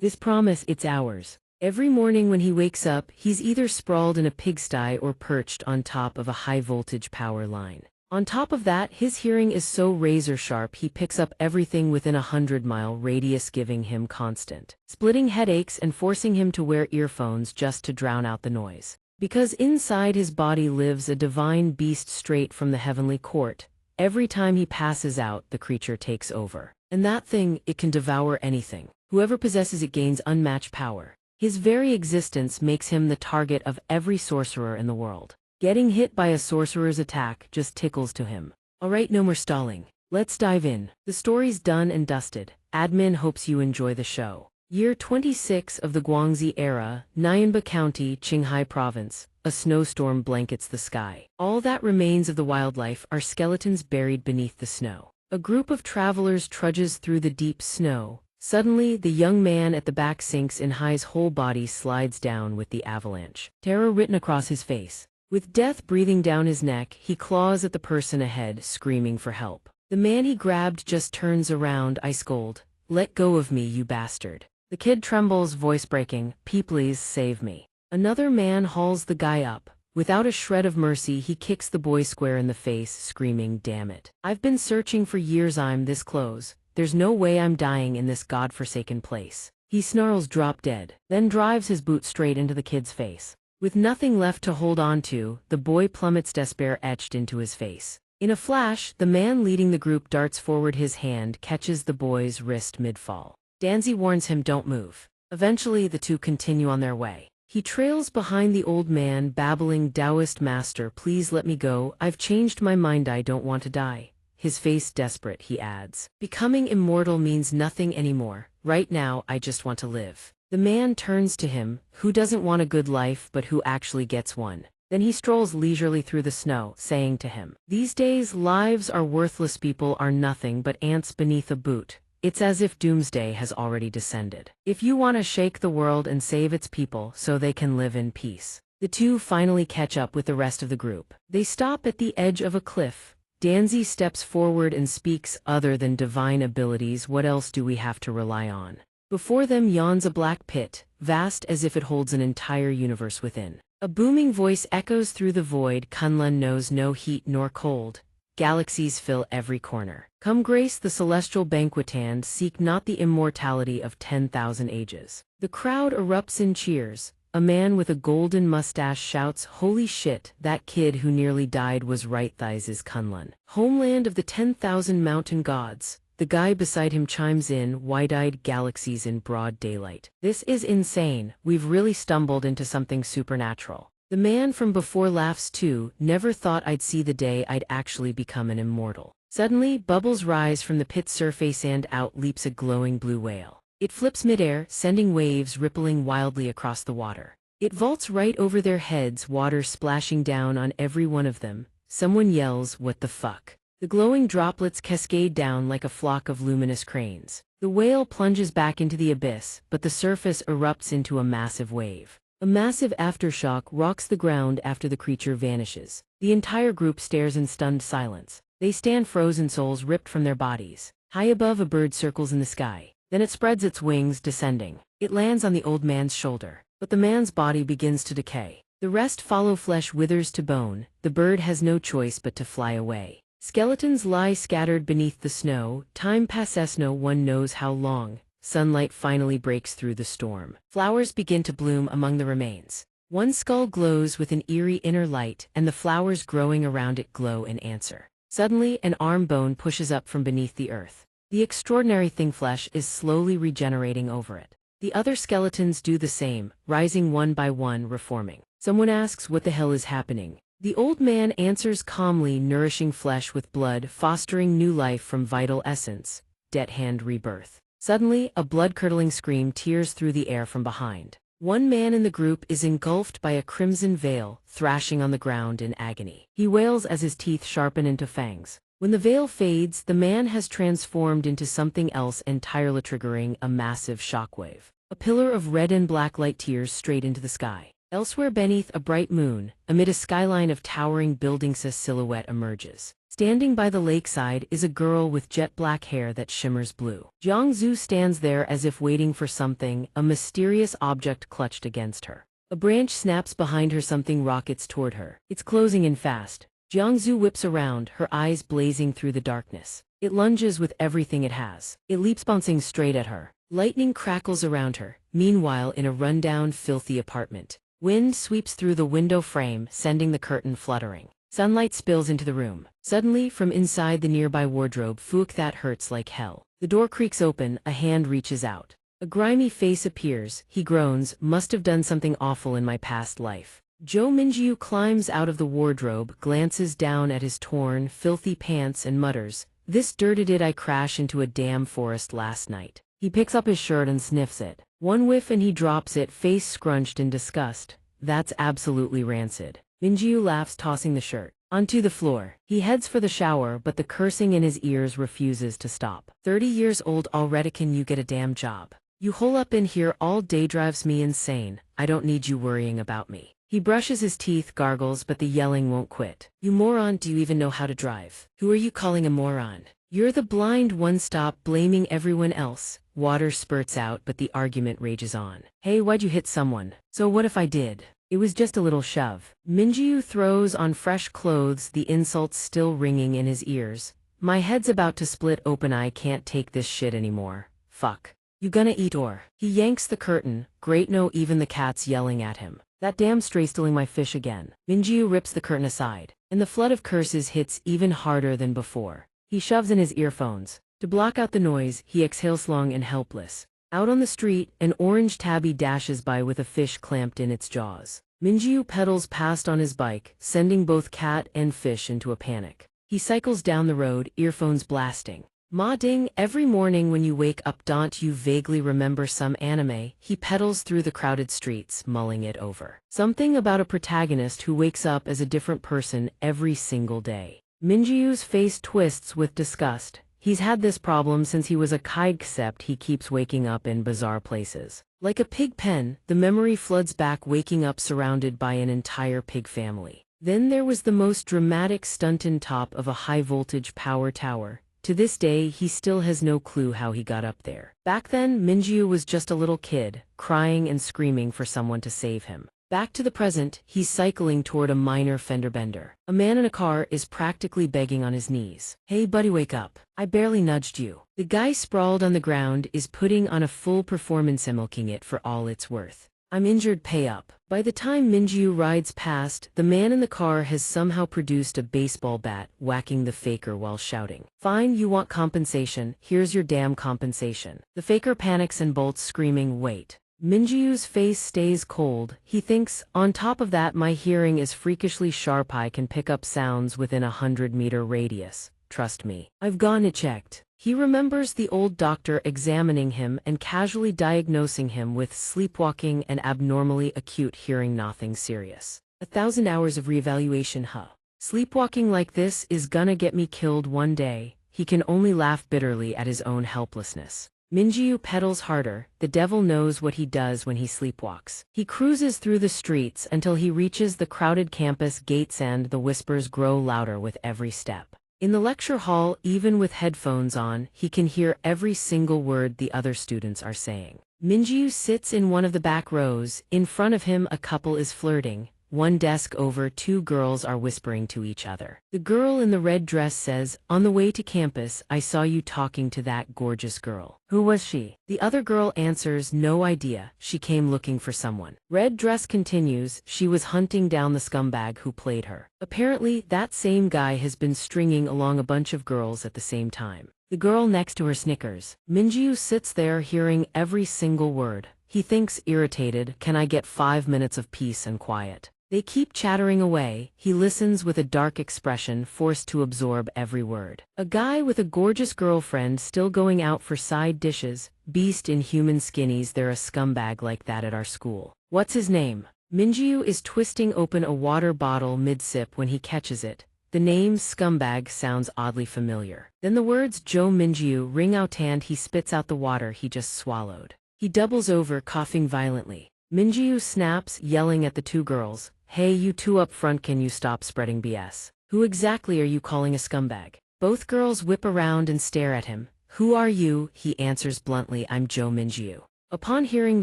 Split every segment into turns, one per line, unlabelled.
This promise, it's ours. Every morning when he wakes up, he's either sprawled in a pigsty or perched on top of a high-voltage power line. On top of that, his hearing is so razor-sharp he picks up everything within a 100-mile radius, giving him constant splitting headaches and forcing him to wear earphones just to drown out the noise. Because inside his body lives a divine beast straight from the heavenly court, every time he passes out, the creature takes over. And that thing, it can devour anything. Whoever possesses it gains unmatched power. His very existence makes him the target of every sorcerer in the world. Getting hit by a sorcerer's attack just tickles to him. Alright, no more stalling. Let's dive in. The story's done and dusted. Admin hopes you enjoy the show. Year 26 of the Guangxi era, Nyanba County, Qinghai Province. A snowstorm blankets the sky. All that remains of the wildlife are skeletons buried beneath the snow. A group of travelers trudges through the deep snow. Suddenly, the young man at the back sinks in. His whole body slides down with the avalanche. Terror written across his face. With death breathing down his neck, he claws at the person ahead, screaming for help. The man he grabbed just turns around, ice cold. "Let go of me, you bastard." The kid trembles, voice breaking, "Please save me." Another man hauls the guy up. Without a shred of mercy, he kicks the boy square in the face, screaming, "Damn it. I've been searching for years, I'm this close. There's no way I'm dying in this godforsaken place." He snarls, "Drop dead," then drives his boot straight into the kid's face. With nothing left to hold on to, the boy plummets, despair etched into his face. In a flash, the man leading the group darts forward, his hand catches the boy's wrist mid-fall. Danzi warns him, "Don't move." Eventually, the two continue on their way. He trails behind the old man, babbling, "Taoist master, please let me go. I've changed my mind, I don't want to die." His face desperate, he adds, "Becoming immortal means nothing anymore. Right now, I just want to live." The man turns to him, who doesn't want a good life but who actually gets one. Then he strolls leisurely through the snow, saying to him, "These days, lives are worthless, people are nothing but ants beneath a boot. It's as if doomsday has already descended. If you want to shake the world and save its people so they can live in peace." The two finally catch up with the rest of the group. They stop at the edge of a cliff. Danzi steps forward and speaks, "Other than divine abilities, what else do we have to rely on?" Before them yawns a black pit, vast as if it holds an entire universe within. A booming voice echoes through the void, "Kunlun knows no heat nor cold. Galaxies fill every corner. Come grace the celestial banquet and seek not the immortality of 10,000 ages." The crowd erupts in cheers. A man with a golden mustache shouts, "Holy shit, that kid who nearly died was right. Thais is Kunlun, homeland of the 10,000 mountain gods." The guy beside him chimes in, "Wide-eyed galaxies in broad daylight. This is insane. We've really stumbled into something supernatural." The man from before laughs too, "Never thought I'd see the day I'd actually become an immortal." Suddenly, bubbles rise from the pit's surface and out leaps a glowing blue whale. It flips midair, sending waves rippling wildly across the water. It vaults right over their heads, water splashing down on every one of them. Someone yells, "What the fuck?" The glowing droplets cascade down like a flock of luminous cranes. The whale plunges back into the abyss, but the surface erupts into a massive wave. A massive aftershock rocks the ground after the creature vanishes. The entire group stares in stunned silence. They stand frozen, souls ripped from their bodies. High above, a bird circles in the sky. Then it spreads its wings, descending. It lands on the old man's shoulder. But the man's body begins to decay. The rest follow, flesh withers to bone. The bird has no choice but to fly away. Skeletons lie scattered beneath the snow. Time passes, no one knows how long. Sunlight finally breaks through the storm. Flowers begin to bloom among the remains. One skull glows with an eerie inner light, and the flowers growing around it glow in answer. Suddenly, an arm bone pushes up from beneath the earth. The extraordinary thing, flesh, is slowly regenerating over it. The other skeletons do the same, rising one by one, reforming. Someone asks, "What the hell is happening?" The old man answers calmly, "Nourishing flesh with blood, fostering new life from vital essence. Dead hand rebirth." Suddenly, a blood-curdling scream tears through the air from behind. One man in the group is engulfed by a crimson veil, thrashing on the ground in agony. He wails as his teeth sharpen into fangs. When the veil fades, the man has transformed into something else entirely, triggering a massive shockwave. A pillar of red and black light tears straight into the sky. Elsewhere beneath a bright moon, amid a skyline of towering buildings, a silhouette emerges. Standing by the lakeside is a girl with jet black hair that shimmers blue. Jiangzu stands there as if waiting for something, a mysterious object clutched against her. A branch snaps behind her, something rockets toward her. It's closing in fast. Jiangzu whips around, her eyes blazing through the darkness. It lunges with everything it has. It leaps, bouncing straight at her. Lightning crackles around her. Meanwhile, in a rundown, filthy apartment, wind sweeps through the window frame, sending the curtain fluttering. Sunlight spills into the room. Suddenly, from inside the nearby wardrobe, "Fuck, that hurts like hell." The door creaks open, a hand reaches out. A grimy face appears. He groans, "Must have done something awful in my past life." Zhou Minjiu climbs out of the wardrobe, glances down at his torn, filthy pants and mutters, "This dirty, did I crash into a damn forest last night?" He picks up his shirt and sniffs it. One whiff and he drops it, face scrunched in disgust. "That's absolutely rancid." Minjiu laughs, tossing the shirt onto the floor. He heads for the shower, but the cursing in his ears refuses to stop. 30 years old already, can you get a damn job? You hole up in here all day, drives me insane. I don't need you worrying about me. He brushes his teeth, gargles, but the yelling won't quit. "You moron, do you even know how to drive? Who are you calling a moron? You're the blind one, stop blaming everyone else." Water spurts out, but the argument rages on. "Hey, why'd you hit someone?" "So what if I did? It was just a little shove." Minjiu throws on fresh clothes, the insults still ringing in his ears. "My head's about to split open, I can't take this shit anymore. Fuck. You gonna eat or?" He yanks the curtain. "Great, no, even the cat's yelling at him. That damn stray stealing my fish again." Minjiu rips the curtain aside, and the flood of curses hits even harder than before. He shoves in his earphones. To block out the noise, he exhales long and helpless. Out on the street, an orange tabby dashes by with a fish clamped in its jaws. Minjiu pedals past on his bike, sending both cat and fish into a panic. He cycles down the road, earphones blasting. "Ma ding, every morning when you wake up, don't you vaguely remember some anime?" He pedals through the crowded streets, mulling it over. Something about a protagonist who wakes up as a different person every single day. Minjiu's face twists with disgust. He's had this problem since he was a kid, except he keeps waking up in bizarre places. Like a pig pen, the memory floods back, waking up surrounded by an entire pig family. Then there was the most dramatic stunt on top of a high-voltage power tower. To this day, he still has no clue how he got up there. Back then, Minjiu was just a little kid, crying and screaming for someone to save him. Back to the present, he's cycling toward a minor fender bender. A man in a car is practically begging on his knees. "Hey buddy, wake up. I barely nudged you." The guy sprawled on the ground is putting on a full performance and milking it for all it's worth. "I'm injured, pay up." By the time Minjiu rides past, the man in the car has somehow produced a baseball bat, whacking the faker while shouting, "Fine, you want compensation, here's your damn compensation." The faker panics and bolts, screaming, "Wait." Minjiu's face stays cold. He thinks, on top of that, my hearing is freakishly sharp, I can pick up sounds within a 100-meter radius. Trust me. I've gone and checked. He remembers the old doctor examining him and casually diagnosing him with sleepwalking and abnormally acute hearing, nothing serious. 1,000 hours of reevaluation, huh? Sleepwalking like this is gonna get me killed one day. He can only laugh bitterly at his own helplessness. Minjiu pedals harder. The devil knows what he does when he sleepwalks. He cruises through the streets until he reaches the crowded campus gates, and the whispers grow louder with every step. In the lecture hall, even with headphones on, he can hear every single word the other students are saying. Minjiu sits in one of the back rows. In front of him, a couple is flirting. One desk over, two girls are whispering to each other. The girl in the red dress says, "On the way to campus, I saw you talking to that gorgeous girl." "Who was she?" The other girl answers, "No idea. She came looking for someone." Red dress continues, "She was hunting down the scumbag who played her. Apparently, that same guy has been stringing along a bunch of girls at the same time." The girl next to her snickers. Minjiu sits there hearing every single word. He thinks, irritated, "Can I get 5 minutes of peace and quiet?" They keep chattering away. He listens with a dark expression, forced to absorb every word. A guy with a gorgeous girlfriend still going out for side dishes. "Beast in human skinnies, they're a scumbag like that at our school." "What's his name?" Minjiu is twisting open a water bottle mid-sip when he catches it. The name scumbag sounds oddly familiar. Then the words Joe Minjiu ring out and he spits out the water he just swallowed. He doubles over, coughing violently. Minjiu snaps, yelling at the two girls, "Hey, you two up front, can you stop spreading BS? Who exactly are you calling a scumbag?" Both girls whip around and stare at him. "Who are you?" He answers bluntly, "I'm Joe Minjiu." Upon hearing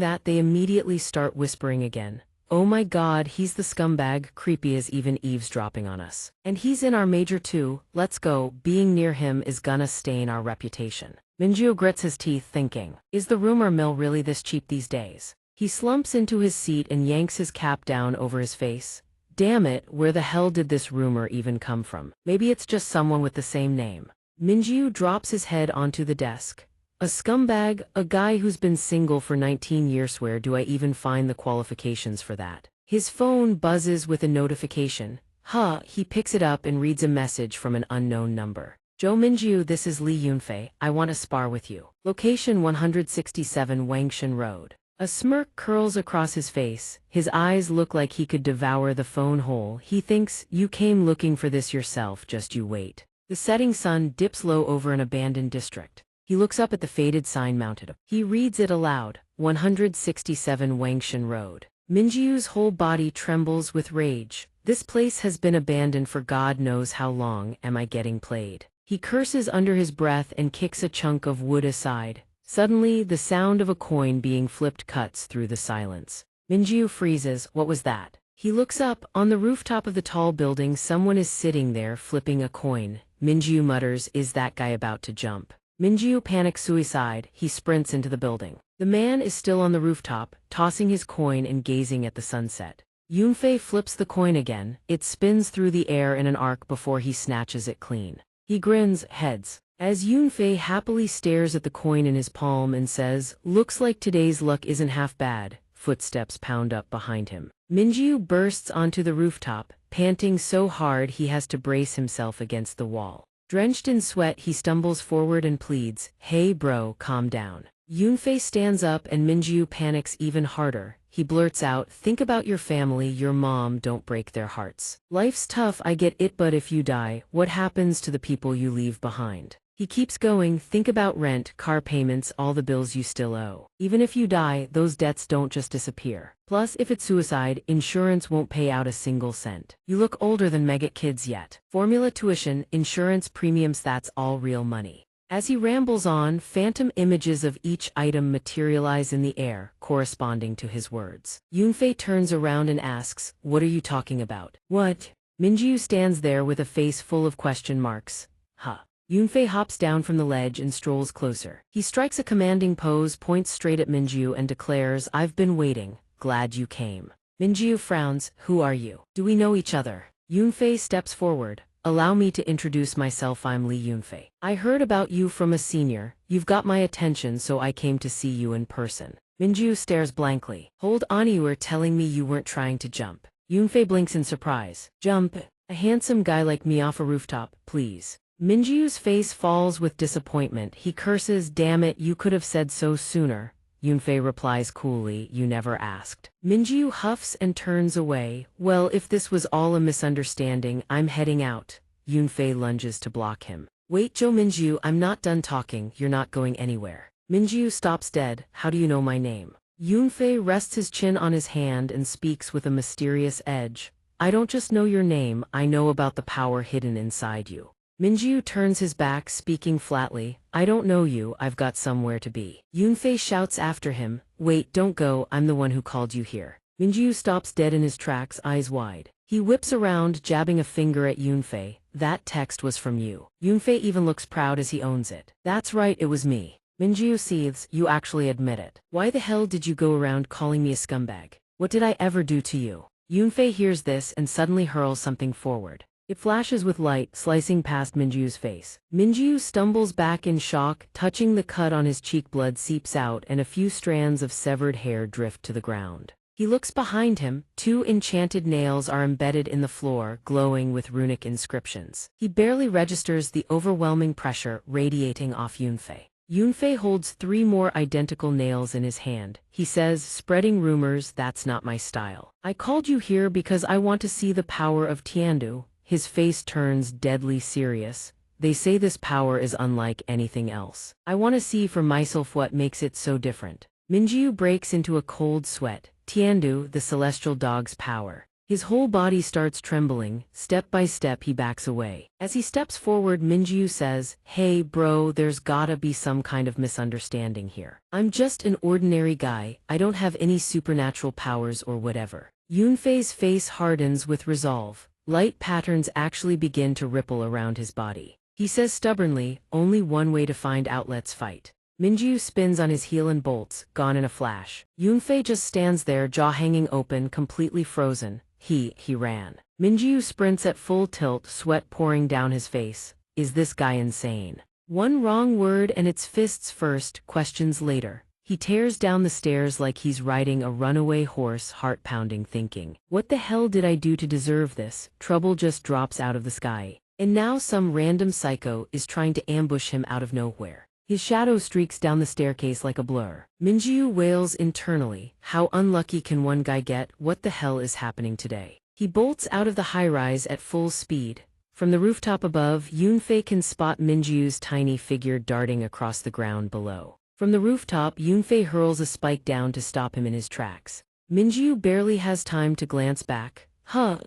that, they immediately start whispering again. "Oh my god, he's the scumbag, creepy as even eavesdropping on us. And he's in our major too, let's go, being near him is gonna stain our reputation." Minjiu grits his teeth thinking, is the rumor mill really this cheap these days? He slumps into his seat and yanks his cap down over his face. Damn it, where the hell did this rumor even come from? Maybe it's just someone with the same name. Minjiu drops his head onto the desk. A scumbag, a guy who's been single for 19 years. Where do I even find the qualifications for that? His phone buzzes with a notification. He picks it up and reads a message from an unknown number. "Joe Minjiu, this is Li Yunfei, I want to spar with you. Location 167 Wangshan Road." A smirk curls across his face. His eyes look like he could devour the phone whole. He thinks, you came looking for this yourself, just you wait. The setting sun dips low over an abandoned district. He looks up at the faded sign mounted up. He reads it aloud, 167 Wangshan Road. Minjiu's whole body trembles with rage. This place has been abandoned for God knows how long. Am I getting played? He curses under his breath and kicks a chunk of wood aside. Suddenly, the sound of a coin being flipped cuts through the silence. Minjiu freezes. What was that? He looks up. On the rooftop of the tall building, someone is sitting there flipping a coin. Minjiu mutters, is that guy about to jump? Minjiu panics suicide. He sprints into the building. The man is still on the rooftop, tossing his coin and gazing at the sunset. Yunfei flips the coin again. It spins through the air in an arc before he snatches it clean. He grins, heads. As Yunfei happily stares at the coin in his palm and says, looks like today's luck isn't half bad. Footsteps pound up behind him. Minjiu bursts onto the rooftop, panting so hard he has to brace himself against the wall. Drenched in sweat, he stumbles forward and pleads, hey bro, calm down. Yunfei stands up and Minjiu panics even harder. He blurts out, think about your family, your mom, don't break their hearts. Life's tough, I get it, but if you die, what happens to the people you leave behind? He keeps going, think about rent, car payments, all the bills you still owe. Even if you die, those debts don't just disappear. Plus, if it's suicide, insurance won't pay out a single cent. You look older than Megget kids yet. Formula tuition, insurance premiums, that's all real money. As he rambles on, phantom images of each item materialize in the air, corresponding to his words. Yunfei turns around and asks, what are you talking about? What? Minjiu stands there with a face full of question marks. Yunfei hops down from the ledge and strolls closer. He strikes a commanding pose, points straight at Minjiu and declares, I've been waiting, glad you came. Minjiu frowns, who are you? Do we know each other? Yunfei steps forward. Allow me to introduce myself, I'm Li Yunfei. I heard about you from a senior, you've got my attention so I came to see you in person. Minjiu stares blankly. Hold on, you were telling me you weren't trying to jump. Yunfei blinks in surprise. Jump? A handsome guy like me off a rooftop, please. Minjiu's face falls with disappointment. He curses, damn it, you could have said so sooner. Yunfei replies coolly, you never asked. Minjiu huffs and turns away. Well, if this was all a misunderstanding, I'm heading out. Yunfei lunges to block him. Wait, Joe Minjiu, I'm not done talking, you're not going anywhere. Minjiu stops dead. How do you know my name? Yunfei rests his chin on his hand and speaks with a mysterious edge. I don't just know your name, I know about the power hidden inside you. Minjiu turns his back, speaking flatly, I don't know you, I've got somewhere to be. Yunfei shouts after him, wait, don't go, I'm the one who called you here. Minjiu stops dead in his tracks, eyes wide. He whips around, jabbing a finger at Yunfei. That text was from you. Yunfei even looks proud as he owns it. That's right, it was me. Minjiu seethes, you actually admit it. Why the hell did you go around calling me a scumbag? What did I ever do to you? Yunfei hears this and suddenly hurls something forward. It flashes with light, slicing past Minjiu's face. Minjiu stumbles back in shock, touching the cut on his cheek. Blood seeps out and a few strands of severed hair drift to the ground. He looks behind him. 2 enchanted nails are embedded in the floor, glowing with runic inscriptions. He barely registers the overwhelming pressure radiating off Yunfei. Yunfei holds 3 more identical nails in his hand. He says, spreading rumors, that's not my style. I called you here because I want to see the power of Tiandu. His face turns deadly serious. They say this power is unlike anything else. I want to see for myself what makes it so different. Minjiu breaks into a cold sweat. Tiandu, the celestial dog's power. His whole body starts trembling. Step by step he backs away. As he steps forward, Minjiu says, "Hey bro, there's gotta be some kind of misunderstanding here. I'm just an ordinary guy, I don't have any supernatural powers or whatever." Yunfei's face hardens with resolve. Light patterns actually begin to ripple around his body. He says stubbornly, "Only one way to find out, let's fight." Minjiu spins on his heel and bolts, gone in a flash. Yunfei just stands there, jaw hanging open, completely frozen. He ran. Minjiu sprints at full tilt, sweat pouring down his face. Is this guy insane? One wrong word and it's fists first, questions later. He tears down the stairs like he's riding a runaway horse, heart pounding, thinking, what the hell did I do to deserve this? Trouble just drops out of the sky. And now some random psycho is trying to ambush him out of nowhere. His shadow streaks down the staircase like a blur. Minjiu wails internally. How unlucky can one guy get? What the hell is happening today? He bolts out of the high-rise at full speed. From the rooftop above, Yunfei can spot Minjiu's tiny figure darting across the ground below. From the rooftop, Yunfei hurls a spike down to stop him in his tracks. Minjiu barely has time to glance back.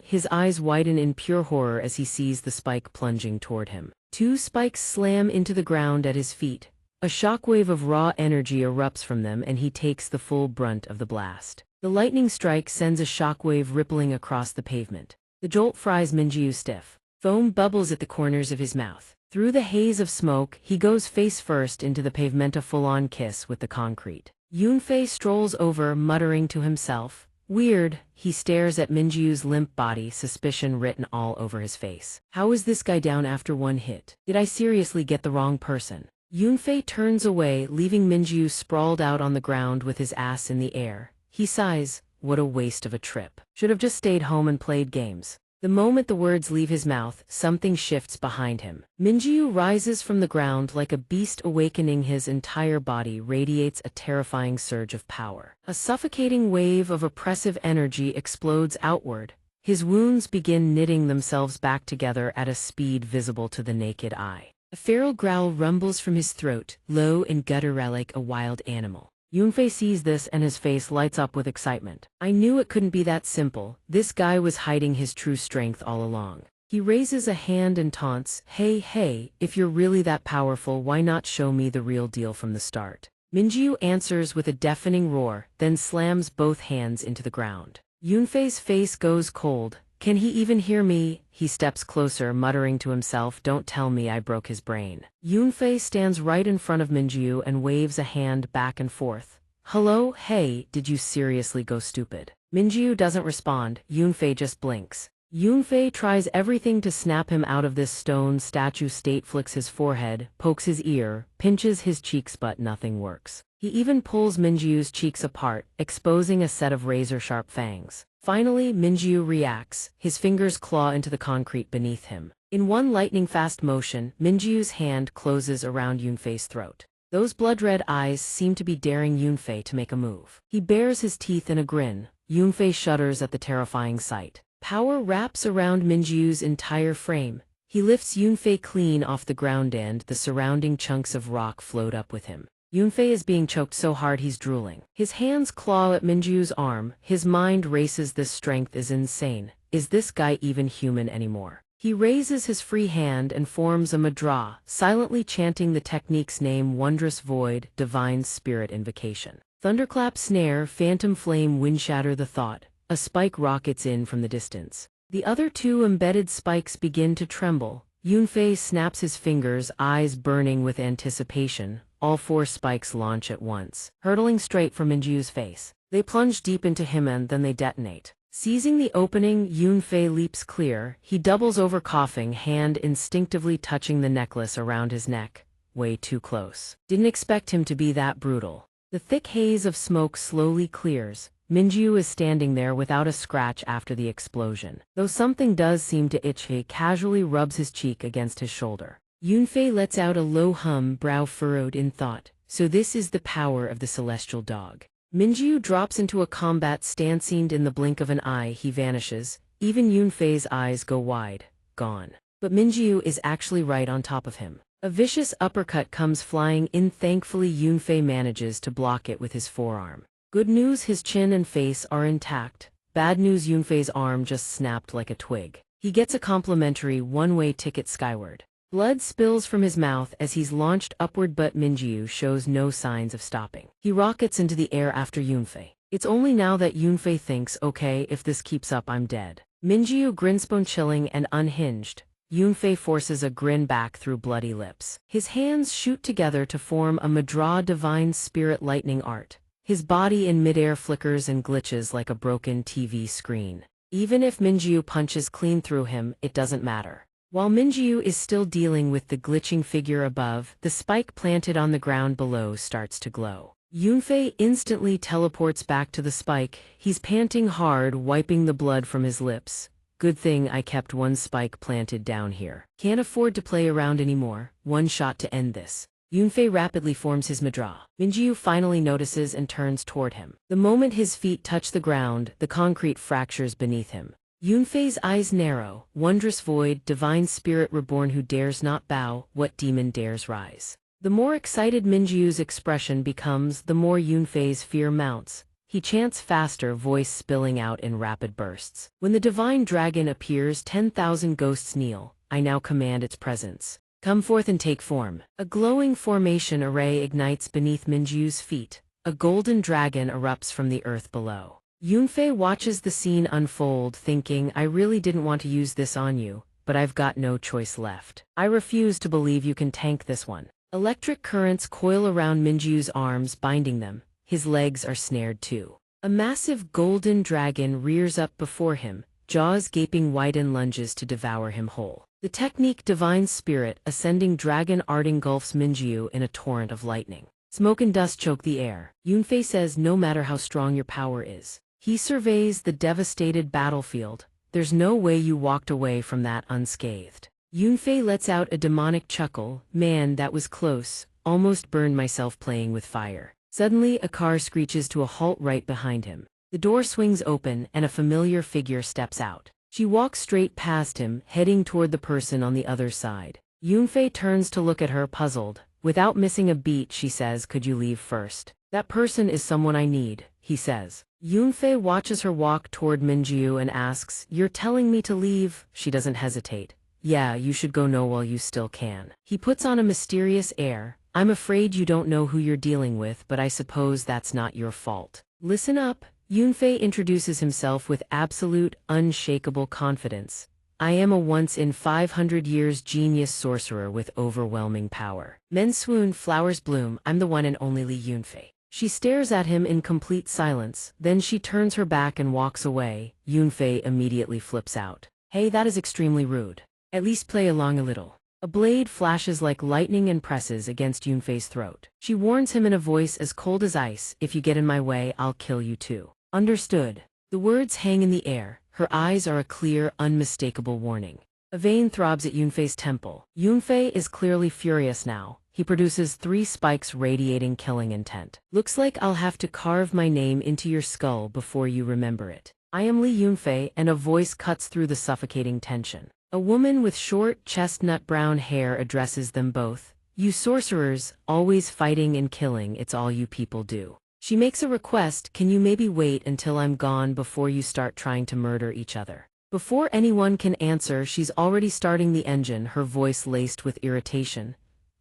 His eyes widen in pure horror as he sees the spike plunging toward him. Two spikes slam into the ground at his feet. A shockwave of raw energy erupts from them and he takes the full brunt of the blast. The lightning strike sends a shockwave rippling across the pavement. The jolt fries Minjiu stiff. Foam bubbles at the corners of his mouth. Through the haze of smoke, he goes face first into the pavement, a full-on kiss with the concrete. Yunfei strolls over, muttering to himself. Weird. He stares at Minjiu's limp body, suspicion written all over his face. How is this guy down after one hit? Did I seriously get the wrong person? Yunfei turns away, leaving Minjiu sprawled out on the ground with his ass in the air. He sighs, what a waste of a trip. Should have just stayed home and played games. The moment the words leave his mouth, something shifts behind him. Minjiu rises from the ground like a beast, awakening. His entire body radiates a terrifying surge of power. A suffocating wave of oppressive energy explodes outward. His wounds begin knitting themselves back together at a speed visible to the naked eye. A feral growl rumbles from his throat, low and guttural like a wild animal. Yunfei sees this and his face lights up with excitement. I knew it couldn't be that simple. This guy was hiding his true strength all along. He raises a hand and taunts, hey, if you're really that powerful, why not show me the real deal from the start? Minjiu answers with a deafening roar, then slams both hands into the ground. Yunfei's face goes cold. Can he even hear me? He steps closer, muttering to himself, don't tell me I broke his brain. Yunfei stands right in front of Minjiu and waves a hand back and forth. Hello, hey, did you seriously go stupid? Minjiu doesn't respond, Yunfei just blinks. Yunfei tries everything to snap him out of this stone statue state, flicks his forehead, pokes his ear, pinches his cheeks, but nothing works. He even pulls Minjiu's cheeks apart, exposing a set of razor-sharp fangs. Finally, Minjiu reacts. His fingers claw into the concrete beneath him. In one lightning-fast motion, Minjiu's hand closes around Yunfei's throat. Those blood-red eyes seem to be daring Yunfei to make a move. He bares his teeth in a grin. Yunfei shudders at the terrifying sight. Power wraps around Minjiu's entire frame. He lifts Yunfei clean off the ground and the surrounding chunks of rock float up with him. Yunfei is being choked so hard he's drooling. His hands claw at Minjiu's arm. His mind races. This strength is insane. Is this guy even human anymore? He raises his free hand and forms a mudra, silently chanting the technique's name, wondrous void, divine spirit invocation. Thunderclap, snare, phantom flame, wind shatter the thought. A spike rockets in from the distance. The other two embedded spikes begin to tremble. Yunfei snaps his fingers, eyes burning with anticipation. All four spikes launch at once, hurtling straight for Minjiu's face. They plunge deep into him and then they detonate. Seizing the opening, Yunfei leaps clear. He doubles over, coughing, hand instinctively touching the necklace around his neck. Way too close. Didn't expect him to be that brutal. The thick haze of smoke slowly clears. Minjiu is standing there without a scratch after the explosion. Though something does seem to itch, he casually rubs his cheek against his shoulder. Yunfei lets out a low hum, brow furrowed in thought. So this is the power of the celestial dog. Minjiu drops into a combat stance. In the blink of an eye, he vanishes. Even Yunfei's eyes go wide. Gone. But Minjiu is actually right on top of him. A vicious uppercut comes flying in. Thankfully, Yunfei manages to block it with his forearm. Good news, his chin and face are intact. Bad news, Yunfei's arm just snapped like a twig. He gets a complimentary one-way ticket skyward. Blood spills from his mouth as he's launched upward, but Minjiu shows no signs of stopping. He rockets into the air after Yunfei. It's only now that Yunfei thinks, okay, if this keeps up I'm dead. Minjiu grins, bone-chilling and unhinged. Yunfei forces a grin back through bloody lips. His hands shoot together to form a Madra divine spirit lightning art. His body in midair flickers and glitches like a broken TV screen. Even if Minjiu punches clean through him, it doesn't matter. While Minjiu is still dealing with the glitching figure above, the spike planted on the ground below starts to glow. Yunfei instantly teleports back to the spike. He's panting hard, wiping the blood from his lips. Good thing I kept one spike planted down here. Can't afford to play around anymore. One shot to end this. Yunfei rapidly forms his Madra. Minjiu finally notices and turns toward him. The moment his feet touch the ground, the concrete fractures beneath him. Yunfei's eyes narrow. Wondrous void, divine spirit reborn, who dares not bow, what demon dares rise? The more excited Minjiu's expression becomes, the more Yunfei's fear mounts. He chants faster, voice spilling out in rapid bursts. When the divine dragon appears, 10,000 ghosts kneel. I now command its presence. Come forth and take form. A glowing formation array ignites beneath Minjiu's feet. A golden dragon erupts from the earth below. Yunfei watches the scene unfold, thinking, I really didn't want to use this on you, but I've got no choice left. I refuse to believe you can tank this one. Electric currents coil around Minjiu's arms, binding them. His legs are snared too. A massive golden dragon rears up before him, jaws gaping wide, and lunges to devour him whole. The technique Divine Spirit, ascending dragon art, engulfs Minjiu in a torrent of lightning. Smoke and dust choke the air. Yunfei says, no matter how strong your power is. He surveys the devastated battlefield. There's no way you walked away from that unscathed. Yunfei lets out a demonic chuckle. Man, that was close. Almost burned myself playing with fire. Suddenly, a car screeches to a halt right behind him. The door swings open and a familiar figure steps out. She walks straight past him, heading toward the person on the other side. Yunfei turns to look at her, puzzled. Without missing a beat, she says, could you leave first? That person is someone I need, he says. Yunfei watches her walk toward Minjiu and asks, you're telling me to leave? She doesn't hesitate. Yeah, you should go now while you still can. He puts on a mysterious air. I'm afraid you don't know who you're dealing with, but I suppose that's not your fault. Listen up. Yunfei introduces himself with absolute, unshakable confidence. I am a once-in-500 years genius sorcerer with overwhelming power. Men swoon, flowers bloom, I'm the one and only Li Yunfei. She stares at him in complete silence, then she turns her back and walks away. Yunfei immediately flips out. Hey, that is extremely rude. At least play along a little. A blade flashes like lightning and presses against Yunfei's throat. She warns him in a voice as cold as ice, if you get in my way, I'll kill you too. Understood. The words hang in the air. Her eyes are a clear, unmistakable warning. A vein throbs at Yunfei's temple. Yunfei is clearly furious now. He produces 3 spikes radiating killing intent. Looks like I'll have to carve my name into your skull before you remember it. I am Li Yunfei, and a voice cuts through the suffocating tension. A woman with short, chestnut brown hair addresses them both. You sorcerers, always fighting and killing, it's all you people do. She makes a request, can you maybe wait until I'm gone before you start trying to murder each other? Before anyone can answer, she's already starting the engine, her voice laced with irritation.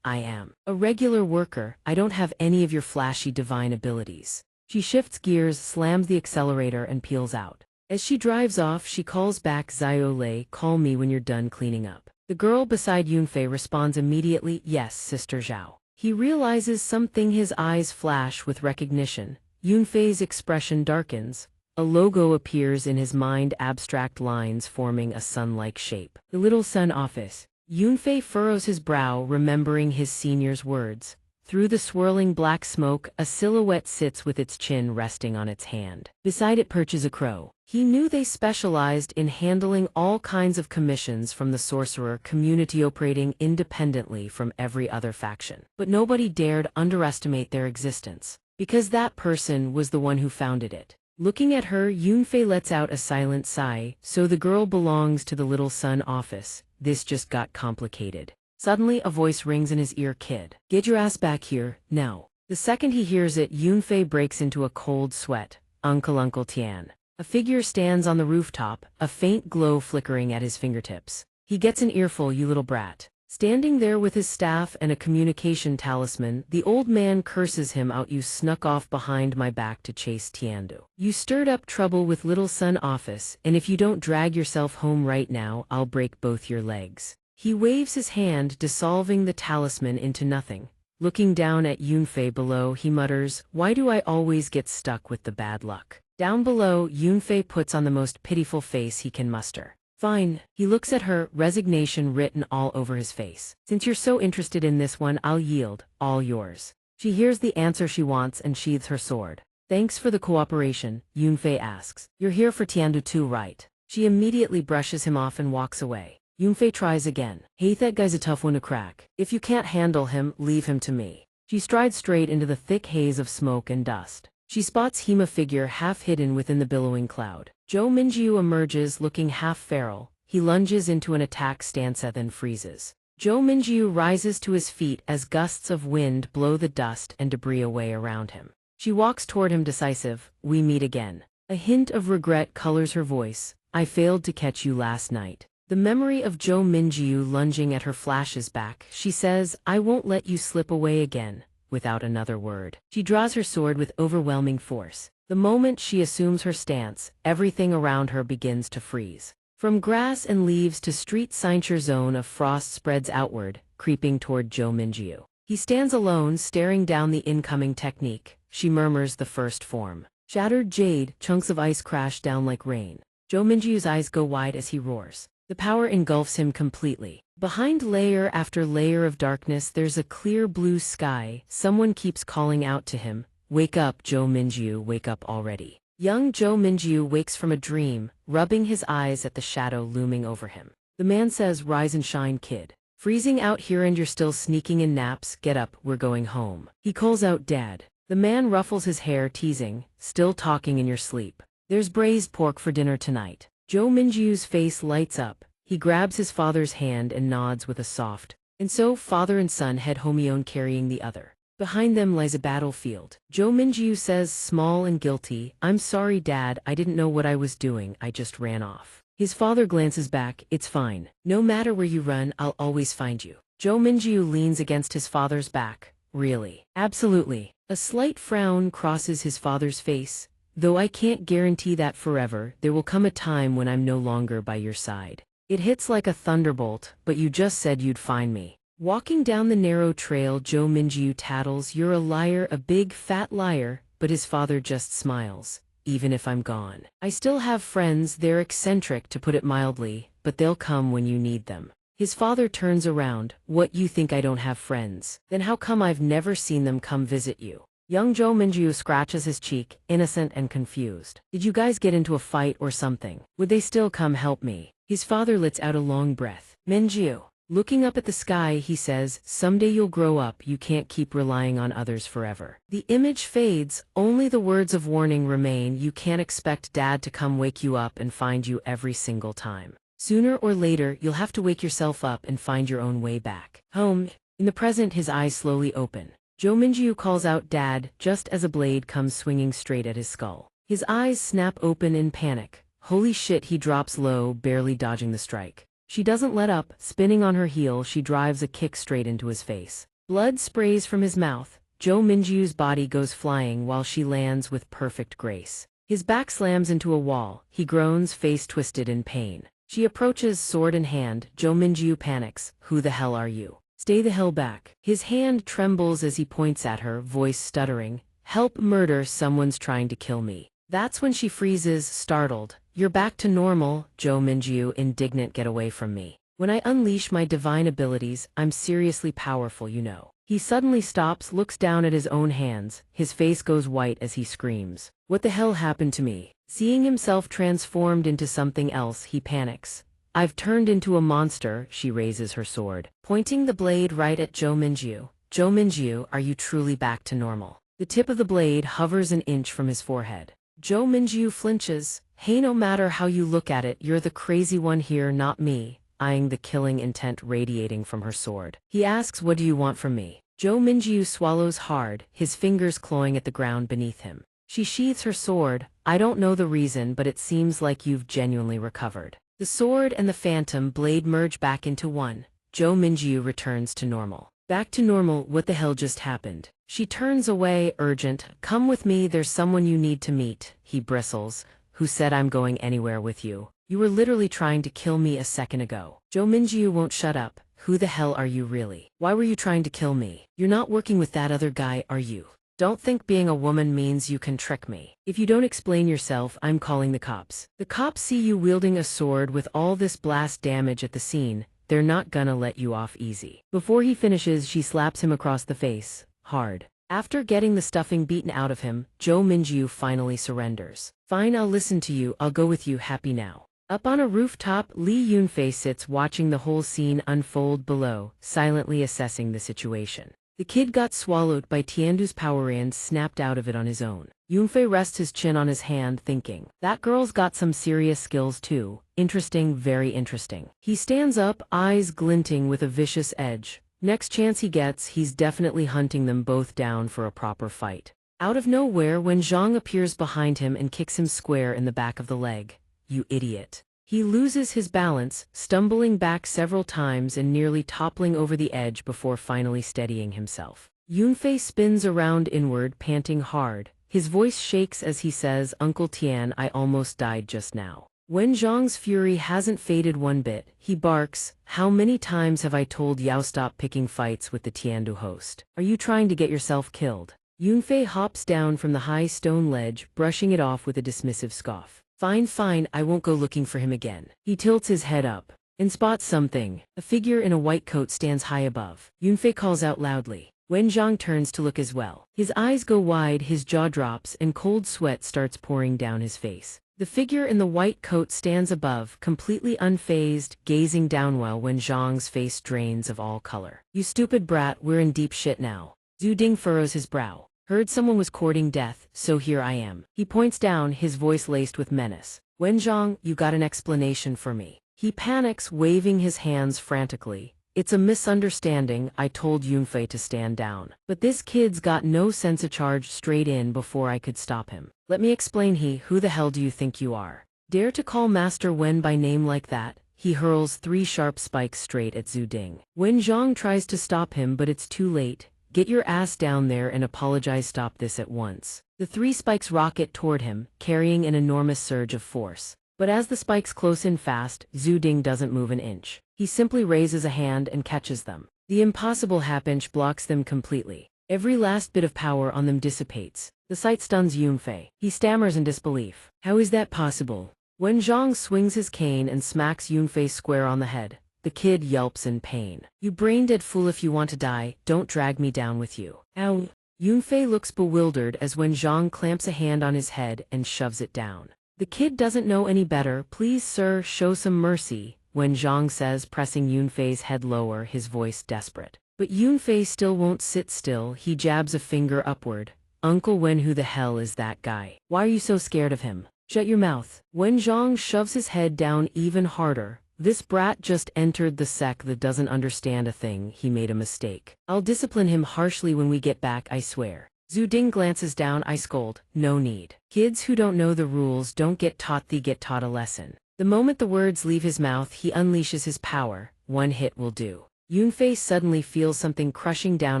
I am a regular worker, I don't have any of your flashy divine abilities. She shifts gears, slams the accelerator, and peels out. As she drives off, she calls back, Xiaolei, call me when you're done cleaning up. The girl beside Yunfei responds immediately, yes, Sister Zhao. He realizes something, his eyes flash with recognition. Yunfei's expression darkens. A logo appears in his mind, abstract lines forming a sun-like shape. The Little Sun Office. Yunfei furrows his brow, remembering his senior's words. Through the swirling black smoke, a silhouette sits with its chin resting on its hand. Beside it perches a crow. He knew they specialized in handling all kinds of commissions from the sorcerer community, operating independently from every other faction. But nobody dared underestimate their existence, because that person was the one who founded it. Looking at her, Yunfei lets out a silent sigh. So the girl belongs to the Little Sun Office. This just got complicated. Suddenly a voice rings in his ear, kid. Get your ass back here, now. The second he hears it, Yunfei breaks into a cold sweat. Uncle Tian. A figure stands on the rooftop, a faint glow flickering at his fingertips. He gets an earful, you little brat. Standing there with his staff and a communication talisman, the old man curses him out. You snuck off behind my back to chase Tiandu. You stirred up trouble with little son office, and if you don't drag yourself home right now, I'll break both your legs. He waves his hand, dissolving the talisman into nothing. Looking down at Yunfei below, he mutters, why do I always get stuck with the bad luck? Down below, Yunfei puts on the most pitiful face he can muster. Fine, he looks at her, resignation written all over his face. Since you're so interested in this one, I'll yield, all yours. She hears the answer she wants and sheathes her sword. Thanks for the cooperation, Yunfei asks. You're here for Tiandu too, right? She immediately brushes him off and walks away. Yunfei tries again. Hey, that guy's a tough one to crack. If you can't handle him, leave him to me. She strides straight into the thick haze of smoke and dust. She spots Hima figure half hidden within the billowing cloud. Zhou Minjiu emerges looking half feral. He lunges into an attack stance then freezes. Zhou Minjiu rises to his feet as gusts of wind blow the dust and debris away around him. She walks toward him decisive. We meet again. A hint of regret colors her voice. I failed to catch you last night. The memory of Zhou Minjiu lunging at her flashes back. She says, I won't let you slip away again. Without another word, she draws her sword with overwhelming force. The moment she assumes her stance, everything around her begins to freeze. From grass and leaves to street, signature zone of frost spreads outward, creeping toward Zhou Minjiu. He stands alone, staring down the incoming technique. She murmurs the first form. Shattered jade, chunks of ice crash down like rain. Zhou Minjiu's eyes go wide as he roars. The power engulfs him completely. Behind layer after layer of darkness, there's a clear blue sky. Someone keeps calling out to him, wake up, Zhou Minjiu, wake up already. Young Zhou Minjiu wakes from a dream, rubbing his eyes at the shadow looming over him. The man says, rise and shine, kid. Freezing out here and you're still sneaking in naps, get up, we're going home. He calls out, Dad. The man ruffles his hair, teasing, still talking in your sleep. There's braised pork for dinner tonight. Zhou Minjiu's face lights up. He grabs his father's hand and nods with a soft. And so father and son head home, carrying the other. Behind them lies a battlefield. Zhou Minjiu says, small and guilty, I'm sorry, Dad, I didn't know what I was doing, I just ran off. His father glances back, it's fine. No matter where you run, I'll always find you. Zhou Minjiu leans against his father's back. Really? Absolutely. A slight frown crosses his father's face. Though I can't guarantee that forever, there will come a time when I'm no longer by your side. It hits like a thunderbolt, but you just said you'd find me. Walking down the narrow trail, Zhou Minjiu tattles, you're a liar, a big fat liar, but his father just smiles. Even if I'm gone, I still have friends, they're eccentric to put it mildly, but they'll come when you need them. His father turns around, what, you think I don't have friends? Then how come I've never seen them come visit you? Young Zhou Minjiu scratches his cheek, innocent and confused. Did you guys get into a fight or something? Would they still come help me? His father lets out a long breath. Minjiu. Looking up at the sky, he says, someday you'll grow up, you can't keep relying on others forever. The image fades, only the words of warning remain, you can't expect Dad to come wake you up and find you every single time. Sooner or later, you'll have to wake yourself up and find your own way back home. In the present, his eyes slowly open. Zhou Minjiu calls out, Dad, just as a blade comes swinging straight at his skull. His eyes snap open in panic. Holy shit, he drops low, barely dodging the strike. She doesn't let up. Spinning on her heel, she drives a kick straight into his face. Blood sprays from his mouth. Zhou Minjiu's body goes flying while she lands with perfect grace. His back slams into a wall. He groans, face twisted in pain. She approaches, sword in hand. Zhou Minjiu panics. Who the hell are you? Stay the hell back. His hand trembles as he points at her, voice stuttering. Help, murder, someone's trying to kill me. That's when she freezes, startled. You're back to normal, Zhou Minjiu, indignant, get away from me. When I unleash my divine abilities, I'm seriously powerful, you know. He suddenly stops, looks down at his own hands. His face goes white as he screams. What the hell happened to me? Seeing himself transformed into something else, he panics. I've turned into a monster, she raises her sword, pointing the blade right at Zhou Minjiu. Zhou Minjiu, are you truly back to normal? The tip of the blade hovers an inch from his forehead. Zhou Minjiu flinches. Hey, no matter how you look at it, you're the crazy one here, not me, eyeing the killing intent radiating from her sword. He asks, what do you want from me? Zhou Minjiu swallows hard, his fingers clawing at the ground beneath him. She sheathes her sword. I don't know the reason, but it seems like you've genuinely recovered. The sword and the phantom blade merge back into one. Zhou Minjiu returns to normal. Back to normal, what the hell just happened? She turns away, urgent. Come with me, there's someone you need to meet. He bristles. Who said I'm going anywhere with you? You were literally trying to kill me a second ago. Zhou Minjiu won't shut up. Who the hell are you really? Why were you trying to kill me? You're not working with that other guy, are you? Don't think being a woman means you can trick me. If you don't explain yourself, I'm calling the cops. The cops see you wielding a sword with all this blast damage at the scene. They're not gonna let you off easy. Before he finishes, she slaps him across the face, hard. After getting the stuffing beaten out of him, Zhou Minjiu finally surrenders. Fine, I'll listen to you, I'll go with you, happy now. Up on a rooftop, Li Yunfei sits watching the whole scene unfold below, silently assessing the situation. The kid got swallowed by Tiandu's power and snapped out of it on his own. Yunfei rests his chin on his hand, thinking, that girl's got some serious skills too. Interesting, very interesting. He stands up, eyes glinting with a vicious edge. Next chance he gets, he's definitely hunting them both down for a proper fight. Out of nowhere, Wen Zhang appears behind him and kicks him square in the back of the leg. You idiot. He loses his balance, stumbling back several times and nearly toppling over the edge before finally steadying himself. Yunfei spins around inward, panting hard. His voice shakes as he says, Uncle Tian, I almost died just now. Wen Zhang's fury hasn't faded one bit. He barks, how many times have I told Yao stop picking fights with the Tiandu host? Are you trying to get yourself killed? Yunfei hops down from the high stone ledge, brushing it off with a dismissive scoff. Fine, fine, I won't go looking for him again. He tilts his head up and spots something. A figure in a white coat stands high above. Yunfei calls out loudly. Wen Zhang turns to look as well. His eyes go wide, his jaw drops, and cold sweat starts pouring down his face. The figure in the white coat stands above, completely unfazed, gazing down while Wen Zhang's face drains of all color. You stupid brat, we're in deep shit now. Zhu Ding furrows his brow. Heard someone was courting death, so here I am. He points down, his voice laced with menace. Wen Zhang, you got an explanation for me? He panics, waving his hands frantically. It's a misunderstanding, I told Yunfei to stand down. But this kid's got no sense of charge straight in before I could stop him. Let me explain. Who the hell do you think you are? Dare to call Master Wen by name like that? He hurls 3 sharp spikes straight at Zhu Ding. Wen Zhang tries to stop him, but it's too late. Get your ass down there and apologize, stop this at once. The 3 spikes rocket toward him, carrying an enormous surge of force. But as the spikes close in fast, Zhu Ding doesn't move an inch. He simply raises a hand and catches them. The impossible happens blocks them completely. Every last bit of power on them dissipates. The sight stuns Yunfei. He stammers in disbelief. How is that possible? Wen Zhang swings his cane and smacks Yunfei square on the head. The kid yelps in pain. You brain-dead fool, if you want to die, don't drag me down with you. Ow. Yunfei looks bewildered as Wen Zhang clamps a hand on his head and shoves it down. The kid doesn't know any better. Please, sir, show some mercy, Wen Zhang says, pressing Yunfei's head lower, his voice desperate. But Yunfei still won't sit still. He jabs a finger upward. Uncle Wen, who the hell is that guy? Why are you so scared of him? Shut your mouth. Wen Zhang shoves his head down even harder. This brat just entered the sect that doesn't understand a thing. He made a mistake. I'll discipline him harshly when we get back, I swear. Zhu Ding glances down. I scold. No need. Kids who don't know the rules don't get taught. They get taught a lesson. The moment the words leave his mouth, he unleashes his power. One hit will do. Yunfei suddenly feels something crushing down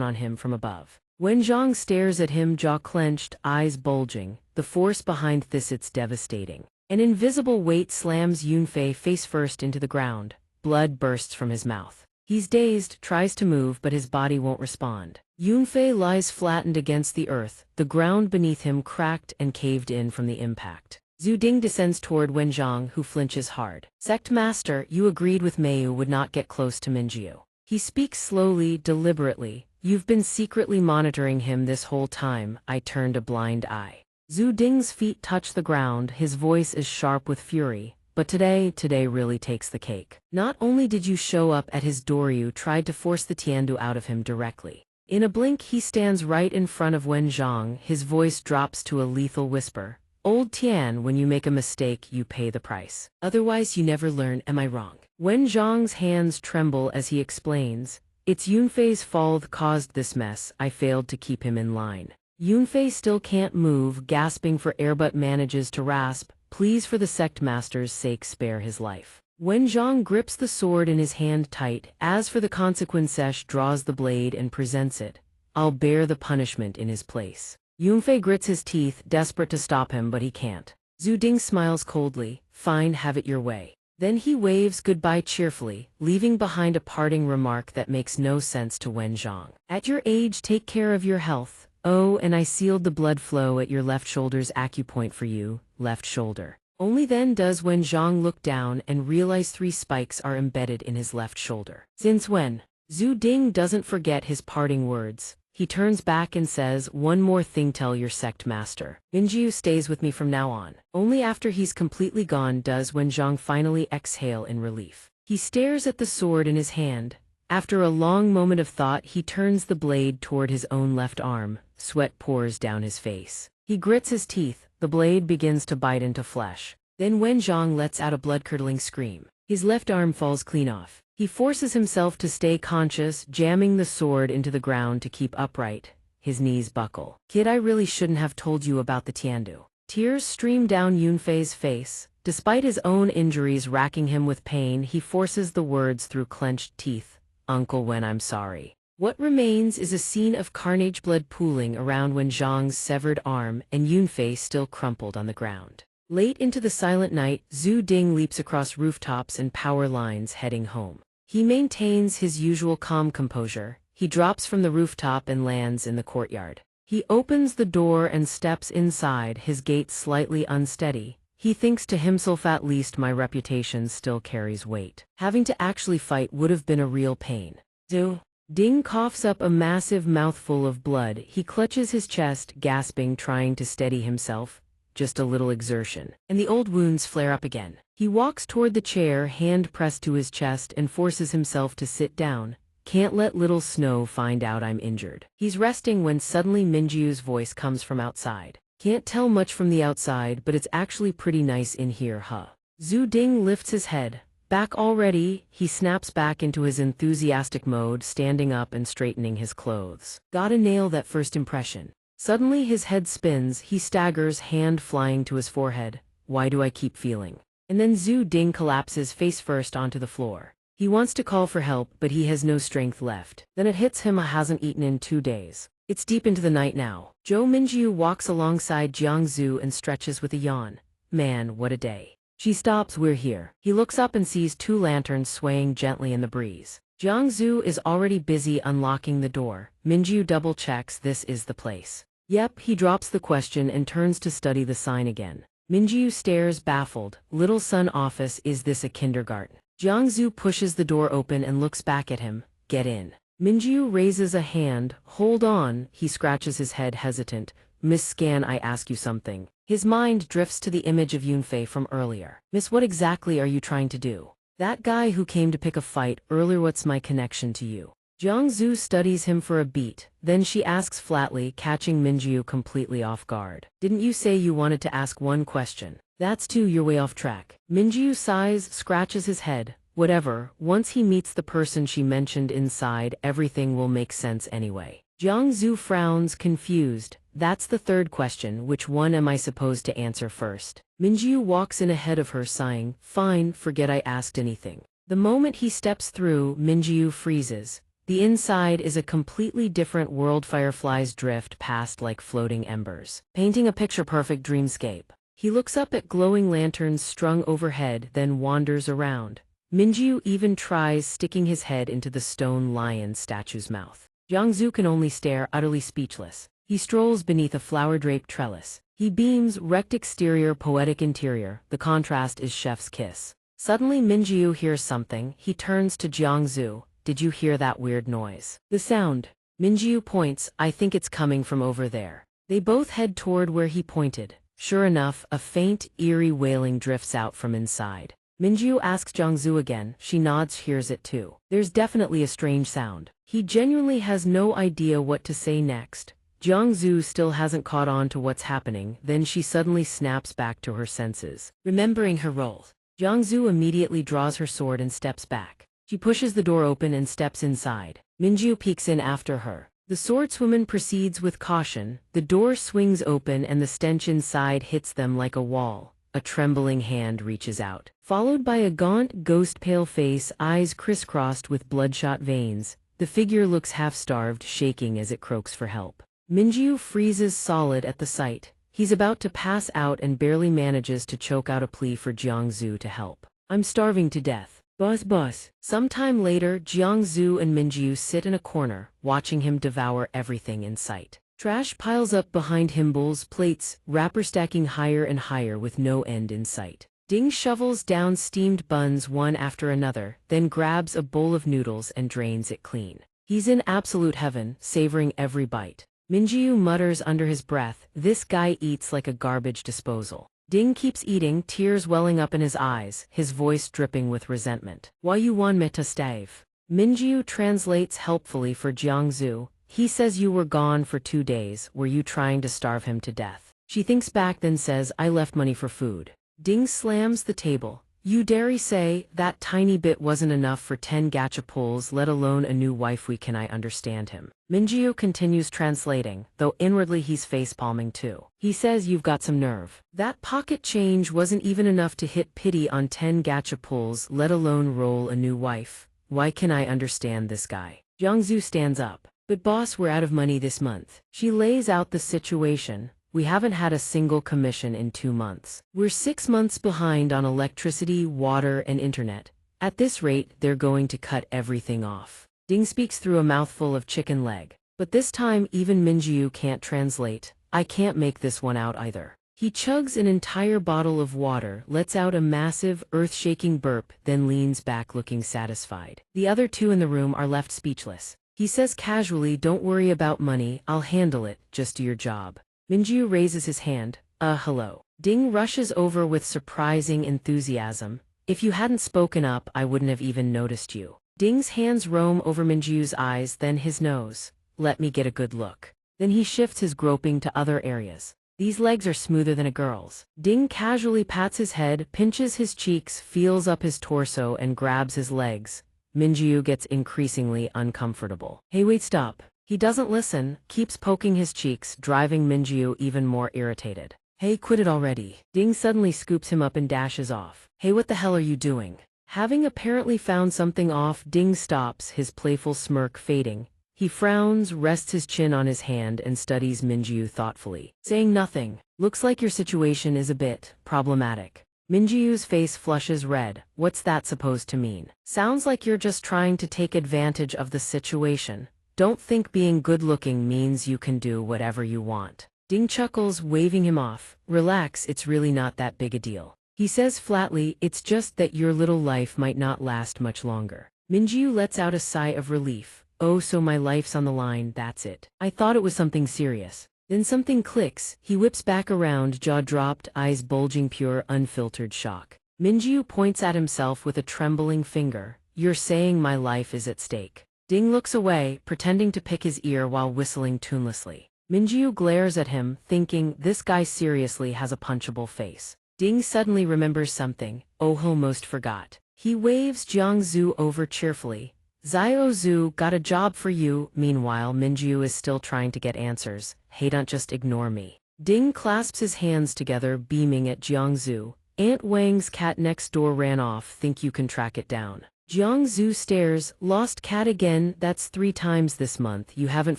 on him from above. Wen Zhang stares at him, jaw clenched, eyes bulging. The force behind this, it's devastating. An invisible weight slams Yunfei face first into the ground. Blood bursts from his mouth. He's dazed, tries to move, but his body won't respond. Yunfei lies flattened against the earth, the ground beneath him cracked and caved in from the impact. Zhu Ding descends toward Wen Zhang, who flinches hard. Sect Master, you agreed with Meiyu would not get close to Minjiu. He speaks slowly, deliberately. You've been secretly monitoring him this whole time. I turned a blind eye. Zhu Ding's feet touch the ground, his voice is sharp with fury. But today really takes the cake. Not only did you show up at his door, you tried to force the Tiandu out of him directly. In a blink, he stands right in front of Wen Zhang, his voice drops to a lethal whisper. Old Tian, when you make a mistake, you pay the price. Otherwise you never learn, am I wrong? Wen Zhang's hands tremble as he explains. It's Yunfei's fault caused this mess, I failed to keep him in line. Yunfei still can't move, gasping for air but manages to rasp, please for the sect master's sake spare his life. Wenxiang grips the sword in his hand tight, as for the consequences draws the blade and presents it. I'll bear the punishment in his place. Yunfei grits his teeth, desperate to stop him but he can't. Zhu Ding smiles coldly, fine, have it your way. Then he waves goodbye cheerfully, leaving behind a parting remark that makes no sense to Wenxiang. At your age take care of your health. Oh, and I sealed the blood flow at your left shoulder's acupoint for you, left shoulder. Only then does Wenxiang look down and realize 3 spikes are embedded in his left shoulder. Since when? Zhu Ding doesn't forget his parting words. He turns back and says, one more thing, tell your sect master. Minjiu stays with me from now on. Only after he's completely gone does Wenxiang finally exhale in relief. He stares at the sword in his hand. After a long moment of thought, he turns the blade toward his own left arm. Sweat pours down his face. He grits his teeth. The blade begins to bite into flesh. Then Wenxiang lets out a blood-curdling scream. His left arm falls clean off. He forces himself to stay conscious, jamming the sword into the ground to keep upright. His knees buckle. Kid, I really shouldn't have told you about the Tiandu. Tears stream down Yunfei's face. Despite his own injuries racking him with pain, he forces the words through clenched teeth. Uncle Wen, I'm sorry. What remains is a scene of carnage, blood pooling around Wenxiang's severed arm and Yunfei still crumpled on the ground. Late into the silent night, Zhu Ding leaps across rooftops and power lines heading home. He maintains his usual calm composure. He drops from the rooftop and lands in the courtyard. He opens the door and steps inside, his gait slightly unsteady. He thinks to himself, at least my reputation still carries weight. Having to actually fight would have been a real pain. Zhu Ding coughs up a massive mouthful of blood. He clutches his chest, gasping, trying to steady himself. Just a little exertion, and the old wounds flare up again. He walks toward the chair, hand pressed to his chest, and forces himself to sit down. Can't let little Snow find out I'm injured. He's resting when suddenly Minjiu's voice comes from outside. Can't tell much from the outside, but it's actually pretty nice in here, huh? Zhu Ding lifts his head. Back already? He snaps back into his enthusiastic mode, standing up and straightening his clothes. Gotta nail that first impression. Suddenly his head spins, he staggers, hand flying to his forehead. Why do I keep feeling? And then Zhu Ding collapses face first onto the floor. He wants to call for help, but he has no strength left. Then it hits him, hasn't eaten in 2 days. It's deep into the night now. Zhou Minjiu walks alongside Jiang Zhu and stretches with a yawn. Man, what a day. She stops, we're here. He looks up and sees 2 lanterns swaying gently in the breeze. Jiang Zhu is already busy unlocking the door. Minjiu double checks, this is the place. Yep, he drops the question and turns to study the sign again. Minjiu stares baffled. Little son office, is this a kindergarten? Jiang Zhu pushes the door open and looks back at him. Get in. Minjiu raises a hand. Hold on, he scratches his head hesitant. Miss Scan, I ask you something. His mind drifts to the image of Yunfei from earlier. Miss, what exactly are you trying to do? That guy who came to pick a fight earlier, what's my connection to you? Jiang Zhu studies him for a beat, then she asks flatly, catching Minjiu completely off guard. Didn't you say you wanted to ask 1 question? That's 2, you're way off track. Minjiu sighs, scratches his head. Whatever, once he meets the person she mentioned inside, everything will make sense anyway. Jiang Zhu frowns, confused. That's the 3rd question, which one am I supposed to answer first? Minjiu walks in ahead of her, sighing, fine, forget I asked anything. The moment he steps through, Minjiu freezes. The inside is a completely different world. Fireflies drift past like floating embers, painting a picture-perfect dreamscape. He looks up at glowing lanterns strung overhead, then wanders around. Minjiu even tries sticking his head into the stone lion statue's mouth. Jiang Zhu can only stare, utterly speechless. He strolls beneath a flower-draped trellis. He beams, wrecked exterior, poetic interior. The contrast is chef's kiss. Suddenly Minjiu hears something. He turns to Jiang Zhu. Did you hear that weird noise? The sound. Minjiu points, I think it's coming from over there. They both head toward where he pointed. Sure enough, a faint, eerie wailing drifts out from inside. Minjiu asks Jiang Zhu again. She nods, hears it too. There's definitely a strange sound. He genuinely has no idea what to say next. Jiang Zhu still hasn't caught on to what's happening, then she suddenly snaps back to her senses. Remembering her role, Jiang Zhu immediately draws her sword and steps back. She pushes the door open and steps inside. Minju peeks in after her. The swordswoman proceeds with caution. The door swings open and the stench inside hits them like a wall. A trembling hand reaches out, followed by a gaunt, ghost-pale face, eyes crisscrossed with bloodshot veins. The figure looks half-starved, shaking as it croaks for help. Minju freezes solid at the sight. He's about to pass out and barely manages to choke out a plea for Jiangzu to help. "I'm starving to death. Boss. Sometime later, Jiangzu and Minju sit in a corner, watching him devour everything in sight. Trash piles up behind him, bowls, plates, wrapper stacking higher and higher with no end in sight. Ding shovels down steamed buns one after another, then grabs a bowl of noodles and drains it clean. He's in absolute heaven, savoring every bite. Minju mutters under his breath, "This guy eats like a garbage disposal." Ding keeps eating, tears welling up in his eyes, his voice dripping with resentment. "Why you want me to starve?" Minju translates helpfully for Jiangzu. "He says you were gone for 2 days. Were you trying to starve him to death?" She thinks back, then says, "I left money for food." Ding slams the table. "You dare say that tiny bit wasn't enough for 10 gacha pulls, let alone a new wife? Can I understand him?" Minju continues translating, though inwardly he's facepalming too. He says, "You've got some nerve. That pocket change wasn't even enough to hit pity on 10 gacha pulls, let alone roll a new wife. Why can I understand this guy?" Jiangzu stands up. "But boss, we're out of money this month." She lays out the situation. "We haven't had a single commission in 2 months. We're 6 months behind on electricity, water, and internet. At this rate, they're going to cut everything off." Ding speaks through a mouthful of chicken leg. But this time, even Minju can't translate. "I can't make this one out either." He chugs an entire bottle of water, lets out a massive, earth-shaking burp, then leans back looking satisfied. The other 2 in the room are left speechless. He says casually, "Don't worry about money, I'll handle it, just do your job." Minju raises his hand. Hello." Ding rushes over with surprising enthusiasm. "If you hadn't spoken up, I wouldn't have even noticed you." Ding's hands roam over Minju's eyes, then his nose. "Let me get a good look." Then he shifts his groping to other areas. "These legs are smoother than a girl's." Ding casually pats his head, pinches his cheeks, feels up his torso, and grabs his legs. Minju gets increasingly uncomfortable. "Hey, wait, stop." He doesn't listen, keeps poking his cheeks, driving Minju even more irritated. "Hey, quit it already." Ding suddenly scoops him up and dashes off. "Hey, what the hell are you doing?" Having apparently found something off, Ding stops, his playful smirk fading. He frowns, rests his chin on his hand, and studies Minju thoughtfully. Saying nothing. "Looks like your situation is a bit problematic." Minju's face flushes red. "What's that supposed to mean?" "Sounds like you're just trying to take advantage of the situation. Don't think being good-looking means you can do whatever you want." Ding chuckles, waving him off. "Relax, it's really not that big a deal." He says flatly, "It's just that your little life might not last much longer." Minju lets out a sigh of relief. "Oh, so my life's on the line, that's it. I thought it was something serious." Then something clicks. He whips back around, jaw dropped, eyes bulging, pure, unfiltered shock. Minju points at himself with a trembling finger. "You're saying my life is at stake?" Ding looks away, pretending to pick his ear while whistling tunelessly. Minju glares at him, thinking, this guy seriously has a punchable face. Ding suddenly remembers something. Oh, almost forgot. He waves Jiangzu over cheerfully. "Ziozu got a job for you." Meanwhile, Minju is still trying to get answers. "Hey, don't just ignore me." Ding clasps his hands together, beaming at Jiangzu. "Aunt Wang's cat next door ran off. Think you can track it down?" Jiangzu stares. "Lost cat again? That's 3 times this month. You haven't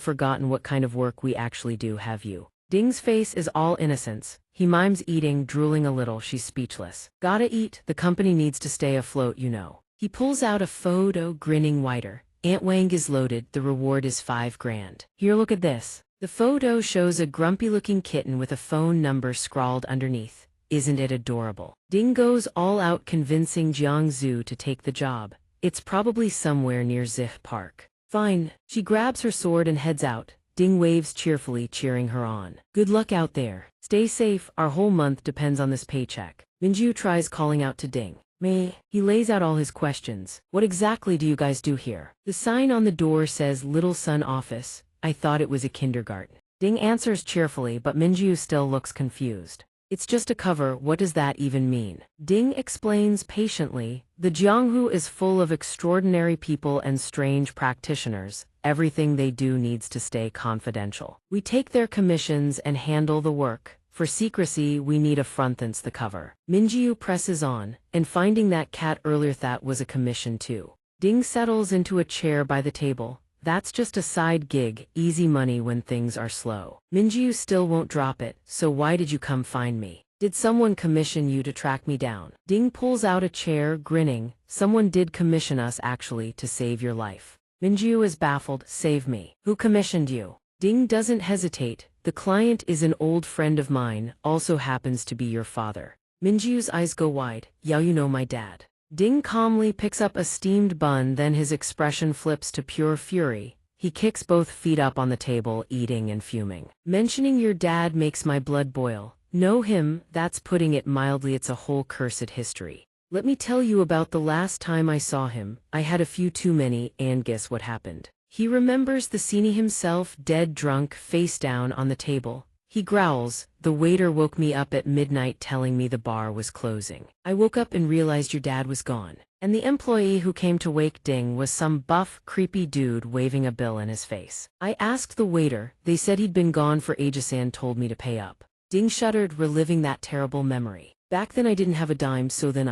forgotten what kind of work we actually do, have you?" Ding's face is all innocence. He mimes eating, drooling a little. She's speechless. "Gotta eat. The company needs to stay afloat, you know." He pulls out a photo, grinning wider. "Aunt Wang is loaded. The reward is 5 grand. Here, look at this." The photo shows a grumpy-looking kitten with a phone number scrawled underneath. Isn't it adorable? Ding goes all out, convincing Jiangzu to take the job. It's probably somewhere near Zih Park. Fine. She grabs her sword and heads out. Ding waves cheerfully, cheering her on. "Good luck out there. Stay safe. Our whole month depends on this paycheck." Minju tries calling out to Ding. "Me?" He lays out all his questions. "What exactly do you guys do here?" The sign on the door says Little Sun Office. I thought it was a kindergarten. Ding answers cheerfully, but Minju still looks confused. It's just a cover, what does that even mean? Ding explains patiently, the Jianghu is full of extraordinary people and strange practitioners. Everything they do needs to stay confidential. We take their commissions and handle the work. For secrecy, we need a frontance the cover. Minjiu presses on, and finding that cat earlier that was a commission too. Ding settles into a chair by the table. That's just a side gig, easy money when things are slow. Minjiu still won't drop it, so why did you come find me? Did someone commission you to track me down? Ding pulls out a chair, grinning. Someone did commission us actually to save your life. Minjiu is baffled, save me. Who commissioned you? Ding doesn't hesitate. The client is an old friend of mine, also happens to be your father. Minjiu's eyes go wide. Yeah, you know my dad. Ding calmly picks up a steamed bun, then his expression flips to pure fury. He kicks both feet up on the table, eating and fuming. Mentioning your dad makes my blood boil. Know him, that's putting it mildly, it's a whole cursed history. Let me tell you about the last time I saw him. I had a few too many, and guess what happened? He remembers the scene himself, dead drunk, face down on the table. He growls, the waiter woke me up at midnight telling me the bar was closing. I woke up and realized your dad was gone. And the employee who came to wake Ding was some buff, creepy dude waving a bill in his face. I asked the waiter, they said he'd been gone for ages and told me to pay up. Ding shuddered, reliving that terrible memory. Back then I didn't have a dime, so then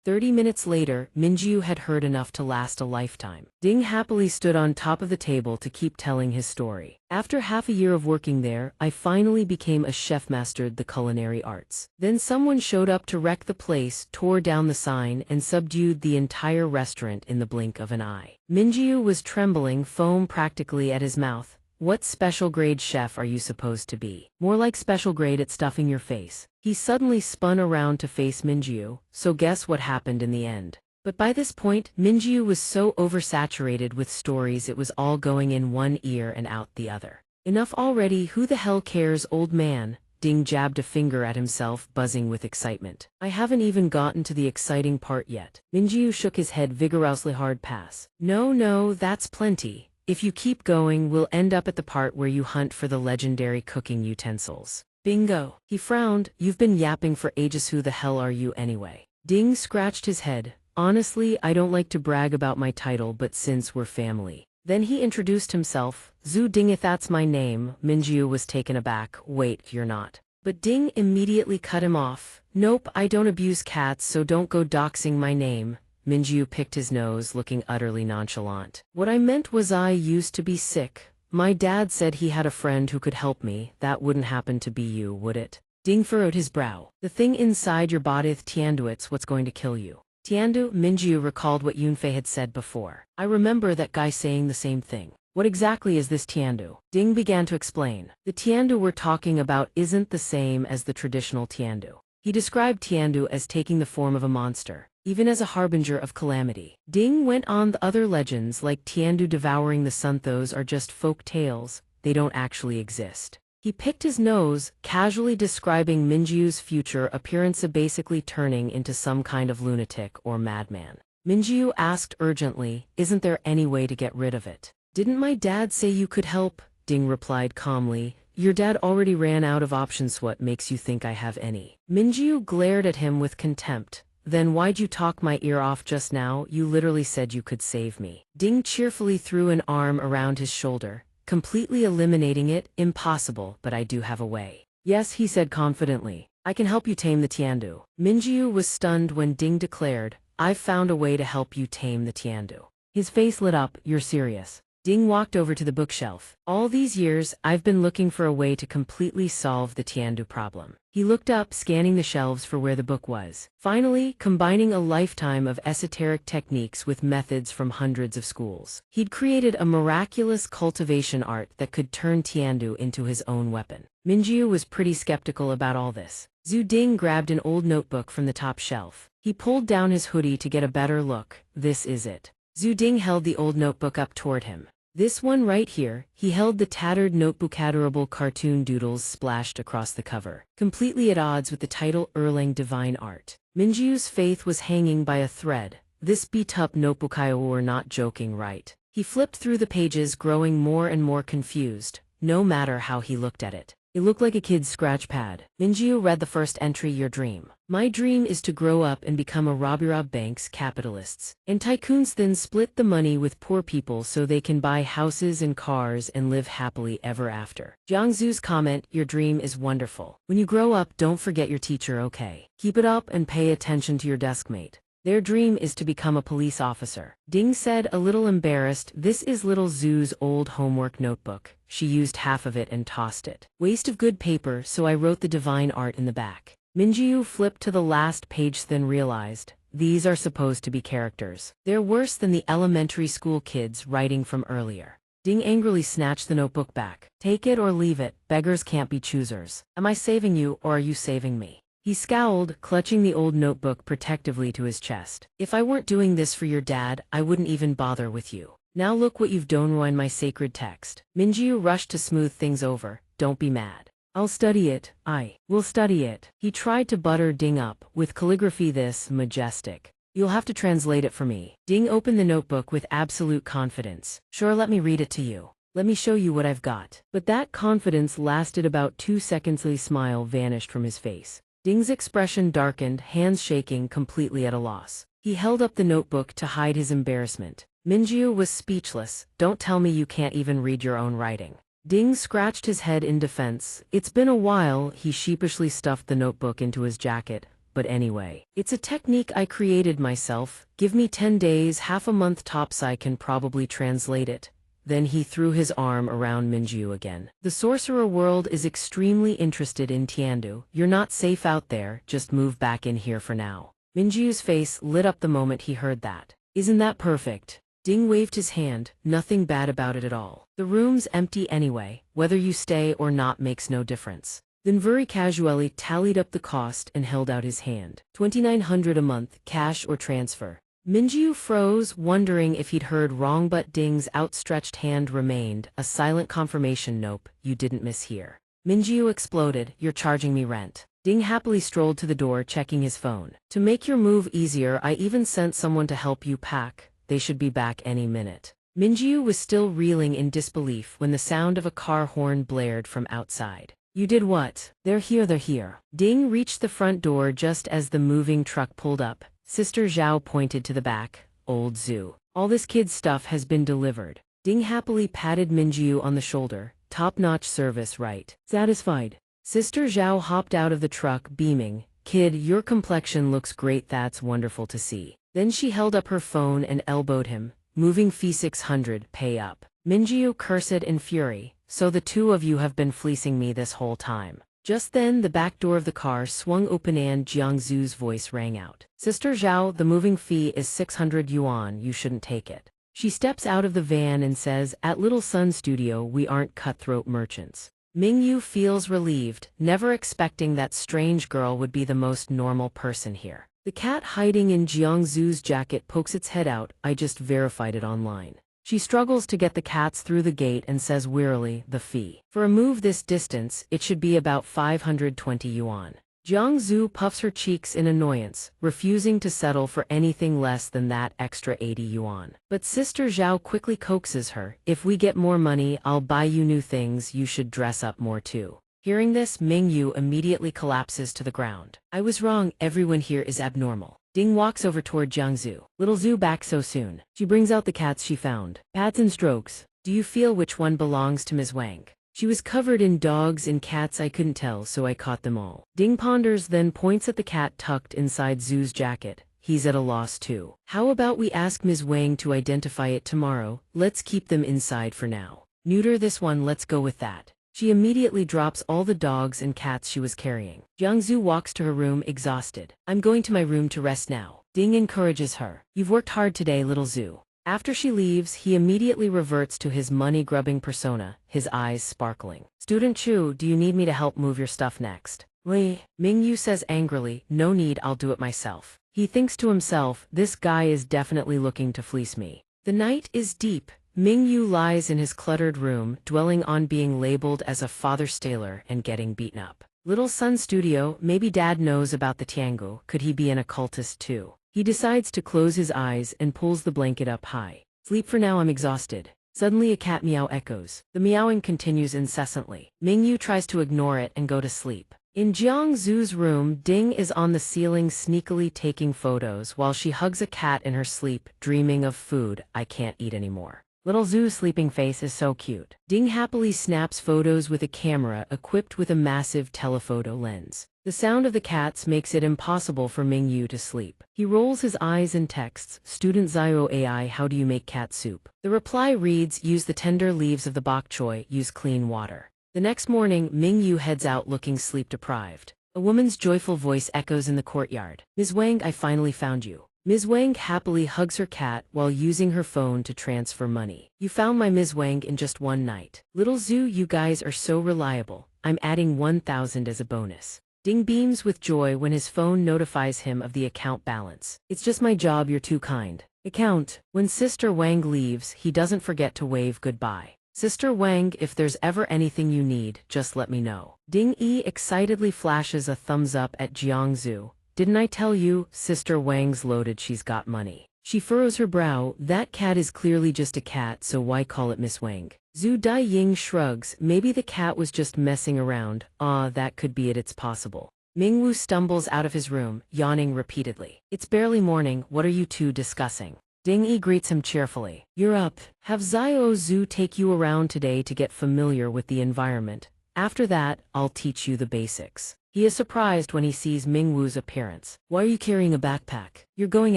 30 minutes later, Minjiu had heard enough to last a lifetime. Ding happily stood on top of the table to keep telling his story. After half a year of working there, I finally became a chef, mastered the culinary arts. Then someone showed up to wreck the place, tore down the sign, and subdued the entire restaurant in the blink of an eye. Minjiu was trembling, foam practically at his mouth. What special grade chef are you supposed to be? More like special grade at stuffing your face. He suddenly spun around to face Minjiu, so guess what happened in the end? But by this point, Minjiu was so oversaturated with stories it was all going in one ear and out the other. Enough already, who the hell cares, old man? Ding jabbed a finger at himself, buzzing with excitement. I haven't even gotten to the exciting part yet. Minjiu shook his head vigorously. Hard pass. No, that's plenty. If you keep going, we'll end up at the part where you hunt for the legendary cooking utensils. Bingo. He frowned. You've been yapping for ages. Who the hell are you anyway? Ding scratched his head. Honestly, I don't like to brag about my title, but since we're family. Then he introduced himself. Zhu Ding, if that's my name. Minjiu was taken aback. Wait, you're not. But Ding immediately cut him off. Nope, I don't abuse cats, so don't go doxing my name. Minjiu picked his nose, looking utterly nonchalant. What I meant was I used to be sick. My dad said he had a friend who could help me. That wouldn't happen to be you, would it? Ding furrowed his brow. The thing inside your body, Tiandu, it's what's going to kill you. Tiandu? Minjiu recalled what Yunfei had said before. I remember that guy saying the same thing. What exactly is this Tiandu? Ding began to explain. The Tiandu we're talking about isn't the same as the traditional Tiandu. He described Tiandu as taking the form of a monster, even as a harbinger of calamity. Ding went on, the other legends like Tiandu devouring the sun, those are just folk tales, they don't actually exist. He picked his nose, casually describing Minjiu's future appearance, basically turning into some kind of lunatic or madman. Minjiu asked urgently, isn't there any way to get rid of it? Didn't my dad say you could help? Ding replied calmly. Your dad already ran out of options, what makes you think I have any? Minjiu glared at him with contempt. Then why'd you talk my ear off just now? You literally said you could save me. Ding cheerfully threw an arm around his shoulder, completely eliminating it. Impossible, but I do have a way. Yes, he said confidently. I can help you tame the Tiandu. Minjiu was stunned when Ding declared, I've found a way to help you tame the Tiandu. His face lit up. You're serious? Ding walked over to the bookshelf. All these years, I've been looking for a way to completely solve the Tiandu problem. He looked up, scanning the shelves for where the book was. Finally, combining a lifetime of esoteric techniques with methods from hundreds of schools, he'd created a miraculous cultivation art that could turn Tiandu into his own weapon. Minjiu was pretty skeptical about all this. Zhu Ding grabbed an old notebook from the top shelf. He pulled down his hoodie to get a better look. This is it. Zhu Ding held the old notebook up toward him. This one right here. He held the tattered notebook. Adorable cartoon doodles splashed across the cover, completely at odds with the title Erlang Divine Art. Minjiu's faith was hanging by a thread. This beat-up notebook, we're not joking, right? He flipped through the pages, growing more and more confused, no matter how he looked at it. It looked like a kid's scratch pad. Minjiu read the first entry, your dream. My dream is to grow up and become a rob banks, capitalists, and tycoons, then split the money with poor people so they can buy houses and cars and live happily ever after. Jiangzu's comment, your dream is wonderful. When you grow up, don't forget your teacher, okay? Keep it up and pay attention to your deskmate. Their dream is to become a police officer. Ding said, a little embarrassed, this is little Zhu's old homework notebook. She used half of it and tossed it. Waste of good paper, so I wrote the divine art in the back. Minjiu flipped to the last page, then realized, these are supposed to be characters. They're worse than the elementary school kids writing from earlier. Ding angrily snatched the notebook back. Take it or leave it, beggars can't be choosers. Am I saving you or are you saving me? He scowled, clutching the old notebook protectively to his chest. If I weren't doing this for your dad, I wouldn't even bother with you. Now look what you've Donghua in my sacred text. Minjiu rushed to smooth things over. Don't be mad. I'll study it. I will study it. He tried to butter Ding up, with calligraphy this majestic. You'll have to translate it for me. Ding opened the notebook with absolute confidence. Sure, let me read it to you. Let me show you what I've got. But that confidence lasted about 2 seconds. The smile vanished from his face. Ding's expression darkened, hands shaking, completely at a loss. He held up the notebook to hide his embarrassment. Minjiu was speechless. Don't tell me you can't even read your own writing. Ding scratched his head in defense. It's been a while. He sheepishly stuffed the notebook into his jacket. But anyway, it's a technique I created myself. Give me 10 days, half a month tops, I can probably translate it. Then he threw his arm around Minjiu again. The sorcerer world is extremely interested in Tiandu. You're not safe out there, just move back in here for now. Minjiu's face lit up the moment he heard that. Isn't that perfect? Ding waved his hand, nothing bad about it at all. The room's empty anyway, whether you stay or not makes no difference. Then very casually tallied up the cost and held out his hand. 2,900 a month, cash or transfer. Minjiu froze, wondering if he'd heard wrong, but Ding's outstretched hand remained, a silent confirmation. Nope, you didn't mishear. Minjiu exploded, you're charging me rent. Ding happily strolled to the door, checking his phone. To make your move easier, I even sent someone to help you pack. They should be back any minute. Minjiu was still reeling in disbelief when the sound of a car horn blared from outside. You did what? They're here, they're here. Ding reached the front door just as the moving truck pulled up. Sister Zhao pointed to the back. Old Zhu. All this kid's stuff has been delivered. Ding happily patted Minjiu on the shoulder. Top-notch service, right? Satisfied. Sister Zhao hopped out of the truck, beaming. Kid, your complexion looks great, that's wonderful to see. Then she held up her phone and elbowed him. Moving fee 600, pay up. Minjiu cursed in fury. So the two of you have been fleecing me this whole time. Just then, the back door of the car swung open and Jiangzu's voice rang out. Sister Zhao, the moving fee is 600 yuan, you shouldn't take it. She steps out of the van and says, at Little Sun Studio we aren't cutthroat merchants. Mingyu feels relieved, never expecting that strange girl would be the most normal person here. The cat hiding in Jiangzu's jacket pokes its head out. I just verified it online. She struggles to get the cats through the gate and says wearily, the fee. For a move this distance, it should be about 520 yuan. Jiangzu puffs her cheeks in annoyance, refusing to settle for anything less than that extra 80 yuan. But Sister Zhao quickly coaxes her, if we get more money, I'll buy you new things, you should dress up more too. Hearing this, Mingyu immediately collapses to the ground. I was wrong, everyone here is abnormal. Ding walks over toward Jiangzu. Little Zhu back so soon. She brings out the cats she found. Pats and strokes. Do you feel which one belongs to Ms. Wang? She was covered in dogs and cats, I couldn't tell, so I caught them all. Ding ponders, then points at the cat tucked inside Zhu's jacket. He's at a loss too. How about we ask Ms. Wang to identify it tomorrow? Let's keep them inside for now. Neuter this one, let's go with that. She immediately drops all the dogs and cats she was carrying. Jiangzu walks to her room exhausted. I'm going to my room to rest now. Ding encourages her. You've worked hard today, little Zhu. After she leaves, he immediately reverts to his money-grubbing persona, his eyes sparkling. Student Chu, do you need me to help move your stuff next? Mingyu says angrily, no need, I'll do it myself. He thinks to himself, this guy is definitely looking to fleece me. The night is deep. Mingyu lies in his cluttered room, dwelling on being labeled as a father staler and getting beaten up. Little Sun Studio, maybe dad knows about the Tiangu, could he be an occultist too? He decides to close his eyes and pulls the blanket up high. Sleep for now, I'm exhausted. Suddenly a cat meow echoes. The meowing continues incessantly. Mingyu tries to ignore it and go to sleep. In Jiangzu's room, Ding is on the ceiling sneakily taking photos while she hugs a cat in her sleep, dreaming of food. I can't eat anymore. Little Zhu's sleeping face is so cute. Ding happily snaps photos with a camera equipped with a massive telephoto lens. The sound of the cats makes it impossible for Mingyu to sleep. He rolls his eyes and texts, "Student Zio AI, how do you make cat soup?" The reply reads, "Use the tender leaves of the bok choy, use clean water." The next morning, Mingyu heads out looking sleep-deprived. A woman's joyful voice echoes in the courtyard. "Ms. Wang, I finally found you." Ms. Wang happily hugs her cat while using her phone to transfer money. "You found my Ms. Wang in just one night. Little Zhu, you guys are so reliable. I'm adding 1,000 as a bonus." Ding beams with joy when his phone notifies him of the account balance. "It's just my job, you're too kind." Account. When Sister Wang leaves, he doesn't forget to wave goodbye. "Sister Wang, if there's ever anything you need, just let me know." Ding E excitedly flashes a thumbs up at Jiangzu. "Didn't I tell you? Sister Wang's loaded, she's got money." She furrows her brow. "That cat is clearly just a cat, so why call it Miss Wang?" Zhu Daiying shrugs. "Maybe the cat was just messing around. That could be it, it's possible." Mingwu stumbles out of his room, yawning repeatedly. "It's barely morning, what are you two discussing?" Ding Yi greets him cheerfully. "You're up. Have Zio Zhu take you around today to get familiar with the environment. After that, I'll teach you the basics." He is surprised when he sees Mingwu's appearance. "Why are you carrying a backpack? You're going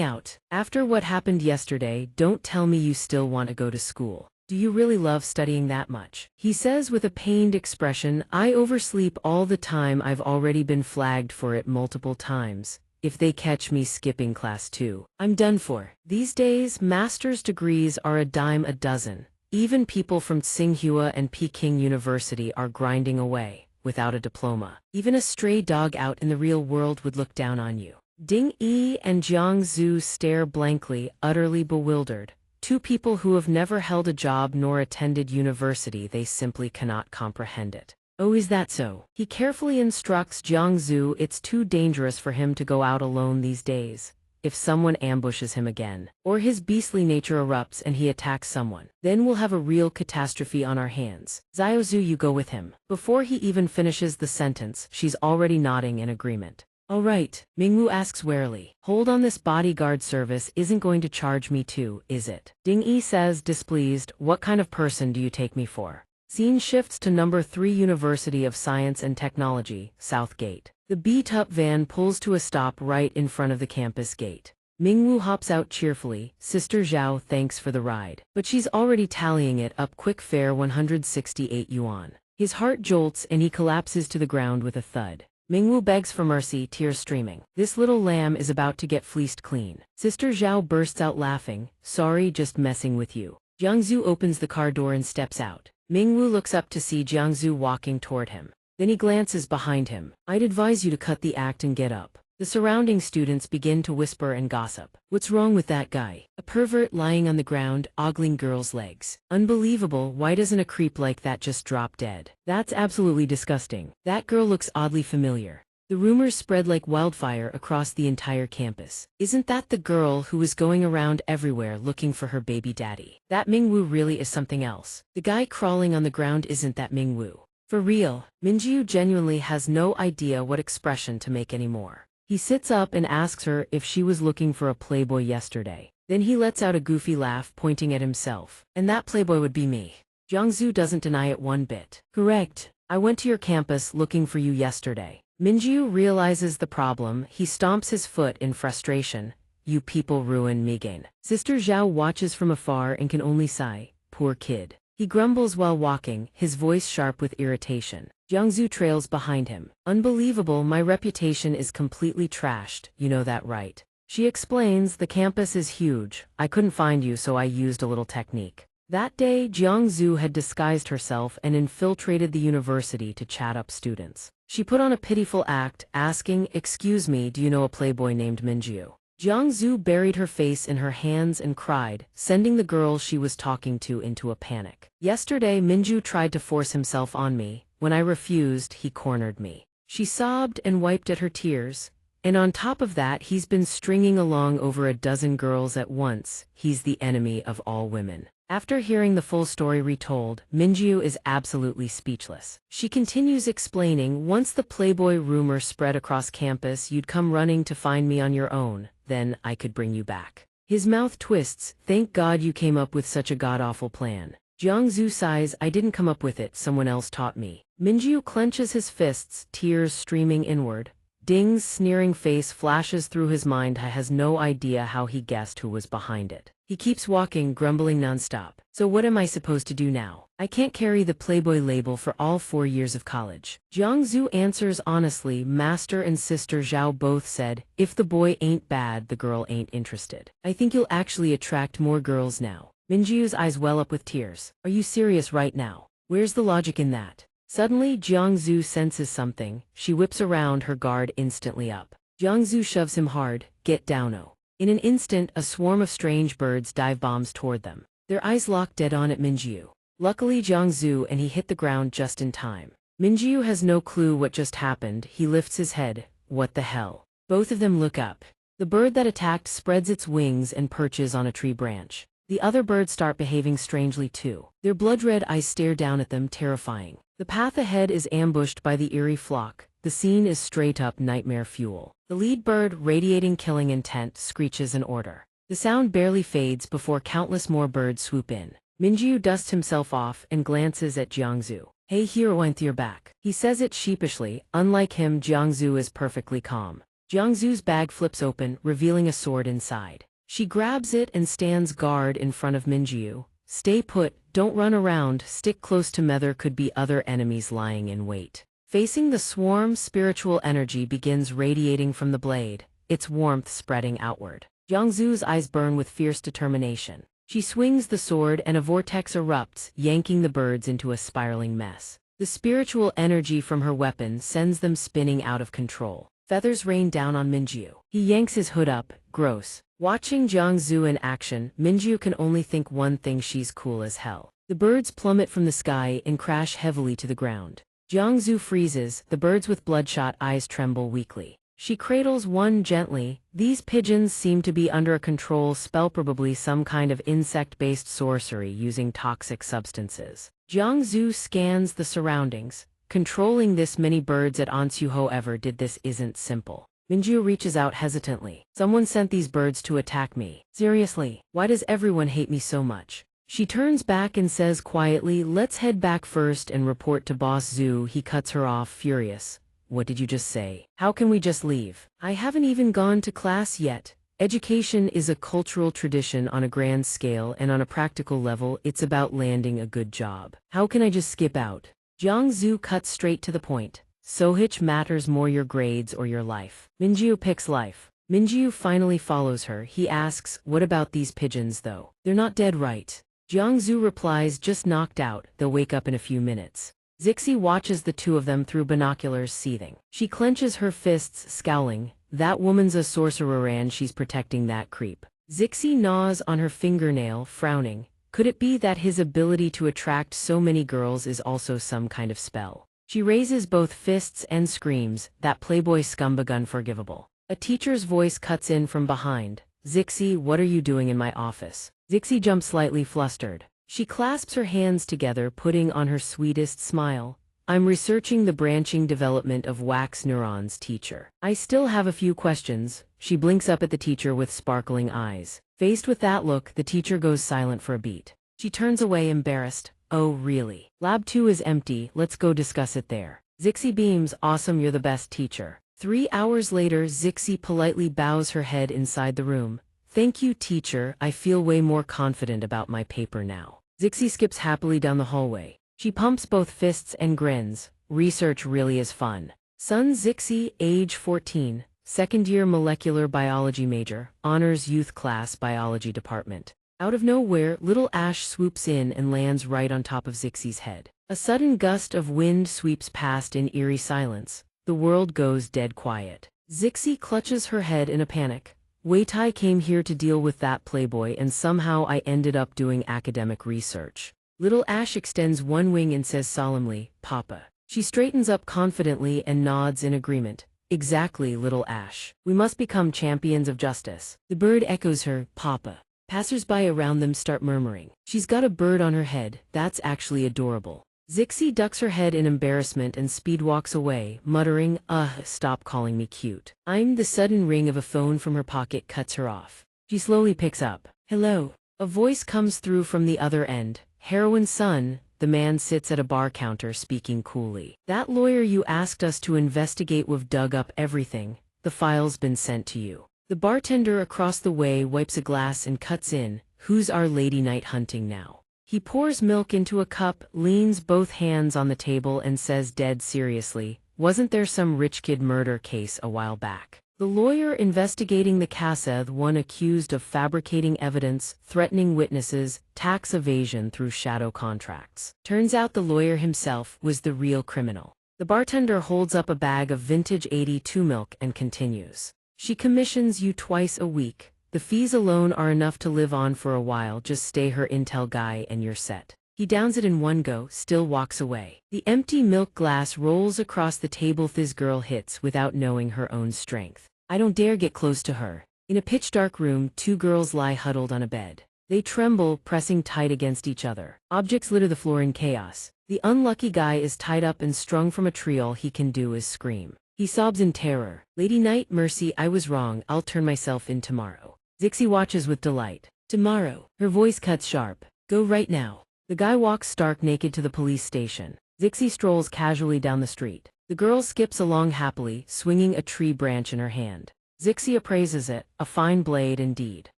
out. After what happened yesterday, don't tell me you still want to go to school. Do you really love studying that much?" He says with a pained expression, "I oversleep all the time. I've already been flagged for it multiple times. If they catch me skipping class too, I'm done for." These days, master's degrees are a dime a dozen. Even people from Tsinghua and Peking University are grinding away without a diploma. Even a stray dog out in the real world would look down on you. Ding Yi and Jiang Zhu stare blankly, utterly bewildered. Two people who have never held a job nor attended university, they simply cannot comprehend it. "Oh, is that so?" He carefully instructs Jiang Zhu it's too dangerous for him to go out alone these days. If someone ambushes him again, or his beastly nature erupts and he attacks someone, then we'll have a real catastrophe on our hands. "Zio Zhu, you go with him." Before he even finishes the sentence, she's already nodding in agreement. "All right," Mingwu asks warily. "Hold on, this bodyguard service isn't going to charge me too, is it?" Ding Yi says, displeased, "What kind of person do you take me for?" Scene shifts to number 3 University of Science and Technology, South Gate. The beat-up van pulls to a stop right in front of the campus gate. Mingwu hops out cheerfully. "Sister Zhao, thanks for the ride." But she's already tallying it up. "Quick fare 168 yuan. His heart jolts and he collapses to the ground with a thud. Mingwu begs for mercy, tears streaming. This little lamb is about to get fleeced clean. Sister Zhao bursts out laughing. "Sorry, just messing with you." Jiangzu opens the car door and steps out. Mingwu looks up to see Jiangzu walking toward him. Then he glances behind him. "I'd advise you to cut the act and get up." The surrounding students begin to whisper and gossip. "What's wrong with that guy? A pervert lying on the ground, ogling girls' legs. Unbelievable, why doesn't a creep like that just drop dead? That's absolutely disgusting. That girl looks oddly familiar." The rumors spread like wildfire across the entire campus. "Isn't that the girl who was going around everywhere looking for her baby daddy? That Mingwu really is something else. The guy crawling on the ground isn't that Mingwu. For real." Minjiu genuinely has no idea what expression to make anymore. He sits up and asks her if she was looking for a playboy yesterday. Then he lets out a goofy laugh, pointing at himself. "And that playboy would be me." Jiangzu doesn't deny it one bit. "Correct. I went to your campus looking for you yesterday." Minjiu realizes the problem. He stomps his foot in frustration. "You people ruin Migain." Sister Zhao watches from afar and can only sigh. "Poor kid." He grumbles while walking, his voice sharp with irritation. Jiangzu trails behind him. "Unbelievable, my reputation is completely trashed, you know that, right?" She explains, "The campus is huge. I couldn't find you, so I used a little technique." That day, Jiangzu had disguised herself and infiltrated the university to chat up students. She put on a pitiful act, asking, "Excuse me, do you know a playboy named Minjiu?" Jiangzu buried her face in her hands and cried, sending the girl she was talking to into a panic. "Yesterday, Minju tried to force himself on me. When I refused, he cornered me." She sobbed and wiped at her tears. "And on top of that, he's been stringing along over a dozen girls at once. He's the enemy of all women." After hearing the full story retold, Minju is absolutely speechless. She continues explaining, once the Playboy rumor spread across campus, you'd come running to find me on your own, then I could bring you back. His mouth twists, thank God you came up with such a god-awful plan. Jiangzu sighs, I didn't come up with it, someone else taught me. Minju clenches his fists, tears streaming inward. Ding's sneering face flashes through his mind. He has no idea how he guessed who was behind it. He keeps walking, grumbling nonstop. So what am I supposed to do now? I can't carry the Playboy label for all 4 years of college. Jiangzu answers honestly, Master and Sister Zhao both said, if the boy ain't bad, the girl ain't interested. I think you'll actually attract more girls now. Minju's eyes well up with tears. Are you serious right now? Where's the logic in that? Suddenly, Jiangzu senses something. She whips around, her guard instantly up. Jiangzu shoves him hard, get down-o. In an instant, a swarm of strange birds dive bombs toward them. Their eyes lock dead on at Minju. Luckily Jiangzu and he hit the ground just in time. Minju has no clue what just happened. He lifts his head. What the hell? Both of them look up. The bird that attacked spreads its wings and perches on a tree branch. The other birds start behaving strangely too. Their blood-red eyes stare down at them, terrifying. The path ahead is ambushed by the eerie flock. The scene is straight-up nightmare fuel. The lead bird, radiating killing intent, screeches an order. The sound barely fades before countless more birds swoop in. Minju dusts himself off and glances at Jiangzu. Hey hero, ain't your back. He says it sheepishly. Unlike him, Jiangzu is perfectly calm. Jiangzu's bag flips open, revealing a sword inside. She grabs it and stands guard in front of Minju. Stay put, don't run around, stick close to me, there could be other enemies lying in wait. Facing the swarm, spiritual energy begins radiating from the blade, its warmth spreading outward. Jiangzu's eyes burn with fierce determination. She swings the sword and a vortex erupts, yanking the birds into a spiraling mess. The spiritual energy from her weapon sends them spinning out of control. Feathers rain down on Minju. He yanks his hood up, gross. Watching Jiangzu in action, Minju can only think one thing, she's cool as hell. The birds plummet from the sky and crash heavily to the ground. Jiangzu freezes, the birds with bloodshot eyes tremble weakly. She cradles one gently. These pigeons seem to be under a control spell, probably some kind of insect-based sorcery using toxic substances. Jiangzu scans the surroundings. Controlling this many birds at once, whoever did this isn't simple. Minju reaches out hesitantly. Someone sent these birds to attack me. Seriously, why does everyone hate me so much? She turns back and says quietly, let's head back first and report to Boss Zhu. He cuts her off, furious. What did you just say? How can we just leave? I haven't even gone to class yet. Education is a cultural tradition on a grand scale, and on a practical level, it's about landing a good job. How can I just skip out? Jiangzu cuts straight to the point. So which matters more, your grades or your life? Minju picks life. Minju finally follows her. He asks, what about these pigeons though? They're not dead, right? Jiangzu replies, just knocked out, they'll wake up in a few minutes. Zixi watches the two of them through binoculars, seething. She clenches her fists, scowling. That woman's a sorcerer and she's protecting that creep. Zixi gnaws on her fingernail, frowning. Could it be that his ability to attract so many girls is also some kind of spell? She raises both fists and screams, that Playboy scumbag unforgivable. A teacher's voice cuts in from behind. Zixi, what are you doing in my office? Zixi jumps slightly flustered. She clasps her hands together, putting on her sweetest smile. I'm researching the branching development of wax neurons, teacher. I still have a few questions. She blinks up at the teacher with sparkling eyes. Faced with that look, the teacher goes silent for a beat. She turns away, embarrassed. Oh really? Lab 2 is empty, let's go discuss it there. Zixi beams, awesome, you're the best teacher. 3 hours later, Zixi politely bows her head inside the room. Thank you, teacher, I feel way more confident about my paper now. Zixi skips happily down the hallway. She pumps both fists and grins. Research really is fun. Son Zixi, age 14, second-year molecular biology major, honors youth class biology department. Out of nowhere, little Ash swoops in and lands right on top of Zixi's head. A sudden gust of wind sweeps past in eerie silence. The world goes dead quiet. Zixi clutches her head in a panic. Wait, I came here to deal with that Playboy and somehow I ended up doing academic research. Little Ash extends one wing and says solemnly, Papa. She straightens up confidently and nods in agreement. Exactly, little Ash. We must become champions of justice. The bird echoes her, Papa. Passers-by around them start murmuring. She's got a bird on her head, that's actually adorable. Zixi ducks her head in embarrassment and speed walks away, muttering, stop calling me cute. The sudden ring of a phone from her pocket cuts her off. She slowly picks up. Hello. A voice comes through from the other end. Heroine's son. The man sits at a bar counter speaking coolly. That lawyer you asked us to investigate, we've dug up everything. The file's been sent to you. The bartender across the way wipes a glass and cuts in. Who's our lady night hunting now? He pours milk into a cup, leans both hands on the table and says dead seriously, wasn't there some rich kid murder case a while back? The lawyer investigating the case, the one accused of fabricating evidence, threatening witnesses, tax evasion through shadow contracts. Turns out the lawyer himself was the real criminal. The bartender holds up a bag of vintage 82 milk and continues. She commissions you twice a week. The fees alone are enough to live on for a while, just stay her intel guy and you're set. He downs it in one go, still walks away. The empty milk glass rolls across the table. This girl hits without knowing her own strength. I don't dare get close to her. In a pitch-dark room, two girls lie huddled on a bed. They tremble, pressing tight against each other. Objects litter the floor in chaos. The unlucky guy is tied up and strung from a tree. All he can do is scream. He sobs in terror. Lady Night, mercy, I was wrong, I'll turn myself in tomorrow. Zixi watches with delight. Tomorrow. Her voice cuts sharp. Go right now. The guy walks stark naked to the police station. Zixi strolls casually down the street. The girl skips along happily, swinging a tree branch in her hand. Zixi appraises it, a fine blade indeed.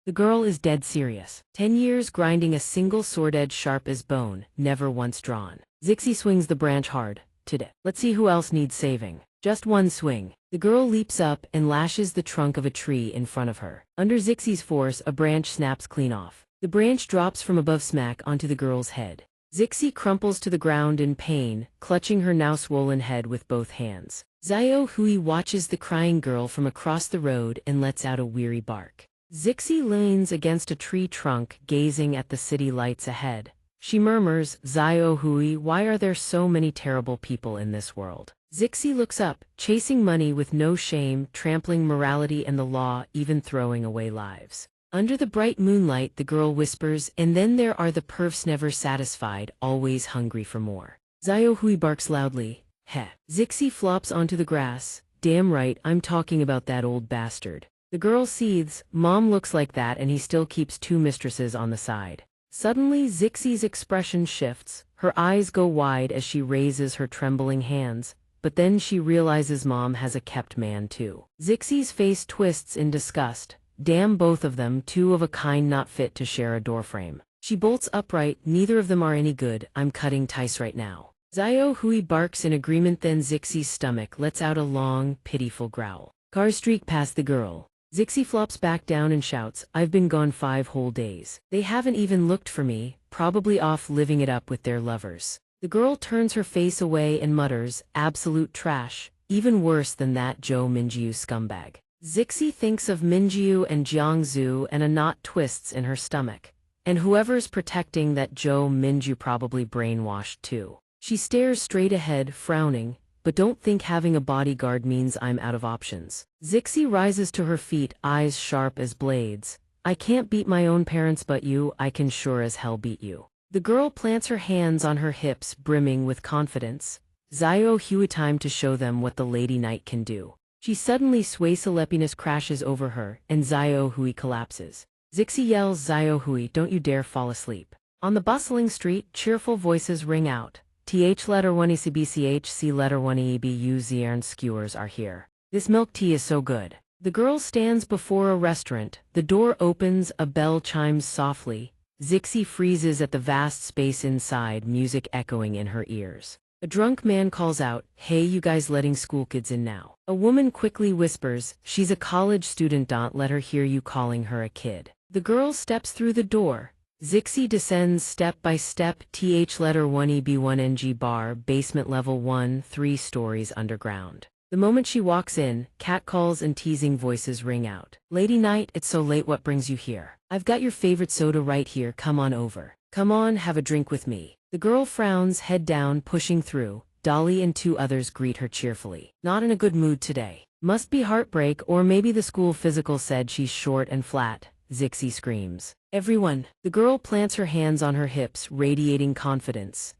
The girl is dead serious. 10 years grinding a single sword edge sharp as bone, never once drawn. Zixi swings the branch hard. Today. Let's see who else needs saving. Just one swing. The girl leaps up and lashes the trunk of a tree in front of her. Under Zixi's force, a branch snaps clean off. The branch drops from above smack onto the girl's head. Zixi crumples to the ground in pain, clutching her now swollen head with both hands. Xiao Hui watches the crying girl from across the road and lets out a weary bark. Zixi leans against a tree trunk, gazing at the city lights ahead. She murmurs, Xiao Hui, why are there so many terrible people in this world? Zixi looks up, chasing money with no shame, trampling morality and the law, even throwing away lives. Under the bright moonlight, the girl whispers, and then there are the perfs never satisfied, always hungry for more. Xiao Hui barks loudly. Heh. Zixi flops onto the grass. Damn right, I'm talking about that old bastard. The girl seethes. Mom looks like that and he still keeps two mistresses on the side. Suddenly, Zixi's expression shifts. Her eyes go wide as she raises her trembling hands. But then she realizes Mom has a kept man too. Zixi's face twists in disgust. Damn both of them, two of a kind not fit to share a doorframe. She bolts upright, neither of them are any good, I'm cutting ties right now. Xiao Hui barks in agreement, then Zixi's stomach lets out a long, pitiful growl. Cars streak past the girl. Zixi flops back down and shouts, I've been gone 5 whole days. They haven't even looked for me, probably off living it up with their lovers. The girl turns her face away and mutters, absolute trash, even worse than that Zhou Minjiu scumbag. Zixi thinks of Minjiu and Jiangzu and a knot twists in her stomach. And whoever's protecting that Zhou Minjiu probably brainwashed too. She stares straight ahead, frowning, but don't think having a bodyguard means I'm out of options. Zixi rises to her feet, eyes sharp as blades. I can't beat my own parents, but you, I can sure as hell beat you. The girl plants her hands on her hips, brimming with confidence. Xiao Hui, time to show them what the Lady Knight can do. She suddenly sways, Celepinus crashes over her, and Xiao Hui collapses. Zixi yells, Xiao Hui, don't you dare fall asleep. On the bustling street, cheerful voices ring out. Th letter 1 ECBCH C letter 1 EBU Ziern skewers are here. This milk tea is so good. The girl stands before a restaurant. The door opens, a bell chimes softly. Zixi freezes at the vast space inside, music echoing in her ears. A drunk man calls out, hey, you guys letting school kids in now? A woman quickly whispers, she's a college student, don't let her hear you calling her a kid. The girl steps through the door. Zixi descends step by step, Th letter 1 EB1 NG bar, basement level 1, 3 stories underground. The moment she walks in, catcalls and teasing voices ring out. Lady Knight, it's so late, what brings you here? I've got your favorite soda right here, come on over. Come on, have a drink with me. The girl frowns, head down, pushing through. Dolly and 2 others greet her cheerfully. Not in a good mood today. Must be heartbreak, or maybe the school physical said she's short and flat. Zixi screams. Everyone! The girl plants her hands on her hips, radiating confidence.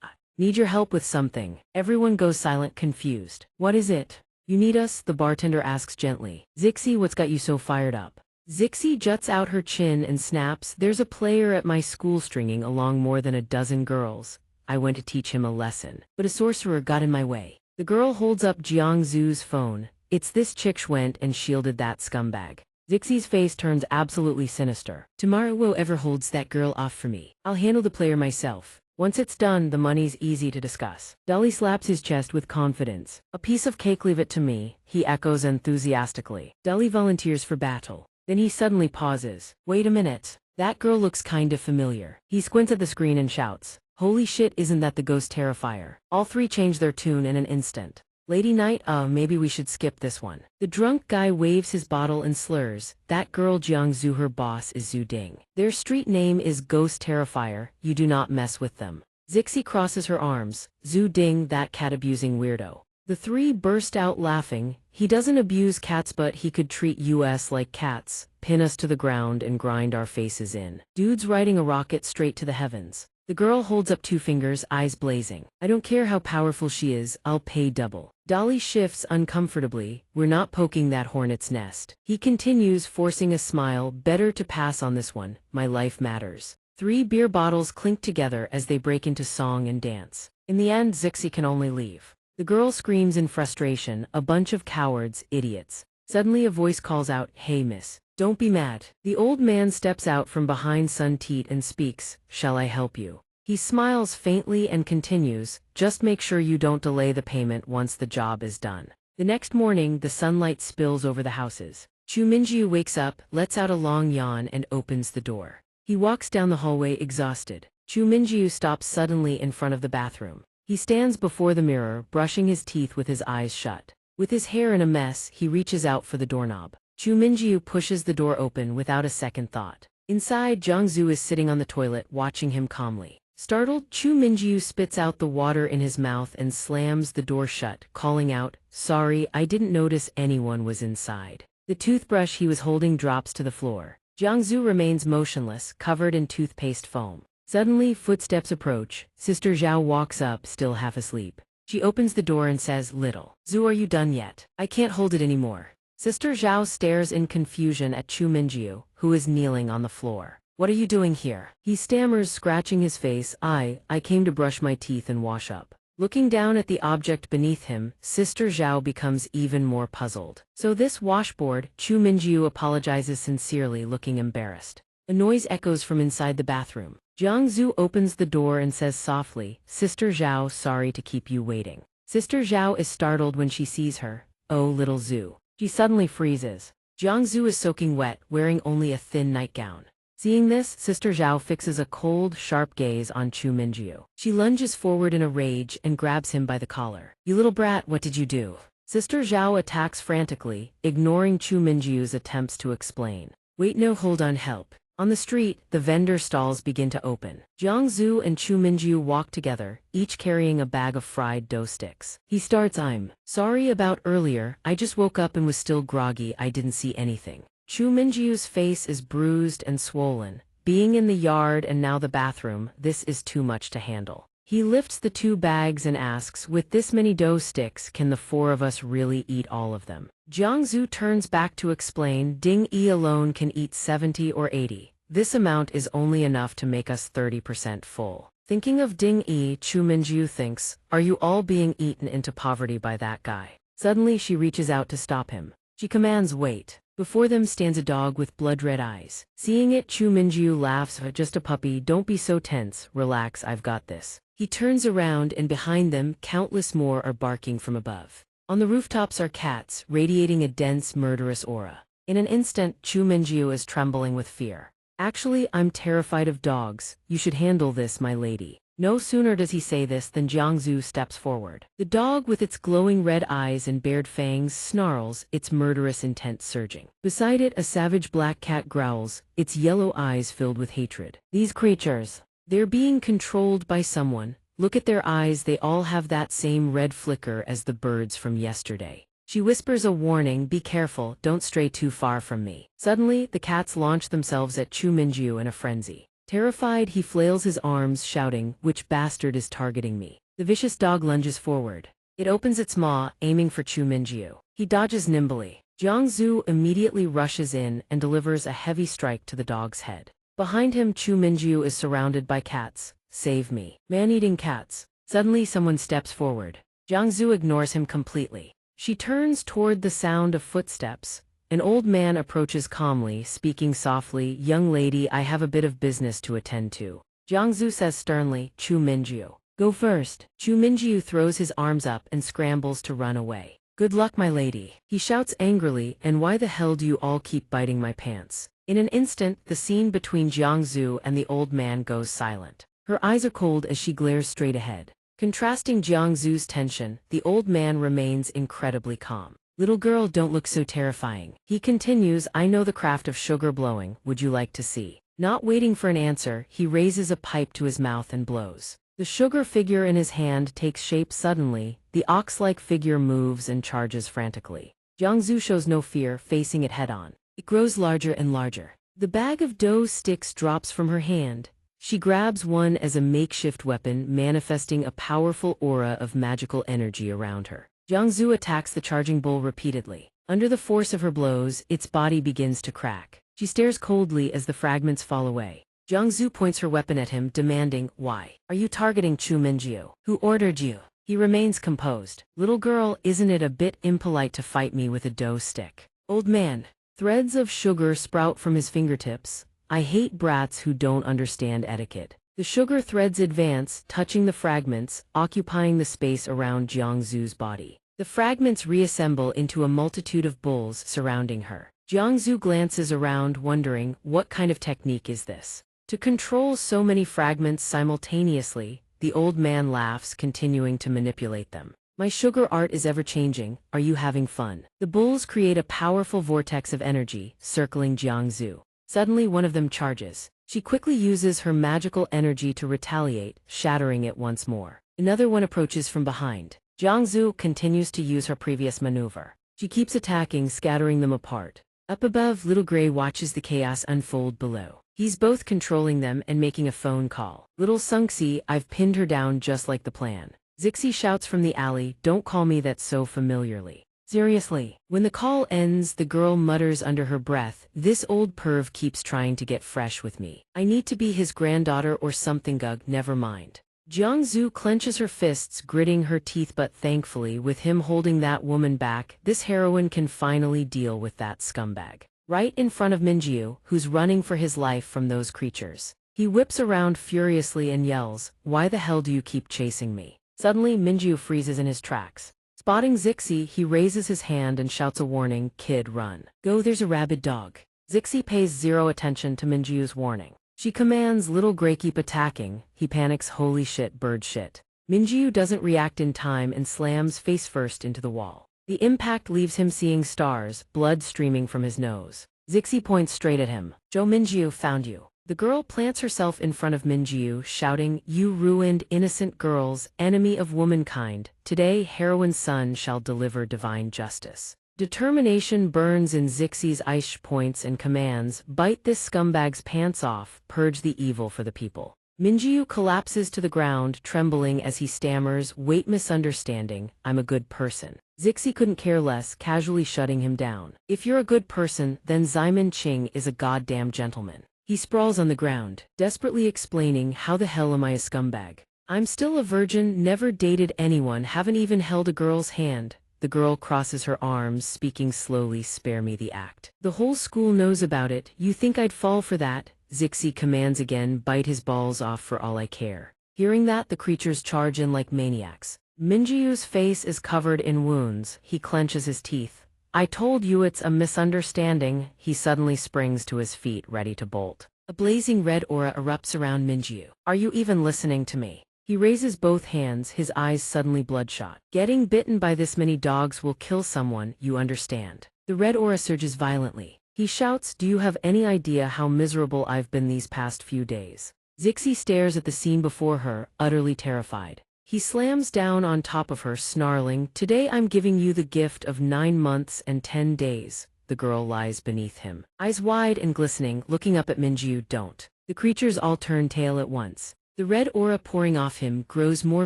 I need your help with something. Everyone goes silent, confused. What is it? You need us? The bartender asks gently. Zixi, what's got you so fired up? Zixi juts out her chin and snaps, there's a player at my school stringing along more than a dozen girls. I went to teach him a lesson, but a sorcerer got in my way. The girl holds up Jiangzu's phone. It's this chick went and shielded that scumbag. Zixi's face turns absolutely sinister. Tomorrow whoever holds that girl off for me, I'll handle the player myself. Once it's done, the money's easy to discuss. Dolly slaps his chest with confidence. A piece of cake, leave it to me, he echoes enthusiastically. Dolly volunteers for battle. Then he suddenly pauses. Wait a minute. That girl looks kinda familiar. He squints at the screen and shouts. Holy shit, isn't that the ghost Terrifier? All three change their tune in an instant. Lady Knight, maybe we should skip this one. The drunk guy waves his bottle and slurs. That girl Jiangzu, her boss is Zhu Ding. Their street name is Ghost Terrifier, you do not mess with them. Zixi crosses her arms. Zhu Ding, that cat-abusing weirdo. The three burst out laughing. He doesn't abuse cats, but he could treat us like cats, pin us to the ground and grind our faces in. Dude's riding a rocket straight to the heavens. The girl holds up two fingers, eyes blazing. I don't care how powerful she is, I'll pay double. Dolly shifts uncomfortably. We're not poking that hornet's nest. He continues, forcing a smile. Better to pass on this one, my life matters. 3 beer bottles clink together as they break into song and dance. In the end, Zixi can only leave. The girl screams in frustration, a bunch of cowards, idiots. Suddenly a voice calls out, hey miss, don't be mad. The old man steps out from behind Sun Teat and speaks, shall I help you? He smiles faintly and continues, just make sure you don't delay the payment once the job is done. The next morning, the sunlight spills over the houses. Chu Minjiu wakes up, lets out a long yawn and opens the door. He walks down the hallway exhausted. Chu Minjiu stops suddenly in front of the bathroom. He stands before the mirror, brushing his teeth with his eyes shut. With his hair in a mess, he reaches out for the doorknob. Chu Minjiu pushes the door open without a second thought. Inside, Jiangzu is sitting on the toilet, watching him calmly. Startled, Chu Minjiu spits out the water in his mouth and slams the door shut, calling out, sorry, I didn't notice anyone was inside. The toothbrush he was holding drops to the floor. Jiangzu remains motionless, covered in toothpaste foam. Suddenly, footsteps approach. Sister Zhao walks up, still half asleep. She opens the door and says, little Zhu, are you done yet? I can't hold it anymore. Sister Zhao stares in confusion at Chu Minjiu, who is kneeling on the floor. What are you doing here? He stammers, scratching his face. I came to brush my teeth and wash up. Looking down at the object beneath him, Sister Zhao becomes even more puzzled. So this washboard, Chu Minjiu apologizes sincerely, looking embarrassed. A noise echoes from inside the bathroom. Jiangzu opens the door and says softly, Sister Zhao, sorry to keep you waiting. Sister Zhao is startled when she sees her. Oh, little Zhu. She suddenly freezes. Jiangzu is soaking wet, wearing only a thin nightgown. Seeing this, Sister Zhao fixes a cold, sharp gaze on Chu Minjiu. She lunges forward in a rage and grabs him by the collar. You little brat, what did you do? Sister Zhao attacks frantically, ignoring Chu Minjiu's attempts to explain. Wait, no, hold on, help. On the street, the vendor stalls begin to open. Jiangzu and Chu Minjiu walk together, each carrying a bag of fried dough sticks. He starts, I'm sorry about earlier, I just woke up and was still groggy, I didn't see anything. Chu Minjiu's face is bruised and swollen. Being in the yard and now the bathroom, this is too much to handle. He lifts the 2 bags and asks, with this many dough sticks, can the 4 of us really eat all of them? Jiangzu turns back to explain, Ding Yi alone can eat 70 or 80. This amount is only enough to make us 30% full. Thinking of Ding Yi, Chu Minjiu thinks, are you all being eaten into poverty by that guy? Suddenly she reaches out to stop him. She commands, wait. Before them stands a dog with blood-red eyes. Seeing it, Chu Minjiu laughs, just a puppy, don't be so tense, relax, I've got this. He turns around and behind them, countless more are barking from above. On the rooftops are cats, radiating a dense, murderous aura. In an instant, Chu Minjiu is trembling with fear. Actually, I'm terrified of dogs, you should handle this, my lady. No sooner does he say this than Jiangzu steps forward. The dog with its glowing red eyes and bared fangs snarls, its murderous intent surging. Beside it, a savage black cat growls, its yellow eyes filled with hatred. These creatures, they're being controlled by someone. Look at their eyes, they all have that same red flicker as the birds from yesterday. She whispers a warning, be careful, don't stray too far from me. Suddenly, the cats launch themselves at Chu Minju in a frenzy. Terrified, he flails his arms, shouting, which bastard is targeting me? The vicious dog lunges forward. It opens its maw, aiming for Chu Minju. He dodges nimbly. Jiangzu immediately rushes in and delivers a heavy strike to the dog's head. Behind him, Chu Minju is surrounded by cats. Save me. Man-eating cats. Suddenly, someone steps forward. Jiangzu ignores him completely. She turns toward the sound of footsteps. An old man approaches calmly, speaking softly, young lady, I have a bit of business to attend to. Jiangzu says sternly, Chu Minju, go first. Chu Minju throws his arms up and scrambles to run away. Good luck, my lady. He shouts angrily, and why the hell do you all keep biting my pants? In an instant, the scene between Jiangzu and the old man goes silent. Her eyes are cold as she glares straight ahead. Contrasting Jiangzu's tension, the old man remains incredibly calm. Little girl, don't look so terrifying. He continues, I know the craft of sugar blowing, would you like to see? Not waiting for an answer, he raises a pipe to his mouth and blows. The sugar figure in his hand takes shape suddenly, the ox-like figure moves and charges frantically. Jiangzu shows no fear, facing it head-on. It grows larger and larger. The bag of dough sticks drops from her hand. She grabs one as a makeshift weapon, manifesting a powerful aura of magical energy around her. Jiangzu attacks the charging bull repeatedly. Under the force of her blows, its body begins to crack. She stares coldly as the fragments fall away. Jiangzu points her weapon at him, demanding, why are you targeting Chu Minju? Who ordered you? He remains composed. Little girl, isn't it a bit impolite to fight me with a dough stick? Old man. Threads of sugar sprout from his fingertips. I hate brats who don't understand etiquette. The sugar threads advance, touching the fragments, occupying the space around Jiangzu's body. The fragments reassemble into a multitude of bulls surrounding her. Jiangzu glances around, wondering, what kind of technique is this? To control so many fragments simultaneously, the old man laughs, continuing to manipulate them. My sugar art is ever-changing, are you having fun? The bulls create a powerful vortex of energy, circling Jiangzu. Suddenly one of them charges. She quickly uses her magical energy to retaliate, shattering it once more. Another one approaches from behind. Jiangzu continues to use her previous maneuver. She keeps attacking, scattering them apart. Up above, Little Gray watches the chaos unfold below. He's both controlling them and making a phone call. Little Sunxi, I've pinned her down just like the plan. Zixi shouts from the alley, don't call me that so familiarly. Seriously. When the call ends, the girl mutters under her breath, this old perv keeps trying to get fresh with me. I need to be his granddaughter or something. Gug, never mind. Jiangzu clenches her fists, gritting her teeth, but thankfully, with him holding that woman back, this heroine can finally deal with that scumbag. Right in front of Minju, who's running for his life from those creatures. He whips around furiously and yells, why the hell do you keep chasing me? Suddenly, Minju freezes in his tracks. Spotting Zixi, he raises his hand and shouts a warning, kid, run. Go, there's a rabid dog. Zixi pays zero attention to Minju's warning. She commands Little Gray keep attacking. He panics, holy shit, bird shit. Minju doesn't react in time and slams face first into the wall. The impact leaves him seeing stars, blood streaming from his nose. Zixi points straight at him. Joe Minju, found you. The girl plants herself in front of Minju, shouting, you ruined innocent girls, enemy of womankind. Today, heroine's son shall deliver divine justice. Determination burns in Zixi's ice points and commands, bite this scumbag's pants off, purge the evil for the people. Minju collapses to the ground, trembling as he stammers, wait, misunderstanding, I'm a good person. Zixi couldn't care less, casually shutting him down. If you're a good person, then Xiamen Qing is a goddamn gentleman. He sprawls on the ground, desperately explaining, how the hell am I a scumbag? I'm still a virgin, never dated anyone, haven't even held a girl's hand. The girl crosses her arms, speaking slowly, spare me the act. The whole school knows about it, you think I'd fall for that? Zixi commands again, bite his balls off for all I care. Hearing that, the creatures charge in like maniacs. Minju's face is covered in wounds, he clenches his teeth. I told you it's a misunderstanding. He suddenly springs to his feet, ready to bolt. A blazing red aura erupts around Minju. Are you even listening to me? He raises both hands, his eyes suddenly bloodshot. Getting bitten by this many dogs will kill someone, you understand. The red aura surges violently. He shouts, do you have any idea how miserable I've been these past few days? Zixi stares at the scene before her, utterly terrified. He slams down on top of her, snarling, "Today I'm giving you the gift of 9 months and 10 days." The girl lies beneath him, eyes wide and glistening, looking up at Minju. "Don't." The creatures all turn tail at once. The red aura pouring off him grows more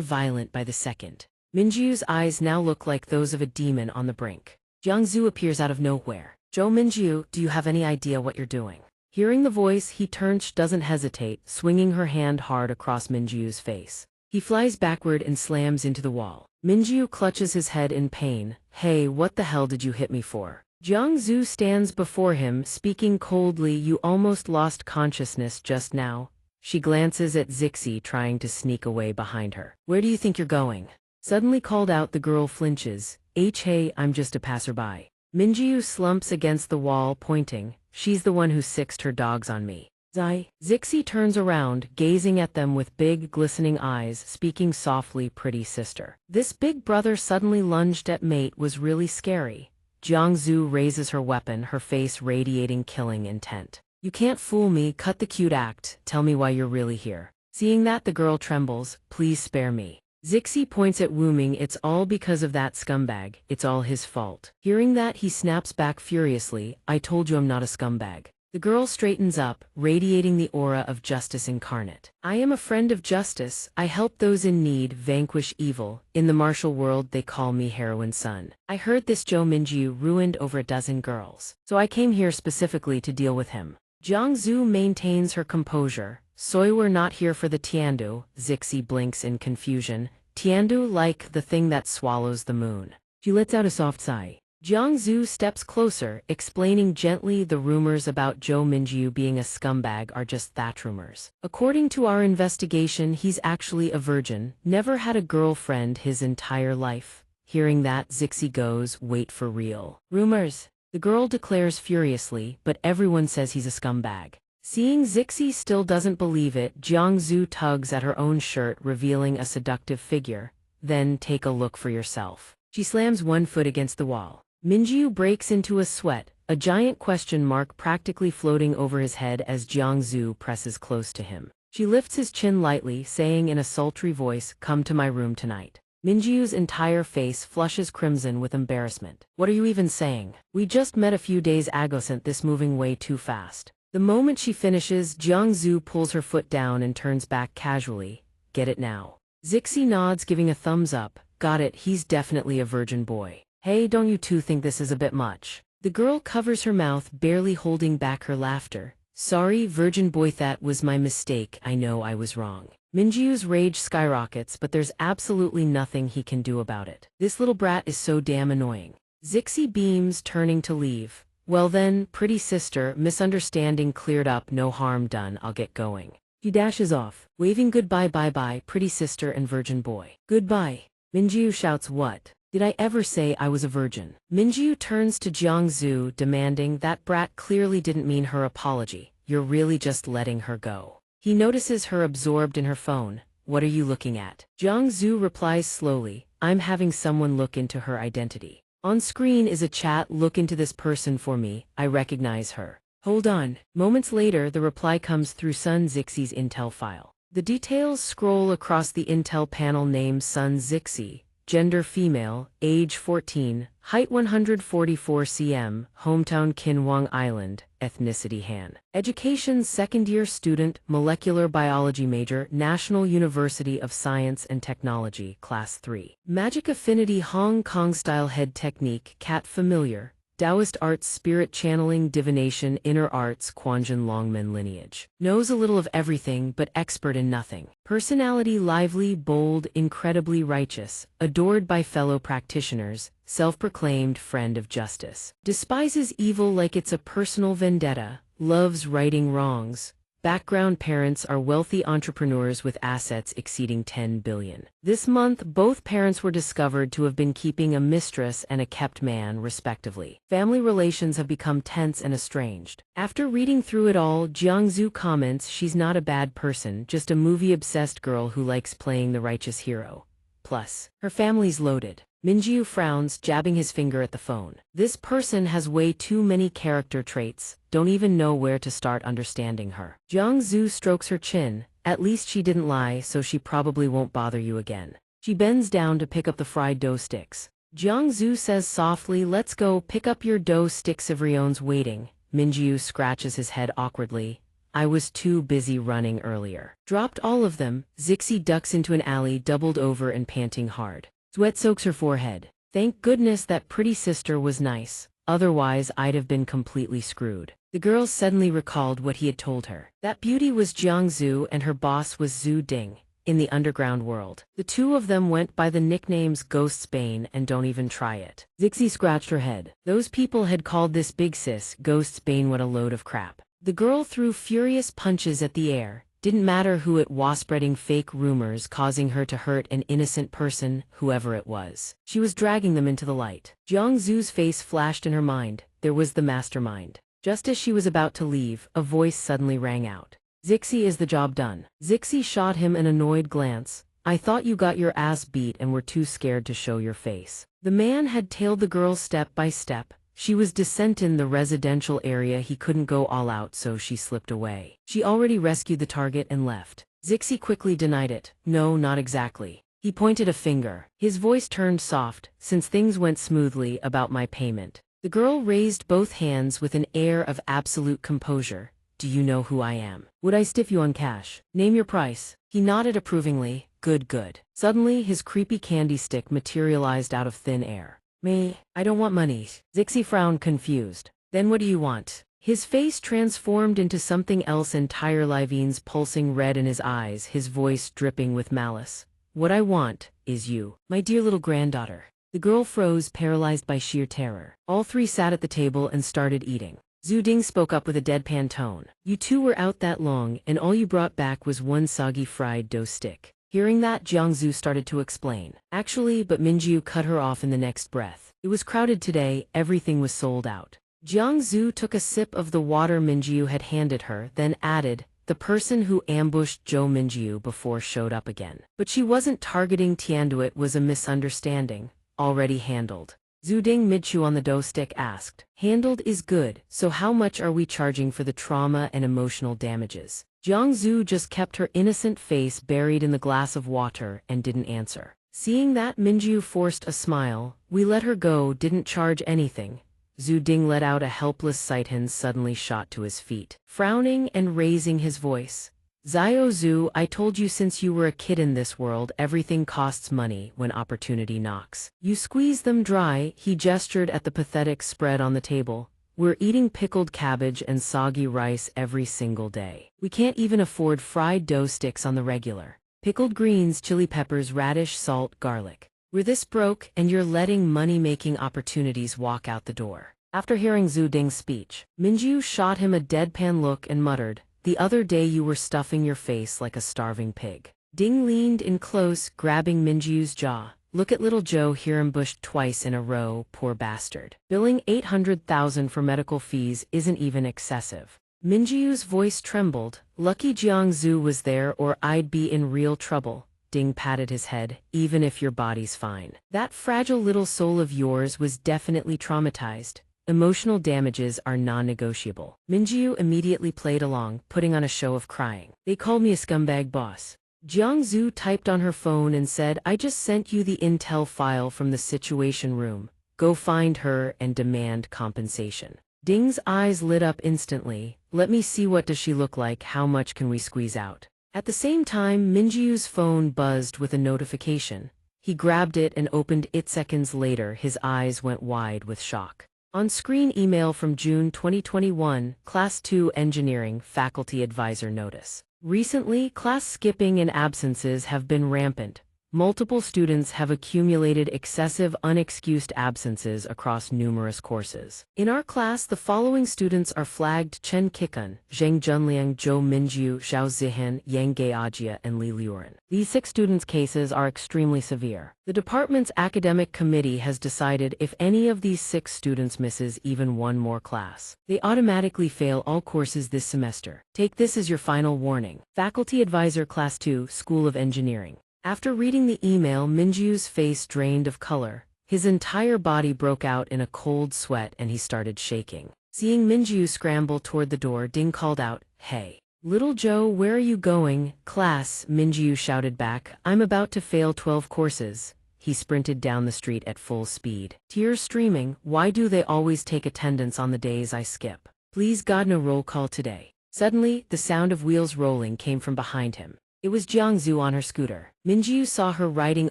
violent by the second. Minju's eyes now look like those of a demon on the brink. Jiangzu appears out of nowhere. "Zhou Minju, do you have any idea what you're doing?" Hearing the voice, he turns, doesn't hesitate, swinging her hand hard across Minju's face. He flies backward and slams into the wall. Minju clutches his head in pain. "Hey, what the hell did you hit me for?" Jiangzu stands before him, speaking coldly. "You almost lost consciousness just now." She glances at Zixi, trying to sneak away behind her. "Where do you think you're going?" Suddenly called out, the girl flinches. Hey, I'm just a passerby." Minju slumps against the wall, pointing. "She's the one who sixed her dogs on me." Zixi turns around, gazing at them with big, glistening eyes, speaking softly, "Pretty sister." This big brother suddenly lunged at mate was really scary. Jiangzu raises her weapon, her face radiating killing intent. "You can't fool me, cut the cute act, tell me why you're really here." Seeing that, the girl trembles. "Please spare me." Zixi points at Wu Ming. "It's all because of that scumbag, it's all his fault." Hearing that, he snaps back furiously. "I told you I'm not a scumbag." The girl straightens up, radiating the aura of justice incarnate. "I am a friend of justice, I help those in need, vanquish evil. In the martial world they call me Heroine Sun. I heard this Zhou Minju ruined over a dozen girls, so I came here specifically to deal with him." Jiangzu maintains her composure. "So we're not here for the Tiandu." Zixi blinks in confusion. "Tiandu, like the thing that swallows the moon." She lets out a soft sigh. Jiangzu steps closer, explaining gently, "The rumors about Zhou Minju being a scumbag are just that, rumors. According to our investigation, he's actually a virgin, never had a girlfriend his entire life." Hearing that, Zixi goes, "Wait, for real? Rumors?" The girl declares furiously, "But everyone says he's a scumbag." Seeing Zixi still doesn't believe it, Jiangzu tugs at her own shirt, revealing a seductive figure. "Then take a look for yourself." She slams one foot against the wall. Minju breaks into a sweat, a giant question mark practically floating over his head as Jiangzu presses close to him. She lifts his chin lightly, saying in a sultry voice, "Come to my room tonight." Minju's entire face flushes crimson with embarrassment. "What are you even saying? We just met a few days ago, sent this moving way too fast." The moment she finishes, Jiangzu pulls her foot down and turns back casually. "Get it now." Zixi nods, giving a thumbs up. "Got it, he's definitely a virgin boy." "Hey, don't you two think this is a bit much?" The girl covers her mouth, barely holding back her laughter. "Sorry, virgin boy, that was my mistake, I know I was wrong." Minju's rage skyrockets, but there's absolutely nothing he can do about it. This little brat is so damn annoying. Zixi beams, turning to leave. "Well then, pretty sister, misunderstanding cleared up, no harm done, I'll get going." He dashes off, waving goodbye. "Bye, pretty sister and virgin boy." "Goodbye." Minju shouts, "What? Did I ever say I was a virgin?" Minju turns to Jiangzu, demanding, "That brat clearly didn't mean her apology. You're really just letting her go." He notices her absorbed in her phone. "What are you looking at?" Jiangzu replies slowly, "I'm having someone look into her identity. On screen is a chat, look into this person for me, I recognize her." "Hold on." Moments later, the reply comes through Sun Zixi's intel file. The details scroll across the intel panel. Name Sun Zixi, gender female, age 14, height 144 cm, hometown Kinwang Island, ethnicity Han. Education second-year student, molecular biology major, National University of Science and Technology, Class 3. Magic affinity Hong Kong style head technique, cat familiar. Taoist arts, spirit channeling, divination, inner arts, Quanjin Longmen lineage. Knows a little of everything but expert in nothing. Personality lively, bold, incredibly righteous, adored by fellow practitioners, self-proclaimed friend of justice. Despises evil like it's a personal vendetta, loves righting wrongs. Background: parents are wealthy entrepreneurs with assets exceeding 10 billion. This month, both parents were discovered to have been keeping a mistress and a kept man, respectively. Family relations have become tense and estranged. After reading through it all, Jiangzu comments she's not a bad person, just a movie-obsessed girl who likes playing the righteous hero. Plus, her family's loaded. Minju frowns, jabbing his finger at the phone. This person has way too many character traits, don't even know where to start understanding her. Jiangzu strokes her chin. At least she didn't lie, so she probably won't bother you again. She bends down to pick up the fried dough sticks. Jiangzu says softly, "Let's go, pick up your dough sticks. Everyone's waiting." Minjiu scratches his head awkwardly. "I was too busy running earlier." "Dropped all of them." Zixi ducks into an alley, doubled over and panting hard. Sweat soaks her forehead. "Thank goodness that pretty sister was nice. Otherwise I'd have been completely screwed." The girl suddenly recalled what he had told her. That beauty was Jiangzu and her boss was Zhu Ding. In the underground world, the two of them went by the nicknames Ghost's Bane and Don't Even Try It. Zixi scratched her head. Those people had called this big sis Ghost's Bane. What a load of crap. The girl threw furious punches at the air. Didn't matter who it was, spreading fake rumors, causing her to hurt an innocent person, whoever it was. She was dragging them into the light. Jiangzu's face flashed in her mind. There was the mastermind. Just as she was about to leave, a voice suddenly rang out. "Zixi, is the job done?" Zixi shot him an annoyed glance. "I thought you got your ass beat and were too scared to show your face." The man had tailed the girl step by step. She was decent in the residential area. He couldn't go all out, so she slipped away. She already rescued the target and left. Zixi quickly denied it. "No, not exactly." He pointed a finger. His voice turned soft. "Since things went smoothly, about my payment." The girl raised both hands with an air of absolute composure. "Do you know who I am? Would I stiff you on cash? Name your price." He nodded approvingly. "Good, good." Suddenly, his creepy candy stick materialized out of thin air. "Me? I don't want money." Zixi frowned, confused. "Then what do you want?" His face transformed into something else entirely, veins pulsing red in his eyes, his voice dripping with malice. "What I want is you, my dear little granddaughter." The girl froze, paralyzed by sheer terror. All three sat at the table and started eating. Zhu Ding spoke up with a deadpan tone. "You two were out that long, and all you brought back was one soggy fried dough stick." Hearing that, Jiangzu started to explain. "Actually, but Minjiu cut her off in the next breath. It was crowded today, everything was sold out." Jiangzu took a sip of the water Minjiu had handed her, then added, "The person who ambushed Zhou Minjiu before showed up again. But she wasn't targeting Tiandu. It was a misunderstanding. Already handled." Zhu Ding, mid-chew on the dough stick, asked. "Handled is good, so how much are we charging for the trauma and emotional damages?" Jiangzu just kept her innocent face buried in the glass of water and didn't answer. Seeing that, Minjiu forced a smile. "We let her go, didn't charge anything." Zhu Ding let out a helpless sigh. Suddenly shot to his feet, frowning and raising his voice. "Zio Zhu, I told you since you were a kid in this world, everything costs money when opportunity knocks. You squeeze them dry." He gestured at the pathetic spread on the table. "We're eating pickled cabbage and soggy rice every single day. We can't even afford fried dough sticks on the regular. Pickled greens, chili peppers, radish, salt, garlic. We're this broke, and you're letting money-making opportunities walk out the door." After hearing Zhu Ding's speech, Minjiu shot him a deadpan look and muttered, "The other day you were stuffing your face like a starving pig." Ding leaned in close, grabbing Minjiu's jaw. "Look at little Joe here, ambushed twice in a row, poor bastard. Billing 800,000 for medical fees isn't even excessive." Minjiu's voice trembled. "Lucky Jiangzu was there or I'd be in real trouble." Ding patted his head. "Even if your body's fine. That fragile little soul of yours was definitely traumatized. Emotional damages are non-negotiable." Minjiu immediately played along, putting on a show of crying. "They called me a scumbag boss." Jiangzu typed on her phone and said, "I just sent you the intel file from the situation room. Go find her and demand compensation." Ding's eyes lit up instantly. "Let me see, what does she look like? How much can we squeeze out?" At the same time, Minjiu's phone buzzed with a notification. He grabbed it and opened it. Seconds later, his eyes went wide with shock. On-screen email from June 2021, Class 2 Engineering Faculty Advisor Notice. Recently, class skipping and absences have been rampant. Multiple students have accumulated excessive unexcused absences across numerous courses. In our class, the following students are flagged: Chen Kikun, Zheng Junliang, Zhou Minjiu, Xiao Zihan, Yang Geijia, and Li Liuren. These 6 students' cases are extremely severe. The department's academic committee has decided if any of these 6 students misses even one more class, they automatically fail all courses this semester. Take this as your final warning. Faculty Advisor, Class 2, School of Engineering. After reading the email, Minjiu's face drained of color. His entire body broke out in a cold sweat and he started shaking. Seeing Minjiu scramble toward the door, Ding called out, "Hey, Little Joe, where are you going? Class, Minjiu shouted back. I'm about to fail 12 courses. He sprinted down the street at full speed. Tears streaming. Why do they always take attendance on the days I skip? Please God, no roll call today. Suddenly, the sound of wheels rolling came from behind him. It was Jiangzu on her scooter. Minjiu saw her riding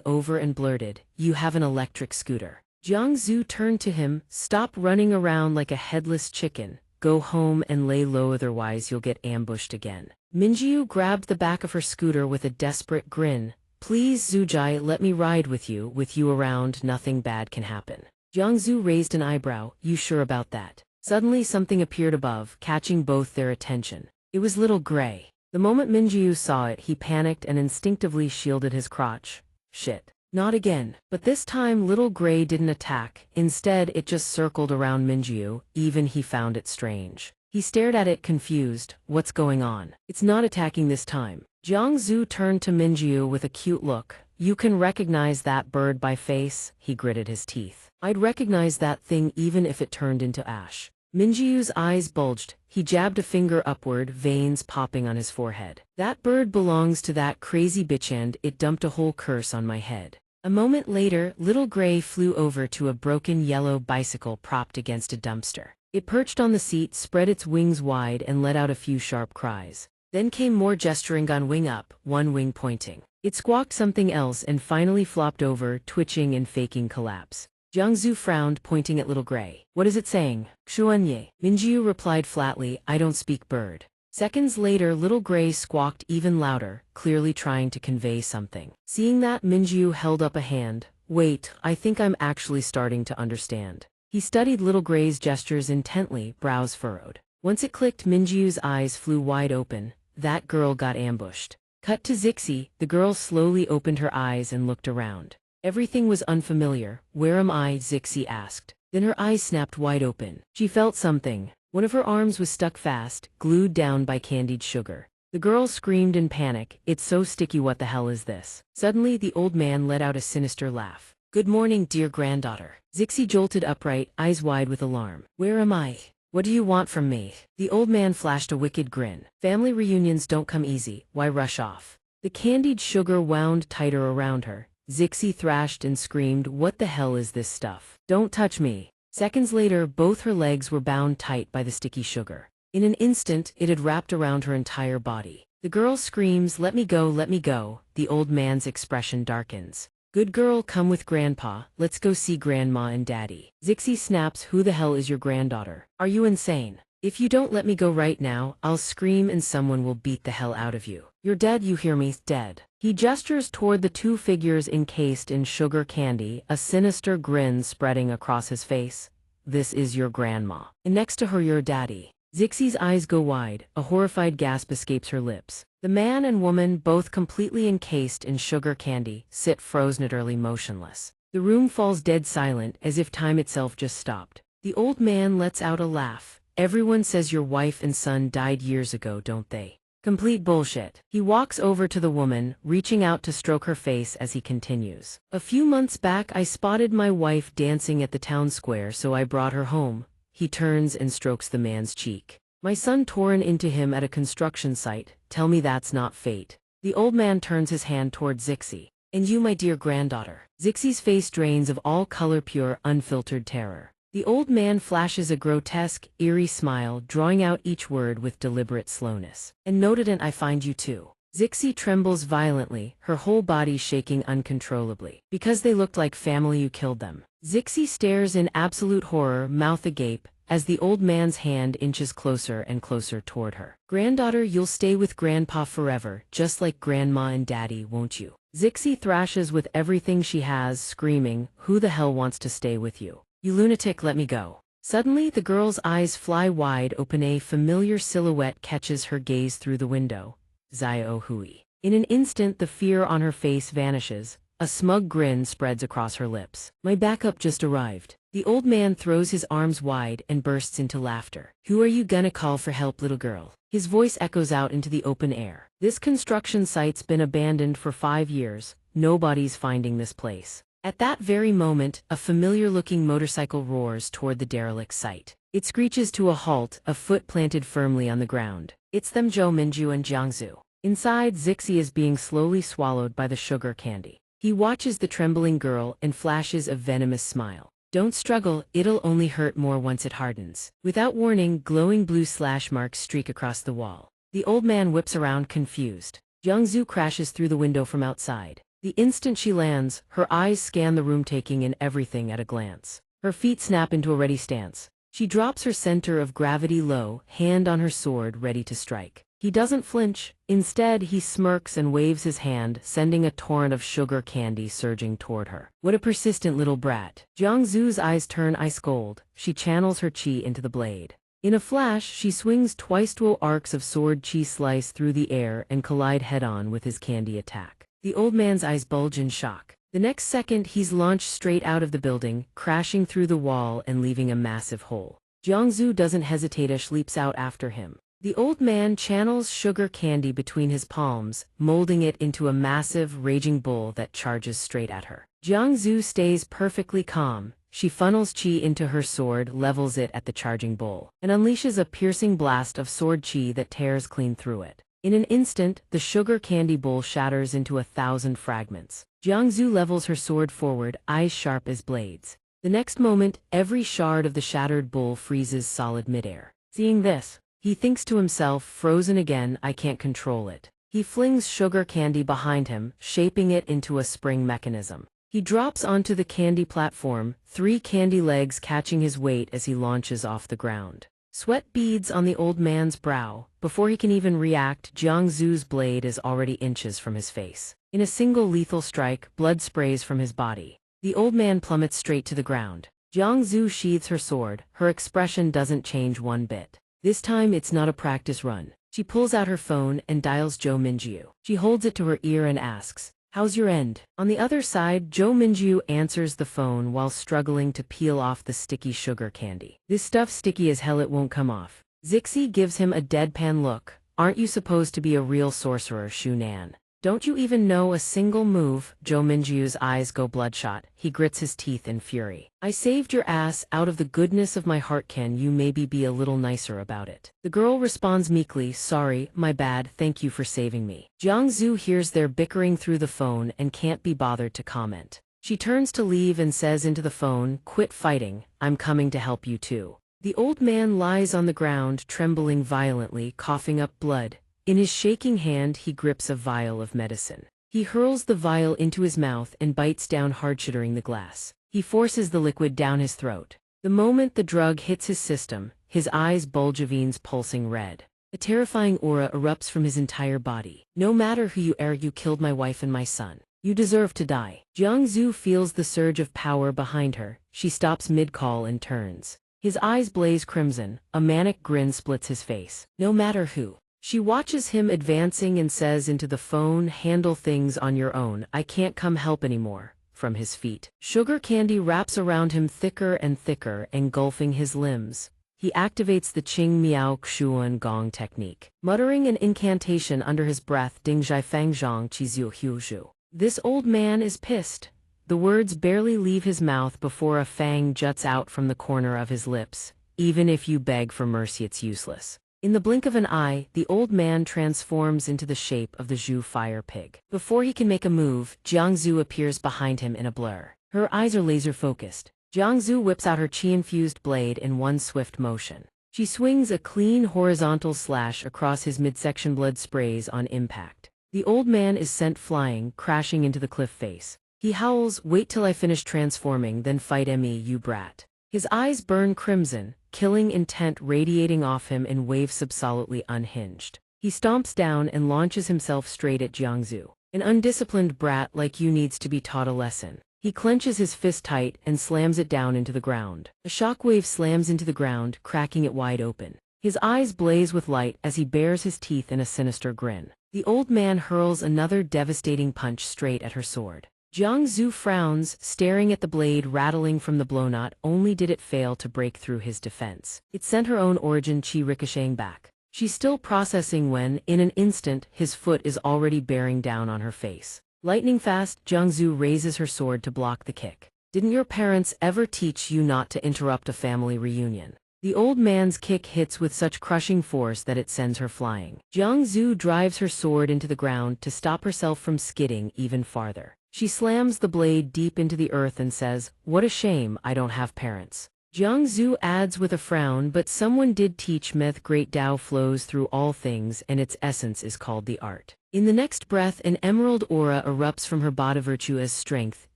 over and blurted, "You have an electric scooter." Jiangzu turned to him, "Stop running around like a headless chicken. Go home and lay low, otherwise you'll get ambushed again." Minjiu grabbed the back of her scooter with a desperate grin. "Please, Zujai, let me ride with you. With you around, nothing bad can happen." Jiangzu raised an eyebrow. "You sure about that?" Suddenly something appeared above, catching both their attention. It was Little Gray. The moment Minjiu saw it, he panicked and instinctively shielded his crotch. Shit. Not again. But this time Little Gray didn't attack. Instead, it just circled around Minjiu. Even he found it strange. He stared at it confused. What's going on? It's not attacking this time. Jiangzu turned to Minjiu with a cute look. "You can recognize that bird by face?" He gritted his teeth. "I'd recognize that thing even if it turned into ash." Minjiu's eyes bulged. He jabbed a finger upward, veins popping on his forehead. "That bird belongs to that crazy bitch and it dumped a whole curse on my head." A moment later, Little Gray flew over to a broken yellow bicycle propped against a dumpster. It perched on the seat, spread its wings wide, and let out a few sharp cries. Then came more gesturing, on wing up, one wing pointing. It squawked something else and finally flopped over, twitching and faking collapse. Jiangzu frowned, pointing at Little Gray. "What is it saying?" "Xuanye." Minjiu replied flatly, "I don't speak bird." Seconds later, Little Gray squawked even louder, clearly trying to convey something. Seeing that, Minjiu held up a hand. "Wait, I think I'm actually starting to understand." He studied Little Gray's gestures intently, brows furrowed. Once it clicked, Minjiu's eyes flew wide open. That girl got ambushed. Cut to Zixi. The girl slowly opened her eyes and looked around. Everything was unfamiliar. "Where am I?" Zixi asked. Then her eyes snapped wide open. She felt something. One of her arms was stuck fast, glued down by candied sugar. The girl screamed in panic. "It's so sticky, what the hell is this?" Suddenly, the old man let out a sinister laugh. "Good morning, dear granddaughter." Zixi jolted upright, eyes wide with alarm. "Where am I? What do you want from me?" The old man flashed a wicked grin. "Family reunions don't come easy. Why rush off?" The candied sugar wound tighter around her. Zixi thrashed and screamed, "What the hell is this stuff? Don't touch me." Seconds later, both her legs were bound tight by the sticky sugar. In an instant, it had wrapped around her entire body. The girl screams, "Let me go, let me go." The old man's expression darkens. "Good girl, come with Grandpa. Let's go see Grandma and Daddy." Zixi snaps, "Who the hell is your granddaughter? Are you insane? If you don't let me go right now, I'll scream and someone will beat the hell out of you. You're dead, you hear me? Dead." He gestures toward the two figures encased in sugar candy, a sinister grin spreading across his face. "This is your grandma. And next to her, your daddy." Zixi's eyes go wide, a horrified gasp escapes her lips. The man and woman, both completely encased in sugar candy, sit frozen, utterly motionless. The room falls dead silent, as if time itself just stopped. The old man lets out a laugh. "Everyone says your wife and son died years ago, don't they? Complete bullshit." He walks over to the woman, reaching out to stroke her face as he continues. "A few months back I spotted my wife dancing at the town square, so I brought her home." He turns and strokes the man's cheek. "My son torn into him at a construction site. Tell me that's not fate." The old man turns his hand toward Zixi. "And you, my dear granddaughter." Zixi's face drains of all color, pure, unfiltered terror. The old man flashes a grotesque, eerie smile, drawing out each word with deliberate slowness. "And noted, and I find you too." Zixi trembles violently, her whole body shaking uncontrollably. "Because they looked like family, you killed them." Zixi stares in absolute horror, mouth agape, as the old man's hand inches closer and closer toward her. "Granddaughter, you'll stay with Grandpa forever, just like Grandma and Daddy, won't you?" Zixi thrashes with everything she has, screaming, "Who the hell wants to stay with you? You lunatic, let me go." Suddenly, the girl's eyes fly wide open. A familiar silhouette catches her gaze through the window. Zio Hui. In an instant, the fear on her face vanishes. A smug grin spreads across her lips. "My backup just arrived." The old man throws his arms wide and bursts into laughter. "Who are you gonna call for help, little girl?" His voice echoes out into the open air. "This construction site's been abandoned for 5 years. Nobody's finding this place." At that very moment, a familiar-looking motorcycle roars toward the derelict site. It screeches to a halt, a foot planted firmly on the ground. It's them, Zhou Minju and Jiangzu. Inside, Zixi is being slowly swallowed by the sugar candy. He watches the trembling girl and flashes a venomous smile. Don't struggle, it'll only hurt more once it hardens. Without warning, glowing blue slash marks streak across the wall. The old man whips around confused. Jiangzu crashes through the window from outside. The instant she lands, her eyes scan the room, taking in everything at a glance. Her feet snap into a ready stance. She drops her center of gravity low, hand on her sword ready to strike. He doesn't flinch. Instead, he smirks and waves his hand, sending a torrent of sugar candy surging toward her. What a persistent little brat. Jiangzu's eyes turn ice cold. She channels her chi into the blade. In a flash, she swings twice dual arcs of sword chi slice through the air and collide head-on with his candy attack. The old man's eyes bulge in shock. The next second, he's launched straight out of the building, crashing through the wall and leaving a massive hole. Jiangzu doesn't hesitate, leaps out after him. The old man channels sugar candy between his palms, molding it into a massive, raging bull that charges straight at her. Jiangzu stays perfectly calm. She funnels chi into her sword, levels it at the charging bull, and unleashes a piercing blast of sword chi that tears clean through it. In an instant, the sugar candy bowl shatters into 1,000 fragments. Jiangzu levels her sword forward, eyes sharp as blades. The next moment, every shard of the shattered bowl freezes solid midair. Seeing this, he thinks to himself, frozen again, I can't control it. He flings sugar candy behind him, shaping it into a spring mechanism. He drops onto the candy platform, 3 candy legs catching his weight as he launches off the ground. Sweat beads on the old man's brow. Before he can even react, Jiangzu's blade is already inches from his face. In a single lethal strike, blood sprays from his body. The old man plummets straight to the ground. Jiangzu sheathes her sword. Her expression doesn't change one bit. This time it's not a practice run. She pulls out her phone and dials Zhou Minju. She holds it to her ear and asks, "How's your end?" On the other side, Zhou Minju answers the phone while struggling to peel off the sticky sugar candy. This stuff's sticky as hell, it won't come off. Zixi gives him a deadpan look. Aren't you supposed to be a real sorcerer, Shu Nan? Don't you even know a single move? Zhou Minju's eyes go bloodshot. He grits his teeth in fury. I saved your ass. Out of the goodness of my heart, can you maybe be a little nicer about it? The girl responds meekly, sorry, my bad, thank you for saving me. Jiangzu hears their bickering through the phone and can't be bothered to comment. She turns to leave and says into the phone, quit fighting, I'm coming to help you too. The old man lies on the ground, trembling violently, coughing up blood. In his shaking hand, he grips a vial of medicine. He hurls the vial into his mouth and bites down hard, shattering the glass. He forces the liquid down his throat. The moment the drug hits his system, his eyes bulge, veins pulsing red. A terrifying aura erupts from his entire body. No matter who you are, you killed my wife and my son. You deserve to die. Jiangzu feels the surge of power behind her. She stops mid-call and turns. His eyes blaze crimson. A manic grin splits his face. No matter who. She watches him advancing and says into the phone, handle things on your own, I can't come help anymore. From his feet, sugar candy wraps around him thicker and thicker, engulfing his limbs. He activates the Qing Miao Xuan Gong technique, muttering an incantation under his breath, Ding Zhai Fang Zhang Qi Ziu Hu Zhu. This old man is pissed. The words barely leave his mouth before a fang juts out from the corner of his lips. Even if you beg for mercy, it's useless. In the blink of an eye, the old man transforms into the shape of the Zhu fire pig. Before he can make a move, Jiangzu appears behind him in a blur. Her eyes are laser-focused. Jiangzu whips out her chi-infused blade in one swift motion. She swings a clean horizontal slash across his midsection, blood sprays on impact. The old man is sent flying, crashing into the cliff face. He howls, wait till I finish transforming, then fight me, you brat. His eyes burn crimson, killing intent radiating off him in waves, absolutely unhinged. He stomps down and launches himself straight at Jiangzu. An undisciplined brat like you needs to be taught a lesson. He clenches his fist tight and slams it down into the ground. A shockwave slams into the ground, cracking it wide open. His eyes blaze with light as he bares his teeth in a sinister grin. The old man hurls another devastating punch straight at her sword. Jiangzu frowns, staring at the blade rattling from the blow. Not only did it fail to break through his defense, it sent her own origin chi ricocheting back. She's still processing when, in an instant, his foot is already bearing down on her face. Lightning fast, Jiangzu raises her sword to block the kick. Didn't your parents ever teach you not to interrupt a family reunion? The old man's kick hits with such crushing force that it sends her flying. Jiang Zhu drives her sword into the ground to stop herself from skidding even farther. She slams the blade deep into the earth and says, "What a shame I don't have parents." Jiang Zhu adds with a frown, "But someone did teach me great Tao flows through all things and its essence is called the art." In the next breath, an emerald aura erupts from her body, virtue as strength,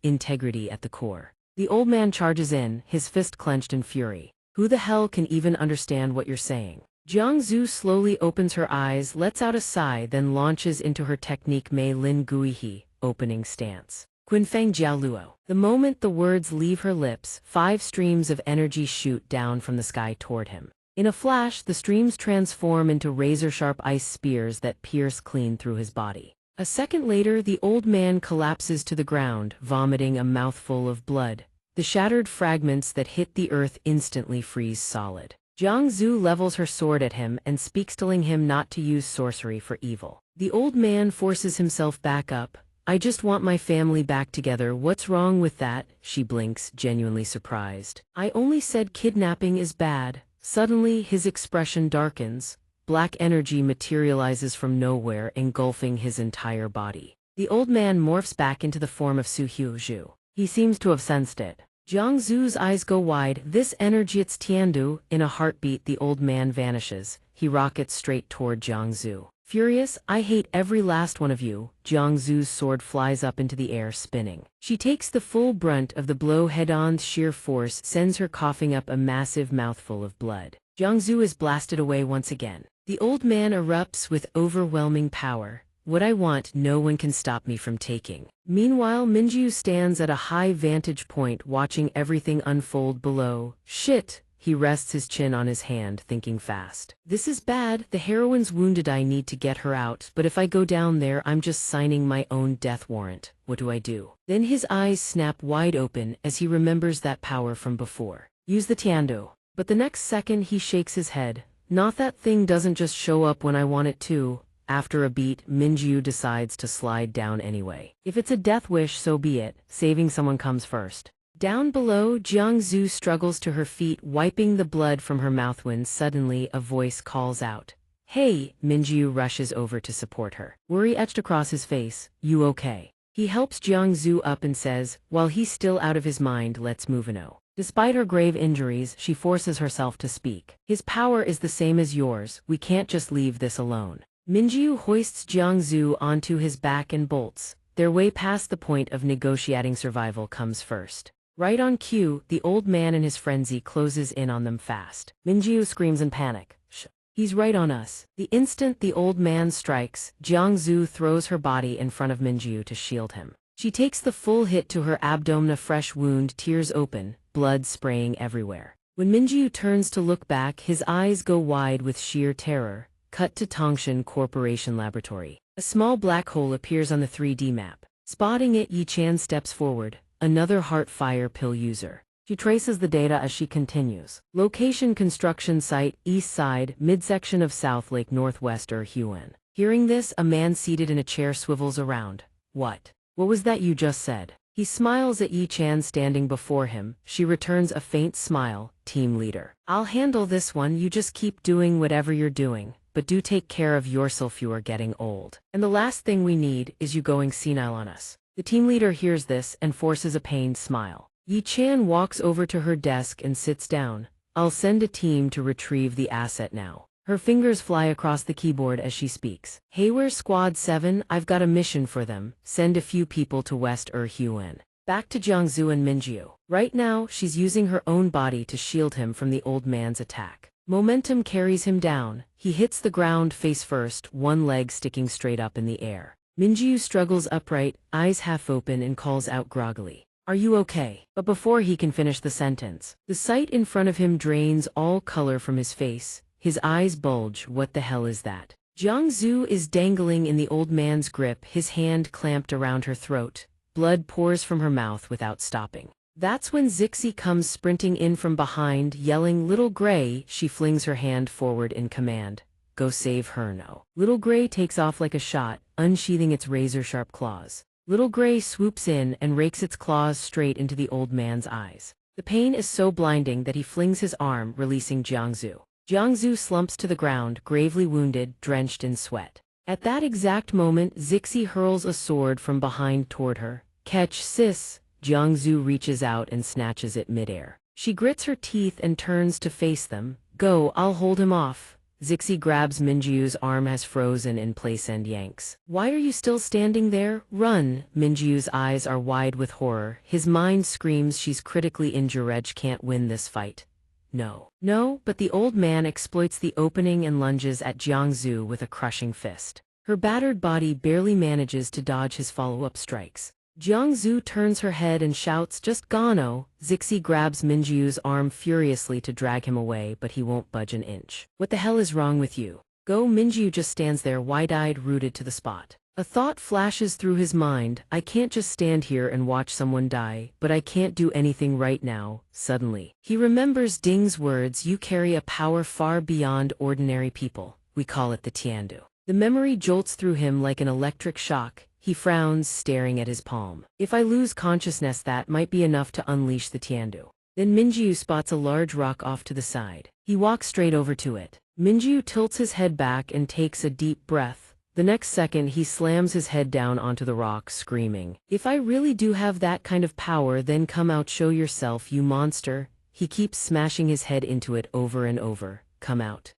integrity at the core. The old man charges in, his fist clenched in fury. "Who the hell can even understand what you're saying?" Jiang Zhu slowly opens her eyes, lets out a sigh, then launches into her technique Mei Lin Guihi, opening stance. Qinfeng Jiaoluo. The moment the words leave her lips, 5 streams of energy shoot down from the sky toward him. In a flash, the streams transform into razor-sharp ice spears that pierce clean through his body. A second later, the old man collapses to the ground, vomiting a mouthful of blood. The shattered fragments that hit the earth instantly freeze solid. Jiang Zhu levels her sword at him and speaks, telling him not to use sorcery for evil. The old man forces himself back up. "I just want my family back together. What's wrong with that?" She blinks, genuinely surprised. "I only said kidnapping is bad." Suddenly, his expression darkens. Black energy materializes from nowhere, engulfing his entire body. The old man morphs back into the form of Su Huizhu. He seems to have sensed it. Jiang Zhu's eyes go wide. "This energy, it's Tiandu." In a heartbeat, the old man vanishes. He rockets straight toward Jiang Zhu. Furious, "I hate every last one of you." Jiang Zhu's sword flies up into the air, spinning. She takes the full brunt of the blow head-on. Sheer force sends her coughing up a massive mouthful of blood. Jiang Zhu is blasted away once again. The old man erupts with overwhelming power. "What I want, no one can stop me from taking." Meanwhile, Minjiu stands at a high vantage point, watching everything unfold below. "Shit!" He rests his chin on his hand, thinking fast. "This is bad. The heroine's wounded. I need to get her out, but if I go down there, I'm just signing my own death warrant. What do I do?" Then his eyes snap wide open as he remembers that power from before. "Use the Tiandu." But the next second he shakes his head. "Not that thing doesn't just show up when I want it to." After a beat, Minjiu decides to slide down anyway. If it's a death wish, so be it. Saving someone comes first. Down below, Jiang Zhu struggles to her feet, wiping the blood from her mouth when suddenly a voice calls out. "Hey!" Minjiu rushes over to support her. Worry etched across his face. "You okay?" He helps Jiang Zhu up and says, while he's still out of his mind, "Let's move now." Despite her grave injuries, she forces herself to speak. "His power is the same as yours. We can't just leave this alone." Minjiu hoists Jiang Zhu onto his back and bolts. Their way past the point of negotiating survival comes first. Right on cue, the old man in his frenzy closes in on them fast. Minjiu screams in panic. "Shh! He's right on us." The instant the old man strikes, Jiang Zhu throws her body in front of Minjiu to shield him. She takes the full hit to her abdomen, a fresh wound tears open, blood spraying everywhere. When Minjiu turns to look back, his eyes go wide with sheer terror. Cut to Tongshan Corporation Laboratory. A small black hole appears on the 3D map. Spotting it, Yi Chan steps forward. Another heart fire pill user. She traces the data as she continues. Location: construction site, east side, midsection of South Lake, northwest Huan. Hearing this, a man seated in a chair swivels around. What was that you just said?" He smiles at Yi Chan standing before him. She returns a faint smile. "Team leader. I'll handle this one. You just keep doing whatever you're doing. But do take care of yourself, you are getting old. And the last thing we need is you going senile on us." The team leader hears this and forces a pained smile. Yi Chan walks over to her desk and sits down. "I'll send a team to retrieve the asset now." Her fingers fly across the keyboard as she speaks. "Hayware Squad 7, I've got a mission for them. Send a few people to West Huan." Back to Jiang Zhu and Minjiu. Right now, she's using her own body to shield him from the old man's attack. Momentum carries him down. He hits the ground face first, one leg sticking straight up in the air. Minjiu struggles upright, eyes half open, and calls out groggily, "Are you okay?" But before he can finish the sentence, the sight in front of him drains all color from his face. His eyes bulge. What the hell is that? Jiang Zhu is dangling in the old man's grip, his hand clamped around her throat. Blood pours from her mouth without stopping. That's when Zixi comes sprinting in from behind, yelling, "Little Gray!" She flings her hand forward in command. "Go save her now." Little Gray takes off like a shot, unsheathing its razor-sharp claws. Little Gray swoops in and rakes its claws straight into the old man's eyes. The pain is so blinding that he flings his arm, releasing Jiangzu. Jiangzu slumps to the ground, gravely wounded, drenched in sweat. At that exact moment, Zixi hurls a sword from behind toward her. Catch, sis! Jiangzu reaches out and snatches it midair. She grits her teeth and turns to face them. Go, I'll hold him off. Zixi grabs Minjiu's arm as frozen in place and yanks. Why are you still standing there? Run! Minjiu's eyes are wide with horror. His mind screams she's critically injured, can't win this fight. No, but the old man exploits the opening and lunges at Jiangzu with a crushing fist. Her battered body barely manages to dodge his follow-up strikes. Jiangzu turns her head and shouts, just Gano. Zixi grabs Minjiu's arm furiously to drag him away, but he won't budge an inch. What the hell is wrong with you? Go. Minjiu just stands there wide-eyed, rooted to the spot. A thought flashes through his mind. I can't just stand here and watch someone die, but I can't do anything right now. Suddenly, he remembers Ding's words, you carry a power far beyond ordinary people. We call it the Tiandu. The memory jolts through him like an electric shock. He frowns, staring at his palm. If I lose consciousness, that might be enough to unleash the Tiandu. Then Minjiu spots a large rock off to the side. He walks straight over to it. Minjiu tilts his head back and takes a deep breath. The next second, he slams his head down onto the rock, screaming, if I really do have that kind of power, then come out, show yourself, you monster. He keeps smashing his head into it over and over. Come out,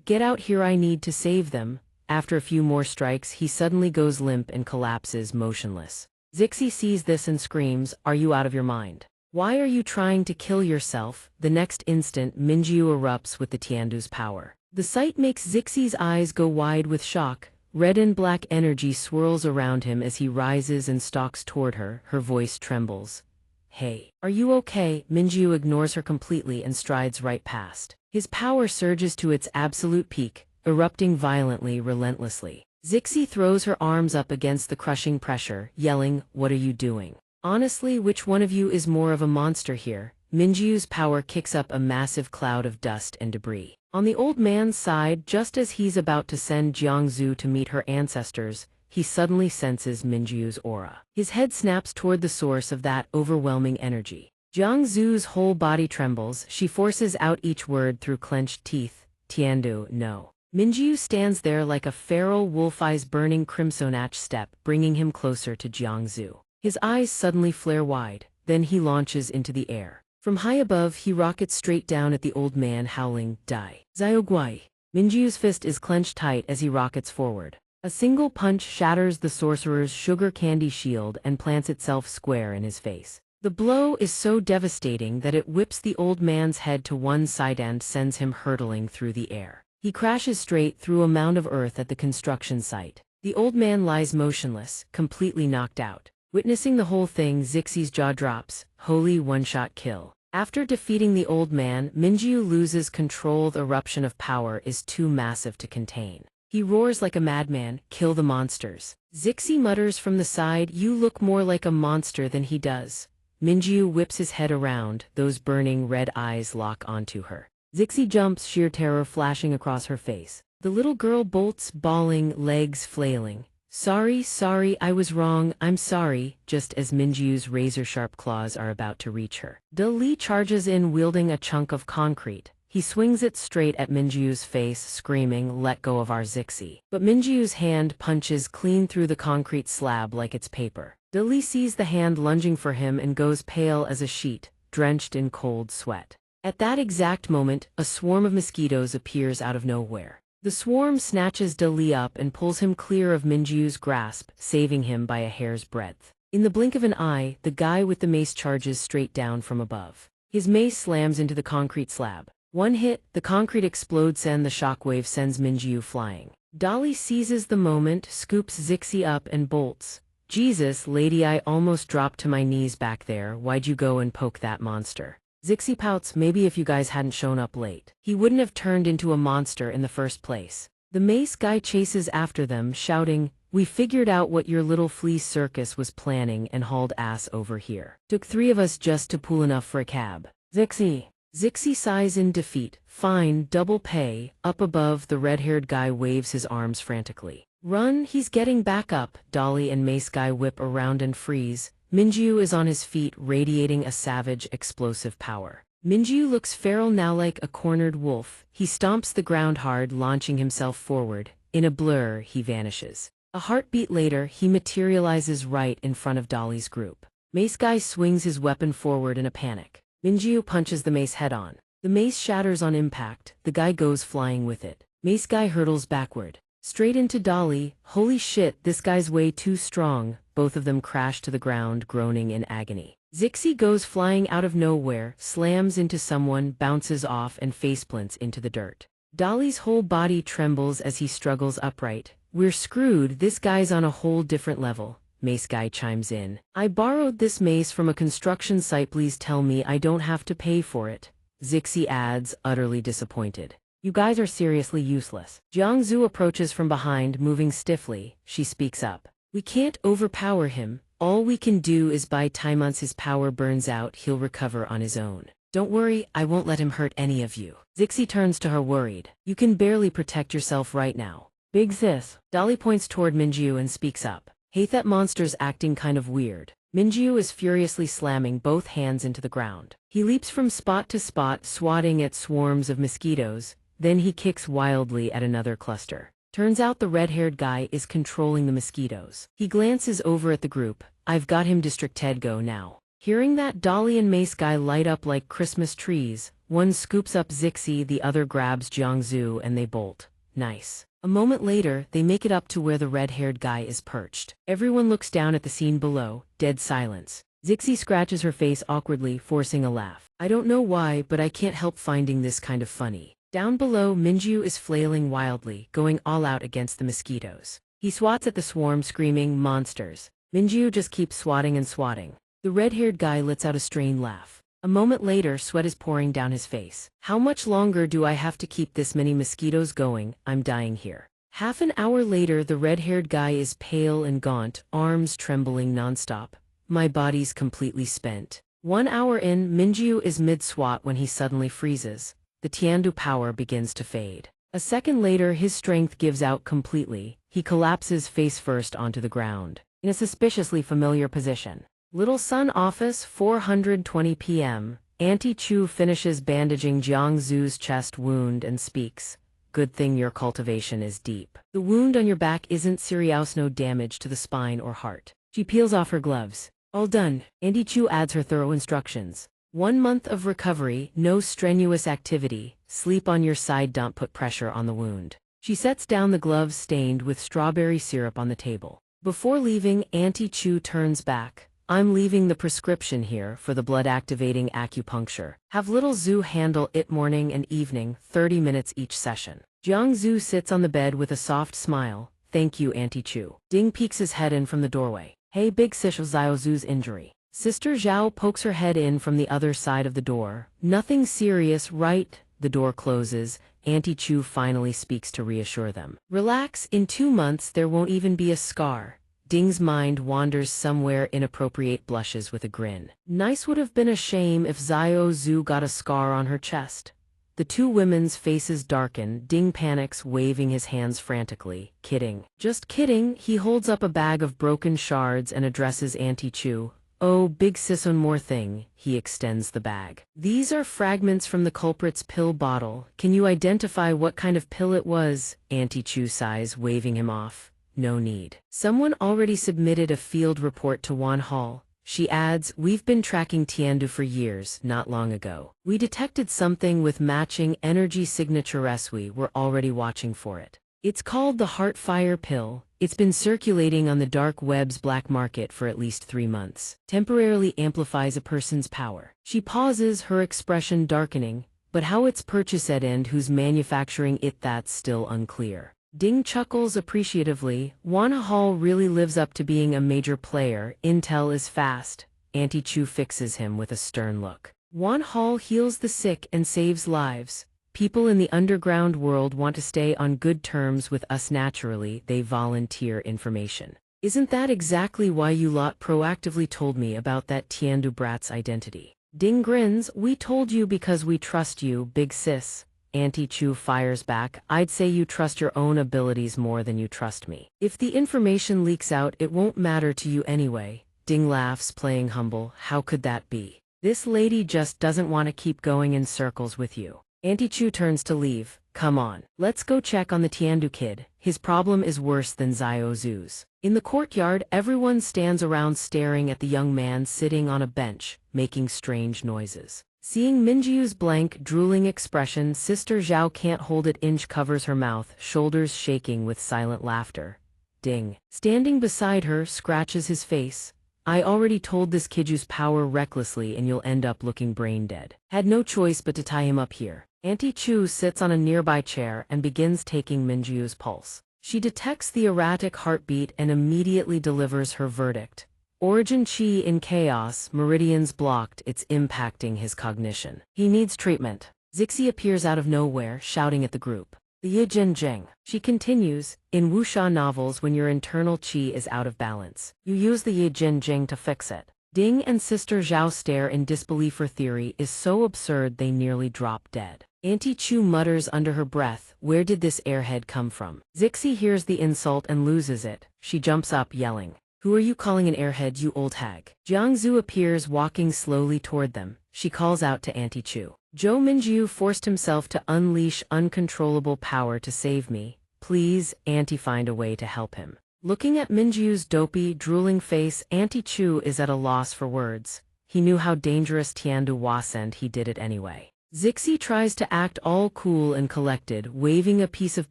get out here, I need to save them. After a few more strikes, he suddenly goes limp and collapses motionless. Zixi sees this and screams, are you out of your mind? Why are you trying to kill yourself? The next instant, Minjiu erupts with the Tiandu's power. The sight makes Zixi's eyes go wide with shock. Red and black energy swirls around him as he rises and stalks toward her. Her voice trembles. Hey, are you okay? Minjiu ignores her completely and strides right past. His power surges to its absolute peak, erupting violently, relentlessly. Zixi throws her arms up against the crushing pressure, yelling, what are you doing? Honestly, which one of you is more of a monster here? Minjiu's power kicks up a massive cloud of dust and debris. On the old man's side, just as he's about to send Jiangzu to meet her ancestors, he suddenly senses Minjiu's aura. His head snaps toward the source of that overwhelming energy. Jiangzu's whole body trembles. She forces out each word through clenched teeth. Tiandu, no. Minjiu stands there like a feral wolf, eyes burning crimson at step, bringing him closer to Jiangzu. His eyes suddenly flare wide, then he launches into the air. From high above, he rockets straight down at the old man, howling, die. Xiaoguai. Minjiu's fist is clenched tight as he rockets forward. A single punch shatters the sorcerer's sugar candy shield and plants itself square in his face. The blow is so devastating that it whips the old man's head to one side and sends him hurtling through the air. He crashes straight through a mound of earth at the construction site. The old man lies motionless, completely knocked out. Witnessing the whole thing, Zixi's jaw drops. Holy one-shot kill. After defeating the old man, Minjiu loses control. The eruption of power is too massive to contain. He roars like a madman, kill the monsters. Zixi mutters from the side, you look more like a monster than he does. Minjiu whips his head around, those burning red eyes lock onto her. Zixi jumps, sheer terror flashing across her face. The little girl bolts, bawling, legs flailing. Sorry, I was wrong, I'm sorry, just as Minjiu's razor-sharp claws are about to reach her. De Li charges in wielding a chunk of concrete. He swings it straight at Minjiu's face, screaming, let go of our Zixi. But Minjiu's hand punches clean through the concrete slab like it's paper. De Li sees the hand lunging for him and goes pale as a sheet, drenched in cold sweat. At that exact moment, a swarm of mosquitoes appears out of nowhere. The swarm snatches De Li up and pulls him clear of Minjiu's grasp, saving him by a hair's breadth. In the blink of an eye, the guy with the mace charges straight down from above. His mace slams into the concrete slab. One hit, the concrete explodes and the shockwave sends Minjiu flying. Dolly seizes the moment, scoops Zixi up and bolts. Jesus, lady, I almost dropped to my knees back there. Why'd you go and poke that monster? Zixi pouts, maybe if you guys hadn't shown up late, he wouldn't have turned into a monster in the first place. The mace guy chases after them, shouting, we figured out what your little flea circus was planning and hauled ass over here. Took 3 of us just to pool enough for a cab. Zixi sighs in defeat. Fine, double pay. Up above, the red-haired guy waves his arms frantically. Run, he's getting back up. Dolly and mace guy whip around and freeze. Minjiu is on his feet, radiating a savage, explosive power. Minjiu looks feral now, like a cornered wolf. He stomps the ground hard, launching himself forward. In a blur, he vanishes. A heartbeat later, he materializes right in front of Dolly's group. Mace Guy swings his weapon forward in a panic. Minjiu punches the mace head-on. The mace shatters on impact. The guy goes flying with it. Mace Guy hurtles backward. Straight into Dolly. Holy shit, this guy's way too strong. Both of them crash to the ground, groaning in agony. Zixi goes flying out of nowhere, slams into someone, bounces off, and faceplants into the dirt. Dolly's whole body trembles as he struggles upright. We're screwed, this guy's on a whole different level. Mace Guy chimes in. I borrowed this mace from a construction site, please tell me I don't have to pay for it. Zixi adds, utterly disappointed. You guys are seriously useless. Jiangzu approaches from behind, moving stiffly. She speaks up. We can't overpower him. All we can do is buy time. Once his power burns out, he'll recover on his own. Don't worry, I won't let him hurt any of you. Zixi turns to her worried. You can barely protect yourself right now. Big sis. Dolly points toward Minjiu and speaks up. Hey, that monster's acting kind of weird. Minjiu is furiously slamming both hands into the ground. He leaps from spot to spot, swatting at swarms of mosquitoes. Then he kicks wildly at another cluster. Turns out the red-haired guy is controlling the mosquitoes. He glances over at the group. I've got him distracted go now. Hearing that, Dolly and Mace Guy light up like Christmas trees. One scoops up Zixi, the other grabs Jiangzu, and they bolt. Nice. A moment later, they make it up to where the red-haired guy is perched. Everyone looks down at the scene below, dead silence. Zixi scratches her face awkwardly, forcing a laugh. I don't know why, but I can't help finding this kind of funny. Down below, Minjiu is flailing wildly, going all out against the mosquitoes. He swats at the swarm, screaming, monsters. Minjiu just keeps swatting and swatting. The red-haired guy lets out a strained laugh. A moment later, sweat is pouring down his face. How much longer do I have to keep this many mosquitoes going? I'm dying here. Half an hour later, the red-haired guy is pale and gaunt, arms trembling nonstop. My body's completely spent. 1 hour in, Minjiu is mid-swat when he suddenly freezes. The Tiandu power begins to fade. A second later, his strength gives out completely. He collapses face first onto the ground, in a suspiciously familiar position. Little Sun Office, 4:20 p.m. Auntie Chu finishes bandaging Jiangzu's chest wound and speaks. Good thing your cultivation is deep. The wound on your back isn't serious, no damage to the spine or heart. She peels off her gloves. All done. Auntie Chu adds her thorough instructions. 1 month of recovery, no strenuous activity, sleep on your side, don't put pressure on the wound. She sets down the gloves stained with strawberry syrup on the table. Before leaving, Auntie Chu turns back. I'm leaving the prescription here for the blood-activating acupuncture. Have little Zhu handle it morning and evening, 30 minutes each session. Jiangzu sits on the bed with a soft smile. Thank you, Auntie Chu. Ding peeks his head in from the doorway. Hey, big sis, Xiao Zhu's injury. Sister Zhao pokes her head in from the other side of the door. Nothing serious, right? The door closes. Auntie Chu finally speaks to reassure them. Relax, in 2 months there won't even be a scar. Ding's mind wanders somewhere inappropriate, blushes with a grin. Nice, would have been a shame if Xiao Zhu got a scar on her chest. The two women's faces darken. Ding panics, waving his hands frantically. Kidding. Just kidding. He holds up a bag of broken shards and addresses Auntie Chu. Oh, big sis, one more thing. He extends the bag. These are fragments from the culprit's pill bottle. Can you identify what kind of pill it was? Auntie Chu sighs, waving him off. No need. Someone already submitted a field report to Wan Hall. She adds, we've been tracking Tiandu for years. Not long ago, we detected something with matching energy signatures. We were already watching for it. It's called the Heartfire pill. It's been circulating on the dark web's black market for at least 3 months. Temporarily amplifies a person's power. She pauses, her expression darkening. But how it's purchased and who's manufacturing it, that's still unclear. Ding chuckles appreciatively. Wan Hall really lives up to being a major player. Intel is fast. Auntie Chu fixes him with a stern look. Wan Hall heals the sick and saves lives. People in the underground world want to stay on good terms with us. Naturally, they volunteer information. Isn't that exactly why you lot proactively told me about that Tiandu brat's identity? Ding grins. We told you because we trust you, big sis. Auntie Chu fires back. I'd say you trust your own abilities more than you trust me. If the information leaks out, it won't matter to you anyway. Ding laughs, playing humble. How could that be? This lady just doesn't want to keep going in circles with you. Auntie Chu turns to leave. Come on, let's go check on the Tiandu kid. His problem is worse than Zio Zu's. In the courtyard, everyone stands around staring at the young man sitting on a bench, making strange noises. Seeing Minjiu's blank, drooling expression, Sister Zhao can't hold it. Inch covers her mouth, shoulders shaking with silent laughter. Ding. Standing beside her, scratches his face. I already told this kid use power recklessly and you'll end up looking brain dead. Had no choice but to tie him up here. Auntie Chu sits on a nearby chair and begins taking Minjiu's pulse. She detects the erratic heartbeat and immediately delivers her verdict. Origin Qi in chaos, meridians blocked, it's impacting his cognition. He needs treatment. Zixi appears out of nowhere, shouting at the group. The Yijin Jing. She continues, in wuxia novels when your internal qi is out of balance, you use the Yijin Jing to fix it. Ding and Sister Zhao stare in disbelief. Her theory is so absurd they nearly drop dead. Auntie Chu mutters under her breath, where did this airhead come from? Zixi hears the insult and loses it. She jumps up yelling, who are you calling an airhead, you old hag? Jiangzu appears walking slowly toward them. She calls out to Auntie Chu. Zhou Minjiu forced himself to unleash uncontrollable power to save me. Please, Auntie, find a way to help him. Looking at Minjiu's dopey, drooling face, Auntie Chu is at a loss for words. He knew how dangerous Tiandu was and he did it anyway. Zixi tries to act all cool and collected, waving a piece of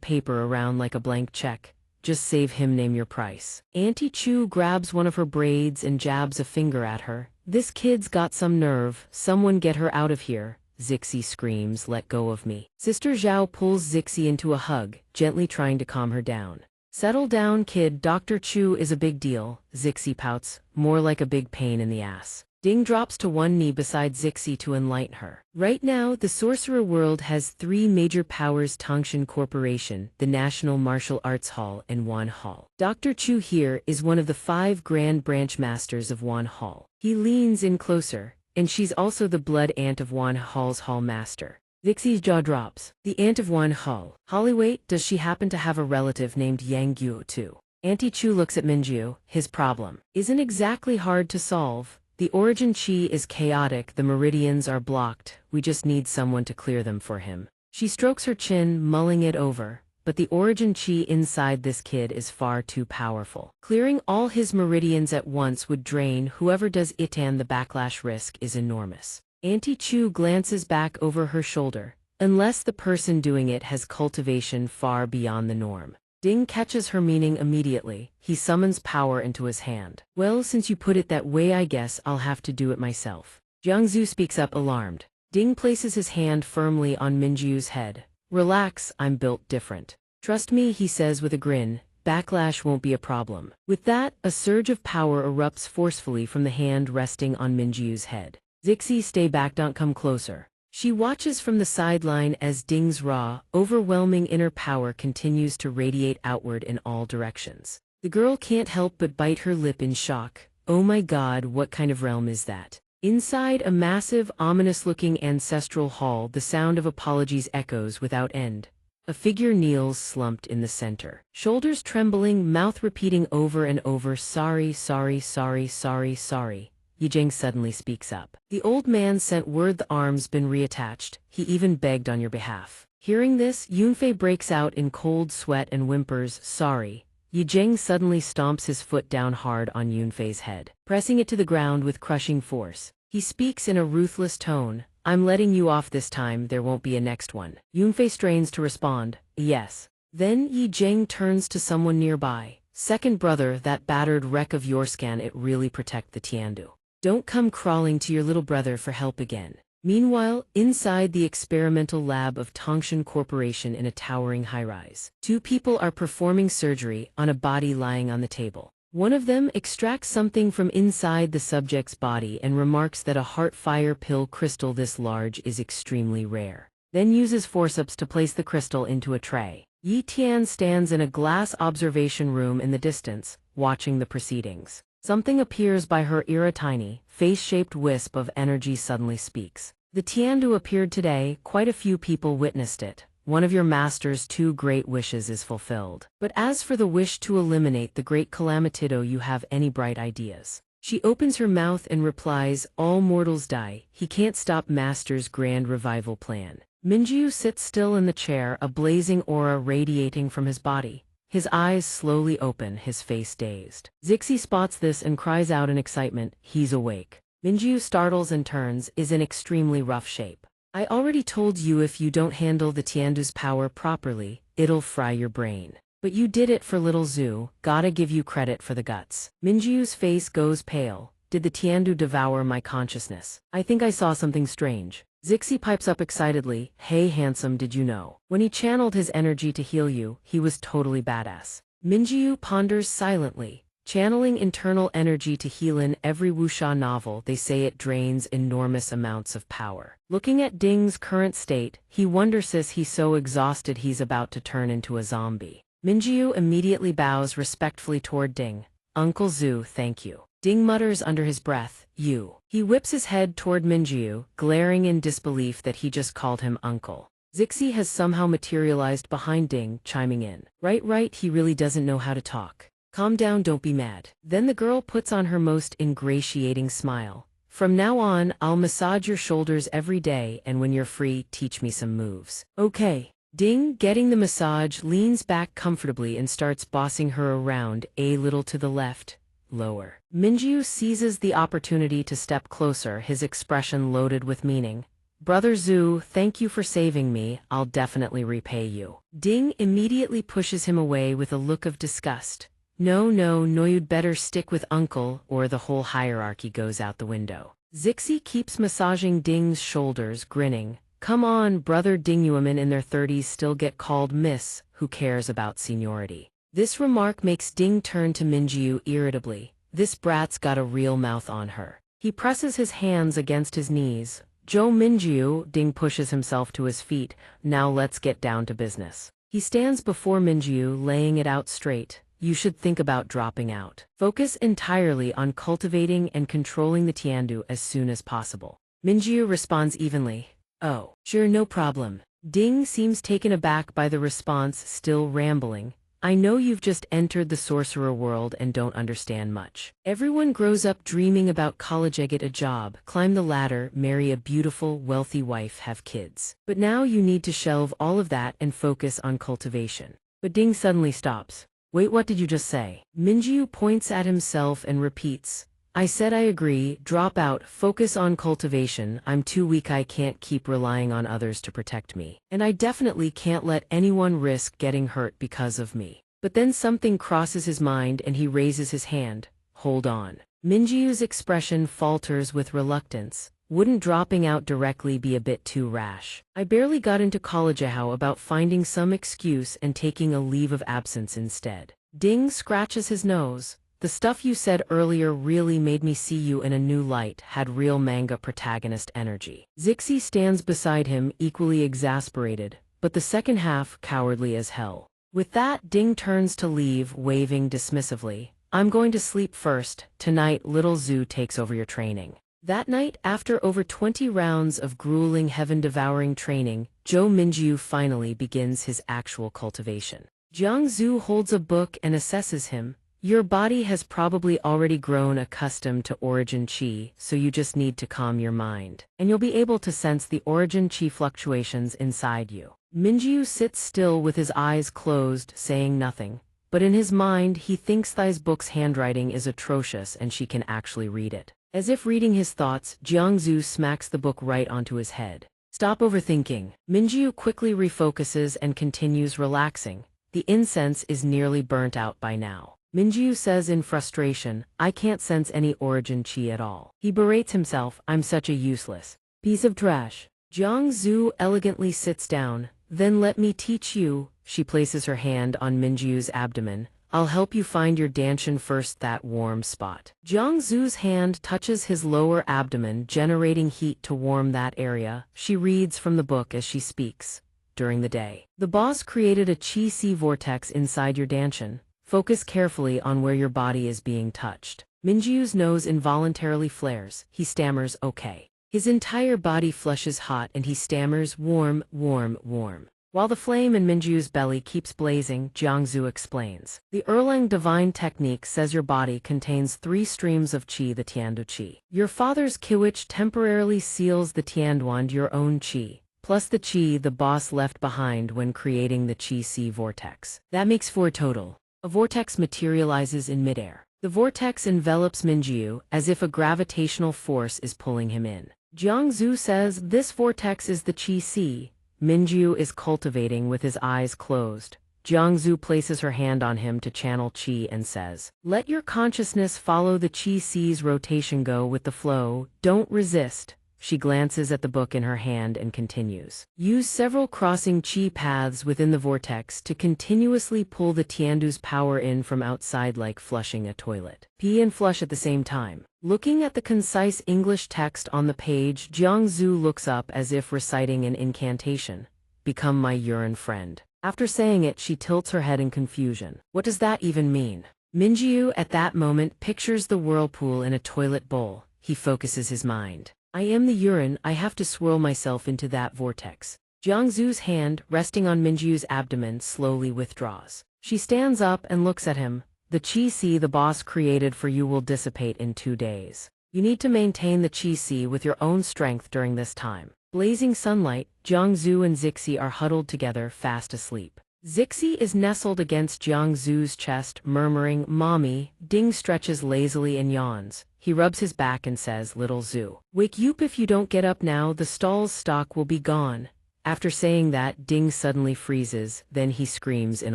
paper around like a blank check. Just save him, name your price. Auntie Chu grabs one of her braids and jabs a finger at her. This kid's got some nerve. Someone get her out of here. Zixi screams, let go of me. Sister Zhao pulls Zixi into a hug, gently trying to calm her down. Settle down, kid. Dr. Chu is a big deal. Zixi pouts, more like a big pain in the ass. Ding drops to one knee beside Zixi to enlighten her. Right now, the Sorcerer world has three major powers: Tongshan Corporation, the National Martial Arts Hall, and Wan Hall. Dr. Chu here is one of the 5 Grand Branch Masters of Wan Hall. He leans in closer, and she's also the blood aunt of Wan Hall's Hall Master. Zixi's jaw drops. The aunt of Wan Hall. Hollyweight, does she happen to have a relative named Yang Guo too? Auntie Chu looks at Minjiu. His problem isn't exactly hard to solve. The origin qi is chaotic, the meridians are blocked, we just need someone to clear them for him. She strokes her chin, mulling it over, but the origin qi inside this kid is far too powerful. Clearing all his meridians at once would drain whoever does it, and the backlash risk is enormous. Auntie Chu glances back over her shoulder, unless the person doing it has cultivation far beyond the norm. Ding catches her meaning immediately. He summons power into his hand. Well, since you put it that way, I guess I'll have to do it myself. Jiangzu speaks up, alarmed. Ding places his hand firmly on Minjiu's head. Relax, I'm built different. Trust me, he says with a grin. Backlash won't be a problem. With that, a surge of power erupts forcefully from the hand resting on Minjiu's head. Zixi, stay back, don't come closer. She watches from the sideline as Ding's raw, overwhelming inner power continues to radiate outward in all directions. The girl can't help but bite her lip in shock. Oh my god, what kind of realm is that? Inside a massive, ominous-looking ancestral hall, the sound of apologies echoes without end. A figure kneels, slumped in the center. Shoulders trembling, mouth repeating over and over, sorry, sorry, sorry, sorry, sorry. Yijing suddenly speaks up. The old man sent word the arm's been reattached. He even begged on your behalf. Hearing this, Yunfei breaks out in cold sweat and whimpers, sorry. Yijing suddenly stomps his foot down hard on Yunfei's head, pressing it to the ground with crushing force. He speaks in a ruthless tone. I'm letting you off this time, there won't be a next one. Yunfei strains to respond, yes. Then Yijing turns to someone nearby. Second brother, that battered wreck of yours, can it really protect the Tiandu? Don't come crawling to your little brother for help again. Meanwhile, inside the experimental lab of Tongshan Corporation in a towering high-rise, 2 people are performing surgery on a body lying on the table. One of them extracts something from inside the subject's body and remarks that a heart-fire pill crystal this large is extremely rare. Then uses forceps to place the crystal into a tray. Yi Tian stands in a glass observation room in the distance, watching the proceedings. Something appears by her ear, a tiny, face-shaped wisp of energy suddenly speaks. The Tiandu appeared today, quite a few people witnessed it. One of your master's 2 great wishes is fulfilled. But as for the wish to eliminate the great Calamitido, you have any bright ideas? She opens her mouth and replies, all mortals die, he can't stop Master's grand revival plan. Minjiu sits still in the chair, a blazing aura radiating from his body. His eyes slowly open, his face dazed. Zixi spots this and cries out in excitement, he's awake. Minjiu startles and turns, is in extremely rough shape. I already told you if you don't handle the Tiandu's power properly, it'll fry your brain. But you did it for little Zhu, gotta give you credit for the guts. Minjiu's face goes pale. Did the Tiandu devour my consciousness? I think I saw something strange. Zixi pipes up excitedly, hey handsome, did you know? When he channeled his energy to heal you, he was totally badass. Minjiu ponders silently. Channeling internal energy to heal. In every wuxia novel they say it drains enormous amounts of power. Looking at Ding's current state, he wonders if he's so exhausted he's about to turn into a zombie. Minjiu immediately bows respectfully toward Ding. Uncle Zhu, thank you. Ding mutters under his breath, you. He whips his head toward Minjiu, glaring in disbelief that he just called him uncle. Zixi has somehow materialized behind Ding, chiming in. Right, he really doesn't know how to talk. Calm down, don't be mad. Then the girl puts on her most ingratiating smile. From now on, I'll massage your shoulders every day, and when you're free, teach me some moves. Okay. Ding, getting the massage, leans back comfortably and starts bossing her around, a little to the left, lower. Minjiu seizes the opportunity to step closer, his expression loaded with meaning. Brother Zhu, thank you for saving me, I'll definitely repay you. Ding immediately pushes him away with a look of disgust. No, you'd better stick with uncle, or the whole hierarchy goes out the window. Zixi keeps massaging Ding's shoulders, grinning. Come on, brother. Women in their 30s still get called miss, who cares about seniority? This remark makes Ding turn to Minjiu irritably. This brat's got a real mouth on her. He presses his hands against his knees. Minjiu, Ding pushes himself to his feet. Now let's get down to business. He stands before Minjiu, laying it out straight. You should think about dropping out. Focus entirely on cultivating and controlling the Tiandu as soon as possible. Minjiu responds evenly. Oh, sure, no problem. Ding seems taken aback by the response, still rambling. I know you've just entered the sorcerer world and don't understand much. Everyone grows up dreaming about college, get a job, climb the ladder, marry a beautiful, wealthy wife, have kids. But now you need to shelve all of that and focus on cultivation. But Ding suddenly stops. Wait, what did you just say? Minjiu points at himself and repeats. I said I agree, drop out, focus on cultivation. I'm too weak, I can't keep relying on others to protect me. And I definitely can't let anyone risk getting hurt because of me. But then something crosses his mind and he raises his hand. Hold on. Minjiu's expression falters with reluctance. Wouldn't dropping out directly be a bit too rash? I barely got into college. How about finding some excuse and taking a leave of absence instead? Ding scratches his nose. The stuff you said earlier really made me see you in a new light, had real manga protagonist energy. Zixi stands beside him, equally exasperated, but the second half cowardly as hell. With that, Ding turns to leave, waving dismissively. I'm going to sleep first. Tonight, little Zhu takes over your training. That night, after over 20 rounds of grueling heaven-devouring training, Minjiu finally begins his actual cultivation. Jiang Zhu holds a book and assesses him. Your body has probably already grown accustomed to origin qi, so you just need to calm your mind. And you'll be able to sense the origin qi fluctuations inside you. Minjiu sits still with his eyes closed, saying nothing. But in his mind, he thinks this book's handwriting is atrocious and she can actually read it. As if reading his thoughts, Jiang Zhu smacks the book right onto his head. Stop overthinking. Minjiu quickly refocuses and continues relaxing. The incense is nearly burnt out by now. Minjiu says in frustration, I can't sense any origin qi at all. He berates himself, I'm such a useless piece of trash. Jiang Zhu elegantly sits down. Then let me teach you. She places her hand on Minjiu's abdomen. I'll help you find your danshan first, that warm spot. Jiang Zhu's hand touches his lower abdomen, generating heat to warm that area. She reads from the book as she speaks. During the day, the boss created a qi vortex inside your danshan. Focus carefully on where your body is being touched. Minjiu's nose involuntarily flares. He stammers, okay. His entire body flushes hot and he stammers, warm, warm, warm. While the flame in Minjiu's belly keeps blazing, Jiangzu explains. The Erlang divine technique says your body contains 3 streams of qi, the Tiandu qi. Your father's kiwich temporarily seals the Tianduan, your own qi, plus the qi the boss left behind when creating the qi-si vortex. That makes 4 total. A vortex materializes in midair. The vortex envelops Minjiu, as if a gravitational force is pulling him in. Jiangzu says this vortex is the qi-si. Minjiu is cultivating with his eyes closed. Jiangzu places her hand on him to channel qi and says, "Let your consciousness follow the qi-si's rotation, go with the flow, don't resist." She glances at the book in her hand and continues. Use several crossing qi paths within the vortex to continuously pull the Tiandu's power in from outside like flushing a toilet. Pee and flush at the same time. Looking at the concise English text on the page, Jiangzu looks up as if reciting an incantation. Become my urine friend. After saying it, she tilts her head in confusion. What does that even mean? Minjiu at that moment pictures the whirlpool in a toilet bowl. He focuses his mind. I am the urine, I have to swirl myself into that vortex. Jiangzu's hand, resting on Minjiu's abdomen, slowly withdraws. She stands up and looks at him. The qi-si the boss created for you will dissipate in 2 days. You need to maintain the qi-si with your own strength during this time. Blazing sunlight, Jiangzu and Zixi are huddled together, fast asleep. Zixi is nestled against Jiangzu's chest, murmuring, "Mommy." Ding stretches lazily and yawns. He rubs his back and says, "Little Zhu, wake you up if you don't get up now, the stall's stock will be gone." After saying that, Ding suddenly freezes, then he screams in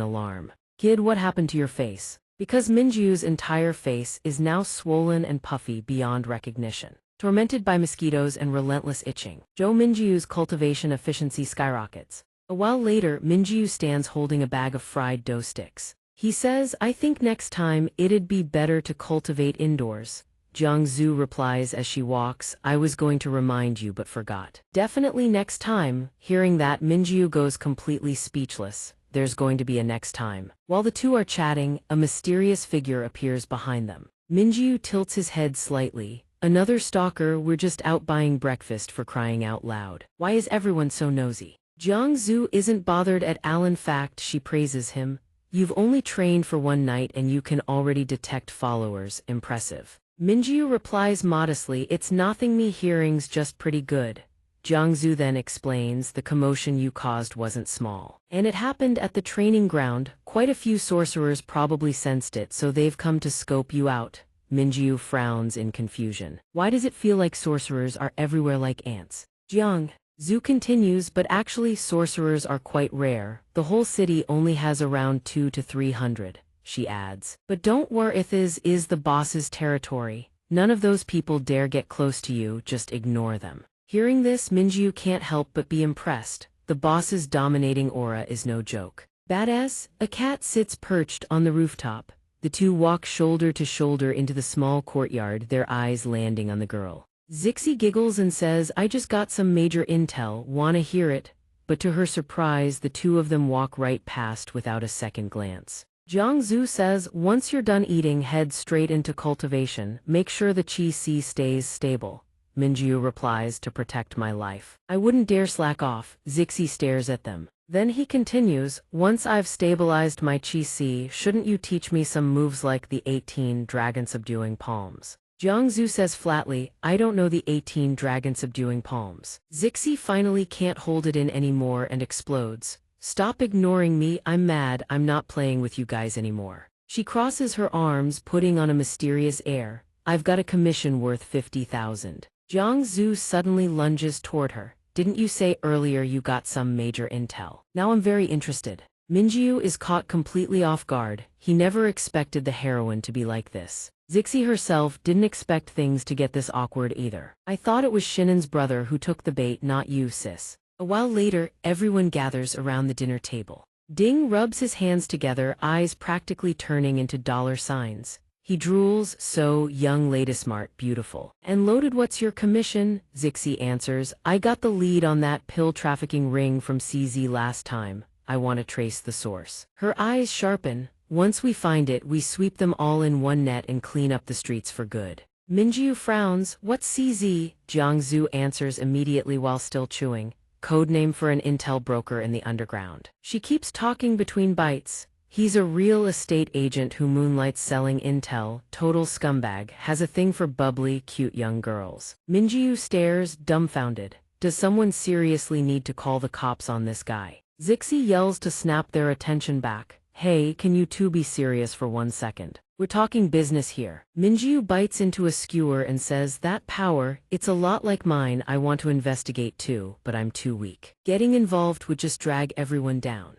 alarm. "Kid, what happened to your face?" Because Minjiu's entire face is now swollen and puffy beyond recognition. Tormented by mosquitoes and relentless itching, Minjiu's cultivation efficiency skyrockets. A while later, Minjiu stands holding a bag of fried dough sticks. He says, "I think next time it'd be better to cultivate indoors." Jiangzu replies as she walks, "I was going to remind you but forgot." Definitely next time. Hearing that, Minjiu goes completely speechless. There's going to be a next time. While the two are chatting, a mysterious figure appears behind them. Minjiu tilts his head slightly. "Another stalker, we're just out buying breakfast, for crying out loud. Why is everyone so nosy?" Jiangzu isn't bothered at all. In fact, she praises him. "You've only trained for 1 night and you can already detect followers, impressive." Minjiu replies modestly, "It's nothing, me hearing's just pretty good." Jiangzu then explains, "The commotion you caused wasn't small. And it happened at the training ground. Quite a few sorcerers probably sensed it, so they've come to scope you out." Minjiu frowns in confusion. "Why does it feel like sorcerers are everywhere like ants?" Jiangzu continues, "But actually sorcerers are quite rare. The whole city only has around 200 to 300. She adds, "But don't worry, this is the boss's territory. None of those people dare get close to you, just ignore them." Hearing this, Minjiu can't help but be impressed. The boss's dominating aura is no joke. Badass, a cat sits perched on the rooftop. The two walk shoulder to shoulder into the small courtyard, their eyes landing on the girl. Zixi giggles and says, "I just got some major intel, wanna hear it?" But to her surprise, the two of them walk right past without a second glance. Jiangzu says, "Once you're done eating, head straight into cultivation. Make sure the qi-si stays stable." Minjiu replies, "To protect my life, I wouldn't dare slack off." Zixi stares at them. Then he continues, "Once I've stabilized my qi-si, shouldn't you teach me some moves like the 18 dragon subduing palms?" Jiangzu says flatly, "I don't know the 18 dragon subduing palms." Zixi finally can't hold it in anymore and explodes. "Stop ignoring me, I'm mad, I'm not playing with you guys anymore." She crosses her arms, putting on a mysterious air. "I've got a commission worth 50,000. Jiangzu suddenly lunges toward her. "Didn't you say earlier you got some major intel? Now I'm very interested." Minjiu is caught completely off guard. He never expected the heroine to be like this. Zixi herself didn't expect things to get this awkward either. "I thought it was Shinnen's brother who took the bait, not you, sis." A while later, everyone gathers around the dinner table. Ding rubs his hands together, eyes practically turning into dollar signs. He drools, "So, young lady, smart, beautiful, and loaded. What's your commission?" Zixi answers, "I got the lead on that pill trafficking ring from CZ last time. I want to trace the source." Her eyes sharpen. "Once we find it, we sweep them all in one net and clean up the streets for good." Minjiu frowns. "What's CZ?" Jiangzu answers immediately while still chewing. codename for an intel broker in the underground. She keeps talking between bites. He's a real estate agent who moonlights selling intel, total scumbag, has a thing for bubbly, cute young girls. Minjiu stares, dumbfounded. Does someone seriously need to call the cops on this guy? Zixi yells to snap their attention back. Hey, can you two be serious for 1 second? We're talking business here. Minjiu bites into a skewer and says, that power, it's a lot like mine. I want to investigate too, but I'm too weak. Getting involved would just drag everyone down.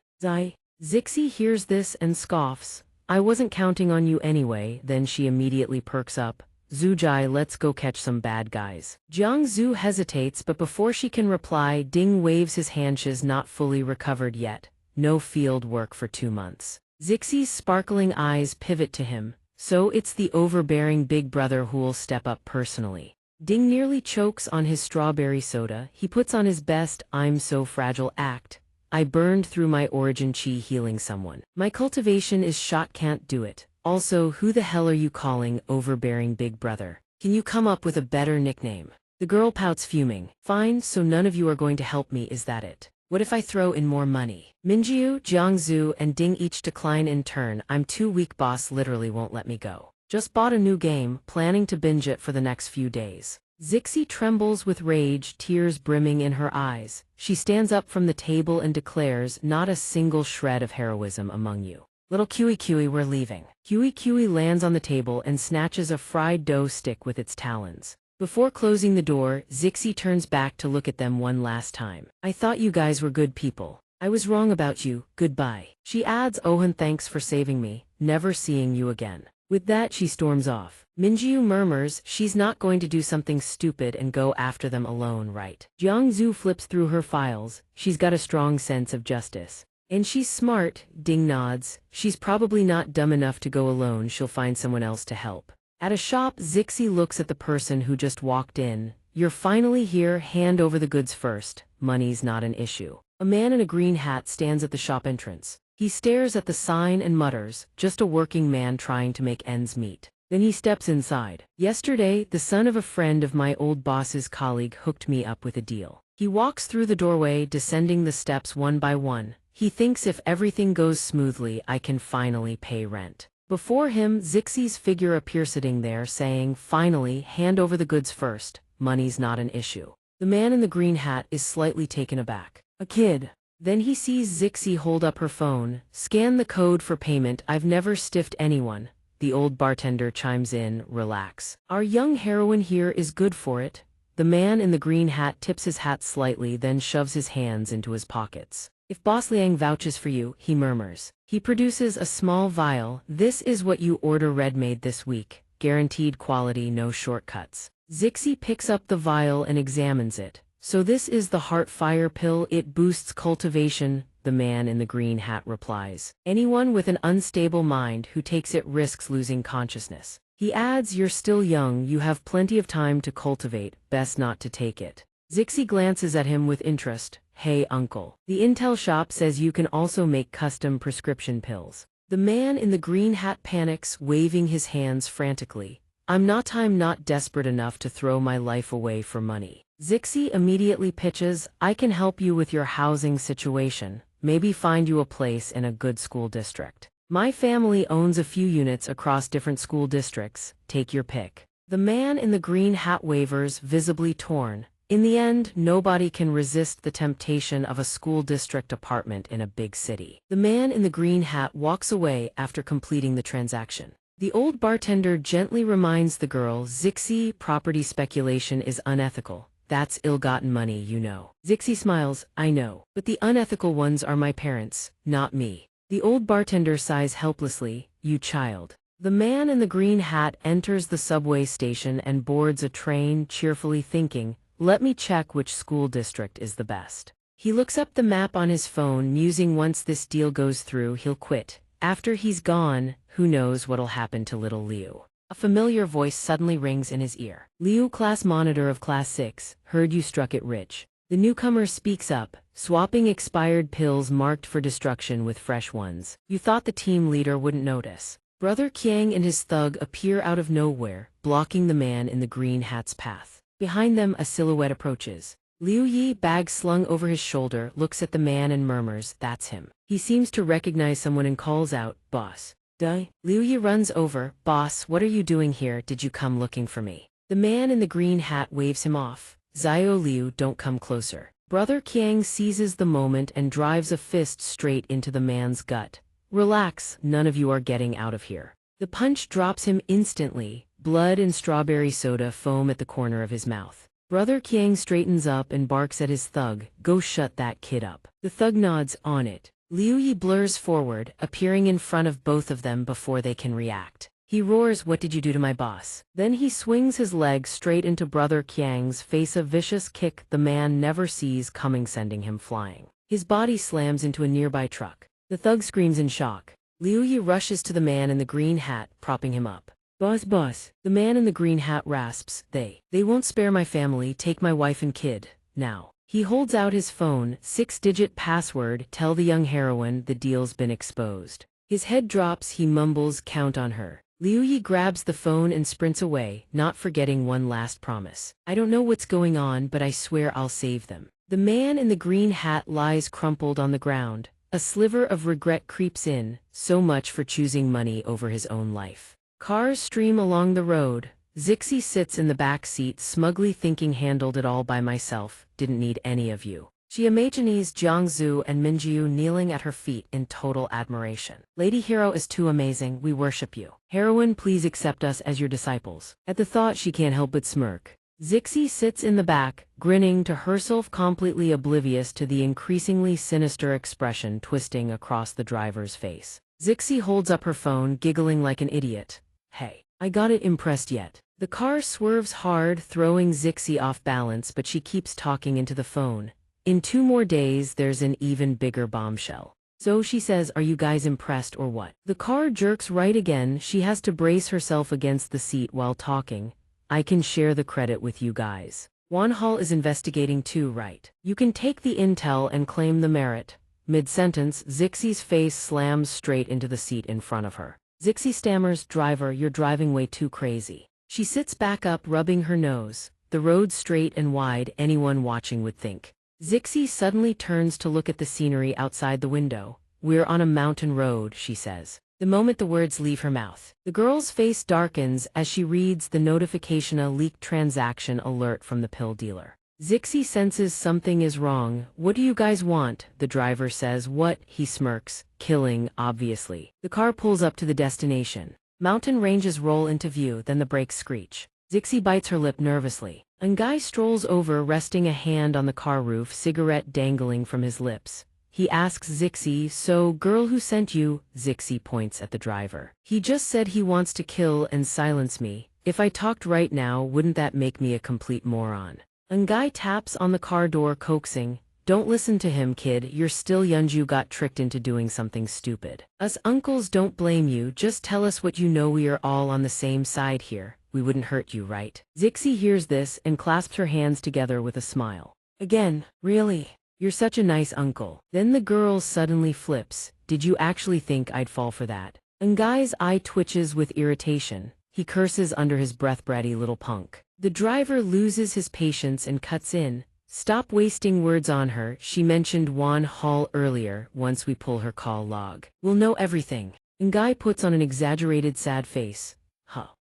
Zixi hears this and scoffs. I wasn't counting on you anyway. Then she immediately perks up. Zujai, let's go catch some bad guys. Jiang Zhu hesitates, but before she can reply, Ding waves his hand. She's not fully recovered yet. No field work for 2 months. Zixi's sparkling eyes pivot to him. So it's the overbearing big brother who'll step up personally. Ding nearly chokes on his strawberry soda. He puts on his best I'm so fragile act. I burned through my origin chi healing someone. My cultivation is shot, can't do it. Also, who the hell are you calling overbearing big brother? Can you come up with a better nickname? The girl pouts, fuming. Fine, so none of you are going to help me, is that it? What if I throw in more money? Minjiu, Jiangzhu, and Ding each decline in turn. I'm too weak, boss literally won't let me go. Just bought a new game, planning to binge it for the next few days. Zixi trembles with rage, tears brimming in her eyes. She stands up from the table and declares, not a single shred of heroism among you. Little Kiwi, we're leaving. Kiwi lands on the table and snatches a fried dough stick with its talons. Before closing the door, Zixi turns back to look at them one last time. I thought you guys were good people. I was wrong about you, goodbye. She adds, Ohan, thanks for saving me, never seeing you again. With that she storms off. Minjiu murmurs, she's not going to do something stupid and go after them alone, right? Jiangzhu flips through her files. She's got a strong sense of justice. And she's smart, Ding nods. She's probably not dumb enough to go alone, she'll find someone else to help. At a shop, Zixi looks at the person who just walked in. You're finally here, hand over the goods first. Money's not an issue. A man in a green hat stands at the shop entrance. He stares at the sign and mutters, just a working man trying to make ends meet. Then he steps inside. Yesterday, the son of a friend of my old boss's colleague hooked me up with a deal. He walks through the doorway, descending the steps one by one. He thinks if everything goes smoothly, I can finally pay rent. Before him, Zixi's figure appears sitting there, saying, finally, hand over the goods first. Money's not an issue. The man in the green hat is slightly taken aback. A kid. Then he sees Zixi hold up her phone. Scan the code for payment. I've never stiffed anyone. The old bartender chimes in, relax. Our young heroine here is good for it. The man in the green hat tips his hat slightly, then shoves his hands into his pockets. If Boss Liang vouches for you, he murmurs. He produces a small vial. This is what you order red-made this week. Guaranteed quality, no shortcuts. Zixi picks up the vial and examines it. So this is the heart fire pill, it boosts cultivation, the man in the green hat replies. Anyone with an unstable mind who takes it risks losing consciousness. He adds, you're still young, you have plenty of time to cultivate, best not to take it. Zixi glances at him with interest. Hey uncle. The intel shop says you can also make custom prescription pills. The man in the green hat panics, waving his hands frantically. I'm not desperate enough to throw my life away for money. Zixi immediately pitches, I can help you with your housing situation, maybe find you a place in a good school district. My family owns a few units across different school districts, take your pick. The man in the green hat wavers, visibly torn. In the end, nobody can resist the temptation of a school district apartment in a big city. The man in the green hat walks away after completing the transaction. The old bartender gently reminds the girl, Zixi, property speculation is unethical. That's ill-gotten money, you know. Zixi smiles, I know. But the unethical ones are my parents, not me. The old bartender sighs helplessly, you child. The man in the green hat enters the subway station and boards a train, cheerfully thinking, let me check which school district is the best. He looks up the map on his phone, musing once this deal goes through, he'll quit. After he's gone, who knows what'll happen to little Liu. A familiar voice suddenly rings in his ear. Liu, class monitor of class 6, heard you struck it rich. The newcomer speaks up, swapping expired pills marked for destruction with fresh ones. You thought the team leader wouldn't notice. Brother Qiang and his thug appear out of nowhere, blocking the man in the green hat's path. Behind them, a silhouette approaches. Liu Yi, bag slung over his shoulder, looks at the man and murmurs, "That's him." He seems to recognize someone and calls out, "Boss." Duh. Liu Yi runs over, "Boss, what are you doing here? Did you come looking for me?" The man in the green hat waves him off. "Xiao Liu, don't come closer." Brother Qiang seizes the moment and drives a fist straight into the man's gut. "Relax, none of you are getting out of here." The punch drops him instantly. Blood and strawberry soda foam at the corner of his mouth. Brother Qiang straightens up and barks at his thug, "Go shut that kid up." The thug nods, "On it." Liu Yi blurs forward, appearing in front of both of them before they can react. He roars, "What did you do to my boss?" Then he swings his leg straight into Brother Qiang's face, a vicious kick the man never sees coming, sending him flying. His body slams into a nearby truck. The thug screams in shock. Liu Yi rushes to the man in the green hat, propping him up. Boss. The man in the green hat rasps, They won't spare my family, take my wife and kid, now." He holds out his phone, 6-digit password, "Tell the young heroine the deal's been exposed." His head drops, he mumbles, "Count on her." Liu Yi grabs the phone and sprints away, not forgetting one last promise. "I don't know what's going on, but I swear I'll save them." The man in the green hat lies crumpled on the ground. A sliver of regret creeps in, so much for choosing money over his own life. Cars stream along the road. Zixi sits in the back seat, smugly thinking, "Handled it all by myself, didn't need any of you." She imagines Jiangzu and Minjiu kneeling at her feet in total admiration. "Lady Hero is too amazing, we worship you. Heroine, please accept us as your disciples." At the thought, she can't help but smirk. Zixi sits in the back, grinning to herself, completely oblivious to the increasingly sinister expression twisting across the driver's face. Zixi holds up her phone, giggling like an idiot. "Hey, I got it, impressed yet?" The car swerves hard, throwing Zixi off balance, but she keeps talking into the phone. "In 2 more days, there's an even bigger bombshell." So she says, "Are you guys impressed or what?" The car jerks right again. She has to brace herself against the seat while talking. "I can share the credit with you guys. Wan Hall is investigating too, right? You can take the intel and claim the merit." Mid-sentence, Zixi's face slams straight into the seat in front of her. Zixi stammers, "Driver, you're driving way too crazy." She sits back up, rubbing her nose. The road's straight and wide, anyone watching would think. Zixi suddenly turns to look at the scenery outside the window. "We're on a mountain road," she says. The moment the words leave her mouth, the girl's face darkens as she reads the notification, a leaked transaction alert from the pill dealer. Zixi senses something is wrong. "What do you guys want?" The driver says. "What?" He smirks. "Killing, obviously." The car pulls up to the destination. Mountain ranges roll into view, then the brakes screech. Zixi bites her lip nervously. A guy strolls over, resting a hand on the car roof, cigarette dangling from his lips. He asks Zixi, "So, girl, who sent you?" Zixi points at the driver. "He just said he wants to kill and silence me. If I talked right now, wouldn't that make me a complete moron?" A guy taps on the car door, coaxing, "Don't listen to him, kid. You're still young. You got tricked into doing something stupid. Us uncles don't blame you. Just tell us what you know. We are all on the same side here. We wouldn't hurt you, right?" Zixi hears this and clasps her hands together with a smile. "Again, really? You're such a nice uncle." Then the girl suddenly flips. "Did you actually think I'd fall for that?" Ngai's eye twitches with irritation. He curses under his breath, "Bratty little punk." The driver loses his patience and cuts in. "Stop wasting words on her. She mentioned Wan Hall earlier. Once we pull her call log, we'll know everything." Ngai puts on an exaggerated sad face.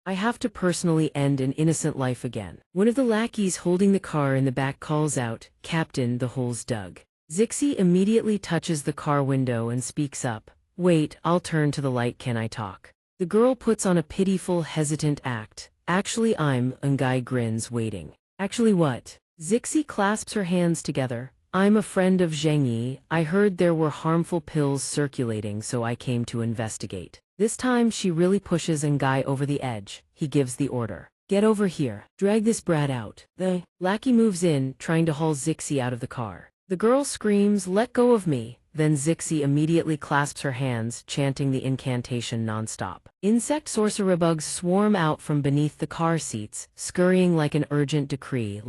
I have to personally end an innocent life again." One of the lackeys holding the car in the back calls out, "Captain, the hole's dug." Zixi immediately touches the car window and speaks up. "Wait, I'll turn to the light, can I talk?" The girl puts on a pitiful, hesitant act. "Actually, Ngai grins, waiting." "Actually what?" Zixi clasps her hands together. "I'm a friend of Zheng Yi. I heard there were harmful pills circulating, so I came to investigate." This time she really pushes Ngai over the edge. He gives the order. "Get over here. Drag this brat out." The lackey moves in, trying to haul Zixi out of the car. The girl screams, "Let go of me." Then Zixi immediately clasps her hands, chanting the incantation nonstop. Insect sorcerer bugs swarm out from beneath the car seats, scurrying like an urgent decree,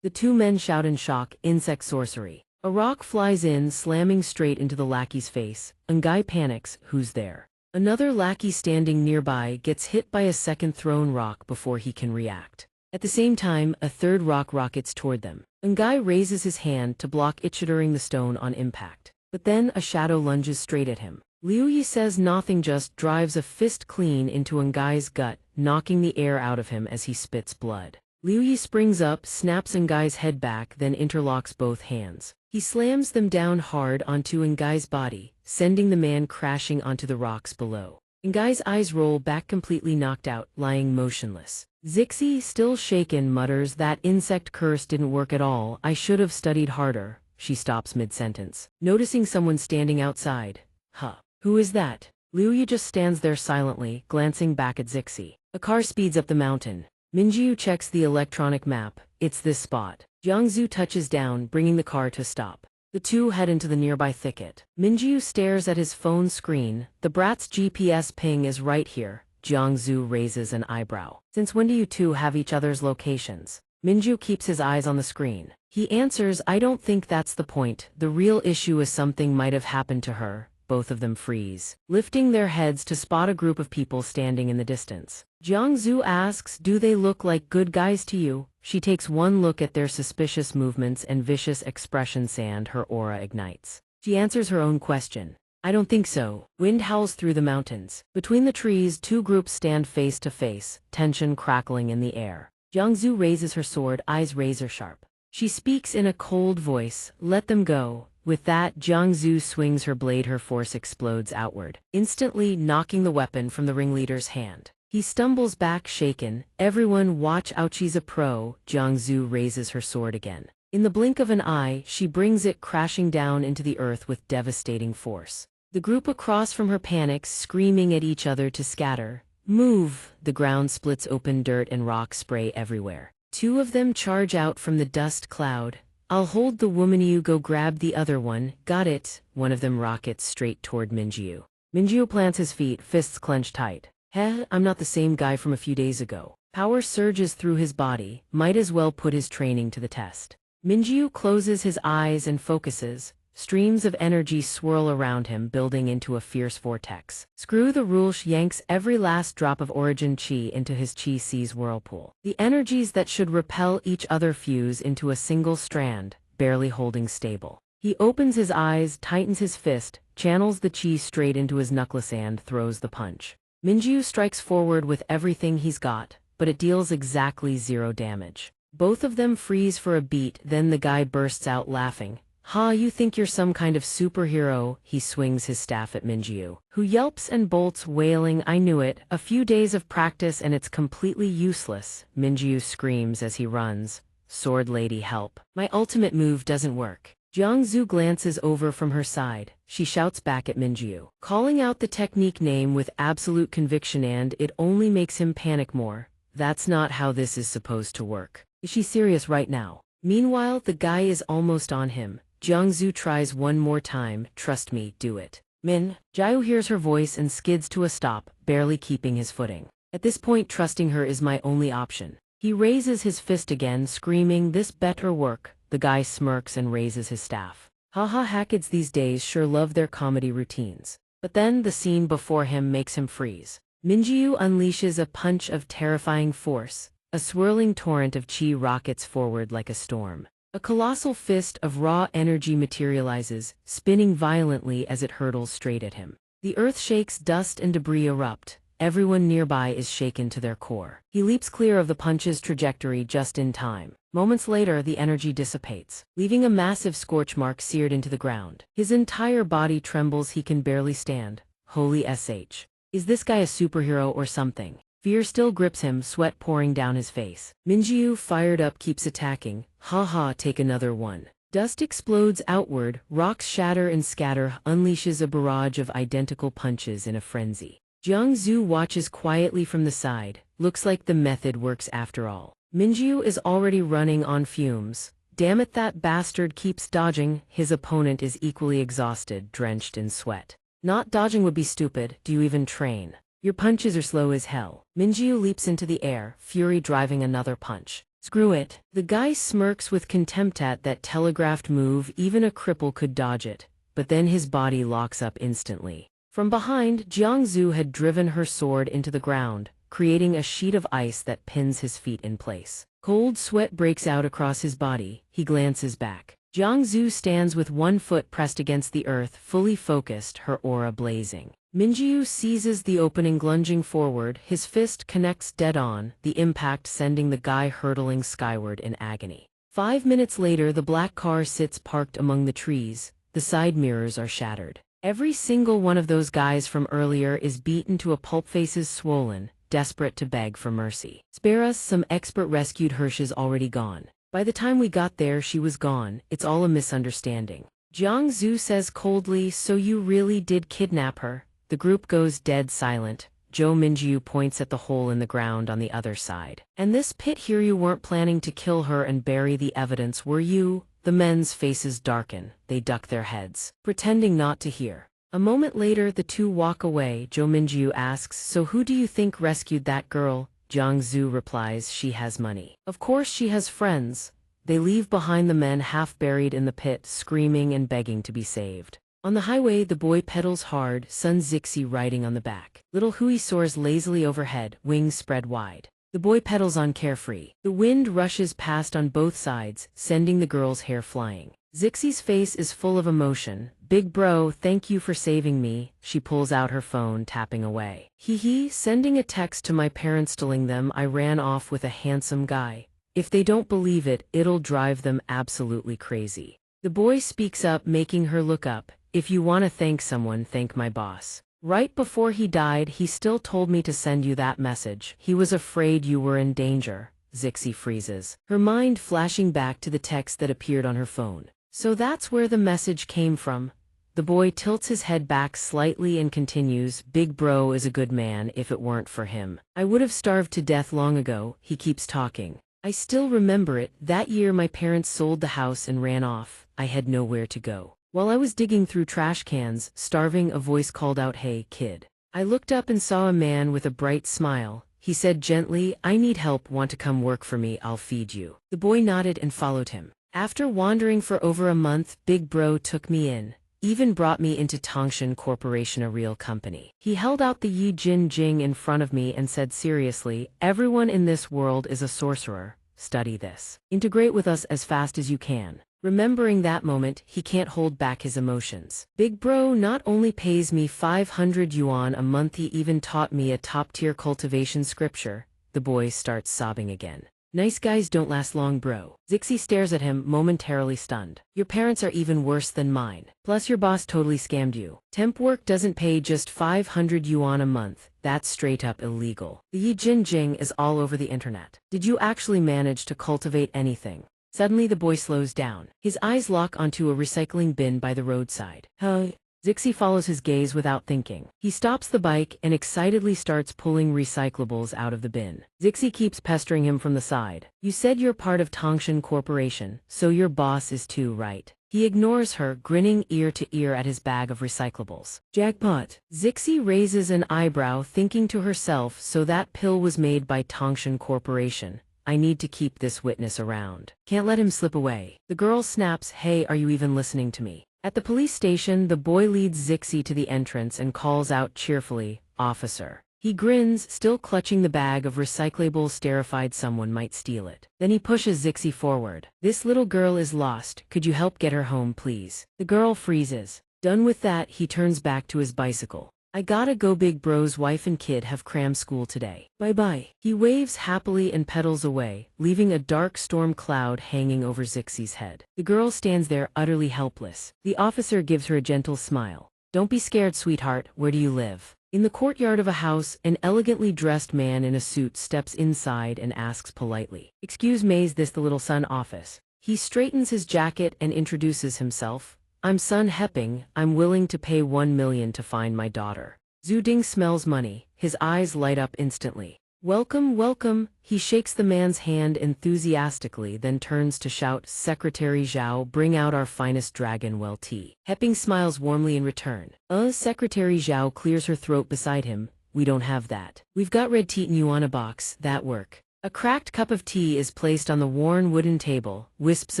The 2 men shout in shock, "Insect sorcery." A rock flies in, slamming straight into the lackey's face. Ngai panics, "Who's there?" Another lackey standing nearby gets hit by a second thrown rock before he can react. At the same time, a third rock rockets toward them. Ngai raises his hand to block Ichiduring the stone on impact. But then a shadow lunges straight at him. Liu Yi says nothing, just drives a fist clean into Ngai's gut, knocking the air out of him as he spits blood. Liu Yi springs up, snaps Ngai's head back, then interlocks both hands. He slams them down hard onto Ngai's body, sending the man crashing onto the rocks below. Ngai's eyes roll back, completely knocked out, lying motionless. Zixi, still shaken, mutters, "That insect curse didn't work at all. I should have studied harder." She stops mid-sentence, noticing someone standing outside. Huh. Who is that? Liu Yi just stands there silently, glancing back at Zixi. A car speeds up the mountain. Minjiu checks the electronic map. It's this spot. Jiangzu touches down, bringing the car to a stop. The two head into the nearby thicket. Minjiu stares at his phone screen. The brat's GPS ping is right here. Jiangzu raises an eyebrow. Since when do you two have each other's locations? Minjiu keeps his eyes on the screen. He answers, "I don't think that's the point. The real issue is something might have happened to her." Both of them freeze, lifting their heads to spot a group of people standing in the distance. Jiangzu asks, "Do they look like good guys to you?" She takes one look at their suspicious movements and vicious expressions, and her aura ignites. She answers her own question. "I don't think so." Wind howls through the mountains. Between the trees, two groups stand face to face, tension crackling in the air. Jiangzu raises her sword, eyes razor sharp. She speaks in a cold voice, "Let them go." With that, Jiangzu swings her blade. Her force explodes outward, instantly knocking the weapon from the ringleader's hand. He stumbles back, shaken. "Everyone watch out, she's a pro." Jiangzu raises her sword again. In the blink of an eye, she brings it crashing down into the earth with devastating force. The group across from her panics, screaming at each other to scatter. "Move!" The ground splits open, dirt and rock spray everywhere. Two of them charge out from the dust cloud. "I'll hold the woman, you go grab the other one." "Got it." One of them rockets straight toward Minjiu. Minjiu plants his feet, fists clenched tight. "Heh, I'm not the same guy from a few days ago." Power surges through his body, might as well put his training to the test. Minjiu closes his eyes and focuses. Streams of energy swirl around him, building into a fierce vortex. Screw the rule, yanks every last drop of origin chi into his chi seas whirlpool. The energies that should repel each other fuse into a single strand, barely holding stable. He opens his eyes, tightens his fist, channels the chi straight into his knuckles and throws the punch. Minjiu strikes forward with everything he's got, but it deals exactly 0 damage. Both of them freeze for a beat, then the guy bursts out laughing. "Ha, you think you're some kind of superhero?" He swings his staff at Minjiu, who yelps and bolts, wailing, "I knew it. A few days of practice and it's completely useless." Minjiu screams as he runs, "Sword lady, help. My ultimate move doesn't work." Jiangzu glances over from her side. She shouts back at Minjiu, calling out the technique name with absolute conviction, and it only makes him panic more. "That's not how this is supposed to work. Is she serious right now?" Meanwhile, the guy is almost on him. Jiangzu tries one more time. "Trust me, do it." "Min." Jiao hears her voice and skids to a stop, barely keeping his footing. At this point, trusting her is my only option. He raises his fist again, screaming, "This better work." The guy smirks and raises his staff. Haha, hackers these days sure love their comedy routines. But then the scene before him makes him freeze. Minjiu unleashes a punch of terrifying force. A swirling torrent of chi rockets forward like a storm. A colossal fist of raw energy materializes, spinning violently as it hurtles straight at him. The earth shakes, dust and debris erupt. Everyone nearby is shaken to their core. He leaps clear of the punch's trajectory just in time. Moments later, the energy dissipates, leaving a massive scorch mark seared into the ground. His entire body trembles, he can barely stand. Holy sh. Is this guy a superhero or something? Fear still grips him, sweat pouring down his face. Minjiu, fired up, keeps attacking. Haha, take another one. Dust explodes outward, rocks shatter and scatter, unleashes a barrage of identical punches in a frenzy. Jiangzu watches quietly from the side. Looks like the method works after all. Minjiu is already running on fumes. Damn it, that bastard keeps dodging. His opponent is equally exhausted, drenched in sweat. Not dodging would be stupid. Do you even train? Your punches are slow as hell. Minjiu leaps into the air, fury driving another punch. Screw it. The guy smirks with contempt at that telegraphed move. Even a cripple could dodge it. But then his body locks up instantly. From behind, Jiangzu had driven her sword into the ground, creating a sheet of ice that pins his feet in place. Cold sweat breaks out across his body. He glances back. Jiangzu stands with one foot pressed against the earth, fully focused, her aura blazing. Minjiu seizes the opening, lunging forward. His fist connects dead on, the impact sending the guy hurtling skyward in agony. 5 minutes later, the black car sits parked among the trees. The side mirrors are shattered. Every single one of those guys from earlier is beaten to a pulp, faces swollen, desperate to beg for mercy. Spare us, some expert rescued. Hirsch's already gone. By the time we got there, she was gone. It's all a misunderstanding. Jiang Zhu says coldly, so you really did kidnap her? The group goes dead silent. Zhou Minjiu points at the hole in the ground on the other side. And this pit here, you weren't planning to kill her and bury the evidence, were you? The men's faces darken. They duck their heads, pretending not to hear. A moment later, the two walk away. Zhou Minjiu asks, so who do you think rescued that girl? Jiang Zhu replies, she has money. Of course she has friends. They leave behind the men half buried in the pit, screaming and begging to be saved. On the highway, the boy pedals hard, Sun Zixi riding on the back. Little Hui soars lazily overhead, wings spread wide. The boy pedals on carefree. The wind rushes past on both sides, sending the girl's hair flying. Zixi's face is full of emotion. Big bro, thank you for saving me. She pulls out her phone, tapping away. Hee, sending a text to my parents telling them I ran off with a handsome guy. If they don't believe it, it'll drive them absolutely crazy. The boy speaks up, making her look up. If you want to thank someone, thank my boss. Right before he died, he still told me to send you that message. He was afraid you were in danger. Zixi freezes, her mind flashing back to the text that appeared on her phone. So that's where the message came from. The boy tilts his head back slightly and continues, Big bro is a good man. If it weren't for him, I would have starved to death long ago. He keeps talking. I still remember it. That year my parents sold the house and ran off. I had nowhere to go. While I was digging through trash cans, starving, a voice called out, hey, kid. I looked up and saw a man with a bright smile. He said gently, I need help. Want to come work for me? I'll feed you. The boy nodded and followed him. After wandering for over a month, Big bro took me in. Even brought me into Tongshan Corporation, a real company. He held out the Yi Jin Jing in front of me and said seriously, everyone in this world is a sorcerer. Study this. Integrate with us as fast as you can. Remembering that moment, he can't hold back his emotions. Big bro not only pays me 500 yuan a month, he even taught me a top-tier cultivation scripture. The boy starts sobbing again. Nice guys don't last long, bro. Zixi stares at him, momentarily stunned. Your parents are even worse than mine. Plus your boss totally scammed you. Temp work doesn't pay just 500 yuan a month. That's straight up illegal. The Yi Jin Jing is all over the internet. Did you actually manage to cultivate anything? Suddenly the boy slows down. His eyes lock onto a recycling bin by the roadside. Huh? Zixi follows his gaze without thinking. He stops the bike and excitedly starts pulling recyclables out of the bin. Zixi keeps pestering him from the side. You said you're part of Tongshan Corporation, so your boss is too, right? He ignores her, grinning ear to ear at his bag of recyclables. Jackpot. Zixi raises an eyebrow, thinking to herself, so that pill was made by Tongshan Corporation. I need to keep this witness around. Can't let him slip away. The girl snaps, hey, are you even listening to me? At the police station, the boy leads Zixi to the entrance and calls out cheerfully, officer. He grins, still clutching the bag of recyclables, terrified someone might steal it. Then he pushes Zixi forward. This little girl is lost. Could you help get her home, please? The girl freezes. Done with that, he turns back to his bicycle. I gotta go, big bro's wife and kid have cram school today. Bye-bye. He waves happily and pedals away, leaving a dark storm cloud hanging over Zixi's head. The girl stands there utterly helpless. The officer gives her a gentle smile. Don't be scared, sweetheart. Where do you live? In the courtyard of a house, an elegantly dressed man in a suit steps inside and asks politely, excuse me, is this the little Sun office? He straightens his jacket and introduces himself. I'm Sun Heping. I'm willing to pay 1 million to find my daughter. Zhu Ding smells money. His eyes light up instantly. Welcome, welcome. He shakes the man's hand enthusiastically, then turns to shout, Secretary Zhao, bring out our finest dragon well tea. Heping smiles warmly in return. Secretary Zhao clears her throat beside him. We don't have that. We've got red tea in yuan a box. That work. A cracked cup of tea is placed on the worn wooden table, wisps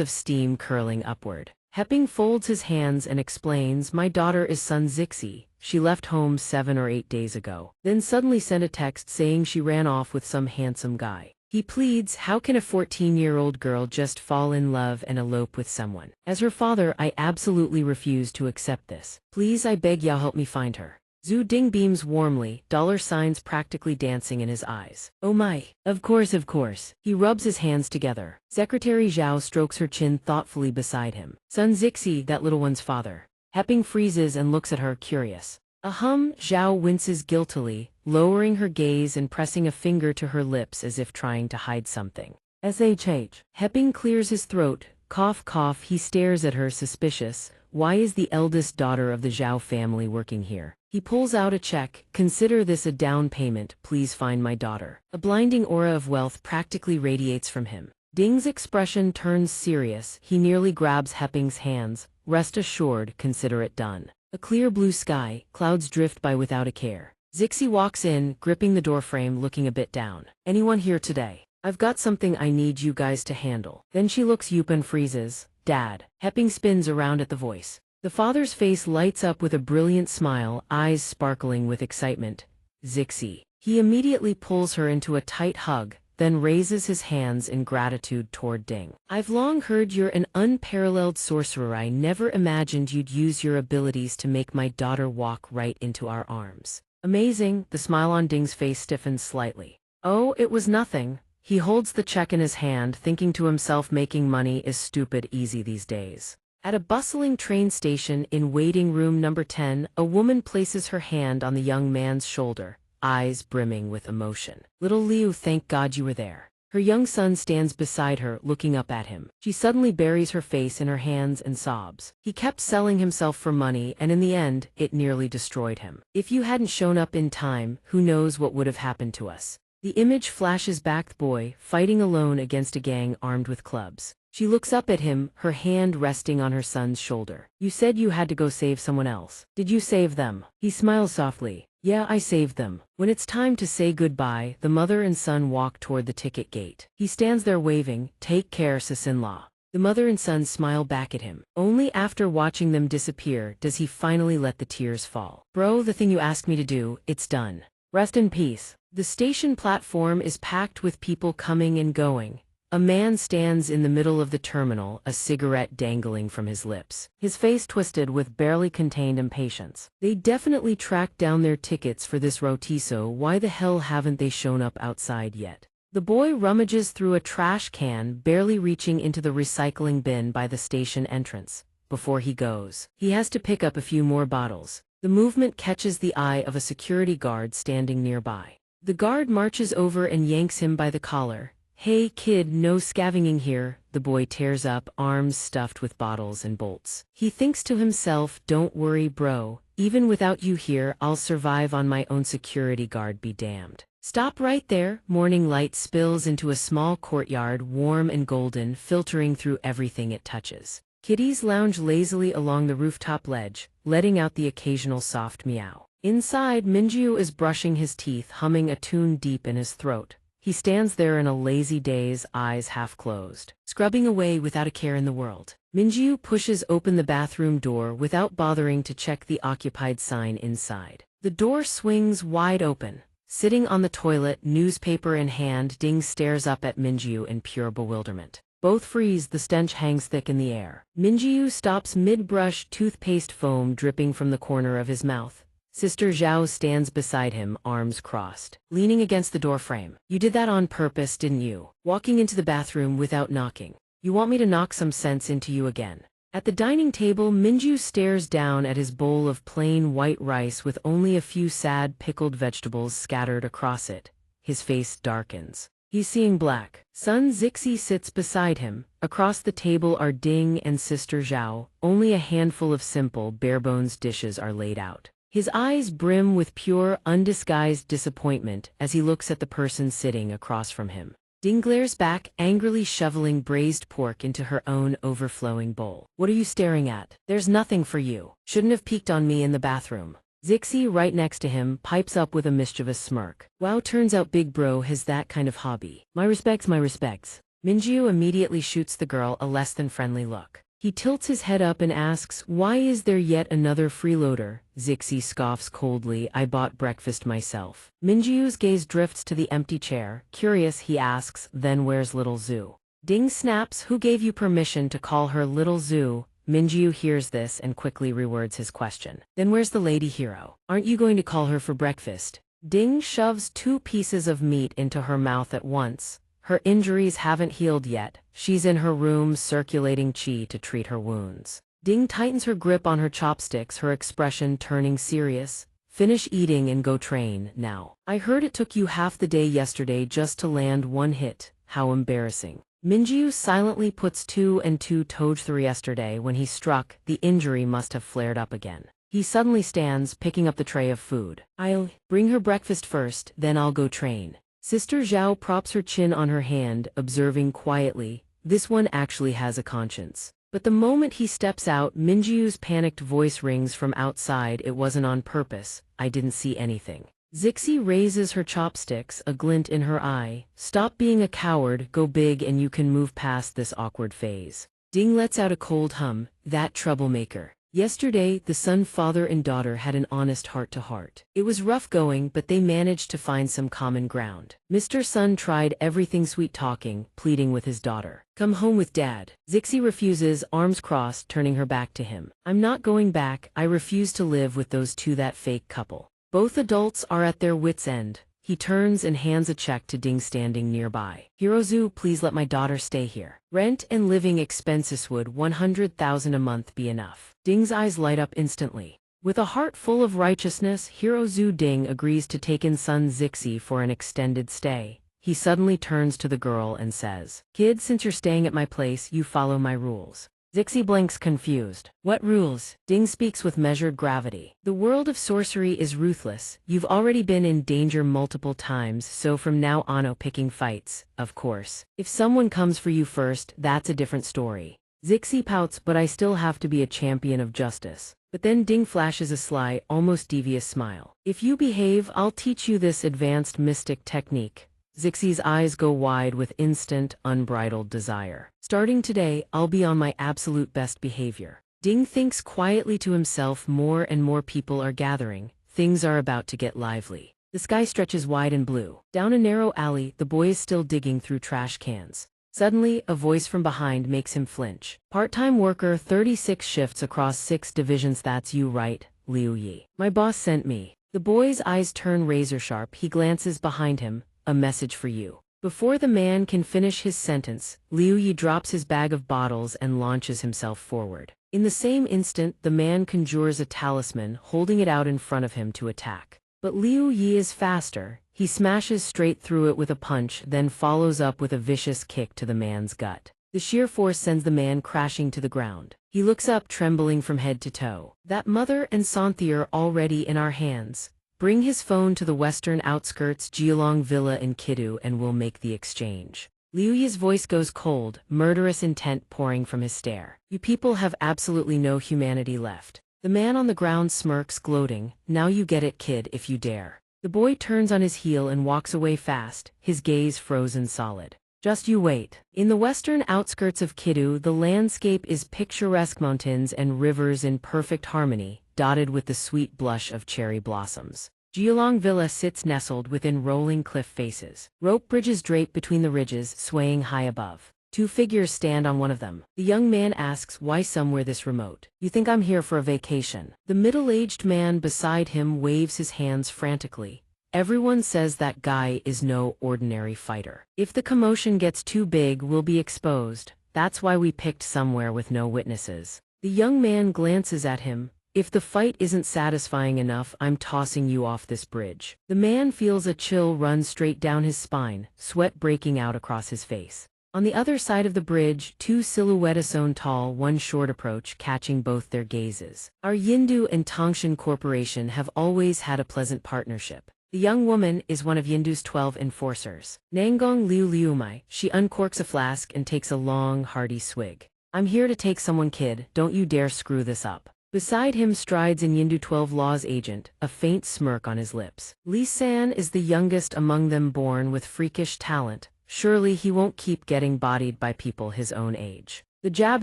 of steam curling upward. Hepping folds his hands and explains, my daughter is Sun Zixi. She left home 7 or 8 days ago. Then suddenly sent a text saying she ran off with some handsome guy. He pleads, how can a 14-year-old girl just fall in love and elope with someone? As her father, I absolutely refuse to accept this. Please, I beg y'all help me find her. Zhu Ding beams warmly, dollar signs practically dancing in his eyes. Oh my. Of course, of course. He rubs his hands together. Secretary Zhao strokes her chin thoughtfully beside him. Sun Zixi, that little one's father. Hepping freezes and looks at her, curious. Zhao winces guiltily, lowering her gaze and pressing a finger to her lips as if trying to hide something. SHH. Hepping clears his throat. Cough, cough. He stares at her, suspicious. Why is the eldest daughter of the Zhao family working here? He pulls out a check. Consider this a down payment. Please find my daughter. A blinding aura of wealth practically radiates from him. Ding's expression turns serious. He nearly grabs Hepping's hands. Rest assured, consider it done. A clear blue sky, clouds drift by without a care. Zixi walks in, gripping the doorframe, looking a bit down. Anyone here today? I've got something I need you guys to handle. Then she looks Yup and freezes. Dad. Hepping spins around at the voice. The father's face lights up with a brilliant smile, eyes sparkling with excitement. Zixi. He immediately pulls her into a tight hug, then raises his hands in gratitude toward Ding. I've long heard you're an unparalleled sorcerer. I never imagined you'd use your abilities to make my daughter walk right into our arms. Amazing. The smile on Ding's face stiffens slightly. Oh, it was nothing. He holds the check in his hand, thinking to himself, making money is stupid easy these days. At a bustling train station in waiting room number 10, a woman places her hand on the young man's shoulder, eyes brimming with emotion. Little Liu, thank God you were there. Her young son stands beside her, looking up at him. She suddenly buries her face in her hands and sobs. He kept selling himself for money, and in the end, it nearly destroyed him. If you hadn't shown up in time, who knows what would have happened to us. The image flashes back, the boy, fighting alone against a gang armed with clubs. She looks up at him, her hand resting on her son's shoulder. You said you had to go save someone else. Did you save them? He smiles softly. Yeah, I saved them. When it's time to say goodbye, the mother and son walk toward the ticket gate. He stands there waving, take care, sis-in-law. The mother and son smile back at him. Only after watching them disappear does he finally let the tears fall. Bro, the thing you asked me to do, it's done. Rest in peace. The station platform is packed with people coming and going. A man stands in the middle of the terminal, a cigarette dangling from his lips. His face twisted with barely contained impatience. They definitely tracked down their tickets for this rotiso. Why the hell haven't they shown up outside yet? The boy rummages through a trash can, barely reaching into the recycling bin by the station entrance. Before he goes, he has to pick up a few more bottles. The movement catches the eye of a security guard standing nearby. The guard marches over and yanks him by the collar. Hey kid, no scavenging here. The boy tears up, arms stuffed with bottles and bolts. He thinks to himself, don't worry bro, even without you here I'll survive on my own. Security guard be damned. Stop right there. Morning light spills into a small courtyard, warm and golden, filtering through everything it touches. Kitties lounge lazily along the rooftop ledge, letting out the occasional soft meow. Inside, Minjiu is brushing his teeth, humming a tune deep in his throat. He stands there in a lazy daze, eyes half closed, scrubbing away without a care in the world. Minjiu pushes open the bathroom door without bothering to check the occupied sign inside. The door swings wide open. Sitting on the toilet, newspaper in hand, Ding stares up at Minjiu in pure bewilderment. Both freeze, the stench hangs thick in the air. Minjiu stops mid-brush, toothpaste foam dripping from the corner of his mouth. Sister Zhao stands beside him, arms crossed, leaning against the doorframe. You did that on purpose, didn't you? Walking into the bathroom without knocking. You want me to knock some sense into you again? At the dining table, Minju stares down at his bowl of plain white rice with only a few sad pickled vegetables scattered across it. His face darkens. He's seeing black. Sun Zixi sits beside him. Across the table are Ding and Sister Zhao. Only a handful of simple, bare-bones dishes are laid out. His eyes brim with pure, undisguised disappointment as he looks at the person sitting across from him. Ding glares back, angrily shoveling braised pork into her own overflowing bowl. What are you staring at? There's nothing for you. Shouldn't have peeked on me in the bathroom. Zixi, right next to him, pipes up with a mischievous smirk. Wow, turns out Big Bro has that kind of hobby. My respects, my respects. Minjiu immediately shoots the girl a less than friendly look. He tilts his head up and asks, "Why is there yet another freeloader?" Zixi scoffs coldly, "I bought breakfast myself." Minjiu's gaze drifts to the empty chair. Curious, he asks, "Then where's little Zhu?" Ding snaps, "Who gave you permission to call her little Zhu?" Minjiu hears this and quickly rewords his question. "Then where's the lady hero? Aren't you going to call her for breakfast?" Ding shoves 2 pieces of meat into her mouth at once. Her injuries haven't healed yet. She's in her room circulating qi to treat her wounds. Ding tightens her grip on her chopsticks, her expression turning serious. "Finish eating and go train, now. I heard it took you half the day yesterday just to land 1 hit. How embarrassing." Minjiu silently puts 2 and 2 told through yesterday when he struck. The injury must have flared up again. He suddenly stands, picking up the tray of food. "I'll bring her breakfast first, then I'll go train." Sister Zhao props her chin on her hand, observing quietly, "This one actually has a conscience." But the moment he steps out, Minjiu's panicked voice rings from outside, "It wasn't on purpose. I didn't see anything." Zixi raises her chopsticks, a glint in her eye. "Stop being a coward, go big and you can move past this awkward phase." Ding lets out a cold hum, "That troublemaker." Yesterday, the son, father and daughter had an honest heart-to-heart. It was rough going, but they managed to find some common ground. Mr. Sun tried everything, sweet-talking, pleading with his daughter. "Come home with Dad." Zixi refuses, arms crossed, turning her back to him. "I'm not going back. I refuse to live with those 2, that fake couple." Both adults are at their wits' end. He turns and hands a check to Ding standing nearby. "Hirozu, please let my daughter stay here. Rent and living expenses would 100,000 a month be enough." Ding's eyes light up instantly. With a heart full of righteousness, Hirozu Ding agrees to take in son Zixi for an extended stay. He suddenly turns to the girl and says, "Kid, since you're staying at my place, you follow my rules." Zixi blinks, confused. "What rules?" Ding speaks with measured gravity. "The world of sorcery is ruthless. You've already been in danger multiple times, so from now on, picking fights, of course. If someone comes for you first, that's a different story." Zixi pouts, "But I still have to be a champion of justice." But then Ding flashes a sly, almost devious smile. "If you behave, I'll teach you this advanced mystic technique." Zixi's eyes go wide with instant, unbridled desire. "Starting today, I'll be on my absolute best behavior." Ding thinks quietly to himself, more and more people are gathering. Things are about to get lively. The sky stretches wide and blue. Down a narrow alley, the boy is still digging through trash cans. Suddenly, a voice from behind makes him flinch. "Part-time worker, 36 shifts across 6 divisions. That's you, right, Liu Yi? My boss sent me." The boy's eyes turn razor-sharp. He glances behind him. "A message for you." Before the man can finish his sentence, Liu Yi drops his bag of bottles and launches himself forward. In the same instant, the man conjures a talisman, holding it out in front of him to attack. But Liu Yi is faster. He smashes straight through it with a punch, then follows up with a vicious kick to the man's gut. The sheer force sends the man crashing to the ground. He looks up, trembling from head to toe. "That mother and Santhi are already in our hands. Bring his phone to the western outskirts, Jialong Villa in Kidu, and we'll make the exchange." Liu Yi's voice goes cold, murderous intent pouring from his stare. "You people have absolutely no humanity left." The man on the ground smirks, gloating. "Now you get it, kid, if you dare." The boy turns on his heel and walks away fast, his gaze frozen solid. Just you wait. In the western outskirts of Kidu, the landscape is picturesque, mountains and rivers in perfect harmony, dotted with the sweet blush of cherry blossoms. Jialong Villa sits nestled within rolling cliff faces. Rope bridges drape between the ridges, swaying high above. 2 figures stand on one of them. The young man asks, "Why somewhere this remote? You think I'm here for a vacation?" The middle-aged man beside him waves his hands frantically. "Everyone says that guy is no ordinary fighter. If the commotion gets too big, we'll be exposed. That's why we picked somewhere with no witnesses." The young man glances at him. "If the fight isn't satisfying enough, I'm tossing you off this bridge." The man feels a chill run straight down his spine, sweat breaking out across his face. On the other side of the bridge, 2 silhouettes, one tall, one short, approach, catching both their gazes. "Our Yindu and Tongshan Corporation have always had a pleasant partnership." The young woman is one of Yindu's 12 enforcers. Nangong Liu Liumai. She uncorks a flask and takes a long, hearty swig. "I'm here to take someone, kid. Don't you dare screw this up." Beside him strides in Yindu 12 Law's agent, a faint smirk on his lips. Li San is the youngest among them, born with freakish talent. Surely he won't keep getting bodied by people his own age. The jab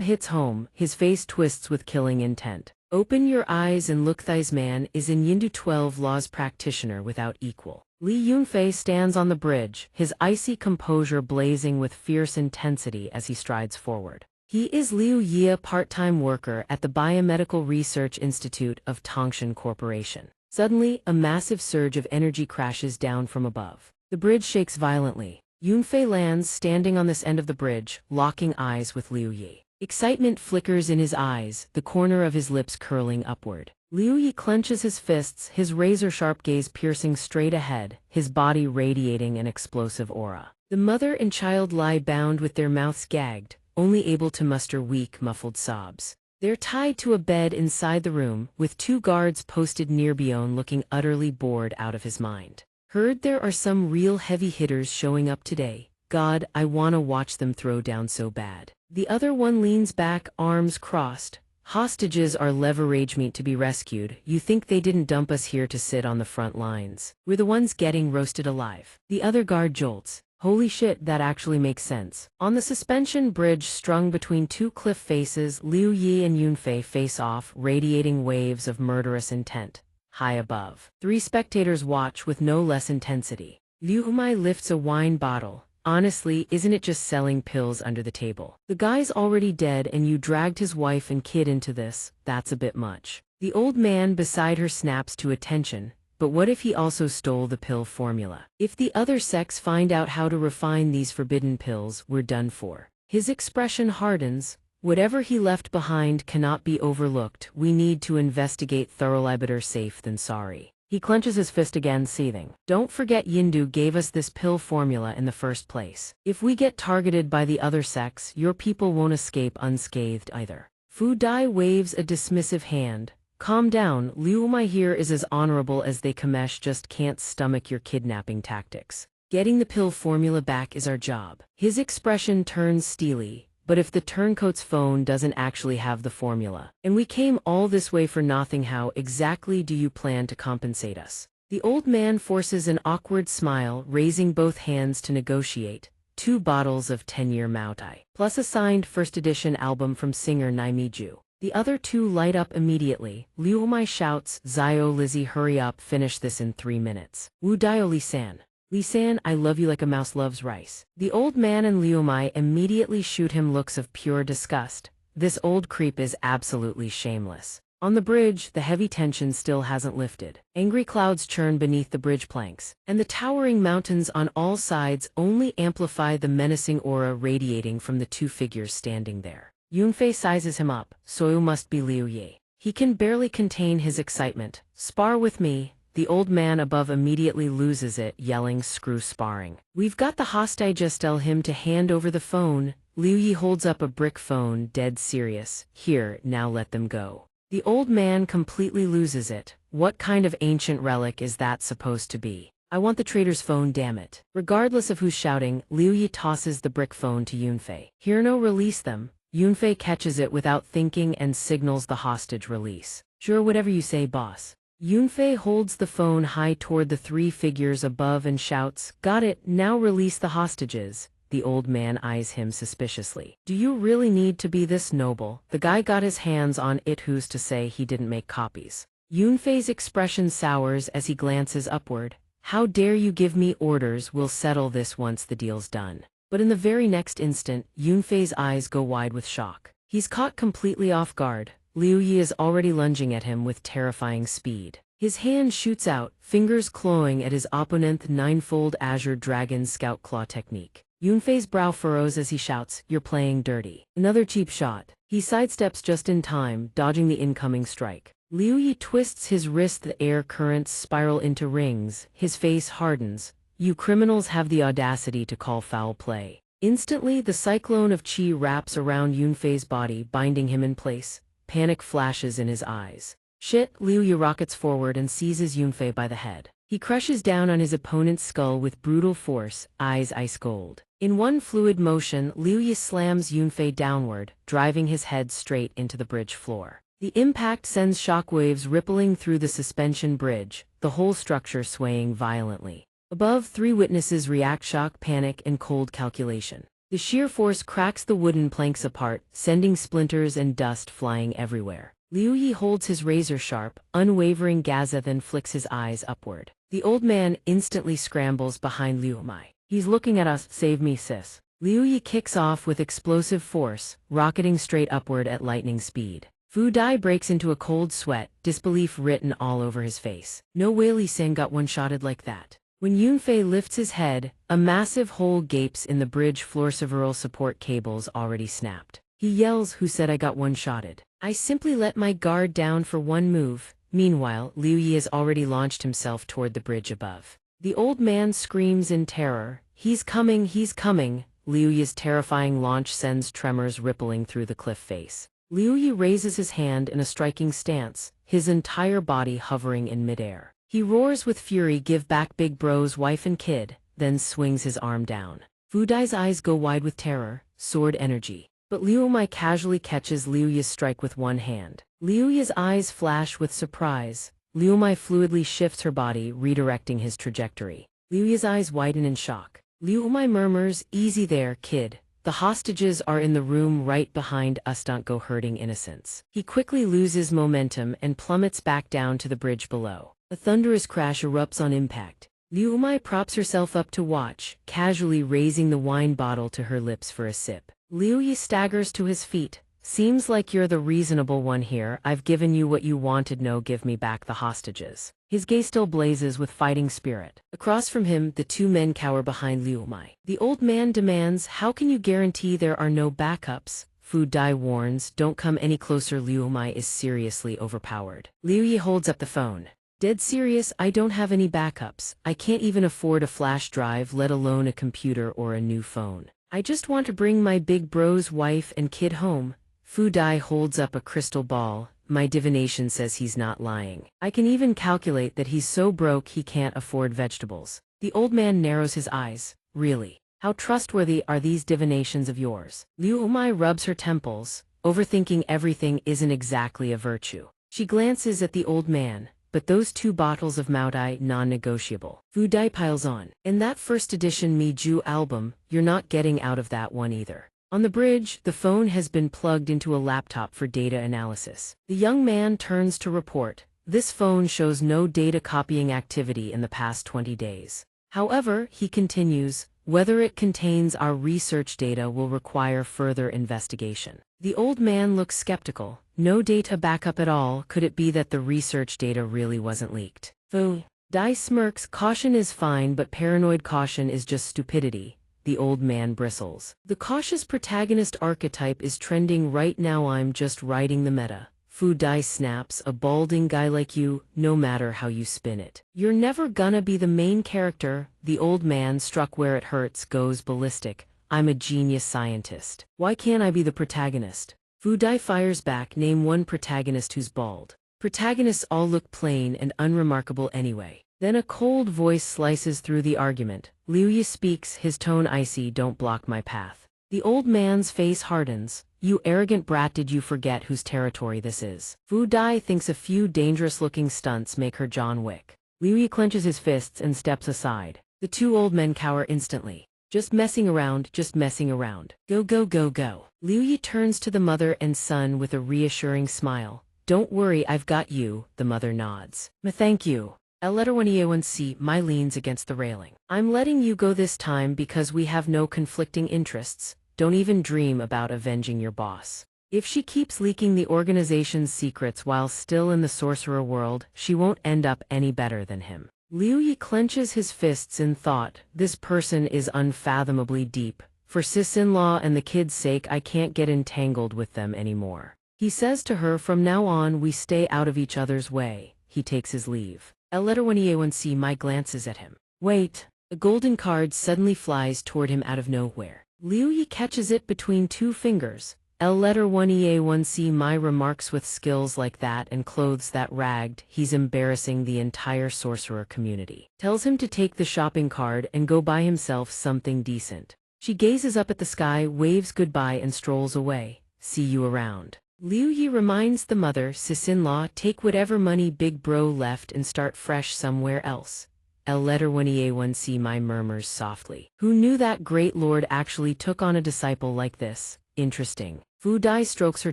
hits home, his face twists with killing intent. Open your eyes and look. This man is an Yindu 12 laws practitioner without equal. Li Yunfei stands on the bridge, his icy composure blazing with fierce intensity as he strides forward. He is Liu Yi, part-time worker at the Biomedical Research Institute of Tangshan Corporation. Suddenly, a massive surge of energy crashes down from above. The bridge shakes violently. Yunfei lands standing on this end of the bridge, locking eyes with Liu Yi. Excitement flickers in his eyes, the corner of his lips curling upward. Liu Yi clenches his fists, his razor-sharp gaze piercing straight ahead, his body radiating an explosive aura. The mother and child lie bound with their mouths gagged, only able to muster weak, muffled sobs. They're tied to a bed inside the room, with 2 guards posted near Bion looking utterly bored out of his mind. Heard there are some real heavy hitters showing up today. God, I wanna watch them throw down so bad. The other one leans back, arms crossed. Hostages are leverage meat to be rescued. You think they didn't dump us here to sit on the front lines? We're the ones getting roasted alive. The other guard jolts. Holy shit, that actually makes sense. On the suspension bridge strung between 2 cliff faces, Liu Yi and Yunfei face off, radiating waves of murderous intent. High above, 3 spectators watch with no less intensity. Liu Humai lifts a wine bottle. Honestly, isn't it just selling pills under the table? The guy's already dead and you dragged his wife and kid into this. That's a bit much. The old man beside her snaps to attention. But what if he also stole the pill formula? If the other sects find out how to refine these forbidden pills, we're done for. His expression hardens. Whatever he left behind cannot be overlooked. We need to investigate thoroughly. Better safe than sorry. He clenches his fist again, seething. Don't forget Yindu gave us this pill formula in the first place. If we get targeted by the other sects, your people won't escape unscathed either. Fu Dai waves a dismissive hand. Calm down, Liu Mai here is as honorable as they. Kamesh just can't stomach your kidnapping tactics. Getting the pill formula back is our job. His expression turns steely. But if the turncoat's phone doesn't actually have the formula, and we came all this way for nothing, how exactly do you plan to compensate us? The old man forces an awkward smile, raising both hands to negotiate. 2 bottles of 10-year Maotai, plus a signed first edition album from singer Naimiju. The other 2 light up immediately. Liu Mai shouts, Zio Lizzie, hurry up, finish this in 3 minutes. Wu Dio Li-san. Li-san, I love you like a mouse loves rice. The old man and Liu Mai immediately shoot him looks of pure disgust. This old creep is absolutely shameless. On the bridge, the heavy tension still hasn't lifted. Angry clouds churn beneath the bridge planks, and the towering mountains on all sides only amplify the menacing aura radiating from the 2 figures standing there. Yunfei sizes him up. So must be Liu Yi. He can barely contain his excitement. Spar with me. The old man above immediately loses it, yelling, screw sparring. We've got the hostage, just tell him to hand over the phone. Liu Yi holds up a brick phone, dead serious. Here, now let them go. The old man completely loses it. What kind of ancient relic is that supposed to be? I want the traitor's phone, damn it. Regardless of who's shouting, Liu Yi tosses the brick phone to Yunfei. Here, no, release them. Yunfei catches it without thinking and signals the hostage release. Sure, whatever you say, boss. Yunfei holds the phone high toward the 3 figures above and shouts, got it, now release the hostages. The old man eyes him suspiciously. Do you really need to be this noble? The guy got his hands on it, who's to say he didn't make copies? Yunfei's expression sours as he glances upward. How dare you give me orders? We'll settle this once the deal's done. But in the very next instant, Yunfei's eyes go wide with shock. He's caught completely off guard. Liu Yi is already lunging at him with terrifying speed. His hand shoots out, fingers clawing at his opponent's 9-fold Azure Dragon Scout Claw technique. Yunfei's brow furrows as he shouts, you're playing dirty. Another cheap shot. He sidesteps just in time, dodging the incoming strike. Liu Yi twists his wrist, the air currents spiral into rings, his face hardens. You criminals have the audacity to call foul play. Instantly, the cyclone of qi wraps around Yunfei's body, binding him in place. Panic flashes in his eyes. Shit, Liu Yi rockets forward and seizes Yunfei by the head. He crushes down on his opponent's skull with brutal force, eyes ice cold. In one fluid motion, Liu Yi slams Yunfei downward, driving his head straight into the bridge floor. The impact sends shockwaves rippling through the suspension bridge, the whole structure swaying violently. Above, 3 witnesses react: shock, panic, and cold calculation. The sheer force cracks the wooden planks apart, sending splinters and dust flying everywhere. Liu Yi holds his razor-sharp, unwavering gaze then flicks his eyes upward. The old man instantly scrambles behind Liu Mai. He's looking at us, save me sis. Liu Yi kicks off with explosive force, rocketing straight upward at lightning speed. Fu Dai breaks into a cold sweat, disbelief written all over his face. No way Li Sang got one-shotted like that. When Yunfei lifts his head, a massive hole gapes in the bridge floor. Several support cables already snapped. He yells, who said I got one-shotted? I simply let my guard down for one move. Meanwhile, Liu Yi has already launched himself toward the bridge above. The old man screams in terror. He's coming, he's coming. Liu Yi's terrifying launch sends tremors rippling through the cliff face. Liu Yi raises his hand in a striking stance, his entire body hovering in midair. He roars with fury, give back big bro's wife and kid, then swings his arm down. Fu Dai's eyes go wide with terror, sword energy. But Liu Mai casually catches Liu Yi's strike with one hand. Liu Yi's eyes flash with surprise. Liu Mai fluidly shifts her body, redirecting his trajectory. Liu Yi's eyes widen in shock. Liu Mai murmurs, easy there, kid. The hostages are in the room right behind us. Don't go hurting innocents. He quickly loses momentum and plummets back down to the bridge below. A thunderous crash erupts on impact. Liu Mai props herself up to watch, casually raising the wine bottle to her lips for a sip. Liu Yi staggers to his feet. Seems like you're the reasonable one here. I've given you what you wanted. No, give me back the hostages. His gaze still blazes with fighting spirit. Across from him, the two men cower behind Liu Mai. The old man demands, how can you guarantee there are no backups? Fu Dai warns, don't come any closer. Liu Mai is seriously overpowered. Liu Yi holds up the phone. Dead serious, I don't have any backups. I can't even afford a flash drive, let alone a computer or a new phone. I just want to bring my big bro's wife and kid home. Fu Dai holds up a crystal ball. My divination says he's not lying. I can even calculate that he's so broke he can't afford vegetables. The old man narrows his eyes. Really? How trustworthy are these divinations of yours? Liu Mai rubs her temples. Overthinking everything isn't exactly a virtue. She glances at the old man. But those 2 bottles of Maodai non-negotiable. Fu Dai piles on. In that first edition Miju album, you're not getting out of that one either. On the bridge, the phone has been plugged into a laptop for data analysis. The young man turns to report. This phone shows no data copying activity in the past 20 days. However, he continues, whether it contains our research data will require further investigation. The old man looks skeptical. No data backup at all. Could it be that the research data really wasn't leaked? Fu Dai smirks. Caution is fine, but paranoid caution is just stupidity. The old man bristles. The cautious protagonist archetype is trending right now. I'm just riding the meta. Fu Dai snaps, a balding guy like you, no matter how you spin it. You're never gonna be the main character. The old man, struck where it hurts, goes ballistic. I'm a genius scientist. Why can't I be the protagonist? Fu Dai fires back, name one protagonist who's bald. Protagonists all look plain and unremarkable anyway. Then a cold voice slices through the argument. Liu Yi speaks, his tone icy, don't block my path. The old man's face hardens. You arrogant brat, did you forget whose territory this is? Fu Dai thinks a few dangerous-looking stunts make her John Wick. Liu Yi clenches his fists and steps aside. The 2 old men cower instantly. Just messing around, just messing around. Go, go, go, go. Liu Yi turns to the mother and son with a reassuring smile. Don't worry, I've got you, the mother nods. Thank you. L1E1C, my leans against the railing. I'm letting you go this time because we have no conflicting interests. Don't even dream about avenging your boss. If she keeps leaking the organization's secrets while still in the sorcerer world, she won't end up any better than him. Liu Yi clenches his fists in thought. This person is unfathomably deep. For sis-in-law and the kid's sake, I can't get entangled with them anymore. He says to her, from now on we stay out of each other's way. He takes his leave. L1E1C, my glances at him. Wait. A golden card suddenly flies toward him out of nowhere. Liu Yi catches it between 2 fingers. L1E1C, my remarks with skills like that and clothes that ragged, he's embarrassing the entire sorcerer community. Tells him to take the shopping card and go buy himself something decent. She gazes up at the sky, waves goodbye and strolls away. See you around. Liu Yi reminds the mother, sis-in-law, take whatever money big bro left and start fresh somewhere else. L letter 1E1C my murmurs softly. Who knew that great lord actually took on a disciple like this? Interesting. Fu Dai strokes her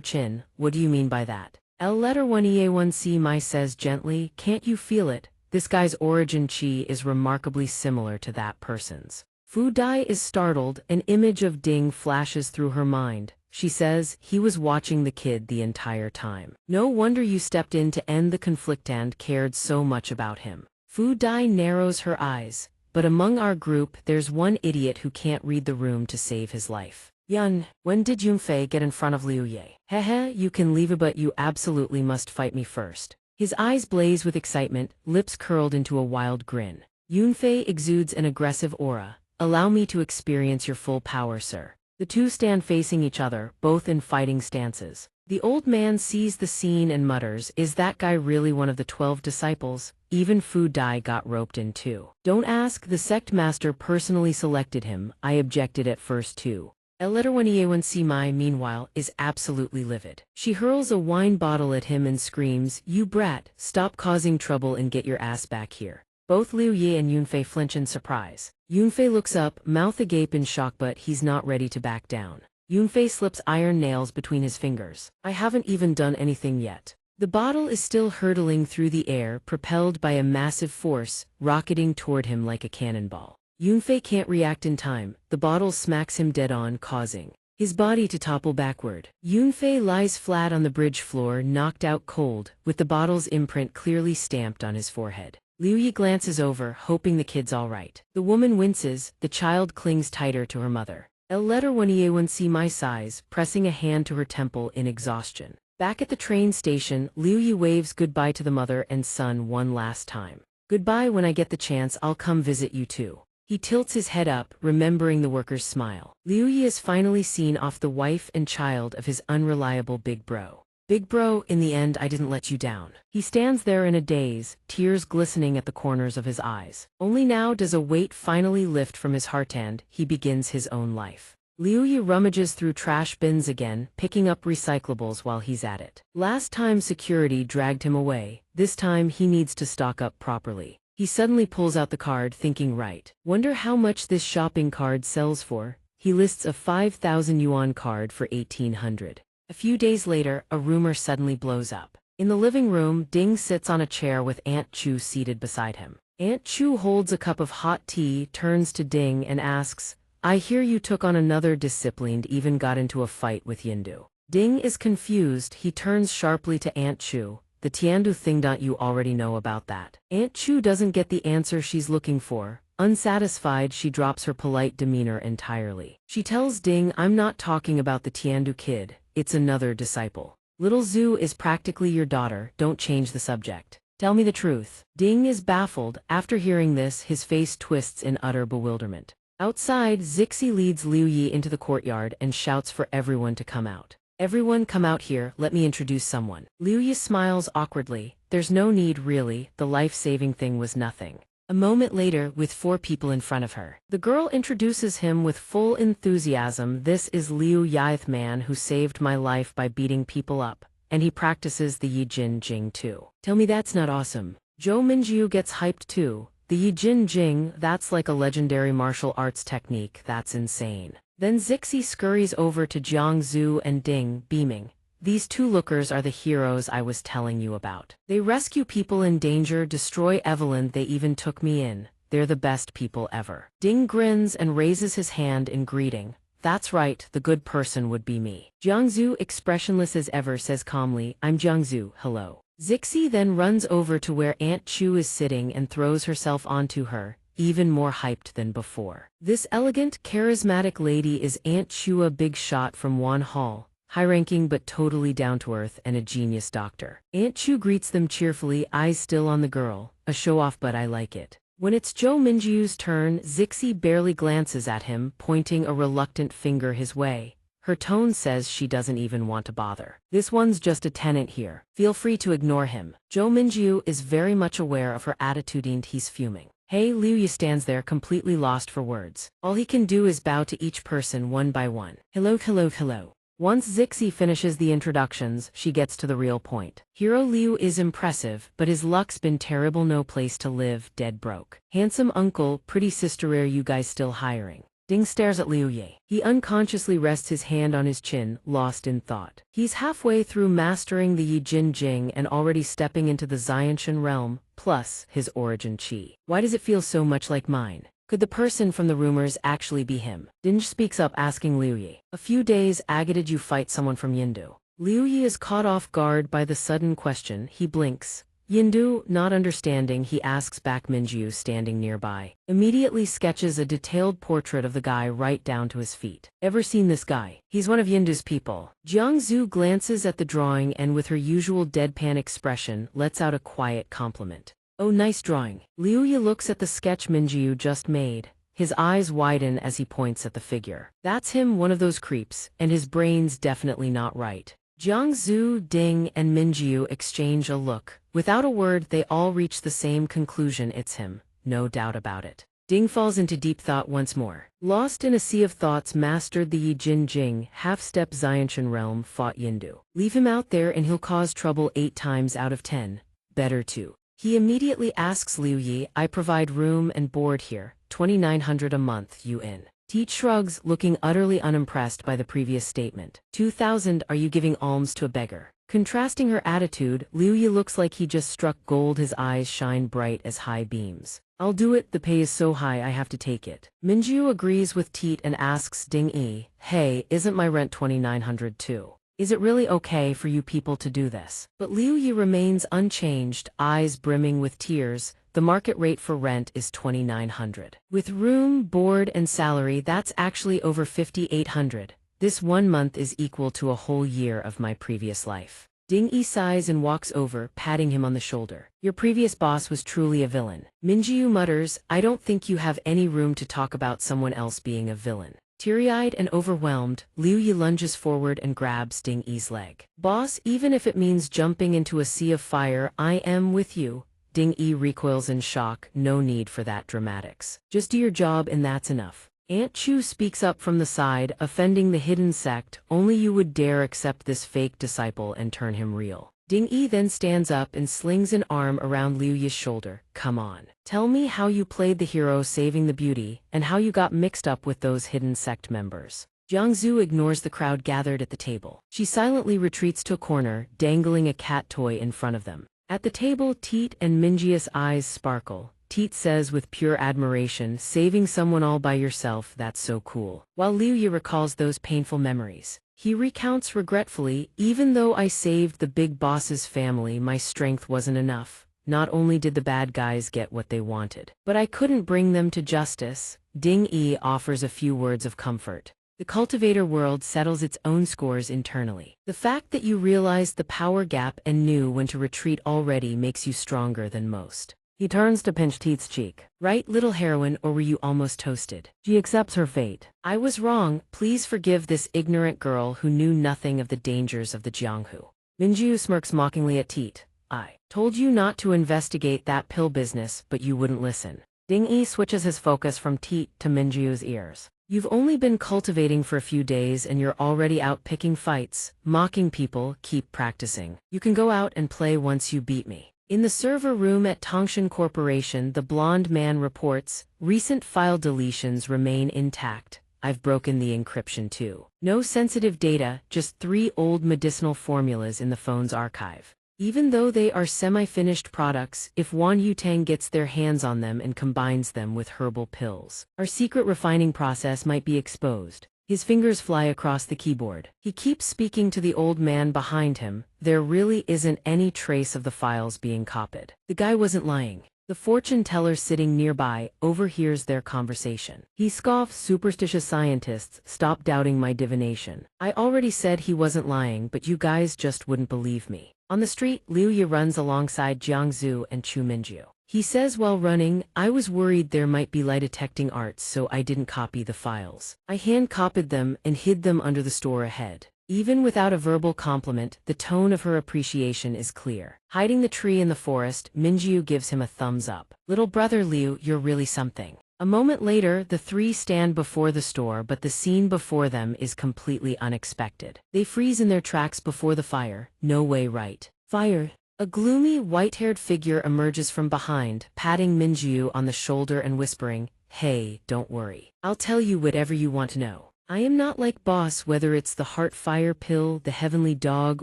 chin. What do you mean by that? L letter 1E1C my says gently, can't you feel it? This guy's origin chi is remarkably similar to that person's. Fu Dai is startled, an image of Ding flashes through her mind. She says, he was watching the kid the entire time. No wonder you stepped in to end the conflict and cared so much about him. Fu Dai narrows her eyes. But among our group, there's one idiot who can't read the room to save his life. Yun, when did Yunfei get in front of Liu Ye? Hehe, you can leave it but you absolutely must fight me first. His eyes blaze with excitement, lips curled into a wild grin. Yunfei exudes an aggressive aura. Allow me to experience your full power, sir. The two stand facing each other, both in fighting stances. The old man sees the scene and mutters, is that guy really one of the 12 disciples? Even Fu Dai got roped in too. Don't ask, the sect master personally selected him. I objected at first too. El letter 1E1C Mai, meanwhile, is absolutely livid. She hurls a wine bottle at him and screams, you brat, stop causing trouble and get your ass back here. Both Liu Ye and Yunfei flinch in surprise. Yunfei looks up, mouth agape in shock, but he's not ready to back down. Yunfei slips iron nails between his fingers. I haven't even done anything yet. The bottle is still hurtling through the air, propelled by a massive force, rocketing toward him like a cannonball. Yunfei can't react in time. The bottle smacks him dead on, causing his body to topple backward. Yunfei lies flat on the bridge floor, knocked out cold, with the bottle's imprint clearly stamped on his forehead. Liu Yi glances over, hoping the kid's all right. The woman winces, the child clings tighter to her mother. El letter 1E1C my sighs, pressing a hand to her temple in exhaustion. Back at the train station, Liu Yi waves goodbye to the mother and son one last time. Goodbye, when I get the chance I'll come visit you too. He tilts his head up, remembering the worker's smile. Liu Yi is finally seen off the wife and child of his unreliable big bro. Big bro, in the end I didn't let you down. He stands there in a daze, tears glistening at the corners of his eyes. Only now does a weight finally lift from his heart and he begins his own life. Liu Yi rummages through trash bins again, picking up recyclables while he's at it. Last time security dragged him away, this time he needs to stock up properly. He suddenly pulls out the card, thinking, right, wonder how much this shopping card sells for. He lists a 5,000 yuan card for 1,800. A few days later, a rumor suddenly blows up. In the living room, Ding sits on a chair with Aunt Chu seated beside him. Aunt Chu holds a cup of hot tea, turns to Ding and asks, I hear you took on another disciplined, even got into a fight with Yindu. Ding is confused. He turns sharply to Aunt Chu. The Tiandu thing, don't you already know about that? Aunt Chu doesn't get the answer she's looking for. Unsatisfied, she drops her polite demeanor entirely. She tells Ding, I'm not talking about the Tiandu kid. It's another disciple. Little Zhu is practically your daughter, don't change the subject. Tell me the truth. Ding is baffled. After hearing this, his face twists in utter bewilderment. Outside, Zixi leads Liu Yi into the courtyard and shouts for everyone to come out. Everyone come out here, let me introduce someone. Liu Yi smiles awkwardly. There's no need really, the life-saving thing was nothing. A moment later, with 4 people in front of her, the girl introduces him with full enthusiasm. This is Liu Yaith, man who saved my life by beating people up, and he practices the Yijin Jing too. Tell me that's not awesome. Zhou Minjiu gets hyped too. The Yijin Jing, that's like a legendary martial arts technique, that's insane. Then Zixi scurries over to Jiang Zhu and Ding, beaming. These two lookers are the heroes I was telling you about. They rescue people in danger, destroy Evelyn, they even took me in. They're the best people ever. Ding grins and raises his hand in greeting. That's right, the good person would be me. Jiangzu, expressionless as ever, says calmly, I'm Jiangzu, hello. Zixi then runs over to where Aunt Chu is sitting and throws herself onto her, even more hyped than before. This elegant, charismatic lady is Aunt Chu, a big shot from Wan Hall, high-ranking but totally down-to-earth and a genius doctor. Aunt Chu greets them cheerfully, eyes still on the girl, a show-off but I like it. When it's Zhou Minjiu's turn, Zixi barely glances at him, pointing a reluctant finger his way. Her tone says she doesn't even want to bother. This one's just a tenant here. Feel free to ignore him. Zhou Minjiu is very much aware of her attitude and he's fuming. Hey, Liu Yi stands there completely lost for words. All he can do is bow to each person one by one. Hello, hello, hello. Once Zixi finishes the introductions, she gets to the real point. Hero Liu is impressive, but his luck's been terrible, no place to live, dead broke. Handsome uncle, pretty sister, are you guys still hiring? Ding stares at Liu Ye. He unconsciously rests his hand on his chin, lost in thought. He's halfway through mastering the Yi Jin Jing and already stepping into the xianxia realm, plus his origin chi. Why does it feel so much like mine? Could the person from the rumors actually be him? Dinge speaks up asking Liu Yi. A few days ago did you fight someone from Yindu? Liu Yi is caught off guard by the sudden question. He blinks. Yindu, not understanding, he asks back. Minju, standing nearby, immediately sketches a detailed portrait of the guy right down to his feet. Ever seen this guy? He's one of Yindu's people. Jiangzu glances at the drawing and with her usual deadpan expression lets out a quiet compliment. Oh, nice drawing. Liu Yi looks at the sketch Minju just made. His eyes widen as he points at the figure. That's him, one of those creeps, and his brain's definitely not right. Jiangzu, Ding, and Minju exchange a look. Without a word, they all reach the same conclusion. It's him, no doubt about it. Ding falls into deep thought once more. Lost in a sea of thoughts, mastered the Yi Jin Jing, half-step Xianxia realm, fought Yindu. Leave him out there and he'll cause trouble 8 times out of 10. Better too. He immediately asks Liu Yi, I provide room and board here, 2,900 a month, you in? Teach shrugs, looking utterly unimpressed by the previous statement. 2,000, are you giving alms to a beggar? Contrasting her attitude, Liu Yi looks like he just struck gold. His eyes shine bright as high beams. I'll do it, the pay is so high I have to take it. Minju agrees with Teet and asks Ding Yi, hey, isn't my rent 2,900 too? Is it really okay for you people to do this? But Liu Yi remains unchanged, eyes brimming with tears. The market rate for rent is 2,900. With room, board, and salary, that's actually over 5,800. This 1 month is equal to a whole year of my previous life. Ding Yi sighs and walks over, patting him on the shoulder. Your previous boss was truly a villain. Minjiu mutters, I don't think you have any room to talk about someone else being a villain. Teary-eyed and overwhelmed, Liu Yi lunges forward and grabs Ding Yi's leg. Boss, even if it means jumping into a sea of fire, I am with you. Ding Yi recoils in shock. No need for that dramatics. Just do your job and that's enough. Aunt Chu speaks up from the side, offending the hidden sect. Only you would dare accept this fake disciple and turn him real. Ding Yi then stands up and slings an arm around Liu Yi's shoulder. Come on. Tell me how you played the hero saving the beauty, and how you got mixed up with those hidden sect members. Jiangzu ignores the crowd gathered at the table. She silently retreats to a corner, dangling a cat toy in front of them. At the table, Teet and Minji's eyes sparkle. Teet says with pure admiration, saving someone all by yourself, that's so cool. While Liu Yi recalls those painful memories, he recounts regretfully, even though I saved the big boss's family, my strength wasn't enough. Not only did the bad guys get what they wanted, but I couldn't bring them to justice. Ding Yi offers a few words of comfort. The cultivator world settles its own scores internally. The fact that you realized the power gap and knew when to retreat already makes you stronger than most. He turns to pinch Teet's cheek. Right, little heroine, or were you almost toasted? She accepts her fate. I was wrong. Please forgive this ignorant girl who knew nothing of the dangers of the Jianghu. Minju smirks mockingly at Teet. I told you not to investigate that pill business, but you wouldn't listen. Ding Yi switches his focus from Teet to Minju's ears. You've only been cultivating for a few days and you're already out picking fights, mocking people. Keep practicing. You can go out and play once you beat me. In the server room at Tongshan Corporation, the blonde man reports, recent file deletions remain intact. I've broken the encryption too. No sensitive data, just 3 old medicinal formulas in the phone's archive. Even though they are semi-finished products, if Wan Yutang gets their hands on them and combines them with herbal pills, our secret refining process might be exposed. His fingers fly across the keyboard. He keeps speaking to the old man behind him. There really isn't any trace of the files being copied. The guy wasn't lying. The fortune teller sitting nearby overhears their conversation. He scoffs, superstitious scientists, stop doubting my divination. I already said he wasn't lying, but you guys just wouldn't believe me. On the street, Liu Yi runs alongside Jiangzu and Chu Minju. He says while running, I was worried there might be lie-detecting arts, so I didn't copy the files. I hand-copied them and hid them under the store ahead. Even without a verbal compliment, the tone of her appreciation is clear. Hiding the tree in the forest, Minju gives him a thumbs up. Little brother Liu, you're really something. A moment later, the three stand before the store, but the scene before them is completely unexpected. They freeze in their tracks before the fire. No way, right? Fire. A gloomy, white-haired figure emerges from behind, patting Minjiu on the shoulder and whispering, "Hey, don't worry. I'll tell you whatever you want to know. I am not like boss, whether it's the heart fire pill, the heavenly dog,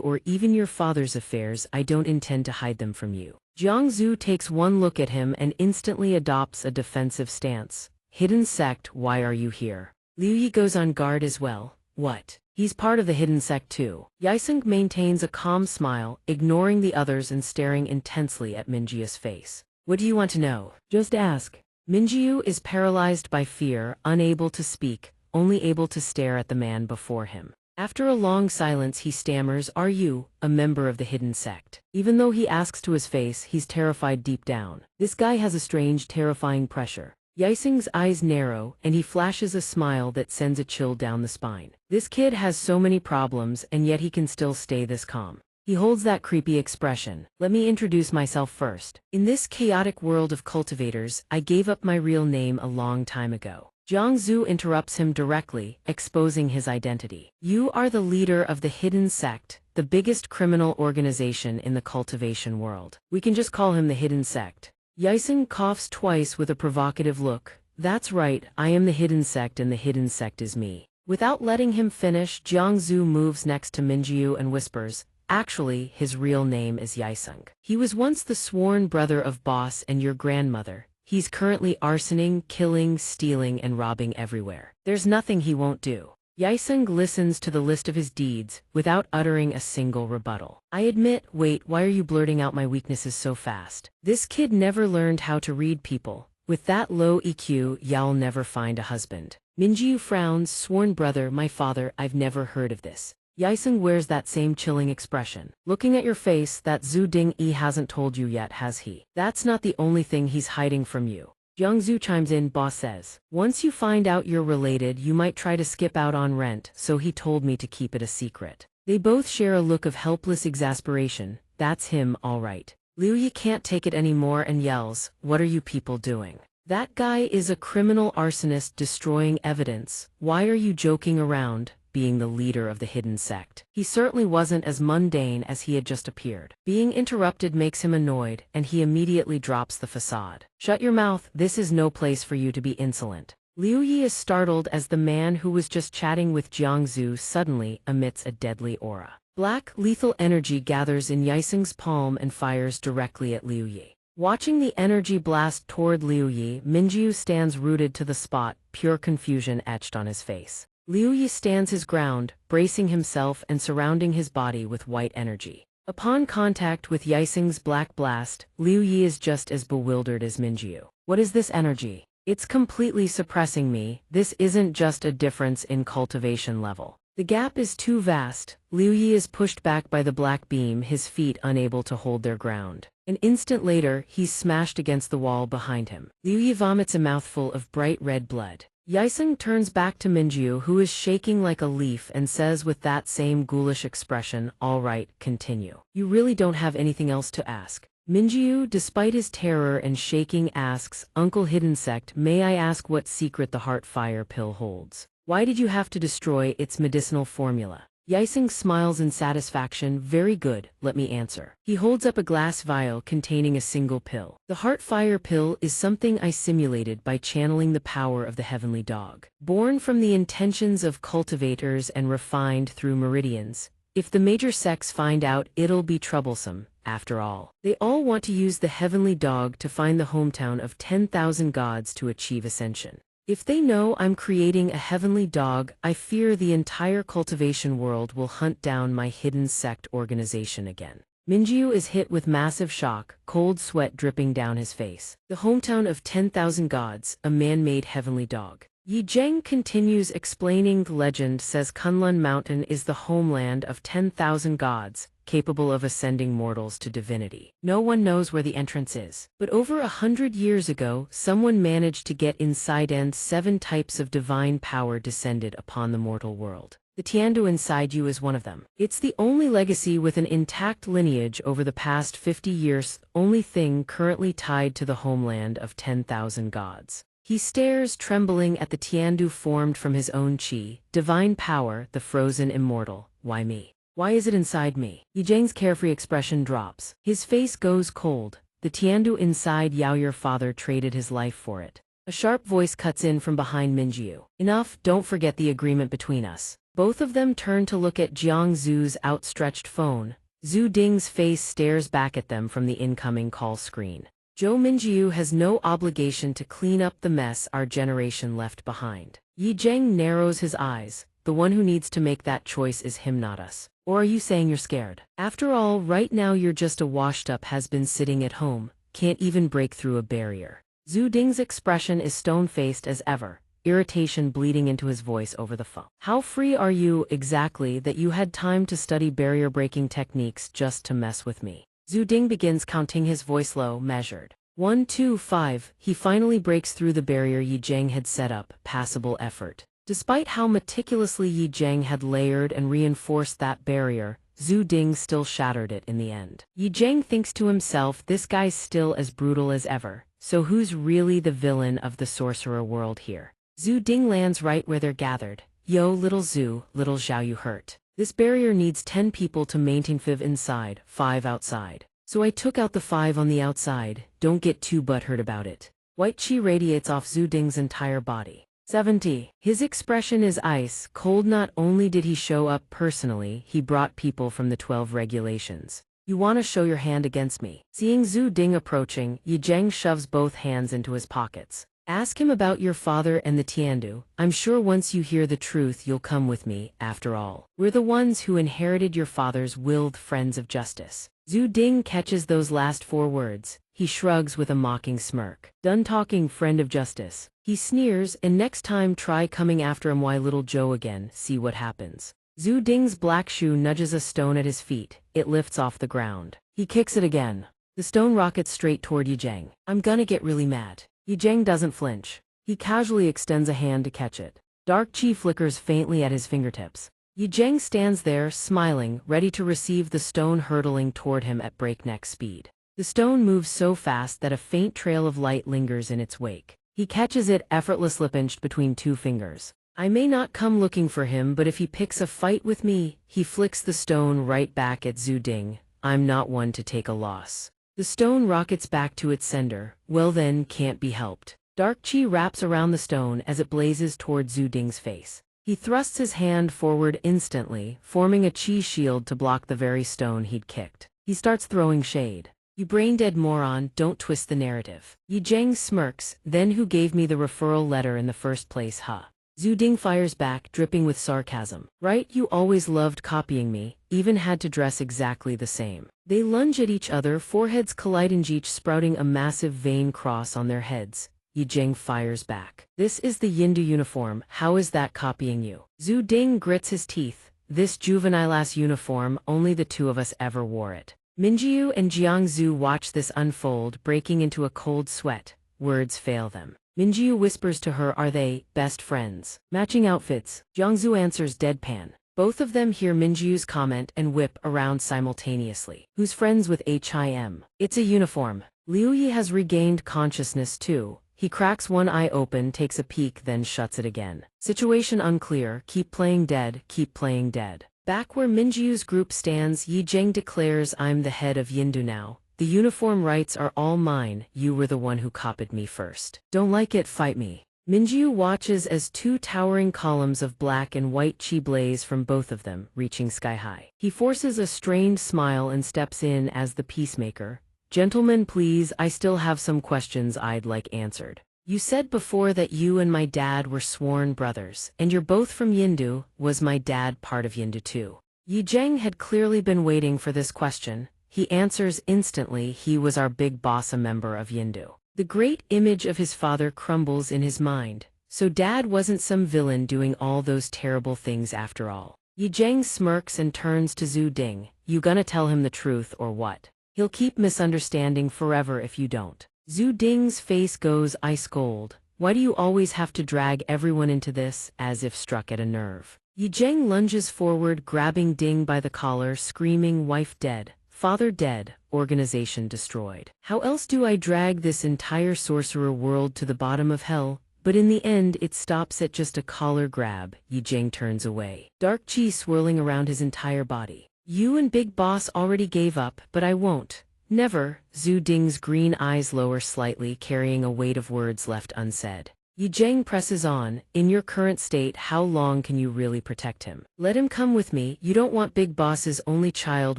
or even your father's affairs. I don't intend to hide them from you." Jiangzu takes one look at him and instantly adopts a defensive stance. Hidden sect, why are you here? Liu Yi goes on guard as well. What? He's part of the hidden sect too. Yaiseng maintains a calm smile, ignoring the others and staring intensely at Minjiu's face. What do you want to know? Just ask. Minjiu is paralyzed by fear, unable to speak, only able to stare at the man before him. After a long silence he stammers, "Are you a member of the hidden sect?" Even though he asks to his face, he's terrified deep down. This guy has a strange, terrifying pressure. Yaiseng's eyes narrow, and he flashes a smile that sends a chill down the spine. This kid has so many problems, and yet he can still stay this calm. He holds that creepy expression. Let me introduce myself first. In this chaotic world of cultivators, I gave up my real name a long time ago. Jiangzu interrupts him directly, exposing his identity. You are the leader of the hidden sect, the biggest criminal organization in the cultivation world. We can just call him the hidden sect. Yaiseng coughs twice with a provocative look. That's right, I am the hidden sect and the hidden sect is me. Without letting him finish, Jiangzu moves next to Minjiu and whispers, actually, his real name is Yaiseng. He was once the sworn brother of boss and your grandmother. He's currently arsoning, killing, stealing, and robbing everywhere. There's nothing he won't do. Yaiseng listens to the list of his deeds, without uttering a single rebuttal. I admit, wait, why are you blurting out my weaknesses so fast? This kid never learned how to read people. With that low EQ, y'all never find a husband. Minjiu frowns, sworn brother, my father, I've never heard of this. Yaiseng wears that same chilling expression. Looking at your face, that Zhu Ding-yi hasn't told you yet, has he? That's not the only thing he's hiding from you. Jiangzu chimes in, boss says. Once you find out you're related, you might try to skip out on rent, so he told me to keep it a secret. They both share a look of helpless exasperation. That's him, all right. Liu Yi can't take it anymore and yells, what are you people doing? That guy is a criminal arsonist destroying evidence. Why are you joking around? Being the leader of the hidden sect. He certainly wasn't as mundane as he had just appeared. Being interrupted makes him annoyed, and he immediately drops the facade. Shut your mouth, this is no place for you to be insolent. Liu Yi is startled as the man who was just chatting with Jiangzu suddenly emits a deadly aura. Black, lethal energy gathers in Yaiseng's palm and fires directly at Liu Yi. Watching the energy blast toward Liu Yi, Minjiu stands rooted to the spot, pure confusion etched on his face. Liu Yi stands his ground, bracing himself and surrounding his body with white energy. Upon contact with Yaiseng's black blast, Liu Yi is just as bewildered as Minjiu. What is this energy? It's completely suppressing me. This isn't just a difference in cultivation level. The gap is too vast. Liu Yi is pushed back by the black beam, his feet unable to hold their ground. An instant later, he's smashed against the wall behind him. Liu Yi vomits a mouthful of bright red blood. Yaiseng turns back to Minjiu, who is shaking like a leaf, and says with that same ghoulish expression, all right, continue. You really don't have anything else to ask. Minjiu, despite his terror and shaking, asks, Uncle Hidden Sect, may I ask what secret the heart fire pill holds? Why did you have to destroy its medicinal formula? Yaiseng smiles in satisfaction. Very good, let me answer. He holds up a glass vial containing a single pill. The heart fire pill is something I simulated by channeling the power of the heavenly dog. Born from the intentions of cultivators and refined through meridians. If the major sects find out, it'll be troublesome. After all, they all want to use the heavenly dog to find the hometown of 10,000 gods to achieve ascension. If they know I'm creating a heavenly dog, I fear the entire cultivation world will hunt down my hidden sect organization again. Minjiu is hit with massive shock, cold sweat dripping down his face. The hometown of 10,000 gods, a man-made heavenly dog. Yi Zheng continues explaining. The legend says Kunlun Mountain is the homeland of 10,000 gods, capable of ascending mortals to divinity. No one knows where the entrance is. But over 100 years ago, someone managed to get inside, and 7 types of divine power descended upon the mortal world. The Tiandu inside you is one of them. It's the only legacy with an intact lineage over the past 50 years, only thing currently tied to the homeland of 10,000 gods. He stares, trembling, at the Tiandu formed from his own qi, divine power, the frozen immortal. Why me? Why is it inside me? Yi Zheng's carefree expression drops. His face goes cold. The Tiandu inside Yao, your father traded his life for it. A sharp voice cuts in from behind Minjiu. Enough, don't forget the agreement between us. Both of them turn to look at Jiang Zhu's outstretched phone. Zhu Ding's face stares back at them from the incoming call screen. Zhou Minjiu has no obligation to clean up the mess our generation left behind. Yi Zheng narrows his eyes. The one who needs to make that choice is him, not us. Or are you saying you're scared? After all, right now you're just a washed-up has-been sitting at home, can't even break through a barrier. Zhu Ding's expression is stone-faced as ever, irritation bleeding into his voice over the phone. How free are you, exactly, that you had time to study barrier-breaking techniques just to mess with me? Zhu Ding begins counting, his voice low, measured. 1, 2, 5, he finally breaks through the barrier Yi Zheng had set up, passable effort. Despite how meticulously Yi Zheng had layered and reinforced that barrier, Zhu Ding still shattered it in the end. Yi Zheng thinks to himself, this guy's still as brutal as ever, so who's really the villain of the sorcerer world here? Zhu Ding lands right where they're gathered. Yo, little Zhu, little Zhao, you hurt. This barrier needs 10 people to maintain 5 inside, 5 outside. So I took out the 5 on the outside, don't get too butthurt about it. White chi radiates off Zhu Ding's entire body. 70. His expression is ice cold. Not only did he show up personally, he brought people from the 12 regulations. You want to show your hand against me? Seeing Zhu Ding approaching, Yi Zheng shoves both hands into his pockets. Ask him about your father and the Tiandu. I'm sure once you hear the truth you'll come with me. After all, we're the ones who inherited your father's willed friends of justice. Zhu Ding catches those last 4 words. He shrugs with a mocking smirk. Done talking, friend of justice. He sneers, and next time try coming after him. Why, little Zhou again, see what happens. Zhu Ding's black shoe nudges a stone at his feet. It lifts off the ground. He kicks it again. The stone rockets straight toward Yi Zheng. I'm gonna get really mad. Yi Zheng doesn't flinch. He casually extends a hand to catch it. Dark chi flickers faintly at his fingertips. Yi Zheng stands there, smiling, ready to receive the stone hurtling toward him at breakneck speed. The stone moves so fast that a faint trail of light lingers in its wake. He catches it, effortlessly pinched between 2 fingers. I may not come looking for him, but if he picks a fight with me, he flicks the stone right back at Zhu Ding. I'm not one to take a loss. The stone rockets back to its sender. Well then, can't be helped. Dark chi wraps around the stone as it blazes toward Zhu Ding's face. He thrusts his hand forward instantly, forming a chi shield to block the very stone he'd kicked. He starts throwing shade. You brain-dead moron, don't twist the narrative. Yi Zheng smirks, then who gave me the referral letter in the first place, huh? Zhu Ding fires back, dripping with sarcasm. Right, you always loved copying me, even had to dress exactly the same. They lunge at each other, foreheads colliding, each sprouting a massive vein cross on their heads. Yi Zheng fires back. This is the Yindu uniform, how is that copying you? Zhu Ding grits his teeth. This juvenile-ass uniform, only the 2 of us ever wore it. Minjiu and Jiangzhu watch this unfold, breaking into a cold sweat. Words fail them. Minjiu whispers to her, are they best friends? Matching outfits. Jiangzhu answers deadpan. Both of them hear Minjiu's comment and whip around simultaneously. Who's friends with him? It's a uniform. Liu Yi has regained consciousness too. He cracks one eye open, takes a peek, then shuts it again. Situation unclear. Keep playing dead, keep playing dead. Back where Minjiu's group stands, Yi Zheng declares, I'm the head of Yindu now. The uniform rights are all mine, you were the one who copied me first. Don't like it, fight me. Minjiu watches as 2 towering columns of black and white chi blaze from both of them, reaching sky high. He forces a strained smile and steps in as the peacemaker. Gentlemen, please, I still have some questions I'd like answered. You said before that you and my dad were sworn brothers, and you're both from Yindu. Was my dad part of Yindu too? Yi Zheng had clearly been waiting for this question. He answers instantly, he was our big boss, a member of Yindu. The great image of his father crumbles in his mind. So dad wasn't some villain doing all those terrible things after all. Yi Zheng smirks and turns to Zhu Ding. You gonna tell him the truth or what? He'll keep misunderstanding forever if you don't. Zhu Ding's face goes ice cold. Why do you always have to drag everyone into this, as if struck at a nerve? Yi Zheng lunges forward, grabbing Ding by the collar, screaming, wife dead, Father dead, organization destroyed. How else do I drag this entire sorcerer world to the bottom of hell? But in the end it stops at just a collar grab. Yi Jing turns away. Dark chi swirling around his entire body. You and Big Boss already gave up, but I won't. Never. Zhu Ding's green eyes lower slightly, carrying a weight of words left unsaid. Yi Jing presses on. In your current state, how long can you really protect him? Let him come with me. You don't want Big Boss's only child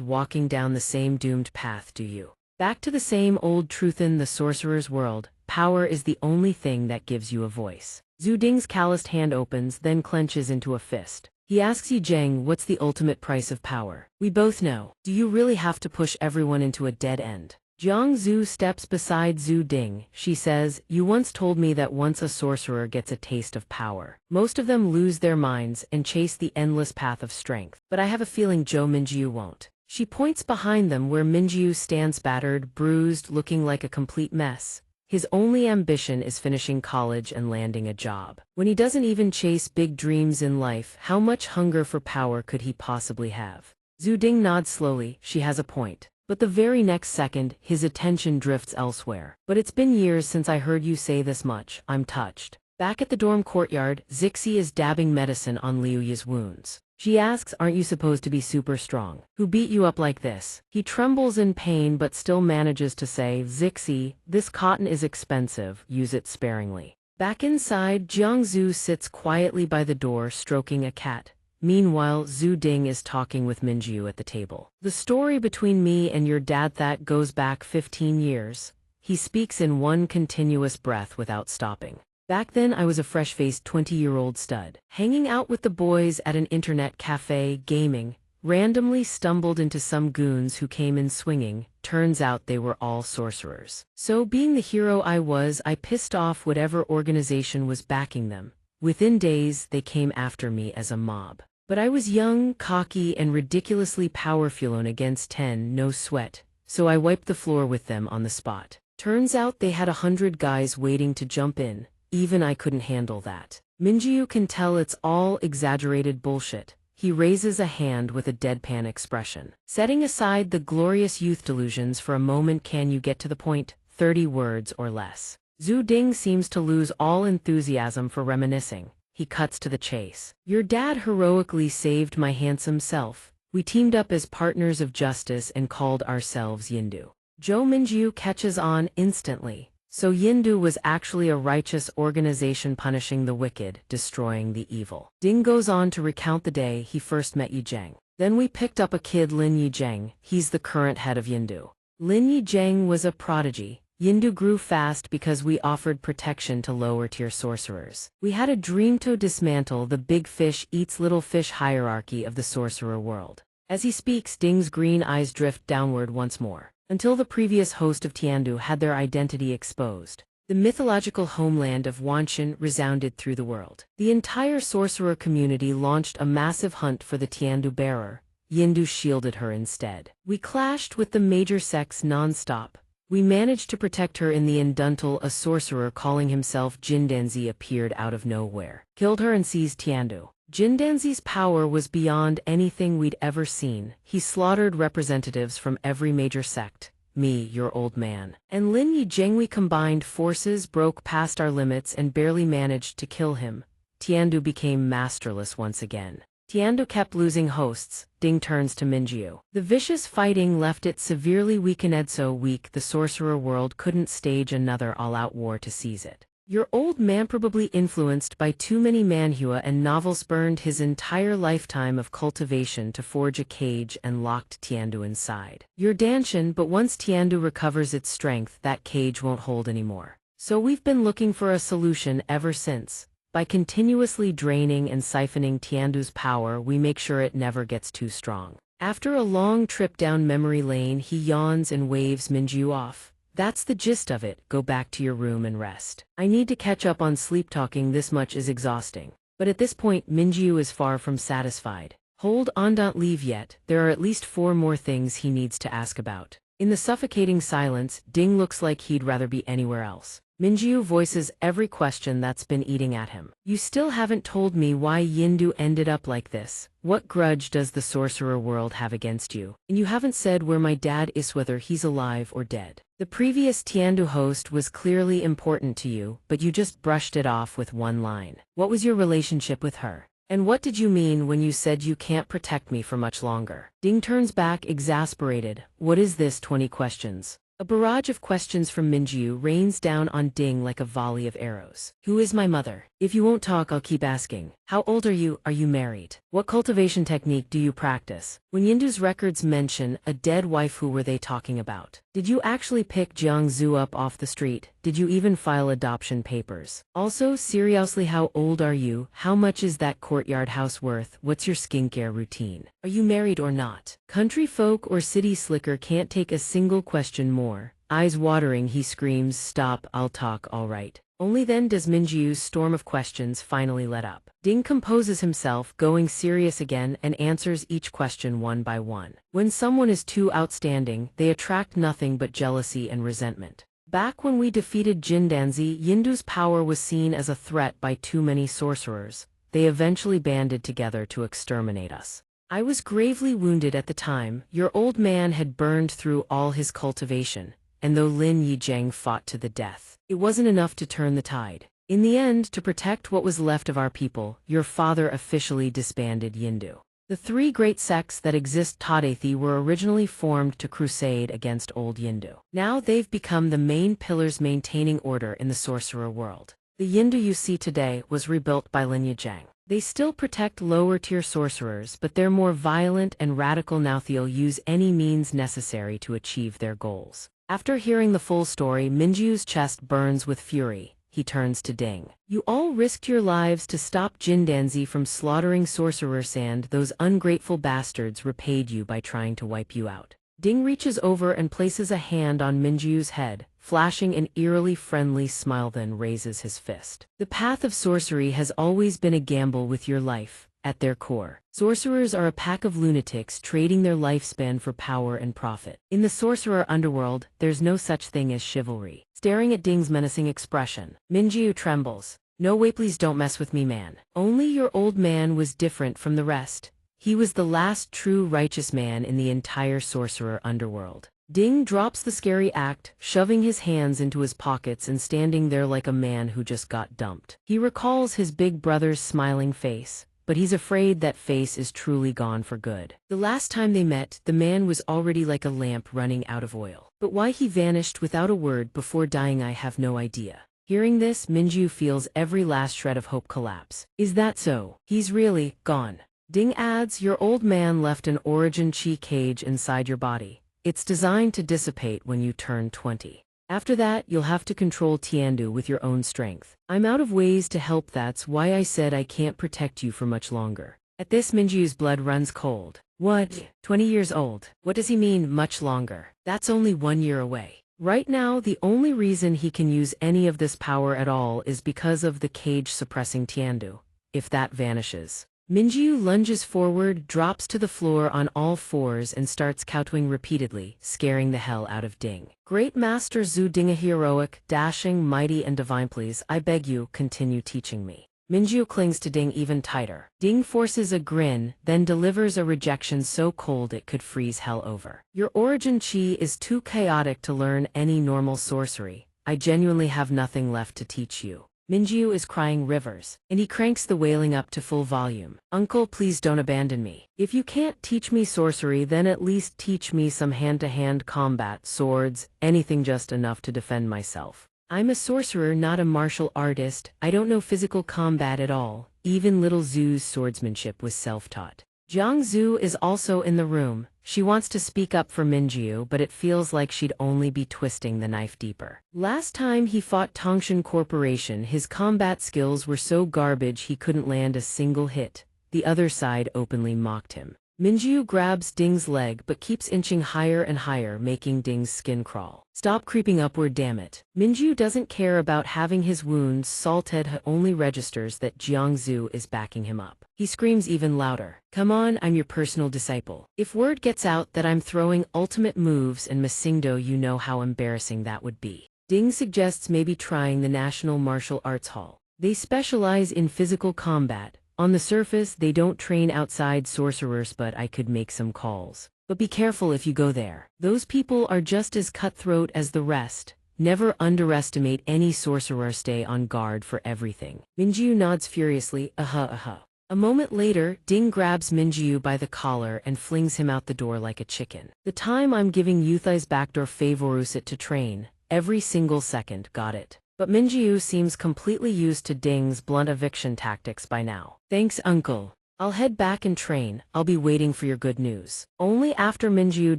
walking down the same doomed path, do you? Back to the same old truth in the sorcerer's world. Power is the only thing that gives you a voice. Zhu Ding's calloused hand opens, then clenches into a fist. He asks Yi Jing, what's the ultimate price of power? We both know. Do you really have to push everyone into a dead end? Jiang Zhu steps beside Zhu Ding. She says, you once told me that once a sorcerer gets a taste of power, most of them lose their minds and chase the endless path of strength. But I have a feeling Zhou Minjiu won't. She points behind them where Minjiu stands battered, bruised, looking like a complete mess. His only ambition is finishing college and landing a job. When he doesn't even chase big dreams in life, how much hunger for power could he possibly have? Zhu Ding nods slowly. She has a point. But the very next second, his attention drifts elsewhere. But it's been years since I heard you say this much. I'm touched. Back at the dorm courtyard, Zixi is dabbing medicine on Liu Yi's wounds. She asks, aren't you supposed to be super strong? Who beat you up like this? He trembles in pain but still manages to say, Zixi, this cotton is expensive, use it sparingly. Back inside, Jiangzhu sits quietly by the door stroking a cat. Meanwhile, Zhu Ding is talking with Minjiu at the table. The story between me and your dad that goes back 15 years. He speaks in one continuous breath without stopping. Back then I was a fresh-faced 20-year-old stud, hanging out with the boys at an internet cafe, gaming, randomly stumbled into some goons who came in swinging. Turns out they were all sorcerers. So being the hero I pissed off whatever organization was backing them. Within days, they came after me as a mob. But I was young, cocky, and ridiculously powerful against 10, no sweat, so I wiped the floor with them on the spot. Turns out they had 100 guys waiting to jump in. Even I couldn't handle that. Minjiu can tell it's all exaggerated bullshit. He raises a hand with a deadpan expression. Setting aside the glorious youth delusions for a moment, can you get to the point? 30 words or less. Zhu Ding seems to lose all enthusiasm for reminiscing. He cuts to the chase. Your dad heroically saved my handsome self. We teamed up as partners of justice and called ourselves Yindu. Zhou Minjiu catches on instantly. So Yindu was actually a righteous organization punishing the wicked, destroying the evil. Ding goes on to recount the day he first met Yi Jing. Then we picked up a kid, Lin Yi Jing. He's the current head of Yindu. Lin Yi Jing was a prodigy. Yindu grew fast because we offered protection to lower-tier sorcerers. We had a dream to dismantle the big fish eats little fish hierarchy of the sorcerer world. As he speaks, Ding's green eyes drift downward once more. Until the previous host of Tiandu had their identity exposed, the mythological homeland of Wanshan resounded through the world. The entire sorcerer community launched a massive hunt for the Tiandu bearer. Yindu shielded her instead. We clashed with the major sects non-stop. We managed to protect her in the Induntal. A sorcerer calling himself Jindanzi appeared out of nowhere, killed her and seized Tiandu. Jindanzi's power was beyond anything we'd ever seen. He slaughtered representatives from every major sect. Me, your old man, and Lin Yi Jing, we combined forces, broke past our limits and barely managed to kill him. Tiandu became masterless once again. Tiandu kept losing hosts. Ding turns to Minjiu. The vicious fighting left it severely weakened, so weak the sorcerer world couldn't stage another all-out war to seize it. Your old man, probably influenced by too many manhua and novels, burned his entire lifetime of cultivation to forge a cage and locked Tiandu inside. Your Danshan, but once Tiandu recovers its strength, that cage won't hold anymore. So we've been looking for a solution ever since. By continuously draining and siphoning Tiandu's power, we make sure it never gets too strong. After a long trip down memory lane, he yawns and waves Minjiu off. That's the gist of it. Go back to your room and rest. I need to catch up on sleep. Talking this much is exhausting. But at this point, Minjiu is far from satisfied. Hold on, don't leave yet. There are at least 4 more things he needs to ask about. In the suffocating silence, Ding looks like he'd rather be anywhere else. Minjiu voices every question that's been eating at him. You still haven't told me why Yindu ended up like this. What grudge does the sorcerer world have against you? And you haven't said where my dad is, whether he's alive or dead. The previous Tiandu host was clearly important to you, but you just brushed it off with one line. What was your relationship with her? And what did you mean when you said you can't protect me for much longer? Ding turns back exasperated. What is this? 20 questions. A barrage of questions from Minjiu rains down on Ding like a volley of arrows. Who is my mother? If you won't talk, I'll keep asking. How old are you? Are you married? What cultivation technique do you practice? When Yindu's records mention a dead wife, who were they talking about? Did you actually pick Jiangzu up off the street? Did you even file adoption papers? Also, seriously, how old are you? How much is that courtyard house worth? What's your skincare routine? Are you married or not? Country folk or city slicker can't take a single question more. Eyes watering, he screams, "Stop, I'll talk, all right." Only then does Minjiu's storm of questions finally let up. Ding composes himself, going serious again, and answers each question one by one. When someone is too outstanding, they attract nothing but jealousy and resentment. Back when we defeated Jindanzi, Yindu's power was seen as a threat by too many sorcerers. They eventually banded together to exterminate us. I was gravely wounded at the time. Your old man had burned through all his cultivation, and though Lin Yizheng fought to the death, it wasn't enough to turn the tide. In the end, to protect what was left of our people, your father officially disbanded Yindu. The three great sects that exist Tadathi were originally formed to crusade against old Yindu. Now they've become the main pillars maintaining order in the sorcerer world. The Yindu you see today was rebuilt by Lin Yizheng. They still protect lower-tier sorcerers, but they're more violent and radical now. They'll use any means necessary to achieve their goals. After hearing the full story, Minjiu's chest burns with fury. He turns to Ding. You all risked your lives to stop Jindanzi from slaughtering Sorcerer Sand. Those ungrateful bastards repaid you by trying to wipe you out. Ding reaches over and places a hand on Minjiu's head, flashing an eerily friendly smile, then raises his fist. The path of sorcery has always been a gamble with your life. At their core, sorcerers are a pack of lunatics trading their lifespan for power and profit. In the sorcerer underworld, there's no such thing as chivalry. Staring at Ding's menacing expression, Minjiu trembles. No way, please don't mess with me, man. Only your old man was different from the rest. He was the last true righteous man in the entire sorcerer underworld. Ding drops the scary act, shoving his hands into his pockets and standing there like a man who just got dumped. He recalls his big brother's smiling face, but he's afraid that face is truly gone for good. The last time they met, the man was already like a lamp running out of oil. But why he vanished without a word before dying, I have no idea. Hearing this, Minjiu feels every last shred of hope collapse. Is that so? He's really gone. Ding adds, your old man left an origin chi cage inside your body. It's designed to dissipate when you turn 20. After that, you'll have to control Tiandu with your own strength. I'm out of ways to help. That's why I said I can't protect you for much longer. At this, Minjiu's blood runs cold. What? 20 years old? What does he mean, much longer? That's only 1 year away. Right now, the only reason he can use any of this power at all is because of the cage suppressing Tiandu. If that vanishes, Minjiu lunges forward, drops to the floor on all fours and starts kowtowing repeatedly, scaring the hell out of Ding. Great Master Zhu Ding, a heroic, dashing, mighty and divine, please, I beg you, continue teaching me. Minjiu clings to Ding even tighter. Ding forces a grin, then delivers a rejection so cold it could freeze hell over. Your origin chi is too chaotic to learn any normal sorcery. I genuinely have nothing left to teach you. Minjiu is crying rivers, and he cranks the wailing up to full volume. Uncle, please don't abandon me. If you can't teach me sorcery, then at least teach me some hand-to-hand combat, swords, anything, just enough to defend myself. I'm a sorcerer, not a martial artist. I don't know physical combat at all. Even little Zhu's swordsmanship was self-taught. Jiangzu is also in the room. She wants to speak up for Minjiu, but it feels like she'd only be twisting the knife deeper. Last time he fought Tongshan Corporation, his combat skills were so garbage he couldn't land a single hit. The other side openly mocked him. Minjiu grabs Ding's leg but keeps inching higher and higher, making Ding's skin crawl. Stop creeping upward, damn it. Minjiu doesn't care about having his wounds salted, he only registers that Jiangzu is backing him up. He screams even louder. Come on, I'm your personal disciple. If word gets out that I'm throwing ultimate moves in Masingdo, you know how embarrassing that would be. Ding suggests maybe trying the National Martial Arts Hall. They specialize in physical combat. On the surface, they don't train outside sorcerers, but I could make some calls. But be careful if you go there. Those people are just as cutthroat as the rest. Never underestimate any sorcerer. Stay on guard for everything. Minjiu nods furiously, A moment later, Ding grabs Minjiu by the collar and flings him out the door like a chicken. The time I'm giving Yuthai's backdoor favorusit to train. Every single second, got it. But Minjiu seems completely used to Ding's blunt eviction tactics by now. Thanks, uncle. I'll head back and train. I'll be waiting for your good news. Only after Minjiu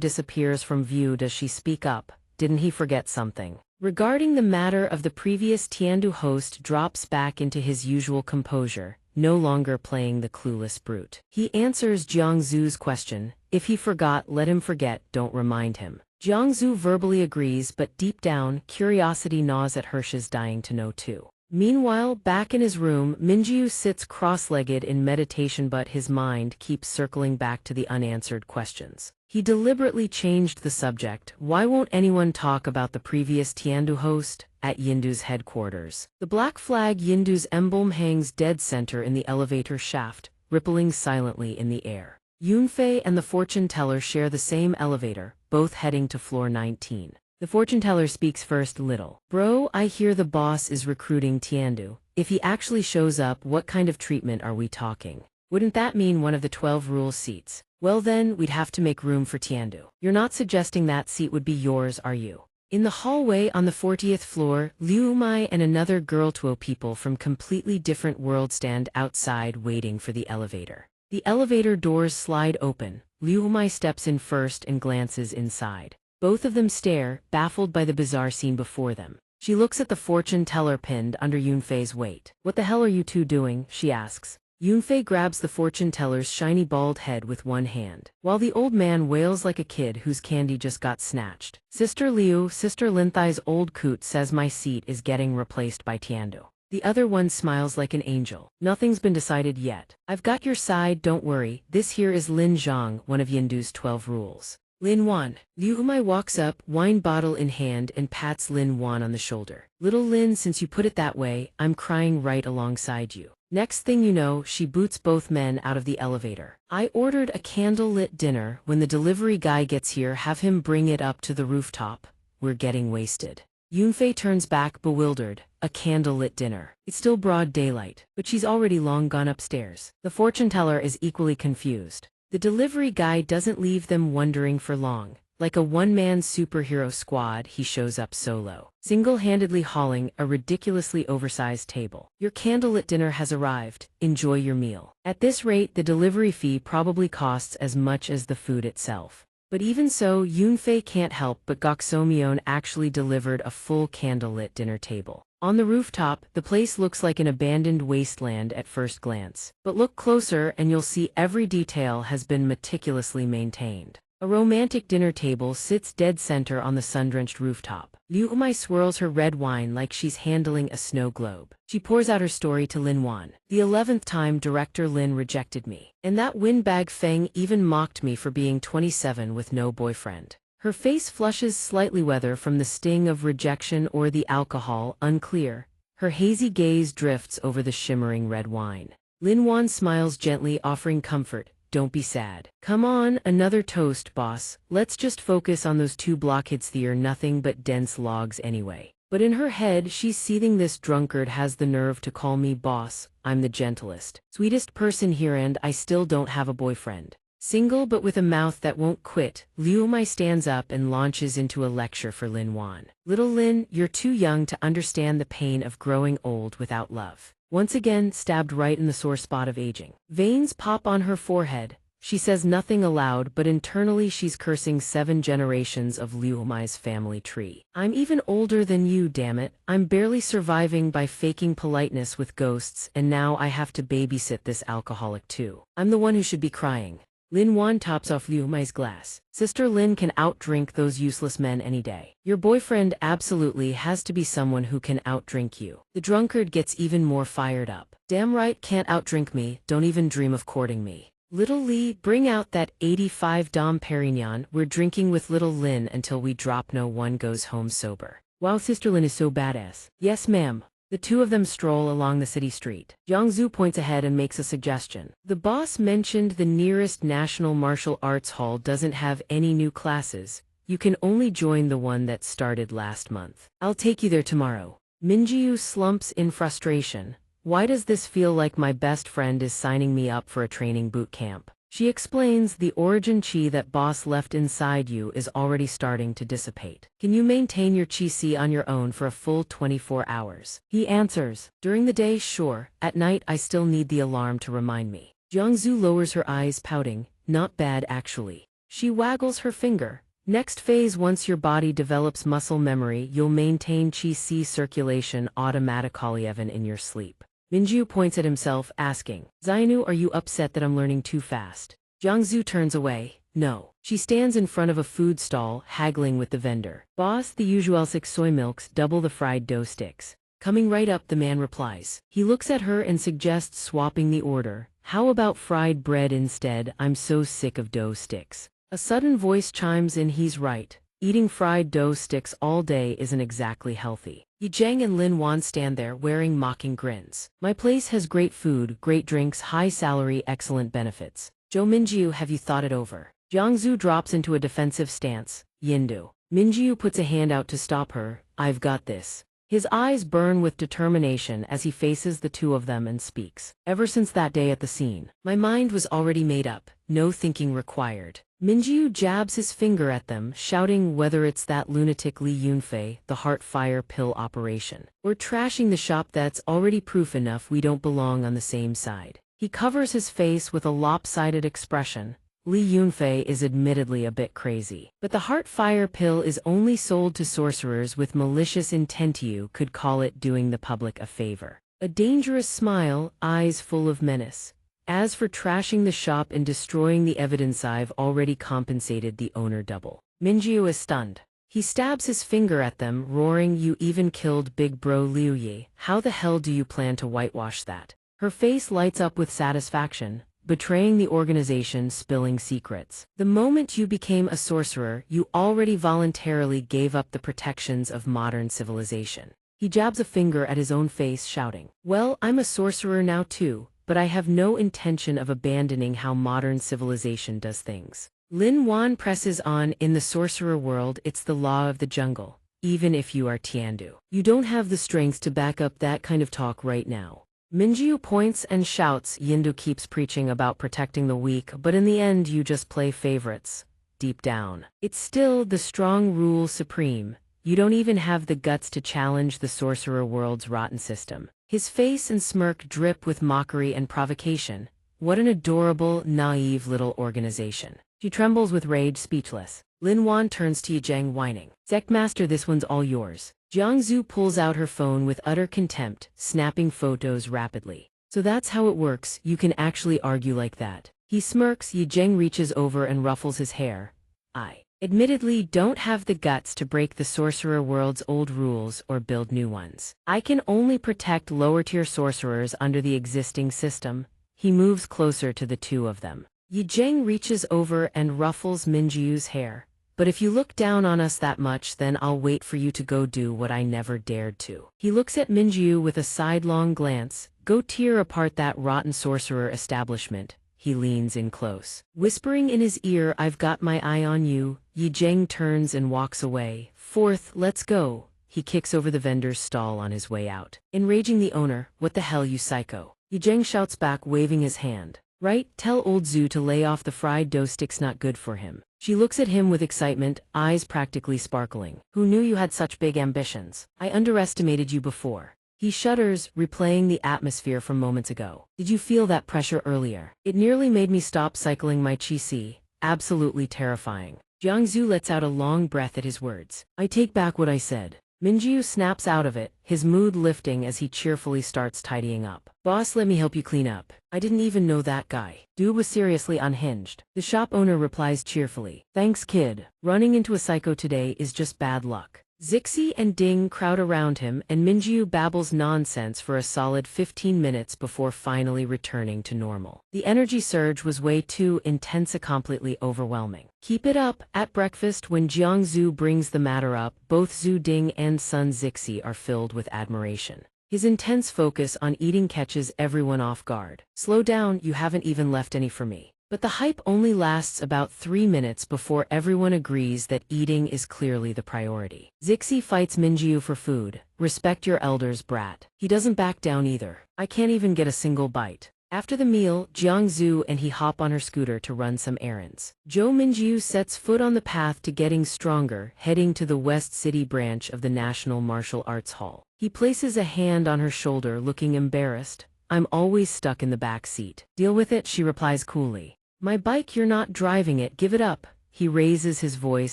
disappears from view does she speak up. Didn't he forget something? Regarding the matter of the previous Tiandu host drops back into his usual composure, no longer playing the clueless brute. He answers Jiangzu's question. If he forgot, let him forget, don't remind him. Jiangzu verbally agrees, but deep down, curiosity gnaws at Hirsch's dying to know too. Meanwhile, back in his room, Minjiu sits cross-legged in meditation, but his mind keeps circling back to the unanswered questions. He deliberately changed the subject. Why won't anyone talk about the previous Tiandu host? At Yindu's headquarters. The black flag Yindu's emblem hangs dead center in the elevator shaft, rippling silently in the air. Yunfei and the fortune teller share the same elevator, both heading to floor 19. The fortune teller speaks first. Little bro, I hear the boss is recruiting Tiandu. If he actually shows up, what kind of treatment are we talking? Wouldn't that mean one of the 12 rules seats? Well then, we'd have to make room for Tiandu. You're not suggesting that seat would be yours, are you? In the hallway on the 40th floor, Liu Mai and another girl Tuo people from completely different worlds stand outside waiting for the elevator. The elevator doors slide open. Liu Mai steps in first and glances inside. Both of them stare, baffled by the bizarre scene before them. She looks at the fortune teller pinned under Yunfei's weight. What the hell are you two doing? She asks. Yunfei grabs the fortune teller's shiny bald head with one hand, while the old man wails like a kid whose candy just got snatched. Sister Liu, Sister Linthai's old coot says my seat is getting replaced by Tiandu. The other one smiles like an angel. Nothing's been decided yet. I've got your side, don't worry. This here is Lin Zhang, one of Yindu's 12 rules. Lin Wan. Liu Mai walks up, wine bottle in hand, and pats Lin Wan on the shoulder. Little Lin, since you put it that way, I'm crying right alongside you. Next thing you know, she boots both men out of the elevator. I ordered a candle-lit dinner. When the delivery guy gets here, have him bring it up to the rooftop. We're getting wasted. Yunfei turns back, bewildered. A candle-lit dinner. It's still broad daylight, but she's already long gone upstairs. The fortune teller is equally confused. The delivery guy doesn't leave them wondering for long. Like a one-man superhero squad, he shows up solo, single-handedly hauling a ridiculously oversized table. Your candlelit dinner has arrived. Enjoy your meal. At this rate, the delivery fee probably costs as much as the food itself. But even so, Yunfei can't help but Goksomion actually delivered a full candlelit dinner table. On the rooftop, the place looks like an abandoned wasteland at first glance. But look closer and you'll see every detail has been meticulously maintained. A romantic dinner table sits dead center on the sun-drenched rooftop. Liu Mai swirls her red wine like she's handling a snow globe. She pours out her story to Lin Wan. The 11th time Director Lin rejected me. And that windbag Feng even mocked me for being 27 with no boyfriend. Her face flushes slightly, whether from the sting of rejection or the alcohol, unclear. Her hazy gaze drifts over the shimmering red wine. Lin Wan smiles gently, offering comfort. Don't be sad. Come on, another toast, boss. Let's just focus on those two blockheads. They're nothing but dense logs anyway. But in her head, she's seething. This drunkard has the nerve to call me boss. I'm the gentlest, sweetest person here, and I still don't have a boyfriend. Single but with a mouth that won't quit, Liu Mai stands up and launches into a lecture for Lin Wan. Little Lin, you're too young to understand the pain of growing old without love. Once again, stabbed right in the sore spot of aging. Veins pop on her forehead. She says nothing aloud, but internally she's cursing 7 generations of Liu Mai's family tree. I'm even older than you, damn it. I'm barely surviving by faking politeness with ghosts, and now I have to babysit this alcoholic too. I'm the one who should be crying. Lin Wan tops off Liu Mai's glass. Sister Lin can outdrink those useless men any day. Your boyfriend absolutely has to be someone who can outdrink you. The drunkard gets even more fired up. Damn right, can't outdrink me. Don't even dream of courting me. Little Li, bring out that 85 Dom Perignon. We're drinking with Little Lin until we drop. No one goes home sober. Wow, Sister Lin is so badass. Yes, ma'am. The two of them stroll along the city street. Jiangzu points ahead and makes a suggestion. The boss mentioned the nearest National Martial Arts Hall doesn't have any new classes. You can only join the one that started last month. I'll take you there tomorrow. Minjiu slumps in frustration. Why does this feel like my best friend is signing me up for a training boot camp? She explains the origin chi that boss left inside you is already starting to dissipate. Can you maintain your chi on your own for a full 24 hours? He answers, during the day, sure. At night, I still need the alarm to remind me. Jiangzu lowers her eyes, pouting, not bad actually. She waggles her finger. Next phase, once your body develops muscle memory, you'll maintain chi circulation automatically even in your sleep. Minjiu points at himself, asking, Zainu, are you upset that I'm learning too fast? Jiangzu turns away. No. She stands in front of a food stall, haggling with the vendor. Boss, the usual 6 soy milks, double the fried dough sticks. Coming right up, the man replies. He looks at her and suggests swapping the order. How about fried bread instead? I'm so sick of dough sticks. A sudden voice chimes in, he's right. Eating fried dough sticks all day isn't exactly healthy. Yi Zheng and Lin Wan stand there wearing mocking grins. My place has great food, great drinks, high salary, excellent benefits. Zhou Minjiu, have you thought it over? Jiangzu drops into a defensive stance. Yindu. Minjiu puts a hand out to stop her. I've got this. His eyes burn with determination as he faces the two of them and speaks. Ever since that day at the scene, my mind was already made up. No thinking required. Minjiu jabs his finger at them, shouting whether it's that lunatic Li Yunfei, the heart fire pill operation, or trashing the shop, that's already proof enough we don't belong on the same side. He covers his face with a lopsided expression. Li Yunfei is admittedly a bit crazy, but the heart fire pill is only sold to sorcerers with malicious intent. You could call it doing the public a favor. A dangerous smile, eyes full of menace. As for trashing the shop and destroying the evidence, I've already compensated the owner double. Minjiu is stunned. He stabs his finger at them, roaring, you even killed big bro Liu Yi. How the hell do you plan to whitewash that? Her face lights up with satisfaction. Betraying the organization, spilling secrets. The moment you became a sorcerer, you already voluntarily gave up the protections of modern civilization. He jabs a finger at his own face, shouting, well, I'm a sorcerer now too, but I have no intention of abandoning how modern civilization does things. Lin Wan presses on, in the sorcerer world, it's the law of the jungle. Even if you are Tiandu, you don't have the strength to back up that kind of talk right now. Minjiu points and shouts, Yindu keeps preaching about protecting the weak, but in the end you just play favorites. Deep down, it's still the strong rule supreme. You don't even have the guts to challenge the sorcerer world's rotten system. His face and smirk drip with mockery and provocation. What an adorable, naive little organization. She trembles with rage, speechless. Lin Wan turns to Yi Zheng, whining, Sect Master, this one's all yours. Jiangzu pulls out her phone with utter contempt, snapping photos rapidly. So that's how it works, you can actually argue like that. He smirks. Yi Zheng reaches over and ruffles his hair. I admittedly don't have the guts to break the sorcerer world's old rules or build new ones. I can only protect lower-tier sorcerers under the existing system. He moves closer to the two of them. Yi Zheng reaches over and ruffles Minjiu's hair. But if you look down on us that much, then I'll wait for you to go do what I never dared to. He looks at Minjiu with a sidelong glance. Go tear apart that rotten sorcerer establishment. He leans in close, whispering in his ear, I've got my eye on you. Yi Zheng turns and walks away. Fourth, let's go. He kicks over the vendor's stall on his way out, enraging the owner. What the hell, you psycho? Yi Zheng shouts back, waving his hand. Right, tell old Zhu to lay off the fried dough sticks, not good for him. She looks at him with excitement, eyes practically sparkling. Who knew you had such big ambitions? I underestimated you before. He shudders, replaying the atmosphere from moments ago. Did you feel that pressure earlier? It nearly made me stop cycling my chi. Absolutely terrifying. Jiangzu lets out a long breath at his words. I take back what I said. Minjiu snaps out of it, his mood lifting as he cheerfully starts tidying up. Boss, let me help you clean up. I didn't even know that guy. Dude was seriously unhinged. The shop owner replies cheerfully. Thanks, kid. Running into a psycho today is just bad luck. Zixi and Ding crowd around him and Minjiu babbles nonsense for a solid 15 minutes before finally returning to normal. The energy surge was way too intense, completely overwhelming. Keep it up. At breakfast, when Jiangzu brings the matter up, both Zhu Ding and son Zixi are filled with admiration. His intense focus on eating catches everyone off guard. Slow down, you haven't even left any for me. But the hype only lasts about 3 minutes before everyone agrees that eating is clearly the priority. Zixi fights Minjiu for food. Respect your elders, brat. He doesn't back down either. I can't even get a single bite. After the meal, Jiangzu and he hop on her scooter to run some errands. Zhou Minjiu sets foot on the path to getting stronger, heading to the West City branch of the National Martial Arts Hall. He places a hand on her shoulder, looking embarrassed. I'm always stuck in the back seat. Deal with it, she replies coolly. My bike, you're not driving it, give it up. He raises his voice,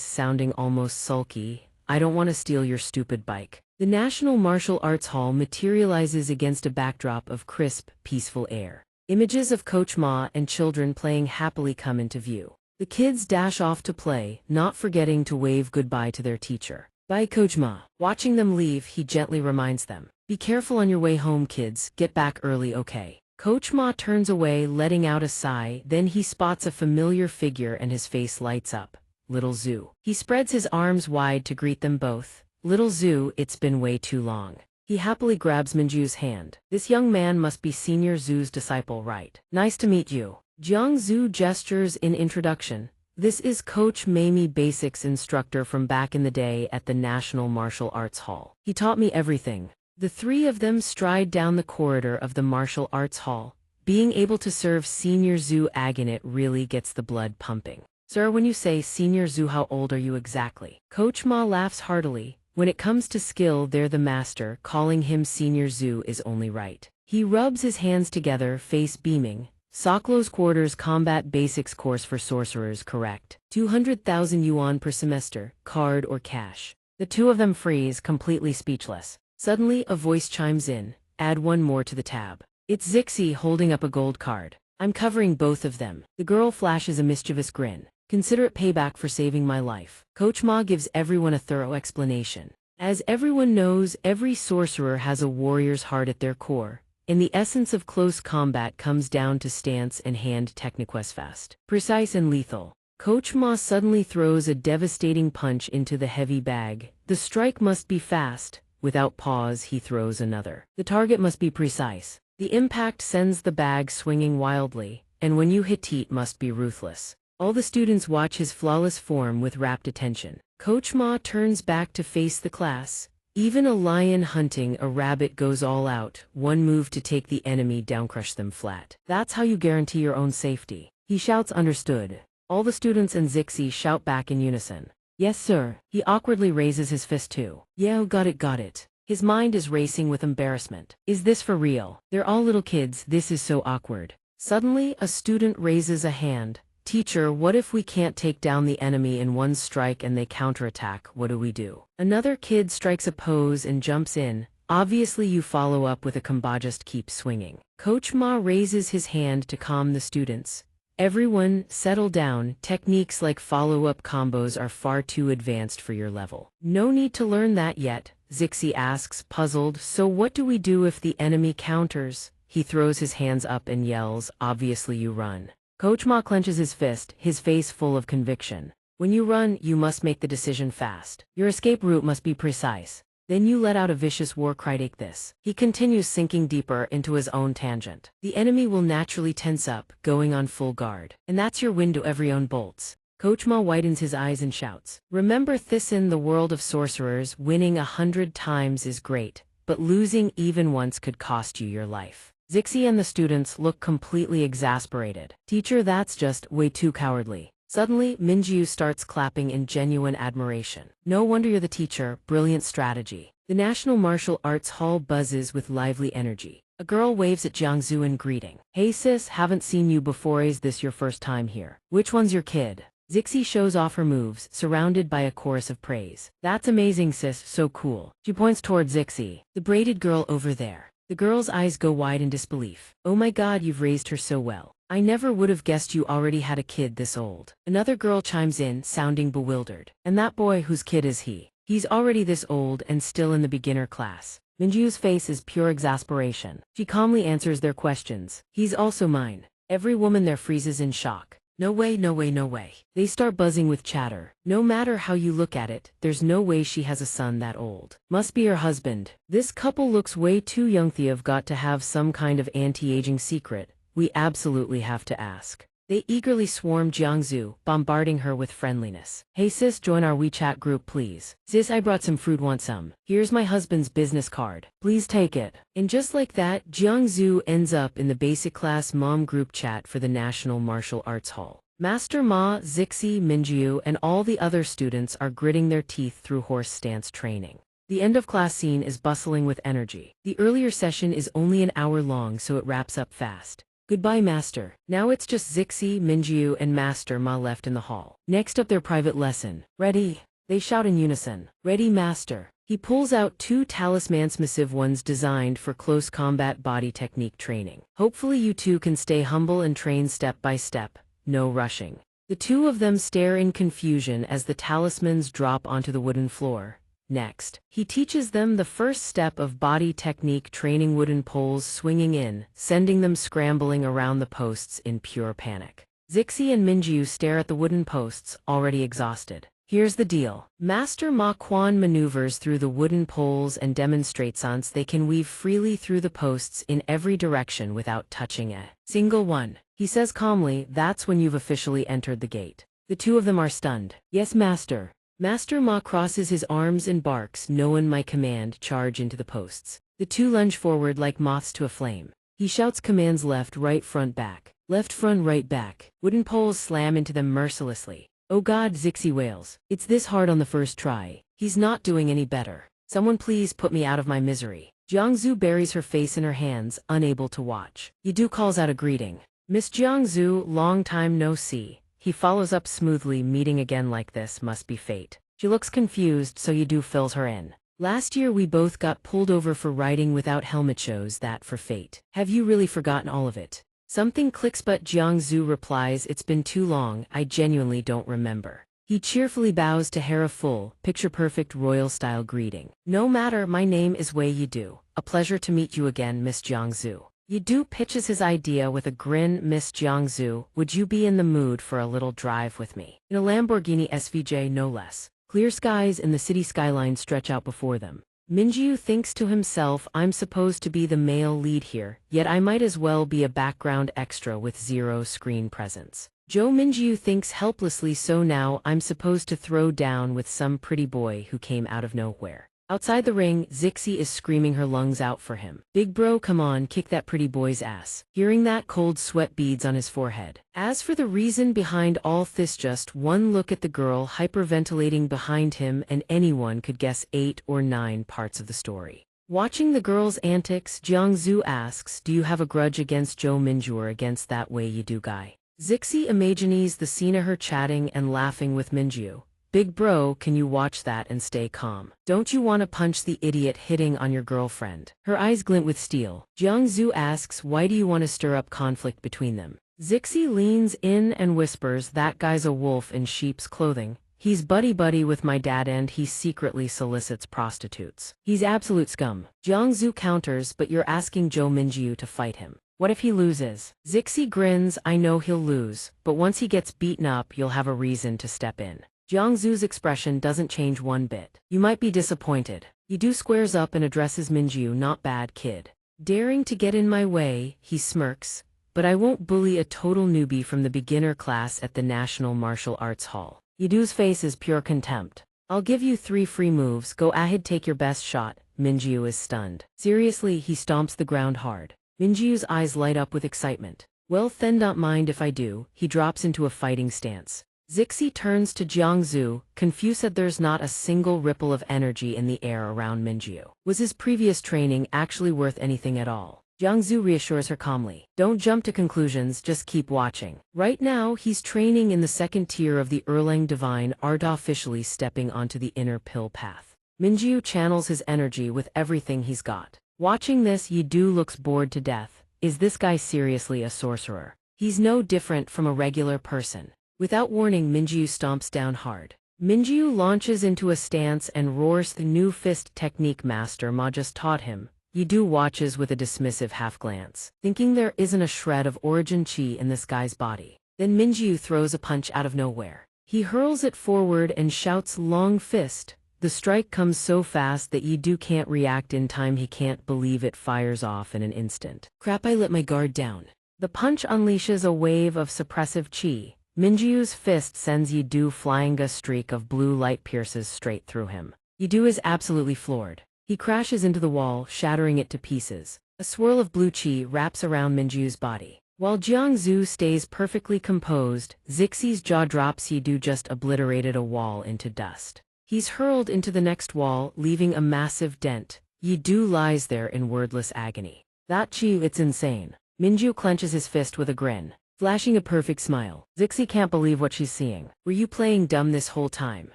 sounding almost sulky. I don't want to steal your stupid bike. The National Martial Arts Hall materializes against a backdrop of crisp, peaceful air. Images of Coach Ma and children playing happily come into view. The kids dash off to play, not forgetting to wave goodbye to their teacher. Bye, Coach Ma. Watching them leave, he gently reminds them. Be careful on your way home, kids. Get back early, okay? Coach Ma turns away, letting out a sigh, then he spots a familiar figure and his face lights up. Little Zhu. He spreads his arms wide to greet them both. Little Zhu, it's been way too long. He happily grabs Minju's hand. This young man must be Senior Zhu's disciple, right? Nice to meet you. Jiang Zhu gestures in introduction. This is Coach Mamie, Basics instructor from back in the day at the National Martial Arts Hall. He taught me everything. The three of them stride down the corridor of the martial arts hall. Being able to serve Senior Zhu Aghanet really gets the blood pumping. Sir, when you say Senior Zhu, how old are you exactly? Coach Ma laughs heartily. When it comes to skill, they're the master. Calling him Senior Zhu is only right. He rubs his hands together, face beaming. Soklo's Quarters Combat Basics course for sorcerers, correct. 200,000 yuan per semester, card or cash. The two of them freeze, completely speechless. Suddenly, a voice chimes in. Add one more to the tab. It's Zixi holding up a gold card. I'm covering both of them. The girl flashes a mischievous grin. Consider it payback for saving my life. Coach Ma gives everyone a thorough explanation. As everyone knows, every sorcerer has a warrior's heart at their core, and the essence of close combat comes down to stance and hand techniques, fast, precise and lethal. Coach Ma suddenly throws a devastating punch into the heavy bag. The strike must be fast. Without pause, he throws another. The target must be precise. The impact sends the bag swinging wildly, and when you hit it must be ruthless. All the students watch his flawless form with rapt attention. Coach Ma turns back to face the class. Even a lion hunting a rabbit goes all out. One move to take the enemy down, crush them flat. That's how you guarantee your own safety. He shouts, understood. All the students and Zixi shout back in unison. Yes, sir. He awkwardly raises his fist too. Yeah, got it. His mind is racing with embarrassment. Is this for real? They're all little kids, this is so awkward. Suddenly, a student raises a hand. Teacher, what if we can't take down the enemy in one strike and they counterattack? What do we do? Another kid strikes a pose and jumps in. Obviously, you follow up with a combo, just keep swinging. Coach Ma raises his hand to calm the students. Everyone, settle down. Techniques like follow-up combos are far too advanced for your level. No need to learn that yet, Zixi asks, puzzled. So what do we do if the enemy counters? He throws his hands up and yells, obviously you run. Coach Ma clenches his fist, his face full of conviction. When you run, you must make the decision fast. Your escape route must be precise. Then you let out a vicious war cry. Take this. He continues, sinking deeper into his own tangent. The enemy will naturally tense up, going on full guard. And that's your window, every own bolts. Coach Ma widens his eyes and shouts. Remember this, in the world of sorcerers, winning 100 times is great, but losing even once could cost you your life. Zixi and the students look completely exasperated. Teacher, that's just way too cowardly. Suddenly, Minjiu starts clapping in genuine admiration. No wonder you're the teacher, brilliant strategy. The National Martial Arts Hall buzzes with lively energy. A girl waves at Jiangzu in greeting. Hey sis, haven't seen you before, is this your first time here? Which one's your kid? Zixi shows off her moves, surrounded by a chorus of praise. That's amazing sis, so cool. She points toward Zixi. The braided girl over there. The girl's eyes go wide in disbelief. Oh my god, you've raised her so well. I never would have guessed you already had a kid this old. Another girl chimes in, sounding bewildered. And that boy, whose kid is he? He's already this old and still in the beginner class. Minju's face is pure exasperation. She calmly answers their questions. He's also mine. Every woman there freezes in shock. No way, no way, no way. They start buzzing with chatter. No matter how you look at it, there's no way she has a son that old. Must be her husband. This couple looks way too young. They've got to have some kind of anti-aging secret. We absolutely have to ask. They eagerly swarm Jiangzu, bombarding her with friendliness. Hey sis, join our WeChat group please. Sis, I brought some fruit, want some? Here's my husband's business card. Please take it. And just like that, Jiangzu ends up in the basic class mom group chat for the National Martial Arts Hall. Master Ma, Zixi, Minju, and all the other students are gritting their teeth through horse stance training. The end of class scene is bustling with energy. The earlier session is only an hour long, so it wraps up fast. Goodbye, Master. Now it's just Zixi, Minju, and Master Ma left in the hall. Next up, their private lesson. Ready? They shout in unison. Ready, Master. He pulls out 2 talismans, massive ones designed for close combat body technique training. Hopefully you two can stay humble and train step by step. No rushing. The two of them stare in confusion as the talismans drop onto the wooden floor. Next, he teaches them the first step of body technique training, wooden poles swinging in, sending them scrambling around the posts in pure panic. Zixi and Minju stare at the wooden posts, already exhausted. Here's the deal. Master Ma Quan maneuvers through the wooden poles and demonstrates they can weave freely through the posts in every direction without touching a single one. He says calmly, that's when you've officially entered the gate. The two of them are stunned. Yes, Master. Master Ma crosses his arms and barks, "No one my command, charge into the posts." The two lunge forward like moths to a flame. He shouts commands: left, right, front, back. Left, front, right, back. Wooden poles slam into them mercilessly. Oh God, Zixi wails. It's this hard on the first try. He's not doing any better. Someone please put me out of my misery. Jiangzu buries her face in her hands, unable to watch. Yidu calls out a greeting. Miss Jiangzu, long time no see. He follows up smoothly, meeting again like this must be fate. She looks confused, so Yidu fills her in. Last year we both got pulled over for riding without helmet, shows that for fate. Have you really forgotten all of it? Something clicks, but Jiangzu replies, it's been too long, I genuinely don't remember. He cheerfully bows to Hera, full, picture-perfect royal-style greeting. No matter, my name is Wei Yidu. A pleasure to meet you again, Miss Jiangzu. Yidu pitches his idea with a grin. Miss Jiangzu, would you be in the mood for a little drive with me? In a Lamborghini SVJ, no less. Clear skies and the city skyline stretch out before them. Minju thinks to himself, I'm supposed to be the male lead here, yet I might as well be a background extra with zero screen presence. Joe Minju thinks helplessly, so now I'm supposed to throw down with some pretty boy who came out of nowhere. Outside the ring, Zixi is screaming her lungs out for him. Big bro, come on, kick that pretty boy's ass. Hearing that, cold sweat beads on his forehead. As for the reason behind all this, just one look at the girl hyperventilating behind him and anyone could guess 8 or 9 parts of the story. Watching the girl's antics, Jiangzu asks, do you have a grudge against Joe Minju or against that Wei Yidu guy? Zixi imagines the scene of her chatting and laughing with Minju. Big bro, can you watch that and stay calm? Don't you want to punch the idiot hitting on your girlfriend? Her eyes glint with steel. Jiangzu asks, why do you want to stir up conflict between them? Zixi leans in and whispers, that guy's a wolf in sheep's clothing. He's buddy-buddy with my dad and he secretly solicits prostitutes. He's absolute scum. Jiangzu counters, but you're asking Joe Minju to fight him. What if he loses? Zixi grins, I know he'll lose, but once he gets beaten up you'll have a reason to step in. Jiangzu's expression doesn't change one bit. You might be disappointed. Yidu squares up and addresses Minju, not bad kid. Daring to get in my way, he smirks, but I won't bully a total newbie from the beginner class at the National Martial Arts Hall. Yidu's face is pure contempt. I'll give you 3 free moves, go ahead, take your best shot. Minju is stunned. Seriously, he stomps the ground hard. Minju's eyes light up with excitement. Well then, don't mind if I do. He drops into a fighting stance. Zixi turns to Jiangzu, confused that there's not a single ripple of energy in the air around Minju. Was his previous training actually worth anything at all? Jiangzu reassures her calmly. Don't jump to conclusions, just keep watching. Right now, he's training in the 2nd tier of the Erlang Divine Art, officially stepping onto the inner pill path. Minju channels his energy with everything he's got. Watching this, Yidu looks bored to death. Is this guy seriously a sorcerer? He's no different from a regular person. Without warning, Minju stomps down hard. Minjiu launches into a stance and roars the new fist technique Master Ma just taught him. Yidu watches with a dismissive half-glance, thinking there isn't a shred of origin chi in this guy's body. Then Minjiu throws a punch out of nowhere. He hurls it forward and shouts long fist. The strike comes so fast that Yidu can't react in time. He can't believe it fires off in an instant. Crap, I let my guard down. The punch unleashes a wave of suppressive chi. Minjiu's fist sends Yidu flying. A streak of blue light pierces straight through him. Yidu is absolutely floored. He crashes into the wall, shattering it to pieces. A swirl of blue chi wraps around Minjiu's body. While Jiangzu stays perfectly composed, Zixi's jaw drops. Yidu just obliterated a wall into dust. He's hurled into the next wall, leaving a massive dent. Yidu lies there in wordless agony. That chi, it's insane. Minjiu clenches his fist with a grin, flashing a perfect smile. Zixi can't believe what she's seeing. Were you playing dumb this whole time?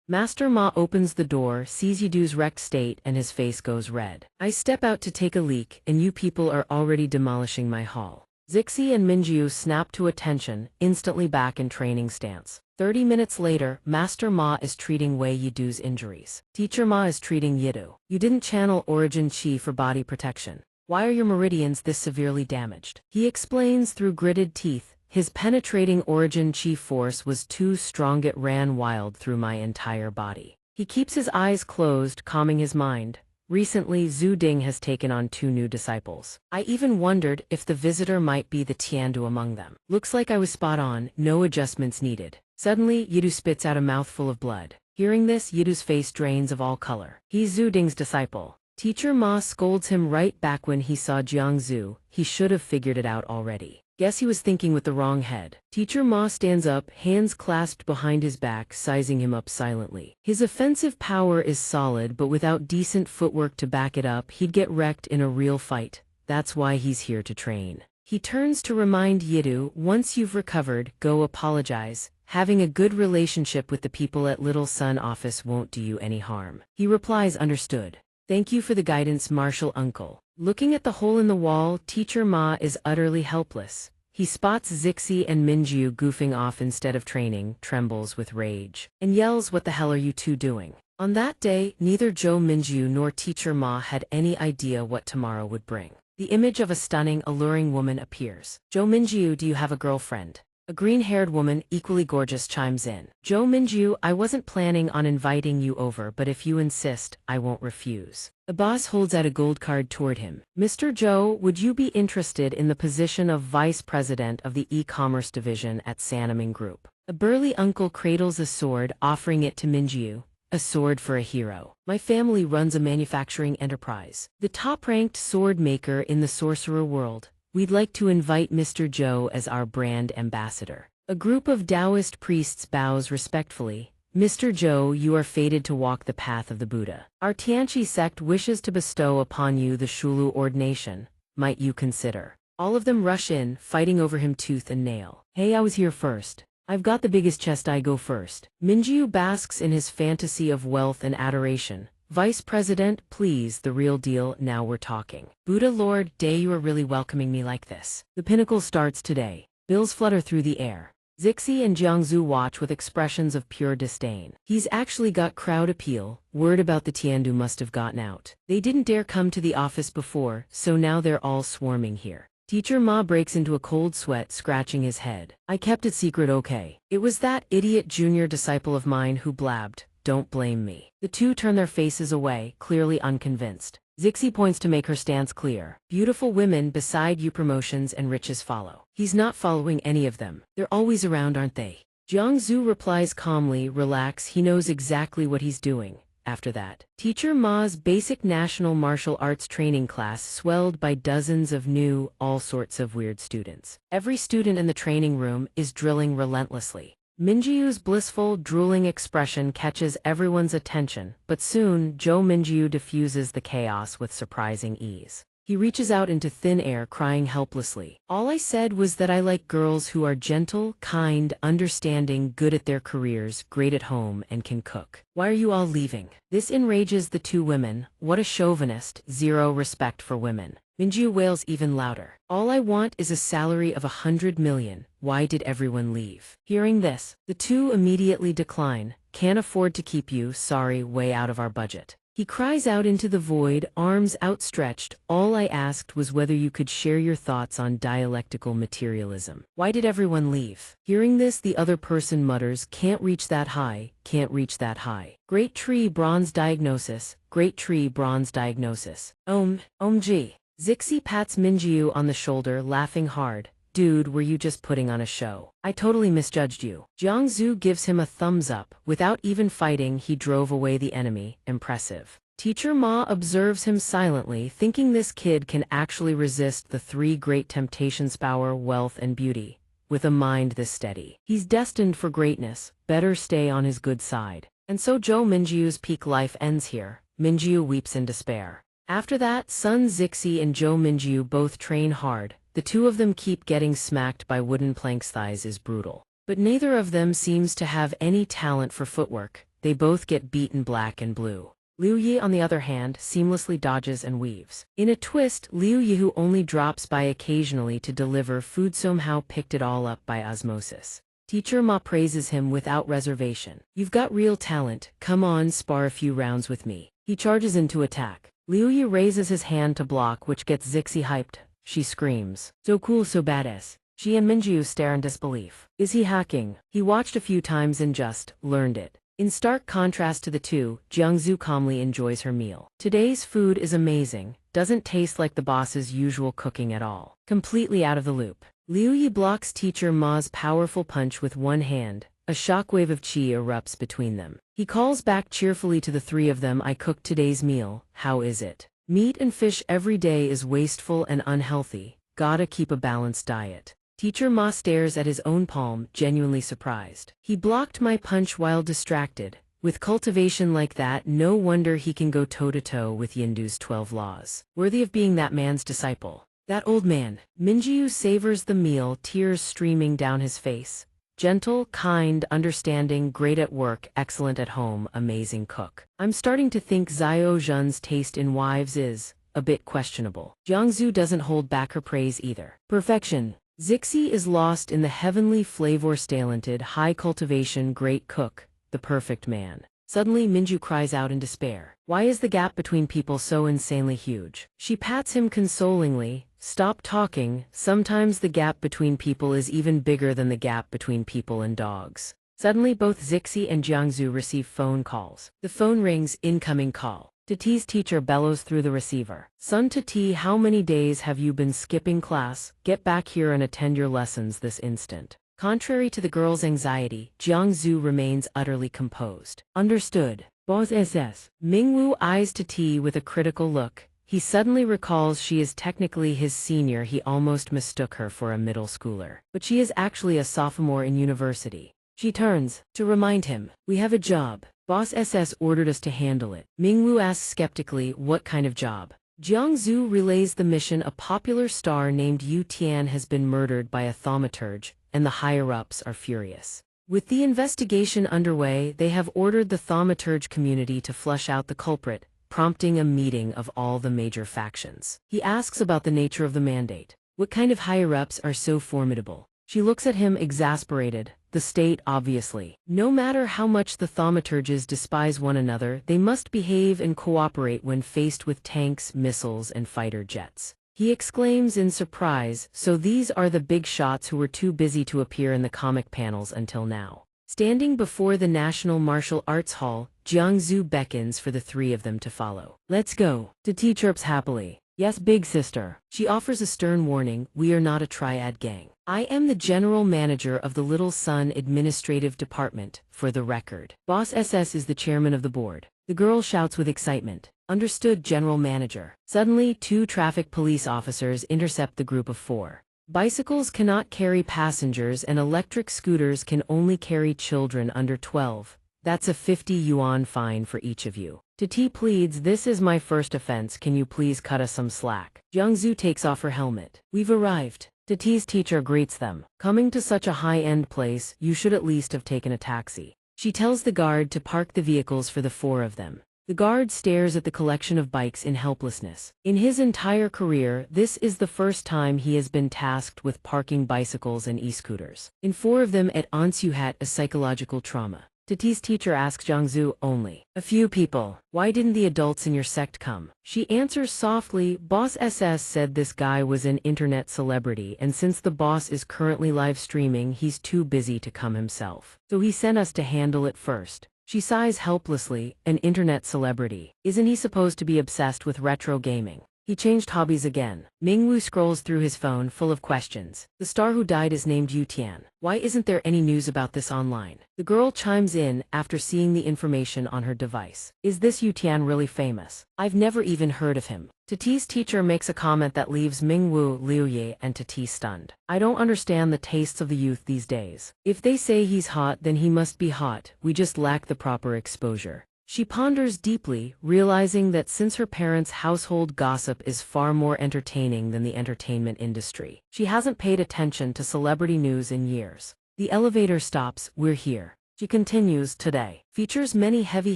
Master Ma opens the door, sees Yidu's wrecked state, and his face goes red. I step out to take a leak, and you people are already demolishing my hall. Zixi and Minjiu snap to attention, instantly back in training stance. 30 minutes later, Master Ma is treating Wei Yidu's injuries. Teacher Ma is treating Yidu. You didn't channel origin chi for body protection. Why are your meridians this severely damaged? He explains through gritted teeth. His penetrating origin chi force was too strong. It ran wild through my entire body. He keeps his eyes closed, calming his mind. Recently, Zhu Ding has taken on 2 new disciples. I even wondered if the visitor might be the Tiandu among them. Looks like I was spot on, no adjustments needed. Suddenly, Yidu spits out a mouthful of blood. Hearing this, Yidu's face drains of all color. He's Zhu Ding's disciple. Teacher Ma scolds him right back. When he saw Jiangzu, he should have figured it out already. Guess he was thinking with the wrong head. Teacher Ma stands up, hands clasped behind his back, sizing him up silently. His offensive power is solid, but without decent footwork to back it up, he'd get wrecked in a real fight. That's why he's here to train. He turns to remind Yidu, once you've recovered, go apologize. Having a good relationship with the people at Little Sun office won't do you any harm. He replies, understood. Thank you for the guidance, Martial Uncle. Looking at the hole in the wall, Teacher Ma is utterly helpless. He spots Zixi and Minjiu goofing off instead of training, trembles with rage, and yells, what the hell are you two doing? On that day, neither Zhou Minjiu nor Teacher Ma had any idea what tomorrow would bring. The image of a stunning, alluring woman appears. Zhou Minjiu, do you have a girlfriend? A green-haired woman, equally gorgeous, chimes in. Zhou Minjiu, I wasn't planning on inviting you over, but if you insist, I won't refuse. The boss holds out a gold card toward him. Mr. Zhou, would you be interested in the position of vice president of the e-commerce division at Sanaming Group? A burly uncle cradles a sword, offering it to Minjiu. A sword for a hero. My family runs a manufacturing enterprise. The top-ranked sword maker in the sorcerer world. We'd like to invite Mr. Zhou as our brand ambassador. A group of Taoist priests bows respectfully. Mr. Zhou, you are fated to walk the path of the Buddha. Our Tianxia sect wishes to bestow upon you the Shulu ordination. Might you consider? All of them rush in, fighting over him tooth and nail. Hey, I was here first. I've got the biggest chest, I go first. Minjiu basks in his fantasy of wealth and adoration. Vice President, please, the real deal, now we're talking. Buddha Lord, Day, you are really welcoming me like this. The pinnacle starts today. Bills flutter through the air. Zixi and Jiangzu watch with expressions of pure disdain. He's actually got crowd appeal. Word about the Tiandu must have gotten out. They didn't dare come to the office before, so now they're all swarming here. Teacher Ma breaks into a cold sweat, scratching his head. I kept it secret, okay? It was that idiot junior disciple of mine who blabbed. Don't blame me. The two turn their faces away, clearly unconvinced. Zixi points to make her stance clear. Beautiful women beside you, promotions and riches follow. He's not following any of them. They're always around, aren't they? Jiangzu replies calmly, relax, he knows exactly what he's doing. After that, Teacher Ma's basic national martial arts training class swelled by dozens of new, all sorts of weird students. Every student in the training room is drilling relentlessly. Minjiu's blissful, drooling expression catches everyone's attention, but soon, Zhou Minjiu diffuses the chaos with surprising ease. He reaches out into thin air, crying helplessly. All I said was that I like girls who are gentle, kind, understanding, good at their careers, great at home, and can cook. Why are you all leaving? This enrages the two women. What a chauvinist, zero respect for women. Minjiu wails even louder. All I want is a salary of 100 million. Why did everyone leave? Hearing this, the two immediately decline, can't afford to keep you, sorry, way out of our budget. He cries out into the void, arms outstretched. All I asked was whether you could share your thoughts on dialectical materialism. Why did everyone leave? Hearing this, the other person mutters, can't reach that high, can't reach that high. Great tree, bronze diagnosis, great tree, bronze diagnosis. Gee. Zixi pats Minjiu on the shoulder, laughing hard. Dude, were you just putting on a show? I totally misjudged you. Jiangzu gives him a thumbs up. Without even fighting, he drove away the enemy. Impressive. Teacher Ma observes him silently, thinking this kid can actually resist the three great temptations: power, wealth, and beauty. With a mind this steady, he's destined for greatness. Better stay on his good side. And so Zhou Minjiu's peak life ends here. Minjiu weeps in despair. After that, Sun Zixi and Zhou Minjiu both train hard. The two of them keep getting smacked by wooden planks. Thighs is brutal. But neither of them seems to have any talent for footwork. They both get beaten black and blue. Liu Yi, on the other hand, seamlessly dodges and weaves. In a twist, Liu Yi, who only drops by occasionally to deliver food, somehow picked it all up by osmosis. Teacher Ma praises him without reservation. You've got real talent. Come on, spar a few rounds with me. He charges in to attack. Liu Yi raises his hand to block, which gets Zixi hyped. She screams, so cool, so badass. She and Minjiu stare in disbelief. Is he hacking? He watched a few times and just learned it. In stark contrast to the two, Jiangzu calmly enjoys her meal. Today's food is amazing, doesn't taste like the boss's usual cooking at all. Completely out of the loop. Liu Yi blocks Teacher Ma's powerful punch with one hand. A shockwave of qi erupts between them. He calls back cheerfully to the three of them, I cooked today's meal, how is it? Meat and fish every day is wasteful and unhealthy. Gotta keep a balanced diet. Teacher Ma stares at his own palm, genuinely surprised. He blocked my punch while distracted. With cultivation like that, no wonder he can go toe-to-toe with Yindu's 12 laws. Worthy of being that man's disciple. That old man. Minjiu savors the meal, tears streaming down his face. Gentle, kind, understanding, great at work, excellent at home, amazing cook. I'm starting to think Xiao Zhen's taste in wives is a bit questionable. Jiangzu doesn't hold back her praise either. Perfection. Zixi is lost in the heavenly flavor, talented, high cultivation, great cook, the perfect man. Suddenly Minju cries out in despair. Why is the gap between people so insanely huge? She pats him consolingly. Stop talking. Sometimes the gap between people is even bigger than the gap between people and dogs. Suddenly both Zixi and Jiangzu receive phone calls. The phone rings, incoming call. Tati's teacher bellows through the receiver. Son Tati, how many days have you been skipping class? Get back here and attend your lessons this instant. Contrary to the girl's anxiety, Jiangzu remains utterly composed. Understood. Boss SS. Mingwu eyes Tati with a critical look. He suddenly recalls she is technically his senior. He almost mistook her for a middle schooler. But she is actually a sophomore in university. She turns to remind him, we have a job. Boss SS ordered us to handle it. Mingwu asks skeptically, what kind of job? Jiangzu relays the mission. A popular star named Yu Tian has been murdered by a thaumaturge, and the higher-ups are furious. With the investigation underway, they have ordered the thaumaturge community to flush out the culprit, prompting a meeting of all the major factions. He asks about the nature of the mandate. What kind of higher-ups are so formidable? She looks at him exasperated. The state, obviously. No matter how much the thaumaturges despise one another, they must behave and cooperate when faced with tanks, missiles, and fighter jets. He exclaims in surprise, so these are the big shots who were too busy to appear in the comic panels until now. Standing before the National Martial Arts Hall, Jiangzu beckons for the three of them to follow. Let's go. Tati chirps happily. Yes, big sister. She offers a stern warning, we are not a triad gang. I am the general manager of the Little Sun Administrative Department, for the record. Boss SS is the chairman of the board. The girl shouts with excitement. Understood, general manager. Suddenly, 2 traffic police officers intercept the group of 4. Bicycles cannot carry passengers and electric scooters can only carry children under 12. That's a 50 yuan fine for each of you. Tati pleads, this is my first offense, can you please cut us some slack? Jiangzu takes off her helmet. We've arrived. Tati's teacher greets them. Coming to such a high-end place, you should at least have taken a taxi. She tells the guard to park the vehicles for the 4 of them. The guard stares at the collection of bikes in helplessness. In his entire career, this is the first time he has been tasked with parking bicycles and e-scooters. In 4 of them at Ansuhat, a psychological trauma. Tati's teacher asks Jiangzu. Only a few people. Why didn't the adults in your sect come? She answers softly, Boss SS said this guy was an internet celebrity and since the boss is currently live streaming he's too busy to come himself. So he sent us to handle it first. She sighs helplessly, an internet celebrity. Isn't he supposed to be obsessed with retro gaming? He changed hobbies again. Mingwu scrolls through his phone full of questions. The star who died is named Yu Tian. Why isn't there any news about this online? The girl chimes in after seeing the information on her device. Is this Yu Tian really famous? I've never even heard of him. Tati's teacher makes a comment that leaves Mingwu, Liuye, and Tati stunned. I don't understand the tastes of the youth these days. If they say he's hot then he must be hot, we just lack the proper exposure. She ponders deeply, realizing that since her parents' household gossip is far more entertaining than the entertainment industry, she hasn't paid attention to celebrity news in years. The elevator stops, we're here. She continues, today features many heavy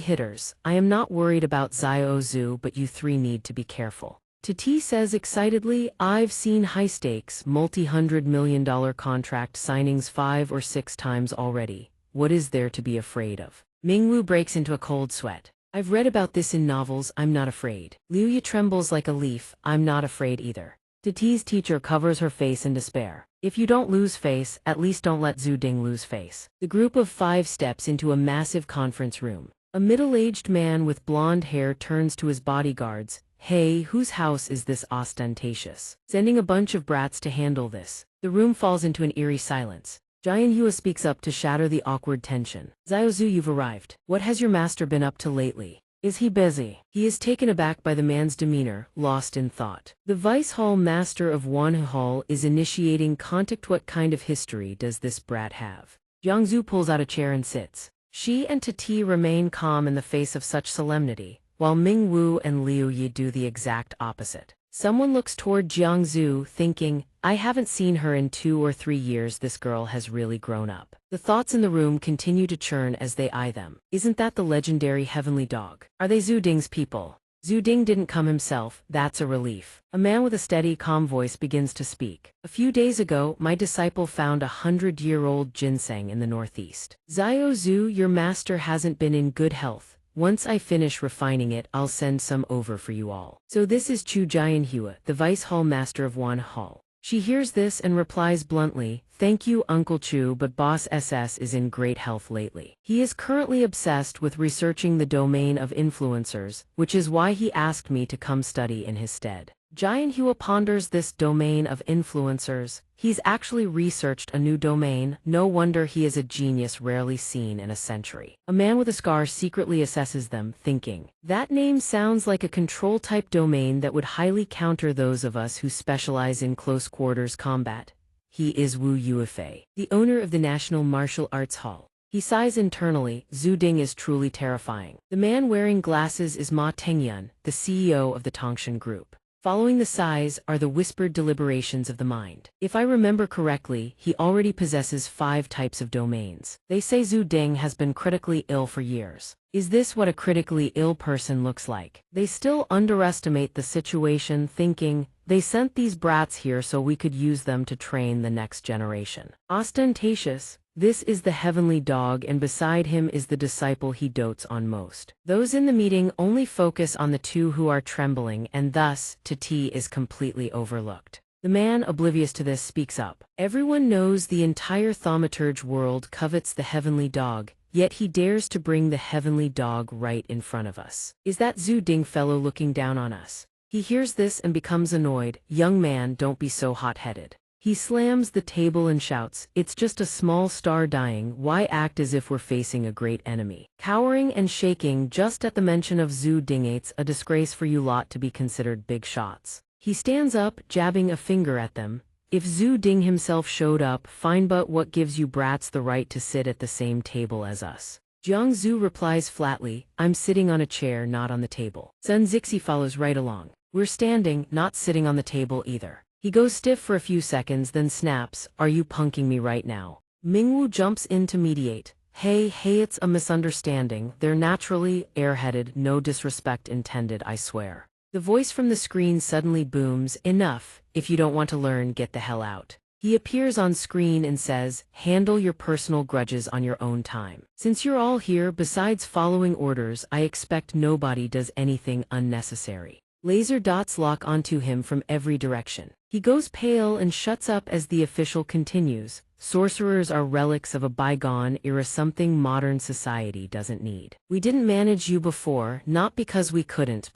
hitters. I am not worried about Xiao Zhu, but you three need to be careful. Tati says excitedly, I've seen high-stakes, multi-$100 million contract signings 5 or 6 times already. What is there to be afraid of? Mingwu breaks into a cold sweat. I've read about this in novels, I'm not afraid. Liuye trembles like a leaf, I'm not afraid either. Tati's teacher covers her face in despair. If you don't lose face, at least don't let Zhu Ding lose face. The group of 5 steps into a massive conference room. A middle-aged man with blonde hair turns to his bodyguards. Hey, whose house is this ostentatious? Sending a bunch of brats to handle this. The room falls into an eerie silence. Xianxia speaks up to shatter the awkward tension. Xiao Zhu, you've arrived. What has your master been up to lately? Is he busy? He is taken aback by the man's demeanor, lost in thought. The vice hall master of Wanhu Hall is initiating contact. What kind of history does this brat have? Jiangzu pulls out a chair and sits. She and Tati remain calm in the face of such solemnity, while Mingwu and Liu Yi do the exact opposite. Someone looks toward Jiangzu, thinking, I haven't seen her in 2 or 3 years. This girl has really grown up. The thoughts in the room continue to churn as they eye them. Isn't that the legendary heavenly dog? Are they Zhu Ding's people? Zhu Ding didn't come himself, that's a relief. A man with a steady, calm voice begins to speak. A few days ago, my disciple found a 100-year-old ginseng in the northeast. Xiao Zhu, your master hasn't been in good health. Once I finish refining it, I'll send some over for you all. So this is Chu Jianhua, the vice hall master of Wan Hall. She hears this and replies bluntly, thank you, Uncle Chu, but Boss SS is in great health lately. He is currently obsessed with researching the domain of influencers, which is why he asked me to come study in his stead. Jianhua ponders this domain of influencers. He's actually researched a new domain. No wonder he is a genius rarely seen in a century. A man with a scar secretly assesses them, thinking, that name sounds like a control-type domain that would highly counter those of us who specialize in close-quarters combat. He is Wu Yuefei, the owner of the National Martial Arts Hall. He sighs internally. Zhu Ding is truly terrifying. The man wearing glasses is Ma Tengyun, the CEO of the Tongshan Group. Following the sighs are the whispered deliberations of the mind. If I remember correctly, he already possesses 5 types of domains. They say Zhu Ding has been critically ill for years. Is this what a critically ill person looks like? They still underestimate the situation, thinking, they sent these brats here so we could use them to train the next generation. Ostentatious. This is the heavenly dog, and beside him is the disciple he dotes on most. Those in the meeting only focus on the 2 who are trembling, and thus, Tati is completely overlooked. The man, oblivious to this, speaks up. Everyone knows the entire thaumaturge world covets the heavenly dog, yet he dares to bring the heavenly dog right in front of us. Is that Zhu Ding fellow looking down on us? He hears this and becomes annoyed. Young man, don't be so hot-headed. He slams the table and shouts, it's just a small star dying, why act as if we're facing a great enemy? Cowering and shaking just at the mention of Zhu Ding, it's a disgrace for you lot to be considered big shots. He stands up, jabbing a finger at them. If Zhu Ding himself showed up, fine, but what gives you brats the right to sit at the same table as us? Jiang Zhu replies flatly, I'm sitting on a chair, not on the table. Sun Zixi follows right along. We're standing, not sitting on the table either. He goes stiff for a few seconds, then snaps, are you punking me right now? Mingwu jumps in to mediate. Hey, it's a misunderstanding. They're naturally airheaded, no disrespect intended, I swear. The voice from the screen suddenly booms, enough, if you don't want to learn, get the hell out. He appears on screen and says, "Handle your personal grudges on your own time. Since you're all here, besides following orders, I expect nobody does anything unnecessary." Laser dots lock onto him from every direction. He goes pale and shuts up as the official continues. "Sorcerers are relics of a bygone era, something modern society doesn't need. We didn't manage you before, not because we couldn't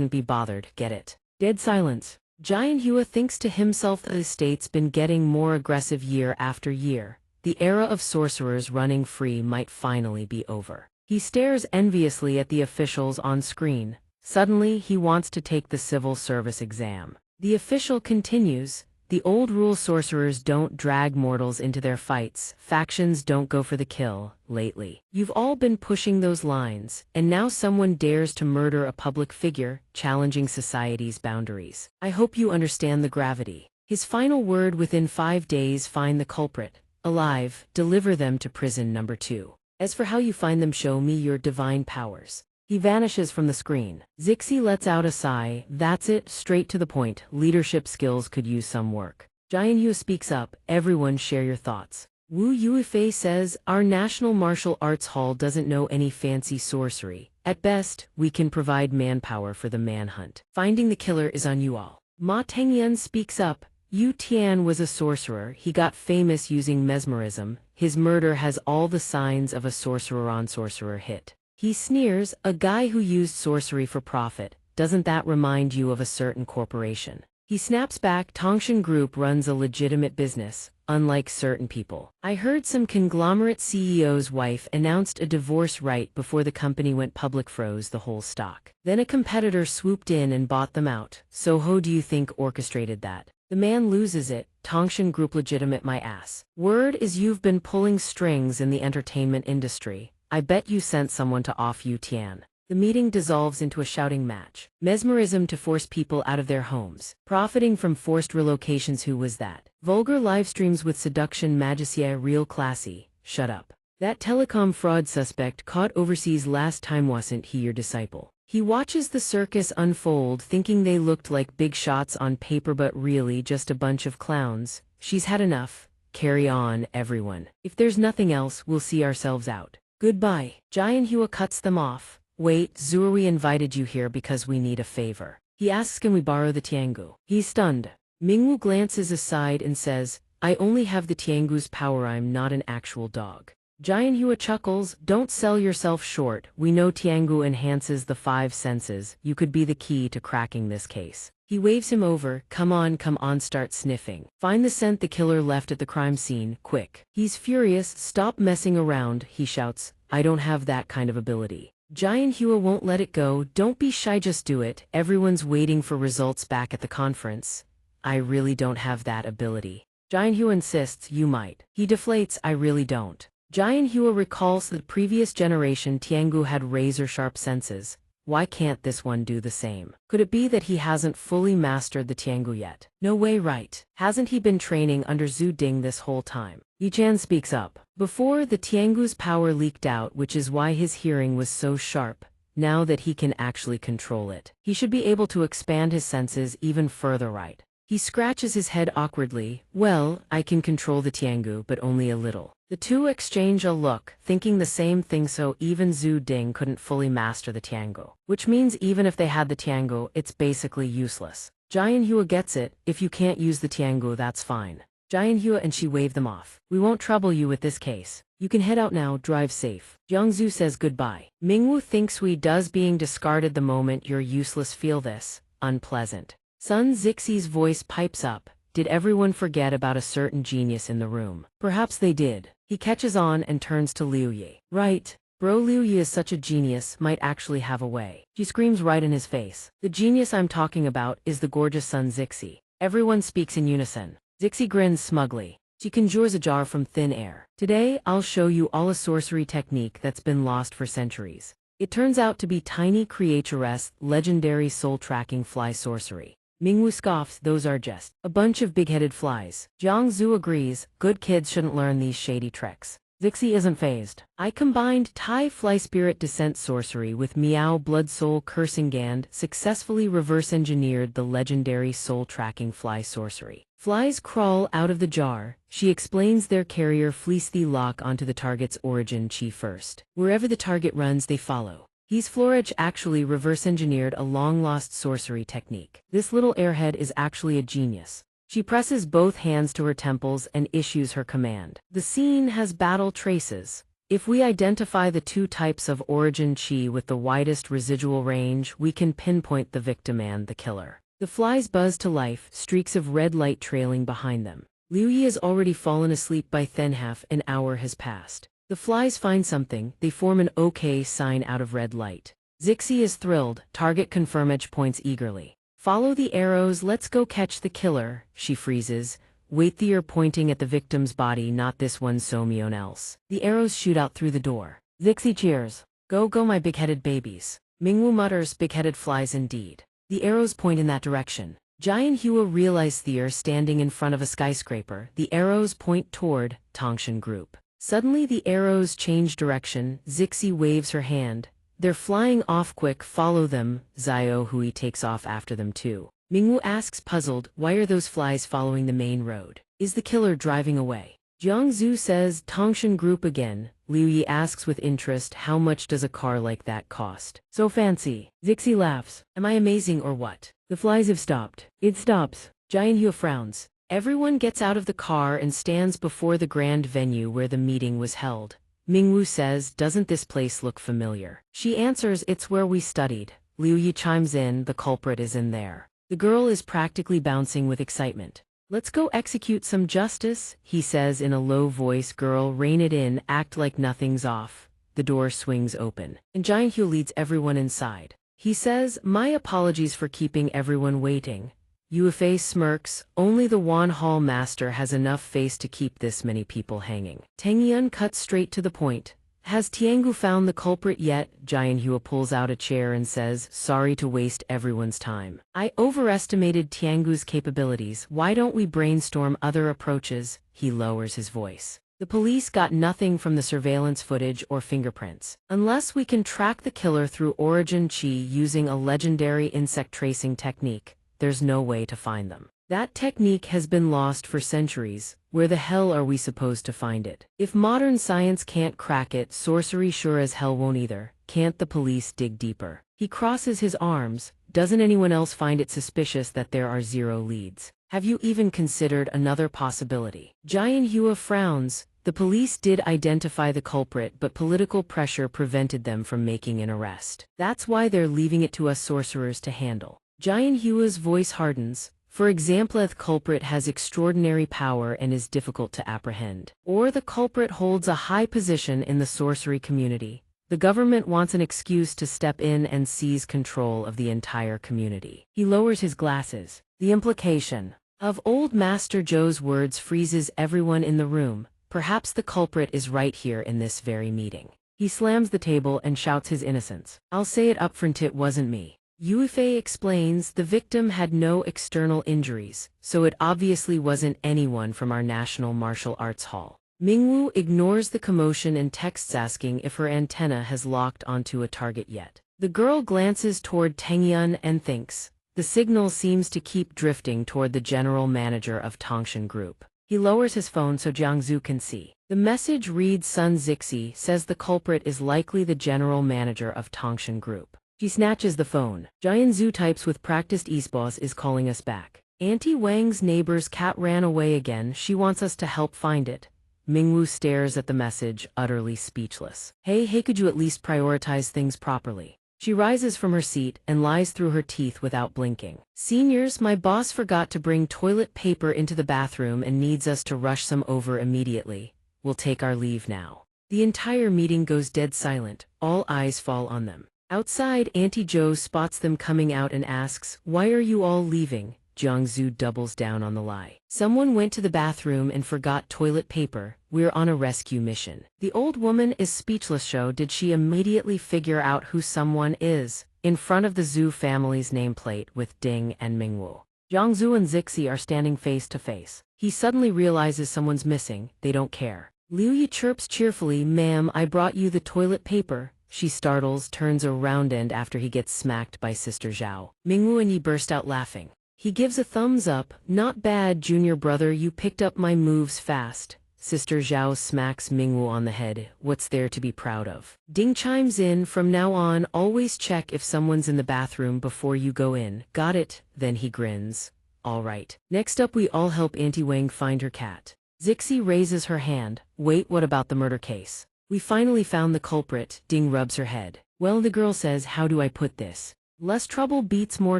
be bothered, get it?" Dead silence. Jianhua thinks to himself that the state's been getting more aggressive year after year. The era of sorcerers running free might finally be over. He stares enviously at the officials on screen. Suddenly, he wants to take the civil service exam. The official continues, "The old rule: sorcerers don't drag mortals into their fights, factions don't go for the kill. Lately, you've all been pushing those lines, and now someone dares to murder a public figure, challenging society's boundaries. I hope you understand the gravity." His final word: "Within 5 days, find the culprit alive, deliver them to prison number 2. As for how you find them, show me your divine powers." He vanishes from the screen. Zixi lets out a sigh. "That's it, straight to the point. Leadership skills could use some work." Jianhua speaks up, "Everyone share your thoughts." Wu Yuefei says, "Our National Martial Arts Hall doesn't know any fancy sorcery. At best, we can provide manpower for the manhunt. Finding the killer is on you all." Ma Tengyan speaks up, "Yu Tian was a sorcerer. He got famous using mesmerism. His murder has all the signs of a sorcerer-on-sorcerer hit." He sneers, "A guy who used sorcery for profit. Doesn't that remind you of a certain corporation?" He snaps back, "Tongshan Group runs a legitimate business, unlike certain people. I heard some conglomerate CEO's wife announced a divorce right before the company went public, froze the whole stock. Then a competitor swooped in and bought them out. So who do you think orchestrated that? The man loses it. Tongshan Group legitimate my ass. Word is you've been pulling strings in the entertainment industry. I bet you sent someone to off Yu Tian." The meeting dissolves into a shouting match. Mesmerism to force people out of their homes. Profiting from forced relocations. Who was that? Vulgar live streams with seduction. Magicea real classy. Shut up. That telecom fraud suspect caught overseas last time, wasn't he your disciple? He watches the circus unfold, thinking they looked like big shots on paper but really just a bunch of clowns. She's had enough. Carry on, everyone. If there's nothing else, we'll see ourselves out. Goodbye. Jianhua cuts them off. Wait, Zuri invited you here because we need a favor. He asks, can we borrow the Tiangu? He's stunned. Mingwu glances aside and says, I only have the Tiangu's power, I'm not an actual dog. Jianhua chuckles, don't sell yourself short, we know Tiangu enhances the 5 senses, you could be the key to cracking this case. He waves him over, come on, start sniffing. Find the scent the killer left at the crime scene, quick. He's furious, stop messing around, he shouts, I don't have that kind of ability. Jianhua won't let it go, don't be shy, just do it, everyone's waiting for results back at the conference. I really don't have that ability. Jianhua insists, you might. He deflates, I really don't. Jianhua recalls the previous generation Tiangu had razor-sharp senses. Why can't this one do the same? Could it be that he hasn't fully mastered the Tiangu yet? No way, right? Hasn't he been training under Zhu Ding this whole time? Yichan speaks up. Before, the Tiangu's power leaked out, which is why his hearing was so sharp. Now that he can actually control it, he should be able to expand his senses even further, right? He scratches his head awkwardly. Well, I can control the Tiangu, but only a little. The two exchange a look, thinking the same thing, so even Zhu Ding couldn't fully master the Tiangu. Which means even if they had the Tiangu, it's basically useless. Jianhua gets it, if you can't use the Tiangu, that's fine. Jianhua and she wave them off. We won't trouble you with this case. You can head out now, drive safe. Jiangzu says goodbye. Mingwu thinks we does being discarded the moment you're useless, feel this, unpleasant. Sun Zixi's voice pipes up. Did everyone forget about a certain genius in the room? Perhaps they did. He catches on and turns to Liu Yi. Right. Bro, Liu Yi is such a genius, might actually have a way. She screams right in his face. The genius I'm talking about is the gorgeous Sun Zixi. Everyone speaks in unison. Zixi grins smugly. She conjures a jar from thin air. Today, I'll show you all a sorcery technique that's been lost for centuries. It turns out to be tiny creaturess, legendary soul-tracking fly sorcery. Mingwu scoffs, those are just a bunch of big-headed flies. Jiangzu agrees, good kids shouldn't learn these shady tricks. Zixi isn't phased. I combined Tai Fly Spirit Descent sorcery with Meow Blood Soul Cursing Gand, successfully reverse-engineered the legendary soul-tracking fly sorcery. Flies crawl out of the jar. She explains their carrier fleece the lock onto the target's origin chi first. Wherever the target runs, they follow. He's Florich actually reverse-engineered a long-lost sorcery technique. This little airhead is actually a genius. She presses both hands to her temples and issues her command. The scene has battle traces. If we identify the two types of origin chi with the widest residual range, we can pinpoint the victim and the killer. The flies buzz to life, streaks of red light trailing behind them. Liu Yi has already fallen asleep by then half an hour has passed. The flies find something, they form an OK sign out of red light. Zixi is thrilled, target confirmage points eagerly. Follow the arrows, let's go catch the killer, she freezes. Wait, you're pointing at the victim's body, not this one someone else. The arrows shoot out through the door. Zixi cheers. Go my big-headed babies. Mingwu mutters, big-headed flies indeed. The arrows point in that direction. Xianxia realizes they're standing in front of a skyscraper. The arrows point toward Tongshan Group. Suddenly the arrows change direction. Zixi waves her hand. They're flying off quick, follow them. Zio Hui takes off after them too. Mingwu asks puzzled, why are those flies following the main road? Is the killer driving away? Jiangzhu says, Tongshan Group again. Liu Yi asks with interest, how much does a car like that cost? So fancy. Zixi laughs. Am I amazing or what? The flies have stopped. It stops. Jianhua frowns. Everyone gets out of the car and stands before the grand venue where the meeting was held. Mingwu says, doesn't this place look familiar? She answers, it's where we studied. Liu Yi chimes in, the culprit is in there. The girl is practically bouncing with excitement. Let's go execute some justice, he says in a low voice. Girl, rein it in, act like nothing's off. The door swings open, and Jianhua leads everyone inside. He says, my apologies for keeping everyone waiting. Yue smirks, only the Wan Hall master has enough face to keep this many people hanging. Tang Yun cuts straight to the point. Has Tiangu found the culprit yet? Jianhua pulls out a chair and says, sorry to waste everyone's time. I overestimated Tiangu's capabilities. Why don't we brainstorm other approaches? He lowers his voice. The police got nothing from the surveillance footage or fingerprints. Unless we can track the killer through origin chi using a legendary insect tracing technique, there's no way to find them. That technique has been lost for centuries. Where the hell are we supposed to find it? If modern science can't crack it, sorcery sure as hell won't either. Can't the police dig deeper? He crosses his arms. Doesn't anyone else find it suspicious that there are zero leads? Have you even considered another possibility? Jianhua frowns. The police did identify the culprit, but political pressure prevented them from making an arrest. That's why they're leaving it to us sorcerers to handle. Jianhua's voice hardens. For example, the culprit has extraordinary power and is difficult to apprehend. Or the culprit holds a high position in the sorcery community. The government wants an excuse to step in and seize control of the entire community. He lowers his glasses. The implication of old Master Zhou's words freezes everyone in the room. Perhaps the culprit is right here in this very meeting. He slams the table and shouts his innocence. I'll say it up front, it wasn't me. Yue explains, the victim had no external injuries, so it obviously wasn't anyone from our National Martial Arts Hall. Mingwu ignores the commotion and texts asking if her antenna has locked onto a target yet. The girl glances toward Tengyun and thinks, the signal seems to keep drifting toward the general manager of Tongshan Group. He lowers his phone so Jiangzhu can see. The message reads, Sun Zixi says the culprit is likely the general manager of Tongshan Group. She snatches the phone. Jianzhu types with practiced ease, boss is calling us back. Auntie Wang's neighbor's cat ran away again, she wants us to help find it. Mingwu stares at the message, utterly speechless. Hey, could you at least prioritize things properly? She rises from her seat and lies through her teeth without blinking. Seniors, my boss forgot to bring toilet paper into the bathroom and needs us to rush some over immediately. We'll take our leave now. The entire meeting goes dead silent. All eyes fall on them. Outside, Auntie Zhou spots them coming out and asks, why are you all leaving? Jiangzhu doubles down on the lie. Someone went to the bathroom and forgot toilet paper. We're on a rescue mission. The old woman is speechless. Did she immediately figure out who someone is? In front of the Zhu family's nameplate with Ding and Mingwu. Jiangzhu and Zixi are standing face to face. He suddenly realizes someone's missing. They don't care. Liu Yi chirps cheerfully, ma'am, I brought you the toilet paper. She startles, turns around and after he gets smacked by Sister Zhao. Mingwu and Yi burst out laughing. He gives a thumbs up. Not bad, junior brother, you picked up my moves fast. Sister Zhao smacks Mingwu on the head. What's there to be proud of? Ding chimes in. From now on, always check if someone's in the bathroom before you go in. Got it? Then he grins. All right. Next up, we all help Auntie Wang find her cat. Zixi raises her hand. Wait, what about the murder case? We finally found the culprit. Ding rubs her head. Well, the girl says, how do I put this? Less trouble beats more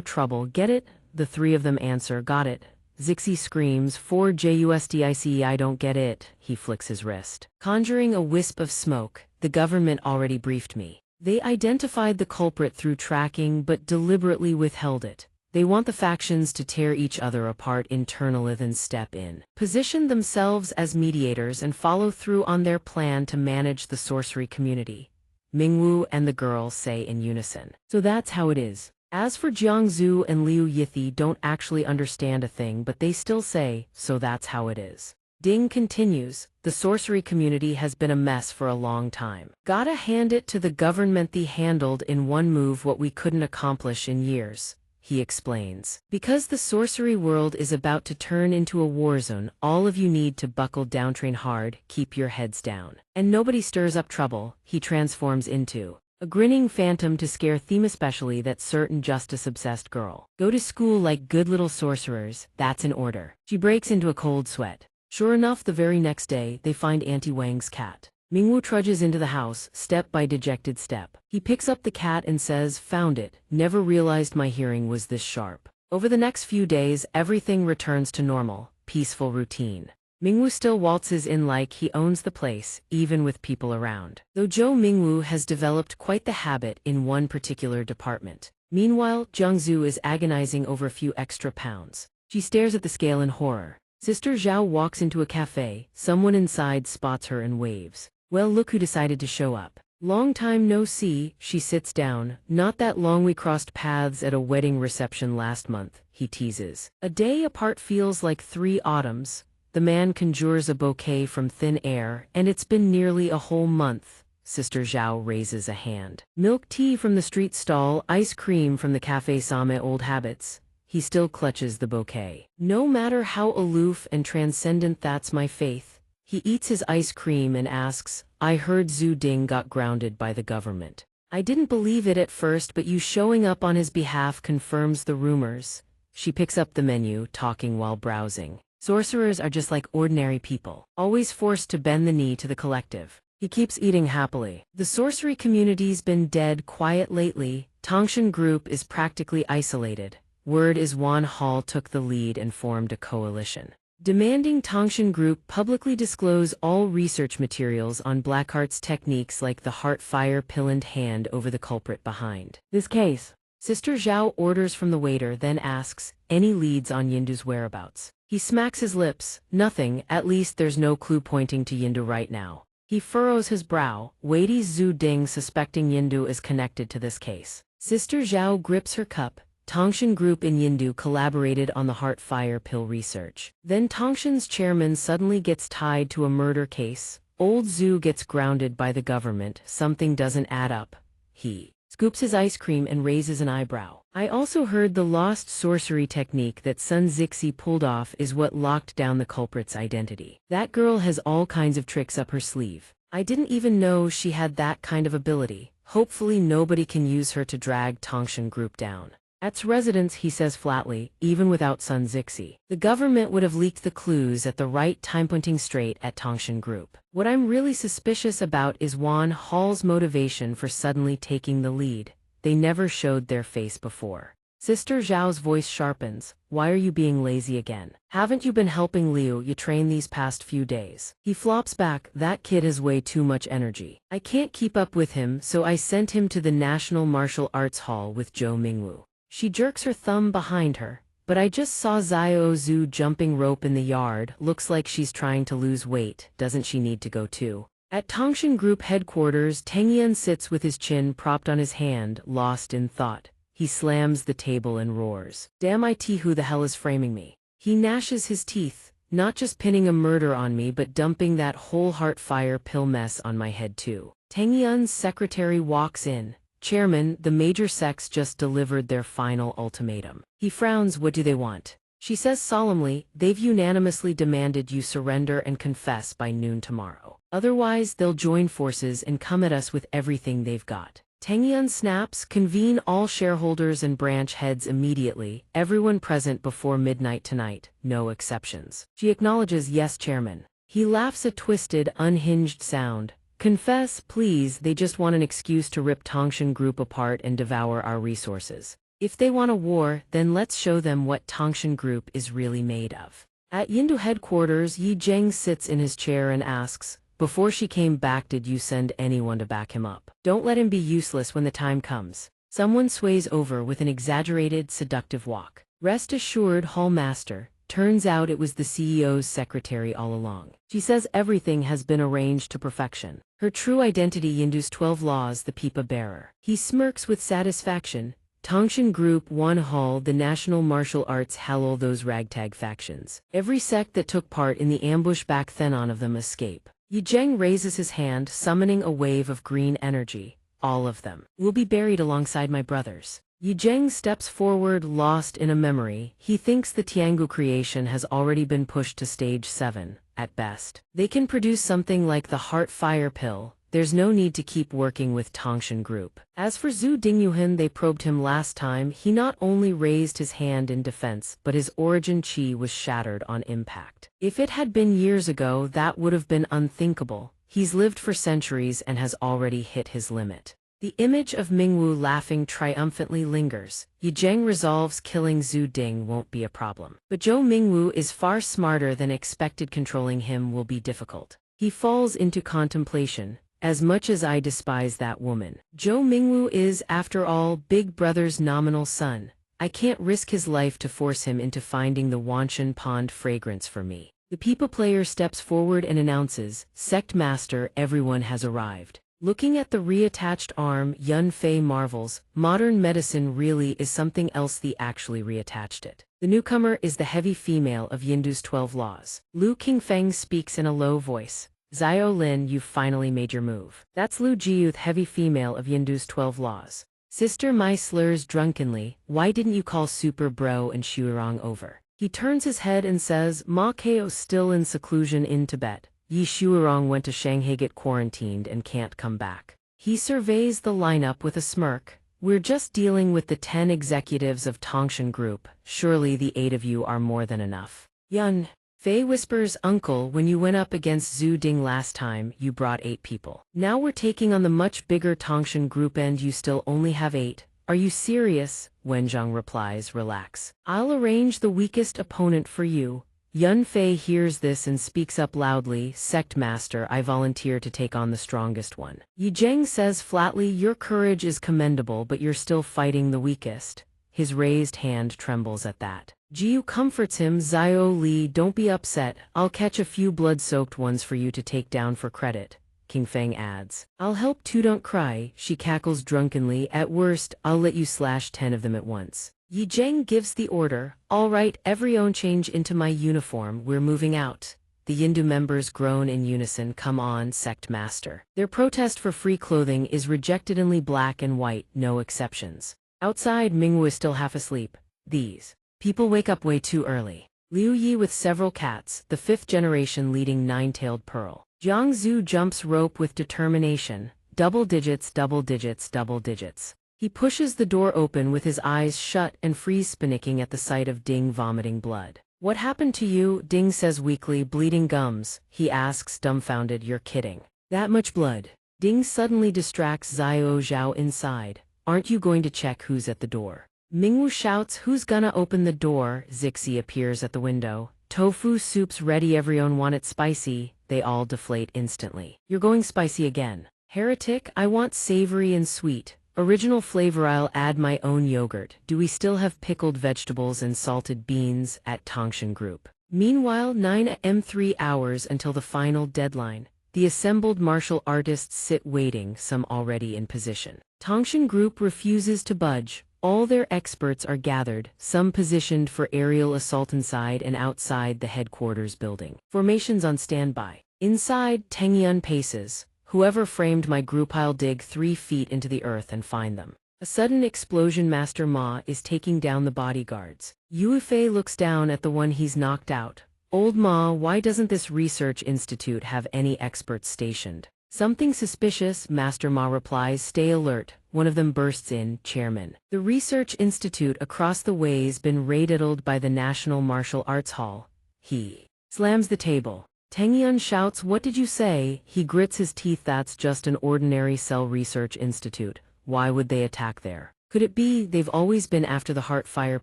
trouble. Get it? The three of them answer, got it. Zixi screams, 4JUSDICE, I don't get it. He flicks his wrist. Conjuring a wisp of smoke. The government already briefed me. They identified the culprit through tracking but deliberately withheld it. They want the factions to tear each other apart internally, then step in, position themselves as mediators and follow through on their plan to manage the sorcery community. Mingwu and the girl say in unison. So that's how it is. As for Jiangzhu and Liu Yithi don't actually understand a thing, but they still say, so that's how it is. Ding continues, the sorcery community has been a mess for a long time. Gotta hand it to the government, they handled in one move what we couldn't accomplish in years. He explains. Because the sorcery world is about to turn into a war zone, all of you need to buckle down, train hard, keep your heads down. And nobody stirs up trouble. He transforms into a grinning phantom to scare Theme, especially that certain justice-obsessed girl. Go to school like good little sorcerers, that's in order. She breaks into a cold sweat. Sure enough, the very next day, they find Auntie Wang's cat. Mingwu trudges into the house, step by dejected step. He picks up the cat and says, found it, never realized my hearing was this sharp. Over the next few days, everything returns to normal, peaceful routine. Mingwu still waltzes in like he owns the place, even with people around. Though Zhou Mingwu has developed quite the habit in one particular department. Meanwhile, Jiangzhu is agonizing over a few extra pounds. She stares at the scale in horror. Sister Zhao walks into a cafe. Someone inside spots her and waves. Well, look who decided to show up. Long time no see, she sits down. Not that long, we crossed paths at a wedding reception last month, he teases. A day apart feels like 3 autumns. The man conjures a bouquet from thin air, and it's been nearly a whole month. Sister Zhao raises a hand. Milk tea from the street stall, ice cream from the cafe, Same old habits. He still clutches the bouquet. No matter how aloof and transcendent, that's my faith. He eats his ice cream and asks, I heard Zhu Ding got grounded by the government. I didn't believe it at first, but you showing up on his behalf confirms the rumors. She picks up the menu, talking while browsing. Sorcerers are just like ordinary people, always forced to bend the knee to the collective. He keeps eating happily. The sorcery community's been dead quiet lately. Tongshan Group is practically isolated. Word is Wan Hall took the lead and formed a coalition, demanding Tongshan Group publicly disclose all research materials on Blackheart's techniques like the heart fire pill and hand over the culprit behind this case. Sister Zhao orders from the waiter, then asks, any leads on Yindu's whereabouts? He smacks his lips. Nothing, at least there's no clue pointing to Yindu right now. He furrows his brow. Weighty's Zhu Ding suspecting Yindu is connected to this case. Sister Zhao grips her cup. Tongshan Group and Yindu collaborated on the heart fire pill research. Then Tongshan's chairman suddenly gets tied to a murder case. Old Zhu gets grounded by the government. Something doesn't add up. He scoops his ice cream and raises an eyebrow. I also heard the lost sorcery technique that Sun Zixi pulled off is what locked down the culprit's identity. That girl has all kinds of tricks up her sleeve. I didn't even know she had that kind of ability. Hopefully nobody can use her to drag Tongshan Group down. At's residence, he says flatly, even without Sun Zixi. The government would have leaked the clues at the right time, pointing straight at Tongshan Group. What I'm really suspicious about is Wan Hall's motivation for suddenly taking the lead. They never showed their face before. Sister Zhao's voice sharpens. Why are you being lazy again? Haven't you been helping Liu you train these past few days? He flops back. That kid has way too much energy. I can't keep up with him, so I sent him to the National Martial Arts Hall with Zhou Mingwu. She jerks her thumb behind her. But I just saw Xiao Zhu jumping rope in the yard. Looks like she's trying to lose weight. Doesn't she need to go too? At Tongshan Group headquarters, Tang Yan sits with his chin propped on his hand, lost in thought. He slams the table and roars. Damn it, who the hell is framing me? He gnashes his teeth. Not just pinning a murder on me, but dumping that whole heart fire pill mess on my head too. Tang Yan's secretary walks in. Chairman, the major sects just delivered their final ultimatum. He frowns. What do they want? She says solemnly, they've unanimously demanded you surrender and confess by noon tomorrow. Otherwise, they'll join forces and come at us with everything they've got. Tengyun snaps, convene all shareholders and branch heads immediately, everyone present before midnight tonight, no exceptions. She acknowledges yes, Chairman. He laughs a twisted, unhinged sound. Confess, please, they just want an excuse to rip Tongshan Group apart and devour our resources. If they want a war, then let's show them what Tongshan Group is really made of. At Yindu headquarters, Yi Zheng sits in his chair and asks, before she came back, did you send anyone to back him up? Don't let him be useless when the time comes. Someone sways over with an exaggerated, seductive walk. Rest assured, Hallmaster, turns out it was the CEO's secretary all along. She says everything has been arranged to perfection. Her true identity, Yindu's 12 laws, the Pipa bearer. He smirks with satisfaction. Tongshan Group, One Hall, the National Martial Arts, Halal, those ragtag factions. Every sect that took part in the ambush back then, on of them escape. Yi Zheng raises his hand, summoning a wave of green energy. All of them will be buried alongside my brothers. Yi Zheng steps forward, lost in a memory. He thinks the Tiangu creation has already been pushed to stage 7, at best. They can produce something like the Heart Fire Pill. There's no need to keep working with Tongshan Group. As for Zhu Dingyuhan, they probed him last time. He not only raised his hand in defense, but his origin chi was shattered on impact. If it had been years ago, that would have been unthinkable. He's lived for centuries and has already hit his limit. The image of Mingwu laughing triumphantly lingers. Yi Zheng resolves killing Zhu Ding won't be a problem. But Zhou Mingwu is far smarter than expected. Controlling him will be difficult. He falls into contemplation. As much as I despise that woman, Zhou Mingwu is, after all, Big Brother's nominal son. I can't risk his life to force him into finding the Wanshan Pond fragrance for me. The Pipa player steps forward and announces, Sect Master, everyone has arrived. Looking at the reattached arm, Yun Fei marvels, modern medicine really is something else. They actually reattached it. The newcomer is the heavy female of Yindu's 12 laws. Lu Qingfeng speaks in a low voice. Zio Lin, you've finally made your move. That's Lu Jiyuth, heavy female of Yindu's 12 laws. Sister Mai slurs drunkenly, why didn't you call Super Bro and Shuirong over? He turns his head and says, Ma Ko still in seclusion in Tibet. Yi Shuirong went to Shanghai, get quarantined and can't come back. He surveys the lineup with a smirk. We're just dealing with the 10 executives of Tongshan Group. Surely the 8 of you are more than enough. Yun Fei whispers, Uncle, when you went up against Zhu Ding last time, you brought 8 people. Now we're taking on the much bigger Tongshan Group and you still only have 8. Are you serious? Wenzhong replies, relax. I'll arrange the weakest opponent for you. Yun Fei hears this and speaks up loudly, Sect Master, I volunteer to take on the strongest one. Yi Zheng says flatly, your courage is commendable, but you're still fighting the weakest. His raised hand trembles at that. Jiu comforts him, Zio Li, don't be upset, I'll catch a few blood-soaked ones for you to take down for credit. King Feng adds, I'll help too, don't cry, she cackles drunkenly, at worst, I'll let you slash 10 of them at once. Yi Zheng gives the order, all right, everyone change into my uniform, we're moving out. The Yindu members groan in unison, come on, Sect Master. Their protest for free clothing is rejectedly black and white, no exceptions. Outside, Mingwu is still half asleep. These people wake up way too early. Liu Yi with several cats, the 5th generation leading 9-tailed pearl. Jiang Zhu jumps rope with determination, double digits, double digits, double digits. He pushes the door open with his eyes shut and freeze, panicking at the sight of Ding vomiting blood. What happened to you? Ding says weakly, bleeding gums. He asks, dumbfounded, you're kidding. That much blood? Ding suddenly distracts Zhao Zhao inside. Aren't you going to check who's at the door? Mingwu shouts, who's gonna open the door? Zixi appears at the window. Tofu soup's ready, everyone want it spicy. They all deflate instantly. You're going spicy again. Heretic, I want savory and sweet. Original flavor, I'll add my own yogurt. Do we still have pickled vegetables and salted beans at Tongshan Group? Meanwhile, 9 am 3 hours until the final deadline. The assembled martial artists sit waiting, some already in position. Tongshan Group refuses to budge. All their experts are gathered, some positioned for aerial assault inside and outside the headquarters building. Formations on standby. Inside, Tengyun paces. whoever framed my group, I'll dig 3 feet into the earth and find them. A sudden explosion. Master Ma is taking down the bodyguards. Yue Fei looks down at the one he's knocked out. Old Ma, why doesn't this research institute have any experts stationed? Something suspicious, Master Ma replies. Stay alert. One of them bursts in, Chairman. The research institute across the way's been raided by the National Martial Arts Hall. He slams the table. Tang Yun shouts, what did you say? He grits his teeth. That's just an ordinary cell research institute. Why would they attack there? Could it be they've always been after the Heartfire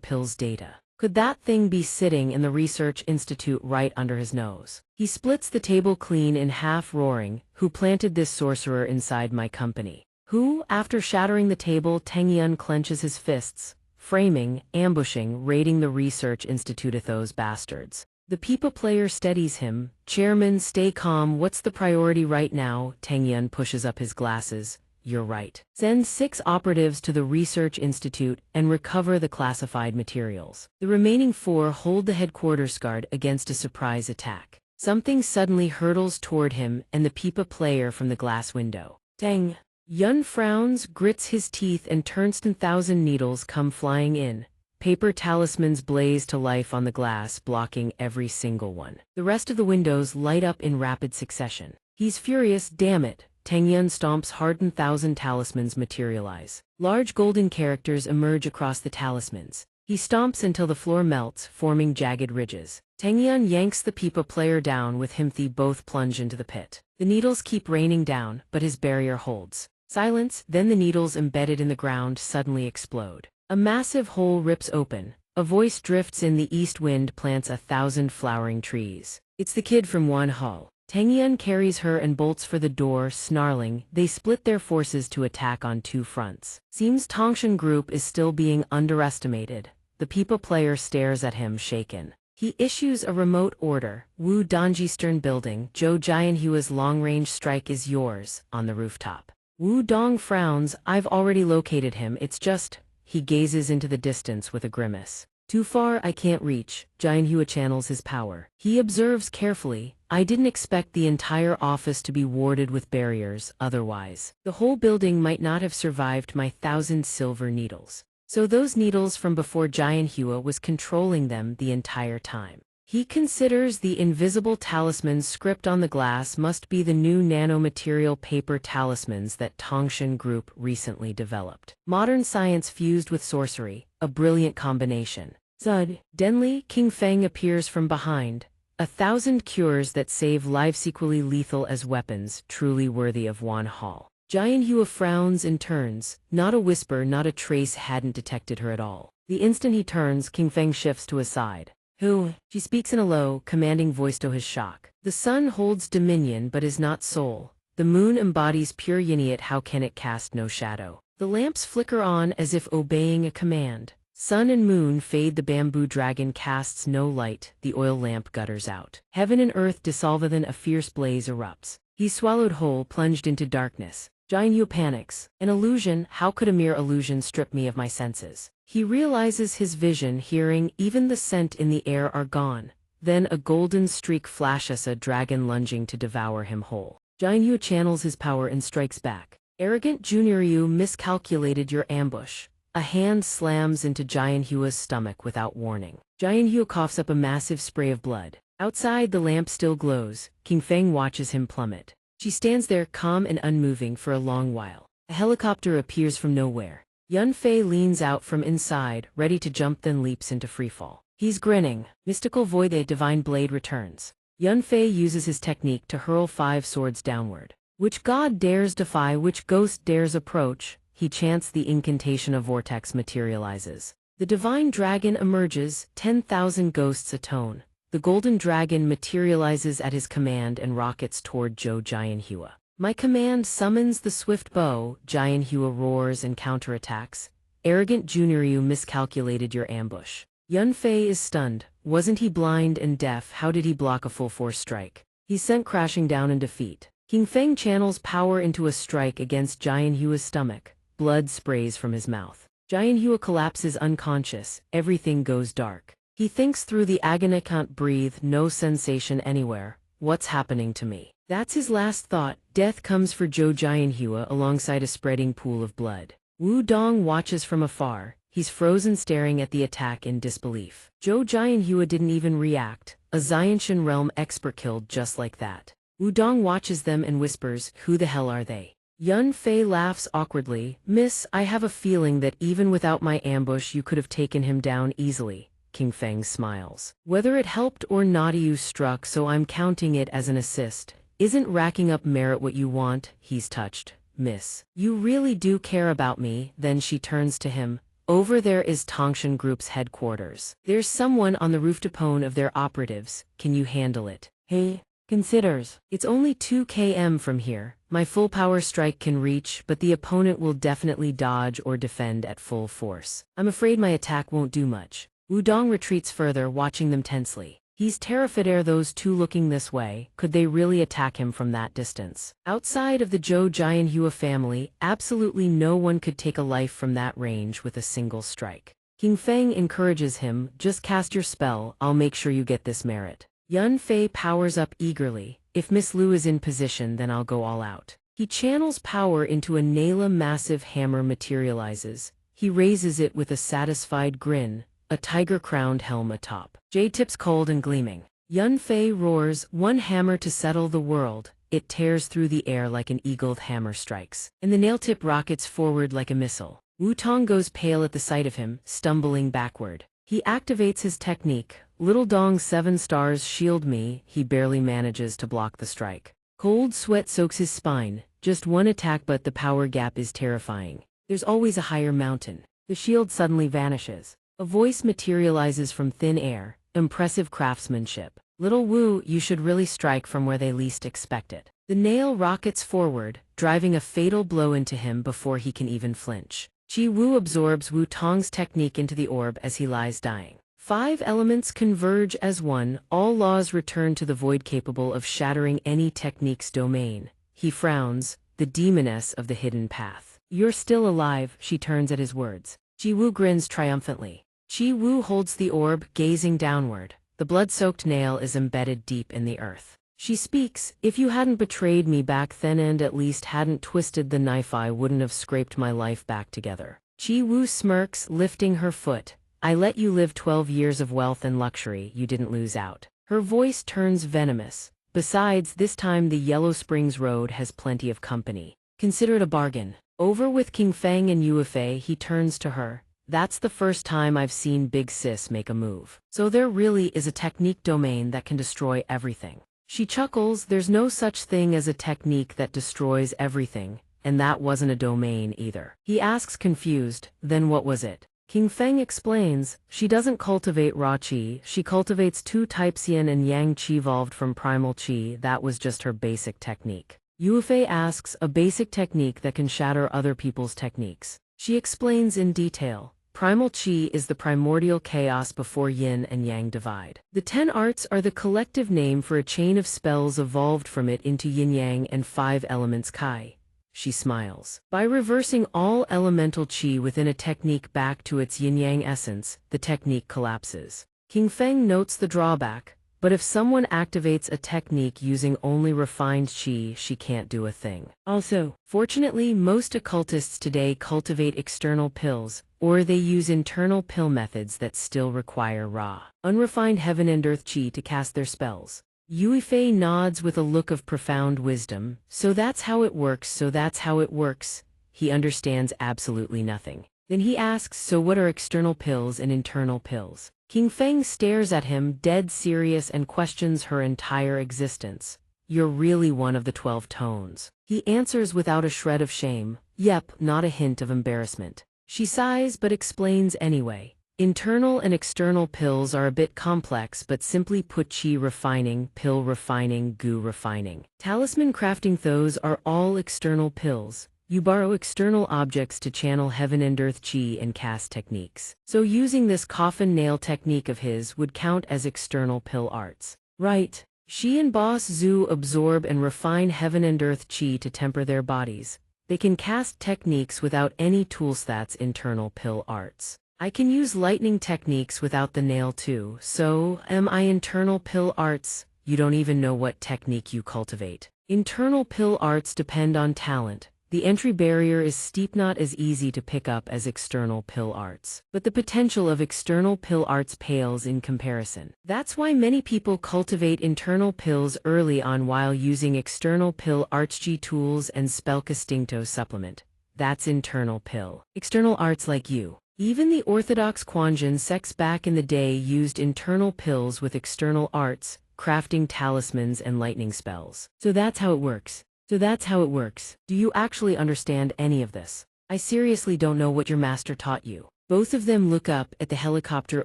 pills data? Could that thing be sitting in the research institute right under his nose? He splits the table clean in half, roaring, who planted this sorcerer inside my company? Who? After shattering the table, Tang Yun clenches his fists, framing, ambushing, raiding the research institute. Those bastards. The Pipa player steadies him. Chairman, stay calm. What's the priority right now? Tang Yun pushes up his glasses. You're right. Send 6 operatives to the research institute and recover the classified materials. The remaining 4 hold the headquarters guard against a surprise attack. Something suddenly hurtles toward him and the Pipa player from the glass window. Tang Yun frowns, grits his teeth, and turns. 10,000 needles come flying in. Paper talismans blaze to life on the glass, blocking every single one. The rest of the windows light up in rapid succession. He's furious. Damn it. Tang Yun stomps hard. 10,000 talismans materialize. Large golden characters emerge across the talismans. He stomps until the floor melts, forming jagged ridges. Tang Yun yanks the Pipa player down. With him, they both plunge into the pit. The needles keep raining down, but his barrier holds. Silence. Then the needles embedded in the ground suddenly explode. A massive hole rips open. A voice drifts in. The east wind plants 1,000 flowering trees. It's the kid from Wan Hall. Tang Yun carries her and bolts for the door, snarling. They split their forces to attack on 2 fronts. Seems Tongshan Group is still being underestimated. The Pipa player stares at him, shaken. He issues a remote order. Wu Dongji's building. Zhou Jianhua's long-range strike is yours, on the rooftop. Wu Dong frowns. I've already located him. It's just... He gazes into the distance with a grimace. Too far, I can't reach. Jianhua channels his power. He observes carefully. I didn't expect the entire office to be warded with barriers, otherwise the whole building might not have survived my 1,000 silver needles. So those needles from before Jianhua was controlling them the entire time. He considers the invisible talisman script on the glass must be the new nanomaterial paper talismans that Tongshan Group recently developed. Modern science fused with sorcery, a brilliant combination. Zud, Denli, King Feng appears from behind. 1,000 cures that save lives, equally lethal as weapons, truly worthy of Wan Hall. Jianhua frowns and turns. Not a whisper, not a trace. Hadn't detected her at all. The instant he turns, King Feng shifts to his side. Who? She speaks in a low, commanding voice to his shock. The sun holds dominion but is not soul. The moon embodies pure yin, yet how can it cast no shadow? The lamps flicker on as if obeying a command. Sun and moon fade. The bamboo dragon casts no light. The oil lamp gutters out. Heaven and earth dissolve. Then a fierce blaze erupts. He's swallowed whole, plunged into darkness. Jianhua panics. An illusion? How could a mere illusion strip me of my senses? He realizes his vision, hearing, even the scent in the air are gone. Then a golden streak flashes, a dragon lunging to devour him whole. Jianhua channels his power and strikes back. Arrogant Junior, you miscalculated your ambush. A hand slams into Jianhua's stomach without warning. Jianhua coughs up a massive spray of blood. Outside, the lamp still glows. King Feng watches him plummet. She stands there, calm and unmoving, for a long while. A helicopter appears from nowhere. Yun Fei leans out from inside, ready to jump, then leaps into freefall. He's grinning. Mystical void, a divine blade returns. Yun Fei uses his technique to hurl 5 swords downward. Which god dares defy, which ghost dares approach? He chants. The incantation of vortex materializes. The divine dragon emerges, 10,000 ghosts atone. The golden dragon materializes at his command and rockets toward Zhou Jianhua. My command summons the swift bow. Jianhua roars and counterattacks. Arrogant Junior, you miscalculated your ambush. Yun Fei is stunned. Wasn't he blind and deaf? How did he block a full force strike? He's sent crashing down in defeat. King Feng channels power into a strike against Jianhua's stomach. Blood sprays from his mouth. Jianhua collapses unconscious. Everything goes dark. He thinks through the agony. Can't breathe, no sensation anywhere. What's happening to me? That's his last thought. Death comes for Zhou Jianhua alongside a spreading pool of blood. Wu Dong watches from afar. He's frozen staring at the attack in disbelief. Zhou Jianhua didn't even react. A Xianxian realm expert killed just like that. Wu Dong watches them and whispers, "Who the hell are they?" Yun Fei laughs awkwardly. "Miss, I have a feeling that even without my ambush you could have taken him down easily." King Feng smiles. "Whether it helped or not, you struck, so I'm counting it as an assist. Isn't racking up merit what you want?" He's touched. "Miss, you really do care about me." Then she turns to him. "Over there is Tongshan Group's headquarters. There's someone on the rooftop of their operatives. Can you handle it?" "Hey." Considers. "It's only 2 km from here. My full power strike can reach, but the opponent will definitely dodge or defend at full force. I'm afraid my attack won't do much." Wu Dong retreats further, watching them tensely. He's terrified. Those two looking this way, could they really attack him from that distance? Outside of the Zhou Jianhua family, absolutely no one could take a life from that range with a single strike. King Feng encourages him, "Just cast your spell, I'll make sure you get this merit." Yun Fei powers up eagerly. "If Miss Lu is in position, then I'll go all out." He channels power into a Nala. Massive hammer materializes. He raises it with a satisfied grin, a tiger-crowned helm atop. Jade tips cold and gleaming. Yun Fei roars, "One hammer to settle the world." It tears through the air like an eagled hammer strikes, and the nail tip rockets forward like a missile. Wu Tong goes pale at the sight of him, stumbling backward. He activates his technique. "Little Dong 7 stars shield me." He barely manages to block the strike. Cold sweat soaks his spine. Just one attack, but the power gap is terrifying. There's always a higher mountain. The shield suddenly vanishes. A voice materializes from thin air. Impressive craftsmanship. "Little Wu, you should really strike from where they least expect it." The nail rockets forward, driving a fatal blow into him before he can even flinch. Qi Wu absorbs Wu Tong's technique into the orb as he lies dying. 5 elements converge as one. All laws return to the void, capable of shattering any technique's domain. He frowns, the demoness of the hidden path. "You're still alive," she turns at his words. Qi Wu grins triumphantly. Qi Wu holds the orb, gazing downward. The blood-soaked nail is embedded deep in the earth. She speaks, "If you hadn't betrayed me back then and at least hadn't twisted the knife, I wouldn't have scraped my life back together." Qi Wu smirks, lifting her foot. "I let you live 12 years of wealth and luxury. You didn't lose out." Her voice turns venomous. "Besides, this time the Yellow Springs Road has plenty of company. Consider it a bargain." Over with King Feng and Yuefei, he turns to her. "That's the first time I've seen Big Sis make a move. So there really is a technique domain that can destroy everything." She chuckles. "There's no such thing as a technique that destroys everything, and that wasn't a domain either." He asks, confused, "Then what was it?" King Feng explains, "She doesn't cultivate raw qi, she cultivates 2 types yin and yang qi evolved from primal qi. That was just her basic technique." Yuefei asks, "A basic technique that can shatter other people's techniques?" She explains in detail. Primal qi is the primordial chaos before yin and yang divide. The 10 arts are the collective name for a chain of spells evolved from it into yin-yang and 5 elements kai. She smiles. By reversing all elemental qi within a technique back to its yin-yang essence, the technique collapses. King Feng notes the drawback, but if someone activates a technique using only refined qi, she can't do a thing. Also, fortunately, most occultists today cultivate external pills, or they use internal pill methods that still require raw, unrefined heaven and earth qi to cast their spells. Yuefei nods with a look of profound wisdom. "So that's how it works, so that's how it works." He understands absolutely nothing. Then he asks, "So what are external pills and internal pills?" King Feng stares at him, dead serious, and questions her entire existence. "You're really one of the 12 tones." He answers without a shred of shame. "Yep, not a hint of embarrassment." She sighs but explains anyway. "Internal and external pills are a bit complex, but simply put, qi refining, pill refining, gu refining. Talisman crafting, those are all external pills. You borrow external objects to channel heaven and earth qi and cast techniques. So using this coffin nail technique of his would count as external pill arts." "Right." She and Boss Zhu absorb and refine heaven and earth qi to temper their bodies. They can cast techniques without any tools. That's internal pill arts. I can use lightning techniques without the nail too, so am I internal pill arts? You don't even know what technique you cultivate. Internal pill arts depend on talent. The entry barrier is steep, not as easy to pick up as external pill arts. But the potential of external pill arts pales in comparison. That's why many people cultivate internal pills early on while using external pill arts G tools and spellcastinto supplement. That's internal pill. External arts like you. Even the orthodox Quanjin sects back in the day used internal pills with external arts, crafting talismans and lightning spells. So that's how it works. Do you actually understand any of this? I seriously don't know what your master taught you. Both of them look up at the helicopter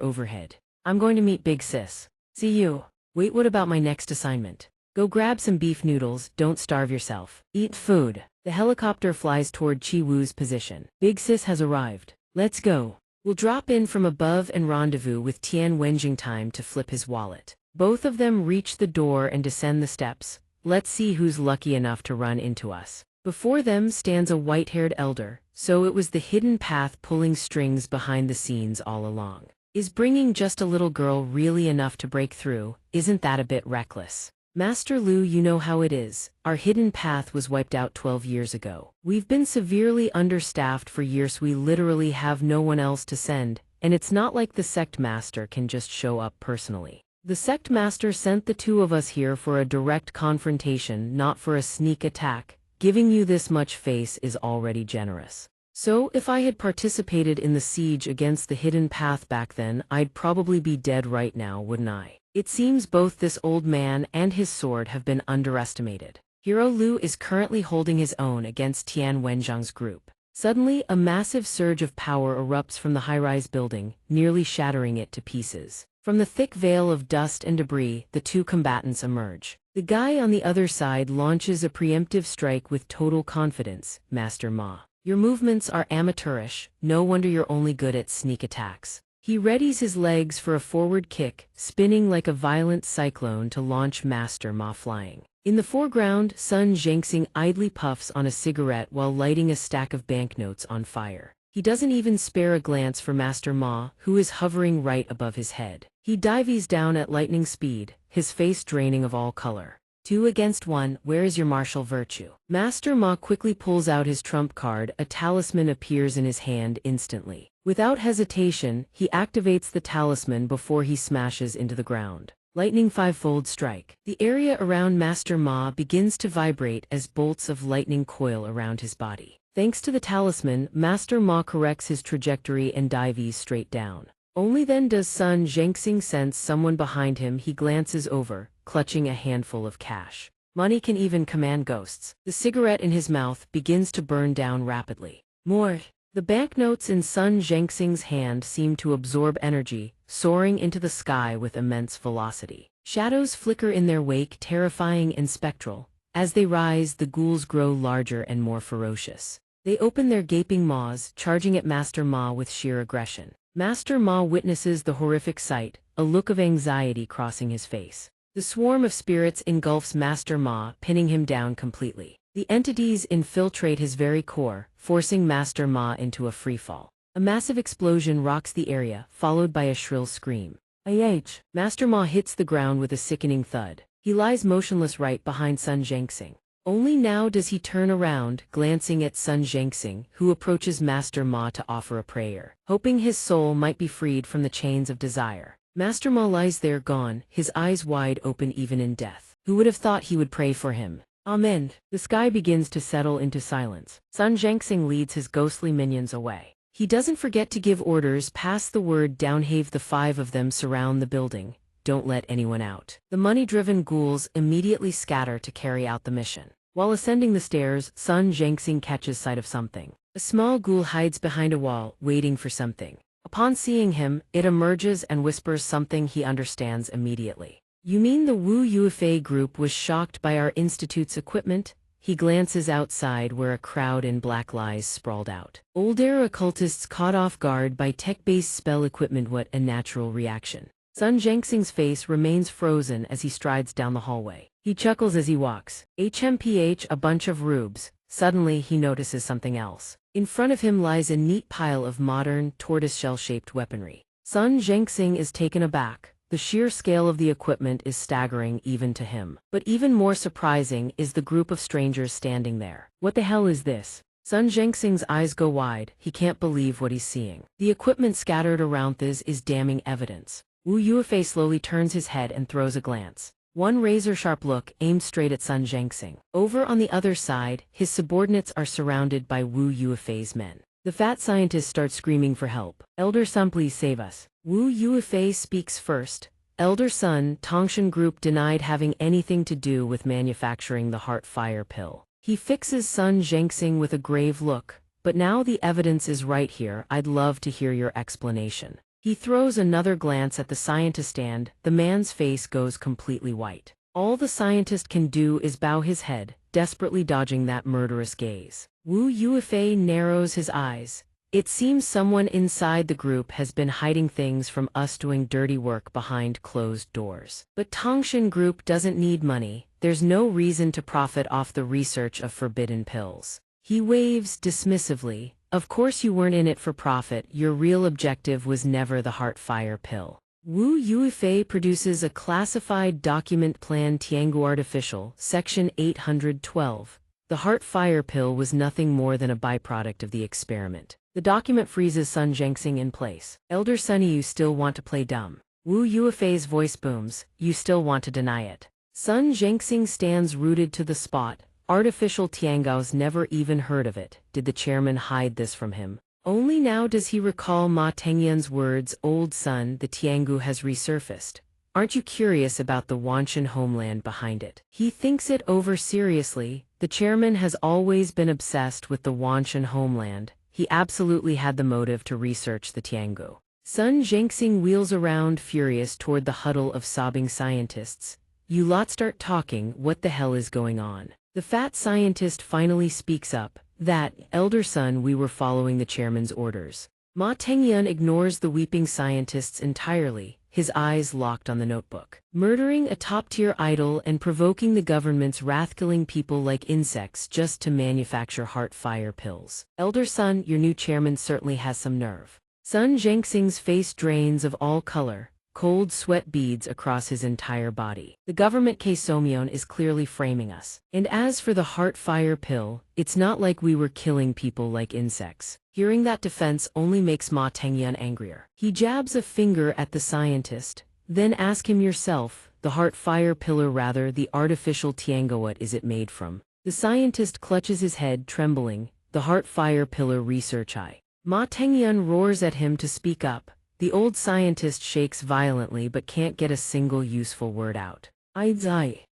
overhead. I'm going to meet Big Sis. See you. Wait, what about my next assignment? Go grab some beef noodles, don't starve yourself. Eat food. The helicopter flies toward Chi Wu's position. Big Sis has arrived. Let's go. We'll drop in from above and rendezvous with Tian Wenjing. Time to flip his wallet. Both of them reach the door and descend the steps. Let's see who's lucky enough to run into us. Before them stands a white-haired elder, so it was the hidden path pulling strings behind the scenes all along. Is bringing just a little girl really enough to break through? Isn't that a bit reckless? Master Lu, you know how it is. Our hidden path was wiped out 12 years ago. We've been severely understaffed for years. We literally have no one else to send, and it's not like the sect master can just show up personally. The sect master sent the two of us here for a direct confrontation, not for a sneak attack. Giving you this much face is already generous. So, if I had participated in the siege against the hidden path back then, I'd probably be dead right now, wouldn't I? It seems both this old man and his sword have been underestimated. Hero Lu is currently holding his own against Tian Wenjing's group. Suddenly, a massive surge of power erupts from the high-rise building, nearly shattering it to pieces. From the thick veil of dust and debris, the two combatants emerge. The guy on the other side launches a preemptive strike with total confidence. Master Ma, your movements are amateurish, no wonder you're only good at sneak attacks. He readies his legs for a forward kick, spinning like a violent cyclone to launch Master Ma flying. In the foreground, Sun Xianxia idly puffs on a cigarette while lighting a stack of banknotes on fire. He doesn't even spare a glance for Master Ma, who is hovering right above his head. He dives down at lightning speed, his face draining of all color. 2 against 1, where is your martial virtue? Master Ma quickly pulls out his trump card, a talisman appears in his hand instantly. Without hesitation, he activates the talisman before he smashes into the ground. Lightning five-fold strike. The area around Master Ma begins to vibrate as bolts of lightning coil around his body. Thanks to the talisman, Master Ma corrects his trajectory and dives straight down. Only then does Sun Xianxia sense someone behind him. He glances over, clutching a handful of cash. Money can even command ghosts. The cigarette in his mouth begins to burn down rapidly. More. The banknotes in Sun Xianxia's hand seem to absorb energy, soaring into the sky with immense velocity. Shadows flicker in their wake, terrifying and spectral. As they rise, the ghouls grow larger and more ferocious. They open their gaping maws, charging at Master Ma with sheer aggression. Master Ma witnesses the horrific sight, a look of anxiety crossing his face. The swarm of spirits engulfs Master Ma, pinning him down completely. The entities infiltrate his very core, forcing Master Ma into a freefall. A massive explosion rocks the area, followed by a shrill scream. "Ah!" Master Ma hits the ground with a sickening thud. He lies motionless right behind Sun Xianxia. Only now does he turn around, glancing at Sun Xianxia, who approaches Master Ma to offer a prayer, hoping his soul might be freed from the chains of desire. Master Ma lies there gone, his eyes wide open even in death. Who would have thought he would pray for him? Amen. The sky begins to settle into silence. Sun Xianxia leads his ghostly minions away. He doesn't forget to give orders, pass the word down. Have the 5 of them surround the building. Don't let anyone out. The money-driven ghouls immediately scatter to carry out the mission. While ascending the stairs, Sun Xianxia catches sight of something. A small ghoul hides behind a wall, waiting for something. Upon seeing him, it emerges and whispers something he understands immediately. You mean the Wu Yufei group was shocked by our institute's equipment? He glances outside where a crowd in black lies sprawled out. Older occultists caught off guard by tech-based spell equipment. What a natural reaction. Sun Xianxia's face remains frozen as he strides down the hallway. He chuckles as he walks. HMPH, a bunch of rubes. Suddenly he notices something else. In front of him lies a neat pile of modern, tortoiseshell-shaped weaponry. Sun Xianxia is taken aback. The sheer scale of the equipment is staggering even to him. But even more surprising is the group of strangers standing there. What the hell is this? Sun Zhengxing's eyes go wide, he can't believe what he's seeing. The equipment scattered around this is damning evidence. Wu Yuefei slowly turns his head and throws a glance. One razor-sharp look aimed straight at Sun Zhengxing. Over on the other side, his subordinates are surrounded by Wu Yuefei's men. The fat scientist starts screaming for help. Elder Sun, please save us. Wu Yuefei speaks first. Elder Sun, Tongshan Group denied having anything to do with manufacturing the heart fire pill. He fixes Sun Zhengxing with a grave look. But now the evidence is right here, I'd love to hear your explanation. He throws another glance at the scientist and the man's face goes completely white. All the scientist can do is bow his head, desperately dodging that murderous gaze. Wu Yuefei narrows his eyes. It seems someone inside the group has been hiding things from us, doing dirty work behind closed doors. But Tongshan Group doesn't need money, there's no reason to profit off the research of forbidden pills. He waves dismissively. Of course you weren't in it for profit, your real objective was never the heart fire pill. Wu Yuefei produces a classified document plan Tiangu Artificial, Section 812. The heart fire pill was nothing more than a byproduct of the experiment. The document freezes Sun Zhengxing in place. Elder Sunny, you still want to play dumb. Wu Yuefei's voice booms, you still want to deny it. Sun Zhengxing stands rooted to the spot. Artificial Tianguo's never even heard of it. Did the chairman hide this from him? Only now does he recall Ma Tengyan's words, old son, the Tiangu has resurfaced. Aren't you curious about the Wanshan homeland behind it? He thinks it over seriously. The chairman has always been obsessed with the Wanshan homeland. He absolutely had the motive to research the Tiangu. Sun Zhengxing wheels around furious toward the huddle of sobbing scientists. You lot start talking, what the hell is going on? The fat scientist finally speaks up. That, Elder Sun, we were following the chairman's orders. Ma Tengyan ignores the weeping scientists entirely, his eyes locked on the notebook. Murdering a top-tier idol and provoking the government's wrath, killing people like insects just to manufacture heart fire pills. Elder Sun, your new chairman certainly has some nerve. Sun Zhengxing's face drains of all color. Cold sweat beads across his entire body. The government case Somyeon is clearly framing us. And as for the heart fire pill, it's not like we were killing people like insects. Hearing that defense only makes Ma Tengyan angrier. He jabs a finger at the scientist. Then ask him yourself, the heart fire pillar, rather the artificial Tiangu, what is it made from? The scientist clutches his head, trembling. The heart fire pillar research I. Ma Tengyan roars at him to speak up. The old scientist shakes violently but can't get a single useful word out.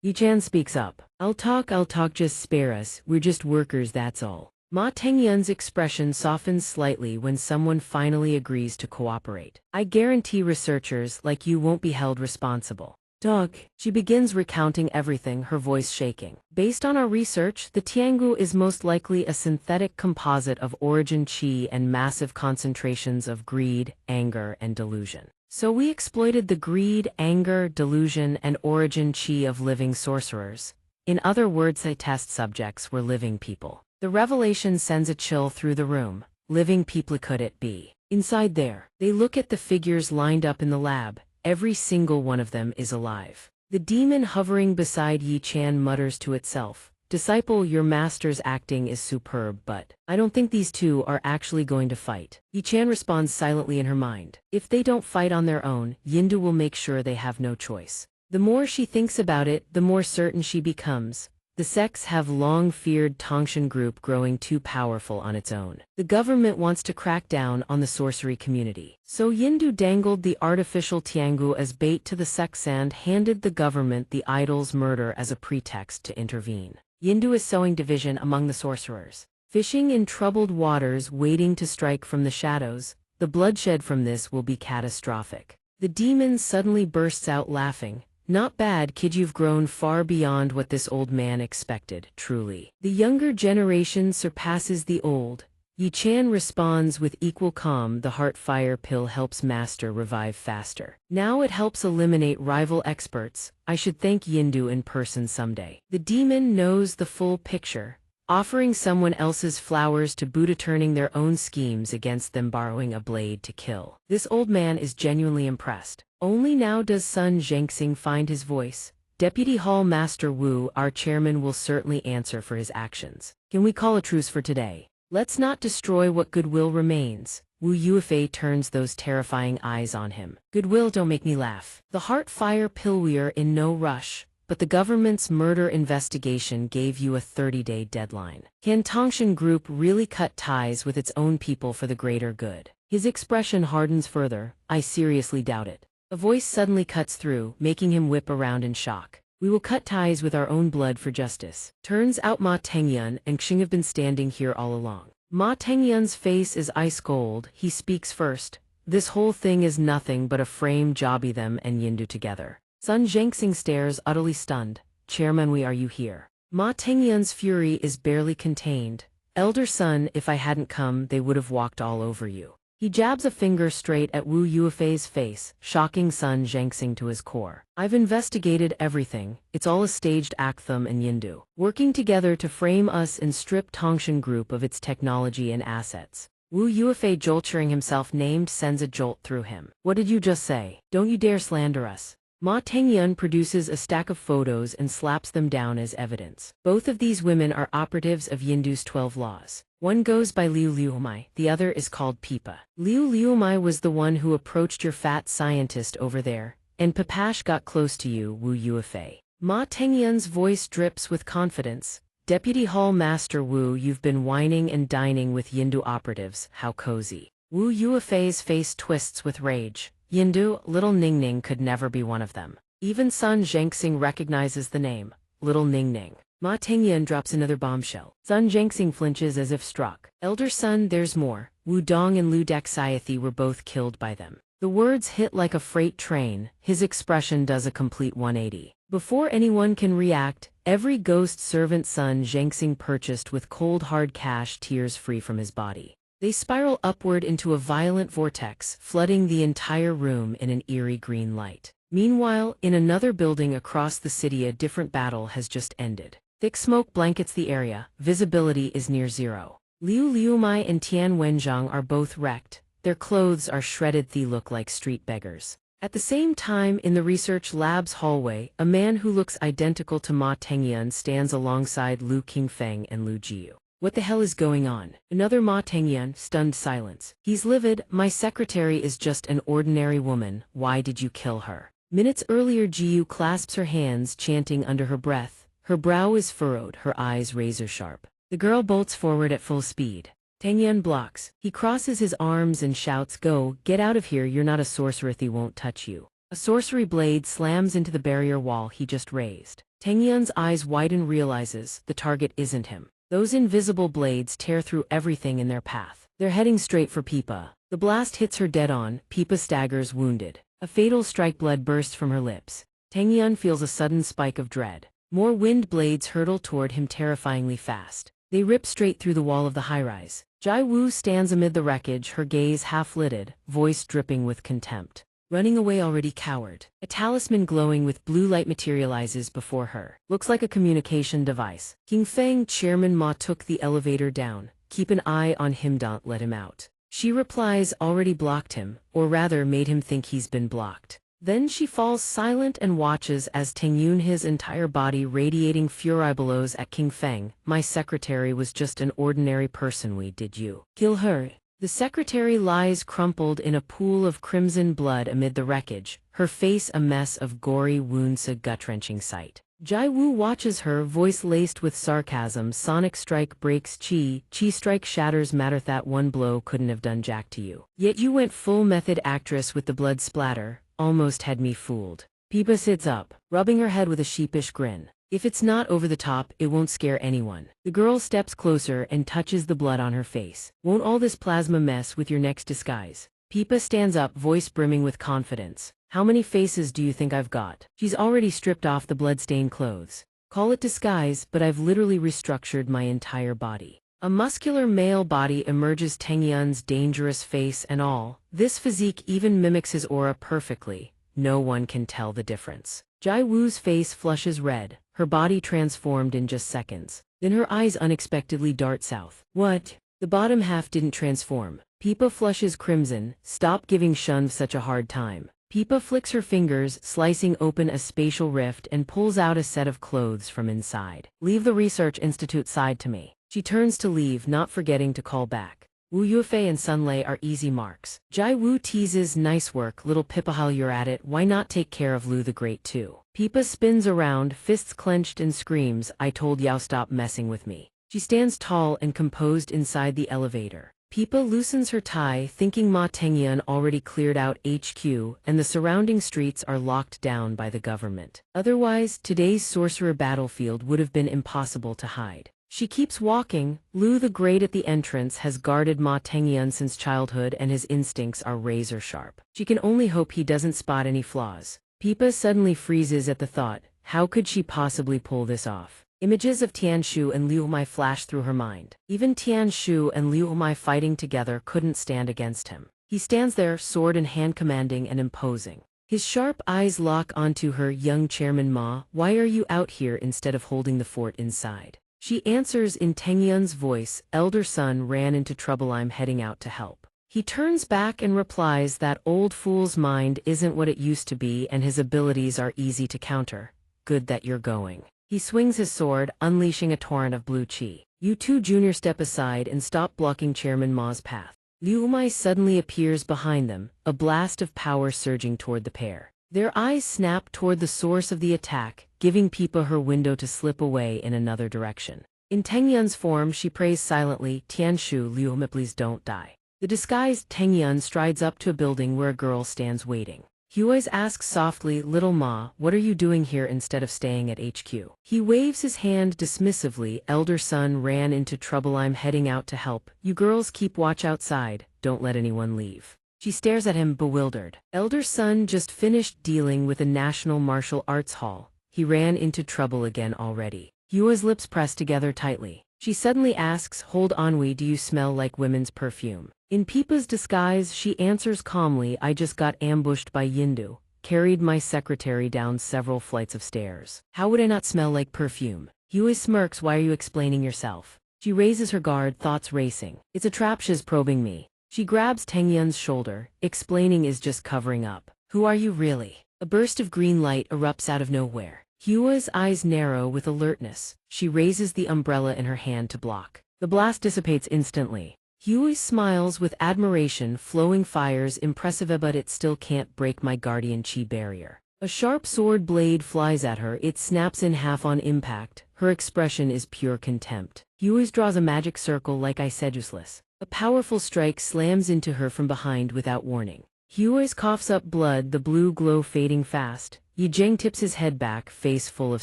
Yi-chan speaks up. I'll talk, just spare us, we're just workers, that's all. Ma Tengyan's expression softens slightly when someone finally agrees to cooperate. I guarantee researchers like you won't be held responsible. Dog. She begins recounting everything, her voice shaking. Based on our research, the Tiangu is most likely a synthetic composite of origin qi and massive concentrations of greed, anger, and delusion. So we exploited the greed, anger, delusion, and origin qi of living sorcerers. In other words, the test subjects were living people. The revelation sends a chill through the room. Living people, could it be? Inside there, they look at the figures lined up in the lab. Every single one of them is alive. The demon hovering beside Yi-chan mutters to itself, Disciple, your master's acting is superb, but I don't think these two are actually going to fight. Yi-chan responds silently in her mind. If they don't fight on their own, Yindu will make sure they have no choice. The more she thinks about it, the more certain she becomes. The sects have long feared Tongshan Group growing too powerful on its own. The government wants to crack down on the sorcery community. So Yindu dangled the artificial Tiangu as bait to the sects and handed the government the idol's murder as a pretext to intervene. Yindu is sowing division among the sorcerers. Fishing in troubled waters, waiting to strike from the shadows. The bloodshed from this will be catastrophic. The demon suddenly bursts out laughing. Not bad, kid, you've grown far beyond what this old man expected, truly. The younger generation surpasses the old. Yi-chan responds with equal calm. The heart fire pill helps master revive faster. Now it helps eliminate rival experts. I should thank Yindu in person someday. The demon knows the full picture. Offering someone else's flowers to Buddha, turning their own schemes against them, borrowing a blade to kill. This old man is genuinely impressed. Only now does Sun Zhengxing find his voice. Deputy Hall Master Wu, our chairman, will certainly answer for his actions. Can we call a truce for today? Let's not destroy what goodwill remains. Wu Yuefei turns those terrifying eyes on him. Goodwill, don't make me laugh. The heart fire pill, we're in no rush. But the government's murder investigation gave you a 30-day deadline. Can Tongshan Group really cut ties with its own people for the greater good? His expression hardens further. I seriously doubt it. A voice suddenly cuts through, making him whip around in shock. We will cut ties with our own blood for justice. Turns out Ma Tengyun and Xing have been standing here all along. Ma Tengyun's face is ice cold. He speaks first. This whole thing is nothing but a frame jobby them and Yindu together. Sun Zhengxing stares, utterly stunned. Chairman, are you here? Ma Tengyun's fury is barely contained. Elder son, if I hadn't come, they would have walked all over you. He jabs a finger straight at Wu Yuefei's face, shocking Sun Zhengxing to his core. I've investigated everything. It's all a staged act, them and Yindu, working together to frame us and strip Tongshan Group of its technology and assets. Wu Yuefei, jolting himself, named, sends a jolt through him. What did you just say? Don't you dare slander us. Ma Tengyun produces a stack of photos and slaps them down as evidence. Both of these women are operatives of Yindu's 12 laws. One goes by Liu Liumai, the other is called Pipa. Liu Liumai was the one who approached your fat scientist over there, and Papash got close to you, Wu Yuefei. Ma Tengyun's voice drips with confidence. Deputy Hall Master Wu, you've been whining and dining with Yindu operatives, how cozy. Wu Yuefei's face twists with rage. Yindu, little Ningning could never be one of them. Even Sun Zhengxing recognizes the name, little Ningning. Ma Tengyun drops another bombshell. Sun Zhengxing flinches as if struck. Elder son, there's more. Wu Dong and Lu Daxiathi were both killed by them. The words hit like a freight train. His expression does a complete 180. Before anyone can react, every ghost servant Sun Zhengxing purchased with cold hard cash tears free from his body. They spiral upward into a violent vortex, flooding the entire room in an eerie green light. Meanwhile, in another building across the city, a different battle has just ended. Thick smoke blankets the area. Visibility is near zero. Liu Liumai and Tian Wenzhang are both wrecked. Their clothes are shredded. They look like street beggars. At the same time, in the research lab's hallway, a man who looks identical to Ma Tengyun stands alongside Lu Qingfeng and Lu Jiu. What the hell is going on? Another Ma Tengyun, stunned silence. He's livid. My secretary is just an ordinary woman. Why did you kill her? Minutes earlier, Jiu clasps her hands, chanting under her breath. Her brow is furrowed, her eyes razor sharp. The girl bolts forward at full speed. Tengyun blocks. He crosses his arms and shouts, "Go, get out of here, you're not a sorcerer, they won't touch you." A sorcery blade slams into the barrier wall he just raised. Tengyun's eyes widen, realizes the target isn't him. Those invisible blades tear through everything in their path. They're heading straight for Pipa. The blast hits her dead on. Pipa staggers, wounded. A fatal strike, blood bursts from her lips. Tengyun feels a sudden spike of dread. More wind blades hurtle toward him terrifyingly fast. They rip straight through the wall of the high-rise. Jai Wu stands amid the wreckage, her gaze half-lidded, voice dripping with contempt. Running away already, coward. A talisman glowing with blue light materializes before her. Looks like a communication device. King Feng, Chairman Ma took the elevator down. Keep an eye on him, don't let him out. She replies, already blocked him, or rather made him think he's been blocked. Then she falls silent and watches as Tengyun, his entire body radiating fury, blows at King Feng. My secretary was just an ordinary person. We did you kill her? The secretary lies crumpled in a pool of crimson blood amid the wreckage, her face a mess of gory wounds, a gut-wrenching sight. Jai Wu watches her, voice laced with sarcasm. Sonic strike breaks chi strike shatters matter. That one blow couldn't have done jack to you. Yet you went full method actress with the blood splatter. Almost had me fooled. Pipa sits up, rubbing her head with a sheepish grin. If it's not over the top, it won't scare anyone. The girl steps closer and touches the blood on her face. Won't all this plasma mess with your next disguise? Pipa stands up, voice brimming with confidence. How many faces do you think I've got? She's already stripped off the blood-stained clothes. Call it disguise, but I've literally restructured my entire body. A muscular male body emerges, Tengyun's dangerous face and all. This physique even mimics his aura perfectly. No one can tell the difference. Jai Wu's face flushes red, her body transformed in just seconds. Then her eyes unexpectedly dart south. What? The bottom half didn't transform. Pipa flushes crimson. Stop giving Shun such a hard time. Peepa flicks her fingers, slicing open a spatial rift and pulls out a set of clothes from inside. Leave the research institute side to me. She turns to leave, not forgetting to call back. Wu Yufei and Sunlei are easy marks. Jai Wu teases, nice work, little Pipahal, you're at it, why not take care of Lu the Great too? Peepa spins around, fists clenched, and screams, I told Yao stop messing with me. She stands tall and composed inside the elevator. Peepa loosens her tie, thinking Ma Tengyun already cleared out HQ and the surrounding streets are locked down by the government. Otherwise, today's Sorcerer battlefield would have been impossible to hide. She keeps walking. Lu the Great at the entrance has guarded Ma Tengyun since childhood and his instincts are razor sharp. She can only hope he doesn't spot any flaws. Peepa suddenly freezes at the thought, how could she possibly pull this off? Images of Tianshu and Liu Mai flash through her mind. Even Tianshu and Liu Mai fighting together couldn't stand against him. He stands there, sword in hand, commanding and imposing. His sharp eyes lock onto her. Young Chairman Ma, why are you out here instead of holding the fort inside? She answers in Tengyun's voice, elder son ran into trouble, I'm heading out to help. He turns back and replies that old fool's mind isn't what it used to be and his abilities are easy to counter. Good that you're going. He swings his sword, unleashing a torrent of blue chi. You two junior step aside and stop blocking Chairman Ma's path. Liu Mai suddenly appears behind them, a blast of power surging toward the pair. Their eyes snap toward the source of the attack, giving Peepa her window to slip away in another direction. In Tengyun's form, she prays silently, Tianshu, Liu Mai, please don't die. The disguised Tengyun strides up to a building where a girl stands waiting. Hui's asks softly, little Ma, what are you doing here instead of staying at HQ? He waves his hand dismissively, elder son ran into trouble, I'm heading out to help. You girls keep watch outside, don't let anyone leave. She stares at him, bewildered. Elder son just finished dealing with a national martial arts hall. He ran into trouble again already. Hui's lips press together tightly. She suddenly asks, hold on, do you smell like women's perfume? In Peepa's disguise, she answers calmly, I just got ambushed by Yindu, carried my secretary down several flights of stairs. How would I not smell like perfume? Hui smirks, why are you explaining yourself? She raises her guard, thoughts racing. It's a trap, she's probing me. She grabs Tengyun's shoulder, explaining is just covering up. Who are you really? A burst of green light erupts out of nowhere. Hui's eyes narrow with alertness. She raises the umbrella in her hand to block. The blast dissipates instantly. Hui smiles with admiration, flowing fires impressive, but it still can't break my guardian chi barrier. A sharp sword blade flies at her, it snaps in half on impact. Her expression is pure contempt. Hui draws a magic circle like I said, useless. A powerful strike slams into her from behind without warning. Hui coughs up blood, the blue glow fading fast. Yijing tips his head back, face full of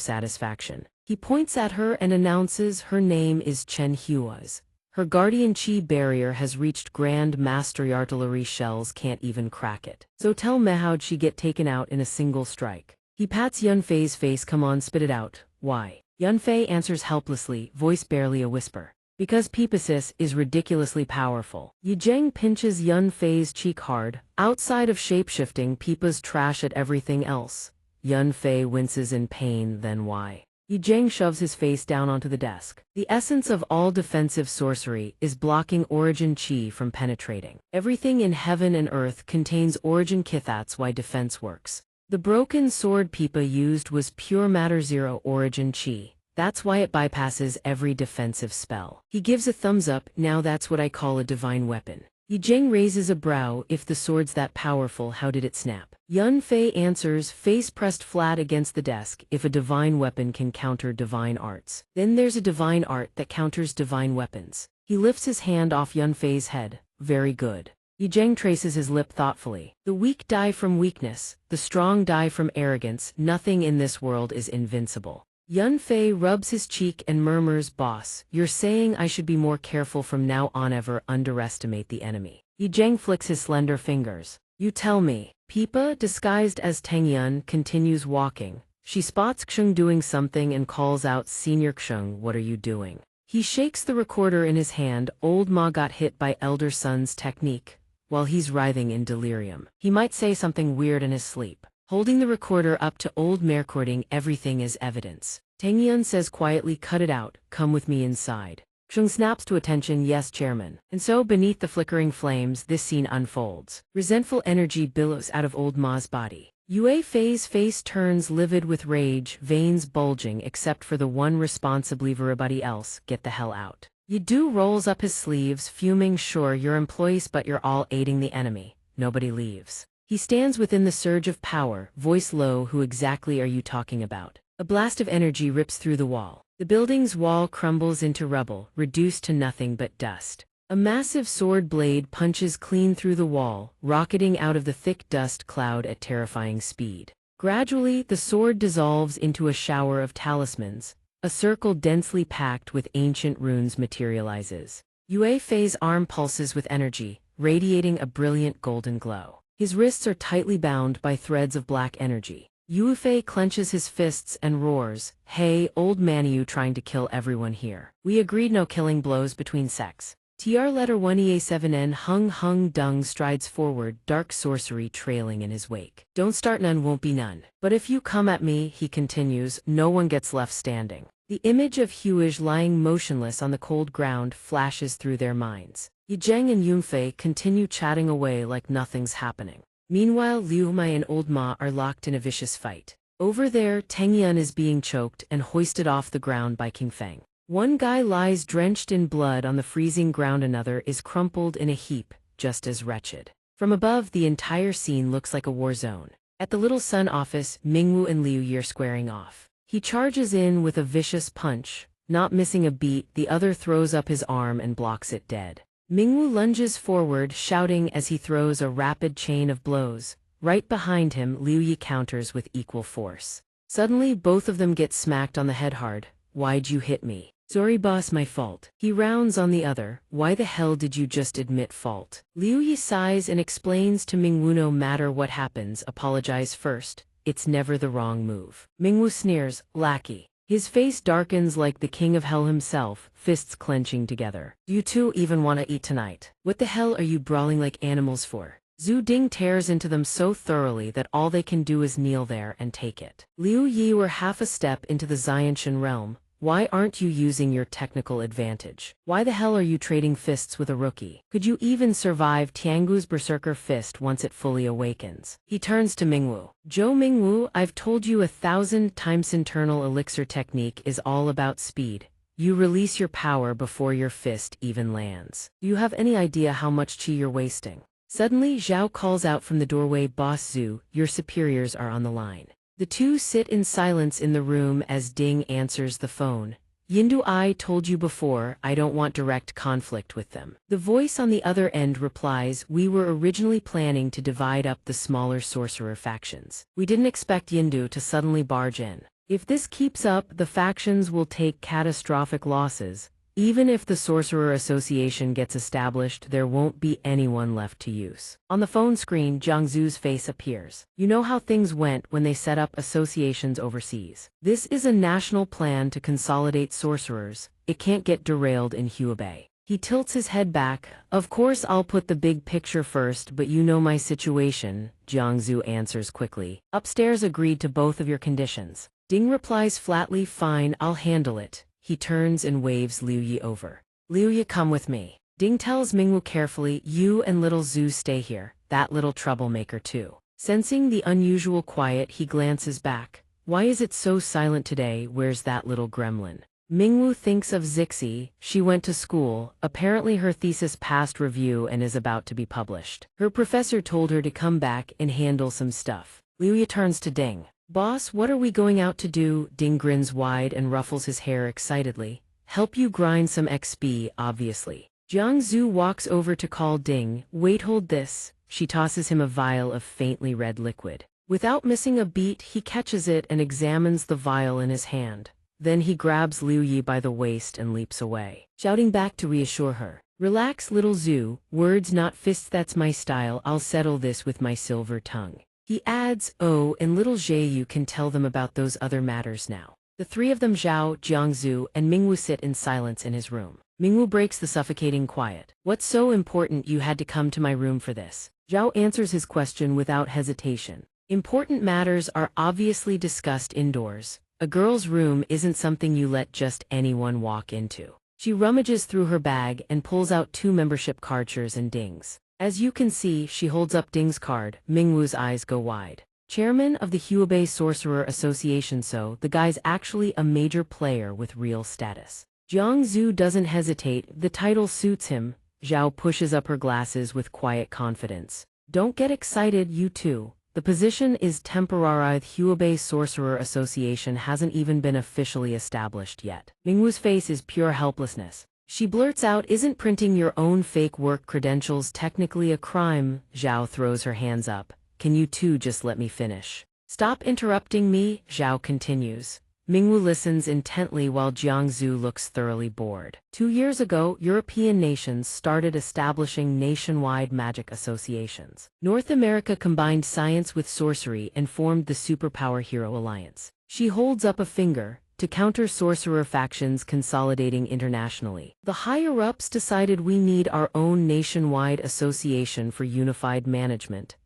satisfaction. He points at her and announces her name is Chen Hua's. Her guardian chi barrier has reached Grand Mastery, artillery shells can't even crack it. So tell me, how'd she get taken out in a single strike? He pats Yunfei's face, come on, spit it out. Why? Yunfei answers helplessly, voice barely a whisper. Because Peepasis is ridiculously powerful. Yijing pinches Yunfei's cheek hard. Outside of shapeshifting, Peepa's trash at everything else. Yunfei winces in pain, then why? Yijing shoves his face down onto the desk. The essence of all defensive sorcery is blocking origin chi from penetrating. Everything in heaven and earth contains origin chi, that's why defense works. The broken sword Peepa used was pure matter, zero origin chi. That's why it bypasses every defensive spell. He gives a thumbs up, now that's what I call a divine weapon. Yijing raises a brow, if the sword's that powerful, how did it snap? Yunfei answers, face pressed flat against the desk, if a divine weapon can counter divine arts, then there's a divine art that counters divine weapons. He lifts his hand off Yunfei's head, very good. Yijing traces his lip thoughtfully. The weak die from weakness, the strong die from arrogance, nothing in this world is invincible. Yunfei rubs his cheek and murmurs, boss, you're saying I should be more careful from now on, ever underestimate the enemy. Yijing flicks his slender fingers. You tell me. Peepa, disguised as Tengyun, continues walking. She spots Xing doing something and calls out, Senior Xing, what are you doing? He shakes the recorder in his hand. Old Ma got hit by elder son's technique. While he's writhing in delirium. He might say something weird in his sleep. Holding the recorder up to old Ma, recording everything is evidence. Tengyun says quietly, cut it out, come with me inside. Chung snaps to attention, yes, chairman. And so, beneath the flickering flames, this scene unfolds. Resentful energy billows out of old Ma's body. Yue Fei's face turns livid with rage, veins bulging except for the one responsible. Everybody else, get the hell out. Yidu rolls up his sleeves, fuming, sure, you're employees but you're all aiding the enemy. Nobody leaves. He stands within the surge of power, voice low, who exactly are you talking about? A blast of energy rips through the wall. The building's wall crumbles into rubble, reduced to nothing but dust. A massive sword blade punches clean through the wall, rocketing out of the thick dust cloud at terrifying speed. Gradually, the sword dissolves into a shower of talismans. A circle densely packed with ancient runes materializes. Yue Fei's arm pulses with energy, radiating a brilliant golden glow. His wrists are tightly bound by threads of black energy. Yue Fei clenches his fists and roars, hey, old man, you trying to kill everyone here. We agreed no killing blows between sects. TR letter 1EA7N Hung Dung strides forward, dark sorcery trailing in his wake. Don't start, none won't be none. But if you come at me, he continues, no one gets left standing. The image of Huij lying motionless on the cold ground flashes through their minds. Yizheng and Yunfei continue chatting away like nothing's happening. Meanwhile, Liu Mai and Old Ma are locked in a vicious fight. Over there, Teng Yun is being choked and hoisted off the ground by King Feng. One guy lies drenched in blood on the freezing ground, another is crumpled in a heap, just as wretched. From above, the entire scene looks like a war zone. At the Little Sun office, Mingwu and Liu Yi are squaring off. He charges in with a vicious punch. Not missing a beat, the other throws up his arm and blocks it dead. Mingwu lunges forward, shouting as he throws a rapid chain of blows. Right behind him, Liu Yi counters with equal force. Suddenly, both of them get smacked on the head hard. Why'd you hit me? Sorry boss, my fault. He rounds on the other. Why the hell did you just admit fault? Liu Yi sighs and explains to Mingwu, no matter what happens, apologize first. It's never the wrong move. Mingwu sneers, lackey. His face darkens like the king of hell himself, fists clenching together. Do you two even want to eat tonight? What the hell are you brawling like animals for? Zhu Ding tears into them so thoroughly that all they can do is kneel there and take it. Liu Yi were half a step into the Xianxia realm. Why aren't you using your technical advantage? Why the hell are you trading fists with a rookie? Could you even survive Tiangu's berserker fist once it fully awakens? He turns to Mingwu. Zhou Mingwu, I've told you 1,000 times internal elixir technique is all about speed. You release your power before your fist even lands. Do you have any idea how much chi you're wasting? Suddenly, Zhao calls out from the doorway, Boss Zhu, your superiors are on the line. The two sit in silence in the room as Ding answers the phone. Yindu, I told you before, I don't want direct conflict with them. The voice on the other end replies, we were originally planning to divide up the smaller sorcerer factions. We didn't expect Yindu to suddenly barge in. If this keeps up, the factions will take catastrophic losses. Even if the Sorcerer Association gets established, there won't be anyone left to use. On the phone screen, Jiangzu's face appears. You know how things went when they set up associations overseas. This is a national plan to consolidate sorcerers. It can't get derailed in Hubei. He tilts his head back. Of course I'll put the big picture first, but you know my situation, Jiangzu answers quickly. Upstairs agreed to both of your conditions. Ding replies flatly, fine, I'll handle it. He turns and waves Liu Yi over. Liu Yi, come with me. Ding tells Mingwu carefully, you and little Zhu stay here, that little troublemaker too. Sensing the unusual quiet, he glances back. Why is it so silent today? Where's that little gremlin? Mingwu thinks of Zixi. She went to school. Apparently her thesis passed review and is about to be published. Her professor told her to come back and handle some stuff. Liu Yi turns to Ding. Boss, what are we going out to do? Ding grins wide and ruffles his hair excitedly. Help you grind some XP, obviously. Jiangzu walks over to call Ding. Wait, hold this. She tosses him a vial of faintly red liquid. Without missing a beat, he catches it and examines the vial in his hand. Then he grabs Liu Yi by the waist and leaps away, shouting back to reassure her. Relax, little Zhu, words not fists, that's my style, I'll settle this with my silver tongue. He adds, oh, and little Zhe, you can tell them about those other matters now. The three of them, Zhao, Jiangzu, and Mingwu, sit in silence in his room. Mingwu breaks the suffocating quiet. What's so important you had to come to my room for this? Zhao answers his question without hesitation. Important matters are obviously discussed indoors. A girl's room isn't something you let just anyone walk into. She rummages through her bag and pulls out 2 membership cardtures and Ding's. As you can see, she holds up Ding's card. Mingwu's eyes go wide. Chairman of the Huabei Sorcerer Association, so the guy's actually a major player with real status. Jiang Zhu doesn't hesitate, the title suits him. Zhao pushes up her glasses with quiet confidence. Don't get excited, you two. The position is temporary. The Huabei Sorcerer Association hasn't even been officially established yet. Mingwu's face is pure helplessness. She blurts out, isn't printing your own fake work credentials technically a crime? Zhao throws her hands up. Can you two just let me finish? Stop interrupting me, Zhao continues. Mingwu listens intently while Jiang Zhu looks thoroughly bored. 2 years ago, European nations started establishing nationwide magic associations. North America combined science with sorcery and formed the Superpower Hero Alliance. She holds up a finger to counter sorcerer factions consolidating internationally. The higher-ups decided we need our own nationwide association for unified management.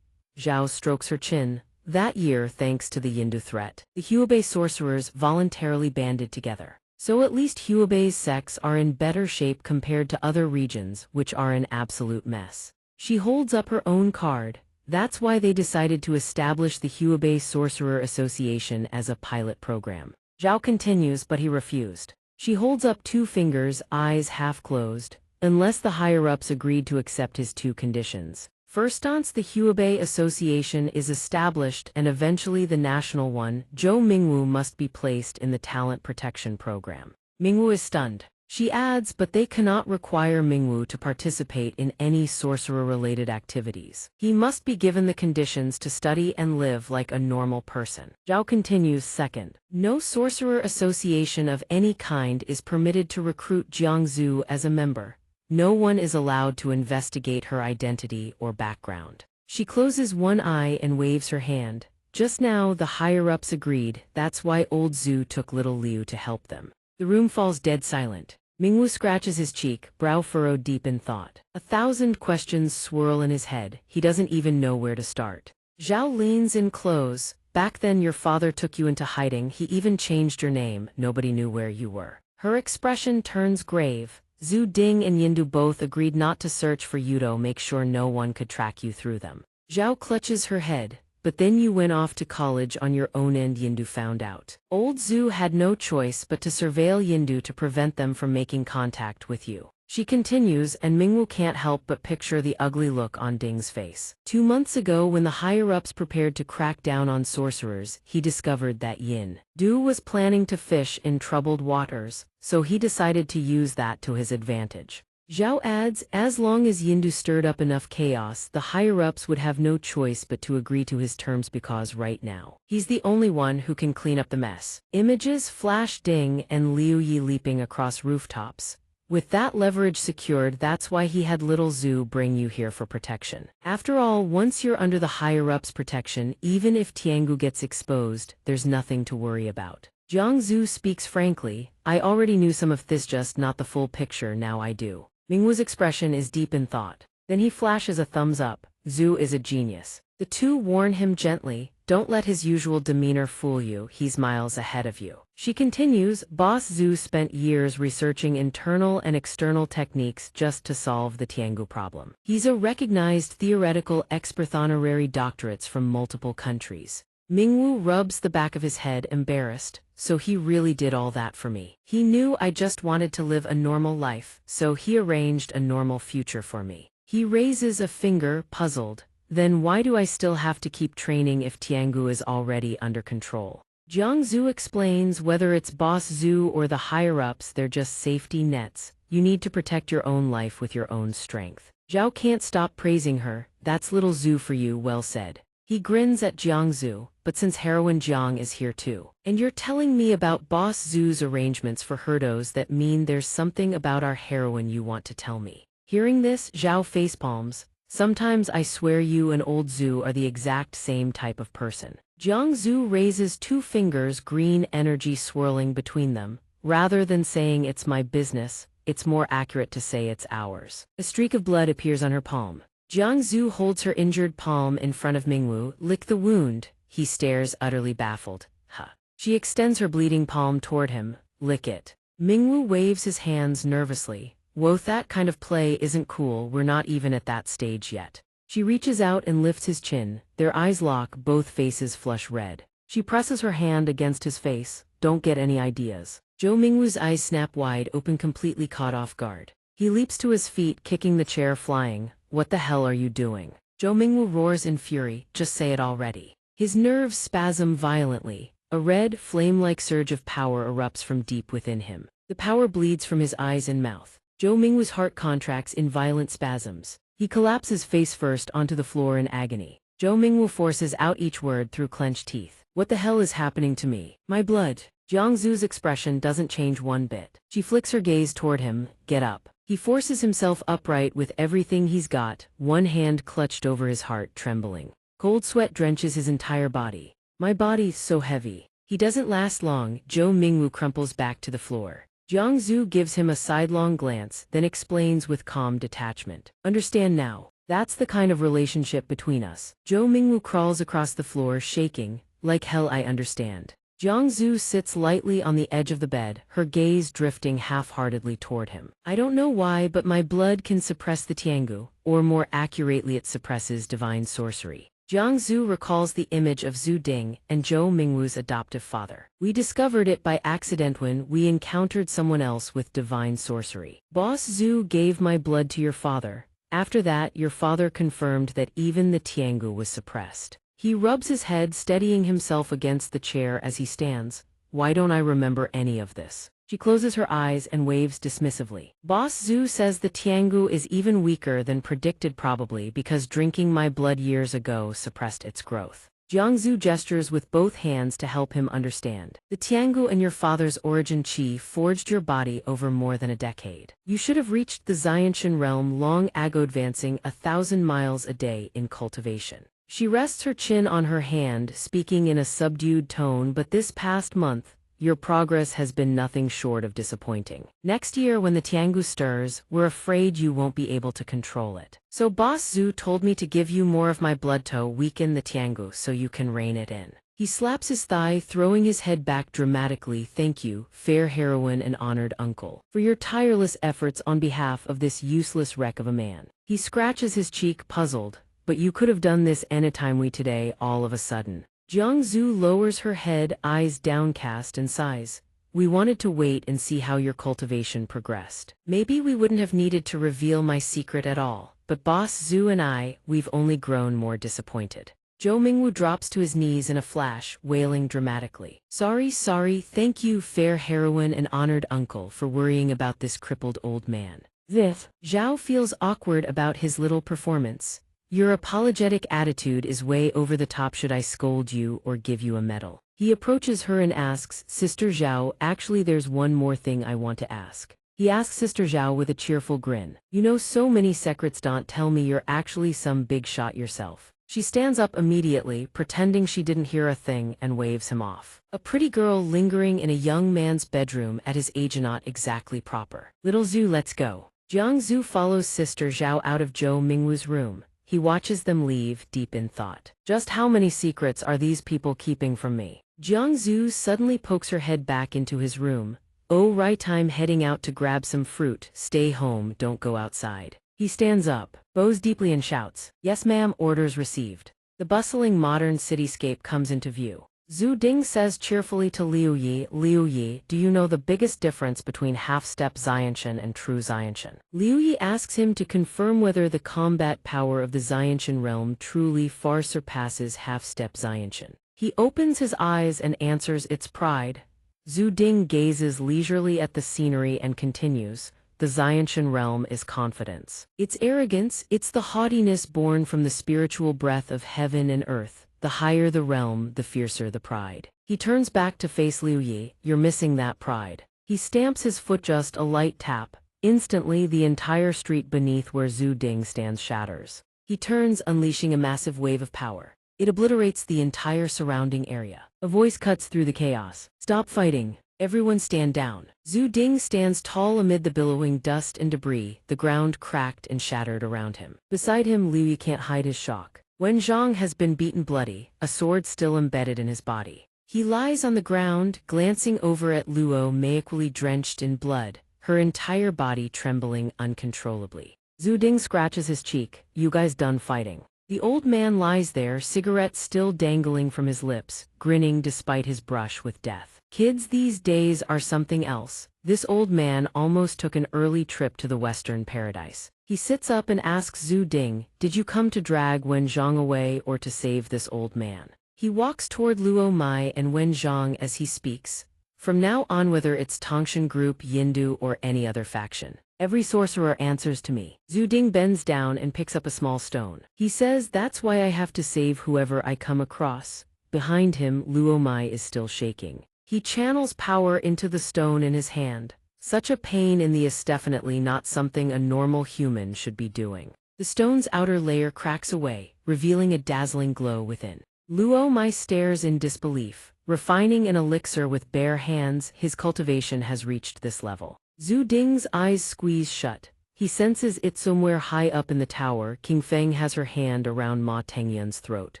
Zhao strokes her chin. That year, thanks to the Yindu threat, the Huabei sorcerers voluntarily banded together. So at least Huabei's sects are in better shape compared to other regions, which are an absolute mess. She holds up her own card. That's why they decided to establish the Huabei Sorcerer Association as a pilot program. Zhao continues, but he refused. She holds up 2 fingers, eyes half closed, unless the higher-ups agreed to accept his 2 conditions. First, once the Huabei Association is established and eventually the national one, Zhou Mingwu must be placed in the talent protection program. Mingwu is stunned. She adds, but they cannot require Mingwu to participate in any sorcerer-related activities. He must be given the conditions to study and live like a normal person. Zhao continues, second, no sorcerer association of any kind is permitted to recruit Jiang Zhu as a member. No one is allowed to investigate her identity or background. She closes one eye and waves her hand. Just now, the higher-ups agreed. That's why old Zhu took little Liu to help them. The room falls dead silent. Mingwu scratches his cheek, brow furrowed deep in thought. 1,000 questions swirl in his head. He doesn't even know where to start. Zhao leans in close. Back then your father took you into hiding. He even changed your name. Nobody knew where you were. Her expression turns grave. Zhu Ding and Yindu both agreed not to search for Yudo, make sure no one could track you through them. Zhao clutches her head. But then you went off to college on your own and Yindu found out. Old Zhu had no choice but to surveil Yindu to prevent them from making contact with you. She continues, and Mingwu can't help but picture the ugly look on Ding's face. 2 months ago, when the higher-ups prepared to crack down on sorcerers, he discovered that Yindu was planning to fish in troubled waters, so he decided to use that to his advantage. Zhao adds, as long as Yindu stirred up enough chaos, the higher-ups would have no choice but to agree to his terms because right now, he's the only one who can clean up the mess. Images flash Ding and Liu Yi leaping across rooftops. With that leverage secured, that's why he had little Zhu bring you here for protection. After all, once you're under the higher-ups' protection, even if Tiangu gets exposed, there's nothing to worry about. Jiang Zhu speaks frankly, I already knew some of this, just not the full picture, now I do. Mingwu's expression is deep in thought. Then he flashes a thumbs up. Zhu is a genius. The two warn him gently, don't let his usual demeanor fool you, he's miles ahead of you. She continues, Boss Zhu spent years researching internal and external techniques just to solve the Tiangu problem. He's a recognized theoretical expert with honorary doctorates from multiple countries. Mingwu rubs the back of his head, embarrassed. So he really did all that for me. He knew I just wanted to live a normal life, so he arranged a normal future for me. He raises a finger, puzzled. Then why do I still have to keep training if Tiangu is already under control? Jiang Zhu explains, whether it's Boss Zhu or the higher-ups, they're just safety nets. You need to protect your own life with your own strength. Zhao can't stop praising her. That's little Zhu for you, well said. He grins at Jiang Zhu, but since heroine Jiang is here too. And you're telling me about Boss Zhu's arrangements for herdos, that mean there's something about our heroine you want to tell me. Hearing this, Zhao facepalms. Sometimes I swear you and old Zhu are the exact same type of person. Jiang Zhu raises 2 fingers, green energy swirling between them. Rather than saying it's my business, it's more accurate to say it's ours. A streak of blood appears on her palm. Jiang Zhu holds her injured palm in front of Mingwu. Lick the wound. He stares, utterly baffled. Huh. She extends her bleeding palm toward him. Lick it. Mingwu waves his hands nervously. Whoa, that kind of play isn't cool, we're not even at that stage yet. She reaches out and lifts his chin, their eyes lock, both faces flush red. She presses her hand against his face. Don't get any ideas. Zhou Mingwu's eyes snap wide open, completely caught off guard. He leaps to his feet, kicking the chair flying. What the hell are you doing? Zhou Mingwu roars in fury, just say it already. His nerves spasm violently. A red, flame-like surge of power erupts from deep within him. The power bleeds from his eyes and mouth. Zhou Mingwu's heart contracts in violent spasms. He collapses face first onto the floor in agony. Zhou Mingwu forces out each word through clenched teeth. What the hell is happening to me? My blood. Jiangzu's expression doesn't change one bit. She flicks her gaze toward him. Get up. He forces himself upright with everything he's got, one hand clutched over his heart, trembling. Cold sweat drenches his entire body. My body's so heavy. He doesn't last long. Zhou Mingwu crumples back to the floor. Jiangzu gives him a sidelong glance, then explains with calm detachment. Understand now. That's the kind of relationship between us. Zhou Mingwu crawls across the floor, shaking. Like hell, I understand. Jiangzu sits lightly on the edge of the bed, her gaze drifting half-heartedly toward him. I don't know why, but my blood can suppress the Tiangu, or more accurately it suppresses divine sorcery. Jiangzu recalls the image of Zhu Ding and Zhou Mingwu's adoptive father. We discovered it by accident when we encountered someone else with divine sorcery. Boss Zhu gave my blood to your father. After that, your father confirmed that even the Tiangu was suppressed. He rubs his head, steadying himself against the chair as he stands. Why don't I remember any of this? She closes her eyes and waves dismissively. Boss Zhu says the Tiangu is even weaker than predicted, probably because drinking my blood years ago suppressed its growth. Jiangzu gestures with both hands to help him understand. The Tiangu and your father's origin qi forged your body over more than a decade. You should have reached the xianxia realm long ago, advancing 1,000 miles a day in cultivation. She rests her chin on her hand, speaking in a subdued tone, but this past month, your progress has been nothing short of disappointing. Next year when the Tiangu stirs, we're afraid you won't be able to control it. So Boss Zhu told me to give you more of my blood to weaken the Tiangu so you can rein it in. He slaps his thigh, throwing his head back dramatically. Thank you, fair heroine and honored uncle, for your tireless efforts on behalf of this useless wreck of a man. He scratches his cheek, puzzled. But you could have done this anytime we today, all of a sudden. Jiangzu lowers her head, eyes downcast, and sighs. We wanted to wait and see how your cultivation progressed. Maybe we wouldn't have needed to reveal my secret at all. But Boss Zhu and we've only grown more disappointed. Zhou Mingwu drops to his knees in a flash, wailing dramatically. Sorry, thank you, fair heroine and honored uncle, for worrying about this crippled old man. This. Zhao feels awkward about his little performance. Your apologetic attitude is way over the top. Should I scold you or give you a medal? He approaches her and asks, Sister Zhao, actually there's one more thing I want to ask. He asks Sister Zhao with a cheerful grin. You know so many secrets, don't tell me you're actually some big shot yourself. She stands up immediately, pretending she didn't hear a thing, and waves him off. A pretty girl lingering in a young man's bedroom at his age, not exactly proper. Little Zhu, let's go. Jiangzu follows Sister Zhao out of Zhou Mingwu's room. He watches them leave, deep in thought. Just how many secrets are these people keeping from me? Jiangzu suddenly pokes her head back into his room. Oh right, I'm heading out to grab some fruit. Stay home, don't go outside. He stands up, bows deeply and shouts, Yes ma'am, orders received. The bustling modern cityscape comes into view. Zhu Ding says cheerfully to Liu Yi, do you know the biggest difference between half-step xianxia and true xianxia? Liu Yi asks him to confirm whether the combat power of the xianxia realm truly far surpasses half-step xianxia. He opens his eyes and answers, it's pride. Zhu Ding gazes leisurely at the scenery and continues, the xianxia realm is confidence. It's arrogance, it's the haughtiness born from the spiritual breath of heaven and earth. The higher the realm, the fiercer the pride. He turns back to face Liu Yi. You're missing that pride. He stamps his foot, just a light tap. Instantly, the entire street beneath where Zhu Ding stands shatters. He turns, unleashing a massive wave of power. It obliterates the entire surrounding area. A voice cuts through the chaos. Stop fighting. Everyone stand down. Zhu Ding stands tall amid the billowing dust and debris, the ground cracked and shattered around him. Beside him, Liu Yi can't hide his shock. Wen Zhang has been beaten bloody, a sword still embedded in his body. He lies on the ground, glancing over at Luo Mei equally drenched in blood, her entire body trembling uncontrollably. Zhu Ding scratches his cheek. You guys done fighting? The old man lies there, cigarette still dangling from his lips, grinning despite his brush with death. Kids these days are something else. This old man almost took an early trip to the Western paradise. He sits up and asks Zhu Ding, did you come to drag Wen Zhang away or to save this old man? He walks toward Luo Mai and Wen Zhang as he speaks. From now on, whether it's Tongshan Group, Yindu, or any other faction, every sorcerer answers to me. Zhu Ding bends down and picks up a small stone. He says, that's why I have to save whoever I come across. Behind him, Luo Mai is still shaking. He channels power into the stone in his hand. Such a pain in the is definitely not something a normal human should be doing. The stone's outer layer cracks away, revealing a dazzling glow within. Luo Mai stares in disbelief. Refining an elixir with bare hands, his cultivation has reached this level. Zhu Ding's eyes squeeze shut. He senses it somewhere high up in the tower. King Feng has her hand around Ma Tengyun's throat,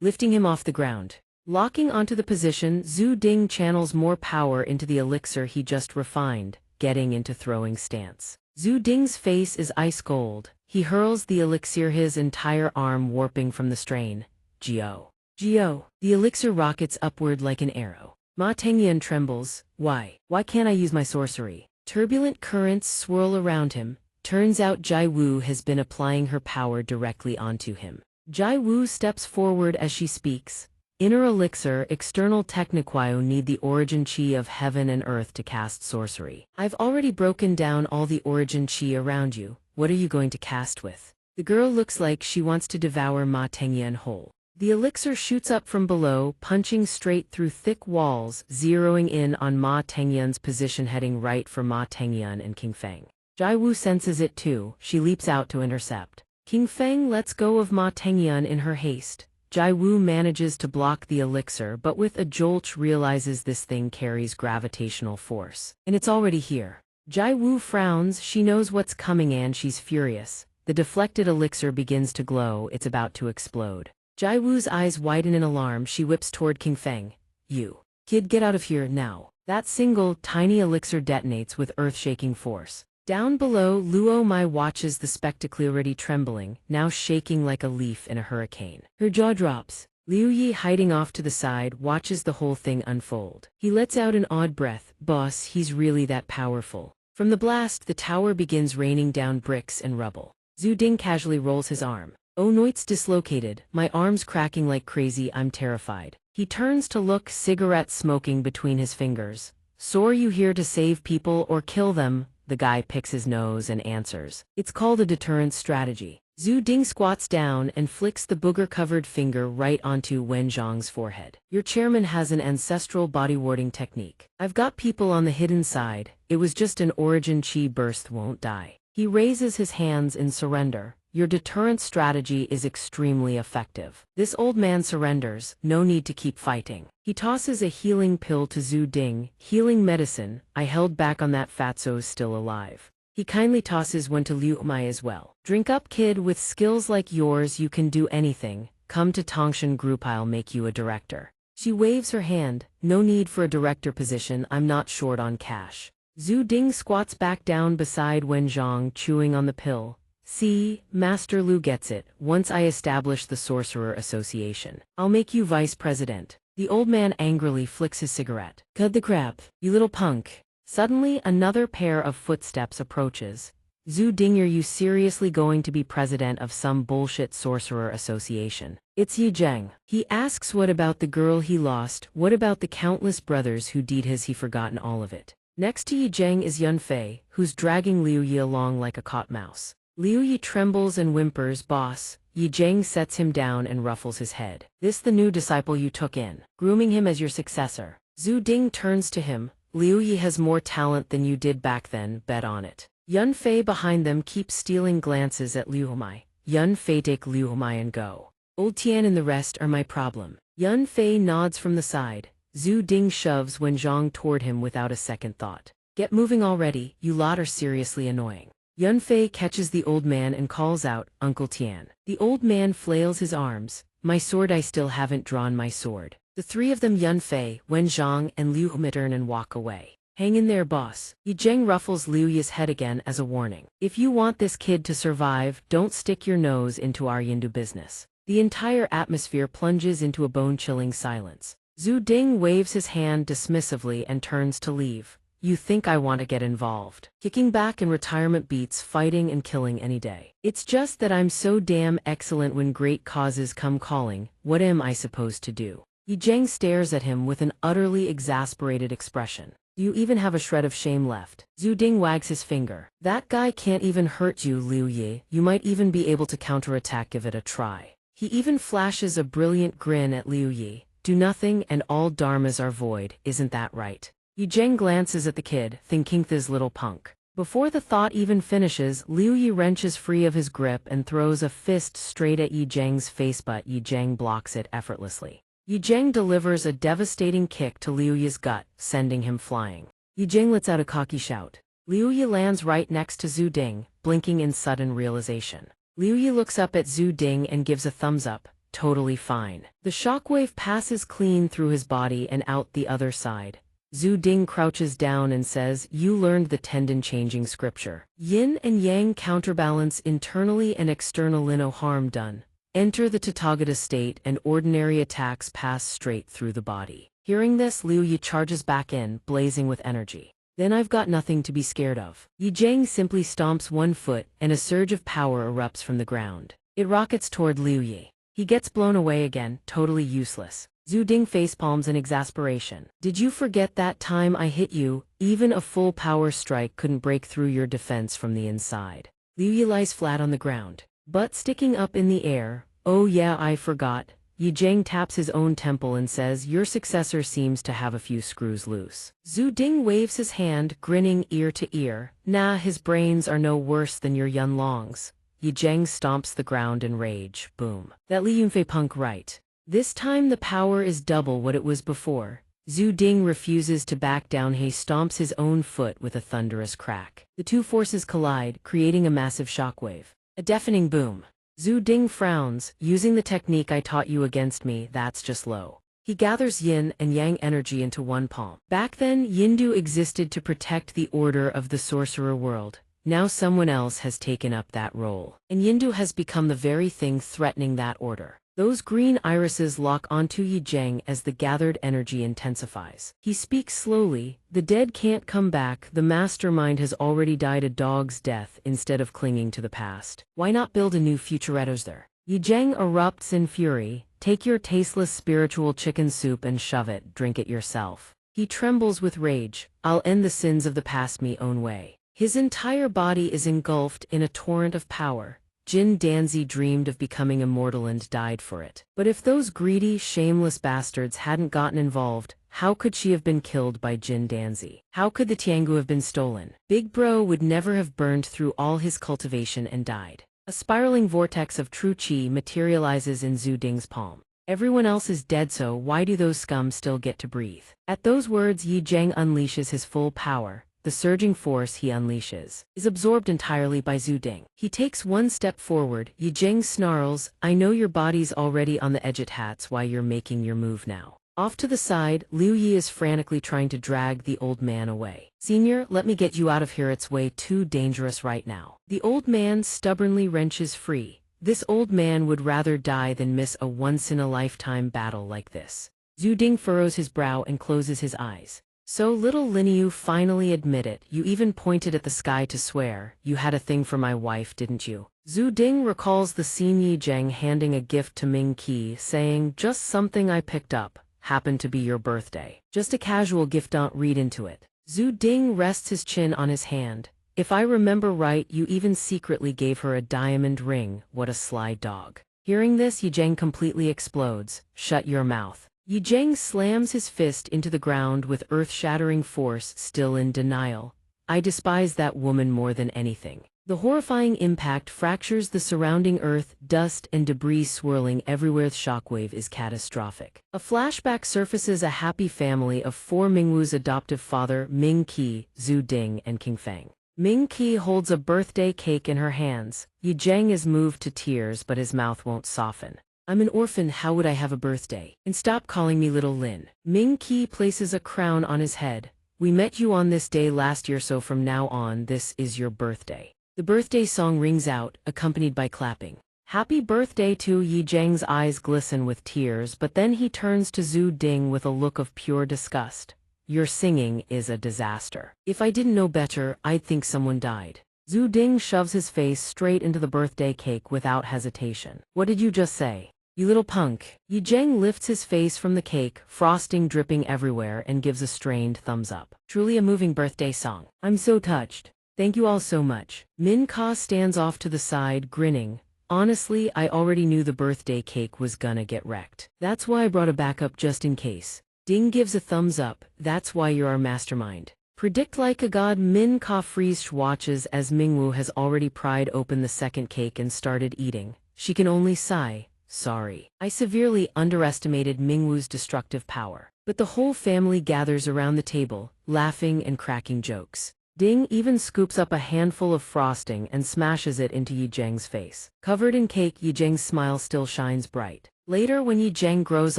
lifting him off the ground. Locking onto the position, Zhu Ding channels more power into the elixir he just refined, getting into throwing stance. Zhu Ding's face is ice cold. He hurls the elixir, his entire arm warping from the strain. Geo. Geo. The elixir rockets upward like an arrow. Ma Tengyun trembles. Why? Why can't I use my sorcery? Turbulent currents swirl around him. Turns out Jai Wu has been applying her power directly onto him. Jai Wu steps forward as she speaks. Inner elixir, external techniquio need the origin chi of heaven and earth to cast sorcery. I've already broken down all the origin chi around you. What are you going to cast with? The girl looks like she wants to devour Ma Tengyun whole. The elixir shoots up from below, punching straight through thick walls, zeroing in on Ma Tengyun's position, heading right for Ma Tengyun and King Feng. Jai Wu senses it too. She leaps out to intercept. King Feng lets go of Ma Tengyun in her haste. Jai Wu manages to block the elixir, but with a jolt realizes this thing carries gravitational force, and it's already here. Jai Wu frowns. She knows what's coming and she's furious. The deflected elixir begins to glow. It's about to explode. Jai Wu's eyes widen in alarm. She whips toward King Feng. You. Kid, get out of here now. That single, tiny elixir detonates with earth-shaking force. Down below, Luo Mai watches the spectacle, already trembling, now shaking like a leaf in a hurricane. Her jaw drops. Liu Yi, hiding off to the side, watches the whole thing unfold. He lets out an odd breath. Boss, he's really that powerful. From the blast, the tower begins raining down bricks and rubble. Zhu Ding casually rolls his arm. Oh no, it's dislocated. My arm's cracking like crazy. I'm terrified. He turns to look, cigarette smoking between his fingers. So are you here to save people or kill them? The guy picks his nose and answers. It's called a deterrence strategy. Zhu Ding squats down and flicks the booger-covered finger right onto Wen Zhang's forehead. Your chairman has an ancestral body-warding technique. I've got people on the hidden side. It was just an origin chi burst, won't die. He raises his hands in surrender. Your deterrence strategy is extremely effective. This old man surrenders. No need to keep fighting. He tosses a healing pill to Zhu Ding. Healing medicine. I held back on that fatso's still alive. He kindly tosses one to Liu Mai as well. Drink up, kid. With skills like yours, you can do anything. Come to Tongshan Group, I'll make you a director. She waves her hand. No need for a director position. I'm not short on cash. Zhu Ding squats back down beside Wen Zhang, chewing on the pill. See, Master Lu gets it. Once I establish the Sorcerer Association, I'll make you vice president. The old man angrily flicks his cigarette. Cut the crap, you little punk. Suddenly, another pair of footsteps approaches. Zhu Ding, are you seriously going to be president of some bullshit Sorcerer Association? It's Yi Zheng. He asks what about the girl he lost, what about the countless brothers who did his, he forgotten all of it. Next to Yi Zheng is Yun Fei, who's dragging Liu Yi along like a caught mouse. Liu Yi trembles and whimpers. Boss. Yi Zheng sets him down and ruffles his head. This the new disciple you took in, grooming him as your successor. Zhu Ding turns to him. Liu Yi has more talent than you did back then, bet on it. Yun Fei behind them keeps stealing glances at Liu Mai. Yun Fei, take Liu Mai and go. Old Tian and the rest are my problem. Yun Fei nods from the side. Zhu Ding shoves Wen Zhang toward him without a second thought. Get moving already, you lot are seriously annoying. Yun Fei catches the old man and calls out, Uncle Tian. The old man flails his arms. My sword, I still haven't drawn my sword. The three of them, Yun Fei, Wen Zhang, and Liu Hu, turn and walk away. Hang in there, boss. Yi Zheng ruffles Liu Yi's head again as a warning. If you want this kid to survive, don't stick your nose into our Yindu business. The entire atmosphere plunges into a bone-chilling silence. Zhu Ding waves his hand dismissively and turns to leave. You think I want to get involved? Kicking back in retirement beats fighting and killing any day. It's just that I'm so damn excellent when great causes come calling. What am I supposed to do? Yi Zheng stares at him with an utterly exasperated expression. Do you even have a shred of shame left? Zhu Ding wags his finger. That guy can't even hurt you, Liu Yi. You might even be able to counterattack, give it a try. He even flashes a brilliant grin at Liu Yi. Do nothing and all dharmas are void, isn't that right? Yi Zheng glances at the kid, thinking this little punk. Before the thought even finishes, Liu Yi wrenches free of his grip and throws a fist straight at Yi Zheng's face, but Yi Zheng blocks it effortlessly. Yi Zheng delivers a devastating kick to Liu Yi's gut, sending him flying. Yi Zheng lets out a cocky shout. Liu Yi lands right next to Zhu Ding, blinking in sudden realization. Liu Yi looks up at Zhu Ding and gives a thumbs up. Totally fine. The shockwave passes clean through his body and out the other side. Zhu Ding crouches down and says, you learned the tendon-changing scripture. Yin and yang counterbalance internally and externally, no harm done. Enter the Tathagata state and ordinary attacks pass straight through the body. Hearing this, Liu Yi charges back in, blazing with energy. Then I've got nothing to be scared of. Yi Zheng simply stomps one foot and a surge of power erupts from the ground. It rockets toward Liu Yi. He gets blown away again, totally useless. Zhu Ding facepalms in exasperation. Did you forget that time I hit you? Even a full power strike couldn't break through your defense from the inside. Liu Yi lies flat on the ground, butt sticking up in the air. Oh yeah, I forgot. Yi Zheng taps his own temple and says, your successor seems to have a few screws loose. Zhu Ding waves his hand, grinning ear to ear. Nah, his brains are no worse than your Yun Long's. Yi Zheng stomps the ground in rage. Boom. That Li Yunfei punk right. This time the power is double what it was before. Zhu Ding refuses to back down. He stomps his own foot with a thunderous crack. The two forces collide, creating a massive shockwave. A deafening boom. Zhu Ding frowns. Using the technique I taught you against me, that's just low. He gathers yin and yang energy into one palm. Back then, Yindu existed to protect the order of the sorcerer world. Now someone else has taken up that role. And Yindu has become the very thing threatening that order. Those green irises lock onto Yi Zheng as the gathered energy intensifies. He speaks slowly. The dead can't come back. The mastermind has already died a dog's death instead of clinging to the past. Why not build a new futurettos there? Yi Zheng erupts in fury. Take your tasteless spiritual chicken soup and shove it, drink it yourself. He trembles with rage. I'll end the sins of the past me own way. His entire body is engulfed in a torrent of power. Jin Danzi dreamed of becoming immortal and died for it. But if those greedy, shameless bastards hadn't gotten involved, how could she have been killed by Jin Danzi? How could the Tiangu have been stolen? Big Bro would never have burned through all his cultivation and died. A spiraling vortex of true qi materializes in Zhu Ding's palm. Everyone else is dead, so why do those scum still get to breathe? At those words, Yi Zheng unleashes his full power. The surging force he unleashes is absorbed entirely by Zhu Ding. He takes one step forward. Yi Zheng snarls, I know your body's already on the edge at hats, why you're making your move now. Off to the side, Liu Yi is frantically trying to drag the old man away. Senior, let me get you out of here, it's way too dangerous right now. The old man stubbornly wrenches free. This old man would rather die than miss a once-in-a-lifetime battle like this. Zhu Ding furrows his brow and closes his eyes. So little Linyu finally admit it, you even pointed at the sky to swear, you had a thing for my wife, didn't you? Zhu Ding recalls the scene, Yi Zheng handing a gift to Ming Qi, saying, just something I picked up, happened to be your birthday. Just a casual gift, don't read into it. Zhu Ding rests his chin on his hand. If I remember right, you even secretly gave her a diamond ring, what a sly dog. Hearing this, Yi Zheng completely explodes, shut your mouth. Yi Zheng slams his fist into the ground with earth-shattering force, still in denial. I despise that woman more than anything. The horrifying impact fractures the surrounding earth, dust and debris swirling everywhere. The shockwave is catastrophic. A flashback surfaces a happy family of four. Mingwu's adoptive father, Ming Qi, Zhu Ding, and King Feng. Ming Qi holds a birthday cake in her hands. Yi Zheng is moved to tears, but his mouth won't soften. I'm an orphan, how would I have a birthday? And stop calling me Little Lin. Ming Qi places a crown on his head. We met you on this day last year, so from now on, this is your birthday. The birthday song rings out, accompanied by clapping. Happy birthday to Yi Zheng's eyes glisten with tears, but then he turns to Zhu Ding with a look of pure disgust. Your singing is a disaster. If I didn't know better, I'd think someone died. Zhu Ding shoves his face straight into the birthday cake without hesitation. What did you just say? You little punk. Yi Zheng lifts his face from the cake, frosting dripping everywhere, and gives a strained thumbs up. Truly a moving birthday song. I'm so touched. Thank you all so much. Min Ka stands off to the side, grinning. Honestly, I already knew the birthday cake was gonna get wrecked. That's why I brought a backup just in case. Ding gives a thumbs up. That's why you're our mastermind. Predict like a god. Min Ka freeze watches as Mingwu has already pried open the second cake and started eating. She can only sigh. Sorry. I severely underestimated Mingwu's destructive power. But the whole family gathers around the table, laughing and cracking jokes. Ding even scoops up a handful of frosting and smashes it into Yi Zheng's face. Covered in cake, Yi Zheng's smile still shines bright. Later, when Yi Zheng grows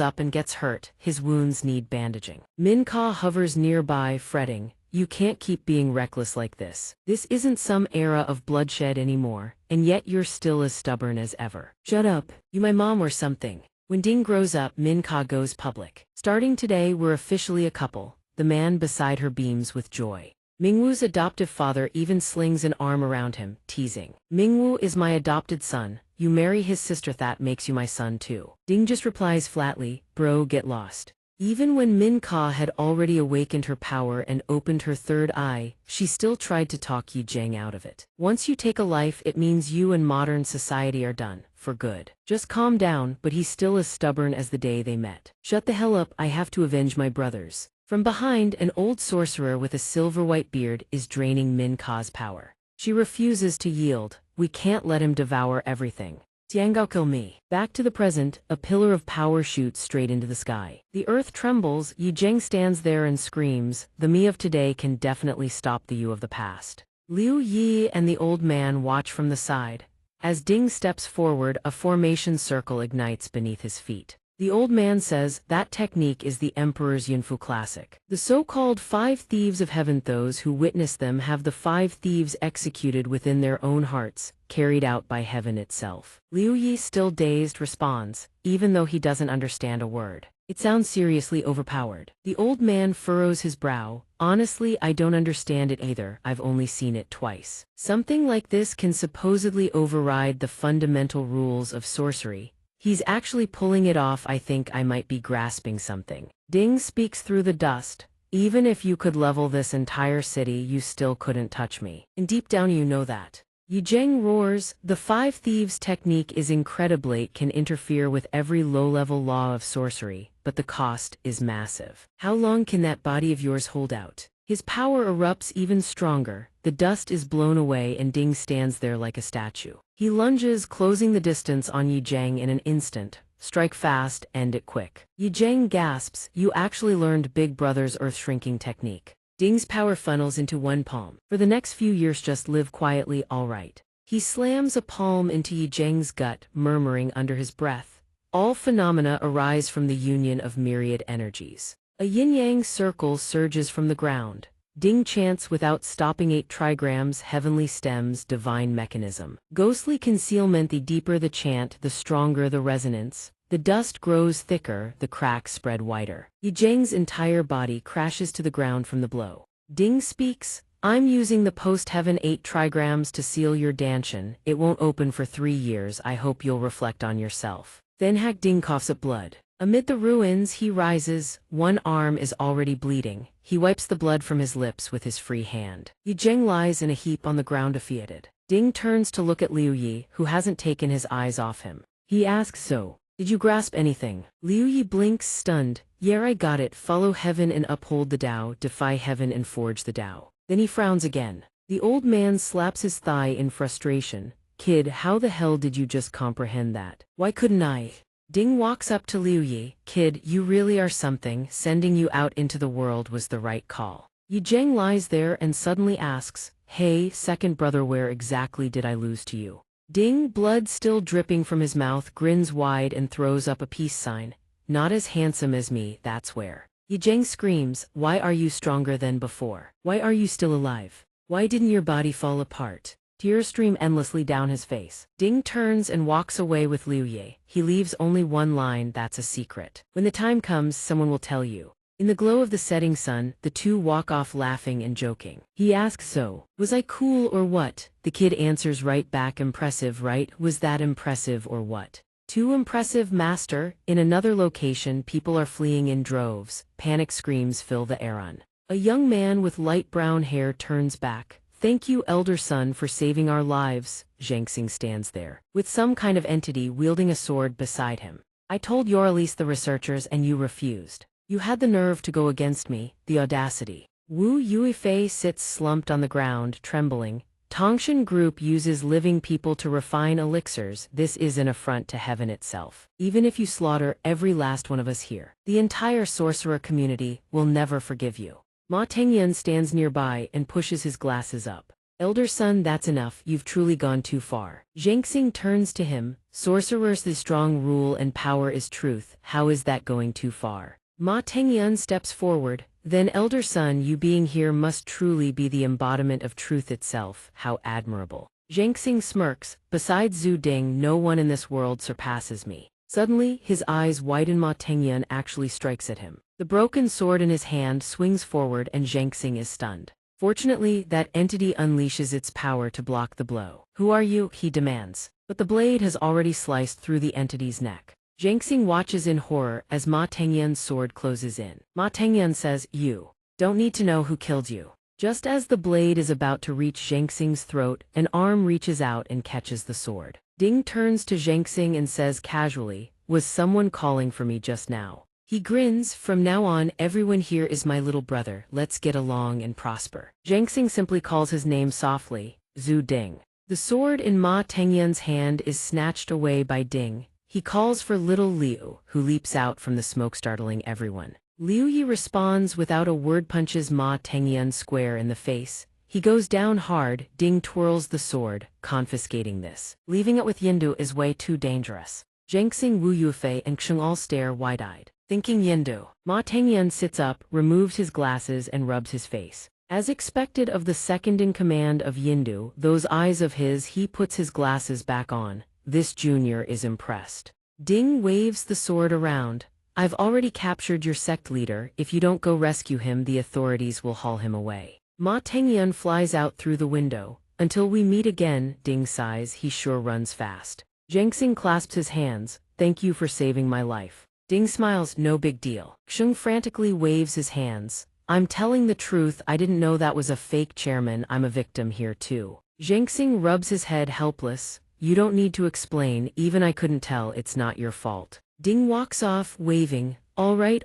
up and gets hurt, his wounds need bandaging. Min Ka hovers nearby, fretting. You can't keep being reckless like this. This isn't some era of bloodshed anymore, and yet you're still as stubborn as ever. Shut up, you my mom or something. When Ding grows up, Min Ka goes public. Starting today, we're officially a couple. The man beside her beams with joy. Mingwu's adoptive father even slings an arm around him, teasing. Mingwu is my adopted son. You marry his sister, that makes you my son too. Ding just replies flatly, bro, get lost. Even when Min Ka had already awakened her power and opened her third eye, she still tried to talk Yi Zheng out of it. Once you take a life, it means you and modern society are done, for good. Just calm down, but he's still as stubborn as the day they met. Shut the hell up, I have to avenge my brothers. From behind, an old sorcerer with a silver-white beard is draining Min Ka's power. She refuses to yield. We can't let him devour everything. Tiangao, kill me. Back to the present, a pillar of power shoots straight into the sky. The earth trembles. Yi Zheng stands there and screams, the me of today can definitely stop the you of the past. Liu Yi and the old man watch from the side. As Ding steps forward, a formation circle ignites beneath his feet. The old man says, that technique is the Emperor's Yunfu classic. The so-called 5 thieves of heaven, those who witness them have the 5 thieves executed within their own hearts, carried out by heaven itself. Liu Yi, still dazed, responds, even though he doesn't understand a word. It sounds seriously overpowered. The old man furrows his brow. Honestly, I don't understand it either. I've only seen it twice. Something like this can supposedly override the fundamental rules of sorcery. He's actually pulling it off. I think I might be grasping something. Ding speaks through the dust. Even if you could level this entire city, you still couldn't touch me. And deep down you know that. Yi Zheng roars, the 5 thieves technique is incredible. It can interfere with every low-level law of sorcery, but the cost is massive. How long can that body of yours hold out? His power erupts even stronger. The dust is blown away and Ding stands there like a statue. He lunges, closing the distance on Yi Zheng in an instant. Strike fast, end it quick. Yi Zheng gasps, you actually learned Big Brother's earth-shrinking technique. Ding's power funnels into one palm. For the next few years just live quietly, alright. He slams a palm into Yi Zheng's gut, murmuring under his breath. All phenomena arise from the union of myriad energies. A yin-yang circle surges from the ground. Ding chants without stopping 8 trigrams, heavenly stems, divine mechanism. Ghostly concealment. The deeper the chant, the stronger the resonance. The dust grows thicker, the cracks spread wider. Yi Zheng's entire body crashes to the ground from the blow. Ding speaks, I'm using the post-heaven 8 trigrams to seal your danshan. It won't open for 3 years. I hope you'll reflect on yourself. Then Hack Ding coughs up blood. Amid the ruins, he rises. One arm is already bleeding. He wipes the blood from his lips with his free hand. Yi Zheng lies in a heap on the ground, defeated. Ding turns to look at Liu Yi, who hasn't taken his eyes off him. He asks, so, did you grasp anything? Liu Yi blinks, stunned. Yeah, I got it. Follow heaven and uphold the Tao, defy heaven and forge the Tao. Then he frowns again. The old man slaps his thigh in frustration. Kid, how the hell did you just comprehend that? Why couldn't I? Ding walks up to Liu Yi. Kid, you really are something. Sending you out into the world was the right call. Yi Zheng lies there and suddenly asks, hey, second brother, where exactly did I lose to you? Ding, blood still dripping from his mouth, grins wide and throws up a peace sign. Not as handsome as me, that's where. Yijeng screams, why are you stronger than before? Why are you still alive? Why didn't your body fall apart? Tears stream endlessly down his face. Ding turns and walks away with Liu Ye. He leaves only one line, that's a secret. When the time comes, someone will tell you. In the glow of the setting sun, the two walk off laughing and joking. He asks, so, was I cool or what? The kid answers right back, impressive, right? Was that impressive or what? Too impressive, master. In another location, people are fleeing in droves. Panic screams fill the air. A young man with light brown hair turns back. Thank you, elder son, for saving our lives. Xianxia stands there, with some kind of entity wielding a sword beside him. I told you release the researchers and you refused. You had the nerve to go against me, the audacity. Wu Yuifei sits slumped on the ground, trembling. Tongshan Group uses living people to refine elixirs. This is an affront to heaven itself. Even if you slaughter every last one of us here, the entire sorcerer community will never forgive you. Ma Tengyan stands nearby and pushes his glasses up. Elder son, that's enough, you've truly gone too far. Xianxia turns to him. Sorcerers, the strong rule and power is truth. How is that going too far? Ma Tengyan steps forward. Then elder son, you being here must truly be the embodiment of truth itself. How admirable. Xianxia smirks. Besides Zhu Ding, no one in this world surpasses me. Suddenly, his eyes widen. Ma Tengyan actually strikes at him. The broken sword in his hand swings forward and Xianxia is stunned. Fortunately, that entity unleashes its power to block the blow. Who are you? He demands. But the blade has already sliced through the entity's neck. Xianxia watches in horror as Ma Tengyan's sword closes in. Ma Tengyan says, you don't need to know who killed you. Just as the blade is about to reach Xianxia's throat, an arm reaches out and catches the sword. Ding turns to Xianxia and says casually, was someone calling for me just now? He grins, from now on everyone here is my little brother, let's get along and prosper. Xianxia simply calls his name softly, Zhu Ding. The sword in Ma Tengyan's hand is snatched away by Ding. He calls for little Liu, who leaps out from the smoke, startling everyone. Liu Yi responds without a word, punches Ma Tengyan square in the face. He goes down hard. Ding twirls the sword, confiscating this. Leaving it with Yindu is way too dangerous. Xianxia, Wu Yufei and Xing all stare wide-eyed, thinking Yindu. Ma Tengyan sits up, removes his glasses and rubs his face. As expected of the second in command of Yindu, those eyes of his, he puts his glasses back on. This junior is impressed. Ding waves the sword around. I've already captured your sect leader. If you don't go rescue him, the authorities will haul him away. Ma Tengyan flies out through the window. Until we meet again, Ding sighs, he sure runs fast. Xianxia clasps his hands. Thank you for saving my life. Ding smiles, no big deal. Xing frantically waves his hands. I'm telling the truth, I didn't know that was a fake chairman, I'm a victim here too. Xianxia rubs his head helpless. You don't need to explain, even I couldn't tell, it's not your fault. Ding walks off, waving. All right,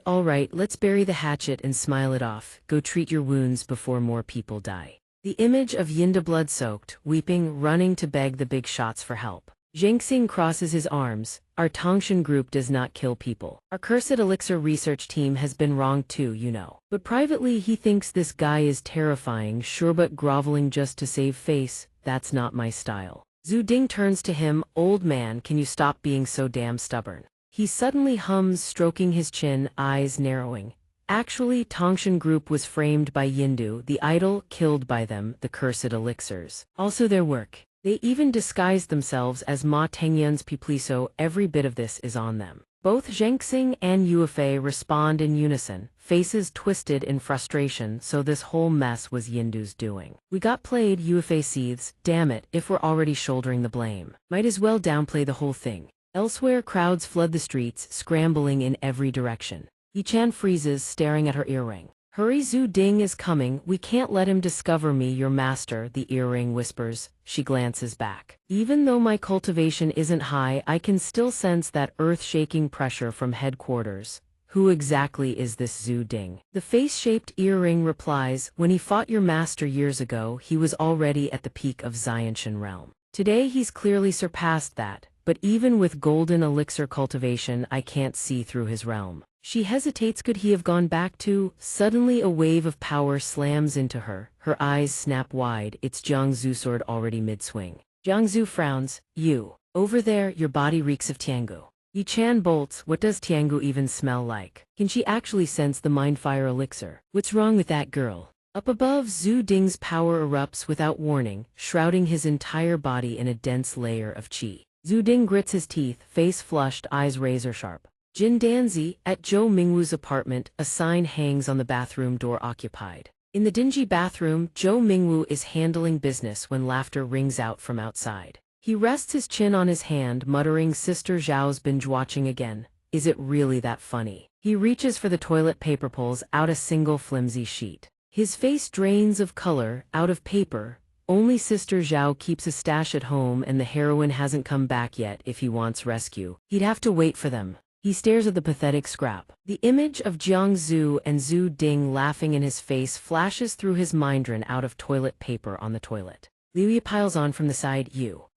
let's bury the hatchet and smile it off. Go treat your wounds before more people die. The image of Yinda blood-soaked, weeping, running to beg the big shots for help. Xianxia crosses his arms. Our Tongshan group does not kill people. Our cursed elixir research team has been wronged too, you know. But privately he thinks this guy is terrifying, sure, but groveling just to save face, that's not my style. Zhu Ding turns to him, old man, can you stop being so damn stubborn? He suddenly hums, stroking his chin, eyes narrowing. Actually, Tongshan group was framed by Yindu, the idol, killed by them, the cursed elixirs. Also their work. They even disguised themselves as Ma Tengyan's people, so every bit of this is on them. Both Xianxia and Yuefei respond in unison, faces twisted in frustration, so this whole mess was Yindu's doing. We got played, Yuefei seethes, damn it, if we're already shouldering the blame. Might as well downplay the whole thing. Elsewhere crowds flood the streets, scrambling in every direction. Yichan freezes, staring at her earring. Hurry, Zhu Ding is coming, we can't let him discover me, your master, the earring whispers. She glances back. Even though my cultivation isn't high, I can still sense that earth-shaking pressure from headquarters. Who exactly is this Zhu Ding? The face-shaped earring replies, when he fought your master years ago, he was already at the peak of Xianxia realm. Today he's clearly surpassed that, but even with golden elixir cultivation I can't see through his realm. She hesitates, could he have gone back to? Suddenly a wave of power slams into her, her eyes snap wide, it's Jiang Zhu sword already mid-swing. Jiangzu frowns. You. Over there, your body reeks of Tiangu. Yi-chan bolts. What does Tiangu even smell like? Can she actually sense the mind-fire elixir? What's wrong with that girl? Up above, Zhu Ding's power erupts without warning, shrouding his entire body in a dense layer of qi. Zhu Ding grits his teeth, face flushed, eyes razor-sharp. Jin Danzi, at Zhou Mingwu's apartment, a sign hangs on the bathroom door occupied. In the dingy bathroom, Zhou Mingwu is handling business when laughter rings out from outside. He rests his chin on his hand, muttering, Sister Zhao's binge-watching again. Is it really that funny? He reaches for the toilet paper, pulls out a single flimsy sheet. His face drains of color, out of paper. Only Sister Zhao keeps a stash at home and the heroine hasn't come back yet. If he wants rescue, he'd have to wait for them. He stares at the pathetic scrap. The image of Jiangzu and Zhu Ding laughing in his face flashes through his mindren out of toilet paper on the toilet. Liu Yi piles on from the side.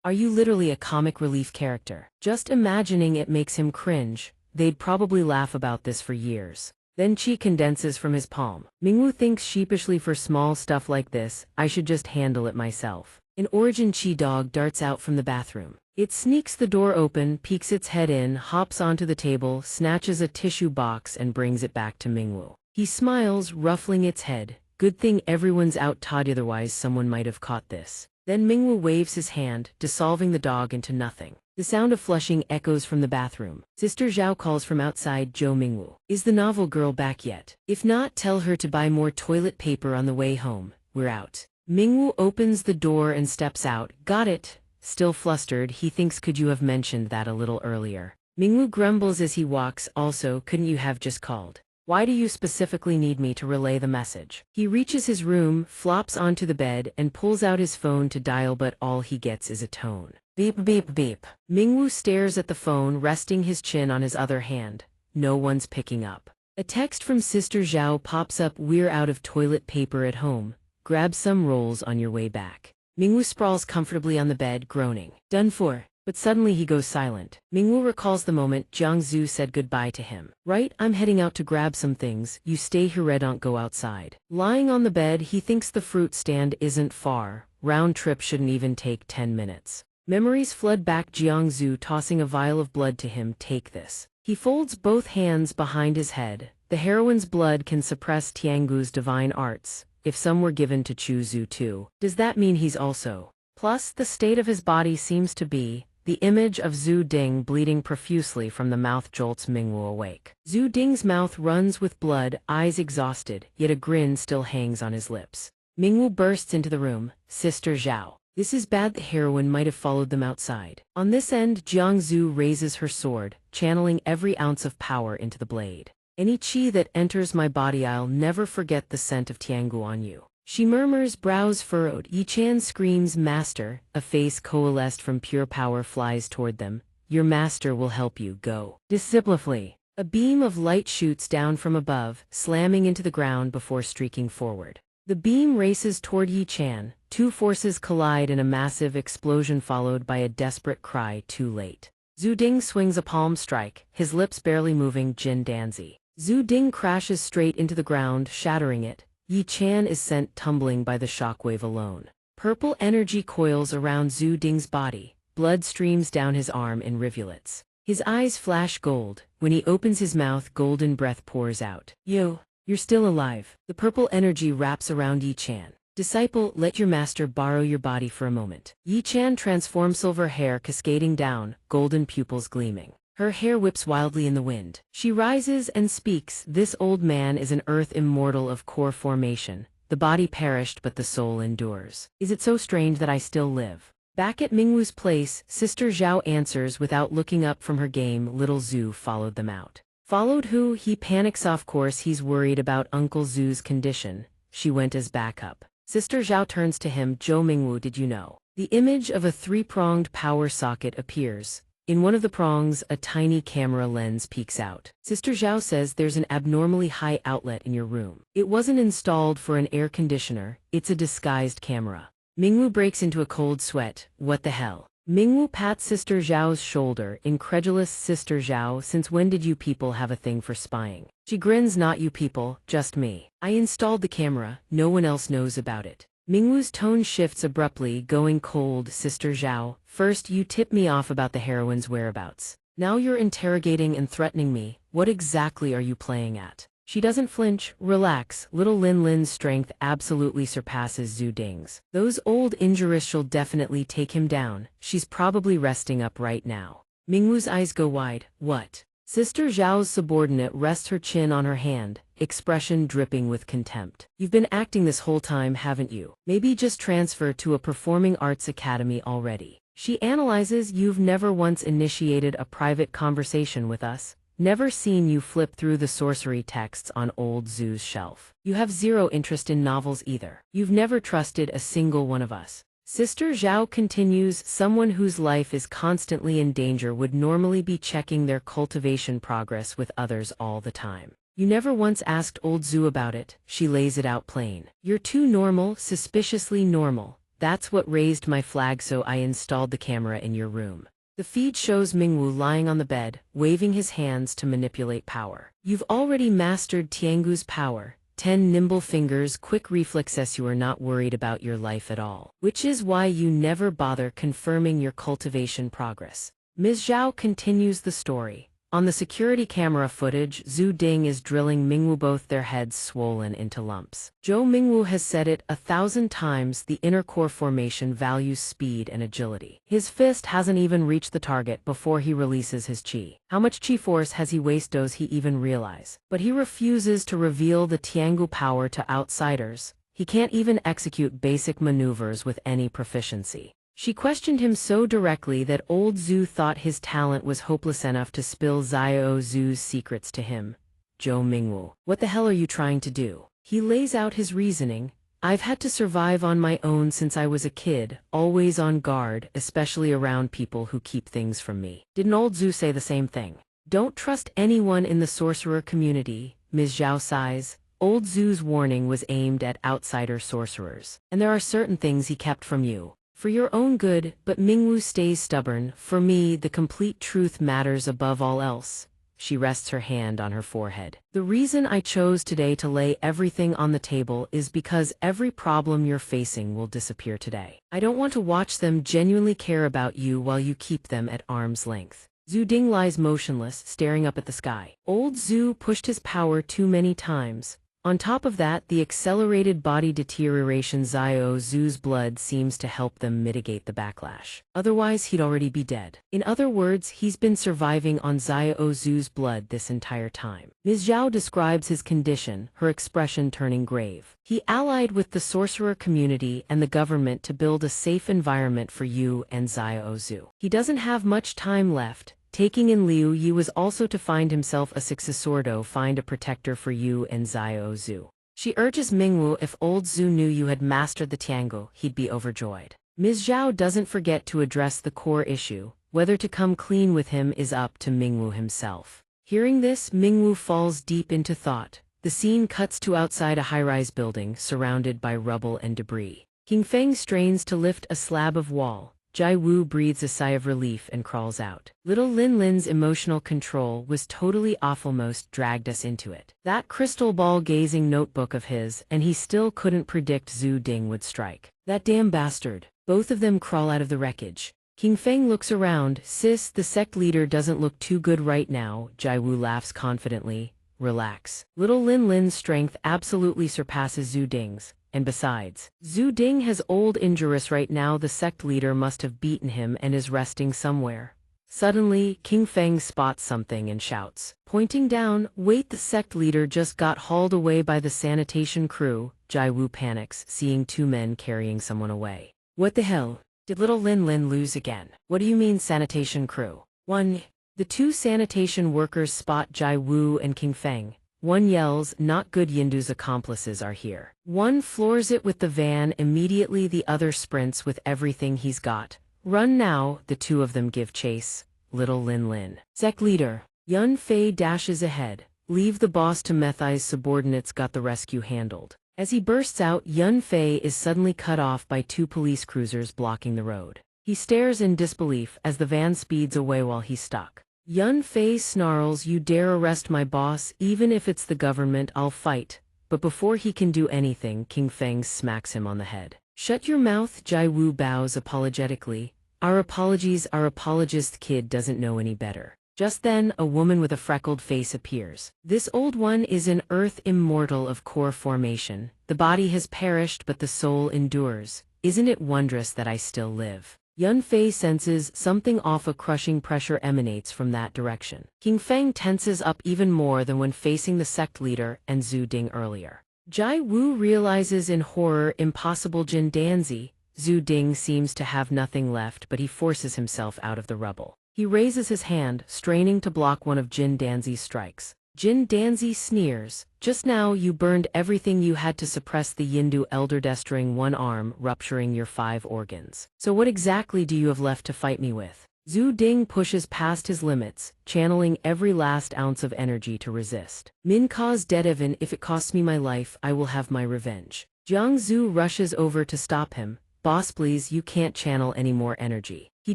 Are you literally a comic relief character? Just imagining it makes him cringe. They'd probably laugh about this for years. Then qi condenses from his palm. Mingwu thinks sheepishly, for small stuff like this, I should just handle it myself. An origin qi dog darts out from the bathroom. It sneaks the door open, peeks its head in, hops onto the table, snatches a tissue box and brings it back to Mingwu. He smiles, ruffling its head. Good thing everyone's out, Todd, otherwise someone might have caught this. Then Mingwu waves his hand, dissolving the dog into nothing. The sound of flushing echoes from the bathroom. Sister Zhao calls from outside. Zhou Mingwu, is the novel girl back yet? If not, tell her to buy more toilet paper on the way home. We're out. Mingwu opens the door and steps out. Got it. Still flustered, he thinks, could you have mentioned that a little earlier? Mingwu grumbles as he walks. Also, couldn't you have just called? Why do you specifically need me to relay the message? He reaches his room, flops onto the bed, and pulls out his phone to dial, but all he gets is a tone. Beep beep beep. Mingwu stares at the phone, resting his chin on his other hand. No one's picking up. A text from Sister Zhao pops up. We're out of toilet paper at home. Grab some rolls on your way back. Mingwu sprawls comfortably on the bed, groaning. Done for. But suddenly he goes silent. Mingwu recalls the moment Jiangzu said goodbye to him. Right, I'm heading out to grab some things. You stay here, don't go outside. Lying on the bed, he thinks the fruit stand isn't far. Round trip shouldn't even take 10 minutes. Memories flood back. Jiangzu tossing a vial of blood to him. Take this. He folds both hands behind his head. The heroine's blood can suppress Tiangu's divine arts. If some were given to Zhu too, does that mean he's also? Plus, the state of his body seems to be. The image of Zhu Ding bleeding profusely from the mouth jolts Mingwu awake. Zhu Ding's mouth runs with blood, eyes exhausted, yet a grin still hangs on his lips. Mingwu bursts into the room. Sister Zhao. This is bad. The heroine might have followed them outside. On this end, Jiangzu raises her sword, channeling every ounce of power into the blade. Any qi that enters my body, I'll never forget the scent of Tiangu on you. She murmurs, brows furrowed. Yi-chan screams, Master. A face coalesced from pure power flies toward them. Your master will help you. Go. Disciplinedly. A beam of light shoots down from above, slamming into the ground before streaking forward. The beam races toward Yi-chan. Two forces collide in a massive explosion, followed by a desperate cry, too late. Zhu Ding swings a palm strike, his lips barely moving. Jin Danzi. Zhu Ding crashes straight into the ground, shattering it. Yi-chan is sent tumbling by the shockwave alone. Purple energy coils around Zhu Ding's body. Blood streams down his arm in rivulets. His eyes flash gold. When he opens his mouth, golden breath pours out. Yo, you're still alive. The purple energy wraps around Yi-chan. Disciple, let your master borrow your body for a moment. Yi-chan transforms, silver hair cascading down, golden pupils gleaming. Her hair whips wildly in the wind. She rises and speaks. This old man is an earth immortal of core formation. The body perished, but the soul endures. Is it so strange that I still live? Back at Mingwu's place, Sister Zhao answers without looking up from her game. Little Zhu followed them out. Followed who? He panics. Of course he's worried about Uncle Zhu's condition. She went as backup. Sister Zhao turns to him. Zhou Mingwu, did you know? The image of a three-pronged power socket appears. In one of the prongs, a tiny camera lens peeks out. Sister Zhao says there's an abnormally high outlet in your room. It wasn't installed for an air conditioner, it's a disguised camera. Mingwu breaks into a cold sweat. What the hell? Mingwu pats Sister Zhao's shoulder, incredulous. Sister Zhao, since when did you people have a thing for spying? She grins. Not you people, just me. I installed the camera, no one else knows about it. Mingwu's tone shifts abruptly, going cold. Sister Zhao, first you tip me off about the heroine's whereabouts. Now you're interrogating and threatening me. What exactly are you playing at? She doesn't flinch. Relax. Little Lin Lin's strength absolutely surpasses Zhu Ding's. Those old injurists shall definitely take him down. She's probably resting up right now. Mingwu's eyes go wide. What? Sister Zhao's subordinate rests her chin on her hand, expression dripping with contempt. You've been acting this whole time, haven't you? Maybe just transfer to a performing arts academy already. She analyzes. You've never once initiated a private conversation with us. Never seen you flip through the sorcery texts on old Zhu's shelf. You have zero interest in novels either. You've never trusted a single one of us. Sister Zhao continues. Someone whose life is constantly in danger would normally be checking their cultivation progress with others all the time. You never once asked old Zhu about it. She lays it out plain. You're too normal, suspiciously normal. That's what raised my flag, so I installed the camera in your room. The feed shows Mingwu lying on the bed, waving his hands to manipulate power. You've already mastered Tiangu's power. 10 nimble fingers, quick reflexes. You are not worried about your life at all. Which is why you never bother confirming your cultivation progress. Ms. Zhao continues the story. On the security camera footage, Zhu Ding is drilling Mingwu, both their heads swollen into lumps. Zhou Mingwu has said it 1,000 times, the inner core formation values speed and agility. His fist hasn't even reached the target before he releases his chi. How much chi force has he wasted? Does he even realize? But he refuses to reveal the Tiangu power to outsiders. He can't even execute basic maneuvers with any proficiency. She questioned him so directly that old Zhu thought his talent was hopeless enough to spill Xiao Zhu's secrets to him. Zhou Mingwu, what the hell are you trying to do? He lays out his reasoning. I've had to survive on my own since I was a kid, always on guard, especially around people who keep things from me. Didn't old Zhu say the same thing? Don't trust anyone in the sorcerer community, Ms. Zhao sighs. Old Zhu's warning was aimed at outsider sorcerers. And there are certain things he kept from you. For your own good, but Mingwu stays stubborn. For me, the complete truth matters above all else. She rests her hand on her forehead. The reason I chose today to lay everything on the table is because every problem you're facing will disappear today. I don't want to watch them genuinely care about you while you keep them at arm's length. Zhu Ding lies motionless, staring up at the sky. Old Zhu pushed his power too many times. On top of that, the accelerated body deterioration Xiao Zhu's blood seems to help them mitigate the backlash. Otherwise, he'd already be dead. In other words, he's been surviving on Xiao Zhu's blood this entire time. Ms. Zhao describes his condition, her expression turning grave. He allied with the sorcerer community and the government to build a safe environment for you and Xiao Zhu. He doesn't have much time left. Taking in Liu Yi was also to find himself a successor, find a protector for you and Xiao Zhu. She urges Mingwu, if old Zhu knew you had mastered the Tiangu, he'd be overjoyed. Ms. Zhao doesn't forget to address the core issue. Whether to come clean with him is up to Mingwu himself. Hearing this, Mingwu falls deep into thought. The scene cuts to outside a high-rise building, surrounded by rubble and debris. King Feng strains to lift a slab of wall. Jai Wu breathes a sigh of relief and crawls out. Little Lin Lin's emotional control was totally off, almost dragged us into it. That crystal ball gazing notebook of his, and he still couldn't predict Zhu Ding would strike. That damn bastard. Both of them crawl out of the wreckage. King Feng looks around. Sis, the sect leader doesn't look too good right now. Jai Wu laughs confidently. Relax. Little Lin Lin's strength absolutely surpasses Zhu Ding's. And besides, Zhu Ding has old injurious right now. The sect leader must have beaten him and is resting somewhere. Suddenly, King Feng spots something and shouts, pointing down, wait, the sect leader just got hauled away by the sanitation crew. Jai Wu panics, seeing two men carrying someone away. What the hell? Did little Lin Lin lose again? What do you mean sanitation crew? The two sanitation workers spot Jai Wu and King Feng. One yells, not good, Yindu's accomplices are here. One floors it with the van. Immediately the other sprints with everything he's got. Run now, the two of them give chase. Little Lin Lin. Sect leader. Yun Fei dashes ahead. Leave the boss to Methai's subordinates, got the rescue handled. As he bursts out, Yun Fei is suddenly cut off by two police cruisers blocking the road. He stares in disbelief as the van speeds away while he's stuck. Yun Fei snarls, you dare arrest my boss? Even if it's the government, I'll fight. but before he can do anything, King Feng smacks him on the head. "Shut your mouth," Jai Wu bows apologetically. "Our apologies, our apologist kid doesn't know any better." Just then, a woman with a freckled face appears. This old one is an earth immortal of core formation. The body has perished, but the soul endures. Isn't it wondrous that I still live? Yun Fei senses something off. A crushing pressure emanates from that direction. King Feng tenses up even more than when facing the sect leader and Zhu Ding earlier. Jai Wu realizes in horror, impossible. Jin Danzi. Zhu Ding seems to have nothing left, but he forces himself out of the rubble. He raises his hand, straining to block one of Jin Danzi's strikes. Jin Danzi sneers. "Just now you burned everything you had to suppress the Yindu elder, destroying one arm, rupturing your 5 organs. So what exactly do you have left to fight me with?" Zhu Ding pushes past his limits, channeling every last ounce of energy to resist. "Min Ka's dead. Even if it costs me my life, I will have my revenge." Jiang Zhu rushes over to stop him. "Boss, please, you can't channel any more energy." He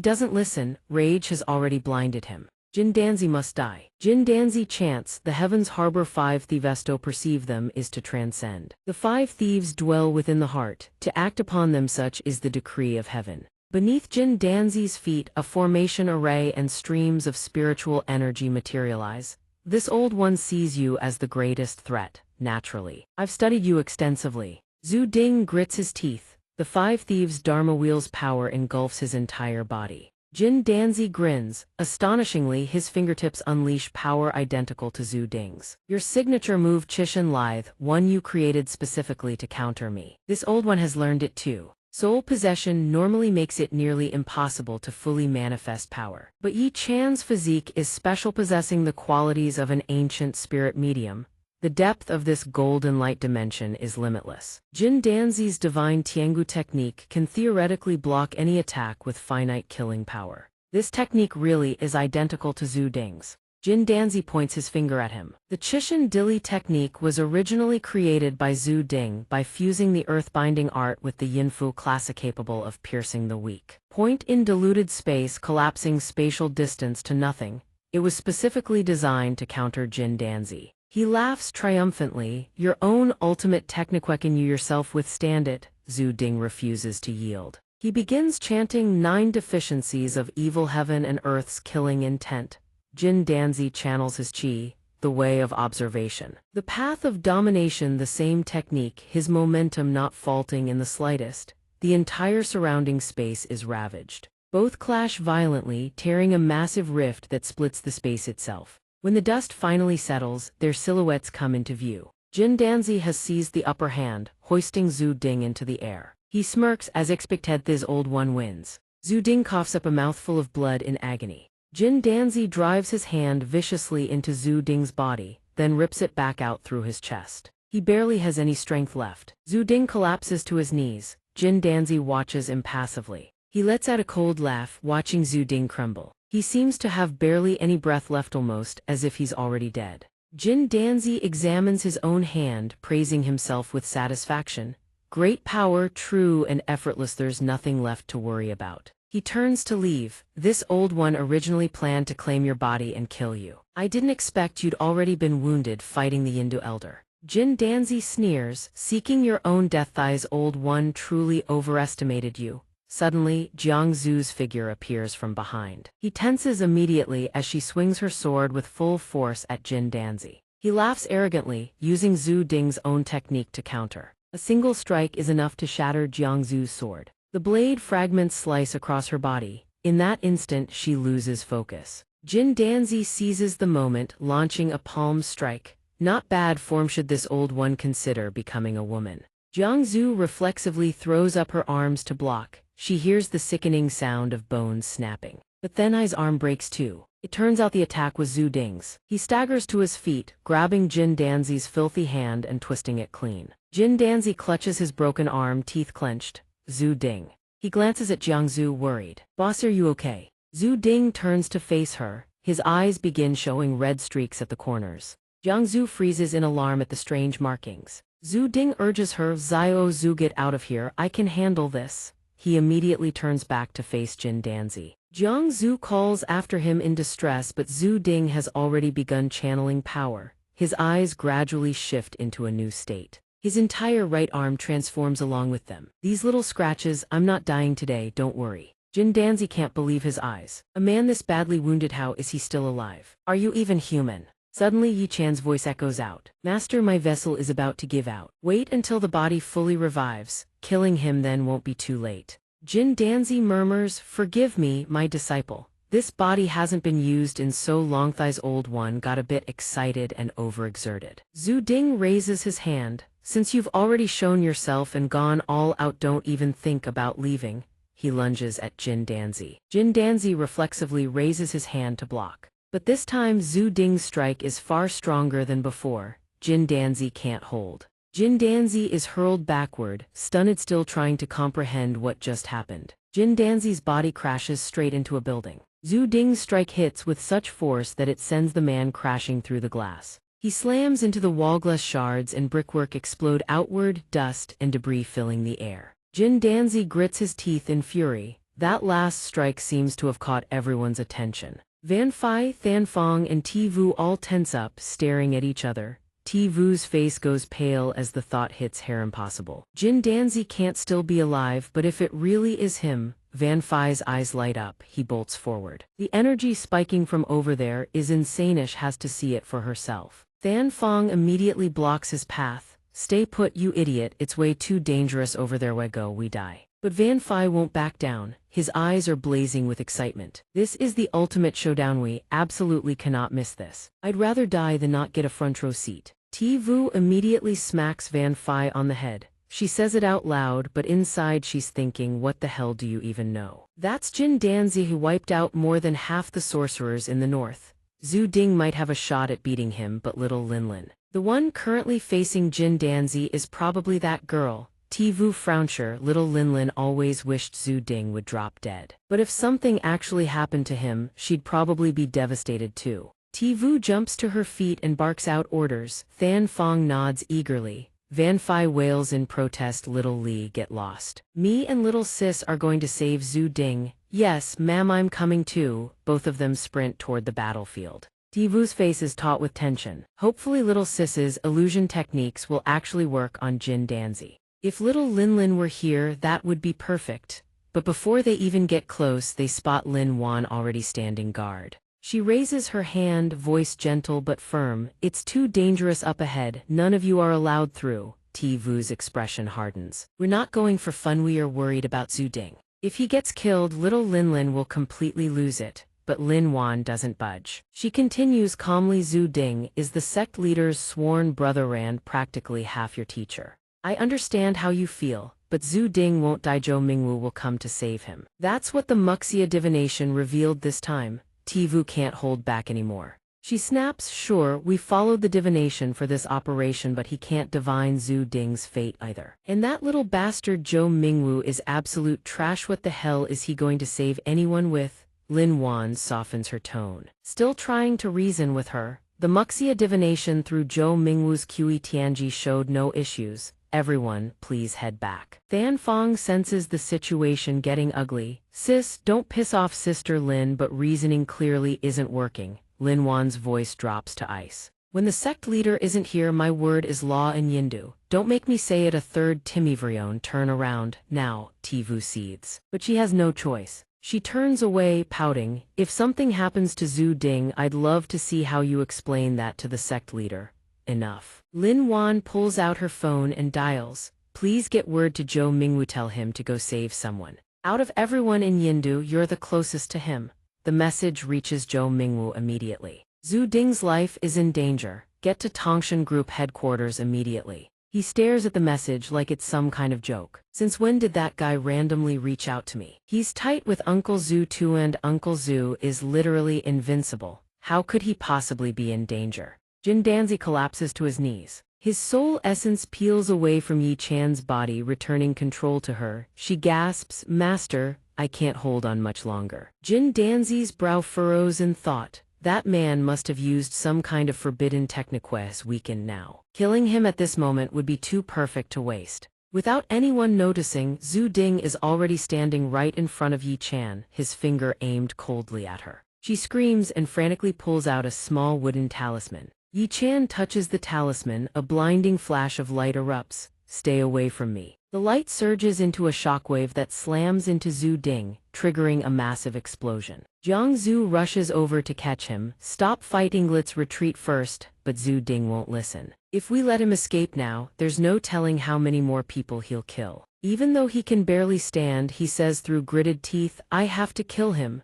doesn't listen. Rage has already blinded him. Jin Danzi must die. Jin Danzi chants, "The heavens harbor 5 thieves. To perceive them is to transcend. The 5 thieves dwell within the heart. To act upon them, such is the decree of heaven." Beneath Jin Danzi's feet, a formation array and streams of spiritual energy materialize. "This old one sees you as the greatest threat, naturally. I've studied you extensively." Zhu Ding grits his teeth. The 5 thieves' Dharma wheel's power engulfs his entire body. Jin Danzi grins. Astonishingly, his fingertips unleash power identical to Zhu Ding's. "Your signature move, Chishan Lithe, one you created specifically to counter me. This old one has learned it too." Soul possession normally makes it nearly impossible to fully manifest power. But Yi Chan's physique is special, possessing the qualities of an ancient spirit medium. The depth of this golden light dimension is limitless. Jin Danzi's divine Tiangu technique can theoretically block any attack with finite killing power. This technique really is identical to Zhu Ding's. Jin Danzi points his finger at him. The Chishan Dili technique was originally created by Zhu Ding by fusing the earth-binding art with the Yinfu classic, capable of piercing the weak point in diluted space, collapsing spatial distance to nothing. It was specifically designed to counter Jin Danzi. He laughs triumphantly. "Your own ultimate technique, can you yourself withstand it?" Zhu Ding refuses to yield. He begins chanting 9 deficiencies of evil, heaven and earth's killing intent. Jin Danzi channels his qi, the way of observation. The path of domination, the same technique, his momentum not faulting in the slightest. The entire surrounding space is ravaged. Both clash violently, tearing a massive rift that splits the space itself. When the dust finally settles, their silhouettes come into view. Jin Danzi has seized the upper hand, hoisting Zhu Ding into the air. He smirks as expected. This old one wins. Zhu Ding coughs up a mouthful of blood in agony. Jin Danzi drives his hand viciously into Zhu Ding's body, then rips it back out through his chest. He barely has any strength left. Zhu Ding collapses to his knees. Jin Danzi watches impassively. He lets out a cold laugh, watching Zhu Ding crumble. He seems to have barely any breath left, almost as if he's already dead. Jin Danzi examines his own hand, praising himself with satisfaction. "Great power, true and effortless. There's nothing left to worry about." He turns to leave. "This old one originally planned to claim your body and kill you. I didn't expect you'd already been wounded fighting the Yindu elder." Jin Danzi sneers. "Seeking your own death. This old one truly overestimated you." Suddenly, Jiang Zhu's figure appears from behind. He tenses immediately as she swings her sword with full force at Jin Danzi. He laughs arrogantly, using Zhu Ding's own technique to counter. A single strike is enough to shatter Jiang Zhu's sword. The blade fragments slice across her body. In that instant, she loses focus. Jin Danzi seizes the moment, launching a palm strike. Not bad form. Should this old one consider becoming a woman? Jiang Zhu reflexively throws up her arms to block. She hears the sickening sound of bones snapping. But then Ai's arm breaks too. It turns out the attack was Zhu Ding's. He staggers to his feet, grabbing Jin Danzi's filthy hand and twisting it clean. Jin Danzi clutches his broken arm, teeth clenched. "Zhu Ding." He glances at Jiang Zhu, worried. "Boss, are you okay?" Zhu Ding turns to face her. His eyes begin showing red streaks at the corners. Jiang Zhu freezes in alarm at the strange markings. Zhu Ding urges her, "Zio Zhu, get out of here. I can handle this." He immediately turns back to face Jin Danzi. Jiang Zhu calls after him in distress, but Zhu Ding has already begun channeling power. his eyes gradually shift into a new state. His entire right arm transforms along with them. These little scratches, I'm not dying today, don't worry. Jin Danzi can't believe his eyes. A man this badly wounded, how is he still alive? Are you even human? Suddenly Yi Chan's voice echoes out. Master, my vessel is about to give out. Wait until the body fully revives. Killing him then won't be too late. Jin Danzi murmurs, forgive me, my disciple. This body hasn't been used in so long. Thigh's old one got a bit excited and overexerted. Zhu Ding raises his hand. Since you've already shown yourself and gone all out, don't even think about leaving. He lunges at Jin Danzi. Jin Danzi reflexively raises his hand to block. But this time Zhu Ding's strike is far stronger than before. Jin Danzi can't hold. Jin Danzi is hurled backward, stunned, still trying to comprehend what just happened. Jin Danzi's body crashes straight into a building. Zhu Ding's strike hits with such force that it sends the man crashing through the glass. He slams into the wall, glass shards and brickwork explode outward, dust and debris filling the air. Jin Danzi grits his teeth in fury. That last strike seems to have caught everyone's attention. Van Fai, Than Fong and Ti Vu all tense up, staring at each other. Ti Vu's face goes pale as the thought hits her. Impossible. Jin Danzi can't still be alive, but if it really is him, Van Fai's eyes light up. He bolts forward. The energy spiking from over there is insane-ish, has to see it for herself. Than Fong immediately blocks his path. Stay put, you idiot, it's way too dangerous over there, we go, we die. But Van Fai won't back down. His eyes are blazing with excitement. This is the ultimate showdown, we absolutely cannot miss this. I'd rather die than not get a front row seat. Ti Vu immediately smacks Van Fai on the head. She says it out loud, but inside she's thinking, what the hell do you even know? That's Jin Danzi, who wiped out more than half the sorcerers in the north. Zhu Ding might have a shot at beating him, but little Linlin, the one currently facing Jin Danzi, is probably that girl. Ti Vu Frauncher. Little Linlin always wished Zhu Ding would drop dead. But if something actually happened to him, she'd probably be devastated too. Ti Vu jumps to her feet and barks out orders. Than Fong nods eagerly. Van Fai wails in protest. Little Li, get lost. Me and little sis are going to save Zhu Ding. Yes, ma'am, I'm coming too. Both of them sprint toward the battlefield. Ti Vu's face is taut with tension. Hopefully little sis's illusion techniques will actually work on Jin Danzi. If little Linlin were here, that would be perfect. But before they even get close, they spot Lin Wan already standing guard. She raises her hand, voice gentle but firm. It's too dangerous up ahead. None of you are allowed through. Ti Vu's expression hardens. We're not going for fun, we are worried about Zhu Ding. If he gets killed, little Linlin will completely lose it. But Lin Wan doesn't budge. She continues calmly. Zhu Ding is the sect leader's sworn brother and practically half your teacher. I understand how you feel, but Zhu Ding won't die. Zhou Mingwu will come to save him. That's what the wuxia divination revealed this time. Ti Vu can't hold back anymore. She snaps, sure, we followed the divination for this operation, but he can't divine Zhu Ding's fate either. And that little bastard Zhou Mingwu is absolute trash. What the hell is he going to save anyone with? Lin Wan softens her tone. Still trying to reason with her. The wuxia divination through Zhou Mingwu's Qi Tianji showed no issues. Everyone, please head back. Than Fong senses the situation getting ugly. Sis, don't piss off Sister Lin, but reasoning clearly isn't working. Lin Wan's voice drops to ice. When the sect leader isn't here, my word is law in Yindu. Don't make me say it a third. Timivrion, turn around, now, Ti Vu seethes. But she has no choice. She turns away, pouting. If something happens to Zhu Ding, I'd love to see how you explain that to the sect leader. Enough. Lin Wan pulls out her phone and dials. Please get word to Zhou Mingwu, tell him to go save someone. Out of everyone in Yindu, you're the closest to him. The message reaches Zhou Mingwu immediately. Zhu Ding's life is in danger. Get to Tongshan Group headquarters immediately. He stares at the message like it's some kind of joke. Since when did that guy randomly reach out to me? He's tight with Uncle Zhu too, and Uncle Zhu is literally invincible. How could he possibly be in danger? Jin Danzi collapses to his knees. His soul essence peels away from Yi Chan's body, returning control to her. She gasps, Master, I can't hold on much longer. Jin Danzi's brow furrows in thought. That man must have used some kind of forbidden technique, weakened now. Killing him at this moment would be too perfect to waste. Without anyone noticing, Zhu Ding is already standing right in front of Yi Chan, his finger aimed coldly at her. She screams and frantically pulls out a small wooden talisman. Yi Chan touches the talisman, a blinding flash of light erupts. Stay away from me. The light surges into a shockwave that slams into Zhu Ding, triggering a massive explosion. Jiang Zhu rushes over to catch him. Stop fighting, let's retreat first, but Zhu Ding won't listen. If we let him escape now, there's no telling how many more people he'll kill. Even though he can barely stand, he says through gritted teeth, I have to kill him.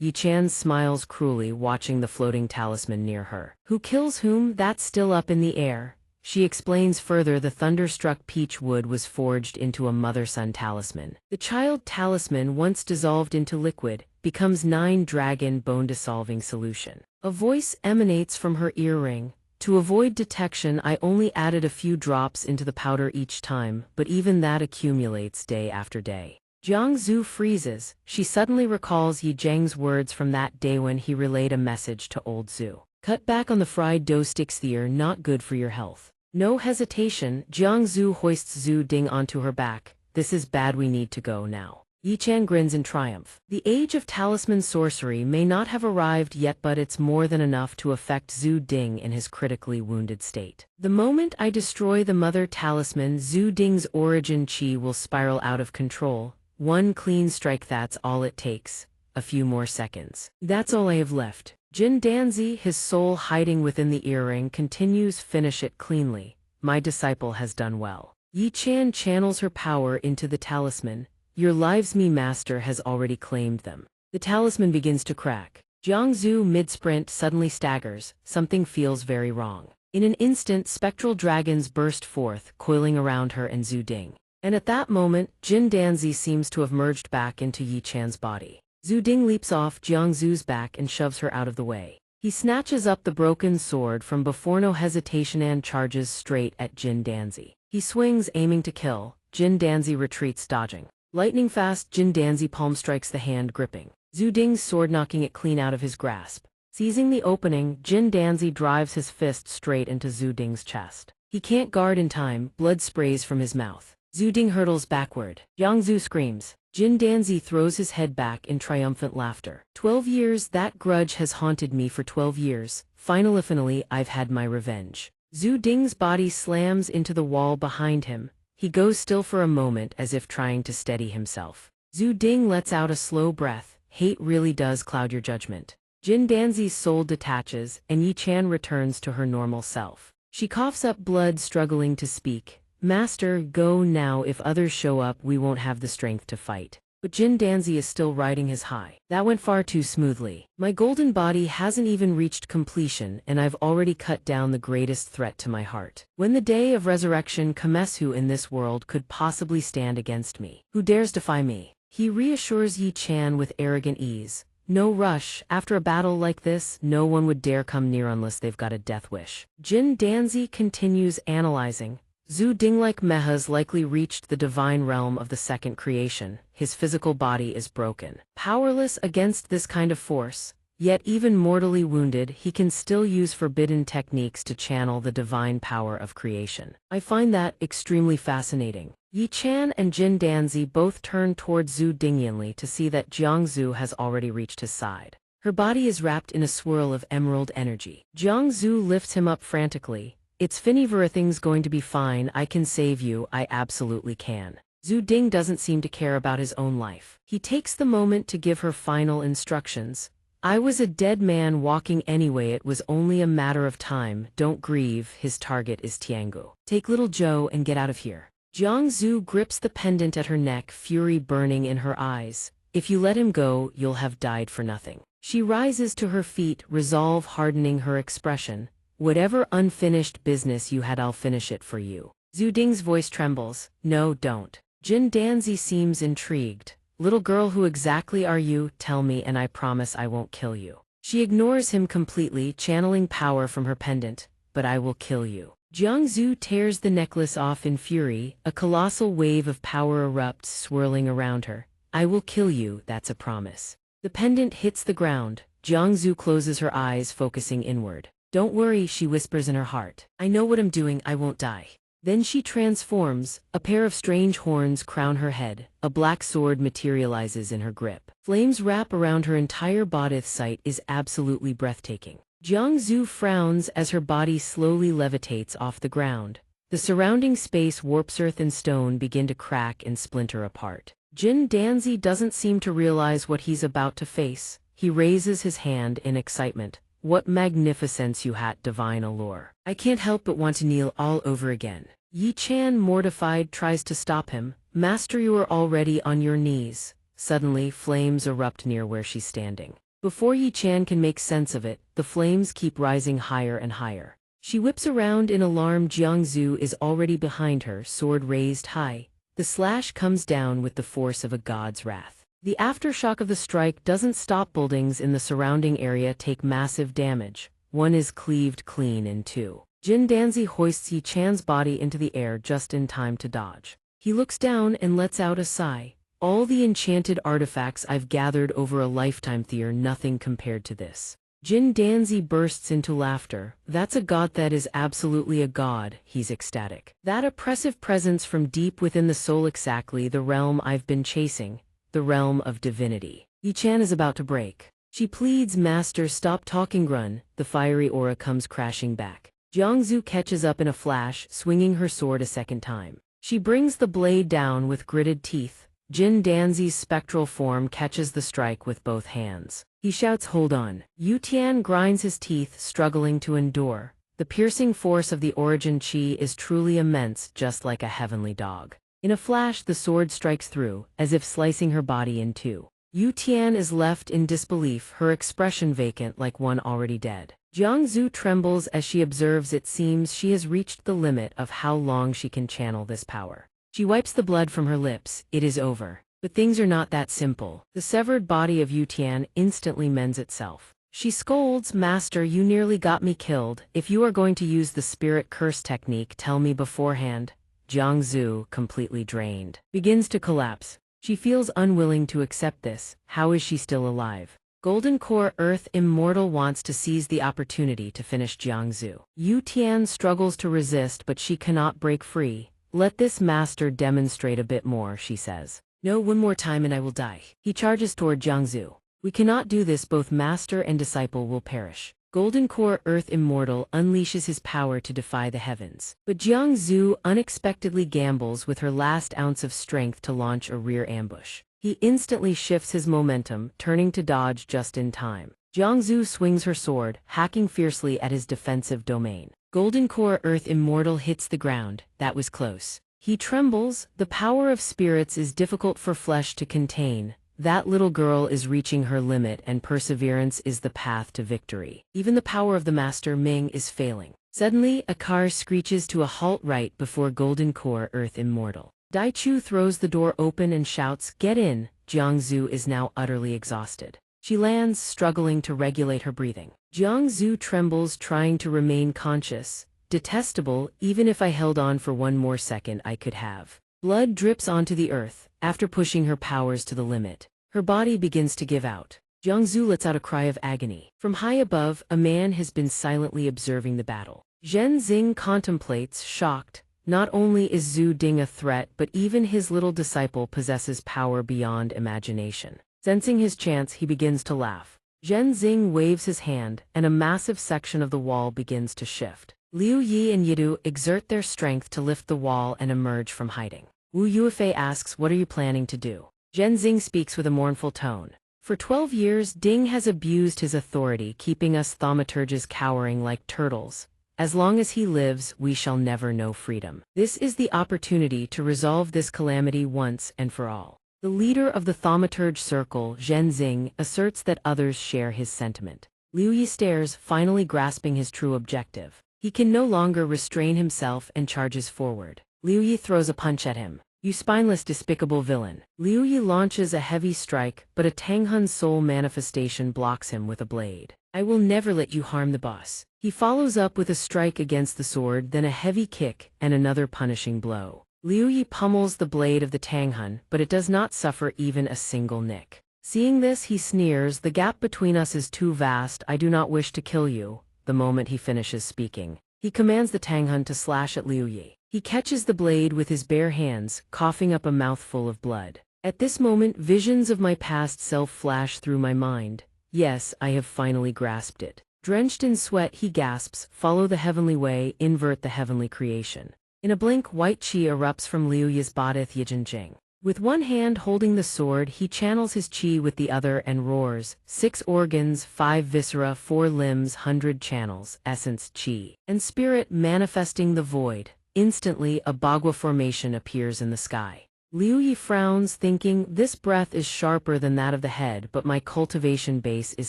Yi Chan smiles cruelly, watching the floating talisman near her. Who kills whom? That's still up in the air. She explains further, the thunderstruck peach wood was forged into a mother-son talisman. The child talisman, once dissolved into liquid, becomes 9 dragon bone-dissolving solution. A voice emanates from her earring. To avoid detection, I only added a few drops into the powder each time, but even that accumulates day after day. Jiang Zhu freezes. She suddenly recalls Yi Zheng's words from that day when he relayed a message to old Zhu. Cut back on the fried dough sticks, they're not good for your health. No hesitation, Jiang Zhu hoists Zhu Ding onto her back. This is bad, we need to go now. Yi Chan grins in triumph. The age of talisman sorcery may not have arrived yet, but it's more than enough to affect Zhu Ding in his critically wounded state. The moment I destroy the mother talisman, Zhu Ding's origin chi will spiral out of control. One clean strike, that's all it takes. A few more seconds. That's all I have left. Jin Danzi, his soul hiding within the earring, continues, finish it cleanly. My disciple has done well. Yi Chan channels her power into the talisman. Your lives, me master has already claimed them. The talisman begins to crack. Jiang Zhu, mid-sprint, suddenly staggers. Something feels very wrong. In an instant, spectral dragons burst forth, coiling around her and Zhu Ding. And at that moment, Jin Danzi seems to have merged back into Yi Chan's body. Zhu Ding leaps off Jiang Zhu's back and shoves her out of the way. He snatches up the broken sword from before, no hesitation, and charges straight at Jin Danzi. He swings, aiming to kill. Jin Danzi retreats, dodging. Lightning fast, Jin Danzi palm strikes the hand gripping Zhu Ding's sword, knocking it clean out of his grasp. Seizing the opening, Jin Danzi drives his fist straight into Zhu Ding's chest. He can't guard in time, blood sprays from his mouth. Zhu Ding hurtles backward. Jiang Zhu screams. Jin Danzi throws his head back in triumphant laughter. 12 years, that grudge has haunted me for 12 years. Finally, I've had my revenge. Zhu Ding's body slams into the wall behind him. He goes still for a moment, as if trying to steady himself. Zhu Ding lets out a slow breath. Hate really does cloud your judgment. Jin Danzi's soul detaches, and Yi Chan returns to her normal self. She coughs up blood, struggling to speak. Master, go now. If others show up, we won't have the strength to fight. But Jin Danzi is still riding his high. That went far too smoothly. My golden body hasn't even reached completion, and I've already cut down the greatest threat to my heart. When the day of resurrection comes, who in this world could possibly stand against me? Who dares defy me? He reassures Yi Chan with arrogant ease. No rush. After a battle like this, no one would dare come near unless they've got a death wish. Jin Danzi continues, analyzing. Zhu Ding, like Meha's, likely reached the divine realm of the second creation. His physical body is broken. Powerless against this kind of force, yet even mortally wounded, he can still use forbidden techniques to channel the divine power of creation. I find that extremely fascinating. Yi Chan and Jin Danzi both turn towards Zhu Ding to see that Jiang Zhu has already reached his side. Her body is wrapped in a swirl of emerald energy. Jiang Zhu lifts him up frantically. It's Finny, everything's going to be fine. I can save you. I absolutely can. Zhu Ding doesn't seem to care about his own life. He takes the moment to give her final instructions. I was a dead man walking anyway. It was only a matter of time. Don't grieve. His target is Tiangu. Take little Zhou and get out of here. Jiang Zhu grips the pendant at her neck, fury burning in her eyes. If you let him go, you'll have died for nothing. She rises to her feet, resolve hardening her expression. Whatever unfinished business you had, I'll finish it for you. Zhu Ding's voice trembles. No, don't. Jin Danzi seems intrigued. Little girl, who exactly are you? Tell me and I promise I won't kill you. She ignores him completely, channeling power from her pendant. But I will kill you. Jiang Zhu tears the necklace off in fury. A colossal wave of power erupts, swirling around her. I will kill you, that's a promise. The pendant hits the ground. Jiang Zhu closes her eyes, focusing inward. Don't worry, she whispers in her heart. I know what I'm doing, I won't die. Then she transforms. A pair of strange horns crown her head. A black sword materializes in her grip. Flames wrap around her entire body. The sight is absolutely breathtaking. Jiang Zhu frowns as her body slowly levitates off the ground. The surrounding space warps, earth and stone begin to crack and splinter apart. Jin Danzi doesn't seem to realize what he's about to face. He raises his hand in excitement. What magnificence you had, divine allure. I can't help but want to kneel all over again. Yi Chan, mortified, tries to stop him. Master, you are already on your knees. Suddenly, flames erupt near where she's standing. Before Yi Chan can make sense of it, the flames keep rising higher and higher. She whips around in alarm. Jiang Zhu is already behind her, sword raised high. The slash comes down with the force of a god's wrath. The aftershock of the strike doesn't stop. Buildings in the surrounding area take massive damage. One is cleaved clean in two. Jin Danzi hoists Yi Chan's body into the air just in time to dodge. He looks down and lets out a sigh. All the enchanted artifacts I've gathered over a lifetime, they are nothing compared to this. Jin Danzi bursts into laughter. That's a god, that is absolutely a god, he's ecstatic. That oppressive presence from deep within the soul, exactly the realm I've been chasing, the realm of divinity. Yi Chan is about to break. She pleads, Master, stop talking, Grun. The fiery aura comes crashing back. Jiang Zhu catches up in a flash, swinging her sword a second time. She brings the blade down with gritted teeth. Jin Danzi's spectral form catches the strike with both hands. He shouts, hold on. Yu Tian grinds his teeth, struggling to endure. The piercing force of the origin chi is truly immense, just like a heavenly dog. In a flash, the sword strikes through, as if slicing her body in two. Yu Tian is left in disbelief, her expression vacant like one already dead. Jiang Zhu trembles as she observes. It seems she has reached the limit of how long she can channel this power. She wipes the blood from her lips. It is over. But things are not that simple. The severed body of Yu Tian instantly mends itself. She scolds, Master, you nearly got me killed. If you are going to use the spirit curse technique, tell me beforehand. Jiang Zhu, completely drained, begins to collapse. She feels unwilling to accept this. How is she still alive? Golden Core Earth Immortal wants to seize the opportunity to finish Jiang Zhu. Yu Tian struggles to resist, but she cannot break free. Let this master demonstrate a bit more, she says. No, one more time and I will die. He charges toward Jiang Zhu. We cannot do this, both master and disciple will perish. Golden Core Earth Immortal unleashes his power to defy the heavens. But Jiang Zhu unexpectedly gambles with her last ounce of strength to launch a rear ambush. He instantly shifts his momentum, turning to dodge just in time. Jiang Zhu swings her sword, hacking fiercely at his defensive domain. Golden Core Earth Immortal hits the ground. That was close. He trembles. The power of spirits is difficult for flesh to contain. That little girl is reaching her limit, and perseverance is the path to victory. Even the power of the Master Ming is failing. Suddenly, a car screeches to a halt right before Golden Core Earth Immortal. Dai Chu throws the door open and shouts, Get in! Jiang Zhu is now utterly exhausted. She lands, struggling to regulate her breathing. Jiang Zhu trembles, trying to remain conscious. Detestable, even if I held on for one more second I could have. Blood drips onto the earth. After pushing her powers to the limit, her body begins to give out. Jiang Zhu lets out a cry of agony. From high above, a man has been silently observing the battle. Zhen Xing contemplates, shocked. Not only is Zhu Ding a threat, but even his little disciple possesses power beyond imagination. Sensing his chance, he begins to laugh. Zhen Xing waves his hand, and a massive section of the wall begins to shift. Liu Yi and Yidu exert their strength to lift the wall and emerge from hiding. Wu Yuefei asks, What are you planning to do? Zhen Xing speaks with a mournful tone. For 12 years, Ding has abused his authority, keeping us thaumaturges cowering like turtles. As long as he lives, we shall never know freedom. This is the opportunity to resolve this calamity once and for all. The leader of the thaumaturge circle, Zhen Xing, asserts that others share his sentiment. Liu Yi stares, finally grasping his true objective. He can no longer restrain himself and charges forward. Liu Yi throws a punch at him. You spineless, despicable villain. Liu Yi launches a heavy strike, but a Tanghun soul manifestation blocks him with a blade. I will never let you harm the boss. He follows up with a strike against the sword, then a heavy kick, and another punishing blow. Liu Yi pummels the blade of the Tanghun, but it does not suffer even a single nick. Seeing this, he sneers, The gap between us is too vast, I do not wish to kill you. The moment he finishes speaking, he commands the Tanghun to slash at Liu Yi. He catches the blade with his bare hands, coughing up a mouthful of blood. At this moment, visions of my past self flash through my mind. Yes, I have finally grasped it. Drenched in sweat, he gasps, "Follow the heavenly way, invert the heavenly creation." In a blink, white qi erupts from Liu Yi's body Yijinjing. With one hand holding the sword, he channels his qi with the other and roars, 6 organs, 5 viscera, 4 limbs, 100 channels, essence, qi, and spirit manifesting the void. Instantly, a bagua formation appears in the sky. Liu Yi frowns, thinking, this breath is sharper than that of the head, but my cultivation base is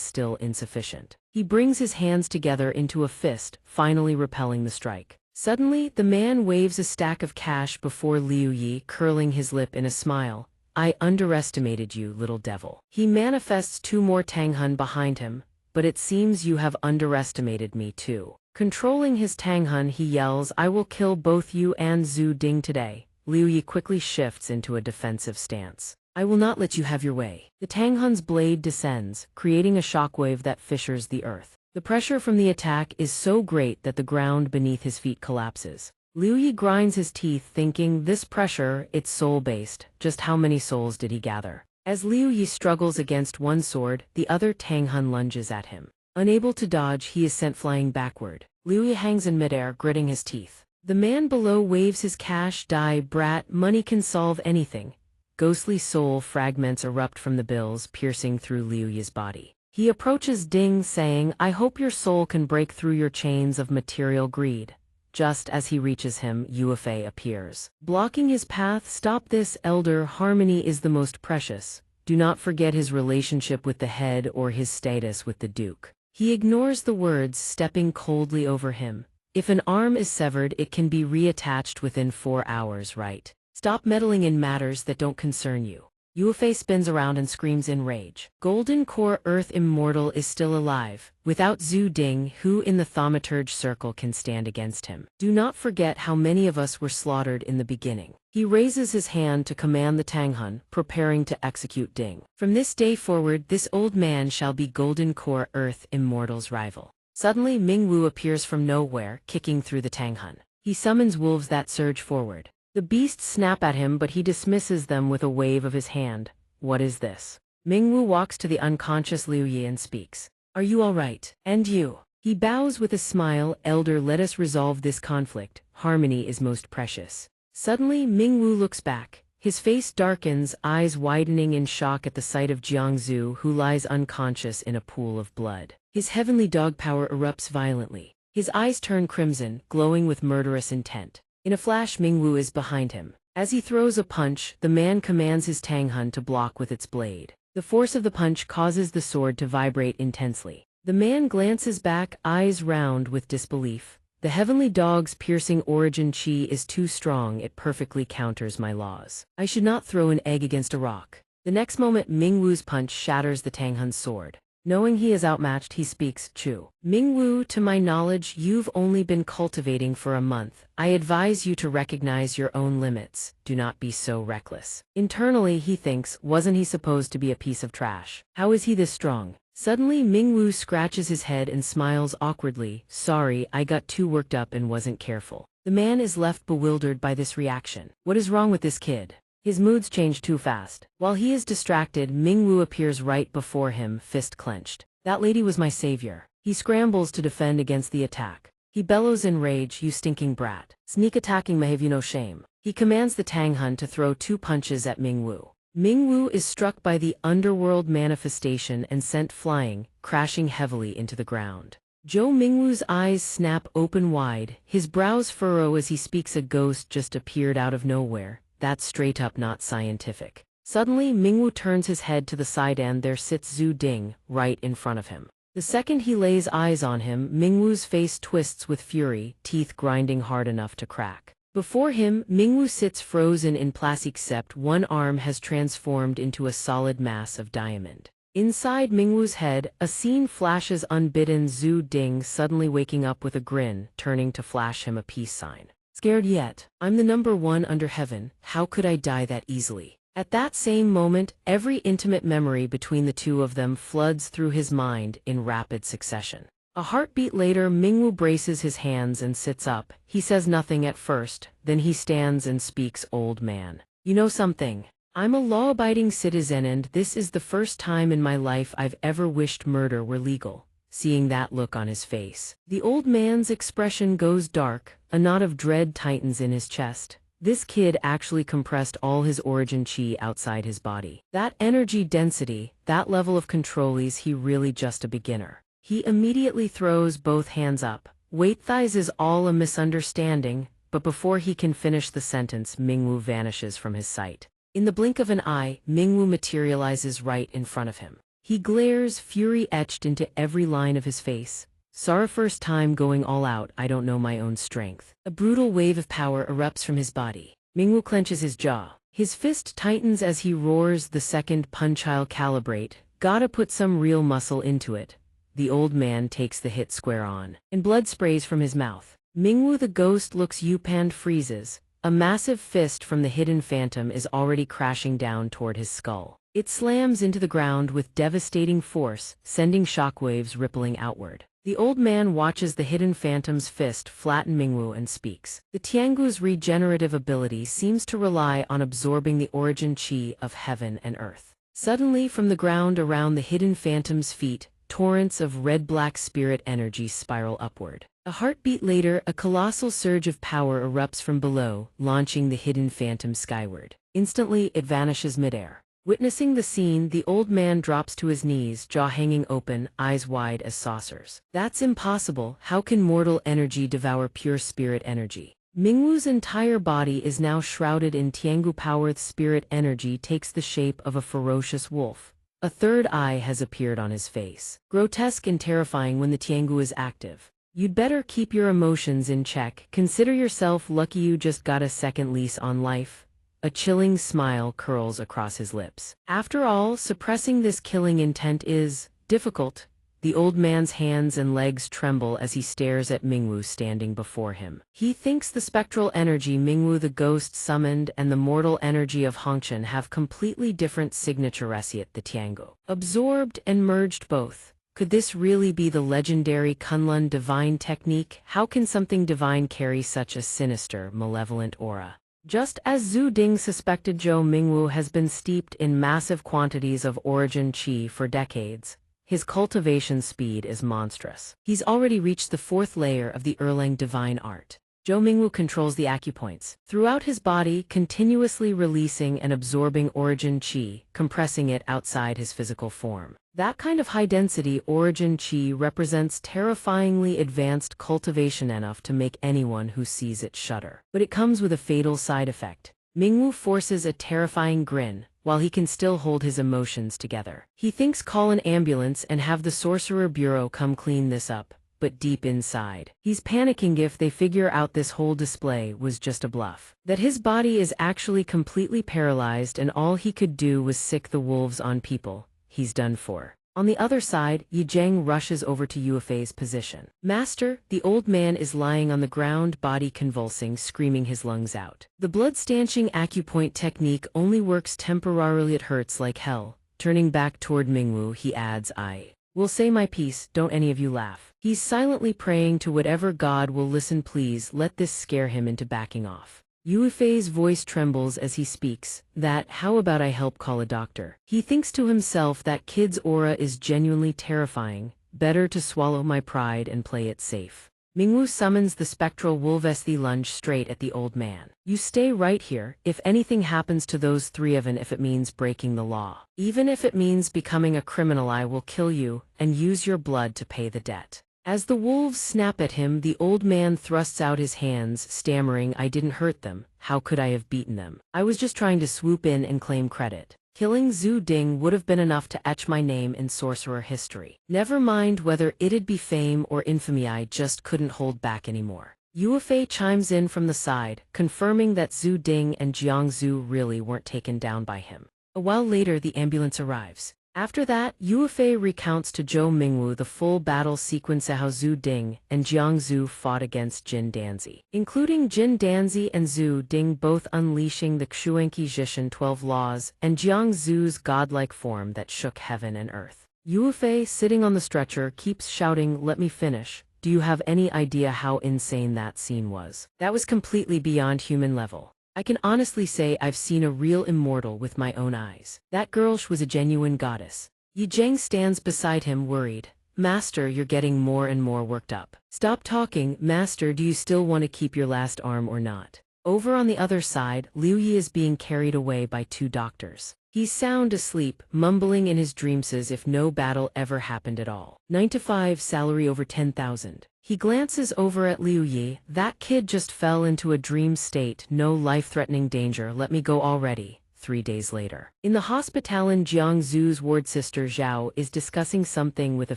still insufficient. He brings his hands together into a fist, finally repelling the strike. Suddenly, the man waves a stack of cash before Liu Yi, curling his lip in a smile. "I underestimated you, little devil." He manifests 2 more Tanghun behind him, "But it seems you have underestimated me too." Controlling his Tanghun, he yells, "I will kill both you and Zhu Ding today." Liu Yi quickly shifts into a defensive stance. "I will not let you have your way." The Tanghun's blade descends, creating a shockwave that fissures the earth. The pressure from the attack is so great that the ground beneath his feet collapses. Liu Yi grinds his teeth, thinking, this pressure, it's soul-based. Just how many souls did he gather? As Liu Yi struggles against one sword, the other Tanghun lunges at him. Unable to dodge, he is sent flying backward. Liu Yi hangs in midair, gritting his teeth. The man below waves his cash, "Die, brat, money can solve anything." Ghostly soul fragments erupt from the bills, piercing through Liu Yi's body. He approaches Ding, saying, "I hope your soul can break through your chains of material greed." Just as he reaches him, Yuefei appears. Blocking his path, "Stop this, elder, harmony is the most precious. Do not forget his relationship with the head or his status with the duke." He ignores the words, stepping coldly over him. "If an arm is severed, it can be reattached within 4 hours, right? Stop meddling in matters that don't concern you." Yuefei spins around and screams in rage. Golden Core Earth Immortal is still alive. Without Zhu Ding, who in the thaumaturge circle can stand against him? Do not forget how many of us were slaughtered in the beginning. He raises his hand to command the Tanghun, preparing to execute Ding. From this day forward, this old man shall be Golden Core Earth Immortal's rival. Suddenly, Mingwu appears from nowhere, kicking through the Tanghun. He summons wolves that surge forward. The beasts snap at him, but he dismisses them with a wave of his hand. "What is this?" Mingwu walks to the unconscious Liu Yi and speaks. "Are you all right? And you?" He bows with a smile. "Elder, let us resolve this conflict. Harmony is most precious." Suddenly, Mingwu looks back. His face darkens, eyes widening in shock at the sight of Jiangzhu, who lies unconscious in a pool of blood. His heavenly dog power erupts violently. His eyes turn crimson, glowing with murderous intent. In a flash, Mingwu is behind him. As he throws a punch, the man commands his Tanghun to block with its blade. The force of the punch causes the sword to vibrate intensely. The man glances back, eyes round with disbelief. "The heavenly dog's piercing origin qi is too strong, it perfectly counters my laws. I should not throw an egg against a rock." The next moment, Mingwu's punch shatters the Tanghun's sword. Knowing he is outmatched, he speaks, "Chu. Mingwu, to my knowledge, you've only been cultivating for a month. I advise you to recognize your own limits. Do not be so reckless." Internally, he thinks, wasn't he supposed to be a piece of trash? How is he this strong? Suddenly, Mingwu scratches his head and smiles awkwardly. "Sorry, I got too worked up and wasn't careful." The man is left bewildered by this reaction. What is wrong with this kid? His moods change too fast. While he is distracted, Mingwu appears right before him, fist clenched. "That lady was my savior." He scrambles to defend against the attack. He bellows in rage, "You stinking brat. Sneak attacking may have you no shame." He commands the Tanghun to throw 2 punches at Mingwu. Mingwu is struck by the underworld manifestation and sent flying, crashing heavily into the ground. Zhou Mingwu's eyes snap open wide, his brows furrow as he speaks. "A ghost just appeared out of nowhere. That's straight up not scientific." Suddenly, Mingwu turns his head to the side and there sits Zhu Ding, right in front of him. The second he lays eyes on him, Mingwu's face twists with fury, teeth grinding hard enough to crack. Before him, Mingwu sits frozen in plastic, except one arm has transformed into a solid mass of diamond. Inside Mingwu's head, a scene flashes unbidden, Zhu Ding suddenly waking up with a grin, turning to flash him a peace sign. "Scared yet? I'm the number 1 under heaven, how could I die that easily?" At that same moment, every intimate memory between the two of them floods through his mind in rapid succession. A heartbeat later, Mingwu braces his hands and sits up. He says nothing at first, then he stands and speaks. "Old man, you know something? I'm a law-abiding citizen and this is the first time in my life I've ever wished murder were legal. seeing that look on his face. The old man's expression goes dark, a knot of dread tightens in his chest. This kid actually compressed all his origin chi outside his body. That energy density, that level of control, is he really just a beginner? He immediately throws both hands up. Wait, thighs is all a misunderstanding, but before he can finish the sentence, Mingwu vanishes from his sight. In the blink of an eye, Mingwu materializes right in front of him. He glares, fury etched into every line of his face. Sorry, first time going all out, I don't know my own strength. A brutal wave of power erupts from his body. Mingwu clenches his jaw. His fist tightens as he roars, the second punch I'll calibrate. Gotta put some real muscle into it. The old man takes the hit square on, and blood sprays from his mouth. Mingwu the ghost looks Yupan freezes. A massive fist from the hidden phantom is already crashing down toward his skull. It slams into the ground with devastating force, sending shockwaves rippling outward. The old man watches the hidden phantom's fist flatten Mingwu and speaks. The Tiangu's regenerative ability seems to rely on absorbing the origin chi of heaven and earth. Suddenly, from the ground around the hidden phantom's feet, torrents of red-black spirit energy spiral upward. A heartbeat later, a colossal surge of power erupts from below, launching the hidden phantom skyward. Instantly, it vanishes midair. Witnessing the scene, the old man drops to his knees, jaw hanging open, eyes wide as saucers. That's impossible. How can mortal energy devour pure spirit energy? Mingwu's entire body is now shrouded in Tiangu power. The spirit energy takes the shape of a ferocious wolf. A third eye has appeared on his face. Grotesque and terrifying when the Tiangu is active. You'd better keep your emotions in check. Consider yourself lucky you just got a second lease on life. A chilling smile curls across his lips. After all, suppressing this killing intent is difficult. The old man's hands and legs tremble as he stares at Mingwu standing before him. He thinks the spectral energy Mingwu the ghost summoned and the mortal energy of Hongchen have completely different signatures, yet the Tiangu absorbed and merged both. Could this really be the legendary Kunlun divine technique? How can something divine carry such a sinister, malevolent aura? Just as Zhu Ding suspected, Zhou Mingwu has been steeped in massive quantities of origin chi for decades. His cultivation speed is monstrous. He's already reached the 4th layer of the Erlang divine art. Zhou Mingwu controls the acupoints throughout his body, continuously releasing and absorbing origin chi, compressing it outside his physical form. That kind of high-density origin chi represents terrifyingly advanced cultivation enough to make anyone who sees it shudder. But it comes with a fatal side effect. Mingwu forces a terrifying grin, while he can still hold his emotions together. He thinks call an ambulance and have the Sorcerer Bureau come clean this up. But deep inside, he's panicking if they figure out this whole display was just a bluff. That his body is actually completely paralyzed and all he could do was sick the wolves on people. He's done for. On the other side, Yi Zheng rushes over to Yuefei's position. Master, the old man is lying on the ground, body convulsing, screaming his lungs out. The blood-stanching acupoint technique only works temporarily. It hurts like hell. Turning back toward Mingwu, he adds, I will say my piece, don't any of you laugh. He's silently praying to whatever god will listen. Please let this scare him into backing off. Yuefei's voice trembles as he speaks. That, how about I help call a doctor? He thinks to himself, that kid's aura is genuinely terrifying. Better to swallow my pride and play it safe. Mingwu summons the spectral wolvesty lunge straight at the old man. You stay right here. If anything happens to those three, even if it means breaking the law, even if it means becoming a criminal, I will kill you and use your blood to pay the debt. As the wolves snap at him, the old man thrusts out his hands, stammering, I didn't hurt them. How could I have beaten them? I was just trying to swoop in and claim credit. Killing Zhu Ding would have been enough to etch my name in sorcerer history. Never mind whether it'd be fame or infamy, I just couldn't hold back anymore. Yuefei chimes in from the side, confirming that Zhu Ding and Jiangzhu really weren't taken down by him. A while later, the ambulance arrives. After that, Yuefei recounts to Zhou Mingwu the full battle sequence of how Zhu Ding and Jiangzhu fought against Jin Danzi, including Jin Danzi and Zhu Ding both unleashing the Xuanxia Zhishan 12 laws and Jiangzhu's godlike form that shook heaven and earth. Yuefei, sitting on the stretcher, keeps shouting, let me finish. Do you have any idea how insane that scene was? That was completely beyond human level. I can honestly say I've seen a real immortal with my own eyes. That girl was a genuine goddess. Yi Zheng stands beside him, worried. Master, you're getting more and more worked up. Stop talking, Master, do you still want to keep your last arm or not? Over on the other side, Liu Yi is being carried away by two doctors. He's sound asleep, mumbling in his dreams as if no battle ever happened at all. 9 to 5, salary over 10,000. He glances over at Liu Yi. That kid just fell into a dream state, no life-threatening danger, let me go already. 3 days later. In the hospital in Jiangzu's ward, Sister Zhao is discussing something with a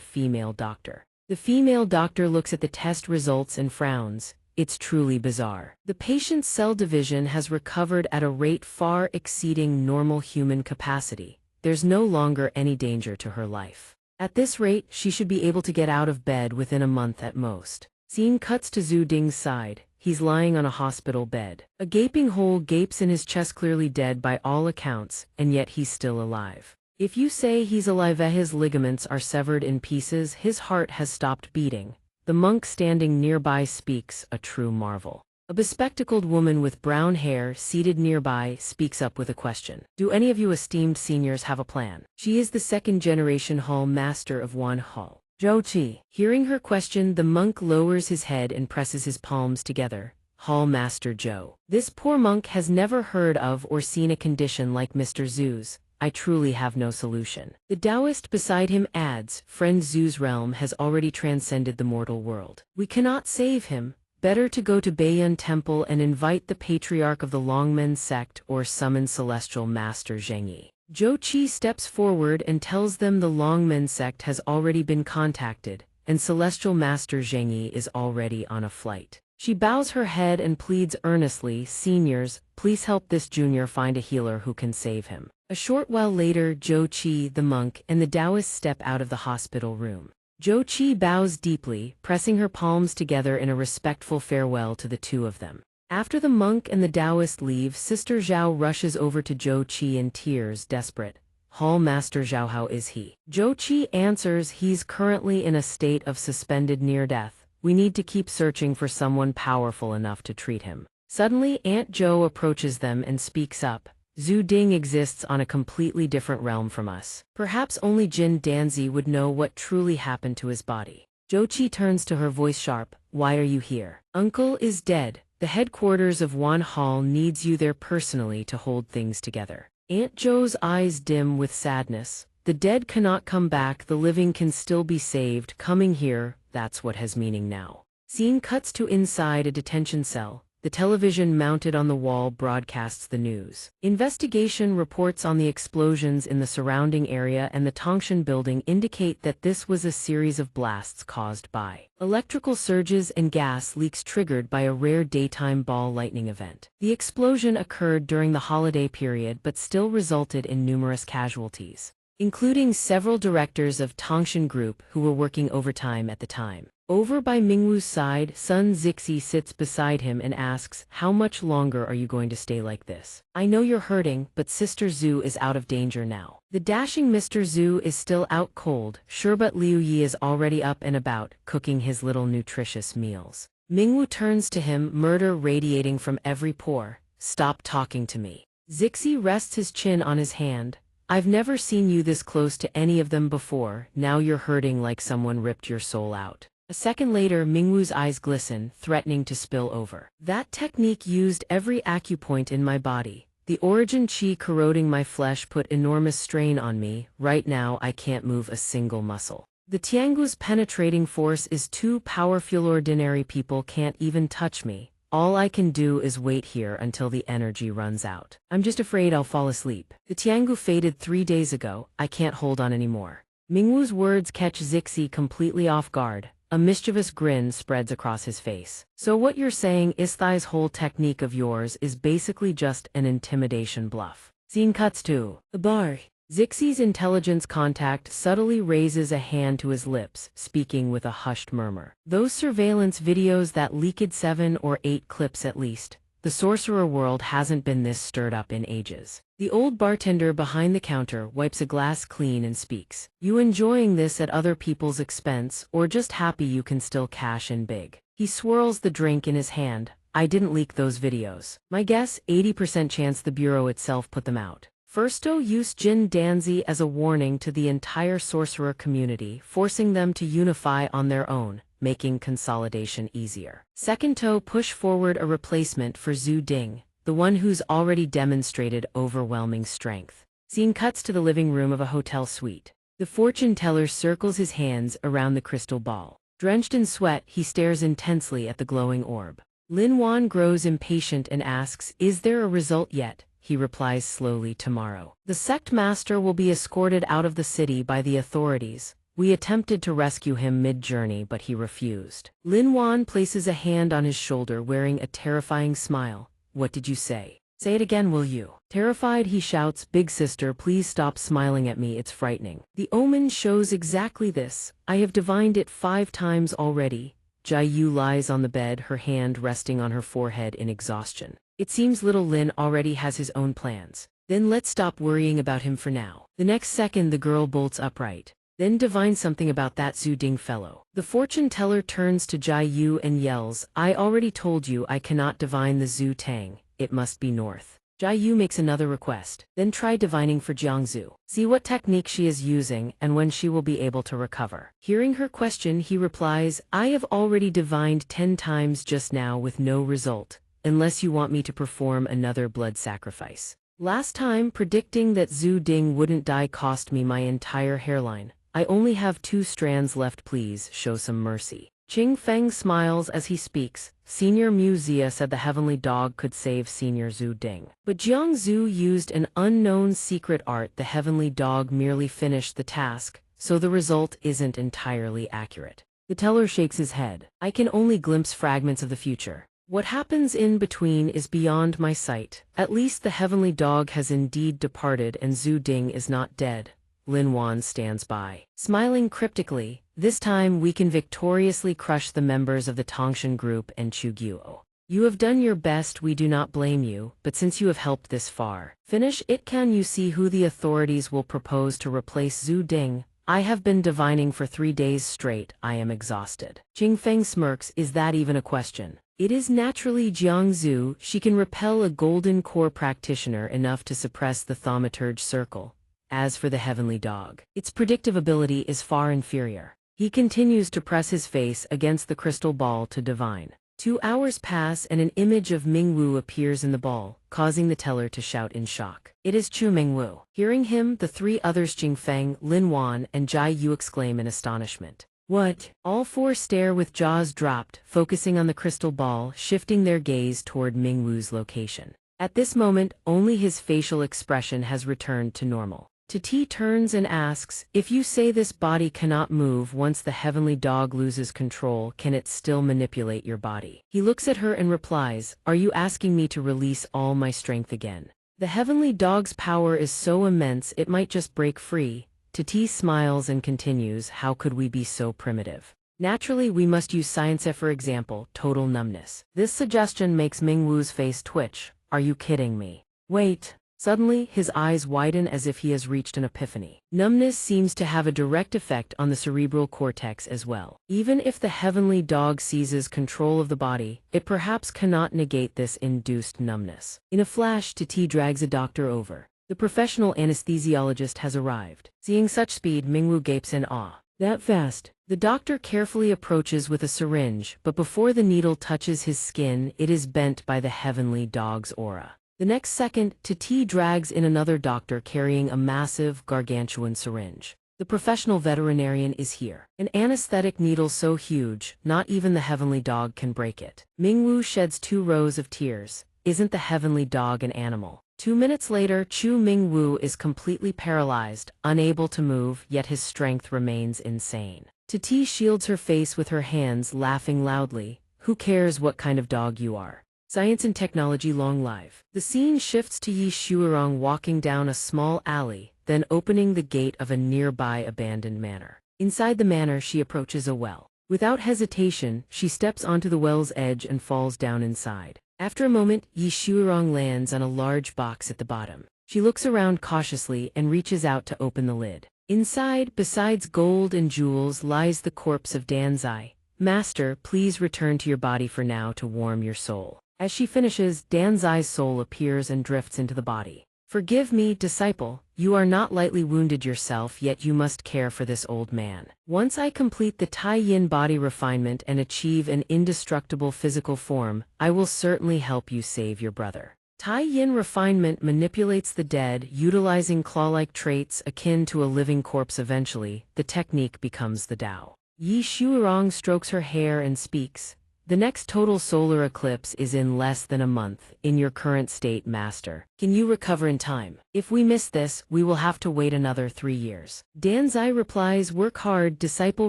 female doctor. The female doctor looks at the test results and frowns. It's truly bizarre. The patient's cell division has recovered at a rate far exceeding normal human capacity. There's no longer any danger to her life. At this rate, she should be able to get out of bed within a month at most. Scene cuts to Zhu Ding's side. He's lying on a hospital bed. A gaping hole gapes in his chest, clearly dead by all accounts, and yet he's still alive. If you say he's alive, his ligaments are severed in pieces, his heart has stopped beating. The monk standing nearby speaks, a true marvel. A bespectacled woman with brown hair seated nearby speaks up with a question. Do any of you esteemed seniors have a plan? She is the second-generation hall master of Wan Hall. Zhou Qi. Hearing her question, the monk lowers his head and presses his palms together. Hall Master Zhou. This poor monk has never heard of or seen a condition like Mr. Zhu's. I truly have no solution. The Taoist beside him adds, Friend Zhu's realm has already transcended the mortal world. We cannot save him. Better to go to Baiyun Temple and invite the patriarch of the Longmen sect or summon Celestial Master Zhengyi. Zhou Qi steps forward and tells them the Longmen sect has already been contacted, and Celestial Master Zhengyi is already on a flight. She bows her head and pleads earnestly, Seniors, please help this junior find a healer who can save him. A short while later, Zhou Qi, the monk, and the Taoist step out of the hospital room. Zhou Qi bows deeply, pressing her palms together in a respectful farewell to the two of them. After the monk and the Taoist leave, Sister Zhao rushes over to Zhou Qi in tears, desperate. Hall Master Zhao, how is he? Zhou Qi answers, he's currently in a state of suspended near death. We need to keep searching for someone powerful enough to treat him. Suddenly, Aunt Zhou approaches them and speaks up. Zhu Ding exists on a completely different realm from us. Perhaps only Jin Danzi would know what truly happened to his body. Zhou Qi turns to her, voice sharp. Why are you here? Uncle is dead. The headquarters of Wan Hall needs you there personally to hold things together. Aunt Zhou's eyes dim with sadness. The dead cannot come back, the living can still be saved. Coming here, that's what has meaning now. Scene cuts to inside a detention cell. The television mounted on the wall broadcasts the news. Investigation reports on the explosions in the surrounding area and the Tongshan building indicate that this was a series of blasts caused by electrical surges and gas leaks triggered by a rare daytime ball lightning event. The explosion occurred during the holiday period but still resulted in numerous casualties, including several directors of Tongshan Group who were working overtime at the time. Over by Mingwu's side, son Zixi sits beside him and asks, how much longer are you going to stay like this? I know you're hurting, but Sister Zhu is out of danger now. The dashing Mr. Zhu is still out cold, sure, but Liu Yi is already up and about, cooking his little nutritious meals. Mingwu turns to him, murder radiating from every pore. Stop talking to me. Zixi rests his chin on his hand. I've never seen you this close to any of them before, now you're hurting like someone ripped your soul out. A second later, Mingwu's eyes glisten, threatening to spill over. That technique used every acupoint in my body. The origin qi corroding my flesh put enormous strain on me. Right now I can't move a single muscle. The Tiangu's penetrating force is too powerful. Ordinary people can't even touch me. All I can do is wait here until the energy runs out. I'm just afraid I'll fall asleep. The Tiangu faded 3 days ago. I can't hold on anymore. Mingwu's words catch Zixi completely off guard. A mischievous grin spreads across his face. So what you're saying is this whole technique of yours is basically just an intimidation bluff. Scene cuts to the bar. Zixi's intelligence contact subtly raises a hand to his lips, speaking with a hushed murmur. Those surveillance videos that leaked 7 or 8 clips at least. The Sorcerer world hasn't been this stirred up in ages. The old bartender behind the counter wipes a glass clean and speaks. You enjoying this at other people's expense, or just happy you can still cash in big? He swirls the drink in his hand. I didn't leak those videos. My guess, 80% chance the Bureau itself put them out. Firsto use Jin Danzi as a warning to the entire sorcerer community, forcing them to unify on their own, making consolidation easier. Second, push forward a replacement for Zhu Ding, the one who's already demonstrated overwhelming strength. Scene cuts to the living room of a hotel suite. The fortune teller circles his hands around the crystal ball. Drenched in sweat, he stares intensely at the glowing orb. Lin Wan grows impatient and asks, "Is there a result yet?" He replies slowly, "Tomorrow. The sect master will be escorted out of the city by the authorities. We attempted to rescue him mid-journey, but he refused." Lin Wan places a hand on his shoulder, wearing a terrifying smile. "What did you say? Say it again, will you?" Terrified, he shouts, "Big sister, please stop smiling at me, it's frightening." The omen shows exactly this. I have divined it 5 times already. Jai Yu lies on the bed, her hand resting on her forehead in exhaustion. It seems little Lin already has his own plans. "Then let's stop worrying about him for now." The next second, the girl bolts upright. "Then divine something about that Zhu Ding fellow." The fortune teller turns to Jai Yu and yells, "I already told you I cannot divine the Zhu Tang. It must be north." Jai Yu makes another request. "Then try divining for Jiangzhu. See what technique she is using and when she will be able to recover." Hearing her question, he replies, "I have already divined 10 times just now with no result, unless you want me to perform another blood sacrifice. Last time, predicting that Zhu Ding wouldn't die cost me my entire hairline. I only have 2 strands left, please show some mercy." Qing Feng smiles as he speaks. Senior Mu Zia said the heavenly dog could save Senior Zhu Ding. But Jiang Zhu used an unknown secret art. The heavenly dog merely finished the task, so the result isn't entirely accurate. The teller shakes his head. "I can only glimpse fragments of the future. What happens in between is beyond my sight. At least the heavenly dog has indeed departed and Zhu Ding is not dead." Lin Wan stands by, smiling cryptically. "This time we can victoriously crush the members of the Tongshan group and Chuguo. You have done your best, we do not blame you, but since you have helped this far, finish it. Can you see who the authorities will propose to replace Zhu Ding? I have been divining for 3 days straight, I am exhausted." Qing Feng smirks. "Is that even a question? It is naturally Jiang Zhu. She can repel a golden core practitioner enough to suppress the thaumaturge circle. As for the heavenly dog, its predictive ability is far inferior." He continues to press his face against the crystal ball to divine. 2 hours pass and an image of Mingwu appears in the ball, causing the teller to shout in shock. It is Chu Mingwu. Hearing him, the 3 others Qing Feng, Lin Wan, and Jai Yu exclaim in astonishment. "What?" All 4 stare with jaws dropped, focusing on the crystal ball, shifting their gaze toward Mingwu's location. At this moment, only his facial expression has returned to normal. Tati turns and asks, "If you say this body cannot move once the heavenly dog loses control, can it still manipulate your body?" He looks at her and replies, "Are you asking me to release all my strength again? The heavenly dog's power is so immense it might just break free." Tati smiles and continues, "How could we be so primitive? Naturally, we must use xianxia, for example, total numbness." This suggestion makes Mingwu's face twitch. "Are you kidding me? Wait." Suddenly, his eyes widen as if he has reached an epiphany. Numbness seems to have a direct effect on the cerebral cortex as well. Even if the heavenly dog seizes control of the body, it perhaps cannot negate this induced numbness. In a flash, Tati drags a doctor over. The professional anesthesiologist has arrived. Seeing such speed, Mingwu gapes in awe. "That fast?" The doctor carefully approaches with a syringe, but before the needle touches his skin, it is bent by the heavenly dog's aura. The next second, Tati drags in another doctor carrying a massive, gargantuan syringe. The professional veterinarian is here. An anesthetic needle so huge, not even the heavenly dog can break it. Mingwu sheds 2 rows of tears. Isn't the heavenly dog an animal? 2 minutes later, Chu Mingwu is completely paralyzed, unable to move, yet his strength remains insane. Tati shields her face with her hands, laughing loudly. "Who cares what kind of dog you are? Science and technology long live." The scene shifts to Yi Shuirong walking down a small alley, then opening the gate of a nearby abandoned manor. Inside the manor, she approaches a well. Without hesitation, she steps onto the well's edge and falls down inside. After a moment, Yi Shuirong lands on a large box at the bottom. She looks around cautiously and reaches out to open the lid. Inside, besides gold and jewels, lies the corpse of Danzai. "Master, please return to your body for now to warm your soul." As she finishes, Danzai's soul appears and drifts into the body. Forgive me, disciple, you are not lightly wounded yourself, yet you must care for this old man. Once I complete the Tai Yin body refinement and achieve an indestructible physical form, I will certainly help you save your brother. Tai Yin refinement manipulates the dead, utilizing claw-like traits akin to a living corpse. Eventually, the technique becomes the Tao. Yi Shuirong strokes her hair and speaks. The next total solar eclipse is in less than a month. In your current state, Master, can you recover in time? If we miss this, we will have to wait another 3 years. Danzai replies, work hard, disciple,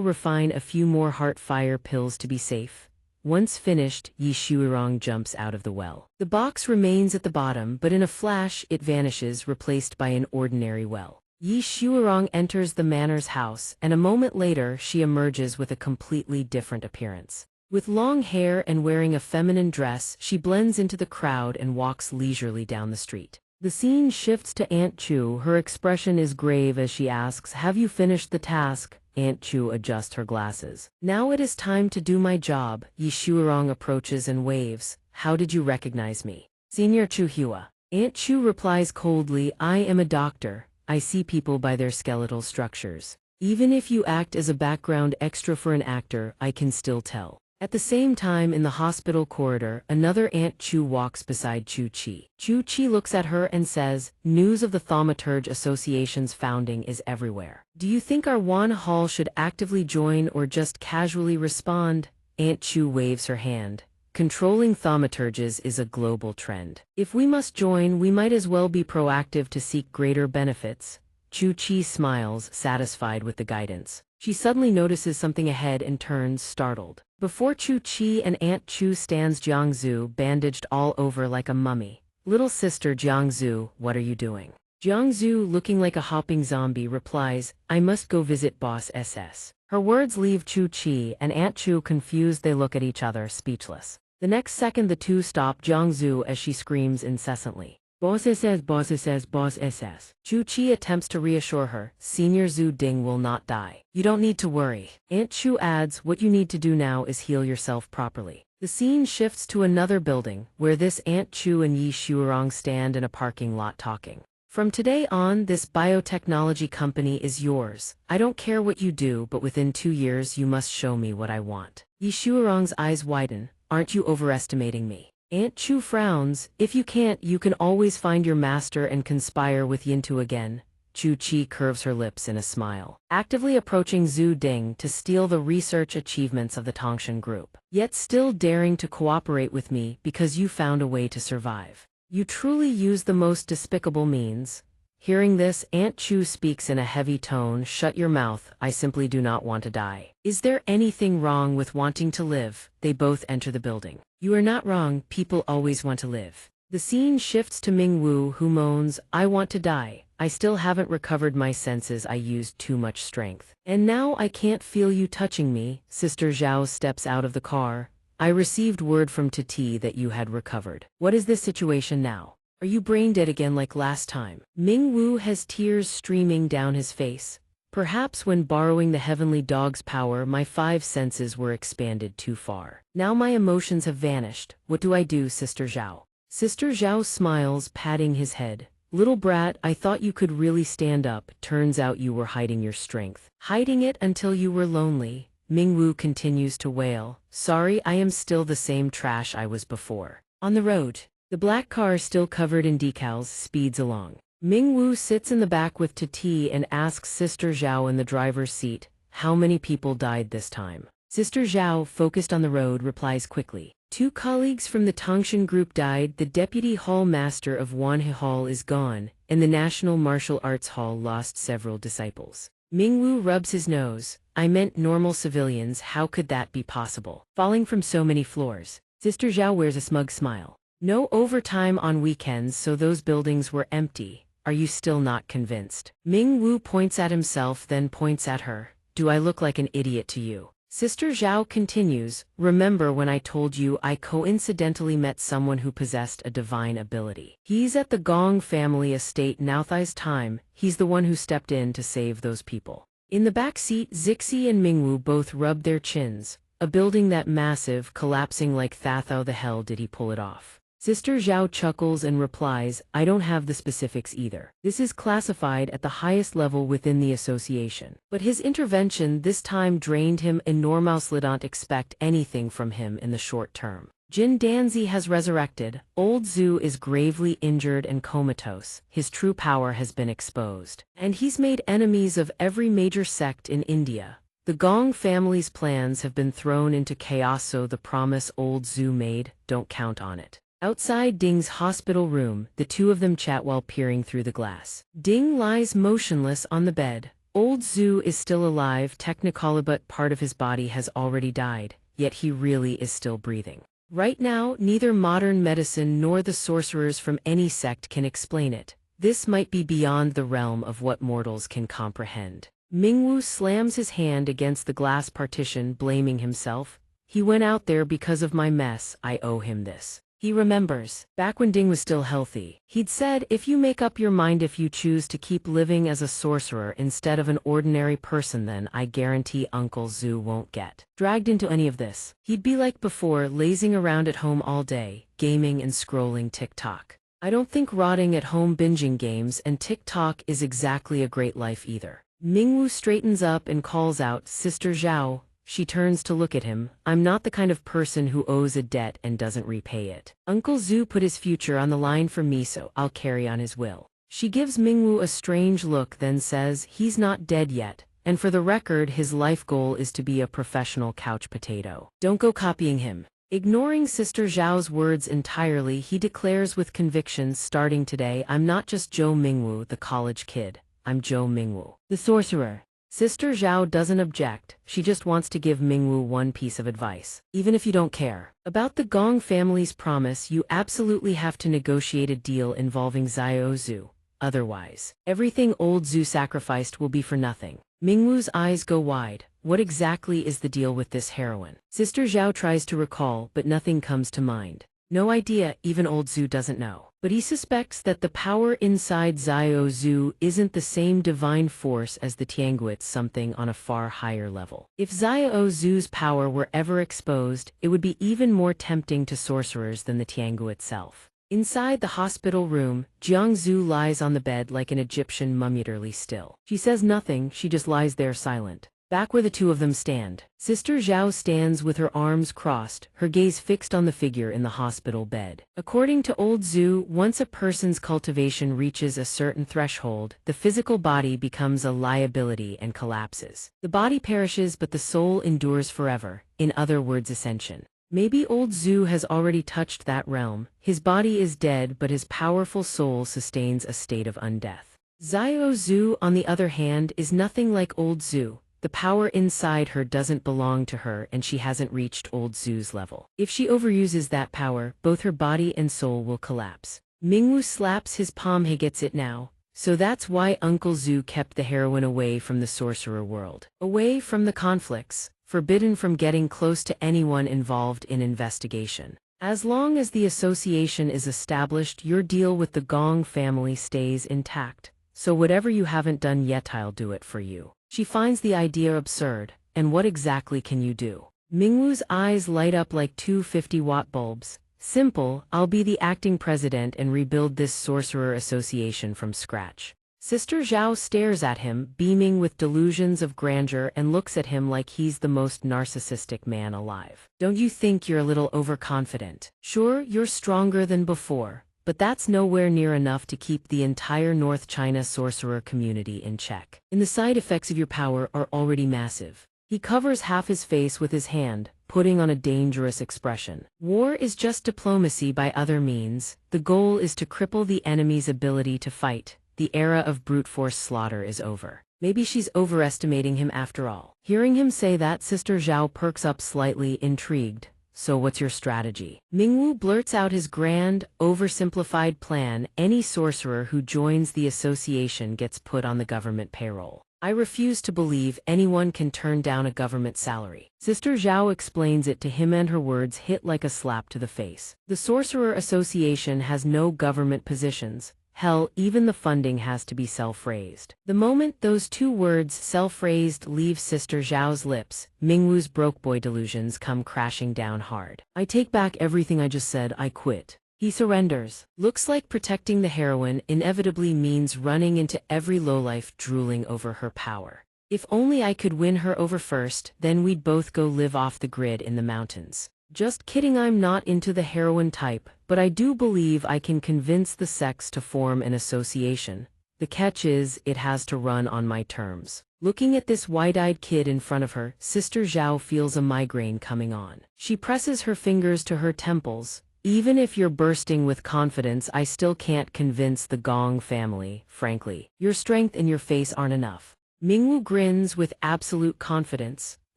refine a few more heart fire pills to be safe. Once finished, Yi Shuirong jumps out of the well. The box remains at the bottom, but in a flash it vanishes, replaced by an ordinary well. Yi Shuirong enters the manor's house, and a moment later she emerges with a completely different appearance. With long hair and wearing a feminine dress, she blends into the crowd and walks leisurely down the street. The scene shifts to Aunt Chu. Her expression is grave as she asks, have you finished the task? Aunt Chu adjusts her glasses. Now it is time to do my job. Yi Shuirong approaches and waves. How did you recognize me? Senior Chu Hua. Aunt Chu replies coldly, I am a doctor. I see people by their skeletal structures. Even if you act as a background extra for an actor, I can still tell. At the same time, in the hospital corridor, another Aunt Chu walks beside Chu Chi. Chu Chi looks at her and says, news of the Thaumaturge Association's founding is everywhere. Do you think our Wan Hall should actively join or just casually respond? Aunt Chu waves her hand. Controlling thaumaturges is a global trend. If we must join, we might as well be proactive to seek greater benefits. Chu Chi smiles, satisfied with the guidance. She suddenly notices something ahead and turns, startled. Before Chu Chi and Aunt Chu stands Jiangzu, bandaged all over like a mummy. Little sister Jiangzu, what are you doing? Jiangzu, looking like a hopping zombie, replies, I must go visit Boss SS. Her words leave Chu Chi and Aunt Chu confused. They look at each other, speechless. The next second the two stop Jiangzu as she screams incessantly. Boss SS, Boss SS, Boss SS. Chu Chi attempts to reassure her, Senior Zhu Ding will not die. You don't need to worry. Aunt Chu adds, what you need to do now is heal yourself properly. The scene shifts to another building, where this Aunt Chu and Yi Shuirong stand in a parking lot talking. From today on, this biotechnology company is yours. I don't care what you do, but within 2 years you must show me what I want. Yi Shuirong's eyes widen. Aren't you overestimating me? Aunt Chu frowns. If you can't, you can always find your master and conspire with Yintu again. Chu Chi curves her lips in a smile, actively approaching Zhu Ding to steal the research achievements of the Tongshan group, yet still daring to cooperate with me because you found a way to survive. You truly use the most despicable means. Hearing this, Aunt Chu speaks in a heavy tone, shut your mouth, I simply do not want to die. Is there anything wrong with wanting to live? They both enter the building. You are not wrong, people always want to live. The scene shifts to Ming Wu, who moans, I want to die. I still haven't recovered my senses, I used too much strength. And now I can't feel you touching me. Sister Zhao steps out of the car. I received word from Titi that you had recovered. What is this situation now? Are you brain dead again like last time? Ming Wu has tears streaming down his face. Perhaps when borrowing the heavenly dog's power, my 5 senses were expanded too far. Now my emotions have vanished. What do I do, Sister Zhao? Sister Zhao smiles, patting his head. Little brat, I thought you could really stand up. Turns out you were hiding your strength. Hiding it until you were lonely. Ming Wu continues to wail. Sorry, I am still the same trash I was before. On the road, the black car, still covered in decals, speeds along. Ming Wu sits in the back with Titi and asks Sister Zhao in the driver's seat, how many people died this time? Sister Zhao, focused on the road, replies quickly. 2 colleagues from the Tongshan group died, the deputy hall master of Wanhe Hall is gone, and the National Martial Arts Hall lost several disciples. Ming Wu rubs his nose. I meant normal civilians, how could that be possible? Falling from so many floors. Sister Zhao wears a smug smile. No overtime on weekends, so those buildings were empty. Are you still not convinced? Ming Wu points at himself, then points at her. Do I look like an idiot to you? Sister Zhao continues, remember when I told you I coincidentally met someone who possessed a divine ability? He's at the Gong family estate Naothai's time. He's the one who stepped in to save those people. In the back seat, Zixi and Mingwu both rubbed their chins. A building that massive, collapsing like Thatho, the hell did he pull it off? Sister Zhao chuckles and replies, I don't have the specifics either. This is classified at the highest level within the association. But his intervention this time drained him enormously. Don't expect anything from him in the short term. Jin Danzi has resurrected, old Zhu is gravely injured and comatose, his true power has been exposed. And he's made enemies of every major sect in India. The Gong family's plans have been thrown into chaos, so the promise old Zhu made, don't count on it. Outside Ding's hospital room, the two of them chat while peering through the glass. Ding lies motionless on the bed. Old Zhu is still alive technically, but part of his body has already died, yet he really is still breathing. Right now, neither modern medicine nor the sorcerers from any sect can explain it. This might be beyond the realm of what mortals can comprehend. Mingwu slams his hand against the glass partition, blaming himself. He went out there because of my mess, I owe him this. He remembers, back when Ding was still healthy, he'd said, if you make up your mind if you choose to keep living as a sorcerer instead of an ordinary person, then I guarantee Uncle Zhu won't get dragged into any of this. He'd be like before, lazing around at home all day, gaming and scrolling TikTok. I don't think rotting at home binging games and TikTok is exactly a great life either. Mingwu straightens up and calls out, Sister Zhao. She turns to look at him. I'm not the kind of person who owes a debt and doesn't repay it. Uncle Zhu put his future on the line for me, so I'll carry on his will. She gives Mingwu a strange look, then says, he's not dead yet, and for the record his life goal is to be a professional couch potato. Don't go copying him. Ignoring Sister Zhao's words entirely, he declares with conviction, starting today, I'm not just Zhou Mingwu, the college kid. I'm Zhou Mingwu, the sorcerer. Sister Zhao doesn't object, she just wants to give Mingwu one piece of advice. Even if you don't care about the Gong family's promise, you absolutely have to negotiate a deal involving Xiao Zhu. Otherwise, everything old Zhu sacrificed will be for nothing. Mingwu's eyes go wide. What exactly is the deal with this heroine? Sister Zhao tries to recall, but nothing comes to mind. No idea, even old Zhu doesn't know. But he suspects that the power inside Xiao Zhu isn't the same divine force as the Tianguits, something on a far higher level. If Xiao Zhu's power were ever exposed, it would be even more tempting to sorcerers than the Tiangu itself. Inside the hospital room, Jiang Zhu lies on the bed like an Egyptian mummy, utterly still. She says nothing, she just lies there silent. Back where the two of them stand, Sister Zhao stands with her arms crossed, her gaze fixed on the figure in the hospital bed. According to old Zhu, once a person's cultivation reaches a certain threshold, the physical body becomes a liability and collapses. The body perishes, but the soul endures forever, in other words, ascension. Maybe old Zhu has already touched that realm. His body is dead, but his powerful soul sustains a state of undeath. Xiao Zhu, on the other hand, is nothing like old Zhu. The power inside her doesn't belong to her, and she hasn't reached old Zhu's level. If she overuses that power, both her body and soul will collapse. Mingwu slaps his palm. He gets it now. So that's why Uncle Zhu kept the heroine away from the sorcerer world. Away from the conflicts, forbidden from getting close to anyone involved in investigation. As long as the association is established, your deal with the Gong family stays intact. So whatever you haven't done yet, I'll do it for you. She finds the idea absurd, and what exactly can you do? Mingwu's eyes light up like two 50-watt bulbs. Simple, I'll be the acting president and rebuild this sorcerer association from scratch. Sister Zhao stares at him, beaming with delusions of grandeur, and looks at him like he's the most narcissistic man alive. Don't you think you're a little overconfident? Sure, you're stronger than before, but that's nowhere near enough to keep the entire North China sorcerer community in check. And the side effects of your power are already massive. He covers half his face with his hand, putting on a dangerous expression. War is just diplomacy by other means. The goal is to cripple the enemy's ability to fight. The era of brute force slaughter is over. Maybe she's overestimating him after all. Hearing him say that, Sister Zhao perks up, slightly intrigued. So what's your strategy? Mingwu blurts out his grand, oversimplified plan. Any sorcerer who joins the association gets put on the government payroll. I refuse to believe anyone can turn down a government salary. Sister Zhao explains it to him, and her words hit like a slap to the face. The Sorcerer Association has no government positions. Hell, even the funding has to be self-raised. The moment those two words, self-raised, leave Sister Zhao's lips, Mingwu's broke boy delusions come crashing down hard. I take back everything I just said. I quit. He surrenders. Looks like protecting the heroine inevitably means running into every lowlife drooling over her power. If only I could win her over first, then we'd both go live off the grid in the mountains. Just kidding, I'm not into the heroine type, but I do believe I can convince the sects to form an association. The catch is, it has to run on my terms. Looking at this wide-eyed kid in front of her, Sister Zhao feels a migraine coming on. She presses her fingers to her temples. Even if you're bursting with confidence, I still can't convince the Gong family, frankly. Your strength and your face aren't enough. Mingwu grins with absolute confidence.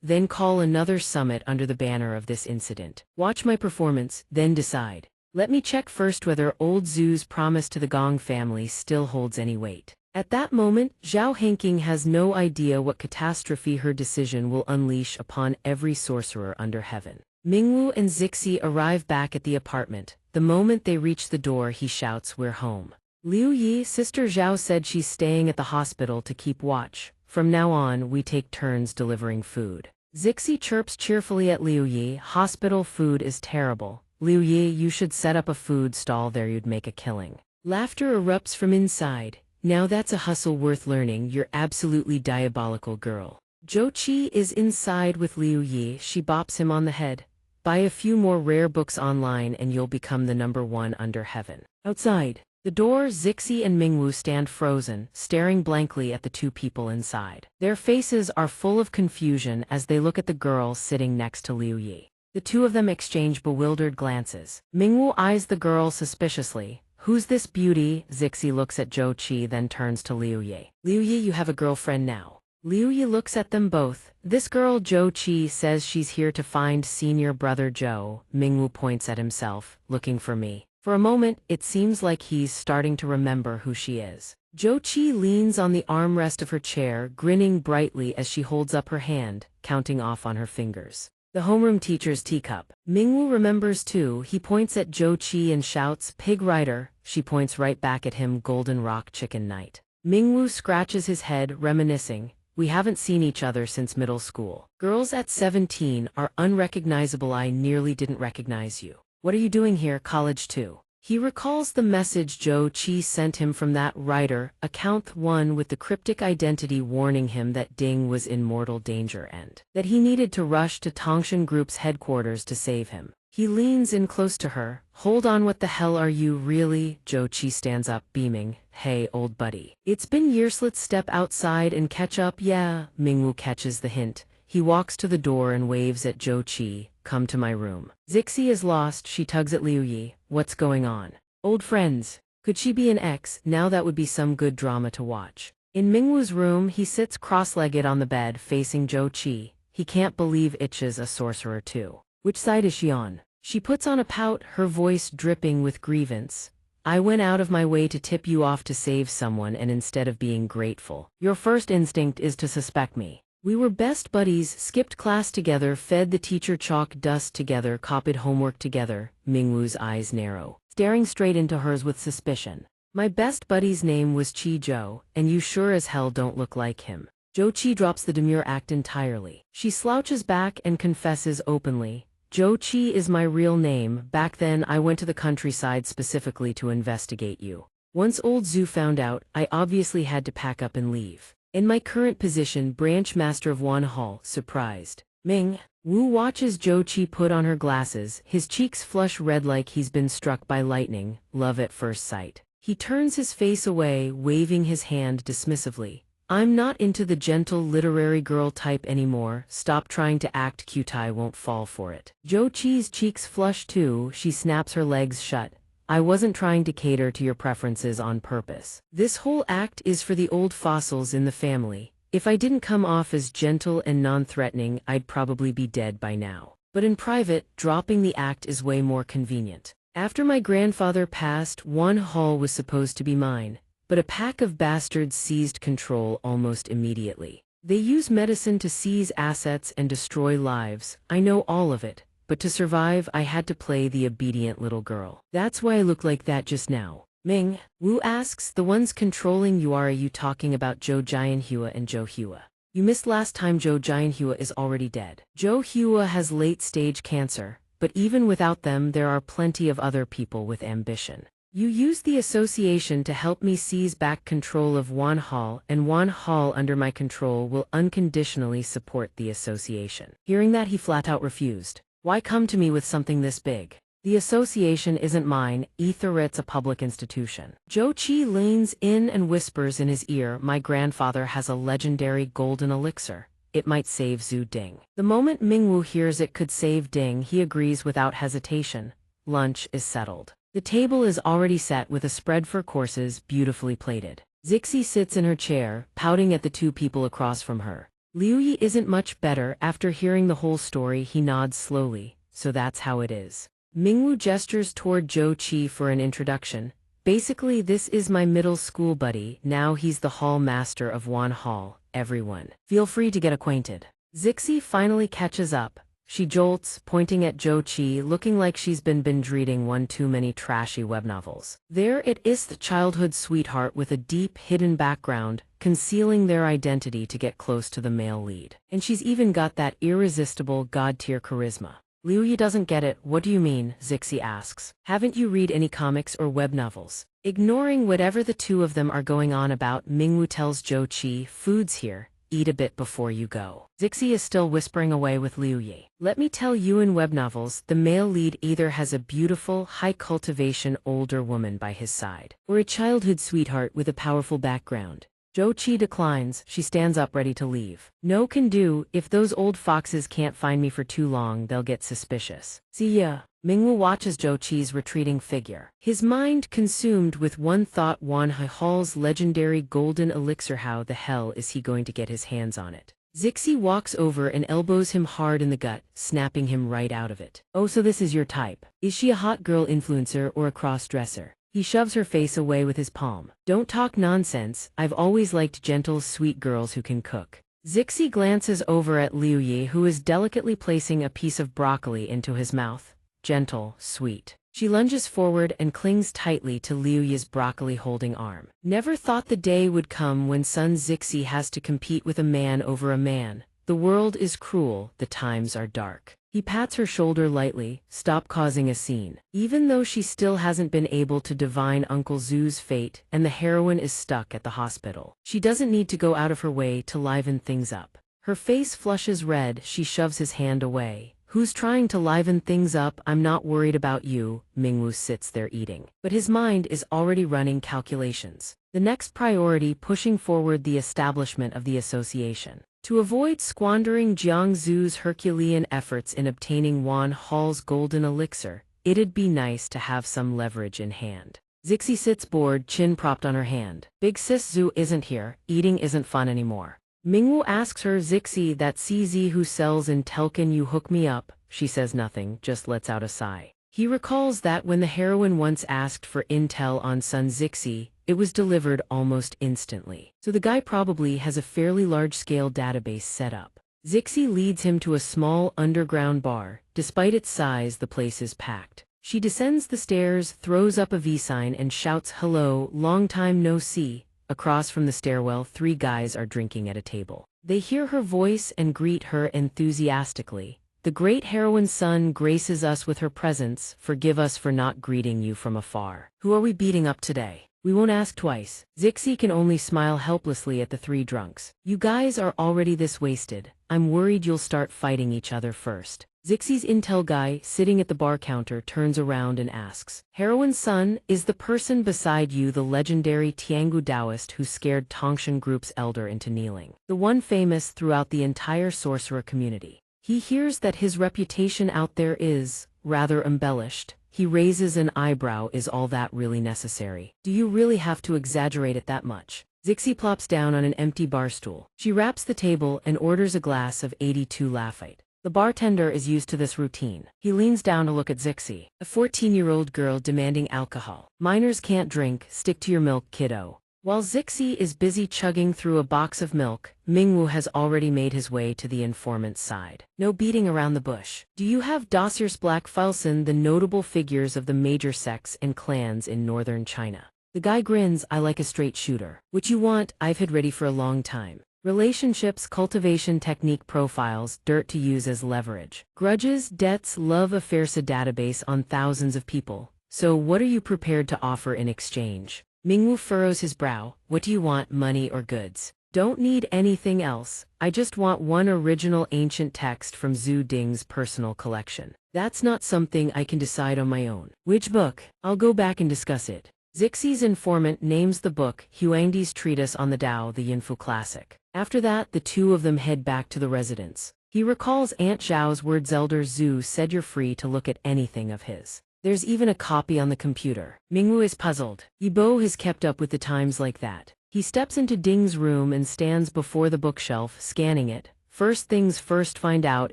Then call another summit under the banner of this incident. Watch my performance, then decide. Let me check first whether old Zhu's promise to the Gong family still holds any weight. At that moment, Zhao Hanqing has no idea what catastrophe her decision will unleash upon every sorcerer under heaven. Mingwu and Zixi arrive back at the apartment. The moment they reach the door, he shouts, "We're home." Liu Yi, Sister Zhao said she's staying at the hospital to keep watch. From now on, we take turns delivering food. Zixi chirps cheerfully at Liu Yi, "Hospital food is terrible. Liu Yi, you should set up a food stall there, you'd make a killing." Laughter erupts from inside. "Now that's a hustle worth learning, you're absolutely diabolical girl." Zhou Qi is inside with Liu Yi, she bops him on the head. "Buy a few more rare books online and you'll become the #1 under heaven." Outside the door, Zixi and Mingwu stand frozen, staring blankly at the two people inside. Their faces are full of confusion as they look at the girl sitting next to Liu Yi. The two of them exchange bewildered glances. Mingwu eyes the girl suspiciously. "Who's this beauty?" Zixi looks at Zhou Qi, then turns to Liu Yi. "Liu Yi, you have a girlfriend now." Liu Yi looks at them both. "This girl," Zhou Qi says, "she's here to find senior brother Zhou." Mingwu points at himself, "Looking for me." For a moment, it seems like he's starting to remember who she is. Zhou Qi leans on the armrest of her chair, grinning brightly as she holds up her hand, counting off on her fingers. The homeroom teacher's teacup. Mingwu remembers too. He points at Zhou Qi and shouts, "Pig rider." She points right back at him, "Golden Rock Chicken Knight." Mingwu scratches his head, reminiscing. "We haven't seen each other since middle school. Girls at 17 are unrecognizable. I nearly didn't recognize you. What are you doing here, college too?" He recalls the message Zhou Qi sent him from that writer, account 1, with the cryptic identity warning him that Ding was in mortal danger and that he needed to rush to Tongshan Group's headquarters to save him. He leans in close to her. "Hold on, what the hell are you really?" Zhou Qi stands up, beaming. "Hey, old buddy. It's been years, let's step outside and catch up." "Yeah." Mingwu catches the hint. He walks to the door and waves at Zhou Qi. "Come to my room." Zixi is lost, she tugs at Liu Yi. "What's going on?" "Old friends. Could she be an ex? Now that would be some good drama to watch." In Mingwu's room, he sits cross-legged on the bed facing Zhou Qi. He can't believe Itch's a sorcerer too. "Which side is she on?" She puts on a pout, her voice dripping with grievance. "I went out of my way to tip you off to save someone, and instead of being grateful, your first instinct is to suspect me. We were best buddies, skipped class together, fed the teacher chalk dust together, copied homework together." Mingwu's eyes narrow, staring straight into hers with suspicion. "My best buddy's name was Qi Zhou, and you sure as hell don't look like him." Zhou Qi drops the demure act entirely. She slouches back and confesses openly. "Zhou Qi is my real name. Back then I went to the countryside specifically to investigate you. Once old Zhu found out, I obviously had to pack up and leave. In my current position, branch master of Wan Hall." Surprised, Ming Wu watches Zhou Qi put on her glasses, his cheeks flush red like he's been struck by lightning. Love at first sight. He turns his face away, waving his hand dismissively. "I'm not into the gentle literary girl type anymore. Stop trying to act cute, I won't fall for it." Zhou Qi's cheeks flush too, she snaps her legs shut. "I wasn't trying to cater to your preferences on purpose. This whole act is for the old fossils in the family. If I didn't come off as gentle and non-threatening, I'd probably be dead by now. But in private, dropping the act is way more convenient. After my grandfather passed, Wan Hall was supposed to be mine, but a pack of bastards seized control almost immediately. They use medicine to seize assets and destroy lives. I know all of it. But to survive, I had to play the obedient little girl. That's why I look like that just now." Ming Wu asks, "The ones controlling you, are you talking about Zhou Jianhua and Zhou Hua? You missed last time. Zhou Jianhua is already dead. Zhou Hua has late-stage cancer, but even without them there are plenty of other people with ambition. You use the association to help me seize back control of Wan Hall, and Wan Hall under my control will unconditionally support the association. Hearing that, he flat out refused. Why come to me with something this big? The association isn't mine, either it's a public institution. Zhou Qi leans in and whispers in his ear, my grandfather has a legendary golden elixir. It might save Zhu Ding. The moment Mingwu hears it could save Ding, he agrees without hesitation. Lunch is settled. The table is already set with a spread for courses, beautifully plated. Zixi sits in her chair, pouting at the two people across from her. Liu Yi isn't much better. After hearing the whole story, he nods slowly. So that's how it is. Mingwu gestures toward Zhou Qi for an introduction. Basically, this is my middle school buddy. Now he's the hall master of Wan Hall. Everyone, feel free to get acquainted. Zixi finally catches up. She jolts, pointing at Zhou Qi, looking like she's been binge reading one too many trashy web novels. There it is, the childhood sweetheart with a deep hidden background, concealing their identity to get close to the male lead. And she's even got that irresistible god-tier charisma. Liu Yi doesn't get it. What do you mean? Zixi asks. Haven't you read any comics or web novels? Ignoring whatever the two of them are going on about, Mingwu tells Zhou Qi, food's here. Eat a bit before you go. Zixi is still whispering away with Liu Yi. Let me tell you, in web novels, the male lead either has a beautiful, high cultivation older woman by his side, or a childhood sweetheart with a powerful background. Zhou Qi declines. She stands up ready to leave. No can do. If those old foxes can't find me for too long, they'll get suspicious. See ya. Mingwu watches Zhou Qi's retreating figure. His mind consumed with one thought, Wan Hall's legendary golden elixir. How the hell is he going to get his hands on it? Zixi walks over and elbows him hard in the gut, snapping him right out of it. Oh, so this is your type. Is she a hot girl influencer or a cross-dresser? He shoves her face away with his palm. Don't talk nonsense. I've always liked gentle, sweet girls who can cook. Zixi glances over at Liu Yi, who is delicately placing a piece of broccoli into his mouth. Gentle, sweet. She lunges forward and clings tightly to Liu Yi's broccoli-holding arm. Never thought the day would come when Sun Zixi has to compete with a man over a man. The world is cruel, the times are dark. He pats her shoulder lightly. Stop causing a scene. Even though she still hasn't been able to divine Uncle Zhu's fate and the heroine is stuck at the hospital, she doesn't need to go out of her way to liven things up. Her face flushes red. She shoves his hand away. Who's trying to liven things up? I'm not worried about you. Mingwu sits there eating, but his mind is already running calculations. The next priority, pushing forward the establishment of the association. To avoid squandering Jiang Zhu's Herculean efforts in obtaining Wan Hall's golden elixir, it'd be nice to have some leverage in hand. Zixi sits bored, chin propped on her hand. Big sis Zhu isn't here. Eating isn't fun anymore. Mingwu asks her, Zixi, that CZ who sells in Telkin, you hook me up? She says nothing, just lets out a sigh. He recalls that when the heroine once asked for intel on Sun Zixi, it was delivered almost instantly. So the guy probably has a fairly large-scale database set up. Zixi leads him to a small underground bar. Despite its size, the place is packed. She descends the stairs, throws up a V sign and shouts, hello, long time no see. Across from the stairwell, three guys are drinking at a table. They hear her voice and greet her enthusiastically. The great heroine's son graces us with her presence. Forgive us for not greeting you from afar. Who are we beating up today? We won't ask twice. Zixi can only smile helplessly at the three drunks. You guys are already this wasted. I'm worried you'll start fighting each other first. Zixi's intel guy, sitting at the bar counter, turns around and asks, Heroine's son, is the person beside you the legendary Tiangu Taoist who scared Tongshan Group's elder into kneeling? The one famous throughout the entire sorcerer community. He hears that his reputation out there is rather embellished. He raises an eyebrow. Is all that really necessary? Do you really have to exaggerate it that much? Zixi plops down on an empty bar stool. She raps the table and orders a glass of 82 Lafite. The bartender is used to this routine. He leans down to look at Zixi, a 14-year-old girl demanding alcohol. Minors can't drink, stick to your milk, kiddo. While Zixi is busy chugging through a box of milk, Mingwu has already made his way to the informant's side. No beating around the bush. Do you have dossiers? Black Filson, the notable figures of the major sects and clans in northern China. The guy grins. I like a straight shooter. What you want, I've had ready for a long time. Relationships, cultivation technique profiles, dirt to use as leverage. Grudges, debts, love affairs, a database on thousands of people. So what are you prepared to offer in exchange? Mingwu furrows his brow. What do you want, money or goods? Don't need anything else. I just want one original ancient text from Zhu Ding's personal collection. That's not something I can decide on my own. Which book? I'll go back and discuss it. Zixi's informant names the book Huangdi's Treatise on the Tao, the Yinfu Classic. After that, the two of them head back to the residence. He recalls Aunt Zhao's words. Elder Zhu said you're free to look at anything of his. There's even a copy on the computer. Mingwu is puzzled. Yibo has kept up with the times like that. He steps into Ding's room and stands before the bookshelf, scanning it. First things first, find out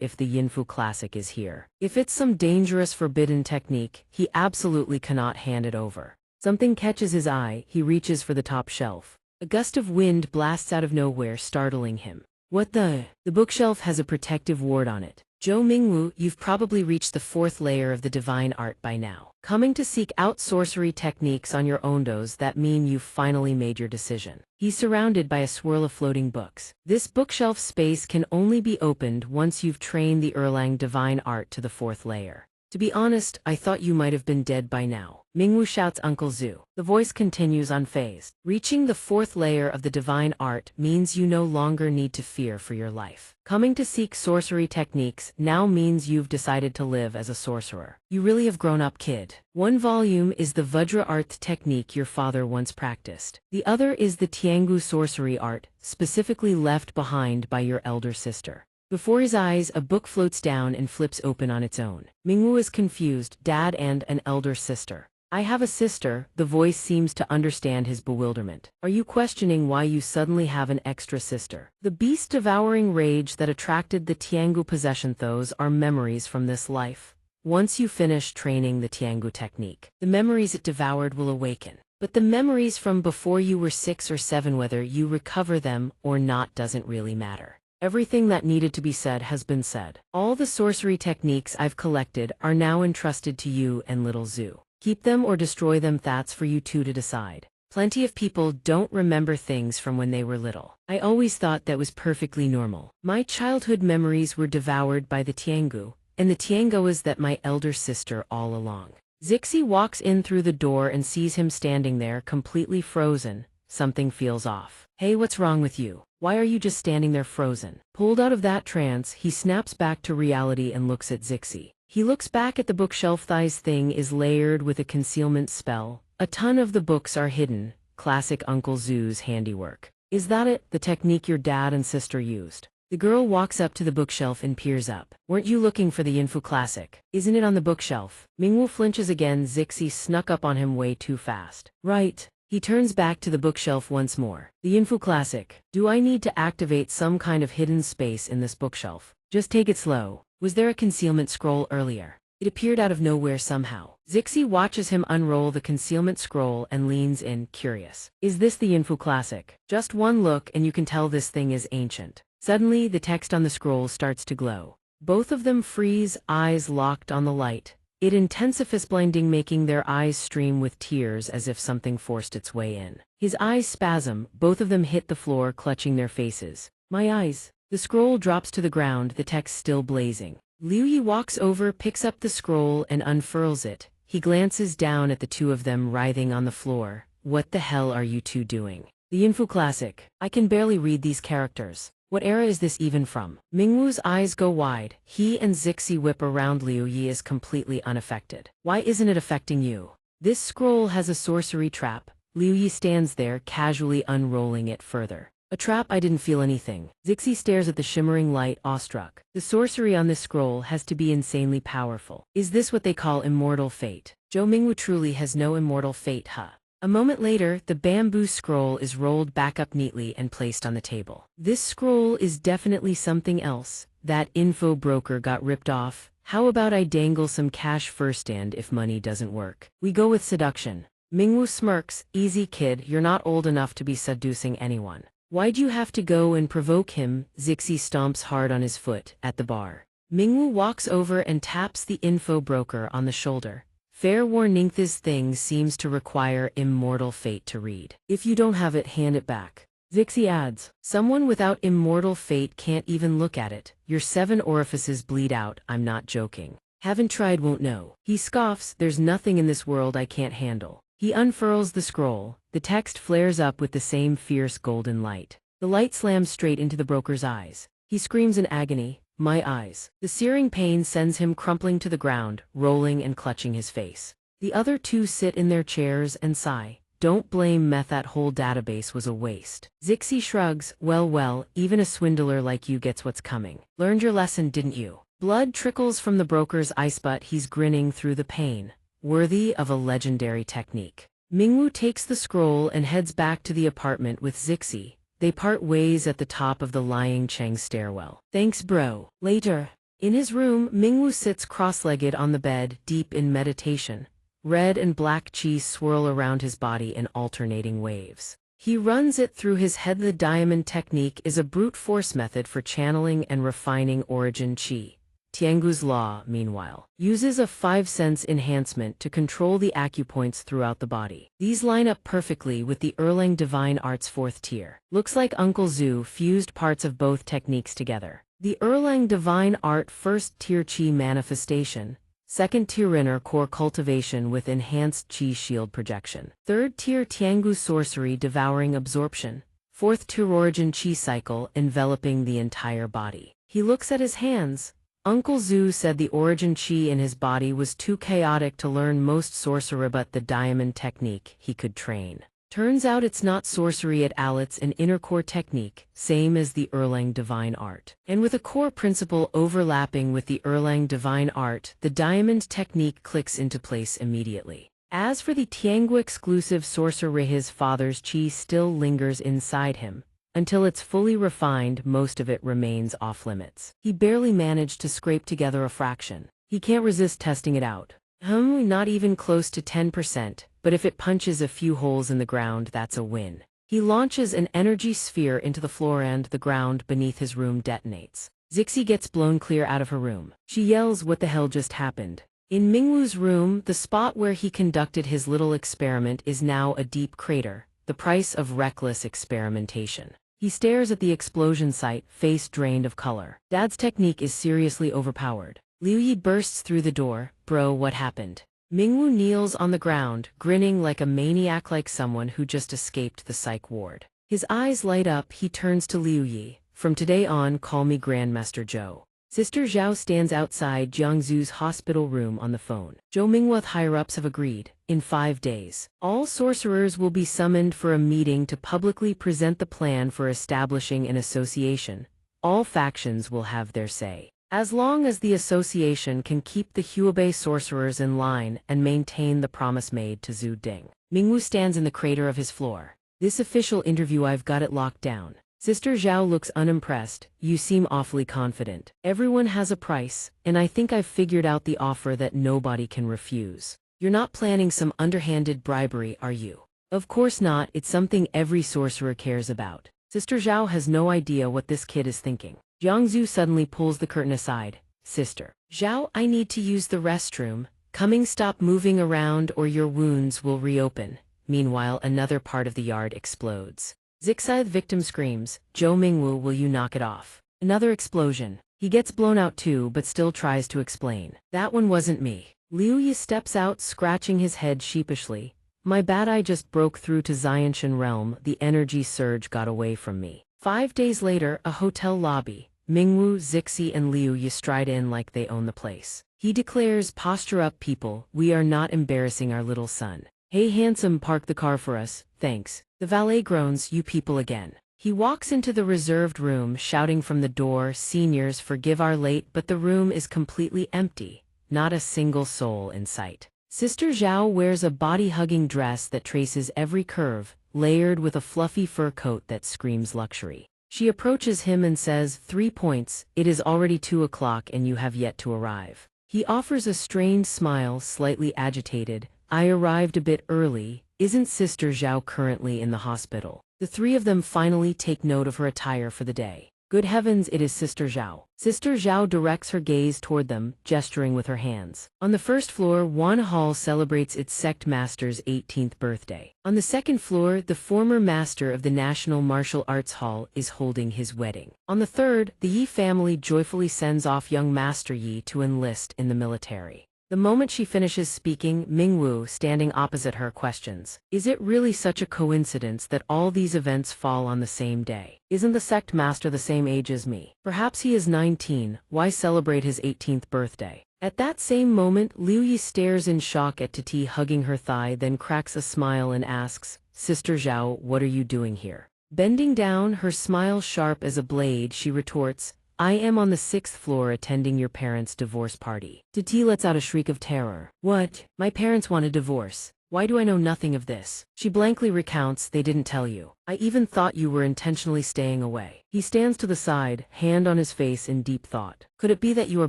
if the Yinfu Classic is here. If it's some dangerous forbidden technique, he absolutely cannot hand it over. Something catches his eye. He reaches for the top shelf. A gust of wind blasts out of nowhere, startling him. What the? The bookshelf has a protective ward on it. Zhou Mingwu, you've probably reached the 4th layer of the divine art by now. Coming to seek out sorcery techniques on your own, does that mean you've finally made your decision? He's surrounded by a swirl of floating books. This bookshelf space can only be opened once you've trained the Erlang divine art to the 4th layer. To be honest, I thought you might have been dead by now. Mingwu shouts Uncle Zhu. The voice continues unfazed. Reaching the 4th layer of the divine art means you no longer need to fear for your life. Coming to seek sorcery techniques now means you've decided to live as a sorcerer. You really have grown up, kid. One volume is the Vajra art technique your father once practiced. The other is the Tiangu sorcery art, specifically left behind by your elder sister. Before his eyes, a book floats down and flips open on its own. Mingwu is confused. Dad and an elder sister. I have a sister. The voice seems to understand his bewilderment. Are you questioning why you suddenly have an extra sister? The beast devouring rage that attracted the Tiangu possession, those are memories from this life. Once you finish training the Tiangu technique, the memories it devoured will awaken. But the memories from before you were 6 or 7, whether you recover them or not, doesn't really matter. Everything that needed to be said has been said. All the sorcery techniques I've collected are now entrusted to you and little Zhu. Keep them or destroy them, that's for you two to decide. Plenty of people don't remember things from when they were little. I always thought that was perfectly normal. My childhood memories were devoured by the Tiangu, and the Tiangu was that my elder sister all along. Zixi walks in through the door and sees him standing there completely frozen. Something feels off. Hey, what's wrong with you? Why are you just standing there frozen? Pulled out of that trance, he snaps back to reality and looks at Zixi. He looks back at the bookshelf. This thing is layered with a concealment spell. A ton of the books are hidden. Classic Uncle Zhu's handiwork. Is that it, the technique your dad and sister used? The girl walks up to the bookshelf and peers up. Weren't you looking for the Yinfu Classic? Isn't it on the bookshelf? Mingwu flinches again. Zixi snuck up on him way too fast. Right. He turns back to the bookshelf once more. The Yinfu Classic. Do I need to activate some kind of hidden space in this bookshelf? Just take it slow. Was there a concealment scroll earlier? It appeared out of nowhere somehow. Zixi watches him unroll the concealment scroll and leans in, curious. Is this the Yinfu Classic? Just one look and you can tell this thing is ancient. Suddenly, the text on the scroll starts to glow. Both of them freeze, eyes locked on the light. It intensifies, blinding, making their eyes stream with tears as if something forced its way in. His eyes spasm, both of them hit the floor, clutching their faces. My eyes. The scroll drops to the ground, the text still blazing. Liu Yi walks over, picks up the scroll and unfurls it. He glances down at the two of them writhing on the floor. What the hell are you two doing? The Yinfu Classic. I can barely read these characters. What era is this even from? Mingwu's eyes go wide. He and Zixi whip around. Liu Yi is completely unaffected. Why isn't it affecting you? This scroll has a sorcery trap. Liu Yi stands there, casually unrolling it further. A trap? I didn't feel anything. Zixi stares at the shimmering light, awestruck. The sorcery on this scroll has to be insanely powerful. Is this what they call immortal fate? Zhou Mingwu truly has no immortal fate, huh? A moment later, the bamboo scroll is rolled back up neatly and placed on the table. This scroll is definitely something else. That info broker got ripped off. How about I dangle some cash first, and if money doesn't work, we go with seduction. Mingwu smirks. Easy, kid, you're not old enough to be seducing anyone. Why'd you have to go and provoke him? Zixi stomps hard on his foot at the bar. Mingwu walks over and taps the info broker on the shoulder. Fair warning, this thing seems to require immortal fate to read. If you don't have it, hand it back. Zixi adds, someone without immortal fate can't even look at it. Your 7 orifices bleed out, I'm not joking. Haven't tried, won't know. He scoffs, there's nothing in this world I can't handle. He unfurls the scroll, the text flares up with the same fierce golden light. The light slams straight into the broker's eyes. He screams in agony, my eyes. The searing pain sends him crumpling to the ground, rolling and clutching his face. The other 2 sit in their chairs and sigh. Don't blame Meth, that whole database was a waste. Zixi shrugs, well, even a swindler like you gets what's coming. Learned your lesson, didn't you? Blood trickles from the broker's ice butt, he's grinning through the pain. Worthy of a legendary technique. Mingwu takes the scroll and heads back to the apartment with Zixi. They part ways at the top of the Lying Cheng stairwell. Thanks bro. Later. In his room, Mingwu sits cross-legged on the bed, deep in meditation. Red and black chi swirl around his body in alternating waves. He runs it through his head. The diamond technique is a brute force method for channeling and refining origin chi. Tiangu's law, meanwhile, uses a 5-sense enhancement to control the acupoints throughout the body. These line up perfectly with the Erlang Divine Art's 4th tier. Looks like Uncle Zhu fused parts of both techniques together. The Erlang Divine Art 1st tier chi manifestation, 2nd tier inner core cultivation with enhanced chi shield projection, 3rd tier Tiangu sorcery devouring absorption, 4th tier origin chi cycle enveloping the entire body. He looks at his hands. Uncle Zhu said the origin chi in his body was too chaotic to learn most sorcerer, but the diamond technique he could train. Turns out it's not sorcery at all, it's an inner core technique, same as the Erlang Divine Art. And with a core principle overlapping with the Erlang Divine Art, the diamond technique clicks into place immediately. As for the Tiangu exclusive sorcerer, his father's chi still lingers inside him. Until it's fully refined, most of it remains off-limits. He barely managed to scrape together a fraction. He can't resist testing it out. Not even close to 10%, but if it punches a few holes in the ground, that's a win. He launches an energy sphere into the floor and the ground beneath his room detonates. Zixi gets blown clear out of her room. She yells, what the hell just happened? In Mingwu's room, the spot where he conducted his little experiment is now a deep crater, the price of reckless experimentation. He stares at the explosion site, face drained of color. Dad's technique is seriously overpowered. Liu Yi bursts through the door. Bro, what happened? Mingwu kneels on the ground, grinning like a maniac, like someone who just escaped the psych ward. His eyes light up. He turns to Liu Yi. From today on, call me Grandmaster Zhou. Sister Zhao stands outside Jiangzu's hospital room on the phone. Zhou Mingwu higher-ups have agreed. In 5 days, all sorcerers will be summoned for a meeting to publicly present the plan for establishing an association. All factions will have their say. As long as the association can keep the Huabei sorcerers in line and maintain the promise made to Zhu Ding. Mingwu stands in the crater of his floor. This official interview, I've got it locked down. Sister Zhao looks unimpressed. You seem awfully confident. Everyone has a price, and I think I've figured out the offer that nobody can refuse. You're not planning some underhanded bribery, are you? Of course not, it's something every sorcerer cares about. Sister Zhao has no idea what this kid is thinking. Jiangzu suddenly pulls the curtain aside. Sister Zhao, I need to use the restroom. Coming, stop moving around or your wounds will reopen. Meanwhile, another part of the yard explodes. Zixi, the victim, screams, Zhou Mingwu, will you knock it off? Another explosion. He gets blown out too, but still tries to explain. That one wasn't me. Liu Yi steps out, scratching his head sheepishly. My bad, I just broke through to Xianxian realm. The energy surge got away from me. 5 days later, a hotel lobby. Mingwu, Zixi, and Liu Yi stride in like they own the place. He declares, posture up people, we are not embarrassing our little son. Hey handsome, park the car for us, thanks. The valet groans, you people again. He walks into the reserved room, shouting from the door, seniors, forgive our late, but the room is completely empty. Not a single soul in sight. Sister Zhao wears a body-hugging dress that traces every curve, layered with a fluffy fur coat that screams luxury. She approaches him and says, 3 points, it is already 2 o'clock and you have yet to arrive. He offers a strained smile, slightly agitated. I arrived a bit early. Isn't Sister Zhao currently in the hospital? The 3 of them finally take note of her attire for the day. Good heavens, it is Sister Zhao. Sister Zhao directs her gaze toward them, gesturing with her hands. On the first floor, Wan Hall celebrates its sect master's 18th birthday. On the second floor, the former master of the National Martial Arts Hall is holding his wedding. On the third, the Yi family joyfully sends off young Master Yi to enlist in the military. The moment she finishes speaking, Mingwu, standing opposite her, questions, "Is it really such a coincidence that all these events fall on the same day? Isn't the sect master the same age as me? Perhaps he is 19, why celebrate his 18th birthday?" At that same moment, Liu Yi stares in shock at Titi hugging her thigh, then cracks a smile and asks, "Sister Zhao, what are you doing here?" Bending down, her smile sharp as a blade, she retorts, "I am on the 6th floor attending your parents' divorce party." Titi lets out a shriek of terror. "What? My parents want a divorce? Why do I know nothing of this?" She blankly recounts, "They didn't tell you. I even thought you were intentionally staying away." He stands to the side, hand on his face in deep thought. "Could it be that you are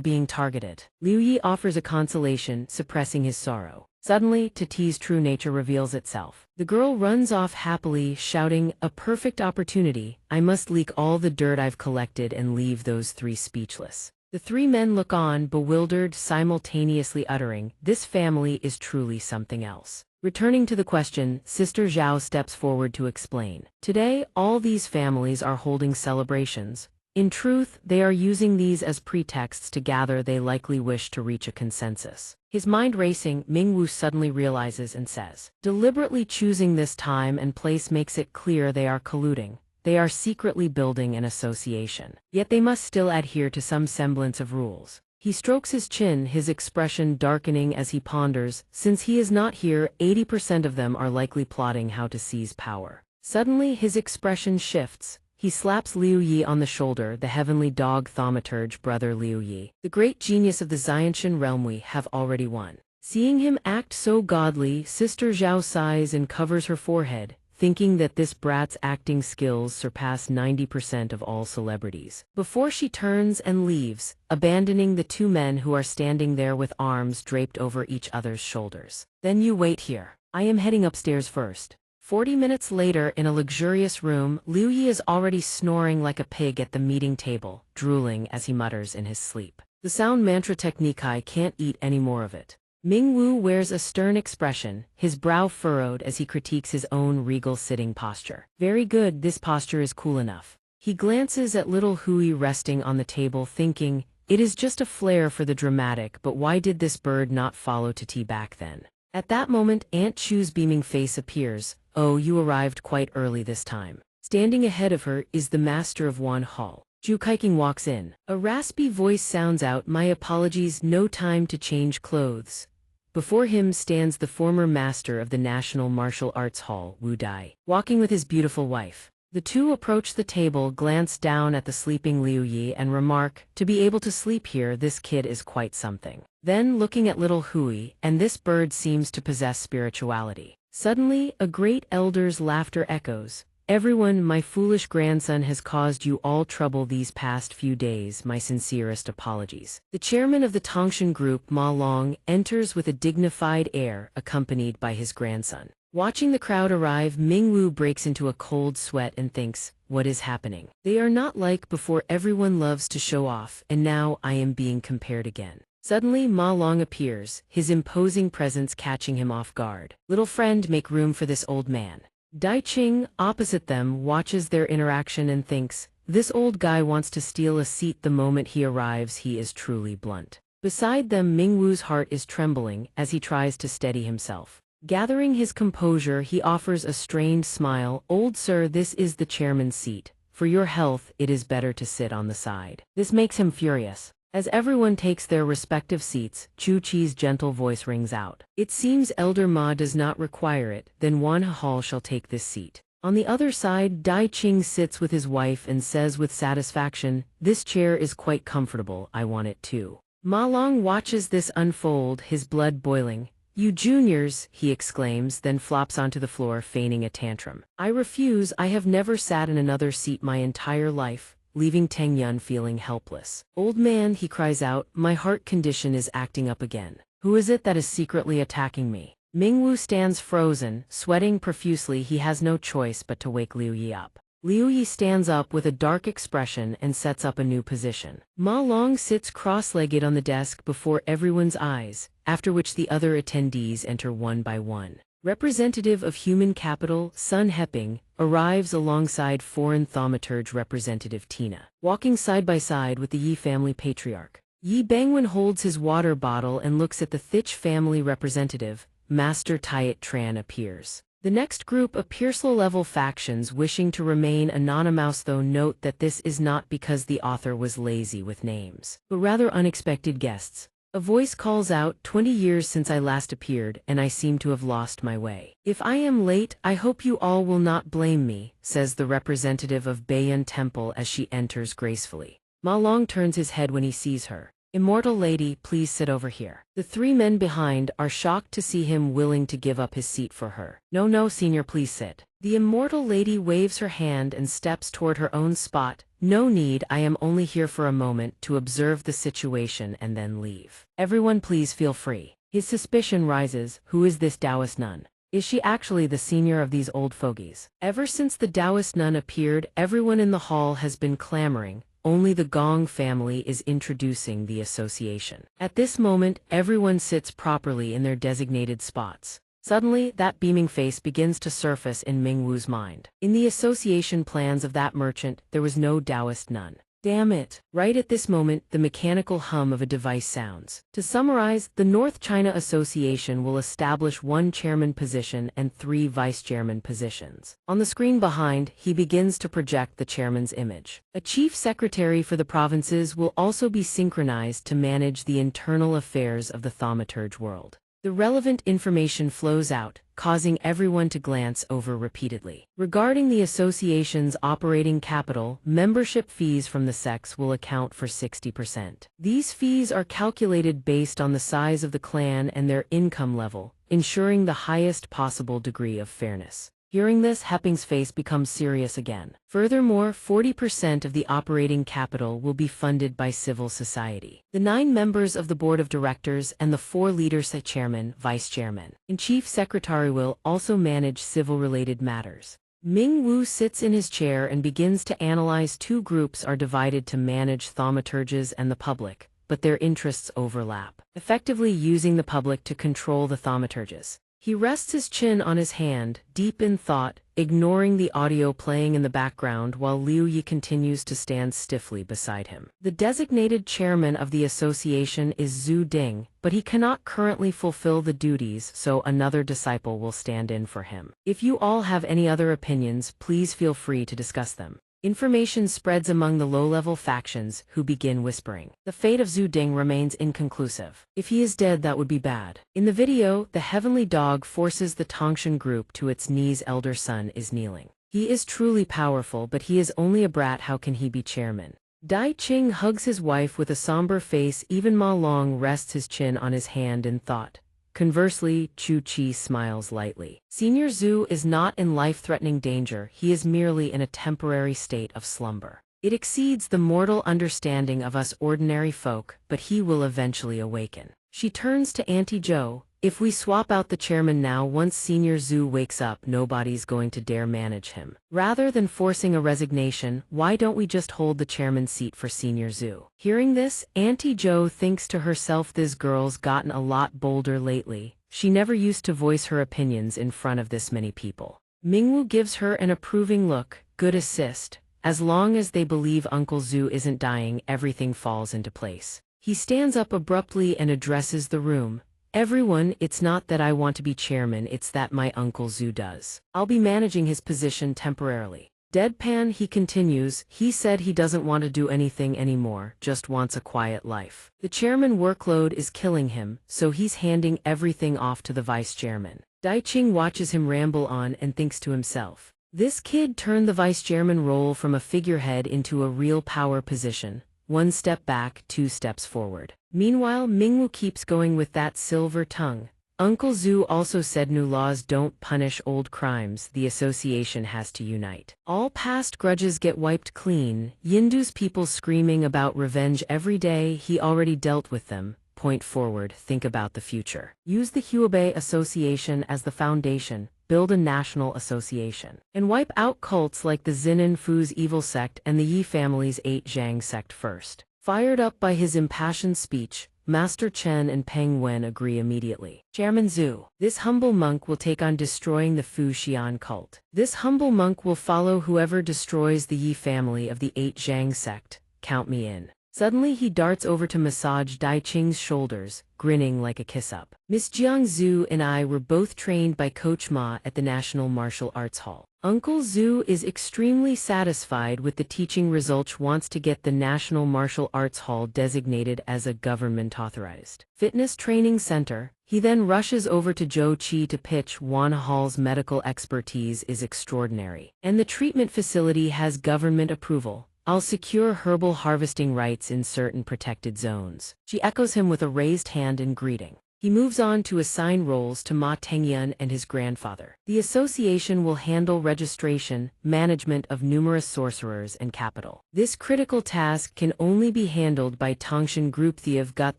being targeted?" Liu Yi offers a consolation, suppressing his sorrow. Suddenly, Titi's true nature reveals itself. The girl runs off happily, shouting, "A perfect opportunity. I must leak all the dirt I've collected and leave those three speechless." The three men look on, bewildered, simultaneously uttering, "This family is truly something else." Returning to the question, Sister Zhao steps forward to explain. Today, all these families are holding celebrations. In truth, they are using these as pretexts to gather. They likely wish to reach a consensus. His mind racing, Mingwu suddenly realizes and says, "Deliberately choosing this time and place makes it clear they are colluding. They are secretly building an association. Yet they must still adhere to some semblance of rules." He strokes his chin, his expression darkening as he ponders. Since he is not here, 80% of them are likely plotting how to seize power. Suddenly, his expression shifts. He slaps Liu Yi on the shoulder, "The heavenly dog thaumaturge, brother Liu Yi. The great genius of the Xianxian realm, we have already won." Seeing him act so godly, Sister Zhao sighs and covers her forehead, thinking that this brat's acting skills surpass 90% of all celebrities. Before she turns and leaves, abandoning the two men who are standing there with arms draped over each other's shoulders. "Then you wait here. I am heading upstairs first." 40 minutes later, in a luxurious room, Liu Yi is already snoring like a pig at the meeting table, drooling as he mutters in his sleep. The sound mantra technique, "I can't eat any more of it." Mingwu wears a stern expression, his brow furrowed as he critiques his own regal sitting posture. "Very good, this posture is cool enough." He glances at little Hui resting on the table, thinking, it is just a flair for the dramatic, but why did this bird not follow Titi back then? At that moment, Aunt Chu's beaming face appears. "Oh, you arrived quite early this time." Standing ahead of her is the master of Wan Hall. Zhu Kaiking walks in. A raspy voice sounds out, "My apologies, no time to change clothes." Before him stands the former master of the National Martial Arts Hall, Wu Dai, walking with his beautiful wife. The two approach the table, glance down at the sleeping Liu Yi and remark, "To be able to sleep here, this kid is quite something." Then, looking at little Hui, "And this bird seems to possess spirituality." Suddenly, a great elder's laughter echoes. "Everyone, my foolish grandson has caused you all trouble these past few days. My sincerest apologies." The chairman of the Tongshan group, Ma Long, enters with a dignified air, accompanied by his grandson. Watching the crowd arrive, Mingwu breaks into a cold sweat and thinks, what is happening? They are not like before. Everyone loves to show off, and now I am being compared again. Suddenly, Ma Long appears, his imposing presence catching him off guard. "Little friend, make room for this old man." Dai Qing, opposite them, watches their interaction and thinks, this old guy wants to steal a seat. The moment he arrives, he is truly blunt. Beside them, Mingwu's heart is trembling as he tries to steady himself. Gathering his composure, he offers a strained smile. "Old sir, this is the chairman's seat. For your health, it is better to sit on the side." This makes him furious. As everyone takes their respective seats, Chu Chi's gentle voice rings out. "It seems Elder Ma does not require it, then Wan Hall shall take this seat." On the other side, Dai Qing sits with his wife and says with satisfaction, "This chair is quite comfortable, I want it too." Ma Long watches this unfold, his blood boiling. "You juniors," he exclaims, then flops onto the floor, feigning a tantrum. "I refuse. I have never sat in another seat my entire life," leaving Teng Yun feeling helpless. "Old man," he cries out, "my heart condition is acting up again. Who is it that is secretly attacking me?" Mingwu stands frozen, sweating profusely. He has no choice but to wake Liu Yi up. Liu Yi stands up with a dark expression and sets up a new position. Ma Long sits cross-legged on the desk before everyone's eyes, after which the other attendees enter one by one. Representative of Human Capital, Sun Heping, arrives alongside foreign thaumaturge representative Tina, walking side by side with the Yi family patriarch. Yi Bangwen holds his water bottle and looks at the Thich family representative. Master Tyat Tran appears. The next group appears low-level factions wishing to remain anonymous, though note that this is not because the author was lazy with names, but rather unexpected guests. A voice calls out, 20 years since I last appeared, and I seem to have lost my way. If I am late, I hope you all will not blame me, says the representative of Baiyun Temple as she enters gracefully. Ma Long turns his head when he sees her. Immortal lady, please sit over here. The three men behind are shocked to see him willing to give up his seat for her. No, no, senior, please sit. The immortal lady waves her hand and steps toward her own spot. No need, I am only here for a moment to observe the situation and then leave. Everyone please feel free. His suspicion rises. Who is this Taoist nun? Is she actually the senior of these old fogies? Ever since the Taoist nun appeared, everyone in the hall has been clamoring. Only the Gong family is introducing the association. At this moment, everyone sits properly in their designated spots. Suddenly, that beaming face begins to surface in Mingwu's mind. In the association plans of that merchant, there was no Taoist nun. Damn it. Right at this moment, the mechanical hum of a device sounds. To summarize, the North China Association will establish 1 chairman position and 3 vice-chairman positions. On the screen behind, he begins to project the chairman's image. A chief secretary for the provinces will also be synchronized to manage the internal affairs of the thaumaturge world. The relevant information flows out, causing everyone to glance over repeatedly. Regarding the association's operating capital, membership fees from the sects will account for 60%. These fees are calculated based on the size of the clan and their income level, ensuring the highest possible degree of fairness. Hearing this, Heping's face becomes serious again. Furthermore, 40% of the operating capital will be funded by civil society. The 9 members of the board of directors and the 4 leaders, chairman, vice-chairman, and chief secretary will also manage civil-related matters. Ming Wu sits in his chair and begins to analyze. 2 groups are divided to manage thaumaturges and the public, but their interests overlap, effectively using the public to control the thaumaturges. He rests his chin on his hand, deep in thought, ignoring the audio playing in the background while Liu Yi continues to stand stiffly beside him. The designated chairman of the association is Zhu Ding, but he cannot currently fulfill the duties, so another disciple will stand in for him. If you all have any other opinions, please feel free to discuss them. Information spreads among the low-level factions, who begin whispering. The fate of Zhu Ding remains inconclusive. If he is dead, that would be bad. In the video, the heavenly dog forces the Tongshan group to its knees. Elder son is kneeling. He is truly powerful, but he is only a brat. How can he be chairman? Dai Qing hugs his wife with a somber face. Even Ma Long rests his chin on his hand in thought. Conversely, Chu Qi smiles lightly. Senior Zhu is not in life-threatening danger, he is merely in a temporary state of slumber. It exceeds the mortal understanding of us ordinary folk, but he will eventually awaken. She turns to Auntie Zhou. If we swap out the chairman now, once Senior Zhu wakes up, nobody's going to dare manage him. Rather than forcing a resignation, why don't we just hold the chairman's seat for Senior Zhu? Hearing this, Auntie Zhou thinks to herself, this girl's gotten a lot bolder lately. She never used to voice her opinions in front of this many people. Mingwu gives her an approving look. Good assist. As long as they believe Uncle Zhu isn't dying, everything falls into place. He stands up abruptly and addresses the room. Everyone, it's not that I want to be chairman, it's that my Uncle Zhu does. I'll be managing his position temporarily. Deadpan, he continues, he said he doesn't want to do anything anymore, just wants a quiet life. The chairman workload is killing him, so he's handing everything off to the vice chairman. Dai Qing watches him ramble on and thinks to himself, this kid turned the vice chairman role from a figurehead into a real power position. 1 step back, 2 steps forward. Meanwhile, Mingwu keeps going with that silver tongue. Uncle Zhu also said new laws don't punish old crimes, the association has to unite. All past grudges get wiped clean. Yindu's people screaming about revenge every day, he already dealt with them. Point forward, think about the future. Use the Huabei Association as the foundation, build a national association, and wipe out cults like the Zinan Fu's evil sect and the Yi family's 8 Zhang sect first. Fired up by his impassioned speech, Master Chen and Peng Wen agree immediately. Chairman Zhu, this humble monk will take on destroying the Fu Xian cult. This humble monk will follow whoever destroys the Yi family of the 8 Zhang sect. Count me in. Suddenly he darts over to massage Dai Qing's shoulders, grinning like a kiss-up. Miss Jiang Zhu and I were both trained by Coach Ma at the National Martial Arts Hall. Uncle Zhu is extremely satisfied with the teaching results, wants to get the National Martial Arts Hall designated as a government-authorized fitness training center. He then rushes over to Zhou Qi to pitch Wan Hall's medical expertise is extraordinary, and the treatment facility has government approval. I'll secure herbal harvesting rights in certain protected zones. She echoes him with a raised hand in greeting. He moves on to assign roles to Ma Tengyun and his grandfather. The association will handle registration, management of numerous sorcerers and capital. This critical task can only be handled by Tongshan Group. They've got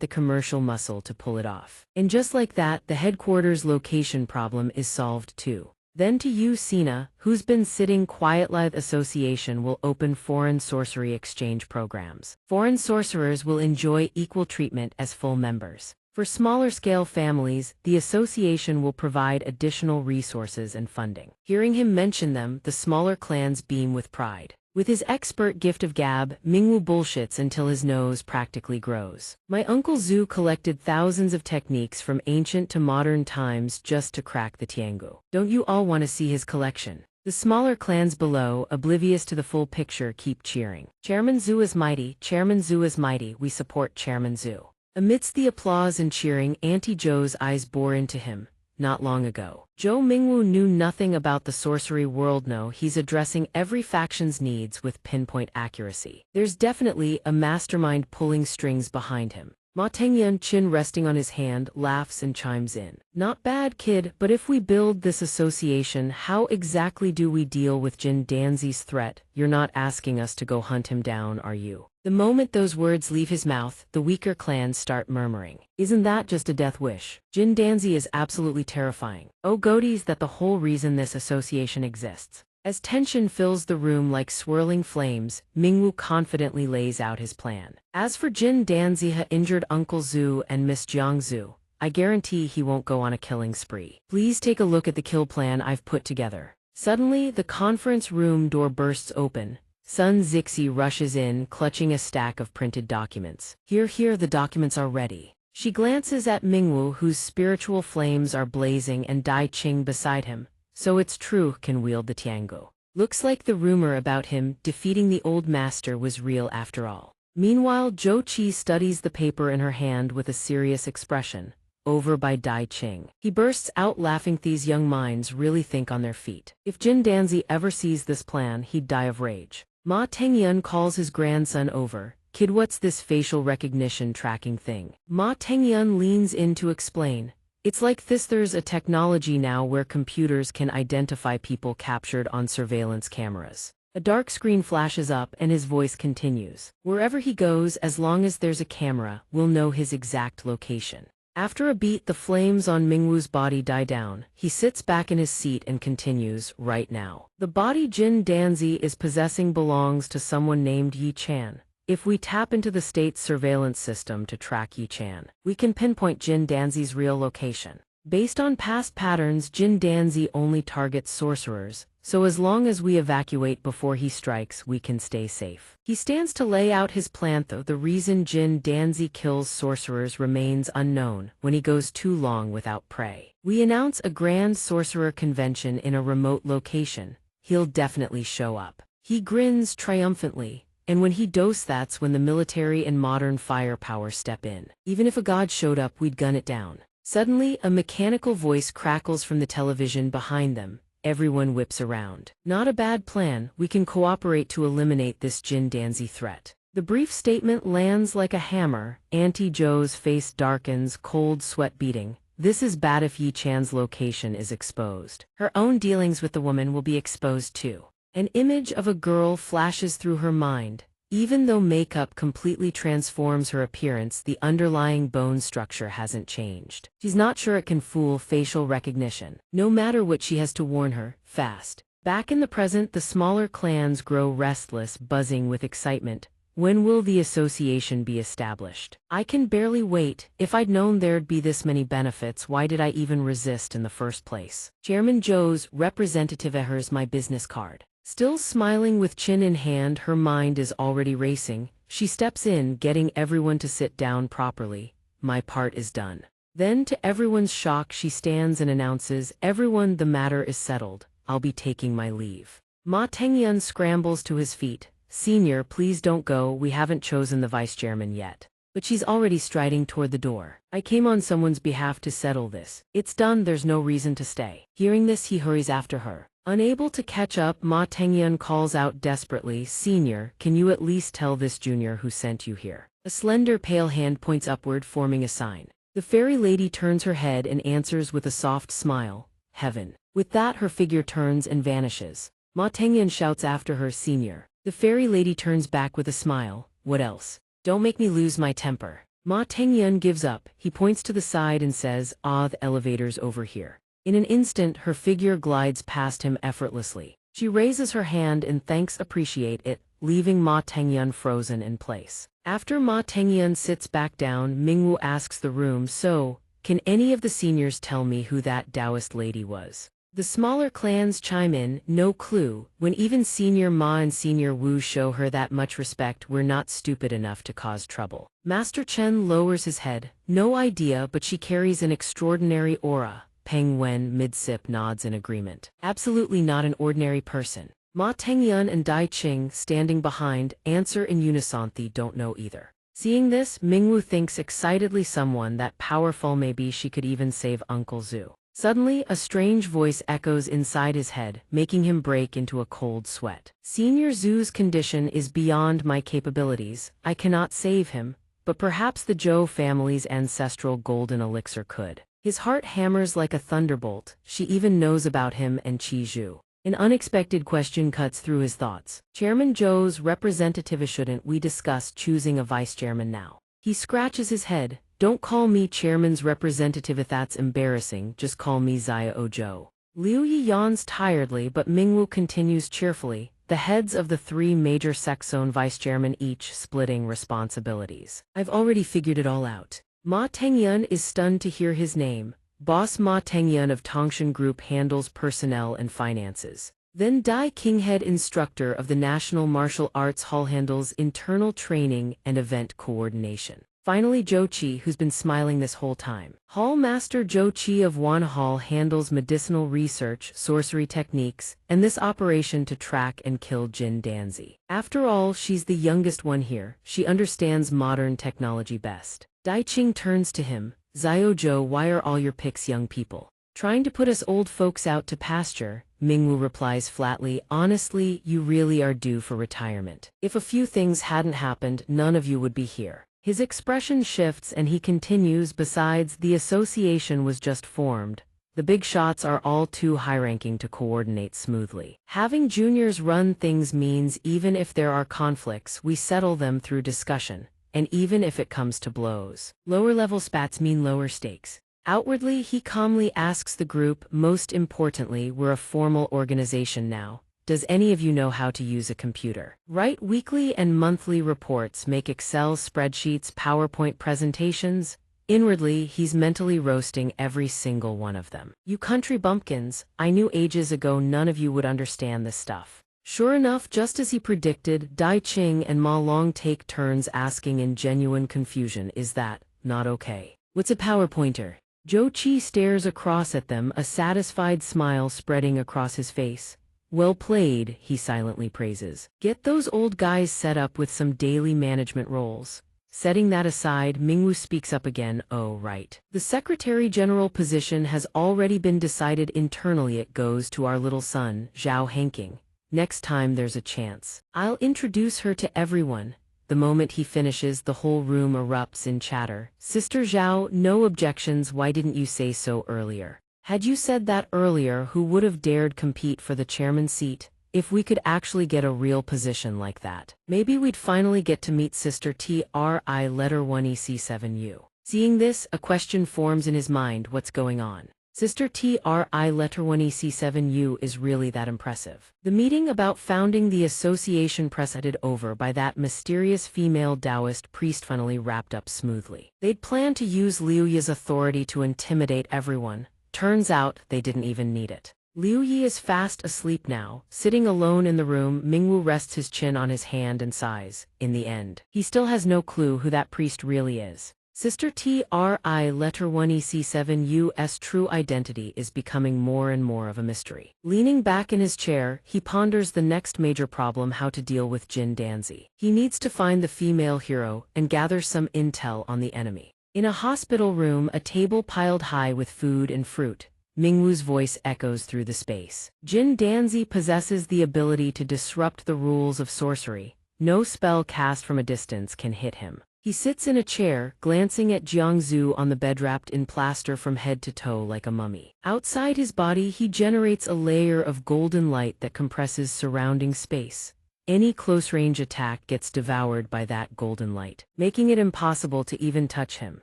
the commercial muscle to pull it off. And just like that, the headquarters location problem is solved too. Then to Yu Sina, who's been sitting quietly. The association will open foreign sorcery exchange programs. Foreign sorcerers will enjoy equal treatment as full members. For smaller-scale families, the association will provide additional resources and funding. Hearing him mention them, the smaller clans beam with pride. With his expert gift of gab, Mingwu bullshits until his nose practically grows. My Uncle Zhu collected thousands of techniques from ancient to modern times just to crack the Tiangu. Don't you all want to see his collection? The smaller clans below, oblivious to the full picture, keep cheering. Chairman Zhu is mighty, Chairman Zhu is mighty, we support Chairman Zhu. Amidst the applause and cheering, Auntie Zhou's eyes bore into him. Not long ago, Zhou Mingwu knew nothing about the sorcery world. No, he's addressing every faction's needs with pinpoint accuracy. There's definitely a mastermind pulling strings behind him. Ma Tengyun, chin resting on his hand, laughs and chimes in. Not bad, kid, but if we build this association, how exactly do we deal with Jin Danzi's threat? You're not asking us to go hunt him down, are you? The moment those words leave his mouth, the weaker clans start murmuring. Isn't that just a death wish? Jin Danzi is absolutely terrifying. Oh goaties, that the whole reason this association exists. As tension fills the room like swirling flames, Mingwu confidently lays out his plan. As for Jin Danzi, injured Uncle Zhu and Miss Jiang Zhu, I guarantee he won't go on a killing spree. Please take a look at the kill plan I've put together. Suddenly, the conference room door bursts open. Sun Zixi rushes in, clutching a stack of printed documents. Here, the documents are ready. She glances at Mingwu, whose spiritual flames are blazing, and Dai Qing beside him. So it's true, can wield the Tiangu. Looks like the rumor about him defeating the old master was real after all. Meanwhile, Zhou Qi studies the paper in her hand with a serious expression. Over by Dai Qing. He bursts out laughing. These young minds really think on their feet. If Jin Danzi ever sees this plan, he'd die of rage. Ma Tengyun calls his grandson over. Kid, what's this facial recognition tracking thing? Ma Tengyun leans in to explain. It's like this, there's a technology now where computers can identify people captured on surveillance cameras. A dark screen flashes up and his voice continues. Wherever he goes, as long as there's a camera, we'll know his exact location. After a beat, the flames on Mingwu's body die down. He sits back in his seat and continues, right now. The body Jin Danzi is possessing belongs to someone named Yi Chan. If we tap into the state's surveillance system to track Yi Chan, we can pinpoint Jin Danzi's real location. Based on past patterns, Jin Danzi only targets sorcerers, so as long as we evacuate before he strikes, we can stay safe. He stands to lay out his plan, though the reason Jin Danzi kills sorcerers remains unknown. When he goes too long without prey, we announce a grand sorcerer convention in a remote location. He'll definitely show up. He grins triumphantly. And when he does, that's when the military and modern firepower step in. Even if a god showed up, we'd gun it down. Suddenly, a mechanical voice crackles from the television behind them. Everyone whips around. Not a bad plan, we can cooperate to eliminate this Jin Danzi threat. The brief statement lands like a hammer. Auntie Zhou's face darkens, cold sweat beating. This is bad. If Yi Chan's location is exposed, her own dealings with the woman will be exposed too. An image of a girl flashes through her mind. Even though makeup completely transforms her appearance, the underlying bone structure hasn't changed. She's not sure it can fool facial recognition. No matter what, she has to warn her, fast. Back in the present, the smaller clans grow restless, buzzing with excitement. When will the association be established? I can barely wait. If I'd known there'd be this many benefits, why did I even resist in the first place? Chairman Zhou's representative, here's my business card. Still smiling with chin in hand, her mind is already racing. She steps in, getting everyone to sit down properly. My part is done. Then, to everyone's shock, she stands and announces, everyone, the matter is settled. I'll be taking my leave. Ma Tengyun scrambles to his feet. Senior, please don't go, we haven't chosen the vice chairman yet. But she's already striding toward the door. I came on someone's behalf to settle this. It's done, there's no reason to stay. Hearing this, he hurries after her. Unable to catch up, Ma Tengyun calls out desperately, Senior, can you at least tell this junior who sent you here? A slender pale hand points upward, forming a sign. The fairy lady turns her head and answers with a soft smile, Heaven. With that, her figure turns and vanishes. Ma Tengyun shouts after her, Senior. The fairy lady turns back with a smile, what else? Don't make me lose my temper. Ma Tengyun gives up. He points to the side and says, the elevator's over here. In an instant, her figure glides past him effortlessly. She raises her hand in thanks, appreciate it, leaving Ma Tengyun frozen in place. After Ma Tengyun sits back down, Mingwu asks the room, so, can any of the seniors tell me who that Taoist lady was? The smaller clans chime in, no clue. When even Senior Ma and Senior Wu show her that much respect, we're not stupid enough to cause trouble. Master Chen lowers his head, no idea, but she carries an extraordinary aura. Peng Wen mid-sip nods in agreement. Absolutely not an ordinary person. Ma Tengyun and Dai Qing, standing behind, answer in unison, they don't know either. Seeing this, Mingwu thinks excitedly, someone that powerful, maybe she could even save Uncle Zhu. Suddenly, a strange voice echoes inside his head, making him break into a cold sweat. Senior Zhu's condition is beyond my capabilities. I cannot save him, but perhaps the Zhou family's ancestral golden elixir could. His heart hammers like a thunderbolt. She even knows about him and Qi Zhu. An unexpected question cuts through his thoughts. Chairman Zhou's representative, shouldn't we discuss choosing a vice chairman now? He scratches his head. Don't call me chairman's representative if that's embarrassing, just call me Xiao Zhou. Liu Yi yawns tiredly, but Mingwu continues cheerfully, the heads of the three major sects own vice chairman, each splitting responsibilities. I've already figured it all out. Ma Tengyun is stunned to hear his name. Boss Ma Tengyun of Tongshan Group handles personnel and finances. Then Dai Qing, head instructor of the National Martial Arts Hall, handles internal training and event coordination. Finally, Zhou Qi, who's been smiling this whole time. Hall Master Zhou Qi of Wan Hall handles medicinal research, sorcery techniques, and this operation to track and kill Jin Danzi. After all, she's the youngest one here. She understands modern technology best. Dai Qing turns to him. Xiao Zhou, why are all your picks young people? Trying to put us old folks out to pasture? Mingwu replies flatly, honestly, you really are due for retirement. If a few things hadn't happened, none of you would be here. His expression shifts and he continues, besides, the association was just formed. The big shots are all too high-ranking to coordinate smoothly. Having juniors run things means even if there are conflicts, we settle them through discussion, and even if it comes to blows. Lower-level spats mean lower stakes. Outwardly, he calmly asks the group, most importantly, we're a formal organization now. Does any of you know how to use a computer? Write weekly and monthly reports, make Excel spreadsheets, PowerPoint presentations? Inwardly, he's mentally roasting every single one of them. You country bumpkins, I knew ages ago none of you would understand this stuff. Sure enough, just as he predicted, Dai Qing and Ma Long take turns asking in genuine confusion, is that not okay? What's a PowerPointer? Zhou Qi stares across at them, a satisfied smile spreading across his face. Well played, he silently praises. Get those old guys set up with some daily management roles. Setting that aside, Mingwu speaks up again, oh right. The Secretary General position has already been decided internally. It goes to our little son, Zhao Hanking. Next time there's a chance, I'll introduce her to everyone. The moment he finishes, the whole room erupts in chatter. Sister Zhao, no objections, why didn't you say so earlier? Had you said that earlier, who would have dared compete for the chairman's seat? If we could actually get a real position like that, maybe we'd finally get to meet Sister Tri letter 1 EC7U. Seeing this, a question forms in his mind: what's going on? Sister Tri letter 1 EC7U is really that impressive. The meeting about founding the association presided over by that mysterious female Taoist priest finally wrapped up smoothly. They'd planned to use Liu Yi's authority to intimidate everyone. Turns out they didn't even need it. Liu Yi is fast asleep now. Sitting alone in the room, Mingwu rests his chin on his hand and sighs. In the end, he still has no clue who that priest really is. Sister Tri letter 1 EC7U's true identity is becoming more and more of a mystery. Leaning back in his chair, he ponders the next major problem: how to deal with Jin Danzi. He needs to find the female hero and gather some intel on the enemy. In a hospital room, a table piled high with food and fruit, Mingwu's voice echoes through the space. Jin Danzi possesses the ability to disrupt the rules of sorcery. No spell cast from a distance can hit him. He sits in a chair, glancing at Jiangzhu on the bed wrapped in plaster from head to toe like a mummy. Outside his body, he generates a layer of golden light that compresses surrounding space. Any close-range attack gets devoured by that golden light, making it impossible to even touch him.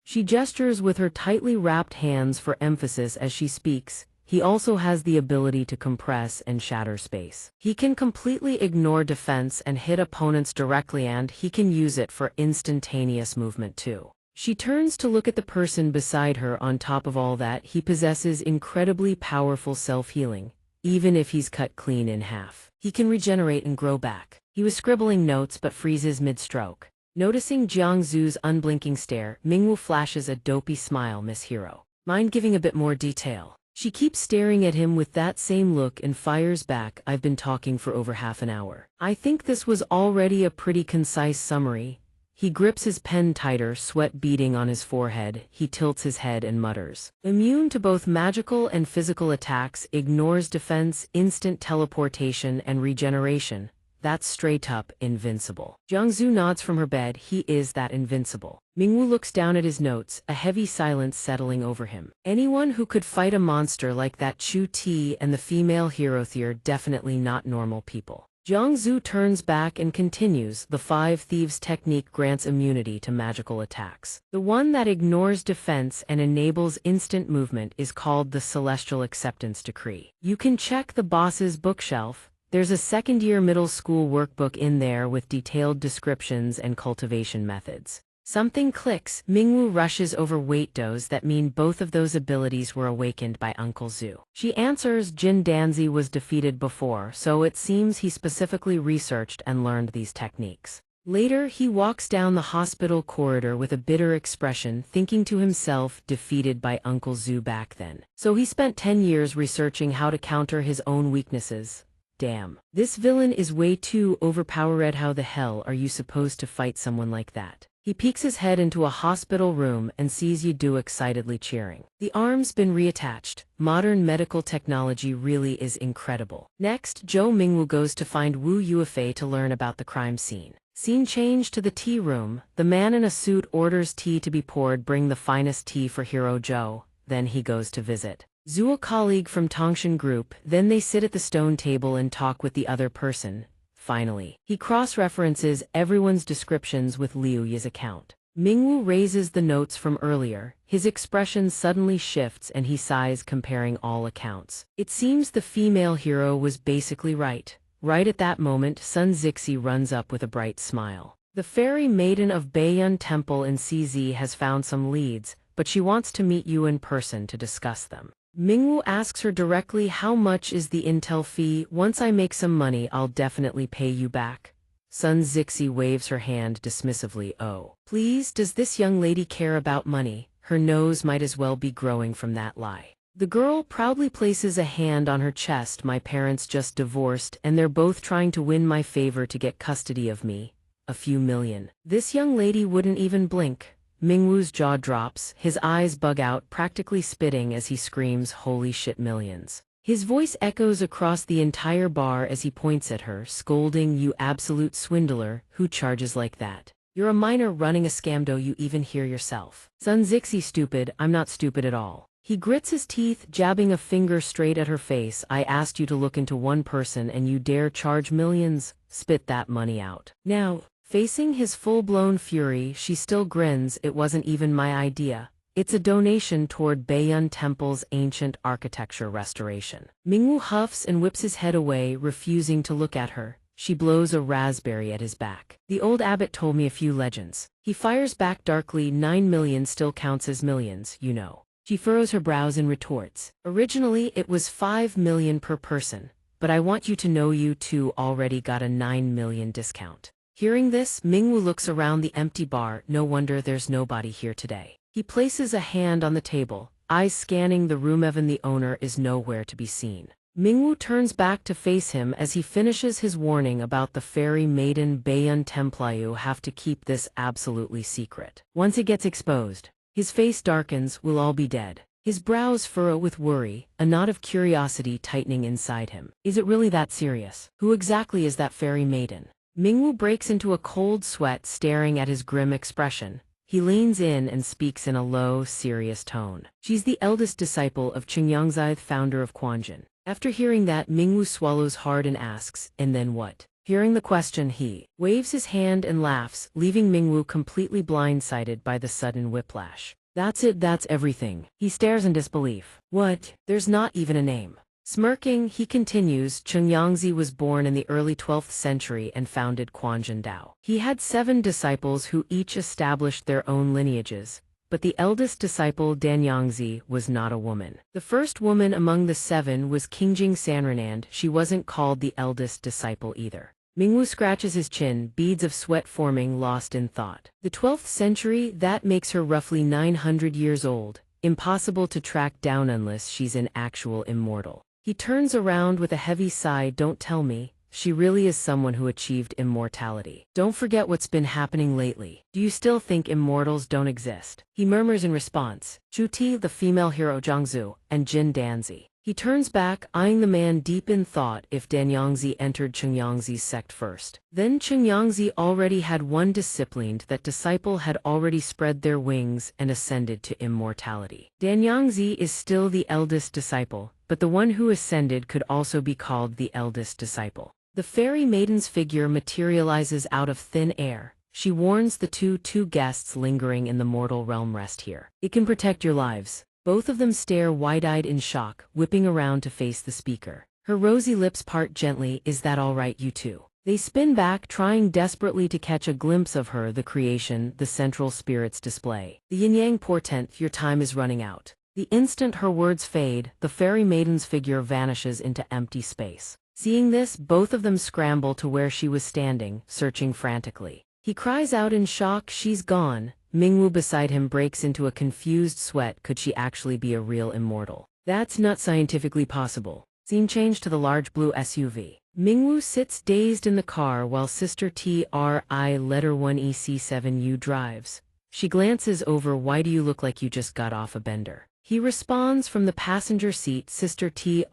She gestures with her tightly wrapped hands for emphasis as she speaks. He also has the ability to compress and shatter space. He can completely ignore defense and hit opponents directly, and he can use it for instantaneous movement too. She turns to look at the person beside her. On top of all that, he possesses incredibly powerful self-healing. Even if he's cut clean in half, he can regenerate and grow back. He was scribbling notes but freezes mid-stroke. Noticing Jiangzhu's unblinking stare, Mingwu flashes a dopey smile. "Miss Hero, mind giving a bit more detail?" She keeps staring at him with that same look and fires back, "I've been talking for over half an hour. I think this was already a pretty concise summary." He grips his pen tighter, sweat beading on his forehead. He tilts his head and mutters. "Immune to both magical and physical attacks, ignores defense, instant teleportation and regeneration. That's straight up invincible." Jiangzhu nods from her bed. He is that invincible. Mingwu looks down at his notes, a heavy silence settling over him. Anyone who could fight a monster like that Chu Ti and the female hero are definitely not normal people. Jiangzhu turns back and continues. "The Five Thieves technique grants immunity to magical attacks. The one that ignores defense and enables instant movement is called the Celestial Acceptance Decree. You can check the boss's bookshelf. There's a second-year middle school workbook in there with detailed descriptions and cultivation methods." Something clicks. Mingwu rushes over weight does that mean both of those abilities were awakened by Uncle Zhu. She answers. Jin Danzi was defeated before, so it seems he specifically researched and learned these techniques. Later, he walks down the hospital corridor with a bitter expression, thinking to himself, defeated by Uncle Zhu back then. So he spent 10 years researching how to counter his own weaknesses. Damn. This villain is way too overpowered. How the hell are you supposed to fight someone like that? He peeks his head into a hospital room and sees Yidu excitedly cheering. The arm's been reattached. Modern medical technology really is incredible. Next, Zhou Mingwu goes to find Wu Yuefei to learn about the crime scene. Scene change to the tea room. The man in a suit orders tea to be poured. "Bring the finest tea for Hero Zhou." Then he goes to visit Zhu, a colleague from Tongshan Group. Then they sit at the stone table and talk with the other person. Finally, he cross-references everyone's descriptions with Liu Yi's account. Mingwu raises the notes from earlier. His expression suddenly shifts and he sighs, comparing all accounts. It seems the female hero was basically right. Right at that moment, Sun Zixi runs up with a bright smile. The fairy maiden of Baiyun Temple in CZ has found some leads, but she wants to meet you in person to discuss them. Mingwu asks her directly, "How much is the intel fee? Once I make some money, I'll definitely pay you back." Sun Zixi waves her hand dismissively. "Oh, please, does this young lady care about money? Her nose might as well be growing from that lie." The girl proudly places a hand on her chest. "My parents just divorced, and they're both trying to win my favor to get custody of me. A few million. This young lady wouldn't even blink." Mingwu's jaw drops, his eyes bug out, practically spitting as he screams, "Holy shit, millions." His voice echoes across the entire bar as he points at her, scolding, "You absolute swindler, who charges like that? You're a minor running a scam. Do you even hear yourself?" Sun Zixi, "Stupid? I'm not stupid at all. He grits his teeth, jabbing a finger straight at her face. I asked you to look into one person and you dare charge millions? Spit that money out. Now, facing his full-blown fury, she still grins. It wasn't even my idea. It's a donation toward Baiyun Temple's ancient architecture restoration. Mingwu huffs and whips his head away, refusing to look at her. She blows a raspberry at his back. The old abbot told me a few legends. He fires back darkly. 9 million still counts as millions, you know. She furrows her brows and retorts. Originally, it was 5 million per person, but I want you to know you two already got a 9 million discount. Hearing this, Mingwu looks around the empty bar. No wonder there's nobody here today. He places a hand on the table, eyes scanning the room. Evan, the owner, is nowhere to be seen. Mingwu turns back to face him as he finishes his warning about the fairy maiden Baiyun Temple. You have to keep this absolutely secret. Once it gets exposed, his face darkens. We'll all be dead. His brows furrow with worry, a knot of curiosity tightening inside him. Is it really that serious? Who exactly is that fairy maiden? Mingwu breaks into a cold sweat, staring at his grim expression. He leans in and speaks in a low, serious tone. She's the eldest disciple of xianxia, founder of Quanjin. After hearing that, Mingwu swallows hard and asks, and then what? Hearing the question, he waves his hand and laughs, leaving Mingwu completely blindsided by the sudden whiplash. That's it, that's everything. He stares in disbelief. What? There's not even a name. Smirking, he continues, Xianxia was born in the early 12th century and founded Quanjin Dao. He had 7 disciples who each established their own lineages, but the eldest disciple, Donghua, was not a woman. The first woman among the 7 was Qingjing Sanrenand. She wasn't called the eldest disciple either. Mingwu scratches his chin, beads of sweat forming, lost in thought. The 12th century, that makes her roughly 900 years old. Impossible to track down unless she's an actual immortal. He turns around with a heavy sigh. Don't tell me, she really is someone who achieved immortality. Don't forget what's been happening lately. Do you still think immortals don't exist? He murmurs in response. Zhuti, the female hero Jiangzu, and Jin Danzi. He turns back, eyeing the man deep in thought. If Donghua entered Xianxia's sect first, then Xianxia already had one disciplined. That disciple had already spread their wings and ascended to immortality. Donghua is still the eldest disciple, but the one who ascended could also be called the eldest disciple. The fairy maiden's figure materializes out of thin air. She warns the two guests lingering in the mortal realm, rest here. It can protect your lives. Both of them stare wide-eyed in shock, whipping around to face the speaker. Her rosy lips part gently. Is that all right, you two? They spin back, trying desperately to catch a glimpse of her, the creation, the central spirit's display. The yin-yang portent, your time is running out. The instant her words fade, the fairy maiden's figure vanishes into empty space. Seeing this, both of them scramble to where she was standing, searching frantically. He cries out in shock, she's gone. Mingwu beside him breaks into a confused sweat. Could she actually be a real immortal? That's not scientifically possible. Scene change to the large blue SUV. Mingwu sits dazed in the car while Sister Tri letter 1 EC7U drives. She glances over. Why do you look like you just got off a bender? He responds from the passenger seat. Sister Tri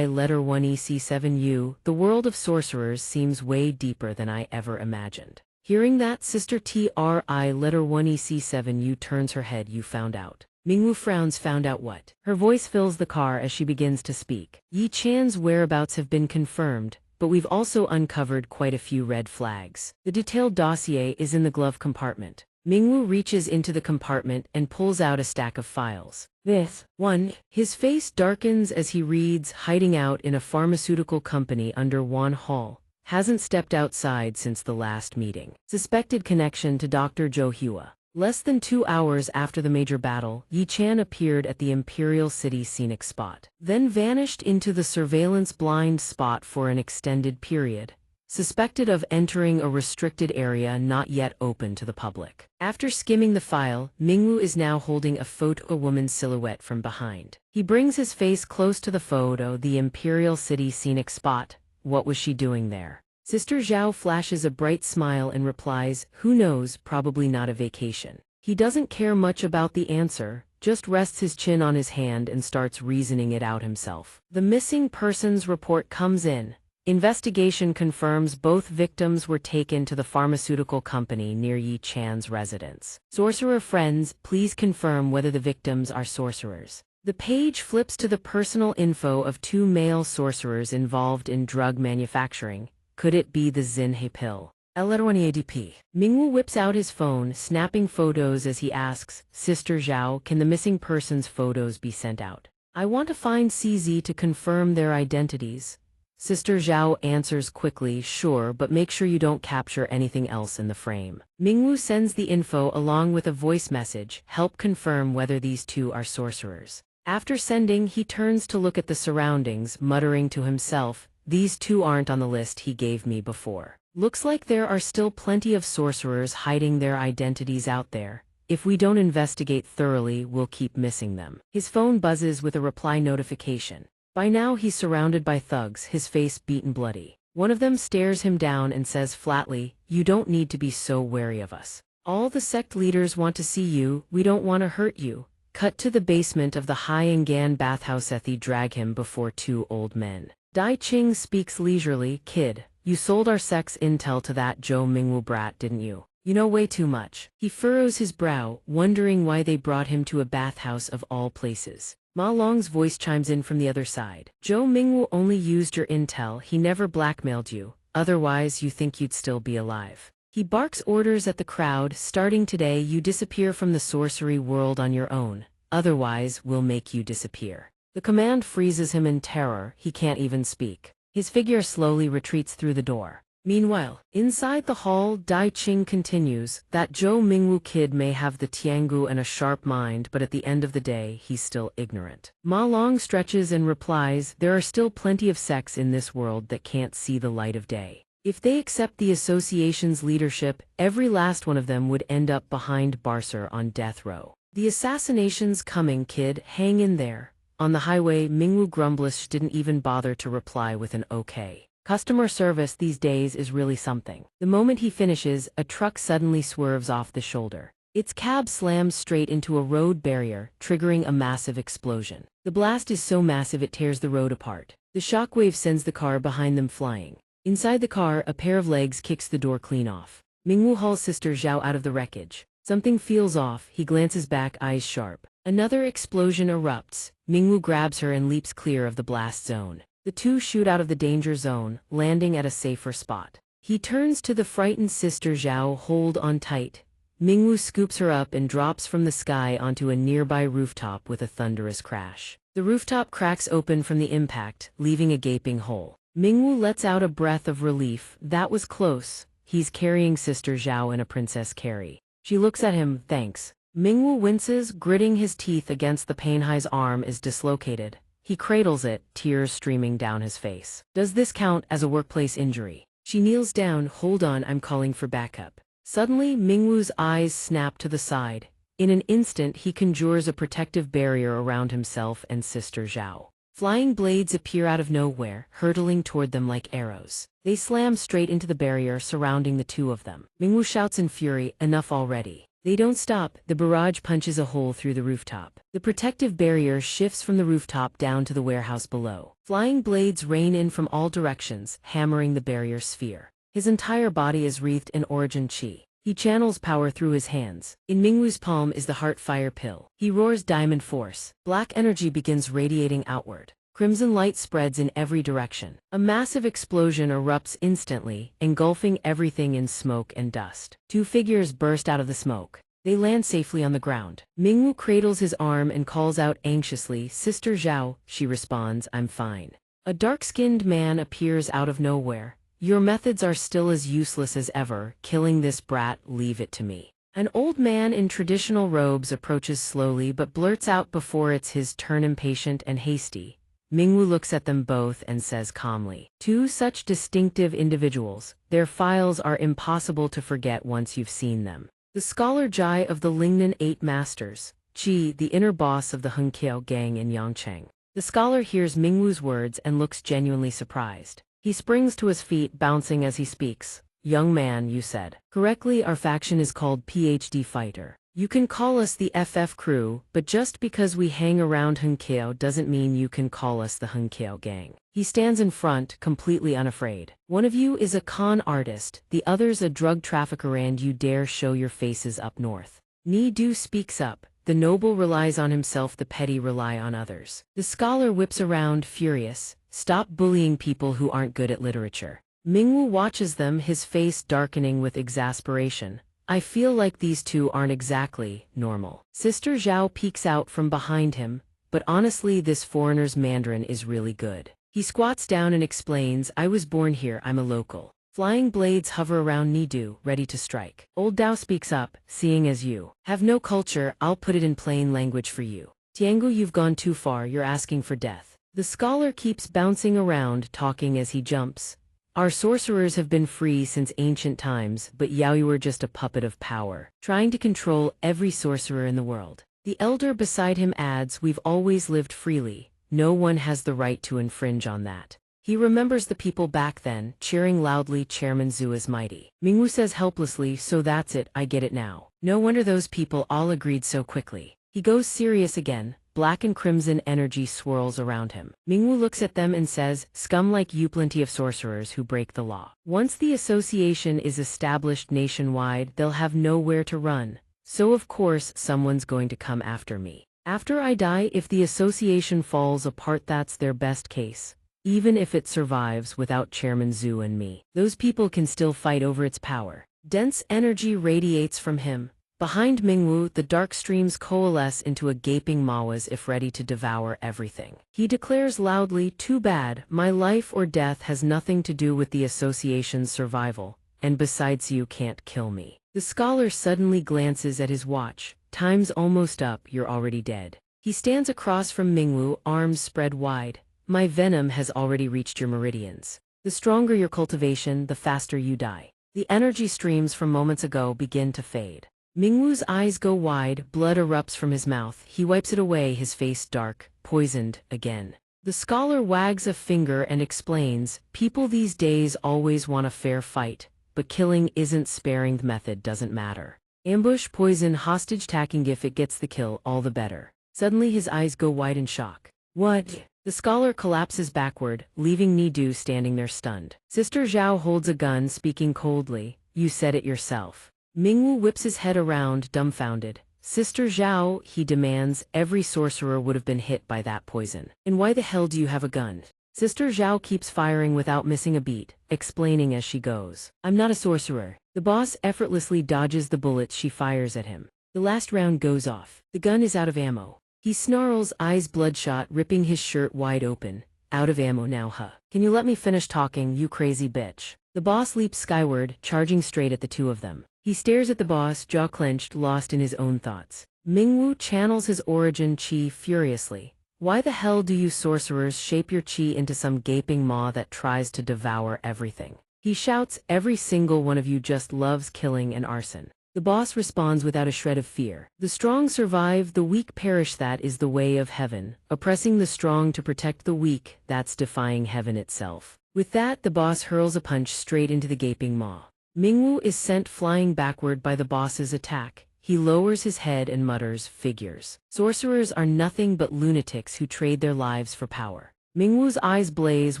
letter 1 EC7U, the world of sorcerers seems way deeper than I ever imagined. Hearing that, Sister Tri letter 1 EC7U turns her head. You found out. Mingwu frowns. Found out what? Her voice fills the car as she begins to speak. Yi Chan's whereabouts have been confirmed, but we've also uncovered quite a few red flags. The detailed dossier is in the glove compartment. Mingwu reaches into the compartment and pulls out a stack of files. This one. His face darkens as he reads. Hiding out in a pharmaceutical company under Wan Hall. Hasn't stepped outside since the last meeting. Suspected connection to Dr. Zhou Hua. Less than 2 hours after the major battle, Yi Chan appeared at the Imperial City scenic spot, then vanished into the surveillance blind spot for an extended period. Suspected of entering a restricted area not yet open to the public. After skimming the file, Mingwu is now holding a photo, a woman's silhouette from behind. He brings his face close to the photo. The Imperial City scenic spot. What was she doing there? Sister Zhao flashes a bright smile and replies, who knows, probably not a vacation. He doesn't care much about the answer, just rests his chin on his hand and starts reasoning it out himself. The missing persons report comes in. Investigation confirms both victims were taken to the pharmaceutical company near Yi Chan's residence. Sorcerer friends, please confirm whether the victims are sorcerers. The page flips to the personal info of 2 male sorcerers involved in drug manufacturing. Could it be the Xinhe pill? L1ADP. Mingwu whips out his phone, snapping photos as he asks, Sister Zhao, can the missing person's photos be sent out? I want to find CZ to confirm their identities. Sister Zhao answers quickly, sure, but make sure you don't capture anything else in the frame. Mingwu sends the info along with a voice message, help confirm whether these 2 are sorcerers. After sending, he turns to look at the surroundings, muttering to himself, these 2 aren't on the list he gave me before. Looks like there are still plenty of sorcerers hiding their identities out there. If we don't investigate thoroughly, we'll keep missing them. His phone buzzes with a reply notification. By now he's surrounded by thugs, his face beaten bloody. One of them stares him down and says flatly, you don't need to be so wary of us. All the sect leaders want to see you, we don't want to hurt you. Cut to the basement of the Haiyangan bathhouse. Ethy drag him before 2 old men. Dai Qing speaks leisurely, kid, you sold our sect's intel to that Zhou Mingwu brat, didn't you? You know way too much. He furrows his brow, wondering why they brought him to a bathhouse of all places. Ma Long's voice chimes in from the other side. Zhou Mingwu only used your intel, he never blackmailed you, otherwise you think you'd still be alive. He barks orders at the crowd, starting today you disappear from the sorcery world on your own, otherwise we'll make you disappear. The command freezes him in terror, he can't even speak. His figure slowly retreats through the door. Meanwhile, inside the hall, Dai Qing continues, that Zhou Mingwu kid may have the Tiangu and a sharp mind, but at the end of the day, he's still ignorant. Ma Long stretches and replies, there are still plenty of sects in this world that can't see the light of day. If they accept the association's leadership, every last one of them would end up behind bars on death row. The assassination's coming, kid, hang in there. On the highway, Mingwu Grumblish didn't even bother to reply with an okay. Customer service these days is really something. The moment he finishes, a truck suddenly swerves off the shoulder. Its cab slams straight into a road barrier, triggering a massive explosion. The blast is so massive it tears the road apart. The shockwave sends the car behind them flying. Inside the car, a pair of legs kicks the door clean off. Mingwu hauls Sister Zhao out of the wreckage. Something feels off, he glances back, eyes sharp. Another explosion erupts. Mingwu grabs her and leaps clear of the blast zone. The 2 shoot out of the danger zone, landing at a safer spot. He turns to the frightened Sister Zhao, hold on tight. Mingwu scoops her up and drops from the sky onto a nearby rooftop with a thunderous crash. The rooftop cracks open from the impact, leaving a gaping hole. Mingwu lets out a breath of relief. That was close. He's carrying Sister Zhao in a princess carry. She looks at him, thanks. Mingwu winces, gritting his teeth against the pain. Hai's arm is dislocated. He cradles it, tears streaming down his face. Does this count as a workplace injury? She kneels down, hold on, I'm calling for backup. Suddenly, Mingwu's eyes snap to the side. In an instant, he conjures a protective barrier around himself and Sister Zhao. Flying blades appear out of nowhere, hurtling toward them like arrows. They slam straight into the barrier surrounding the 2 of them. Mingwu shouts in fury, enough already. They don't stop, the barrage punches a hole through the rooftop. The protective barrier shifts from the rooftop down to the warehouse below. Flying blades rain in from all directions, hammering the barrier sphere. His entire body is wreathed in origin chi. He channels power through his hands. In Mingwu's palm is the heart fire pill. He roars diamond force. Black energy begins radiating outward. Crimson light spreads in every direction. A massive explosion erupts instantly, engulfing everything in smoke and dust. 2 figures burst out of the smoke. They land safely on the ground. Mingwu cradles his arm and calls out anxiously, Sister Zhao. She responds, I'm fine. A dark-skinned man appears out of nowhere. Your methods are still as useless as ever. Killing this brat, leave it to me. An old man in traditional robes approaches slowly but blurts out before it's his turn, impatient and hasty. Mingwu looks at them both and says calmly, 2 such distinctive individuals, their files are impossible to forget once you've seen them. The scholar Jai of the Lingnan 8 Masters, Qi, the inner boss of the Hengqiao gang in Yangcheng. The scholar hears Mingwu's words and looks genuinely surprised. He springs to his feet, bouncing as he speaks. Young man, you said. Correctly, our faction is called PhD Fighter. You can call us the FF crew, but just because we hang around Hengqiao doesn't mean you can call us the Hengqiao gang. He stands in front, completely unafraid. One of you is a con artist, the other's a drug trafficker, and you dare show your faces up north. Ni Du speaks up. the noble relies on himself, the petty rely on others. The scholar whips around, furious. Stop bullying people who aren't good at literature. Mingwu watches them, his face darkening with exasperation. I feel like these two aren't exactly normal. Sister Zhao peeks out from behind him, but honestly this foreigner's Mandarin is really good. He squats down and explains, I was born here, I'm a local. Flying blades hover around Nidu, ready to strike. Old Dao speaks up, seeing as you have no culture, I'll put it in plain language for you. Tiangu, you've gone too far, you're asking for death. The scholar keeps bouncing around, talking as he jumps. Our sorcerers have been free since ancient times, but you are just a puppet of power, trying to control every sorcerer in the world. The elder beside him adds, we've always lived freely. No one has the right to infringe on that. He remembers the people back then, cheering loudly, Chairman Zhu is mighty. Mingwu says helplessly, so that's it, I get it now. No wonder those people all agreed so quickly. He goes serious again. Black and crimson energy swirls around him. Mingwu looks at them and says, scum like you, plenty of sorcerers who break the law. Once the association is established nationwide, they'll have nowhere to run. So of course someone's going to come after me. After I die, if the association falls apart, that's their best case. Even if it survives without Chairman Zhu and me, those people can still fight over its power. Dense energy radiates from him. Behind Mingwu, the dark streams coalesce into a gaping maw as if ready to devour everything. He declares loudly, too bad, my life or death has nothing to do with the association's survival, and besides you can't kill me. The scholar suddenly glances at his watch. Time's almost up, you're already dead. He stands across from Mingwu, arms spread wide. My venom has already reached your meridians. The stronger your cultivation, the faster you die. The energy streams from moments ago begin to fade. Mingwu's eyes go wide, blood erupts from his mouth. He wipes it away, his face dark, poisoned, again. The scholar wags a finger and explains, people these days always want a fair fight, but killing isn't sparing, the method doesn't matter. Ambush, poison, hostage taking, if it gets the kill, all the better. Suddenly his eyes go wide in shock. What? The scholar collapses backward, leaving Nidu standing there stunned. Sister Zhao holds a gun, speaking coldly, you said it yourself. Mingwu whips his head around, dumbfounded. Sister Zhao, he demands, every sorcerer would have been hit by that poison. And why the hell do you have a gun? Sister Zhao keeps firing without missing a beat, explaining as she goes. I'm not a sorcerer. The boss effortlessly dodges the bullets she fires at him. The last round goes off. The gun is out of ammo. He snarls, eyes bloodshot, ripping his shirt wide open. Out of ammo now, huh? Can you let me finish talking, you crazy bitch? The boss leaps skyward, charging straight at the two of them. He stares at the boss, jaw clenched, lost in his own thoughts. Mingwu channels his origin chi furiously. Why the hell do you sorcerers shape your chi into some gaping maw that tries to devour everything? He shouts, every single one of you just loves killing and arson. The boss responds without a shred of fear. The strong survive, the weak perish, that is the way of heaven. Oppressing the strong to protect the weak, that's defying heaven itself. With that, the boss hurls a punch straight into the gaping maw. Mingwu is sent flying backward by the boss's attack. He lowers his head and mutters, figures. Sorcerers are nothing but lunatics who trade their lives for power. Mingwu's eyes blaze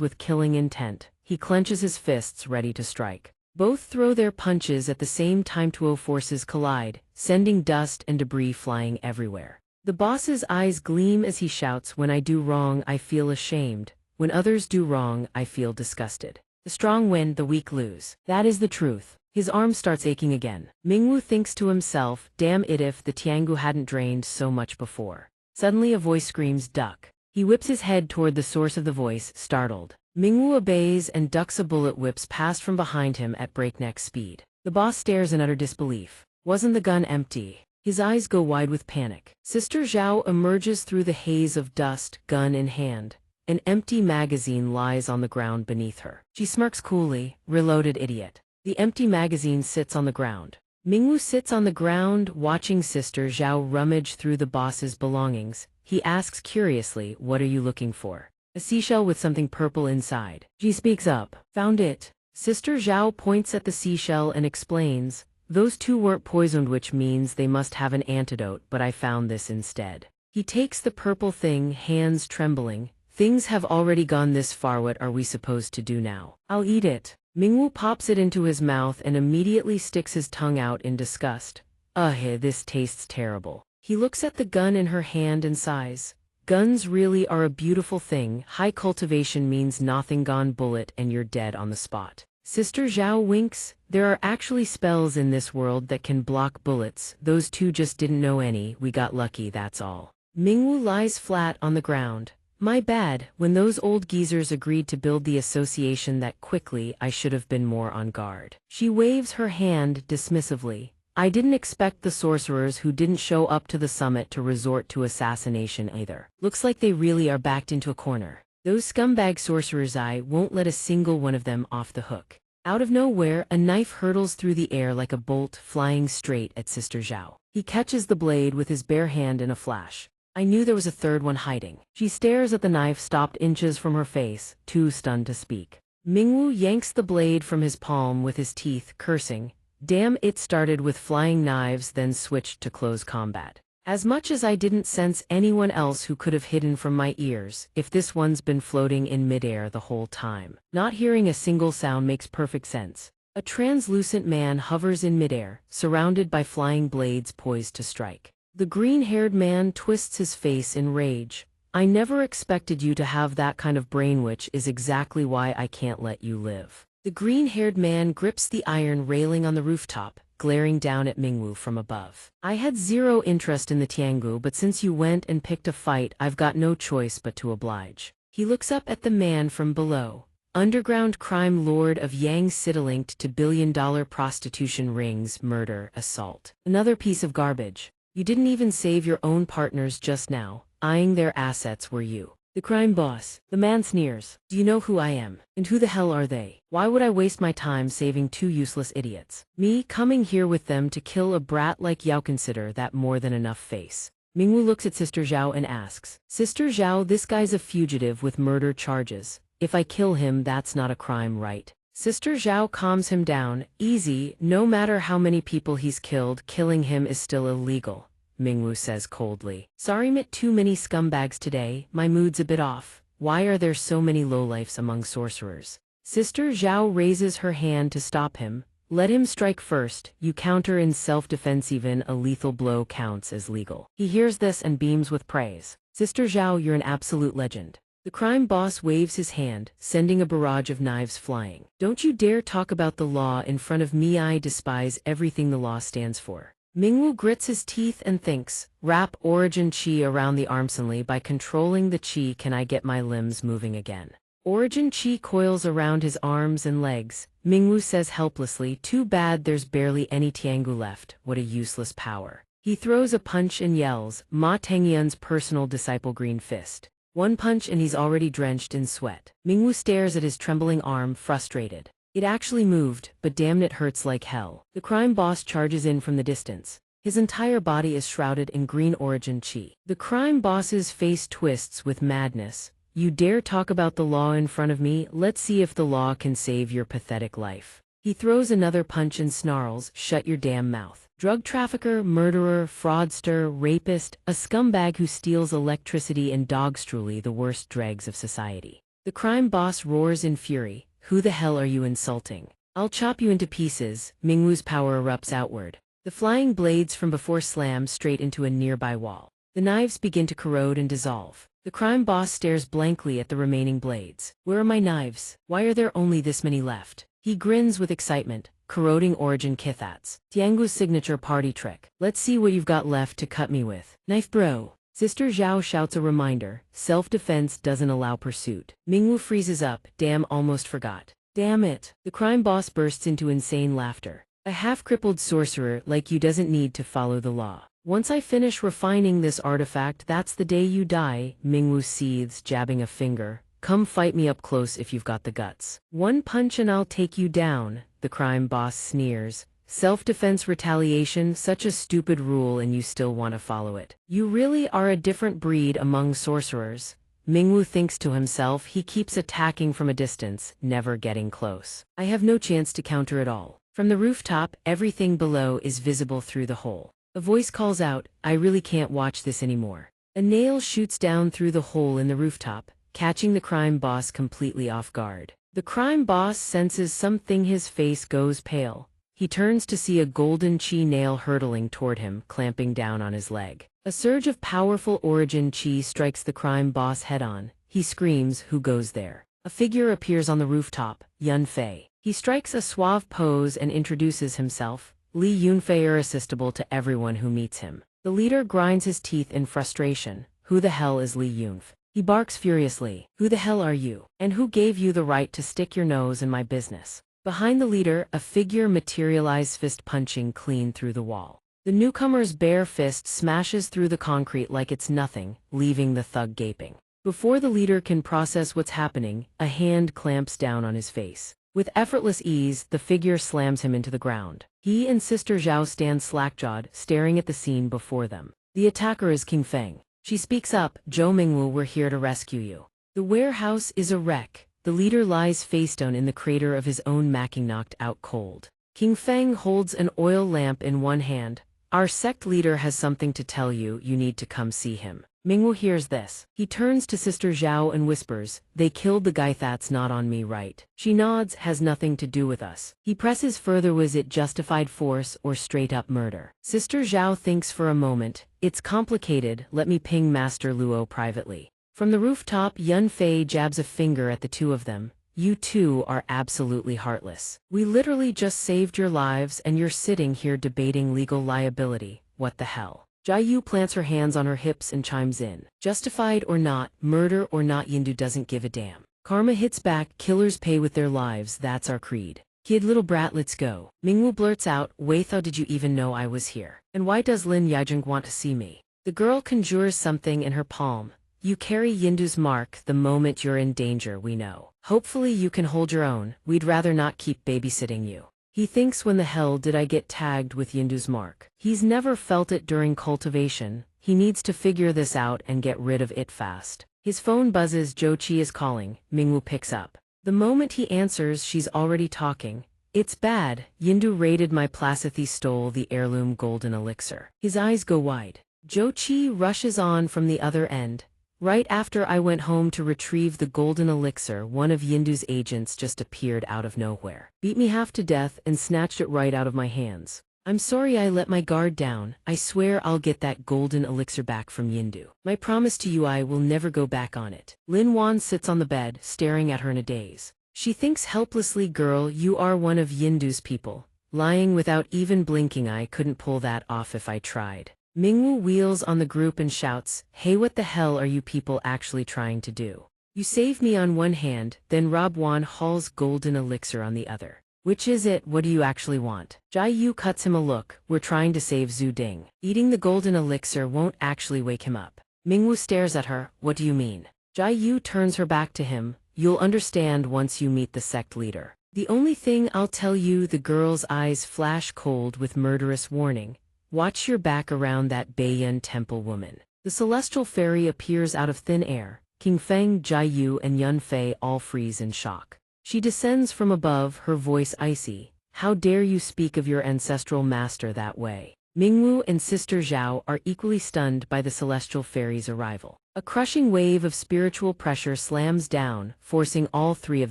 with killing intent. He clenches his fists, ready to strike. Both throw their punches at the same time. Two forces collide, sending dust and debris flying everywhere. The boss's eyes gleam as he shouts, when I do wrong, I feel ashamed. When others do wrong, I feel disgusted. The strong win, the weak lose. That is the truth. His arm starts aching again. Mingwu thinks to himself, damn it, if the Tiangu hadn't drained so much before. Suddenly a voice screams, duck. He whips his head toward the source of the voice, startled. Mingwu obeys and ducks. A bullet whips past from behind him at breakneck speed. The boss stares in utter disbelief. Wasn't the gun empty? His eyes go wide with panic. Sister Zhao emerges through the haze of dust, gun in hand. An empty magazine lies on the ground beneath her. She smirks coolly, reloaded idiot. The empty magazine sits on the ground. Mingwu sits on the ground, watching Sister Zhao rummage through the boss's belongings. He asks curiously, what are you looking for? A seashell with something purple inside. She speaks up. Found it. Sister Zhao points at the seashell and explains, those two weren't poisoned, which means they must have an antidote, but I found this instead. He takes the purple thing, hands trembling. Things have already gone this far, what are we supposed to do now? I'll eat it. Mingwu pops it into his mouth and immediately sticks his tongue out in disgust. This tastes terrible. He looks at the gun in her hand and sighs. Guns really are a beautiful thing. High cultivation means nothing gone bullet and you're dead on the spot. Sister Zhao winks. There are actually spells in this world that can block bullets. Those two just didn't know any. We got lucky, that's all. Mingwu lies flat on the ground. My bad, when those old geezers agreed to build the association that quickly, I should have been more on guard. She waves her hand dismissively. I didn't expect the sorcerers who didn't show up to the summit to resort to assassination either. Looks like they really are backed into a corner. Those scumbag sorcerers, I won't let a single one of them off the hook. Out of nowhere, a knife hurtles through the air like a bolt, flying straight at Sister Zhao. He catches the blade with his bare hand in a flash. I knew there was a third one hiding. She stares at the knife stopped inches from her face, too stunned to speak. Mingwu yanks the blade from his palm with his teeth, cursing. Damn, it started with flying knives then switched to close combat. As much as I didn't sense anyone else who could have hidden from my ears, if this one's been floating in midair the whole time. Not hearing a single sound makes perfect sense. A translucent man hovers in midair, surrounded by flying blades poised to strike. The green-haired man twists his face in rage. I never expected you to have that kind of brain, which is exactly why I can't let you live. The green-haired man grips the iron railing on the rooftop, glaring down at Mingwu from above. I had zero interest in the Tiangu, but since you went and picked a fight, I've got no choice but to oblige. He looks up at the man from below. Underground crime lord of Yangtze linked to billion-dollar prostitution rings, murder, assault. Another piece of garbage. You didn't even save your own partners just now. Eyeing their assets were you. The crime boss. The man sneers. Do you know who I am? And who the hell are they? Why would I waste my time saving two useless idiots? Me coming here with them to kill a brat like Yao? Consider that more than enough face. Mingwu looks at Sister Zhao and asks, Sister Zhao, this guy's a fugitive with murder charges. If I kill him, that's not a crime, right? Sister Zhao calms him down. Easy, no matter how many people he's killed, killing him is still illegal. Mingwu says coldly. Sorry, met too many scumbags today, my mood's a bit off. Why are there so many lowlifes among sorcerers? Sister Zhao raises her hand to stop him. Let him strike first, you counter in self-defense, even a lethal blow counts as legal. He hears this and beams with praise. Sister Zhao, you're an absolute legend. The crime boss waves his hand, sending a barrage of knives flying. Don't you dare talk about the law in front of me. I despise everything the law stands for. Mingwu grits his teeth and thinks, wrap origin qi around the arm. Only by controlling the qi can I get my limbs moving again. Origin qi coils around his arms and legs. Mingwu says helplessly, too bad there's barely any Tiangu left, what a useless power. He throws a punch and yells, Ma Tengyun's personal disciple green fist. One punch and he's already drenched in sweat. Mingwu stares at his trembling arm, frustrated. It actually moved, but damn it hurts like hell. The crime boss charges in from the distance. His entire body is shrouded in green origin qi. The crime boss's face twists with madness. You dare talk about the law in front of me? Let's see if the law can save your pathetic life. He throws another punch and snarls, shut your damn mouth. Drug trafficker, murderer, fraudster, rapist, a scumbag who steals electricity and dogs, truly the worst dregs of society. The crime boss roars in fury. Who the hell are you insulting? I'll chop you into pieces. Mingwu's power erupts outward. The flying blades from before slam straight into a nearby wall. The knives begin to corrode and dissolve. The crime boss stares blankly at the remaining blades. Where are my knives? Why are there only this many left? He grins with excitement. Corroding origin kithats. Tiangu's signature party trick. Let's see what you've got left to cut me with. Knife bro. Sister Zhao shouts a reminder. Self-defense doesn't allow pursuit. Mingwu freezes up. Damn, almost forgot. Damn it. The crime boss bursts into insane laughter. A half-crippled sorcerer like you doesn't need to follow the law. Once I finish refining this artifact, that's the day you die. Mingwu seethes, jabbing a finger. Come fight me up close if you've got the guts. One punch and I'll take you down. The crime boss sneers. Self-defense retaliation, such a stupid rule and you still want to follow it. You really are a different breed among sorcerers. Mingwu thinks to himself. He keeps attacking from a distance, never getting close. I have no chance to counter it all. From the rooftop, everything below is visible through the hole. A voice calls out, I really can't watch this anymore. A nail shoots down through the hole in the rooftop, catching the crime boss completely off guard. The crime boss senses something, his face goes pale. he turns to see a golden chi nail hurtling toward him, clamping down on his leg. A surge of powerful origin chi strikes the crime boss head-on. He screams, "Who goes there?" A figure appears on the rooftop, Yunfei. He strikes a suave pose and introduces himself. Li Yunfei irresistible to everyone who meets him. The leader grinds his teeth in frustration. Who the hell is Li Yunfei? He barks furiously. Who the hell are you? And who gave you the right to stick your nose in my business? Behind the leader, a figure materializes, fist punching clean through the wall. The newcomer's bare fist smashes through the concrete like it's nothing, leaving the thug gaping. Before the leader can process what's happening, a hand clamps down on his face. With effortless ease, the figure slams him into the ground. He and Sister Zhao stand slack-jawed, staring at the scene before them. The attacker is King Feng. She speaks up, "Zhou Mingwu, we're here to rescue you." The warehouse is a wreck. The leader lies face down in the crater of his own macking, knocked out cold. King Feng holds an oil lamp in one hand. "Our sect leader has something to tell you, you need to come see him." Mingwu hears this. He turns to Sister Zhao and whispers, "They killed the guy, that's not on me, right?" She nods, "Has nothing to do with us." He presses further, was it justified force or straight-up murder? Sister Zhao thinks for a moment. "It's complicated, let me ping Master Luo privately." From the rooftop, Yunfei jabs a finger at the two of them. "You two are absolutely heartless. We literally just saved your lives and you're sitting here debating legal liability. What the hell?" Jiayu plants her hands on her hips and chimes in. "Justified or not, murder or not, Yindu doesn't give a damn. Karma hits back, killers pay with their lives, that's our creed. Kid little brat, let's go." Mingwu blurts out, "Wait, how did you even know I was here? And why does Lin Yijing want to see me?" The girl conjures something in her palm. "You carry Yindu's mark, the moment you're in danger, we know. Hopefully you can hold your own, we'd rather not keep babysitting you." He thinks, when the hell did I get tagged with Yindu's mark? He's never felt it during cultivation. He needs to figure this out and get rid of it fast. His phone buzzes, Zhou Qi is calling. Mingwu picks up. The moment he answers, she's already talking. "It's bad, Yindu raided my Placithy, stole the heirloom golden elixir." His eyes go wide. Zhou Qi rushes on from the other end. "Right after I went home to retrieve the golden elixir, one of Yindu's agents just appeared out of nowhere. Beat me half to death and snatched it right out of my hands. I'm sorry I let my guard down. I swear I'll get that golden elixir back from Yindu. My promise to you, I will never go back on it." Lin Wan sits on the bed, staring at her in a daze. She thinks helplessly, "Girl, you are one of Yindu's people. Lying without even blinking, I couldn't pull that off if I tried." Mingwu wheels on the group and shouts, "Hey, what the hell are you people actually trying to do? You save me on one hand, then rob Wan Hall's golden elixir on the other. Which is it? What do you actually want?" Jiayu cuts him a look. "We're trying to save Zhu Ding. Eating the golden elixir won't actually wake him up." Mingwu stares at her. "What do you mean?" Jiayu turns her back to him. "You'll understand once you meet the sect leader. The only thing I'll tell you," the girl's eyes flash cold with murderous warning. "Watch your back around that Baiyun temple woman." The celestial fairy appears out of thin air. King Feng, Jiayu, and Yunfei all freeze in shock. She descends from above, her voice icy. "How dare you speak of your ancestral master that way?" Mingwu and Sister Zhao are equally stunned by the celestial fairy's arrival. A crushing wave of spiritual pressure slams down, forcing all three of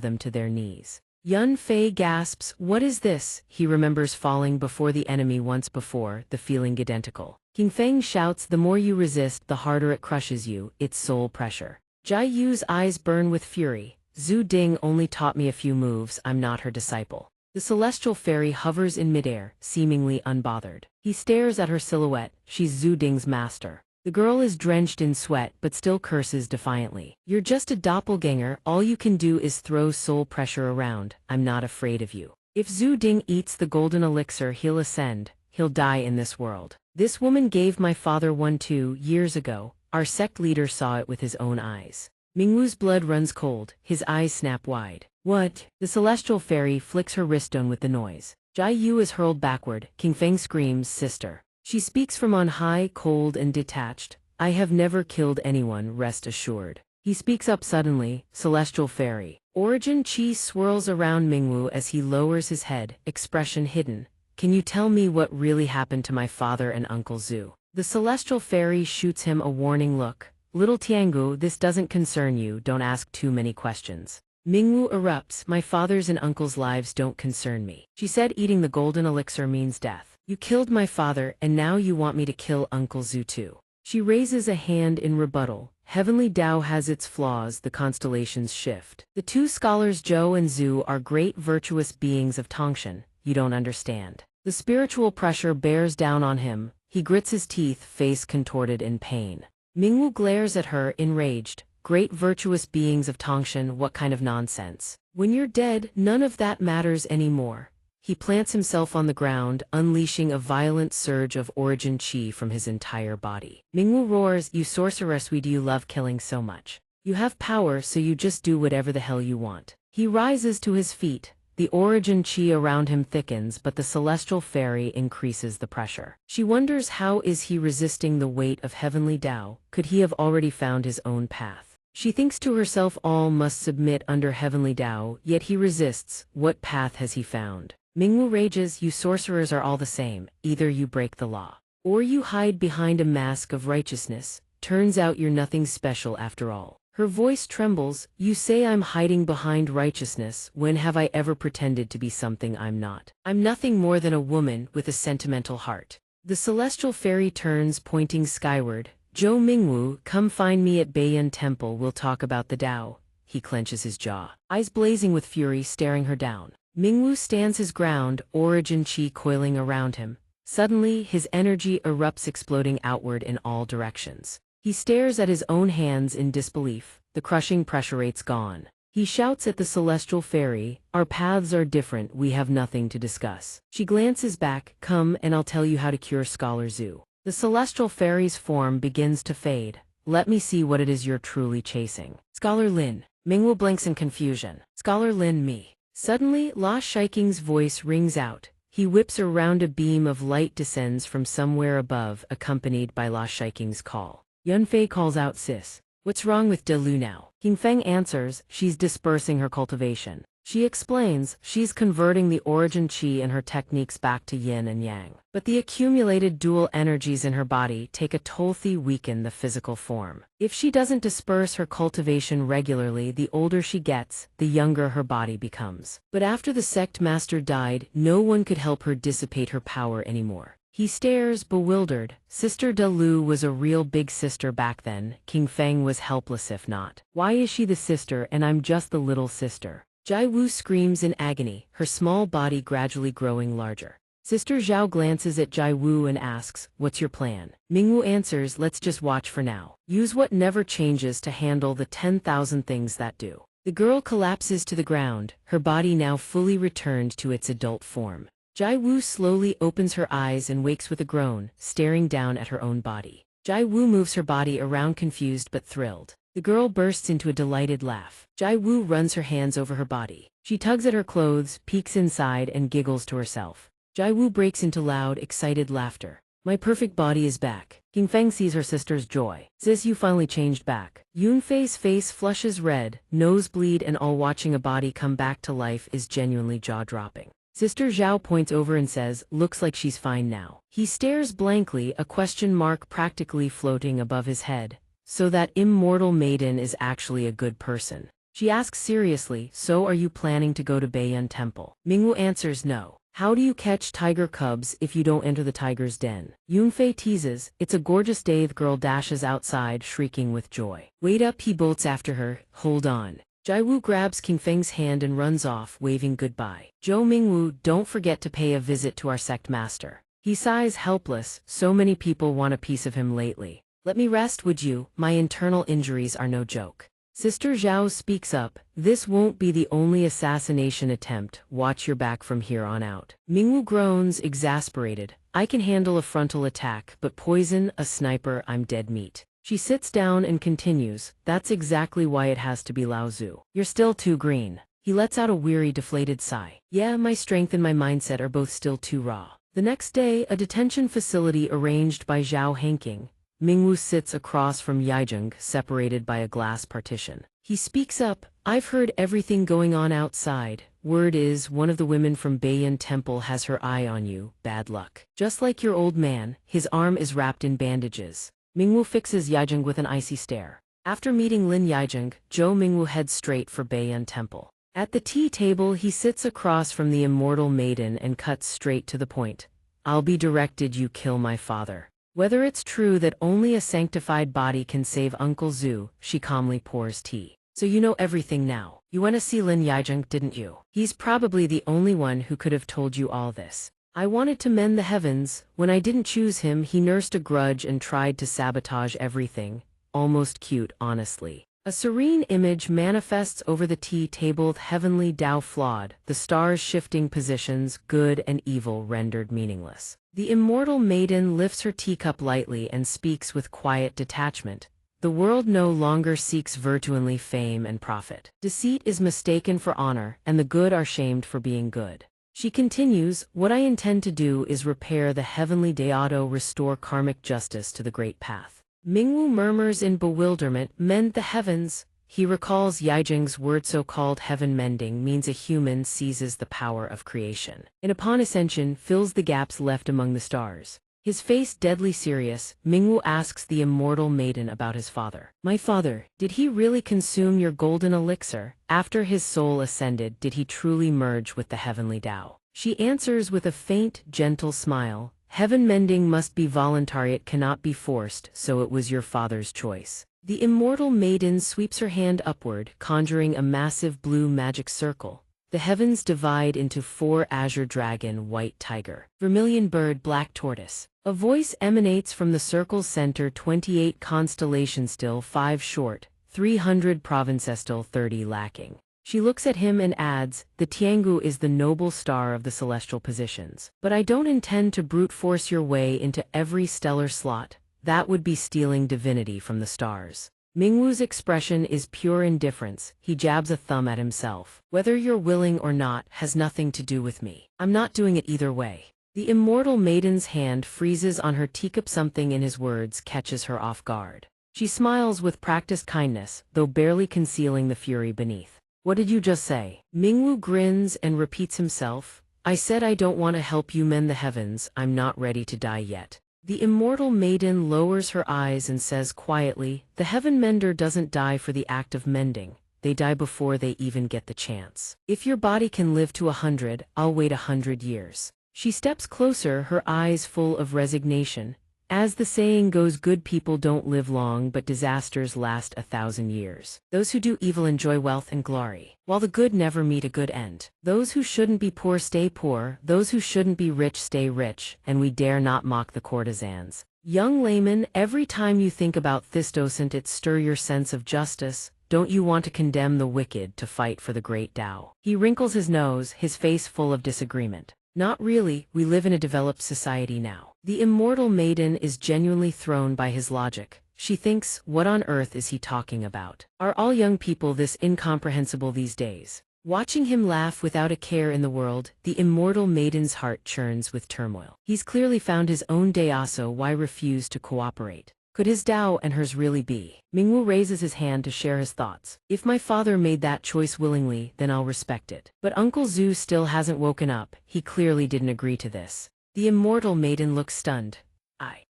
them to their knees. Yunfei gasps, "What is this?" He remembers falling before the enemy once before, the feeling identical. King Feng shouts, "The more you resist, the harder it crushes you, it's soul pressure." Jiayu's eyes burn with fury. "Zhu Ding only taught me a few moves, I'm not her disciple." The celestial fairy hovers in midair, seemingly unbothered. He stares at her silhouette. She's Zhu Ding's master. The girl is drenched in sweat but still curses defiantly. "You're just a doppelganger, all you can do is throw soul pressure around, I'm not afraid of you. If Zhu Ding eats the golden elixir, he'll ascend, he'll die in this world. This woman gave my father one 2 years ago, our sect leader saw it with his own eyes." Mingwu's blood runs cold, his eyes snap wide. "What?" The celestial fairy flicks her wriststone with the noise. Jiayu is hurled backward. King Feng screams, "Sister." She speaks from on high, cold and detached. "I have never killed anyone, rest assured." He speaks up suddenly, "Celestial fairy." Origin chi swirls around Mingwu as he lowers his head, expression hidden. "Can you tell me what really happened to my father and Uncle Zhu?" The celestial fairy shoots him a warning look. "Little Tiangu, this doesn't concern you, don't ask too many questions." Mingwu erupts, my father's and uncle's lives don't concern me. She said eating the golden elixir means death. You killed my father, and now you want me to kill Uncle Zhu too. She raises a hand in rebuttal. Heavenly Tao has its flaws, the constellations shift. The two scholars Zhou and Zhu are great virtuous beings of Tongshan. You don't understand. The spiritual pressure bears down on him. He grits his teeth, face contorted in pain. Mingwu glares at her, enraged. Great virtuous beings of Tongshan, what kind of nonsense? When you're dead, none of that matters anymore. He plants himself on the ground, unleashing a violent surge of origin chi from his entire body. Mingwu roars, you sorceress, why do you love killing so much? You have power, so you just do whatever the hell you want. He rises to his feet. The origin chi around him thickens, but the celestial fairy increases the pressure. She wonders how is he resisting the weight of heavenly Tao? Could he have already found his own path? She thinks to herself all must submit under heavenly Tao, yet he resists. What path has he found? Mingwu rages, you sorcerers are all the same. Either you break the law, or you hide behind a mask of righteousness. Turns out you're nothing special after all. Her voice trembles, you say I'm hiding behind righteousness. When have I ever pretended to be something I'm not? I'm nothing more than a woman with a sentimental heart. The celestial fairy turns, pointing skyward. Zhou Mingwu, come find me at Beiyan Temple, we'll talk about the Tao. He clenches his jaw, eyes blazing with fury, staring her down. Mingwu stands his ground, origin chi coiling around him. Suddenly, his energy erupts, exploding outward in all directions. He stares at his own hands in disbelief. The crushing pressure rate's gone. He shouts at the celestial fairy, our paths are different, we have nothing to discuss. She glances back, come and I'll tell you how to cure Scholar Zhu. The celestial fairy's form begins to fade. Let me see what it is you're truly chasing. Scholar Lin. Mingwu blinks in confusion. Scholar Lin, me. Suddenly, La Shiking's voice rings out. He whips around, a beam of light descends from somewhere above, accompanied by La Shiking's call. Yunfei calls out, sis. What's wrong with De Lu now? King Feng answers, she's dispersing her cultivation. She explains, she's converting the origin chi and her techniques back to yin and yang. But the accumulated dual energies in her body take a toll, weaken the physical form. If she doesn't disperse her cultivation regularly, the older she gets, the younger her body becomes. But after the sect master died, no one could help her dissipate her power anymore. He stares, bewildered. Sister De Lu was a real big sister back then. King Feng was helpless if not. Why is she the sister and I'm just the little sister? Jai Wu screams in agony, her small body gradually growing larger. Sister Zhao glances at Jai Wu and asks, what's your plan? Mingwu answers, let's just watch for now. Use what never changes to handle the 10,000 things that do. The girl collapses to the ground, her body now fully returned to its adult form. Jai Wu slowly opens her eyes and wakes with a groan, staring down at her own body. Jai Wu moves her body around, confused but thrilled. The girl bursts into a delighted laugh. Jai Wu runs her hands over her body. She tugs at her clothes, peeks inside, and giggles to herself. Jai Wu breaks into loud, excited laughter. My perfect body is back. King Feng sees her sister's joy. Sis, you finally changed back. Yunfei's face flushes red, nosebleed and all. Watching a body come back to life is genuinely jaw-dropping. Sister Zhao points over and says, looks like she's fine now. He stares blankly, a question mark practically floating above his head. So that immortal maiden is actually a good person. She asks seriously, so are you planning to go to Beiyan Temple? Mingwu answers no. How do you catch tiger cubs if you don't enter the tiger's den? Yunfei teases, it's a gorgeous day. The girl dashes outside, shrieking with joy. Wait up, he bolts after her, hold on. Jai Wu grabs King Feng's hand and runs off, waving goodbye. Zhou Mingwu, don't forget to pay a visit to our sect master. He sighs, helpless, so many people want a piece of him lately. Let me rest, would you? My internal injuries are no joke. Sister Zhao speaks up, this won't be the only assassination attempt, watch your back from here on out. Mingwu groans, exasperated. I can handle a frontal attack, but poison, a sniper, I'm dead meat. She sits down and continues, that's exactly why it has to be Lao Zhu. You're still too green. He lets out a weary, deflated sigh. Yeah, my strength and my mindset are both still too raw. The next day, a detention facility arranged by Zhao Hanking. Mingwu sits across from Yijing, separated by a glass partition. He speaks up, I've heard everything going on outside. Word is, one of the women from Beiyan Temple has her eye on you, bad luck. Just like your old man, his arm is wrapped in bandages. Mingwu fixes Yijing with an icy stare. After meeting Lin Yijing, Zhou Mingwu heads straight for Beiyun Temple. At the tea table he sits across from the immortal maiden and cuts straight to the point. I'll be directed you kill my father. Whether it's true that only a sanctified body can save Uncle Zhu, she calmly pours tea. So you know everything now. You went to see Lin Yijing, didn't you? He's probably the only one who could have told you all this. I wanted to mend the heavens. When I didn't choose him, he nursed a grudge and tried to sabotage everything. Almost cute, honestly. A serene image manifests over the tea table, heavenly Tao flawed, the stars shifting positions, good and evil rendered meaningless. The immortal maiden lifts her teacup lightly and speaks with quiet detachment. The world no longer seeks virtually fame and profit. Deceit is mistaken for honor, and the good are shamed for being good. She continues, what I intend to do is repair the heavenly Deodo, restore karmic justice to the great path. Mingwu murmurs in bewilderment, mend the heavens. He recalls Yijing's word, so-called heaven mending means a human seizes the power of creation, and upon ascension fills the gaps left among the stars. His face deadly serious, Mingwu asks the immortal maiden about his father. My father, did he really consume your golden elixir? After his soul ascended, did he truly merge with the heavenly Tao? She answers with a faint, gentle smile. Heaven mending must be voluntary, it cannot be forced, so it was your father's choice. The immortal maiden sweeps her hand upward, conjuring a massive blue magic circle. The heavens divide into 4: azure dragon, white tiger, vermilion bird, black tortoise. A voice emanates from the circle's center, 28 constellations still, 5 short, 300 provinces still, 30 lacking. She looks at him and adds, the Tiangu is the noble star of the celestial positions. But I don't intend to brute force your way into every stellar slot. That would be stealing divinity from the stars. Mingwu's expression is pure indifference. He jabs a thumb at himself. Whether you're willing or not has nothing to do with me. I'm not doing it either way. The immortal maiden's hand freezes on her teacup. Something in his words catches her off guard. She smiles with practiced kindness, though barely concealing the fury beneath. What did you just say? Mingwu grins and repeats himself. I said I don't want to help you mend the heavens. I'm not ready to die yet. The immortal maiden lowers her eyes and says quietly, the heaven mender doesn't die for the act of mending. They die before they even get the chance. If your body can live to 100, I'll wait 100 years. She steps closer, her eyes full of resignation. As the saying goes, good people don't live long, but disasters last 1,000 years. Those who do evil enjoy wealth and glory, while the good never meet a good end. Those who shouldn't be poor stay poor, those who shouldn't be rich stay rich, and we dare not mock the courtesans. Young layman, every time you think about this, doesn't it stir your sense of justice? Don't you want to condemn the wicked to fight for the great Tao? He wrinkles his nose, his face full of disagreement. Not really, we live in a developed society now. The immortal maiden is genuinely thrown by his logic. She thinks, what on earth is he talking about? Are all young people this incomprehensible these days? Watching him laugh without a care in the world, the immortal maiden's heart churns with turmoil. He's clearly found his own Dayaso, why refuse to cooperate? Could his Tao and hers really be? Mingwu raises his hand to share his thoughts. If my father made that choice willingly, then I'll respect it. But Uncle Zhu still hasn't woken up. He clearly didn't agree to this. The immortal maiden looks stunned.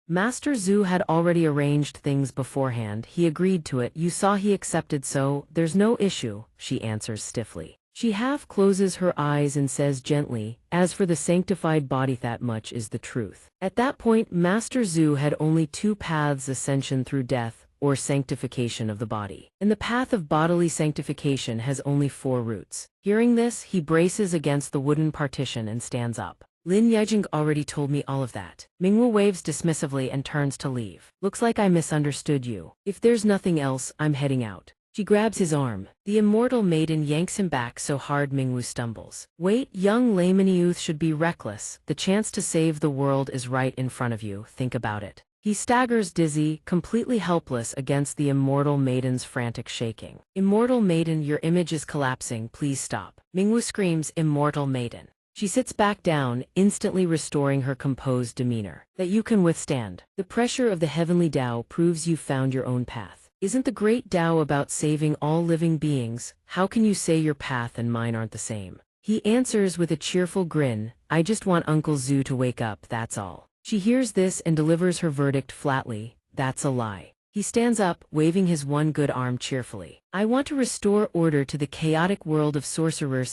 Master Zhu had already arranged things beforehand. He agreed to it. You saw he accepted, so there's no issue, she answers stiffly. She half closes her eyes and says gently, as for the sanctified body, that much is the truth. At that point, Master Zhu had only 2 paths: ascension through death, or sanctification of the body. And the path of bodily sanctification has only 4 routes. Hearing this, he braces against the wooden partition and stands up. Lin Yijing already told me all of that. Mingwu waves dismissively and turns to leave. Looks like I misunderstood you. If there's nothing else, I'm heading out. She grabs his arm. The immortal maiden yanks him back so hard Mingwu stumbles. Wait, young layman, youth should be reckless. The chance to save the world is right in front of you, think about it. He staggers dizzy, completely helpless against the immortal maiden's frantic shaking. Immortal maiden, your image is collapsing, please stop. Mingwu screams, immortal maiden. She sits back down, instantly restoring her composed demeanor. That you can withstand the pressure of the heavenly Tao proves you've found your own path. Isn't the great Tao about saving all living beings? How can you say your path and mine aren't the same? He answers with a cheerful grin, I just want Uncle Zhu to wake up, that's all. She hears this and delivers her verdict flatly, that's a lie. He stands up, waving his one good arm cheerfully. I want to restore order to the chaotic world of Sorcerer.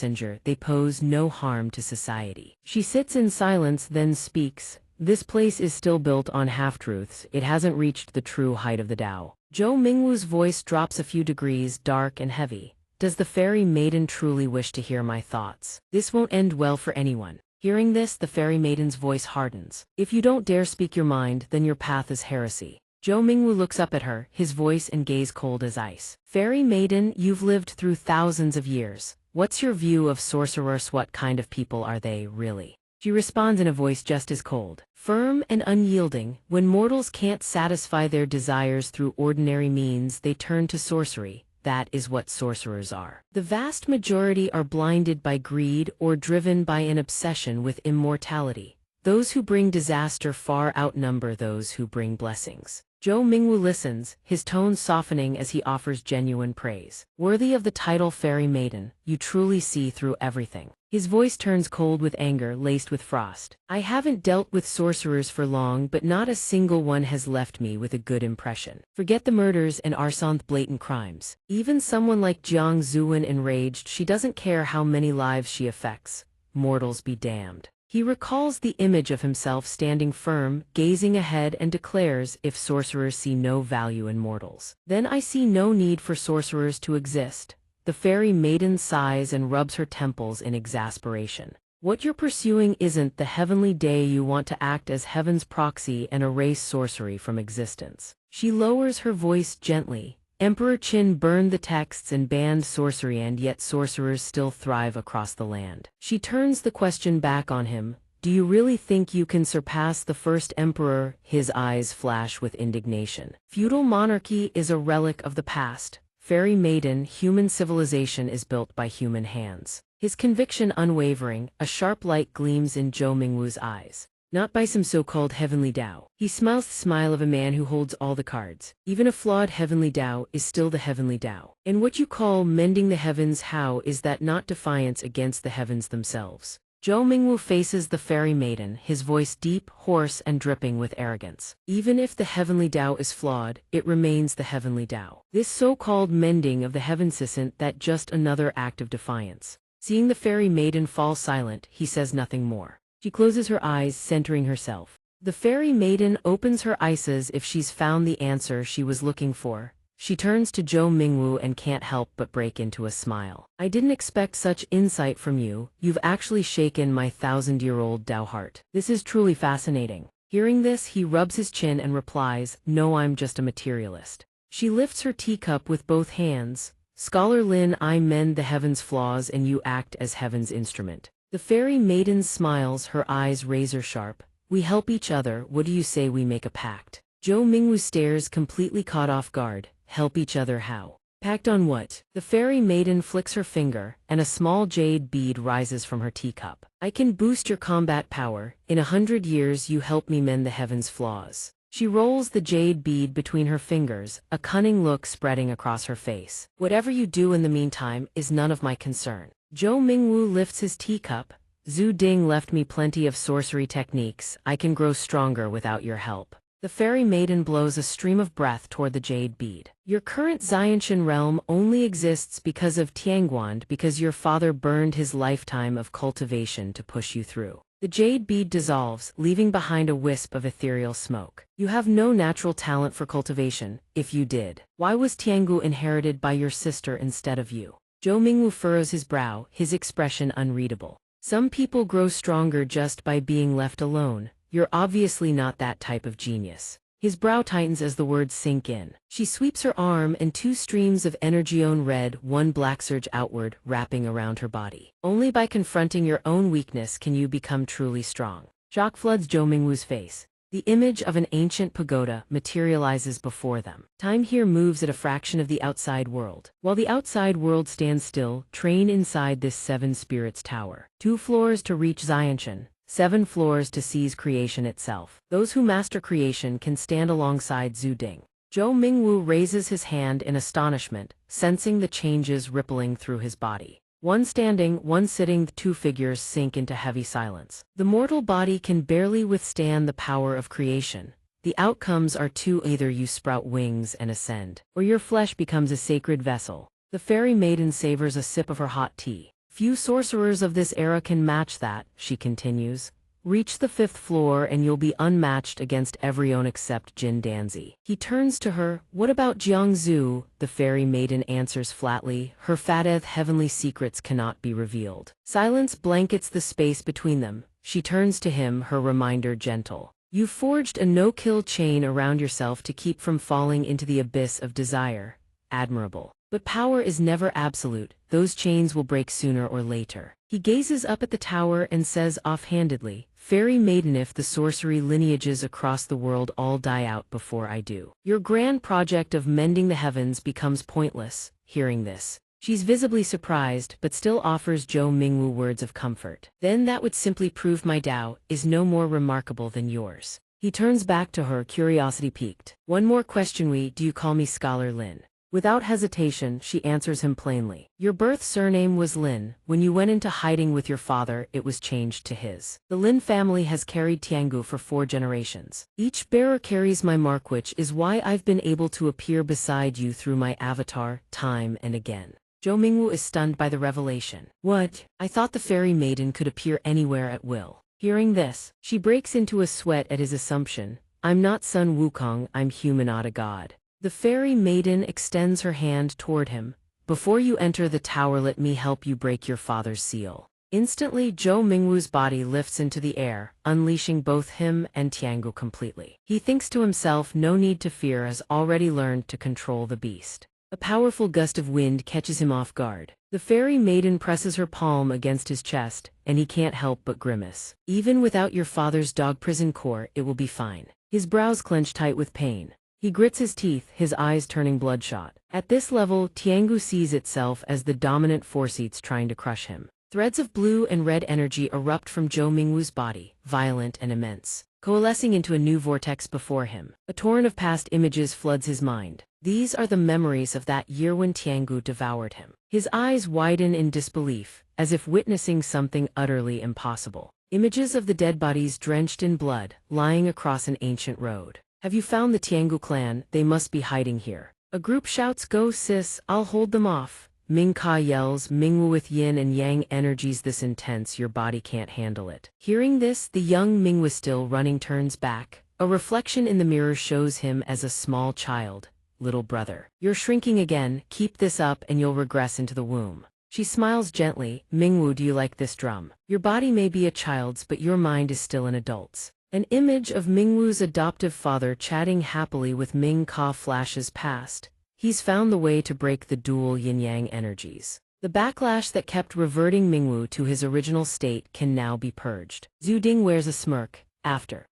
They pose no harm to society. She sits in silence, then speaks. This place is still built on half-truths. It hasn't reached the true height of the Tao. Zhou Mingwu's voice drops a few degrees, dark and heavy. Does the fairy maiden truly wish to hear my thoughts? This won't end well for anyone. Hearing this, the fairy maiden's voice hardens. If you don't dare speak your mind, then your path is heresy. Zhou Mingwu looks up at her, his voice and gaze cold as ice. Fairy maiden, you've lived through thousands of years. What's your view of sorcerers? What kind of people are they, really? She responds in a voice just as cold, firm and unyielding. When mortals can't satisfy their desires through ordinary means, they turn to sorcery. That is what sorcerers are. The vast majority are blinded by greed or driven by an obsession with immortality. Those who bring disaster far outnumber those who bring blessings. Zhou Mingwu listens, his tone softening as he offers genuine praise. Worthy of the title Fairy Maiden, you truly see through everything. His voice turns cold with anger laced with frost. I haven't dealt with sorcerers for long, but not a single one has left me with a good impression. Forget the murders and arsonth blatant crimes. Even someone like Jiang Zuwen enraged, she doesn't care how many lives she affects. Mortals be damned. He recalls the image of himself standing firm, gazing ahead, and declares, if sorcerers see no value in mortals, then I see no need for sorcerers to exist. The fairy maiden sighs and rubs her temples in exasperation. What you're pursuing isn't the heavenly day. You want to act as heaven's proxy and erase sorcery from existence. She lowers her voice gently. Emperor Qin burned the texts and banned sorcery, and yet sorcerers still thrive across the land. She turns the question back on him. Do you really think you can surpass the first emperor? His eyes flash with indignation. Feudal monarchy is a relic of the past. Fairy maiden, human civilization is built by human hands. His conviction unwavering, a sharp light gleams in Zhou Mingwu's eyes. Not by some so-called heavenly Tao. He smiles the smile of a man who holds all the cards. Even a flawed heavenly Tao is still the heavenly Tao. And what you call mending the heavens, how is that not defiance against the heavens themselves? Zhou Mingwu faces the fairy maiden, his voice deep, hoarse, and dripping with arrogance. Even if the heavenly Tao is flawed, it remains the heavenly Tao. This so-called mending of the heavens isn't that just another act of defiance. Seeing the fairy maiden fall silent, he says nothing more. She closes her eyes, centering herself. The fairy maiden opens her eyes as if she's found the answer she was looking for. She turns to Zhou Mingwu and can't help but break into a smile. I didn't expect such insight from you. You've actually shaken my 1,000-year-old Tao heart. This is truly fascinating. Hearing this, he rubs his chin and replies, no, I'm just a materialist. She lifts her teacup with both hands. Scholar Lin, I mend the heavens' flaws and you act as heaven's instrument. The fairy maiden smiles, her eyes razor sharp. We help each other. What do you say we make a pact? Zhou Mingwu stares, completely caught off guard. Help each other how? Pact on what? The fairy maiden flicks her finger, and a small jade bead rises from her teacup. I can boost your combat power. In 100 years you help me mend the heavens' flaws. She rolls the jade bead between her fingers, a cunning look spreading across her face. Whatever you do in the meantime is none of my concern. Zhou Mingwu lifts his teacup. Zhu Ding left me plenty of sorcery techniques. I can grow stronger without your help. The fairy maiden blows a stream of breath toward the jade bead. Your current xianxia realm only exists because of Tianguan, because your father burned his lifetime of cultivation to push you through. The jade bead dissolves, leaving behind a wisp of ethereal smoke. You have no natural talent for cultivation. If you did, why was Tiangu inherited by your sister instead of you? Zhou Mingwu furrows his brow, his expression unreadable. Some people grow stronger just by being left alone. You're obviously not that type of genius. His brow tightens as the words sink in. She sweeps her arm and two streams of energione red, one black surge outward, wrapping around her body. Only by confronting your own weakness can you become truly strong. Shock floods Zhou Mingwu's face. The image of an ancient pagoda materializes before them. Time here moves at a fraction of the outside world. While the outside world stands still, train inside this 7 spirits tower. 2 floors to reach xianxia, 7 floors to seize creation itself. Those who master creation can stand alongside Zhu Ding. Zhou Mingwu raises his hand in astonishment, sensing the changes rippling through his body. One standing, one sitting, the 2 figures sink into heavy silence. The mortal body can barely withstand the power of creation. The outcomes are two: either you sprout wings and ascend, or your flesh becomes a sacred vessel. The fairy maiden savors a sip of her hot tea. Few sorcerers of this era can match that, she continues. Reach the 5th floor and you'll be unmatched against everyone except Jin Danzi. He turns to her. What about Jiangzu? The fairy maiden answers flatly. Her fateth heavenly secrets cannot be revealed. Silence blankets the space between them. She turns to him, her reminder gentle. You forged a no-kill chain around yourself to keep from falling into the abyss of desire. Admirable. But power is never absolute. Those chains will break sooner or later. He gazes up at the tower and says offhandedly, Fairy maiden, if the sorcery lineages across the world all die out before I do, your grand project of mending the heavens becomes pointless. Hearing this, she's visibly surprised but still offers Zhou Mingwu words of comfort. Then that would simply prove my Tao is no more remarkable than yours. He turns back to her, curiosity piqued. One more question, do you call me Scholar Lin? Without hesitation, she answers him plainly. Your birth surname was Lin. When you went into hiding with your father, it was changed to his. The Lin family has carried Tiangu for 4 generations. Each bearer carries my mark, which is why I've been able to appear beside you through my avatar, time and again. Zhou Mingwu is stunned by the revelation. What? I thought the fairy maiden could appear anywhere at will. Hearing this, she breaks into a sweat at his assumption. I'm not Sun Wukong, I'm human, not a god. The fairy maiden extends her hand toward him. Before you enter the tower, let me help you break your father's seal. Instantly, Zhou Mingwu's body lifts into the air, unleashing both him and Tiangu completely. He thinks to himself, no need to fear, has already learned to control the beast. A powerful gust of wind catches him off guard. The fairy maiden presses her palm against his chest, and he can't help but grimace. Even without your father's dog prison core, it will be fine. His brows clench tight with pain. He grits his teeth, his eyes turning bloodshot. At this level, Tiangu sees itself as the dominant forces trying to crush him. Threads of blue and red energy erupt from Zhou Mingwu's body, violent and immense, coalescing into a new vortex before him. A torrent of past images floods his mind. These are the memories of that year when Tiangu devoured him. His eyes widen in disbelief, as if witnessing something utterly impossible. Images of the dead bodies drenched in blood, lying across an ancient road. Have you found the Tiangu clan? They must be hiding here. A group shouts, go sis, I'll hold them off. Ming Ka yells, Mingwu with yin and yang energies this intense your body can't handle it. Hearing this, the young Mingwu still running turns back. A reflection in the mirror shows him as a small child. Little brother, you're shrinking again, keep this up and you'll regress into the womb. She smiles gently, Mingwu, do you like this drum? Your body may be a child's but your mind is still an adult's. An image of Mingwu's adoptive father chatting happily with Ming Ka flashes past. He's found the way to break the dual yin-yang energies. The backlash that kept reverting Mingwu to his original state can now be purged. Zhu Ding wears a smirk.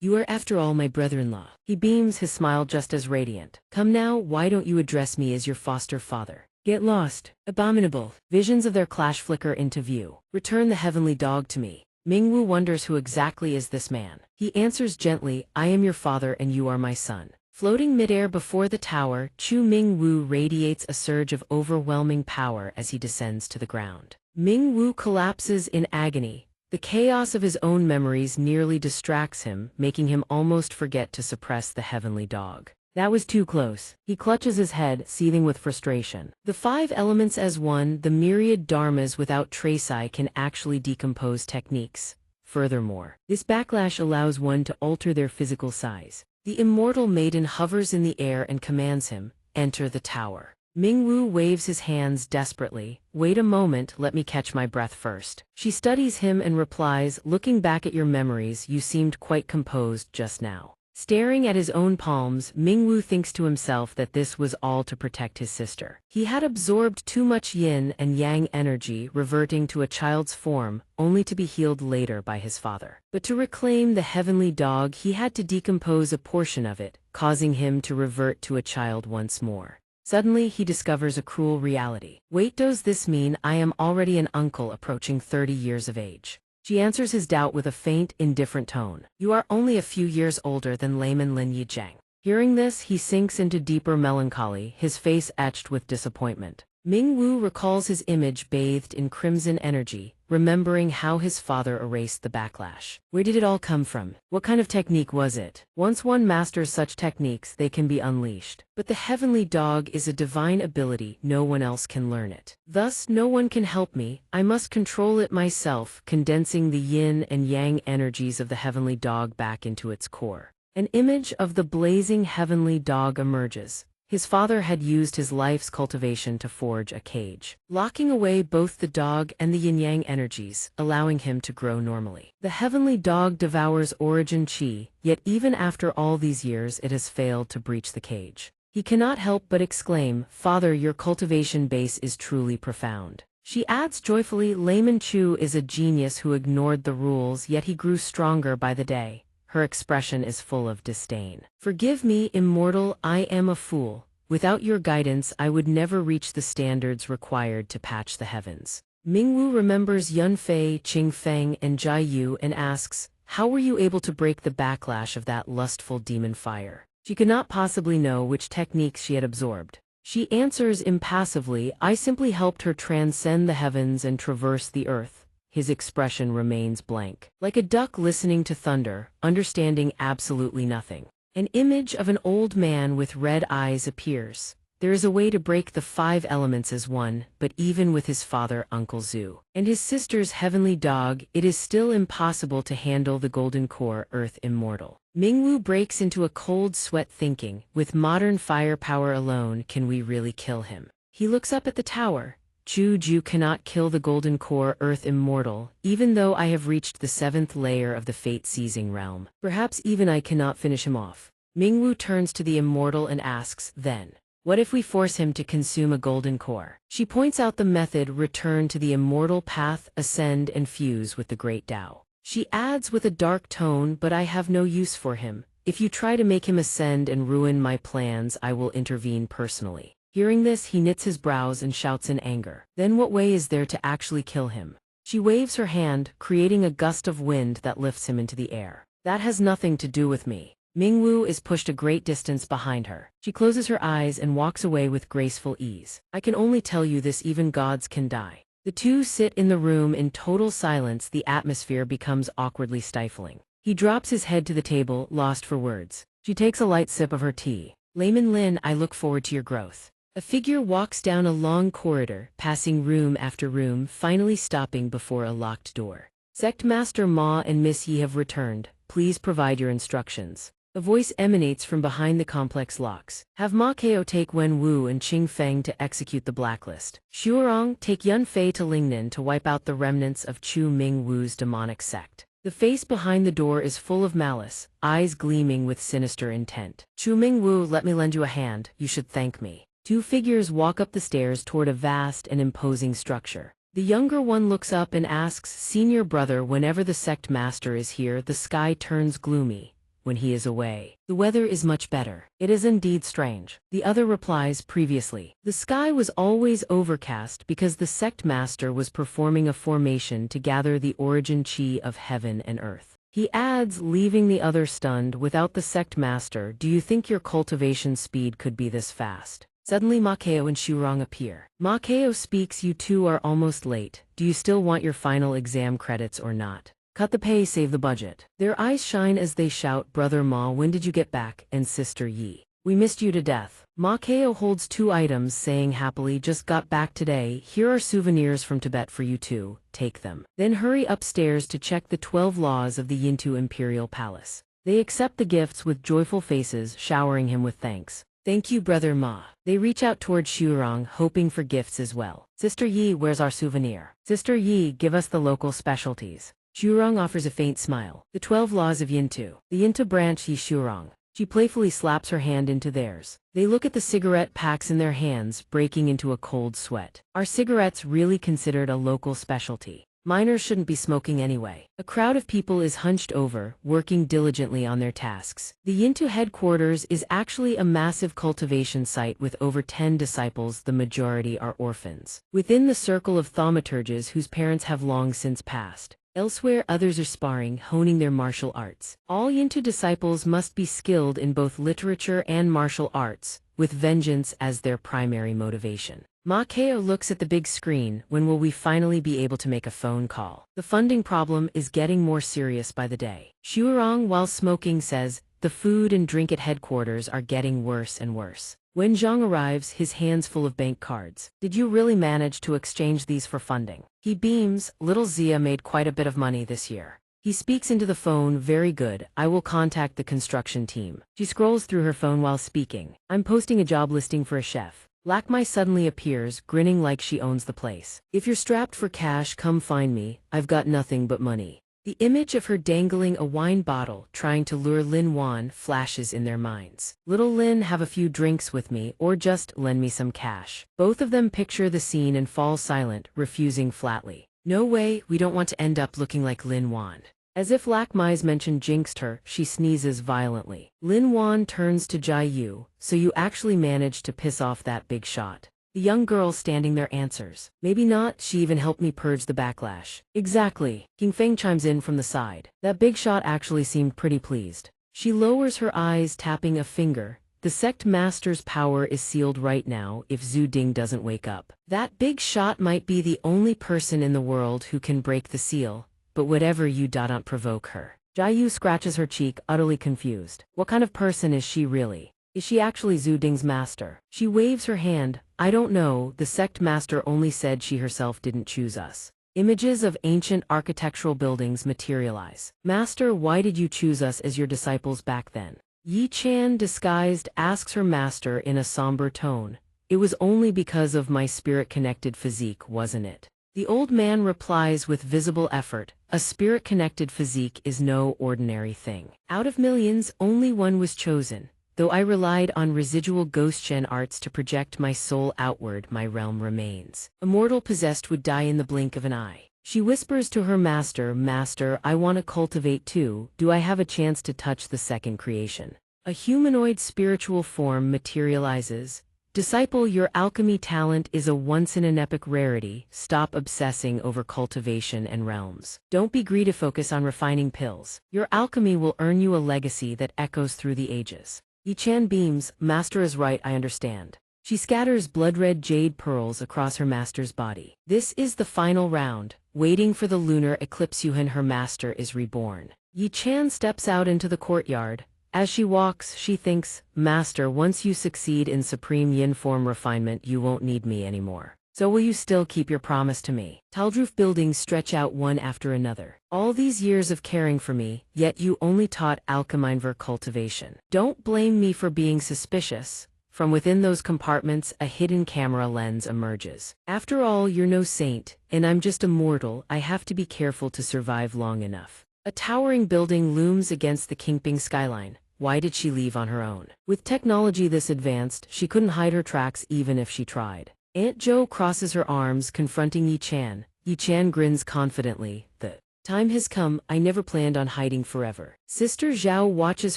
You are after all my brother-in-law. He beams, his smile just as radiant. Come now, why don't you address me as your foster father? Get lost. Abominable. Visions of their clash flicker into view. Return the heavenly dog to me. Mingwu wonders who exactly is this man. He answers gently, I am your father and you are my son. Floating midair before the tower, Chu Mingwu radiates a surge of overwhelming power as he descends to the ground. Mingwu collapses in agony. The chaos of his own memories nearly distracts him, making him almost forget to suppress the heavenly dog. That was too close. He clutches his head, seething with frustration. The 5 elements as one, the myriad dharmas without traci can actually decompose techniques. Furthermore, this backlash allows one to alter their physical size. The immortal maiden hovers in the air and commands him, enter the tower. Mingwu waves his hands desperately. Wait a moment, let me catch my breath first. She studies him and replies, looking back at your memories, you seemed quite composed just now. Staring at his own palms, Mingwu thinks to himself that this was all to protect his sister. He had absorbed too much yin and yang energy, reverting to a child's form, only to be healed later by his father. But to reclaim the heavenly dog, he had to decompose a portion of it, causing him to revert to a child once more. Suddenly, he discovers a cruel reality. Wait, does this mean I am already an uncle approaching 30 years of age? She answers his doubt with a faint, indifferent tone. You are only a few years older than layman Lin Yizhang. Hearing this, he sinks into deeper melancholy, his face etched with disappointment. Mingwu recalls his image bathed in crimson energy, remembering how his father erased the backlash. Where did it all come from? What kind of technique was it? Once one masters such techniques, they can be unleashed. But the heavenly dog is a divine ability, no one else can learn it. Thus, no one can help me, I must control it myself, condensing the yin and yang energies of the heavenly dog back into its core. An image of the blazing heavenly dog emerges. His father had used his life's cultivation to forge a cage, locking away both the dog and the yin-yang energies, allowing him to grow normally. The heavenly dog devours origin chi, yet even after all these years it has failed to breach the cage. He cannot help but exclaim, "Father, your cultivation base is truly profound." She adds joyfully, Layman Chu is a genius who ignored the rules, yet he grew stronger by the day. Her expression is full of disdain. "Forgive me, immortal, I am a fool. Without your guidance, I would never reach the standards required to patch the heavens." Mingwu remembers Yun Fei, Qing Feng, and Jai Yu and asks, "How were you able to break the backlash of that lustful demon fire?" She could not possibly know which techniques she had absorbed. She answers impassively, "I simply helped her transcend the heavens and traverse the earth." His expression remains blank, like a duck listening to thunder, understanding absolutely nothing. An image of an old man with red eyes appears. There is a way to break the 5 elements as one, but even with his father, Uncle Zhu, and his sister's heavenly dog, it is still impossible to handle the golden core Earth Immortal. Mingwu breaks into a cold sweat thinking, with modern firepower alone, can we really kill him? He looks up at the tower. Ju cannot kill the golden core Earth Immortal, even though I have reached the 7th layer of the fate-seizing realm. Perhaps even I cannot finish him off. Mingwu turns to the immortal and asks, then, what if we force him to consume a golden core? She points out the method, return to the immortal path, ascend and fuse with the great Tao. She adds with a dark tone, but I have no use for him. If you try to make him ascend and ruin my plans, I will intervene personally. Hearing this, he knits his brows and shouts in anger. Then what way is there to actually kill him? She waves her hand, creating a gust of wind that lifts him into the air. That has nothing to do with me. Mingwu is pushed a great distance behind her. She closes her eyes and walks away with graceful ease. I can only tell you this, even gods can die. The two sit in the room in total silence. The atmosphere becomes awkwardly stifling. He drops his head to the table, lost for words. She takes a light sip of her tea. Layman Lin, I look forward to your growth. A figure walks down a long corridor, passing room after room, finally stopping before a locked door. Sect Master Ma and Miss Yi have returned. Please provide your instructions. A voice emanates from behind the complex locks. Have Ma Keo take Wen Wu and Qing Feng to execute the blacklist. Xuerong, take Yun Fei to Lingnan to wipe out the remnants of Chu Ming Wu's demonic sect. The face behind the door is full of malice, eyes gleaming with sinister intent. Chu Ming Wu, let me lend you a hand. You should thank me. 2 figures walk up the stairs toward a vast and imposing structure. The younger one looks up and asks, Senior brother, whenever the sect master is here, the sky turns gloomy. When he is away, the weather is much better. It is indeed strange. The other replies, previously, the sky was always overcast because the sect master was performing a formation to gather the origin chi of heaven and earth. He adds, leaving the other stunned, without the sect master, do you think your cultivation speed could be this fast? Suddenly Makeo and Xuerong appear. Makeo speaks, you two are almost late. Do you still want your final exam credits or not? Cut the pay, save the budget. Their eyes shine as they shout, Brother Ma, when did you get back? And Sister Yi. We missed you to death. Makeo holds 2 items, saying happily, just got back today. Here are souvenirs from Tibet for you two. Take them. Then hurry upstairs to check the 12 laws of the Yintu Imperial Palace. They accept the gifts with joyful faces, showering him with thanks. Thank you, Brother Ma. They reach out toward Xuerong, hoping for gifts as well. Sister Yi, where's our souvenir? Sister Yi, give us the local specialties. Xuerong offers a faint smile. The 12 laws of Yintu. The Yintu branch Yi Xuerong. She playfully slaps her hand into theirs. They look at the cigarette packs in their hands, breaking into a cold sweat. Are cigarettes really considered a local specialty? Minors shouldn't be smoking anyway. A crowd of people is hunched over, working diligently on their tasks. The Yintu headquarters is actually a massive cultivation site with over 10 disciples. The majority are orphans. Within the circle of thaumaturges whose parents have long since passed. Elsewhere, others are sparring, honing their martial arts. All Yintu disciples must be skilled in both literature and martial arts, with vengeance as their primary motivation. Ma Keo looks at the big screen. When will we finally be able to make a phone call? The funding problem is getting more serious by the day. Shuarong, while smoking, says, the food and drink at headquarters are getting worse and worse. When Zhang arrives, his hands full of bank cards. Did you really manage to exchange these for funding? He beams. Little Zia made quite a bit of money this year. He speaks into the phone. Very good. I will contact the construction team. She scrolls through her phone while speaking. I'm posting a job listing for a chef. Lakmai suddenly appears, grinning like she owns the place. If you're strapped for cash, come find me. I've got nothing but money. The image of her dangling a wine bottle, trying to lure Lin Wan, flashes in their minds. Little Lin, have a few drinks with me, or just lend me some cash. Both of them picture the scene and fall silent, refusing flatly. No way, we don't want to end up looking like Lin Wan. As if Lakmai's mention jinxed her, she sneezes violently. Lin Wan turns to Jai Yu. So you actually managed to piss off that big shot? The young girl standing there answers. Maybe not, she even helped me purge the backlash. Exactly. King Feng chimes in from the side. That big shot actually seemed pretty pleased. She lowers her eyes, tapping a finger. The sect master's power is sealed right now if Zhu Ding doesn't wake up. That big shot might be the only person in the world who can break the seal, but whatever you don't provoke her. Jai Yu scratches her cheek, utterly confused. What kind of person is she really? Is she actually Zhu Ding's master? She waves her hand. I don't know, the sect master only said she herself didn't choose us. Images of ancient architectural buildings materialize. Master, why did you choose us as your disciples back then? Yi Chan, disguised, asks her master in a somber tone. It was only because of my spirit-connected physique, wasn't it? The old man replies with visible effort, a spirit-connected physique is no ordinary thing. Out of millions, only one was chosen. Though I relied on residual ghost-gen arts to project my soul outward, my realm remains. A mortal possessed would die in the blink of an eye. She whispers to her master, Master, I want to cultivate too. Do I have a chance to touch the second creation? A humanoid spiritual form materializes. Disciple, your alchemy talent is a once-in-an-epic rarity. Stop obsessing over cultivation and realms. Don't be greedy, focus on refining pills. Your alchemy will earn you a legacy that echoes through the ages. Yi-chan beams, Master is right, I understand. She scatters blood-red jade pearls across her master's body. This is the final round. Waiting for the lunar eclipse, Yuhan, her master is reborn. Yi-chan steps out into the courtyard. As she walks, she thinks, Master, once you succeed in supreme yin form refinement, you won't need me anymore. So will you still keep your promise to me? Taldroof buildings stretch out one after another. All these years of caring for me, yet you only taught alchemine cultivation. Don't blame me for being suspicious. From within those compartments, a hidden camera lens emerges. After all, you're no saint, and I'm just a mortal. I have to be careful to survive long enough. A towering building looms against the Kingping skyline. Why did she leave on her own? With technology this advanced, she couldn't hide her tracks even if she tried. Aunt Jo crosses her arms, confronting Yi-chan. Yi-chan grins confidently. The time has come, I never planned on hiding forever. Sister Zhao watches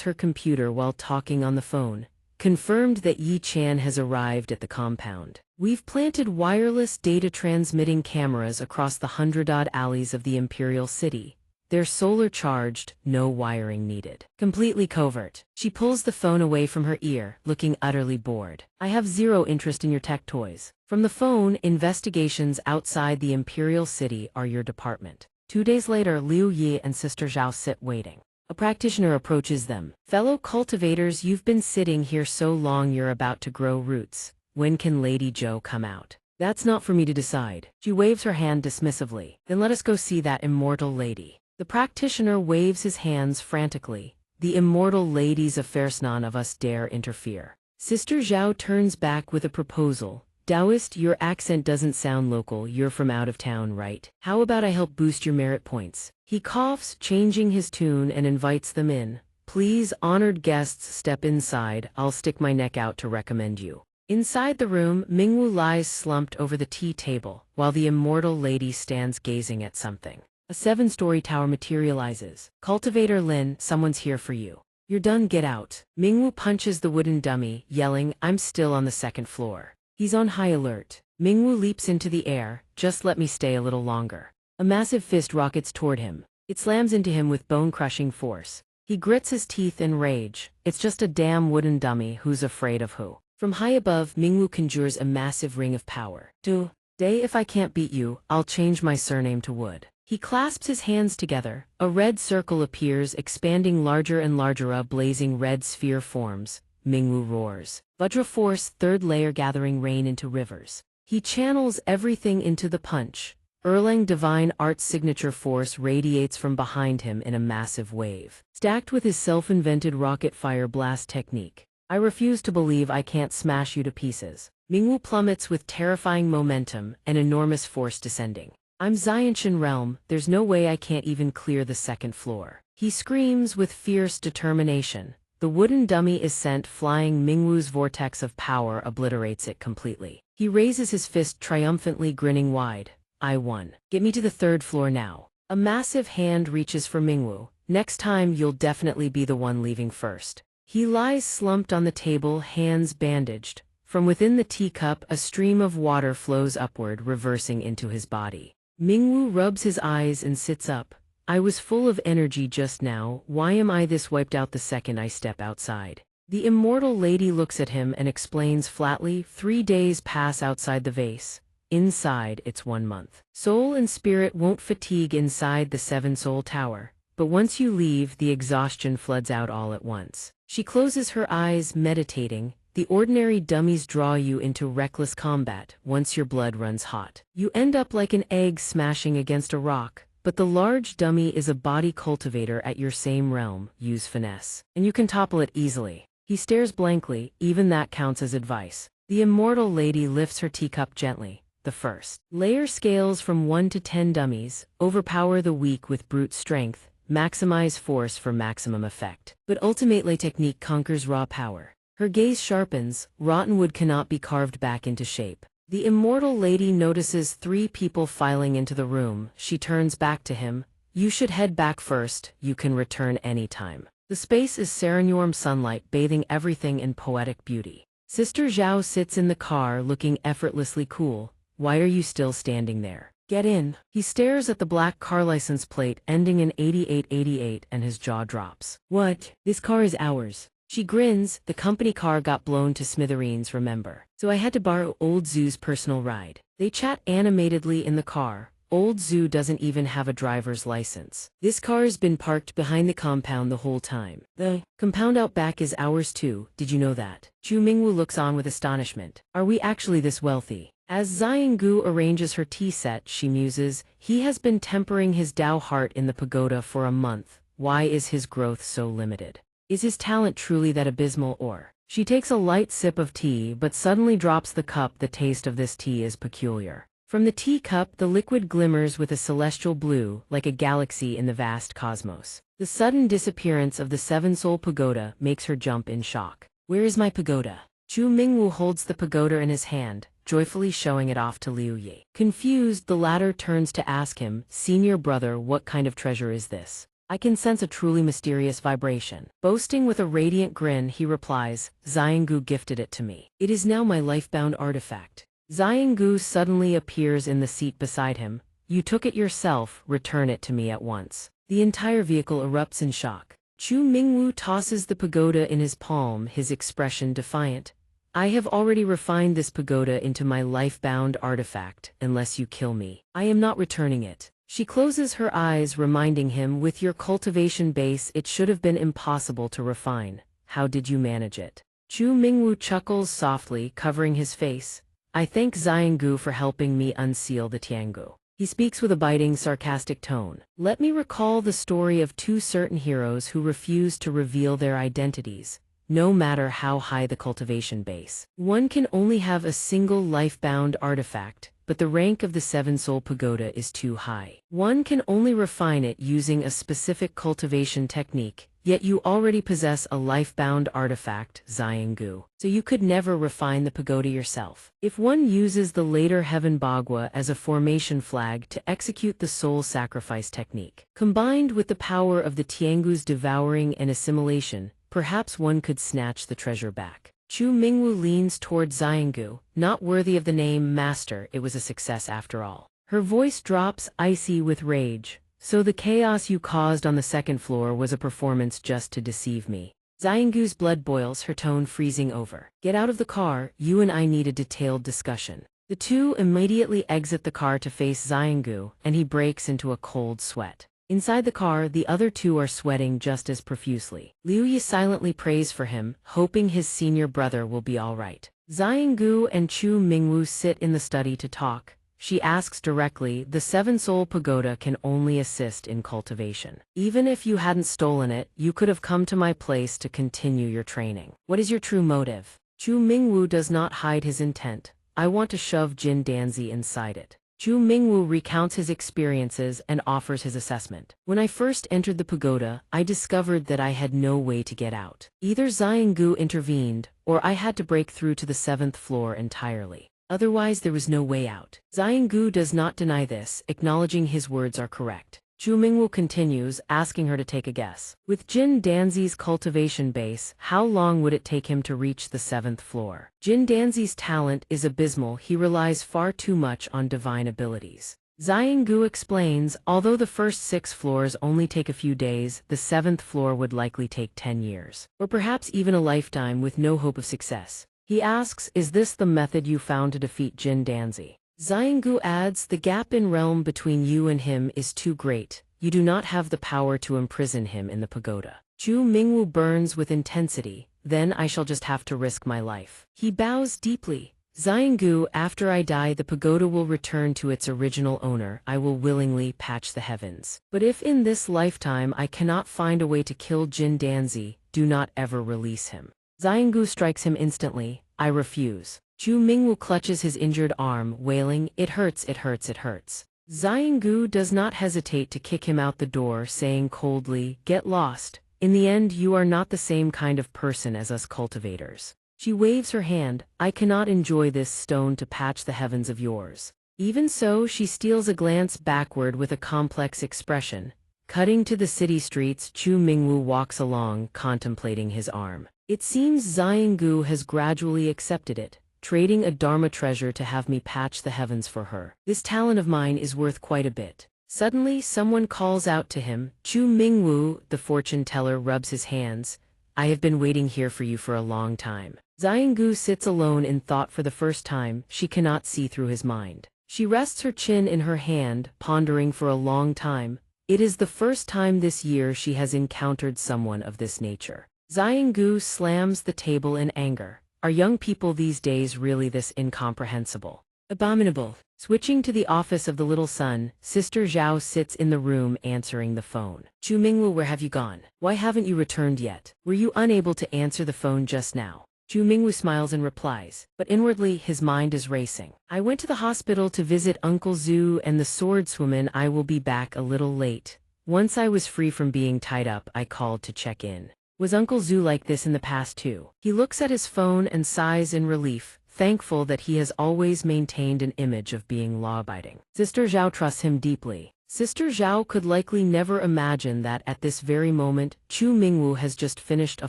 her computer while talking on the phone. Confirmed that Yi-chan has arrived at the compound. We've planted wireless data transmitting cameras across the 100-odd alleys of the Imperial City. They're solar charged, no wiring needed. Completely covert. She pulls the phone away from her ear, looking utterly bored. I have zero interest in your tech toys. From the phone, investigations outside the Imperial City are your department. 2 days later, Liu Yi and Sister Zhao sit waiting. A practitioner approaches them. Fellow cultivators, you've been sitting here so long you're about to grow roots. When can Lady Zhou come out? That's not for me to decide. She waves her hand dismissively. Then let us go see that immortal lady. The practitioner waves his hands frantically. The immortal lady's affairs, none of us dare interfere. Sister Zhao turns back with a proposal. Taoist, your accent doesn't sound local, you're from out of town, right? How about I help boost your merit points? He coughs, changing his tune, and invites them in. Please, honored guests, step inside. I'll stick my neck out to recommend you. Inside the room, Mingwu lies slumped over the tea table, while the immortal lady stands gazing at something. A 7-story tower materializes. Cultivator Lin, someone's here for you. You're done, get out. Mingwu punches the wooden dummy, yelling, I'm still on the 2nd floor. He's on high alert. Mingwu leaps into the air, just let me stay a little longer. A massive fist rockets toward him. It slams into him with bone-crushing force. He grits his teeth in rage. It's just a damn wooden dummy, who's afraid of who? From high above, Mingwu conjures a massive ring of power. Day, if I can't beat you, I'll change my surname to Wood. He clasps his hands together. A red circle appears, expanding larger and larger. A blazing red sphere forms. Mingwu roars. Vajra force, third layer gathering rain into rivers. He channels everything into the punch. Erlang divine art's signature force radiates from behind him in a massive wave. Stacked with his self-invented rocket fire blast technique. I refuse to believe I can't smash you to pieces. Mingwu plummets with terrifying momentum, an enormous force descending. I'm xianxia realm, there's no way I can't even clear the second floor. He screams with fierce determination. The wooden dummy is sent flying. Mingwu's vortex of power obliterates it completely. He raises his fist triumphantly, grinning wide. I won. Get me to the third floor now. A massive hand reaches for Mingwu. Next time you'll definitely be the one leaving first. He lies slumped on the table, hands bandaged. From within the teacup, a stream of water flows upward, reversing into his body. Mingwu rubs his eyes and sits up. I was full of energy just now. Why am I this wiped out the second I step outside? The immortal lady looks at him and explains flatly, 3 days pass outside the vase. Inside, it's 1 month. Soul and spirit won't fatigue inside the 7-soul tower. But once you leave, the exhaustion floods out all at once. She closes her eyes, meditating. The ordinary dummies draw you into reckless combat. Once your blood runs hot, you end up like an egg smashing against a rock. But the large dummy is a body cultivator at your same realm. Use finesse, and you can topple it easily. He stares blankly. Even that counts as advice. The immortal lady lifts her teacup gently. The first layer scales from 1 to 10 dummies. Overpower the weak with brute strength. Maximize force for maximum effect. But ultimately technique conquers raw power. Her gaze sharpens. Rotten wood cannot be carved back into shape. The immortal lady notices 3 people filing into the room. She turns back to him. You should head back first. You can return anytime. The space is serene sunlight bathing everything in poetic beauty. Sister Zhao sits in the car looking effortlessly cool. Why are you still standing there? Get in. He stares at the black car license plate ending in 8888 and his jaw drops. What? This car is ours. She grins. The company car got blown to smithereens, remember? So I had to borrow Old Zoo's personal ride. They chat animatedly in the car. Old Zoo doesn't even have a driver's license. This car's been parked behind the compound the whole time. The compound out back is ours too. Did you know that? Chu Mingwu looks on with astonishment. Are we actually this wealthy? As Xiangu arranges her tea set, she muses, he has been tempering his Tao heart in the pagoda for a month. Why is his growth so limited? Is his talent truly that abysmal or? She takes a light sip of tea but suddenly drops the cup. The taste of this tea is peculiar. From the teacup, the liquid glimmers with a celestial blue, like a galaxy in the vast cosmos. The sudden disappearance of the 7-soul pagoda makes her jump in shock. Where is my pagoda? Chu Mingwu holds the pagoda in his hand, joyfully showing it off to Liu Yi. Confused, the latter turns to ask him, Senior brother, what kind of treasure is this? I can sense a truly mysterious vibration. Boasting with a radiant grin, he replies, Xiangu gifted it to me. It is now my life-bound artifact. Xiangu suddenly appears in the seat beside him. You took it yourself, return it to me at once. The entire vehicle erupts in shock. Chu Mingwu tosses the pagoda in his palm, his expression defiant. I have already refined this pagoda into my life-bound artifact. Unless you kill me, I am not returning it. She closes her eyes, reminding him, with your cultivation base, it should have been impossible to refine. How did you manage it? Chu Mingwu chuckles softly, covering his face. I thank Xiangu for helping me unseal the Tiangu. He speaks with a biting, sarcastic tone. Let me recall the story of 2 certain heroes who refused to reveal their identities. No matter how high the cultivation base, one can only have a single life-bound artifact, but the rank of the 7-soul pagoda is too high. One can only refine it using a specific cultivation technique, yet you already possess a life-bound artifact, Xiangu, so you could never refine the pagoda yourself. If one uses the later Heaven Bagua as a formation flag to execute the soul sacrifice technique, combined with the power of the Tiangu's devouring and assimilation, perhaps one could snatch the treasure back. Chu Mingwu leans toward Xiangu. Not worthy of the name Master, it was a success after all. Her voice drops, icy with rage. So the chaos you caused on the 2nd floor was a performance just to deceive me. Xiangu's blood boils, her tone freezing over. Get out of the car, you and I need a detailed discussion. The two immediately exit the car to face Xiangu, and he breaks into a cold sweat. Inside the car, the other two are sweating just as profusely. Liu Yi silently prays for him, hoping his senior brother will be all right. Xiangu and Chu Mingwu sit in the study to talk. She asks directly, the Seven-Soul Pagoda can only assist in cultivation. Even if you hadn't stolen it, you could have come to my place to continue your training. What is your true motive? Chu Mingwu does not hide his intent. I want to shove Jin Danzi inside it. Chu Mingwu recounts his experiences and offers his assessment. When I first entered the pagoda, I discovered that I had no way to get out. Either Xiangu intervened, or I had to break through to the 7th floor entirely. Otherwise there was no way out. Xiangu does not deny this, acknowledging his words are correct. Chu Mingwu continues, asking her to take a guess. With Jin Danzi's cultivation base, how long would it take him to reach the 7th floor? Jin Danzi's talent is abysmal. He relies far too much on divine abilities. Xiangu explains, although the first 6 floors only take a few days, the 7th floor would likely take 10 years. Or perhaps even a lifetime with no hope of success. He asks, is this the method you found to defeat Jin Danzi? Xiangu adds, the gap in realm between you and him is too great. You do not have the power to imprison him in the pagoda. Chu Mingwu burns with intensity. Then I shall just have to risk my life. He bows deeply. Xiangu, after I die the pagoda will return to its original owner. I will willingly patch the heavens. But if in this lifetime I cannot find a way to kill Jin Danzi, do not ever release him. Xiangu strikes him instantly. I refuse. Chu Mingwu clutches his injured arm, wailing, it hurts, it hurts, it hurts. Xiangu does not hesitate to kick him out the door, saying coldly, get lost. In the end you are not the same kind of person as us cultivators. She waves her hand, I cannot enjoy this stone to patch the heavens of yours. Even so, she steals a glance backward with a complex expression. Cutting to the city streets, Chu Mingwu walks along, contemplating his arm. It seems Xiangu has gradually accepted it, trading a dharma treasure to have me patch the heavens for her. This talent of mine is worth quite a bit. Suddenly, someone calls out to him. Chu Mingwu, the fortune teller, rubs his hands. I have been waiting here for you for a long time. Xiangu sits alone in thought for the first time. She cannot see through his mind. She rests her chin in her hand, pondering for a long time. It is the first time this year she has encountered someone of this nature. Xiangu slams the table in anger. Are young people these days really this incomprehensible? Abominable. Switching to the office of the little son, Sister Zhao sits in the room answering the phone. Chu Mingwu, where have you gone? Why haven't you returned yet? Were you unable to answer the phone just now? Chu Mingwu smiles and replies, but inwardly his mind is racing. I went to the hospital to visit Uncle Zhu and the swordswoman. I will be back a little late. Once I was free from being tied up, I called to check in. Was Uncle Zhu like this in the past too? He looks at his phone and sighs in relief, thankful that he has always maintained an image of being law-abiding. Sister Zhao trusts him deeply. Sister Zhao could likely never imagine that at this very moment, Chu Mingwu has just finished a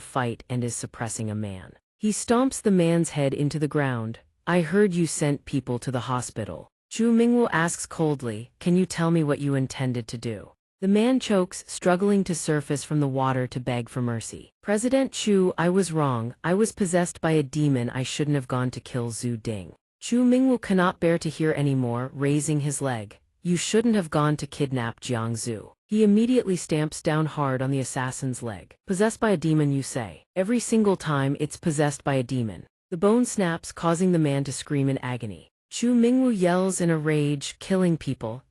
fight and is suppressing a man. He stomps the man's head into the ground. I heard you sent people to the hospital. Chu Mingwu asks coldly, can you tell me what you intended to do? The man chokes, struggling to surface from the water to beg for mercy. President Chu, I was wrong. I was possessed by a demon. I shouldn't have gone to kill Zhu Ding. Chu Mingwu cannot bear to hear anymore, raising his leg. You shouldn't have gone to kidnap Jiang Zhu. He immediately stamps down hard on the assassin's leg. Possessed by a demon, you say? Every single time it's possessed by a demon. The bone snaps, causing the man to scream in agony. Chu Mingwu yells in a rage, killing people,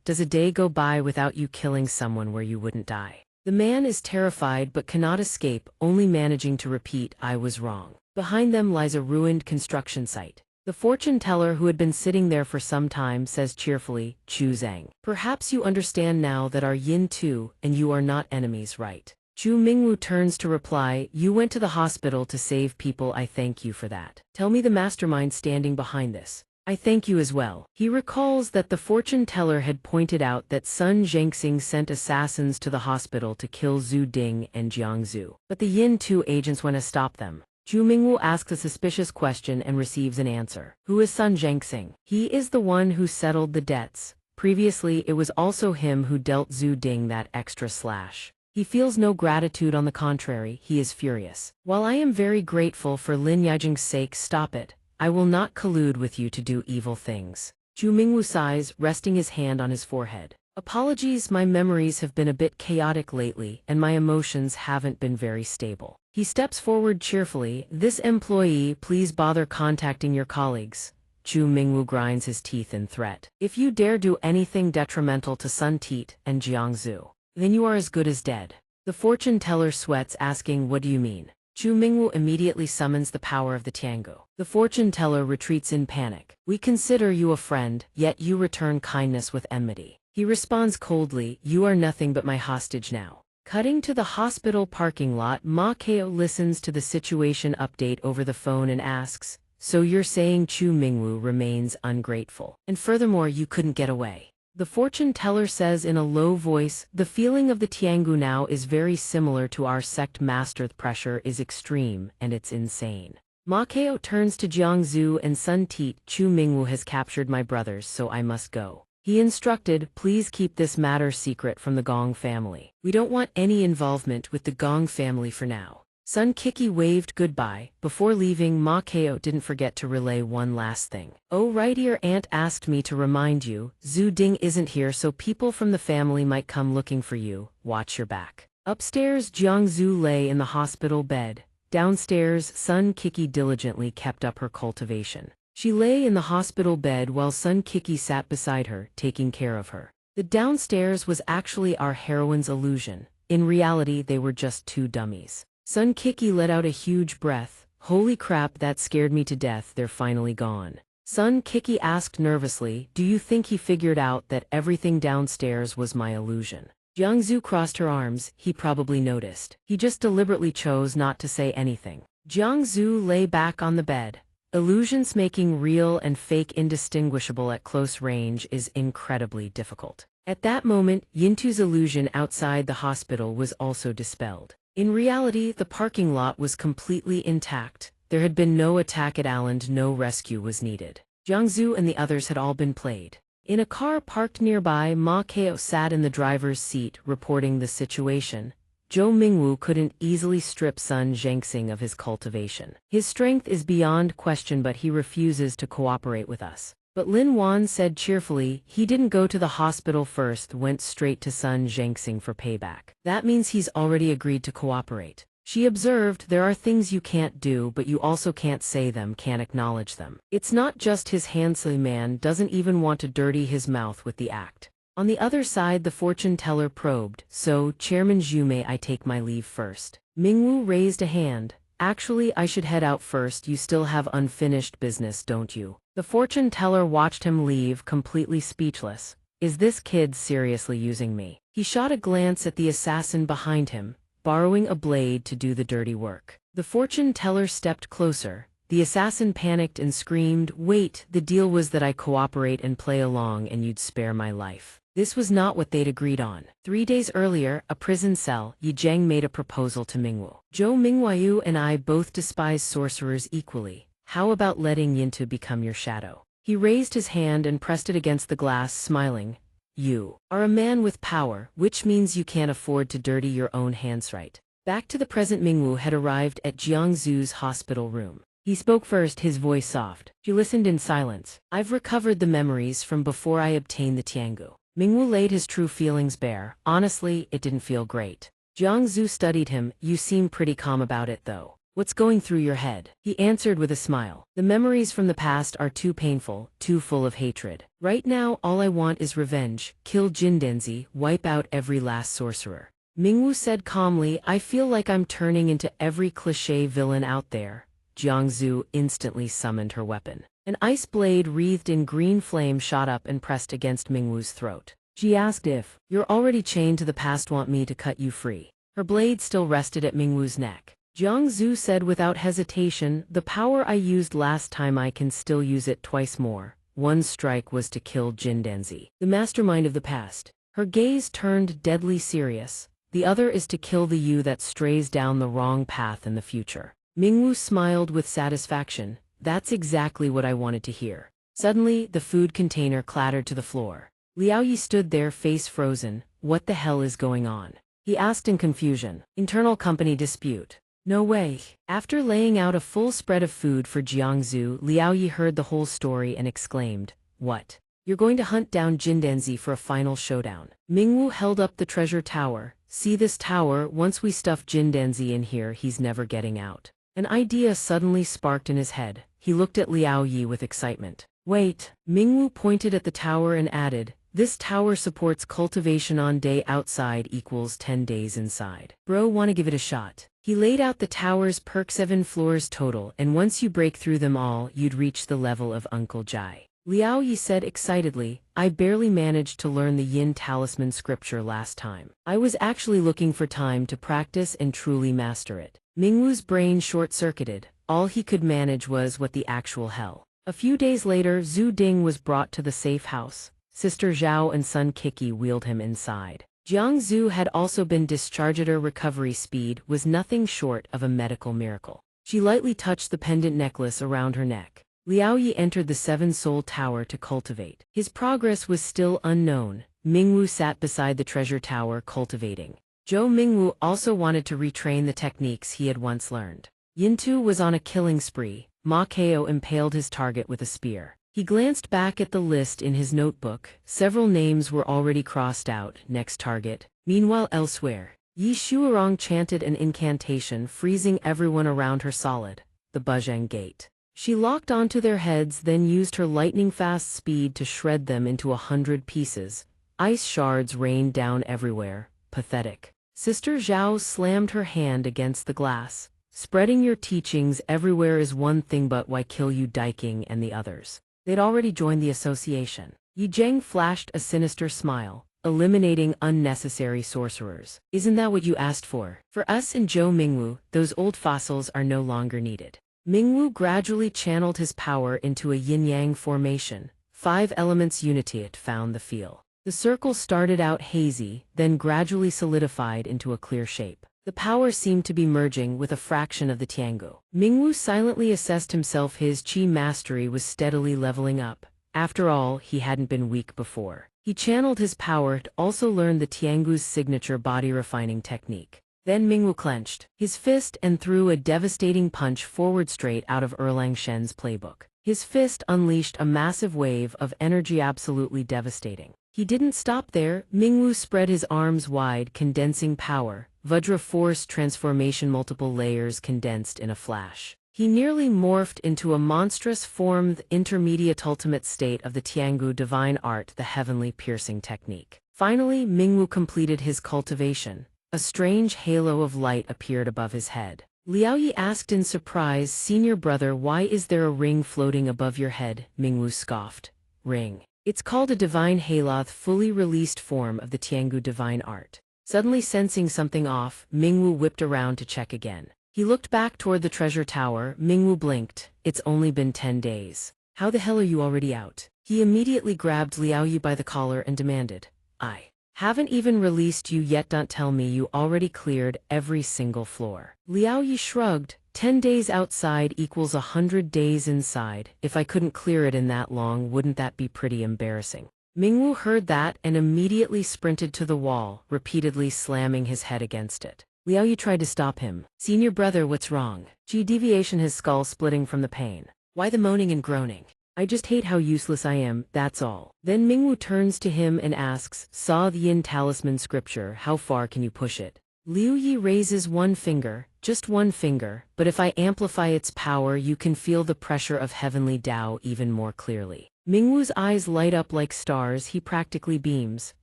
does a day go by without you killing someone where you wouldn't die? The man is terrified but cannot escape, only managing to repeat, I was wrong. Behind them lies a ruined construction site. The fortune teller, who had been sitting there for some time, says cheerfully, Chu Zhang, perhaps you understand now that our yin tu and you are not enemies, right? Chu Mingwu turns to reply, you went to the hospital to save people. I thank you for that. Tell me the mastermind standing behind this. I thank you as well. He recalls that the fortune teller had pointed out that Sun Zhengxing sent assassins to the hospital to kill Zhu Ding and Jiang Zhu. But the Yin Tu agents went to stop them. Chu Mingwu asks a suspicious question and receives an answer. Who is Sun Zhengxing? He is the one who settled the debts. Previously, it was also him who dealt Zhu Ding that extra slash. He feels no gratitude, on the contrary, he is furious. While I am very grateful for Lin Yijing's sake, stop it. I will not collude with you to do evil things. Zhu Mingwu sighs, resting his hand on his forehead. Apologies, my memories have been a bit chaotic lately, and my emotions haven't been very stable. He steps forward cheerfully. This employee, please bother contacting your colleagues. Zhu Mingwu grinds his teeth in threat. If you dare do anything detrimental to Sun Tit and Jiangzu, then you are as good as dead. The fortune teller sweats, asking, what do you mean? Zhu Mingwu immediately summons the power of the Tiangu. The fortune teller retreats in panic. We consider you a friend, yet you return kindness with enmity. He responds coldly, you are nothing but my hostage now. Cutting to the hospital parking lot, Ma Keo listens to the situation update over the phone and asks, so you're saying Zhu Mingwu remains ungrateful, and furthermore you couldn't get away? The fortune teller says in a low voice, the feeling of the Tiangu now is very similar to our sect master. The pressure is extreme, and it's insane. Ma Keo turns to Jiangzu and Sun Tit. Zhu Mingwu has captured my brothers, so I must go. He instructed, please keep this matter secret from the Gong family. We don't want any involvement with the Gong family for now. Sun Kiki waved goodbye. Before leaving, Ma Keo didn't forget to relay one last thing. Oh right, your aunt asked me to remind you, Zhu Ding isn't here, so people from the family might come looking for you. Watch your back. Upstairs, Jiangzu lay in the hospital bed. Downstairs, Sun Kiki diligently kept up her cultivation. She lay in the hospital bed while Sun Kiki sat beside her, taking care of her. The downstairs was actually our heroine's illusion. In reality, they were just two dummies. Sun Kiki let out a huge breath. Holy crap, that scared me to death, they're finally gone. Sun Kiki asked nervously, do you think he figured out that everything downstairs was my illusion? Jiangzu crossed her arms. He probably noticed. He just deliberately chose not to say anything. Jiangzu lay back on the bed. Illusions making real and fake indistinguishable at close range is incredibly difficult. At that moment, Yintu's illusion outside the hospital was also dispelled. In reality, the parking lot was completely intact. There had been no attack at Alund, no rescue was needed. Jiangzu and the others had all been played. In a car parked nearby, Ma Keo sat in the driver's seat, reporting the situation. Zhou Mingwu couldn't easily strip Sun Zhengxing of his cultivation. His strength is beyond question, but he refuses to cooperate with us. But Lin Wan said cheerfully, he didn't go to the hospital first, went straight to Sun Zhengxing for payback. That means he's already agreed to cooperate. She observed, there are things you can't do, but you also can't say them, can't acknowledge them. It's not just his handsome man doesn't even want to dirty his mouth with the act. On the other side, the fortune teller probed, so, Chairman Zhu, may I take my leave first? Mingwu raised a hand. Actually, I should head out first, you still have unfinished business, don't you? The fortune teller watched him leave, completely speechless. Is this kid seriously using me? He shot a glance at the assassin behind him, borrowing a blade to do the dirty work. The fortune teller stepped closer. The assassin panicked and screamed, wait, the deal was that I cooperate and play along and you'd spare my life. This was not what they'd agreed on. 3 days earlier, a prison cell, Yi Zheng made a proposal to Mingwu. Zhou Mingwayu and I both despise sorcerers equally. How about letting Yintu become your shadow? He raised his hand and pressed it against the glass, smiling. You are a man with power, which means you can't afford to dirty your own hands, right? Back to the present, Mingwu had arrived at Jiangzu's hospital room. He spoke first, his voice soft. She listened in silence. I've recovered the memories from before I obtained the Tiangu. Mingwu laid his true feelings bare. Honestly, it didn't feel great. Jiangzu studied him. You seem pretty calm about it though. What's going through your head? He answered with a smile. The memories from the past are too painful, too full of hatred. Right now, all I want is revenge. Kill Jindenzi, wipe out every last sorcerer. Mingwu said calmly, I feel like I'm turning into every cliché villain out there. Jiangzu instantly summoned her weapon. An ice blade wreathed in green flame shot up and pressed against Mingwu's throat. She asked if, you're already chained to the past, want me to cut you free? Her blade still rested at Mingwu's neck. Jiangzu said without hesitation, the power I used last time, I can still use it twice more. One strike was to kill Jindenzi, the mastermind of the past. Her gaze turned deadly serious. The other is to kill the you that strays down the wrong path in the future. Mingwu smiled with satisfaction. That's exactly what I wanted to hear. Suddenly, the food container clattered to the floor. Liao Yi stood there, face frozen. What the hell is going on? he asked in confusion. Internal company dispute. No way. After laying out a full spread of food for Jiangzu, Liao Yi heard the whole story and exclaimed, "What? You're going to hunt down Jindenzi for a final showdown?" Mingwu held up the treasure tower. "See this tower? Once we stuff Jindenzi in here, he's never getting out." An idea suddenly sparked in his head. He looked at Liao Yi with excitement. "Wait." Mingwu pointed at the tower and added, "This tower supports cultivation on day outside equals 10 days inside. Bro, wanna give it a shot?" He laid out the tower's perk 7 floors total, and once you break through them all, you'd reach the level of Uncle Jai. Liao Yi said excitedly, "I barely managed to learn the Yin Talisman scripture last time. I was actually looking for time to practice and truly master it." Mingwu's brain short-circuited. All he could manage was what the actual hell. A few days later, Zhu Ding was brought to the safe house. Sister Zhao and son Kiki wheeled him inside. Jiangzu had also been discharged. Her recovery speed was nothing short of a medical miracle. She lightly touched the pendant necklace around her neck. Liao Yi entered the seven-soul tower to cultivate. His progress was still unknown. Mingwu sat beside the treasure tower cultivating. Zhou Mingwu also wanted to retrain the techniques he had once learned. Yintu was on a killing spree. Ma Kao impaled his target with a spear. He glanced back at the list in his notebook. Several names were already crossed out. Next target. Meanwhile, elsewhere, Yi Shuarong chanted an incantation, freezing everyone around her solid. The Buzhang Gate. She locked onto their heads, then used her lightning-fast speed to shred them into 100 pieces. Ice shards rained down everywhere. Pathetic. Sister Zhao slammed her hand against the glass. "Spreading your teachings everywhere is one thing, but why kill you Daiking and the others?" They'd already joined the association. Yi Zheng flashed a sinister smile. "Eliminating unnecessary sorcerers. Isn't that what you asked for? For us and Zhou Mingwu, those old fossils are no longer needed." Mingwu gradually channeled his power into a yin-yang formation. 5 elements unity. It found the feel. The circle started out hazy, then gradually solidified into a clear shape. The power seemed to be merging with a fraction of the Tiangu. Mingwu silently assessed himself. His qi mastery was steadily leveling up. After all, he hadn't been weak before. He channeled his power to also learn the Tiangu's signature body refining technique. Then Mingwu clenched his fist and threw a devastating punch forward straight out of Erlang Shen's playbook. His fist unleashed a massive wave of energy, absolutely devastating. He didn't stop there. Mingwu spread his arms wide, condensing power. Vajra force transformation, multiple layers condensed in a flash. He nearly morphed into a monstrous form, the intermediate ultimate state of the Tiangu divine art, the heavenly piercing technique. Finally, Mingwu completed his cultivation. A strange halo of light appeared above his head. Liao Yi asked in surprise, "Senior brother, why is there a ring floating above your head?" Mingwu scoffed. "Ring? It's called a divine halo, the fully released form of the Tiangu divine art." Suddenly sensing something off, Mingwu whipped around to check again. He looked back toward the treasure tower. Mingwu blinked. "It's only been 10 days. How the hell are you already out?" He immediately grabbed Liao Yi by the collar and demanded, "I haven't even released you yet. Don't tell me you already cleared every single floor." Liao Yi shrugged. 10 days outside equals 100 days inside. If I couldn't clear it in that long, wouldn't that be pretty embarrassing? Mingwu heard that and immediately sprinted to the wall, repeatedly slamming his head against it. Liao Yi tried to stop him. "Senior brother, what's wrong?" G deviation, his skull splitting from the pain. "Why the moaning and groaning? I just hate how useless I am, that's all." Then Mingwu turns to him and asks, "Saw the Yin Talisman scripture, how far can you push it?" Liu Yi raises one finger, just one finger, "But if I amplify its power, you can feel the pressure of heavenly Tao even more clearly." Mingwu's eyes light up like stars. He practically beams.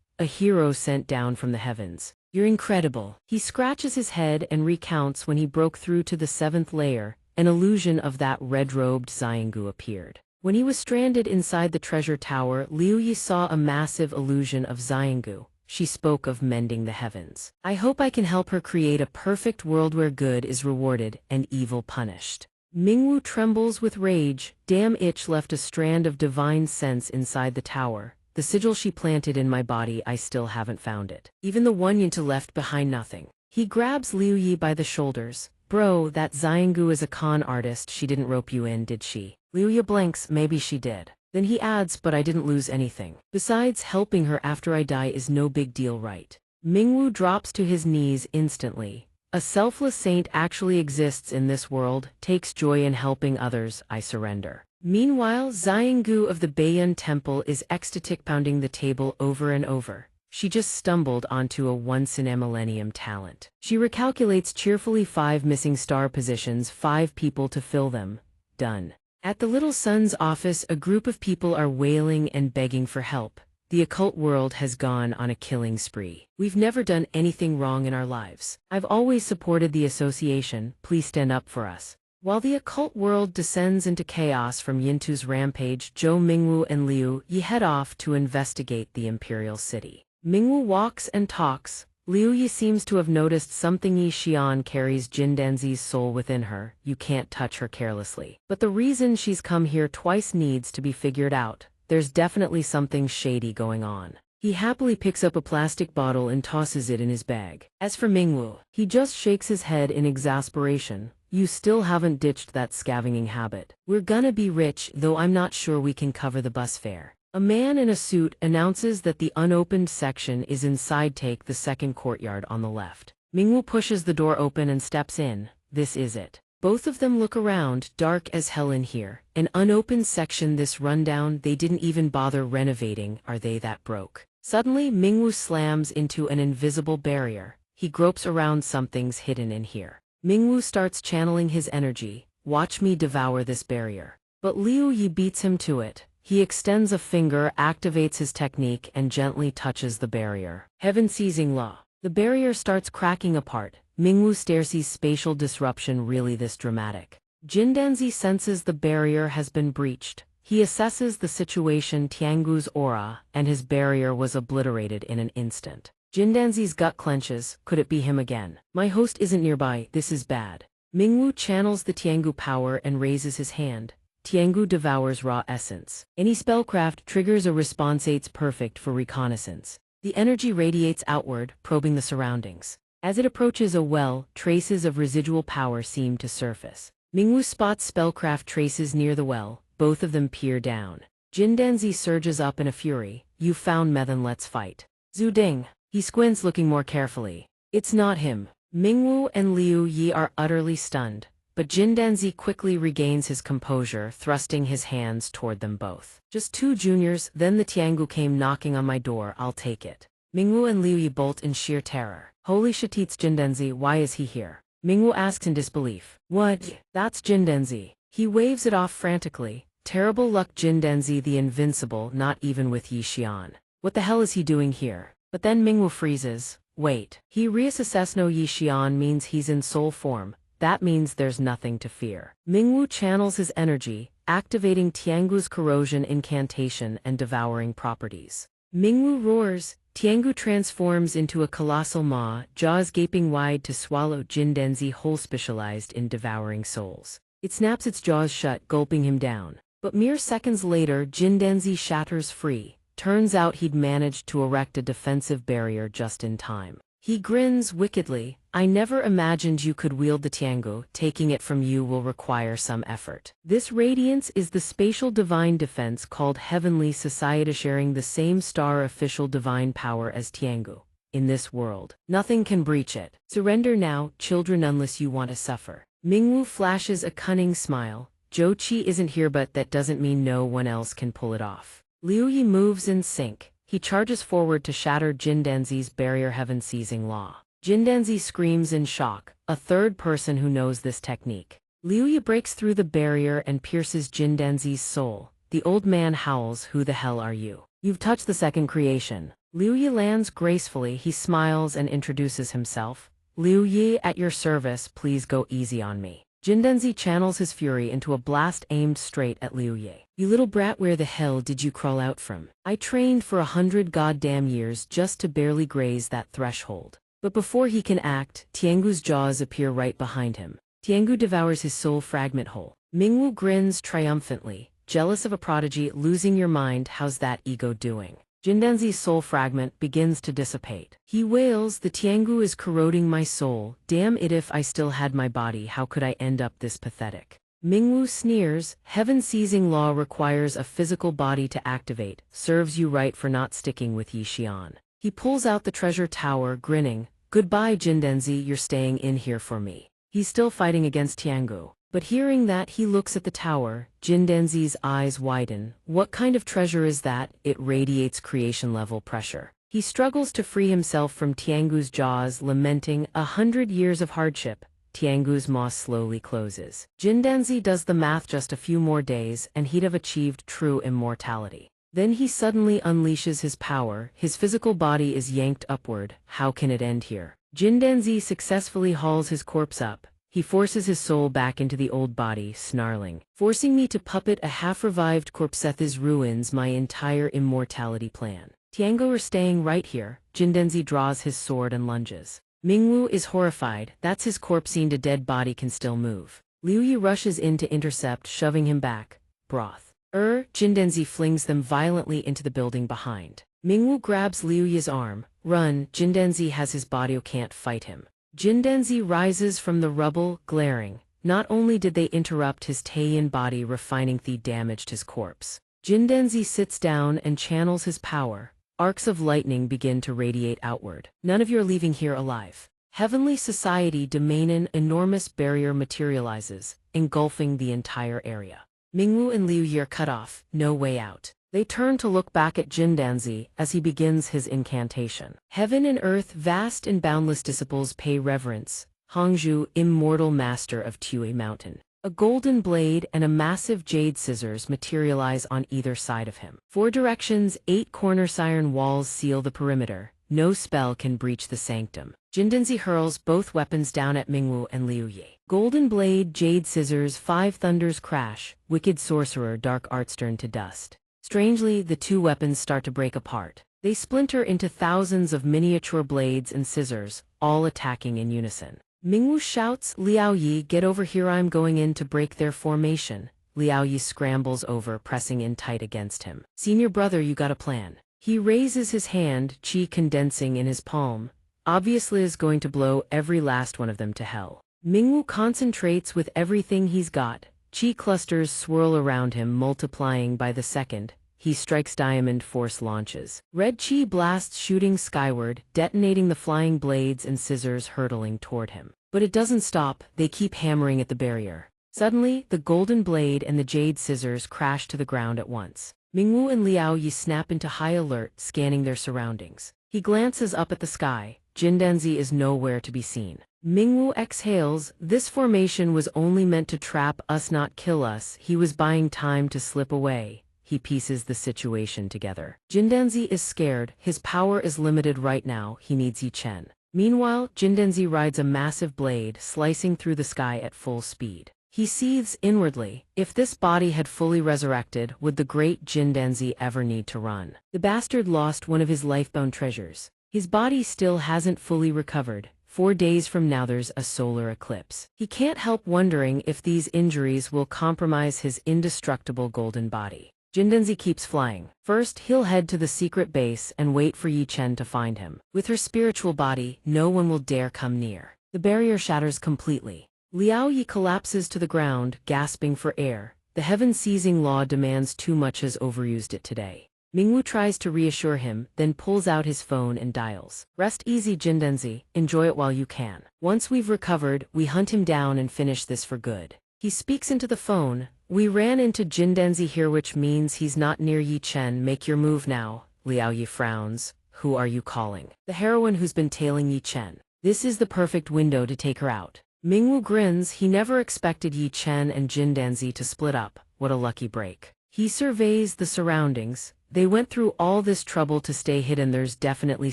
"A hero sent down from the heavens. You're incredible." He scratches his head and recounts when he broke through to the 7th layer, an illusion of that red-robed Xiangu appeared. When he was stranded inside the treasure tower, Liu Yi saw a massive illusion of Xiangu. She spoke of mending the heavens. "I hope I can help her create a perfect world where good is rewarded and evil punished." Mingwu trembles with rage. "Damn itch left a strand of divine sense inside the tower. The sigil she planted in my body, I still haven't found it. Even the one Yinta left behind, nothing." He grabs Liu Yi by the shoulders. "Bro, that Xiangu is a con artist. She didn't rope you in, did she?" Liu Yi blinks. "Maybe she did." Then he adds, "But I didn't lose anything. Besides, helping her after I die is no big deal, right?" Mingwu drops to his knees instantly. A selfless saint actually exists in this world, takes joy in helping others, I surrender. Meanwhile, Xianggu of the Baiyun Temple is ecstatic, pounding the table over and over. She just stumbled onto a once-in-a-millennium talent. She recalculates cheerfully 5 missing star positions, 5 people to fill them. Done. At the little sun's office, a group of people are wailing and begging for help. The occult world has gone on a killing spree. We've never done anything wrong in our lives. I've always supported the association, please stand up for us. While the occult world descends into chaos from Yintu's rampage, Zhou Mingwu and Liu Yi head off to investigate the imperial city. Mingwu walks and talks. Liu Yi seems to have noticed something. Yi Xian carries Jindanzi's soul within her, you can't touch her carelessly. But the reason she's come here twice needs to be figured out. There's definitely something shady going on. He happily picks up a plastic bottle and tosses it in his bag. As for Mingwu, he just shakes his head in exasperation. You still haven't ditched that scavenging habit. We're gonna be rich, though I'm not sure we can cover the bus fare. A man in a suit announces that the unopened section is inside. Take the second courtyard on the left. Mingwu pushes the door open and steps in. This is it. Both of them look around, dark as hell in here. An unopened section, this rundown, they didn't even bother renovating, are they that broke? Suddenly, Mingwu slams into an invisible barrier. He gropes around, something's hidden in here. Mingwu starts channeling his energy. Watch me devour this barrier. But Liu Yi beats him to it. He extends a finger, activates his technique, and gently touches the barrier. Heaven-seizing law. The barrier starts cracking apart. Mingwu stares. Sees spatial disruption really this dramatic? Jindanzi senses the barrier has been breached. He assesses the situation, Tiangu's aura, and his barrier was obliterated in an instant. Jindanzi's gut clenches. Could it be him again? My host isn't nearby, this is bad. Mingwu channels the Tiangu power and raises his hand. Tiangu devours raw essence. Any spellcraft triggers a response. It's perfect for reconnaissance. The energy radiates outward, probing the surroundings. As it approaches a well, traces of residual power seem to surface. Mingwu spots spellcraft traces near the well. Both of them peer down. Jindanzi surges up in a fury. You found Methan, let's fight. Zhu Ding. He squints, looking more carefully. It's not him. Mingwu and Liu Yi are utterly stunned. But Jindanzi quickly regains his composure, thrusting his hands toward them both. Just 2 juniors, then the Tiangu came knocking on my door, I'll take it. Mingwu and Liu Yi bolt in sheer terror. Holy shit, it's Jindanzi, why is he here? Mingwu asks in disbelief. What? That's Jindanzi. He waves it off frantically. Terrible luck, Jindanzi the invincible, not even with Yi Xian. What the hell is he doing here? But then Mingwu freezes. Wait. He reassesses. No, Yi Xian means he's in soul form. That means there's nothing to fear. Mingwu channels his energy, activating Tiangu's corrosion incantation and devouring properties. Mingwu roars. Tiangu transforms into a colossal maw, jaws gaping wide to swallow Jindanzi, whole specialized in devouring souls. It snaps its jaws shut, gulping him down. But mere seconds later, Jindanzi shatters free. Turns out he'd managed to erect a defensive barrier just in time. He grins wickedly. I never imagined you could wield the Tiangu. Taking it from you will require some effort. This radiance is the spatial divine defense called Heavenly Society, sharing the same star official divine power as Tiangu. In this world, nothing can breach it. Surrender now, children, unless you want to suffer. Mingwu flashes a cunning smile. Zhou Qi isn't here, but that doesn't mean no one else can pull it off. Liu Yi moves in sync. He charges forward to shatter Jindanzi's barrier, heaven-seizing law. Jindanzi screams in shock, a third person who knows this technique. Liu Yi breaks through the barrier and pierces Jindanzi's soul. The old man howls, who the hell are you? You've touched the second creation. Liu Yi lands gracefully. He smiles and introduces himself. Liu Yi, at your service, please go easy on me. Jindanzi channels his fury into a blast aimed straight at Liu Yi. You little brat, where the hell did you crawl out from? I trained for 100 goddamn years just to barely graze that threshold. But before he can act, Tiangu's jaws appear right behind him. Tiangu devours his soul fragment whole. Mingwu grins triumphantly. Jealous of a prodigy, losing your mind, how's that ego doing? Jindanzi's soul fragment begins to dissipate. He wails, the Tiangu is corroding my soul. Damn it, if I still had my body, how could I end up this pathetic? Mingwu sneers, heaven-seizing law requires a physical body to activate, serves you right for not sticking with Yi Xian. He pulls out the treasure tower, grinning. Goodbye, Jindenzi, you're staying in here for me. He's still fighting against Tiangu. But hearing that, he looks at the tower. Jindenzi's eyes widen. What kind of treasure is that? It radiates creation-level pressure. He struggles to free himself from Tiangu's jaws, lamenting 100 years of hardship. Tiangu's maw slowly closes. Jindenzi does the math, just a few more days, and he'd have achieved true immortality. Then he suddenly unleashes his power. His physical body is yanked upward. How can it end here? Jindenzi successfully hauls his corpse up. He forces his soul back into the old body, snarling, "Forcing me to puppet a half-revived corpsethis ruins my entire immortality plan." Tiangu are staying right here. Jindenzi draws his sword and lunges. Mingwu is horrified. That's his corpse, seen a dead body can still move. Liu Yi rushes in to intercept, shoving him back. Broth. Jindenzi flings them violently into the building behind. Mingwu grabs Liu Yi's arm. Run, Jindenzi has his body, can't fight him. Jindenzi rises from the rubble, glaring. Not only did they interrupt his Taiyan body, refining the damaged his corpse. Jindenzi sits down and channels his power. Arcs of lightning begin to radiate outward. None of you are leaving here alive. Heavenly Society domain, an enormous barrier materializes, engulfing the entire area. Mingwu and Liu Yi are cut off, no way out. They turn to look back at Jindenzi as he begins his incantation. Heaven and earth, vast and boundless disciples, pay reverence. Hongzhu, immortal master of Tue Mountain. A golden blade and a massive jade scissors materialize on either side of him. 4 directions, 8 corners, iron walls seal the perimeter. No spell can breach the sanctum. Jindenzi hurls both weapons down at Mingwu and Liu Yi. Golden blade, jade scissors, 5 thunders crash. Wicked sorcerer, dark arts turn to dust. Strangely, the 2 weapons start to break apart. They splinter into thousands of miniature blades and scissors, all attacking in unison. Mingwu shouts, "Liao Yi, get over here, I'm going in to break their formation." Liao Yi scrambles over, pressing in tight against him. "Senior brother, you got a plan." He raises his hand, chi condensing in his palm. Obviously is going to blow every last one of them to hell. Mingwu concentrates with everything he's got. Chi clusters swirl around him, multiplying by the second. He strikes, diamond force launches. Red chi blasts shooting skyward, detonating the flying blades and scissors hurtling toward him. But it doesn't stop, they keep hammering at the barrier. Suddenly, the golden blade and the jade scissors crash to the ground at once. Mingwu and Liao Yi snap into high alert, scanning their surroundings. He glances up at the sky. Jindenzi is nowhere to be seen. Mingwu exhales. This formation was only meant to trap us, not kill us. He was buying time to slip away. He pieces the situation together. Jindenzi is scared. His power is limited right now. He needs Yi Chen. Meanwhile, Jindenzi rides a massive blade, slicing through the sky at full speed. He seethes inwardly. If this body had fully resurrected, would the great Jindenzi ever need to run? The bastard lost one of his lifebound treasures. His body still hasn't fully recovered. 4 days from now there's a solar eclipse. He can't help wondering if these injuries will compromise his indestructible golden body. Jindenzi keeps flying. First, he'll head to the secret base and wait for Yi Chen to find him. With her spiritual body, no one will dare come near. The barrier shatters completely. Liao Yi collapses to the ground, gasping for air. The heaven-seizing law demands too much, has overused it today. Mingwu tries to reassure him, then pulls out his phone and dials. "Rest easy, Jindenzi. Enjoy it while you can. Once we've recovered, we hunt him down and finish this for good." He speaks into the phone. "We ran into Jindenzi here, which means he's not near Yi Chen. Make your move now." Liao Yi frowns. "Who are you calling?" "The heroine who's been tailing Yi Chen. This is the perfect window to take her out." Mingwu grins. He never expected Yi Chen and Jindenzi to split up. What a lucky break. He surveys the surroundings. They went through all this trouble to stay hidden. There's definitely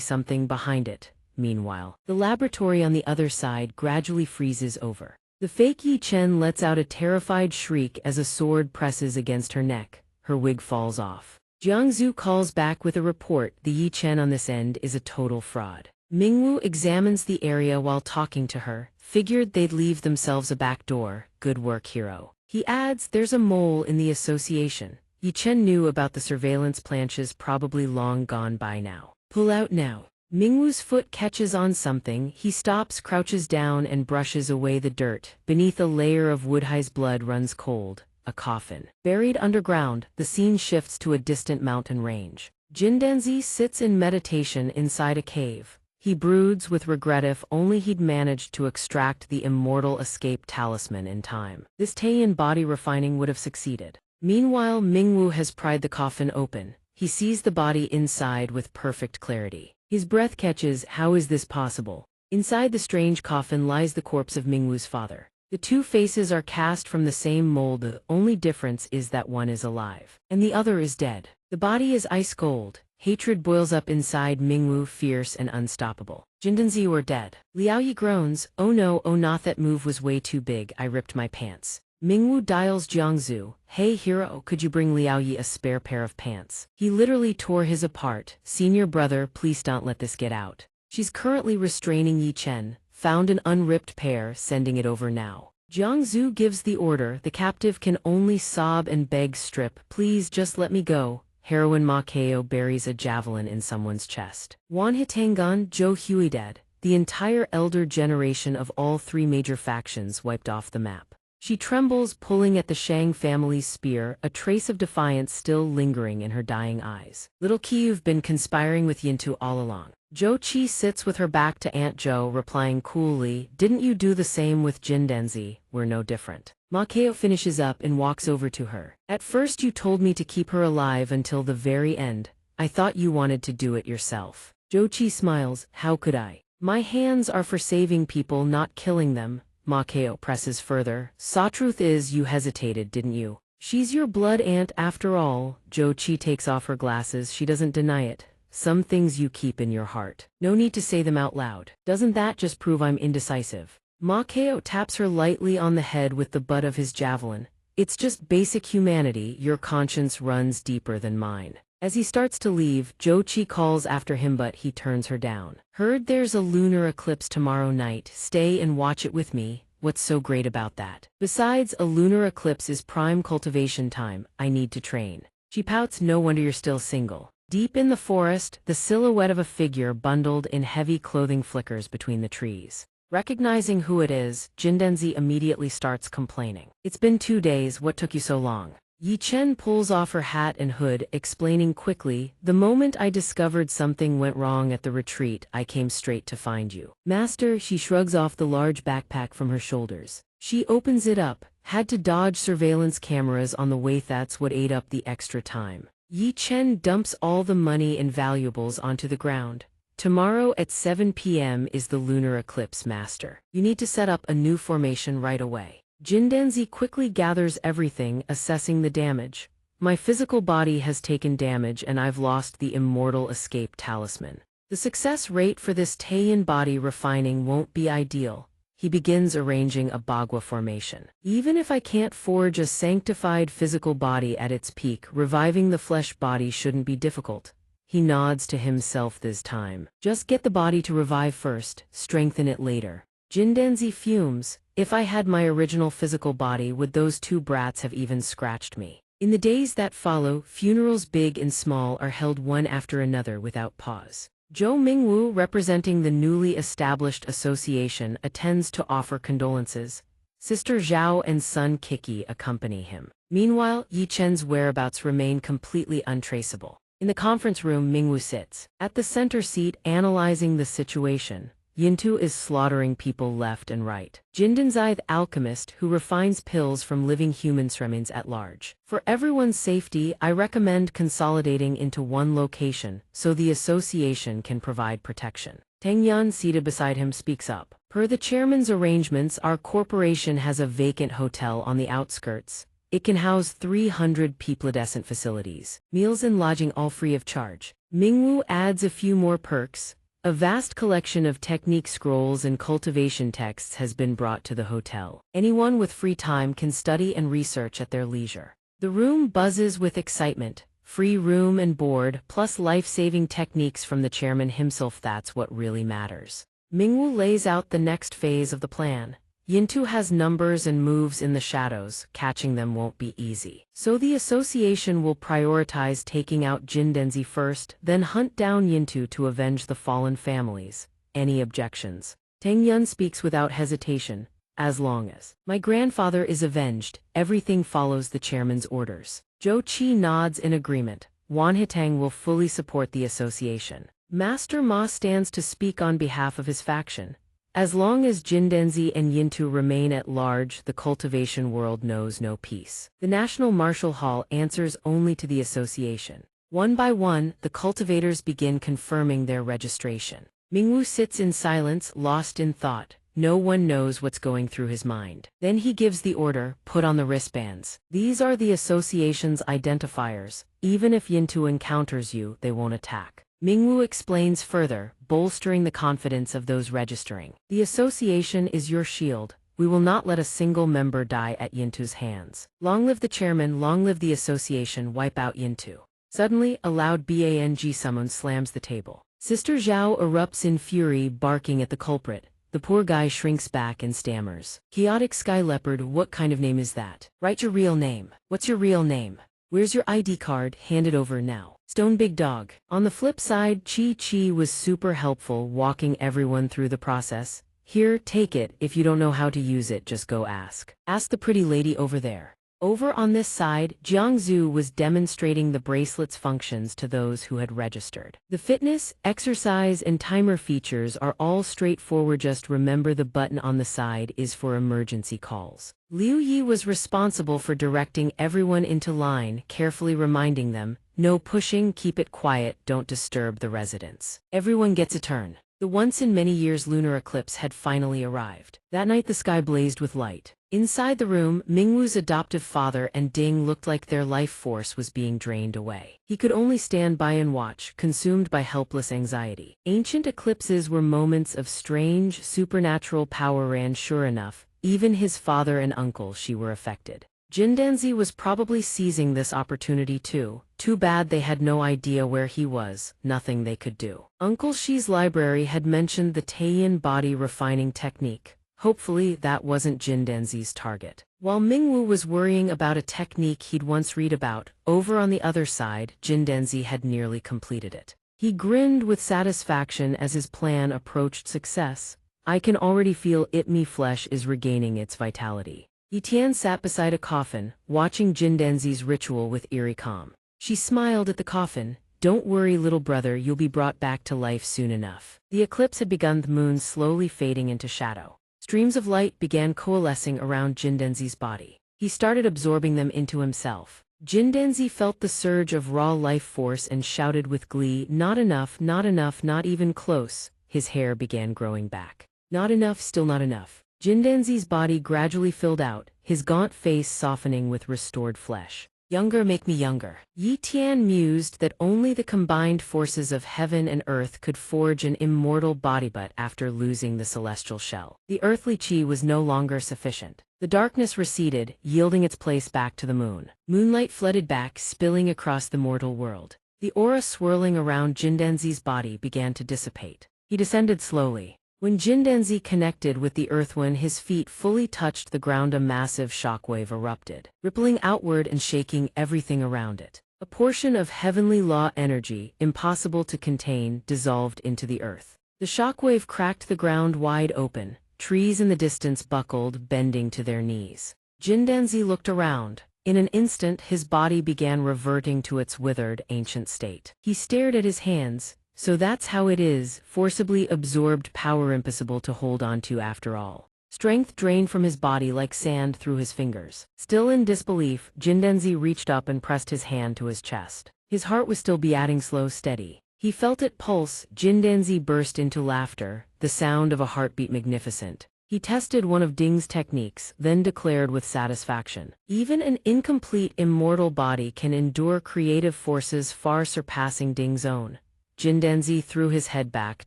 something behind it. Meanwhile, the laboratory on the other side gradually freezes over. The fake Yi Chen lets out a terrified shriek as a sword presses against her neck. Her wig falls off. Jiangzhu calls back with a report. The Yi Chen on this end is a total fraud. Mingwu examines the area while talking to her. Figured they'd leave themselves a back door. Good work, hero. He adds, "There's a mole in the association." Yi Chen knew about the surveillance planches, probably long gone by now. "Pull out now." Mingwu's foot catches on something. He stops, crouches down, and brushes away the dirt. Beneath a layer of wood, his blood runs cold. A coffin. Buried underground, the scene shifts to a distant mountain range. Jindenzi sits in meditation inside a cave. He broods with regret if only he'd managed to extract the immortal escape talisman in time. This Taiyan body refining would have succeeded. Meanwhile, Mingwu has pried the coffin open. He sees the body inside with perfect clarity. His breath catches. How is this possible? Inside the strange coffin lies the corpse of Mingwu's father. The two faces are cast from the same mold. The only difference is that one is alive, and the other is dead. The body is ice cold. Hatred boils up inside Mingwu, fierce and unstoppable. Jindenzi, you are dead. Liaoyi groans, oh no, oh not, that move was way too big, I ripped my pants. Mingwu dials Jiangzu, hey hero, could you bring Liaoyi a spare pair of pants? He literally tore his apart. Senior brother, please don't let this get out. She's currently restraining Yi Chen, found an unripped pair, sending it over now. Jiangzu gives the order. The captive can only sob and beg, strip, please just let me go. Heroine Ma Keo buries a javelin in someone's chest. Wan Hitangan, Zhou Hui dead. The entire elder generation of all three major factions wiped off the map. She trembles, pulling at the Shang family's spear, a trace of defiance still lingering in her dying eyes. Little Qi, you've been conspiring with Yintu all along. Zhou Qi sits with her back to Aunt Zhou, replying coolly, didn't you do the same with Jindenzi? We're no different. Ma Keo finishes up and walks over to her. At first you told me to keep her alive until the very end. I thought you wanted to do it yourself. Zhou Qi smiles, how could I? My hands are for saving people, not killing them. Ma Keo presses further. Truth is, you hesitated, didn't you? She's your blood aunt after all. Zhou Qi takes off her glasses. She doesn't deny it. Some things you keep in your heart. No need to say them out loud. Doesn't that just prove I'm indecisive? Ma Keo taps her lightly on the head with the butt of his javelin. It's just basic humanity. Your conscience runs deeper than mine. As he starts to leave, Zhou Qi calls after him, but he turns her down. Heard there's a lunar eclipse tomorrow night. Stay and watch it with me. What's so great about that? Besides, a lunar eclipse is prime cultivation time. I need to train. She pouts, no wonder you're still single. Deep in the forest, the silhouette of a figure bundled in heavy clothing flickers between the trees. Recognizing who it is, Jindenzi immediately starts complaining. It's been 2 days, what took you so long? Yi Chen pulls off her hat and hood, explaining quickly, the moment I discovered something went wrong at the retreat, I came straight to find you. Master, she shrugs off the large backpack from her shoulders. She opens it up, had to dodge surveillance cameras on the way, that's what ate up the extra time. Yi Chen dumps all the money and valuables onto the ground. Tomorrow at 7 p.m. is the lunar eclipse, Master. You need to set up a new formation right away. Jindenzi quickly gathers everything, assessing the damage. My physical body has taken damage and I've lost the immortal escape talisman. The success rate for this Taiyan body refining won't be ideal. He begins arranging a Bagua formation. Even if I can't forge a sanctified physical body at its peak, reviving the flesh body shouldn't be difficult. He nods to himself this time. Just get the body to revive first, strengthen it later. Jindenzi fumes. If I had my original physical body, would those two brats have even scratched me? In the days that follow, funerals big and small are held one after another without pause. Zhou Mingwu, representing the newly established association, attends to offer condolences. Sister Zhao and son Kiki accompany him. Meanwhile, Yi Chen's whereabouts remain completely untraceable. In the conference room, Mingwu sits at the center seat, analyzing the situation. Yintu is slaughtering people left and right. Jindenzi, the alchemist who refines pills from living humans, remains at large. For everyone's safety, I recommend consolidating into one location so the association can provide protection. Tang Yan, seated beside him, speaks up. Per the chairman's arrangements, our corporation has a vacant hotel on the outskirts. It can house 300 people-decent facilities. Meals and lodging all free of charge. Mingwu adds a few more perks. A vast collection of technique scrolls and cultivation texts has been brought to the hotel. Anyone with free time can study and research at their leisure. The room buzzes with excitement. Free room and board, plus life-saving techniques from the chairman himself, that's what really matters. Mingwu lays out the next phase of the plan. Yintu has numbers and moves in the shadows, catching them won't be easy. So the association will prioritize taking out Jindenzi first, then hunt down Yintu to avenge the fallen families. Any objections? Tang Yun speaks without hesitation. As long as my grandfather is avenged, everything follows the chairman's orders. Zhou Qi nods in agreement. Wanhitang will fully support the association. Master Ma stands to speak on behalf of his faction. As long as Jindenzi and Yintu remain at large, the cultivation world knows no peace. The National Martial Hall answers only to the association. One by one, the cultivators begin confirming their registration. Mingwu sits in silence, lost in thought. No one knows what's going through his mind. Then he gives the order, put on the wristbands. These are the association's identifiers. Even if Yintu encounters you, they won't attack. Mingwu explains further, bolstering the confidence of those registering. The association is your shield. We will not let a single member die at Yintu's hands. Long live the chairman, long live the association, wipe out Yintu. Suddenly, a loud bang summons slams the table. Sister Zhao erupts in fury, barking at the culprit. The poor guy shrinks back and stammers. Chaotic Sky Leopard, what kind of name is that? Write your real name. What's your real name? Where's your ID card? Hand it over now. Stone Big Dog. On the flip side, Chi was super helpful, walking everyone through the process. Here, take it. If you don't know how to use it, just go ask. Ask the pretty lady over there. Over on this side, Jiangzhu was demonstrating the bracelet's functions to those who had registered. The fitness, exercise, and timer features are all straightforward. Just remember the button on the side is for emergency calls. Liu Yi was responsible for directing everyone into line, carefully reminding them, no pushing, keep it quiet, don't disturb the residents. Everyone gets a turn. The once-in-many-years lunar eclipse had finally arrived. That night the sky blazed with light. Inside the room, Mingwu's adoptive father and Ding looked like their life force was being drained away. He could only stand by and watch, consumed by helpless anxiety. Ancient eclipses were moments of strange, supernatural power, and sure enough, even his father and uncle Shi were affected. Jindenzi was probably seizing this opportunity too. Too bad they had no idea where he was, nothing they could do. Uncle Shi's library had mentioned the Taiyan body refining technique. Hopefully that wasn't Jindenzi's target. While Mingwu was worrying about a technique he'd once read about, over on the other side, Jindenzi had nearly completed it. He grinned with satisfaction as his plan approached success. I can already feel it, me flesh is regaining its vitality. Yitian sat beside a coffin, watching Jindenzi's ritual with eerie calm. She smiled at the coffin. Don't worry, little brother, you'll be brought back to life soon enough. The eclipse had begun, the moon slowly fading into shadow. Streams of light began coalescing around Jindenzi's body. He started absorbing them into himself. Jindenzi felt the surge of raw life force and shouted with glee, not enough, not enough, not even close. His hair began growing back. Not enough, still not enough. Jindenzi's body gradually filled out, his gaunt face softening with restored flesh. Younger, make me younger. Yi Tian mused that only the combined forces of heaven and earth could forge an immortal body, but after losing the celestial shell, the earthly chi was no longer sufficient. The darkness receded, yielding its place back to the moon. Moonlight flooded back, spilling across the mortal world. The aura swirling around Jindenzi's body began to dissipate. He descended slowly. When Jindenzi connected with the earth, when his feet fully touched the ground, a massive shockwave erupted, rippling outward and shaking everything around it. A portion of heavenly law energy, impossible to contain, dissolved into the earth. The shockwave cracked the ground wide open. Trees in the distance buckled, bending to their knees. Jindenzi looked around. In an instant, his body began reverting to its withered, ancient state. He stared at his hands. So that's how it is, forcibly absorbed power, impossible to hold on to after all. Strength drained from his body like sand through his fingers. Still in disbelief, Jindenzi reached up and pressed his hand to his chest. His heart was still beating slow, steady. He felt it pulse. Jindenzi burst into laughter, the sound of a heartbeat magnificent. He tested one of Ding's techniques, then declared with satisfaction, even an incomplete immortal body can endure creative forces far surpassing Ding's own. Jindenzi threw his head back,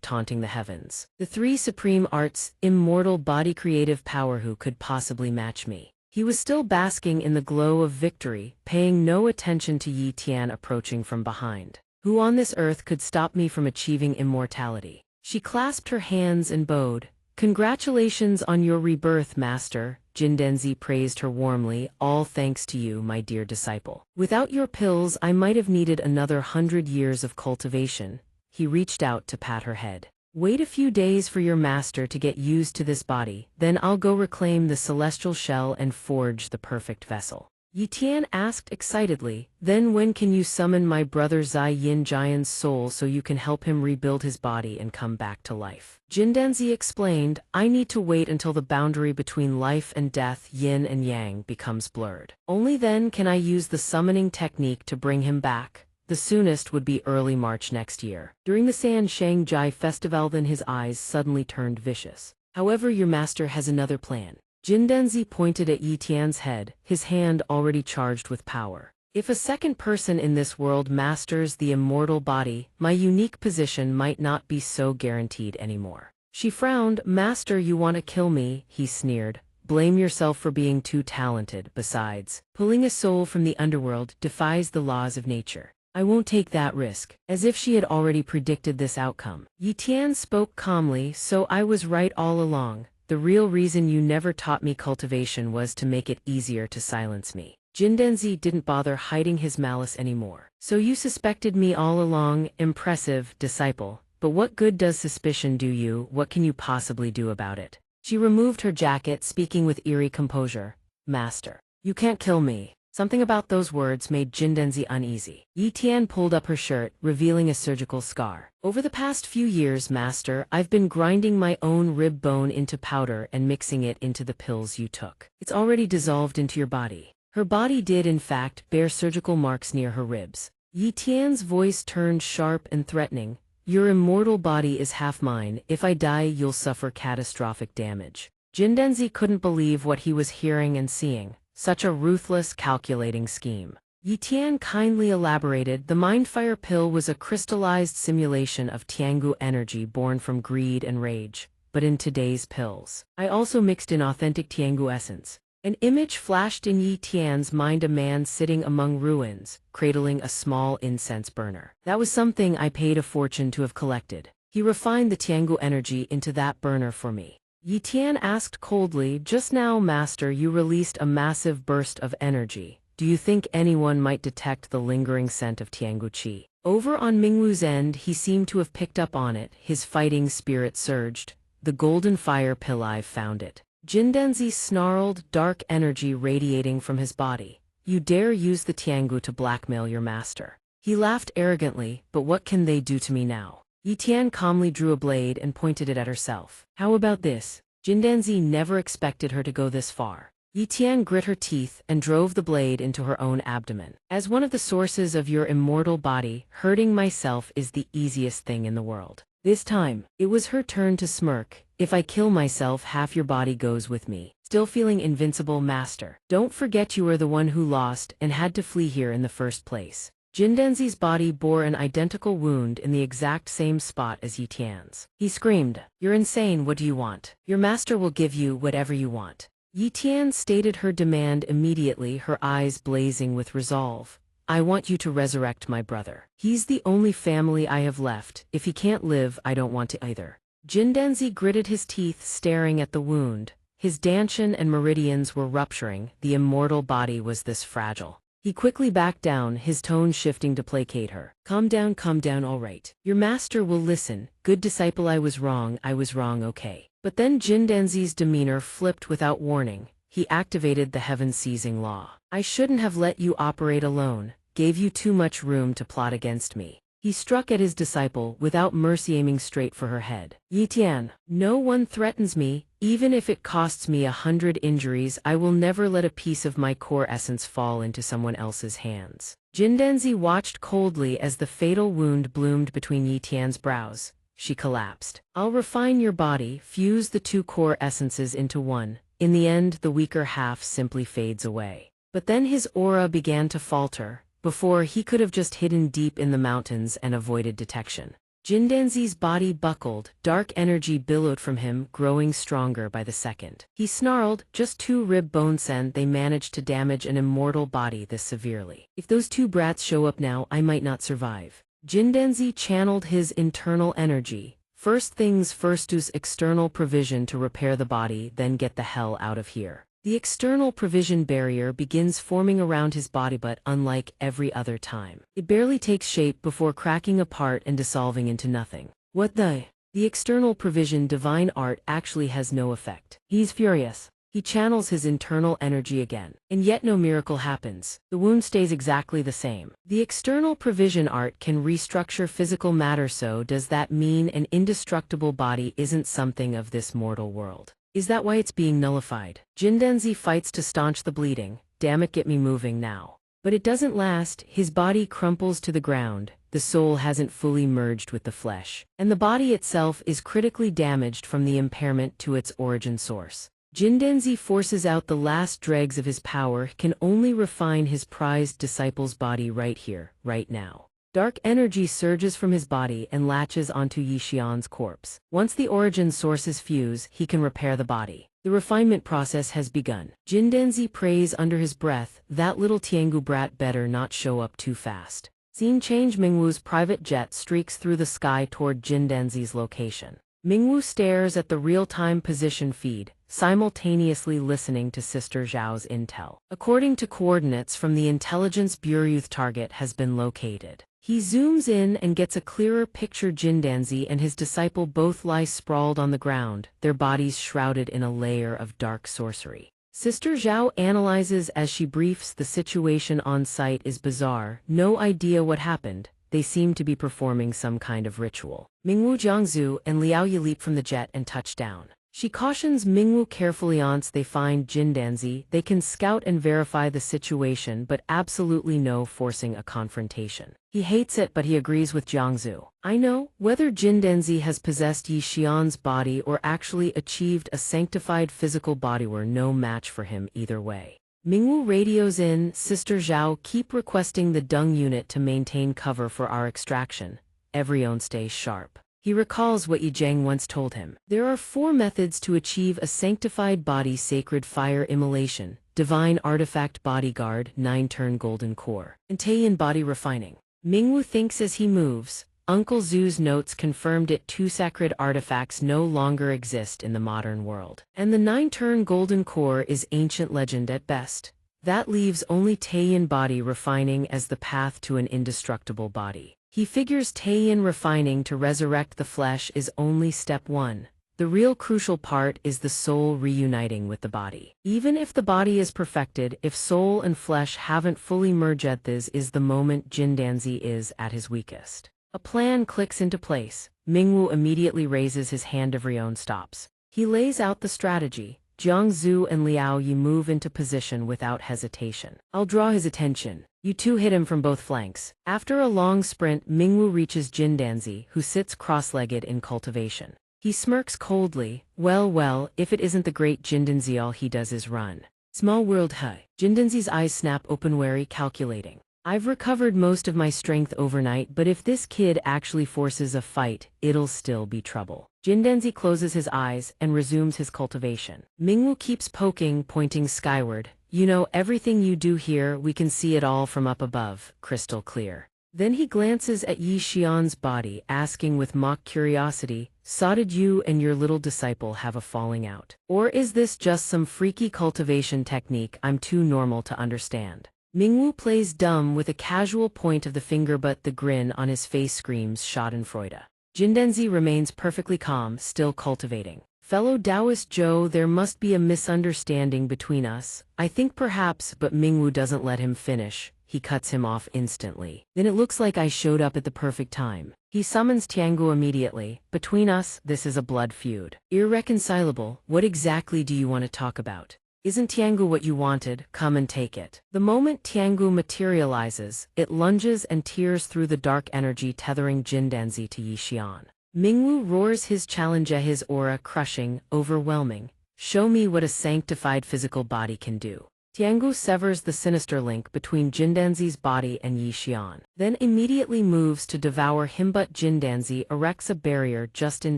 taunting the heavens. The three supreme arts, immortal body, creative power, who could possibly match me? He was still basking in the glow of victory, paying no attention to Yi Tian approaching from behind. Who on this earth could stop me from achieving immortality? She clasped her hands and bowed. Congratulations on your rebirth, master. Jindenzi praised her warmly. All thanks to you, my dear disciple. Without your pills, I might have needed another 100 years of cultivation. He reached out to pat her head. Wait a few days for your master to get used to this body, then I'll go reclaim the celestial shell and forge the perfect vessel. Yi Tian asked excitedly. Then when can you summon my brother Zai Yin Jian's soul so you can help him rebuild his body and come back to life? Jindenzi explained, I need to wait until the boundary between life and death, yin and yang, becomes blurred. Only then can I use the summoning technique to bring him back. The soonest would be early March next year. During the San Shangjai festival, then his eyes suddenly turned vicious. However, your master has another plan. Jindenzi pointed at Yi Tian's head, his hand already charged with power. If a second person in this world masters the immortal body, my unique position might not be so guaranteed anymore. She frowned. Master, you want to kill me? He sneered. Blame yourself for being too talented. Besides, pulling a soul from the underworld defies the laws of nature. I won't take that risk. As if she had already predicted this outcome, Yi Tian spoke calmly. So I was right all along. The real reason you never taught me cultivation was to make it easier to silence me. Jindenzi didn't bother hiding his malice anymore. So you suspected me all along? Impressive, disciple. But what good does suspicion do you? What can you possibly do about it? She removed her jacket, speaking with eerie composure. Master, you can't kill me. Something about those words made Jindenzi uneasy. Yi Tian pulled up her shirt, revealing a surgical scar. Over the past few years, Master, I've been grinding my own rib bone into powder and mixing it into the pills you took. It's already dissolved into your body. Her body did in fact bear surgical marks near her ribs. Yi Tian's voice turned sharp and threatening. Your immortal body is half mine. If I die, you'll suffer catastrophic damage. Jindenzi couldn't believe what he was hearing and seeing. Such a ruthless, calculating scheme. Yi Tian kindly elaborated. The Mindfire pill was a crystallized simulation of Tiangu energy born from greed and rage. But in today's pills, I also mixed in authentic Tiangu essence. An image flashed in Yi Tian's mind, a man sitting among ruins, cradling a small incense burner. That was something I paid a fortune to have collected. He refined the Tiangu energy into that burner for me. Yi Tian asked coldly, just now, Master, you released a massive burst of energy. Do you think anyone might detect the lingering scent of Tiangu Qi? Over on Mingwu's end, he seemed to have picked up on it. His fighting spirit surged. The golden fire pill, I've found it. Jindenzi snarled, dark energy radiating from his body. You dare use the Tiangu to blackmail your master? He laughed arrogantly. But what can they do to me now? Yi Tian calmly drew a blade and pointed it at herself. How about this? Jindenzi never expected her to go this far. Yi Tian grit her teeth and drove the blade into her own abdomen. As one of the sources of your immortal body, hurting myself is the easiest thing in the world. This time, it was her turn to smirk. If I kill myself, half your body goes with me. Still feeling invincible, Master? Don't forget you were the one who lost and had to flee here in the first place. Jindenzi's body bore an identical wound in the exact same spot as Yi Tian's. He screamed, You're insane, what do you want? Your master will give you whatever you want. Yi Tian stated her demand immediately, her eyes blazing with resolve. I want you to resurrect my brother. He's the only family I have left. If he can't live, I don't want to either. Jindenzi gritted his teeth, staring at the wound. His dantian and meridians were rupturing. The immortal body was this fragile. He quickly backed down, his tone shifting to placate her. Calm down, all right. Your master will listen. Good disciple, I was wrong, okay. But then Jindenzi's demeanor flipped without warning. He activated the heaven-seizing law. I shouldn't have let you operate alone, gave you too much room to plot against me. He struck at his disciple without mercy, aiming straight for her head. Yi Tian, no one threatens me. Even if it costs me 100 injuries, I will never let a piece of my core essence fall into someone else's hands. Jindenzi watched coldly as the fatal wound bloomed between Yi Tian's brows. She collapsed. I'll refine your body, fuse the two core essences into one. In the end, the weaker half simply fades away. But then his aura began to falter. Before, he could have just hidden deep in the mountains and avoided detection. Jindenzi's body buckled, dark energy billowed from him, growing stronger by the second. He snarled, just 2 rib bones and they managed to damage an immortal body this severely. If those 2 brats show up now, I might not survive. Jindenzi channeled his internal energy. First things first, use external provision to repair the body, then get the hell out of here. The external provision barrier begins forming around his body, but unlike every other time, it barely takes shape before cracking apart and dissolving into nothing. What the? The external provision divine art actually has no effect. He's furious. He channels his internal energy again. And yet no miracle happens. The wound stays exactly the same. The external provision art can restructure physical matter, so does that mean an indestructible body isn't something of this mortal world? Is that why it's being nullified? Jindenzi fights to staunch the bleeding. Damn it, get me moving now. But it doesn't last. His body crumples to the ground. The soul hasn't fully merged with the flesh. And the body itself is critically damaged from the impairment to its origin source. Jindenzi forces out the last dregs of his power, can only refine his prized disciple's body right here, right now. Dark energy surges from his body and latches onto Yixian's corpse. Once the origin sources fuse, he can repair the body. The refinement process has begun. Jindenzi prays under his breath, that little Tiangu brat better not show up too fast. Scene change. Mingwu's private jet streaks through the sky toward Jindenzi's location. Mingwu stares at the real-time position feed, simultaneously listening to Sister Zhao's intel. According to coordinates from the Intelligence Bureau, target has been located. He zooms in and gets a clearer picture. Jindenzi and his disciple both lie sprawled on the ground, their bodies shrouded in a layer of dark sorcery. Sister Zhao analyzes as she briefs. The situation on site is bizarre, no idea what happened. They seem to be performing some kind of ritual. Mingwu, Jiangzu, and Liao Yi leap from the jet and touch down. She cautions Mingwu carefully. Once they find Jindenzi, they can scout and verify the situation, but absolutely no forcing a confrontation. He hates it, but he agrees with Jiangzu. I know, whether Jindenzi has possessed Yixian's body or actually achieved a sanctified physical body, we're no match for him either way. Mingwu radios in, Sister Zhao, keep requesting the Dung unit to maintain cover for our extraction. Everyone stay sharp. He recalls what Yi Zheng once told him. There are 4 methods to achieve a sanctified body: sacred fire immolation, divine artifact bodyguard, 9-turn golden core, and Taiyan body refining. Mingwu thinks as he moves. Uncle Zhu's notes confirmed it. 2 sacred artifacts no longer exist in the modern world. And the 9-turn golden core is ancient legend at best. That leaves only Taiyan body refining as the path to an indestructible body. He figures Taiyan refining to resurrect the flesh is only step 1. The real crucial part is the soul reuniting with the body. Even if the body is perfected, if soul and flesh haven't fully merged, this is the moment Jindenzi is at his weakest. A plan clicks into place. Mingwu immediately raises his hand. Everyone stops. He lays out the strategy. Jiangzu and Liao Yi move into position without hesitation. I'll draw his attention. You 2 hit him from both flanks. After a long sprint, Mingwu reaches Jindenzi, who sits cross-legged in cultivation. He smirks coldly. Well, if it isn't the great Jindenzi, all he does is run. Small world, huh? Jindenzi's eyes snap open, wary, calculating. I've recovered most of my strength overnight, but if this kid actually forces a fight, it'll still be trouble. Jindenzi closes his eyes and resumes his cultivation. Mingwu keeps poking, pointing skyward. You know, everything you do here, we can see it all from up above, crystal clear. Then he glances at Yixian's body, asking with mock curiosity, so did you and your little disciple have a falling out? Or is this just some freaky cultivation technique I'm too normal to understand? Mingwu plays dumb with a casual point of the finger, but the grin on his face screams schadenfreude. Jindenzi remains perfectly calm, still cultivating. Fellow Taoist Zhou, there must be a misunderstanding between us. I think perhaps, but Mingwu doesn't let him finish. He cuts him off instantly. Then it looks like I showed up at the perfect time. He summons Tiangu immediately. Between us, this is a blood feud. Irreconcilable. What exactly do you want to talk about? Isn't Tiangu what you wanted? Come and take it. The moment Tiangu materializes, it lunges and tears through the dark energy, tethering Jindenzi to Yixian. Mingwu roars his challenge, his aura crushing, overwhelming. Show me what a sanctified physical body can do. Tiangu severs the sinister link between Jindenzi's body and Yixian, then immediately moves to devour him, but Jindenzi erects a barrier just in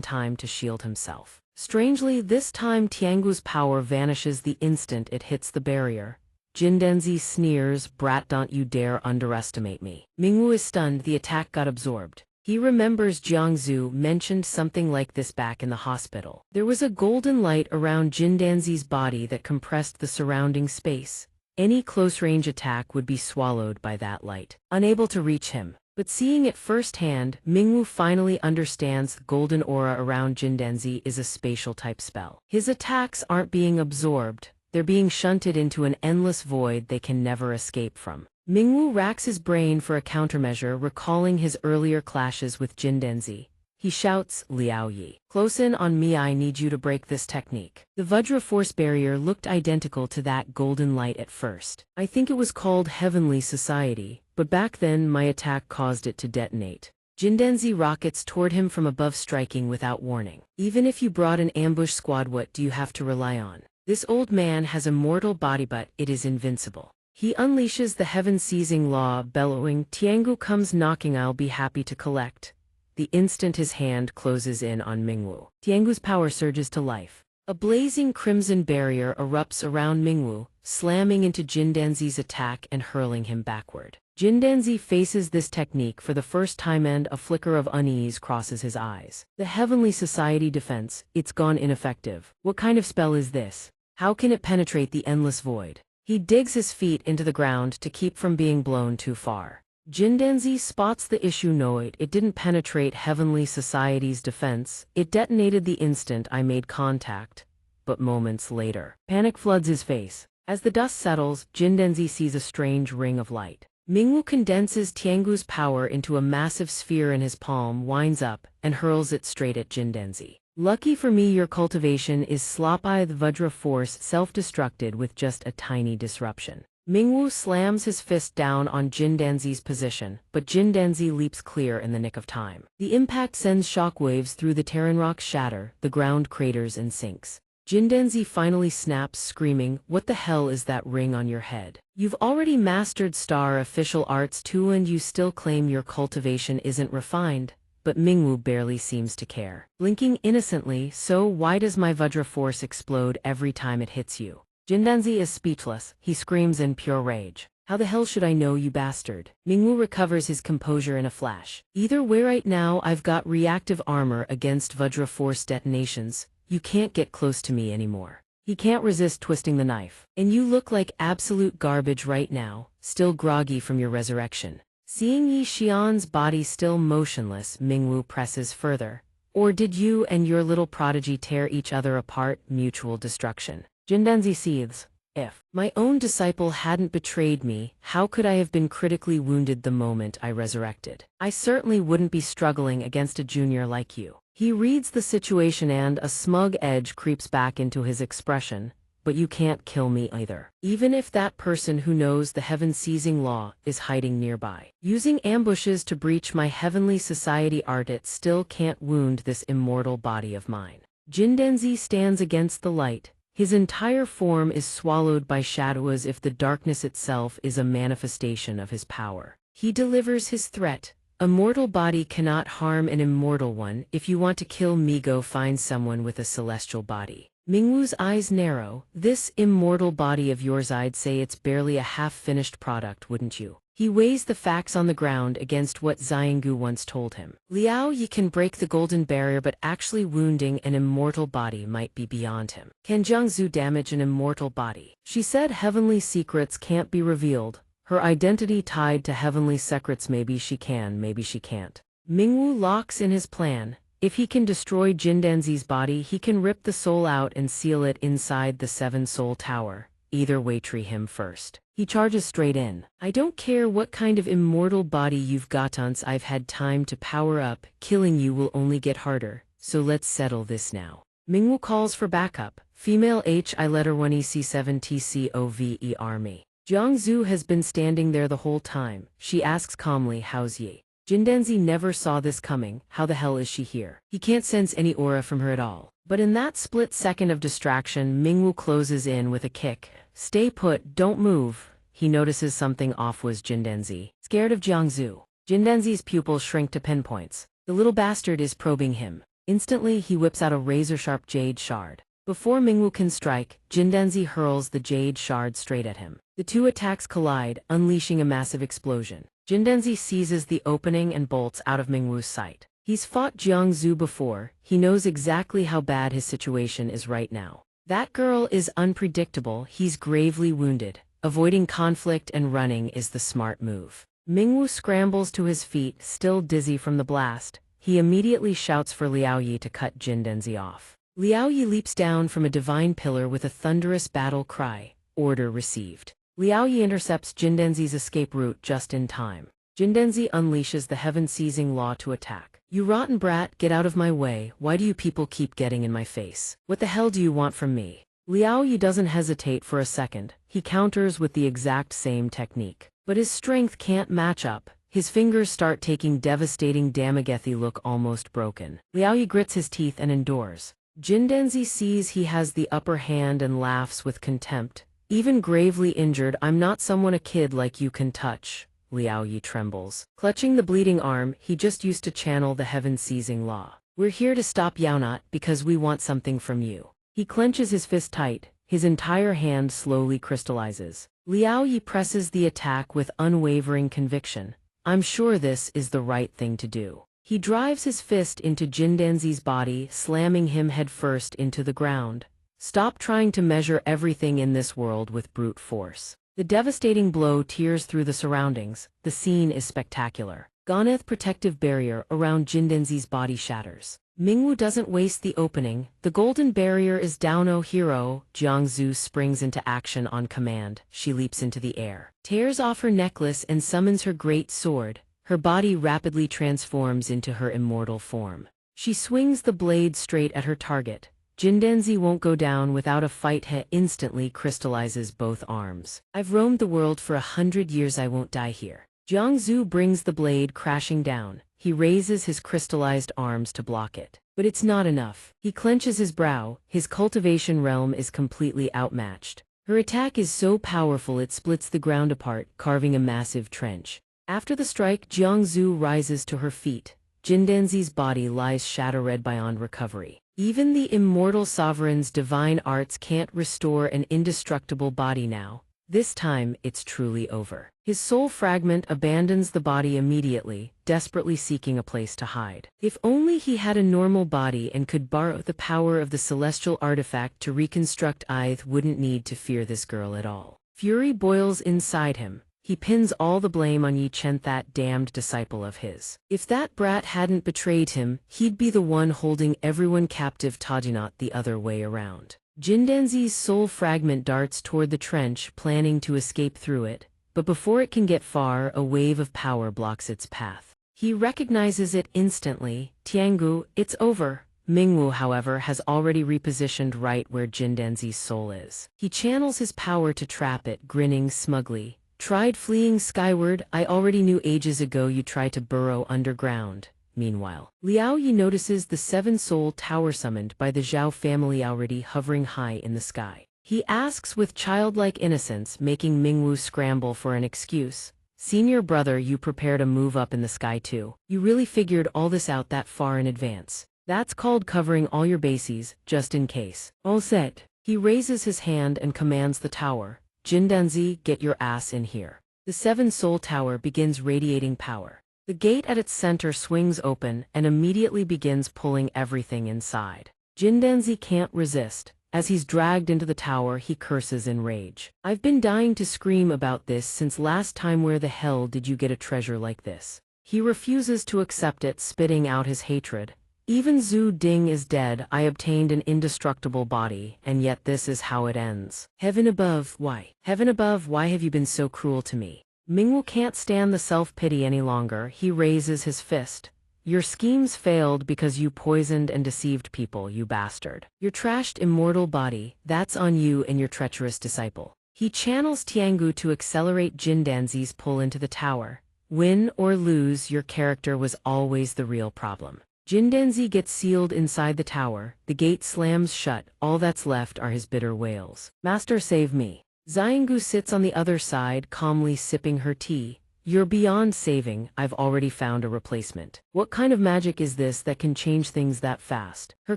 time to shield himself. Strangely, this time Tiangu's power vanishes the instant it hits the barrier. Jindenzi sneers, brat, don't you dare underestimate me. Mingwu is stunned, the attack got absorbed. He remembers Jiangzu mentioned something like this back in the hospital. There was a golden light around Jindenzi's body that compressed the surrounding space. Any close-range attack would be swallowed by that light. Unable to reach him, But seeing it firsthand, Mingwu finally understands the golden aura around Jindenzi is a spatial type spell. His attacks aren't being absorbed, they're being shunted into an endless void they can never escape from. Mingwu racks his brain for a countermeasure, recalling his earlier clashes with Jindenzi. He shouts, "Liao Yi, close in on me, I need you to break this technique." The Vajra force barrier looked identical to that golden light at first. I think it was called Heavenly Society, but back then my attack caused it to detonate. Jindenzi rockets toward him from above, striking without warning. Even if you brought an ambush squad, what do you have to rely on? This old man has a mortal body, but it is invincible. He unleashes the heaven-seizing law, bellowing, "Tiangu comes knocking, I'll be happy to collect." The instant his hand closes in on Mingwu, Tiangu's power surges to life. A blazing crimson barrier erupts around Mingwu, slamming into Jindenzi's attack and hurling him backward. Jindenzi faces this technique for the first time and a flicker of unease crosses his eyes. The Heavenly Society defense, it's gone ineffective. What kind of spell is this? How can it penetrate the endless void? He digs his feet into the ground to keep from being blown too far. Jindenzi spots the issue. No, it didn't penetrate Heavenly Society's defense, it detonated the instant I made contact. But moments later, panic floods his face. As the dust settles, Jindenzi sees a strange ring of light. Mingwu condenses Tiangu's power into a massive sphere in his palm, winds up, and hurls it straight at Jindenzi. Lucky for me, your cultivation is sloppy. The Vajra force self-destructed with just a tiny disruption. Mingwu slams his fist down on Jindenzi's position, but Jindenzi leaps clear in the nick of time. The impact sends shockwaves through the terrain, rocks shatter, the ground craters and sinks. Jindenzi finally snaps, screaming, "What the hell is that ring on your head? You've already mastered Star Official Arts 2 and you still claim your cultivation isn't refined." But Mingwu barely seems to care. Blinking innocently, "So why does my Vajra force explode every time it hits you?" Jindenzi is speechless. He screams in pure rage. "How the hell should I know, you bastard?" Mingwu recovers his composure in a flash. "Either way, right now I've got reactive armor against Vajra force detonations. You can't get close to me anymore." He can't resist twisting the knife. "And you look like absolute garbage right now, still groggy from your resurrection." Seeing Yi Xian's body still motionless, Mingwu presses further. "Or did you and your little prodigy tear each other apart? Mutual destruction." Jindenzi seethes. "If my own disciple hadn't betrayed me, how could I have been critically wounded the moment I resurrected? I certainly wouldn't be struggling against a junior like you." He reads the situation and a smug edge creeps back into his expression. "But you can't kill me either. Even if that person who knows the heaven-seizing law is hiding nearby. Using ambushes to breach my Heavenly Society art, it still can't wound this immortal body of mine." Jindenzi stands against the light. His entire form is swallowed by shadow as if the darkness itself is a manifestation of his power. He delivers his threat. "A mortal body cannot harm an immortal one. If you want to kill me, go find someone with a celestial body." Mingwu's eyes narrow. "This immortal body of yours, I'd say it's barely a half-finished product, wouldn't you?" He weighs the facts on the ground against what Xiangu once told him. Liao Yi can break the golden barrier, but actually wounding an immortal body might be beyond him. Can Jiangzu damage an immortal body? She said heavenly secrets can't be revealed. Her identity tied to heavenly secrets. Maybe she can, maybe she can't. Mingwu locks in his plan. If he can destroy Jindenzi's body, he can rip the soul out and seal it inside the Seven Soul Tower. Either way, tree him first. He charges straight in. "I don't care what kind of immortal body you've got, once I've had time to power up, killing you will only get harder, so let's settle this now." Mingwu calls for backup. Female HI letter 1 EC7 TCOVE army. Jiangzu has been standing there the whole time. She asks calmly, "How's Yi?" Jindenzi never saw this coming. How the hell is she here? He can't sense any aura from her at all. But in that split second of distraction, Mingwu closes in with a kick. "Stay put, don't move." He notices something off. Was Jindenzi scared of Jiangzu? Jindenzi's pupils shrink to pinpoints. The little bastard is probing him. Instantly, he whips out a razor-sharp jade shard. Before Mingwu can strike, Jindenzi hurls the jade shard straight at him. The two attacks collide, unleashing a massive explosion. Jindenzi seizes the opening and bolts out of Mingwu's sight. He's fought Jiangzu before. He knows exactly how bad his situation is right now. That girl is unpredictable. He's gravely wounded. Avoiding conflict and running is the smart move. Mingwu scrambles to his feet, still dizzy from the blast. He immediately shouts for Liao Yi to cut Jindenzi off. Liao Yi leaps down from a divine pillar with a thunderous battle cry. Order received. Liao Yi intercepts Jindenzi's escape route just in time. Jindenzi unleashes the heaven-seizing law to attack. You rotten brat, get out of my way. Why do you people keep getting in my face? What the hell do you want from me? Liao Yi doesn't hesitate for a second. He counters with the exact same technique. But his strength can't match up. His fingers start taking devastating damage. He look almost broken. Liao Yi grits his teeth and endures. Jindenzi sees he has the upper hand and laughs with contempt. Even gravely injured, I'm not someone a kid like you can touch. Liao Yi trembles. Clutching the bleeding arm, he just used to channel the heaven-seizing law. We're here to stop Yaonat because we want something from you. He clenches his fist tight. His entire hand slowly crystallizes. Liao Yi presses the attack with unwavering conviction. I'm sure this is the right thing to do. He drives his fist into Jindenzi's body, slamming him headfirst into the ground. Stop trying to measure everything in this world with brute force. The devastating blow tears through the surroundings. The scene is spectacular. Ganeth protective barrier around Jindenzi's body shatters. Mingwu doesn't waste the opening. The golden barrier is down. Oh hero. Jiangzu springs into action on command. She leaps into the air, tears off her necklace and summons her great sword. Her body rapidly transforms into her immortal form. She swings the blade straight at her target. Jindenzi won't go down without a fight. He instantly crystallizes both arms. I've roamed the world for 100 years. I won't die here. Jiangzu brings the blade crashing down. He raises his crystallized arms to block it. But it's not enough. He clenches his brow. His cultivation realm is completely outmatched. Her attack is so powerful it splits the ground apart, carving a massive trench. After the strike, Jiangzu rises to her feet. Jindenzi's body lies shadow-red beyond recovery. Even the immortal sovereign's divine arts can't restore an indestructible body now. This time, it's truly over. His soul fragment abandons the body immediately, desperately seeking a place to hide. If only he had a normal body and could borrow the power of the celestial artifact to reconstruct, I wouldn't need to fear this girl at all. Fury boils inside him. He pins all the blame on Yi Chen, that damned disciple of his. If that brat hadn't betrayed him, he'd be the one holding everyone captive, not the other way around. Jindenzi's soul fragment darts toward the trench, planning to escape through it, but before it can get far, a wave of power blocks its path. He recognizes it instantly. Tiangu, it's over. Mingwu, however, has already repositioned right where Jindenzi's soul is. He channels his power to trap it, grinning smugly. Tried fleeing skyward? I already knew ages ago you tried to burrow underground. Meanwhile, Liao Yi notices the 7-soul tower summoned by the Zhao family already hovering high in the sky. He asks with childlike innocence, making Mingwu scramble for an excuse. Senior brother, you prepared a move up in the sky too. You really figured all this out that far in advance. That's called covering all your bases, just in case. All set. He raises his hand and commands the tower. Jindenzi, get your ass in here. The 7-soul tower begins radiating power. The gate at its center swings open and immediately begins pulling everything inside. Jindenzi can't resist. As he's dragged into the tower, he curses in rage. I've been dying to scream about this since last time. Where the hell did you get a treasure like this? He refuses to accept it, spitting out his hatred. Even Zhu Ding is dead. I obtained an indestructible body, and yet this is how it ends. Heaven above, why? Heaven above, why have you been so cruel to me? Mingwu can't stand the self-pity any longer. He raises his fist. Your schemes failed because you poisoned and deceived people, you bastard. Your trashed immortal body, that's on you and your treacherous disciple. He channels Tiangu to accelerate Jindenzi's pull into the tower. Win or lose, your character was always the real problem. Jindenzi gets sealed inside the tower. The gate slams shut. All that's left are his bitter wails. Master, save me. Xiangu sits on the other side, calmly sipping her tea. You're beyond saving. I've already found a replacement. What kind of magic is this that can change things that fast? Her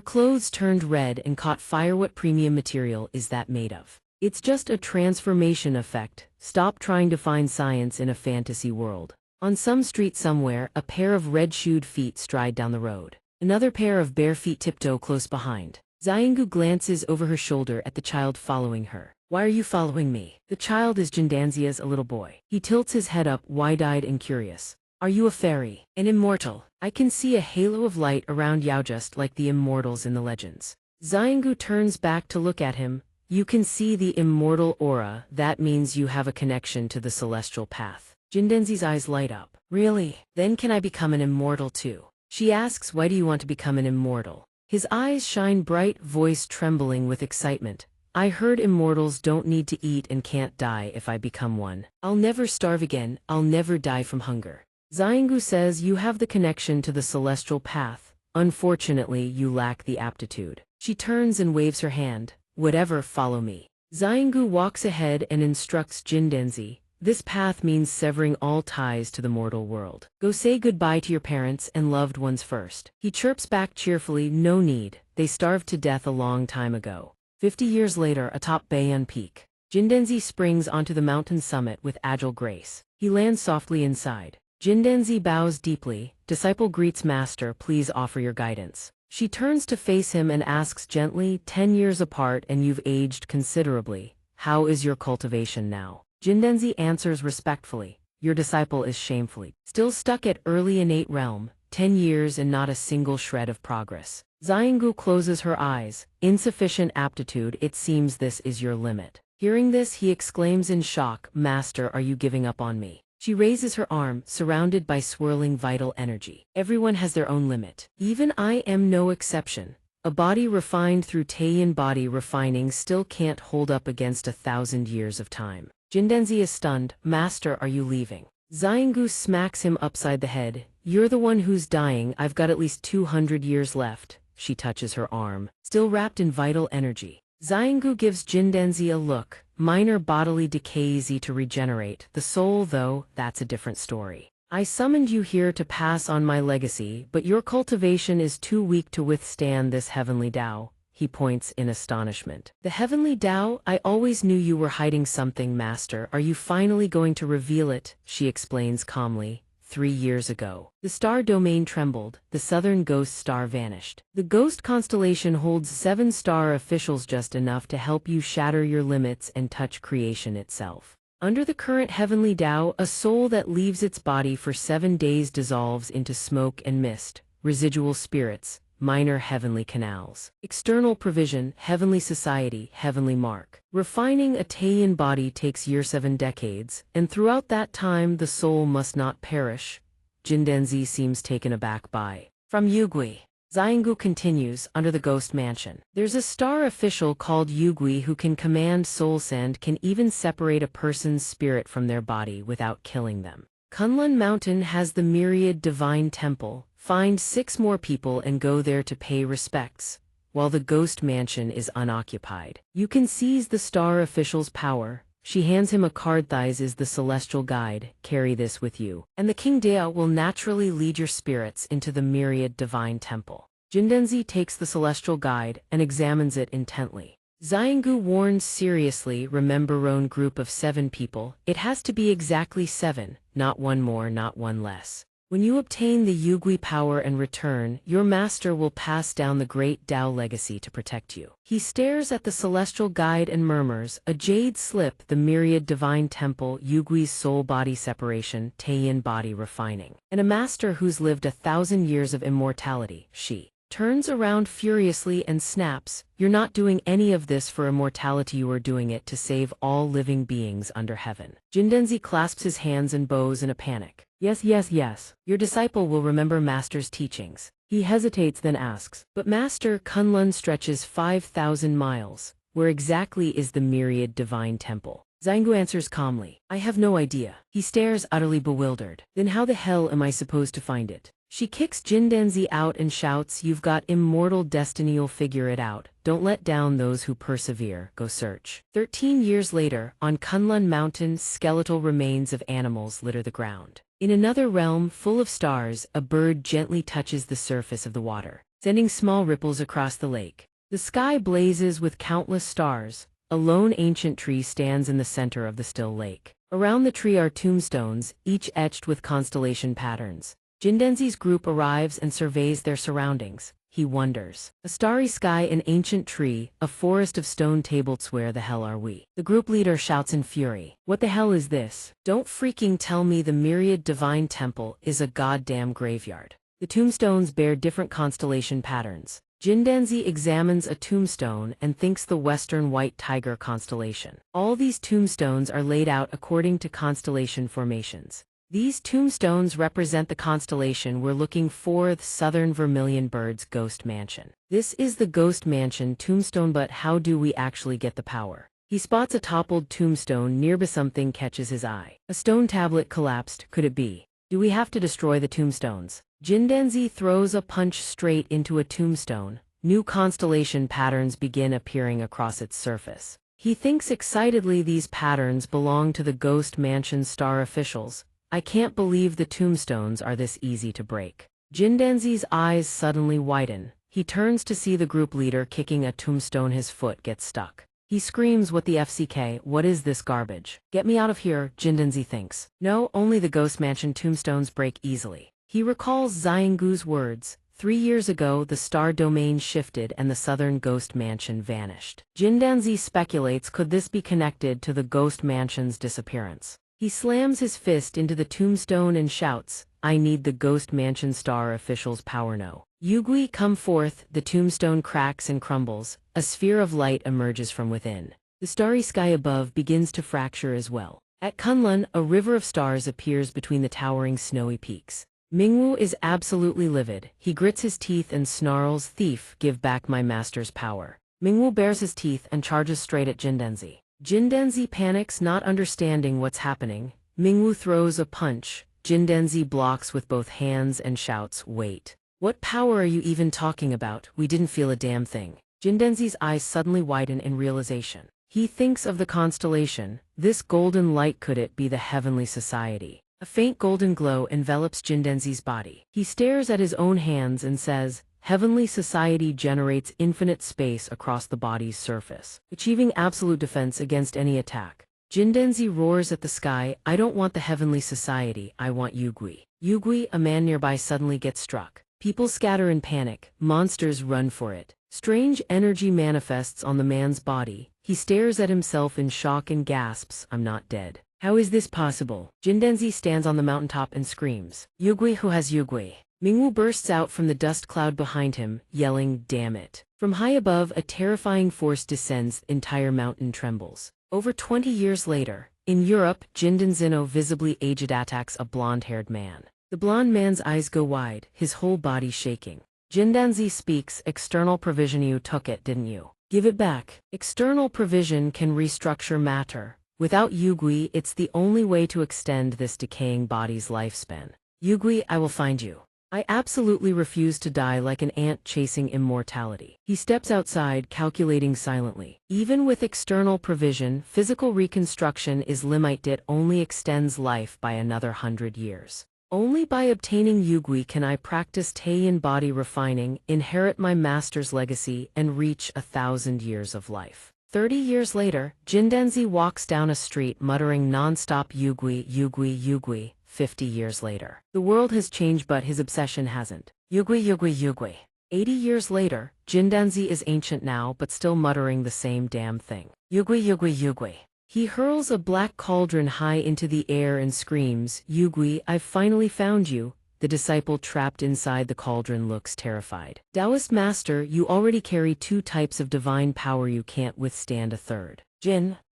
clothes turned red and caught fire. What premium material is that made of? It's just a transformation effect. Stop trying to find science in a fantasy world. On some street somewhere, a pair of red-shoed feet stride down the road. Another pair of bare feet tiptoe close behind. Xiangu glances over her shoulder at the child following her. Why are you following me? The child is Jindanzia's a little boy. He tilts his head up, wide-eyed and curious. Are you a fairy? An immortal? I can see a halo of light around Yao just like the immortals in the legends. Xiangu turns back to look at him. You can see the immortal aura, that means you have a connection to the celestial path. Jindenzi's eyes light up. Really? Then can I become an immortal too? She asks, why do you want to become an immortal? His eyes shine bright, voice trembling with excitement. I heard immortals don't need to eat and can't die if I become one. I'll never starve again, I'll never die from hunger. Xiangu says you have the connection to the celestial path. Unfortunately, you lack the aptitude. She turns and waves her hand. Whatever, follow me. Xiangu walks ahead and instructs Jindenzi. This path means severing all ties to the mortal world. Go say goodbye to your parents and loved ones first. He chirps back cheerfully, no need, they starved to death a long time ago. 50 years later, atop Baiyun Peak, Jindenzi springs onto the mountain summit with agile grace. He lands softly inside. Jindenzi bows deeply. Disciple greets master, please offer your guidance. She turns to face him and asks gently, 10 years apart and you've aged considerably. How is your cultivation now? Jindenzi answers respectfully, your disciple is shamefully still stuck at early innate realm, 10 years and not a single shred of progress. Xiangu closes her eyes, insufficient aptitude, it seems this is your limit. Hearing this, he exclaims in shock, Master, are you giving up on me? She raises her arm, surrounded by swirling vital energy. Everyone has their own limit. Even I am no exception. A body refined through Taiyan body refining still can't hold up against 1,000 years of time. Jindenzi is stunned. Master, are you leaving? Xiangu smacks him upside the head. You're the one who's dying, I've got at least 200 years left. She touches her arm, still wrapped in vital energy. Xiangu gives Jindenzi a look. Minor bodily decay, easy to regenerate. The soul, though, that's a different story. I summoned you here to pass on my legacy, but your cultivation is too weak to withstand this heavenly Tao. He points in astonishment. The heavenly Tao? I always knew you were hiding something, Master. Are you finally going to reveal it? She explains calmly. 3 years ago, the star domain trembled, the southern ghost star vanished. The ghost constellation holds 7 star officials, just enough to help you shatter your limits and touch creation itself. Under the current heavenly Tao, a soul that leaves its body for 7 days dissolves into smoke and mist, residual spirits, minor heavenly canals. External provision, heavenly society, heavenly mark. Refining a Taiyan body takes 7 decades, and throughout that time the soul must not perish. Jindenzi seems taken aback by. From Yugui. Xiangu continues, under the ghost mansion. There's a star official called Yugui who can command soul send, can even separate a person's spirit from their body without killing them. Kunlun Mountain has the myriad divine temple. Find 6 more people and go there to pay respects, while the ghost mansion is unoccupied. You can seize the star official's power. She hands him a card. Thighs is the celestial guide, carry this with you. And the King Dea will naturally lead your spirits into the myriad divine temple. Jindenzi takes the celestial guide and examines it intently. Xiangu warns seriously, remember own group of 7 people, it has to be exactly 7, not 1 more, not 1 less. When you obtain the Yugui power and return, your master will pass down the great Tao legacy to protect you. He stares at the celestial guide and murmurs, a jade slip, the myriad divine temple, Yugui's soul-body separation, Taiyan body refining. And a master who's lived 1,000 years of immortality, she turns around furiously and snaps, you're not doing any of this for immortality, you are doing it to save all living beings under heaven. Jindenzi clasps his hands and bows in a panic. Yes, yes, yes. Your disciple will remember Master's teachings. He hesitates, then asks, but Master, Kunlun stretches 5,000 miles. Where exactly is the myriad divine temple? Xiangu answers calmly, I have no idea. He stares, utterly bewildered. Then how the hell am I supposed to find it? She kicks Jindenzi out and shouts, you've got immortal destiny, you'll figure it out. Don't let down those who persevere, go search. 13 years later, on Kunlun Mountain, skeletal remains of animals litter the ground. In another realm full of stars, a bird gently touches the surface of the water, sending small ripples across the lake. The sky blazes with countless stars. A lone ancient tree stands in the center of the still lake. Around the tree are tombstones, each etched with constellation patterns. Jindenzi's group arrives and surveys their surroundings. he wonders. A starry sky, an ancient tree, a forest of stone tablets. Where the hell are we? The group leader shouts in fury. What the hell is this? Don't freaking tell me the myriad divine temple is a goddamn graveyard. The tombstones bear different constellation patterns. Jindanzi examines a tombstone and thinks the Western White Tiger constellation. All these tombstones are laid out according to constellation formations. These tombstones represent the constellation we're looking for, the Southern Vermilion Bird's Ghost Mansion. This is the Ghost Mansion tombstone, but how do we actually get the power? He spots a toppled tombstone nearby. Something catches his eye. A stone tablet collapsed. Could it be? Do we have to destroy the tombstones? Jindanzi throws a punch straight into a tombstone. New constellation patterns begin appearing across its surface. He thinks excitedly these patterns belong to the Ghost Mansion star officials. I can't believe the tombstones are this easy to break. Jindanzi's eyes suddenly widen. He turns to see the group leader kicking a tombstone. His foot gets stuck. He screams, "What the FCK? What is this garbage? Get me out of here," Jindanzi thinks. No, only the Ghost Mansion tombstones break easily. He recalls Xiangu's words. 3 years ago, the star domain shifted and the Southern Ghost Mansion vanished. Jindanzi speculates, could this be connected to the Ghost Mansion's disappearance? He slams his fist into the tombstone and shouts, "I need the Ghost Mansion star official's power now. Yugui, come forth." The tombstone cracks and crumbles. A sphere of light emerges from within. The starry sky above begins to fracture as well. At Kunlun, a river of stars appears between the towering snowy peaks. Mingwu is absolutely livid. He grits his teeth and snarls, "Thief, give back my master's power." Mingwu bares his teeth and charges straight at Jindanzi. Jindanzi panics, not understanding what's happening. Mingwu throws a punch. Jindanzi blocks with both hands and shouts, "Wait. What power are you even talking about? We didn't feel a damn thing." Jindanzi's eyes suddenly widen in realization. He thinks of the constellation. This golden light, could it be the Heavenly Society? A faint golden glow envelops Jindanzi's body. He stares at his own hands and says, "Heavenly Society generates infinite space across the body's surface, achieving absolute defense against any attack." Jindanzi roars at the sky, "I don't want the Heavenly Society, I want Yugui." Yugui, a man nearby, suddenly gets struck. People scatter in panic. Monsters run for it. Strange energy manifests on the man's body. He stares at himself in shock and gasps, "I'm not dead. How is this possible?" Jindanzi stands on the mountaintop and screams, "Yugui, who has Yugui?" Mingwu bursts out from the dust cloud behind him, yelling, "Damn it." From high above, a terrifying force descends. The entire mountain trembles. Over 20 years later, in Europe, Jindanzino, visibly aged, attacks a blonde-haired man. The blonde man's eyes go wide, his whole body shaking. Jindanzi speaks, "External provision, you took it, didn't you? Give it back." External provision can restructure matter. Without Yugui, it's the only way to extend this decaying body's lifespan. "Yugui, I will find you. I absolutely refuse to die like an ant chasing immortality." He steps outside, calculating silently. Even with external provision, physical reconstruction is limited. It only extends life by another 100 years. Only by obtaining Yugui can I practice Taiyan body refining, inherit my master's legacy, and reach 1,000 years of life. 30 years later, Jindanzi walks down a street muttering non-stop, "Yugui, Yugui, Yugui." 50 years later. The world has changed, but his obsession hasn't. "Yugui, Yugui, Yugui." 80 years later, Jindanzi is ancient now, but still muttering the same damn thing. "Yugui, Yugui, Yugui." He hurls a black cauldron high into the air and screams, "Yugui, I've finally found you." The disciple trapped inside the cauldron looks terrified. "Taoist master, you already carry 2 types of divine power. You can't withstand a third."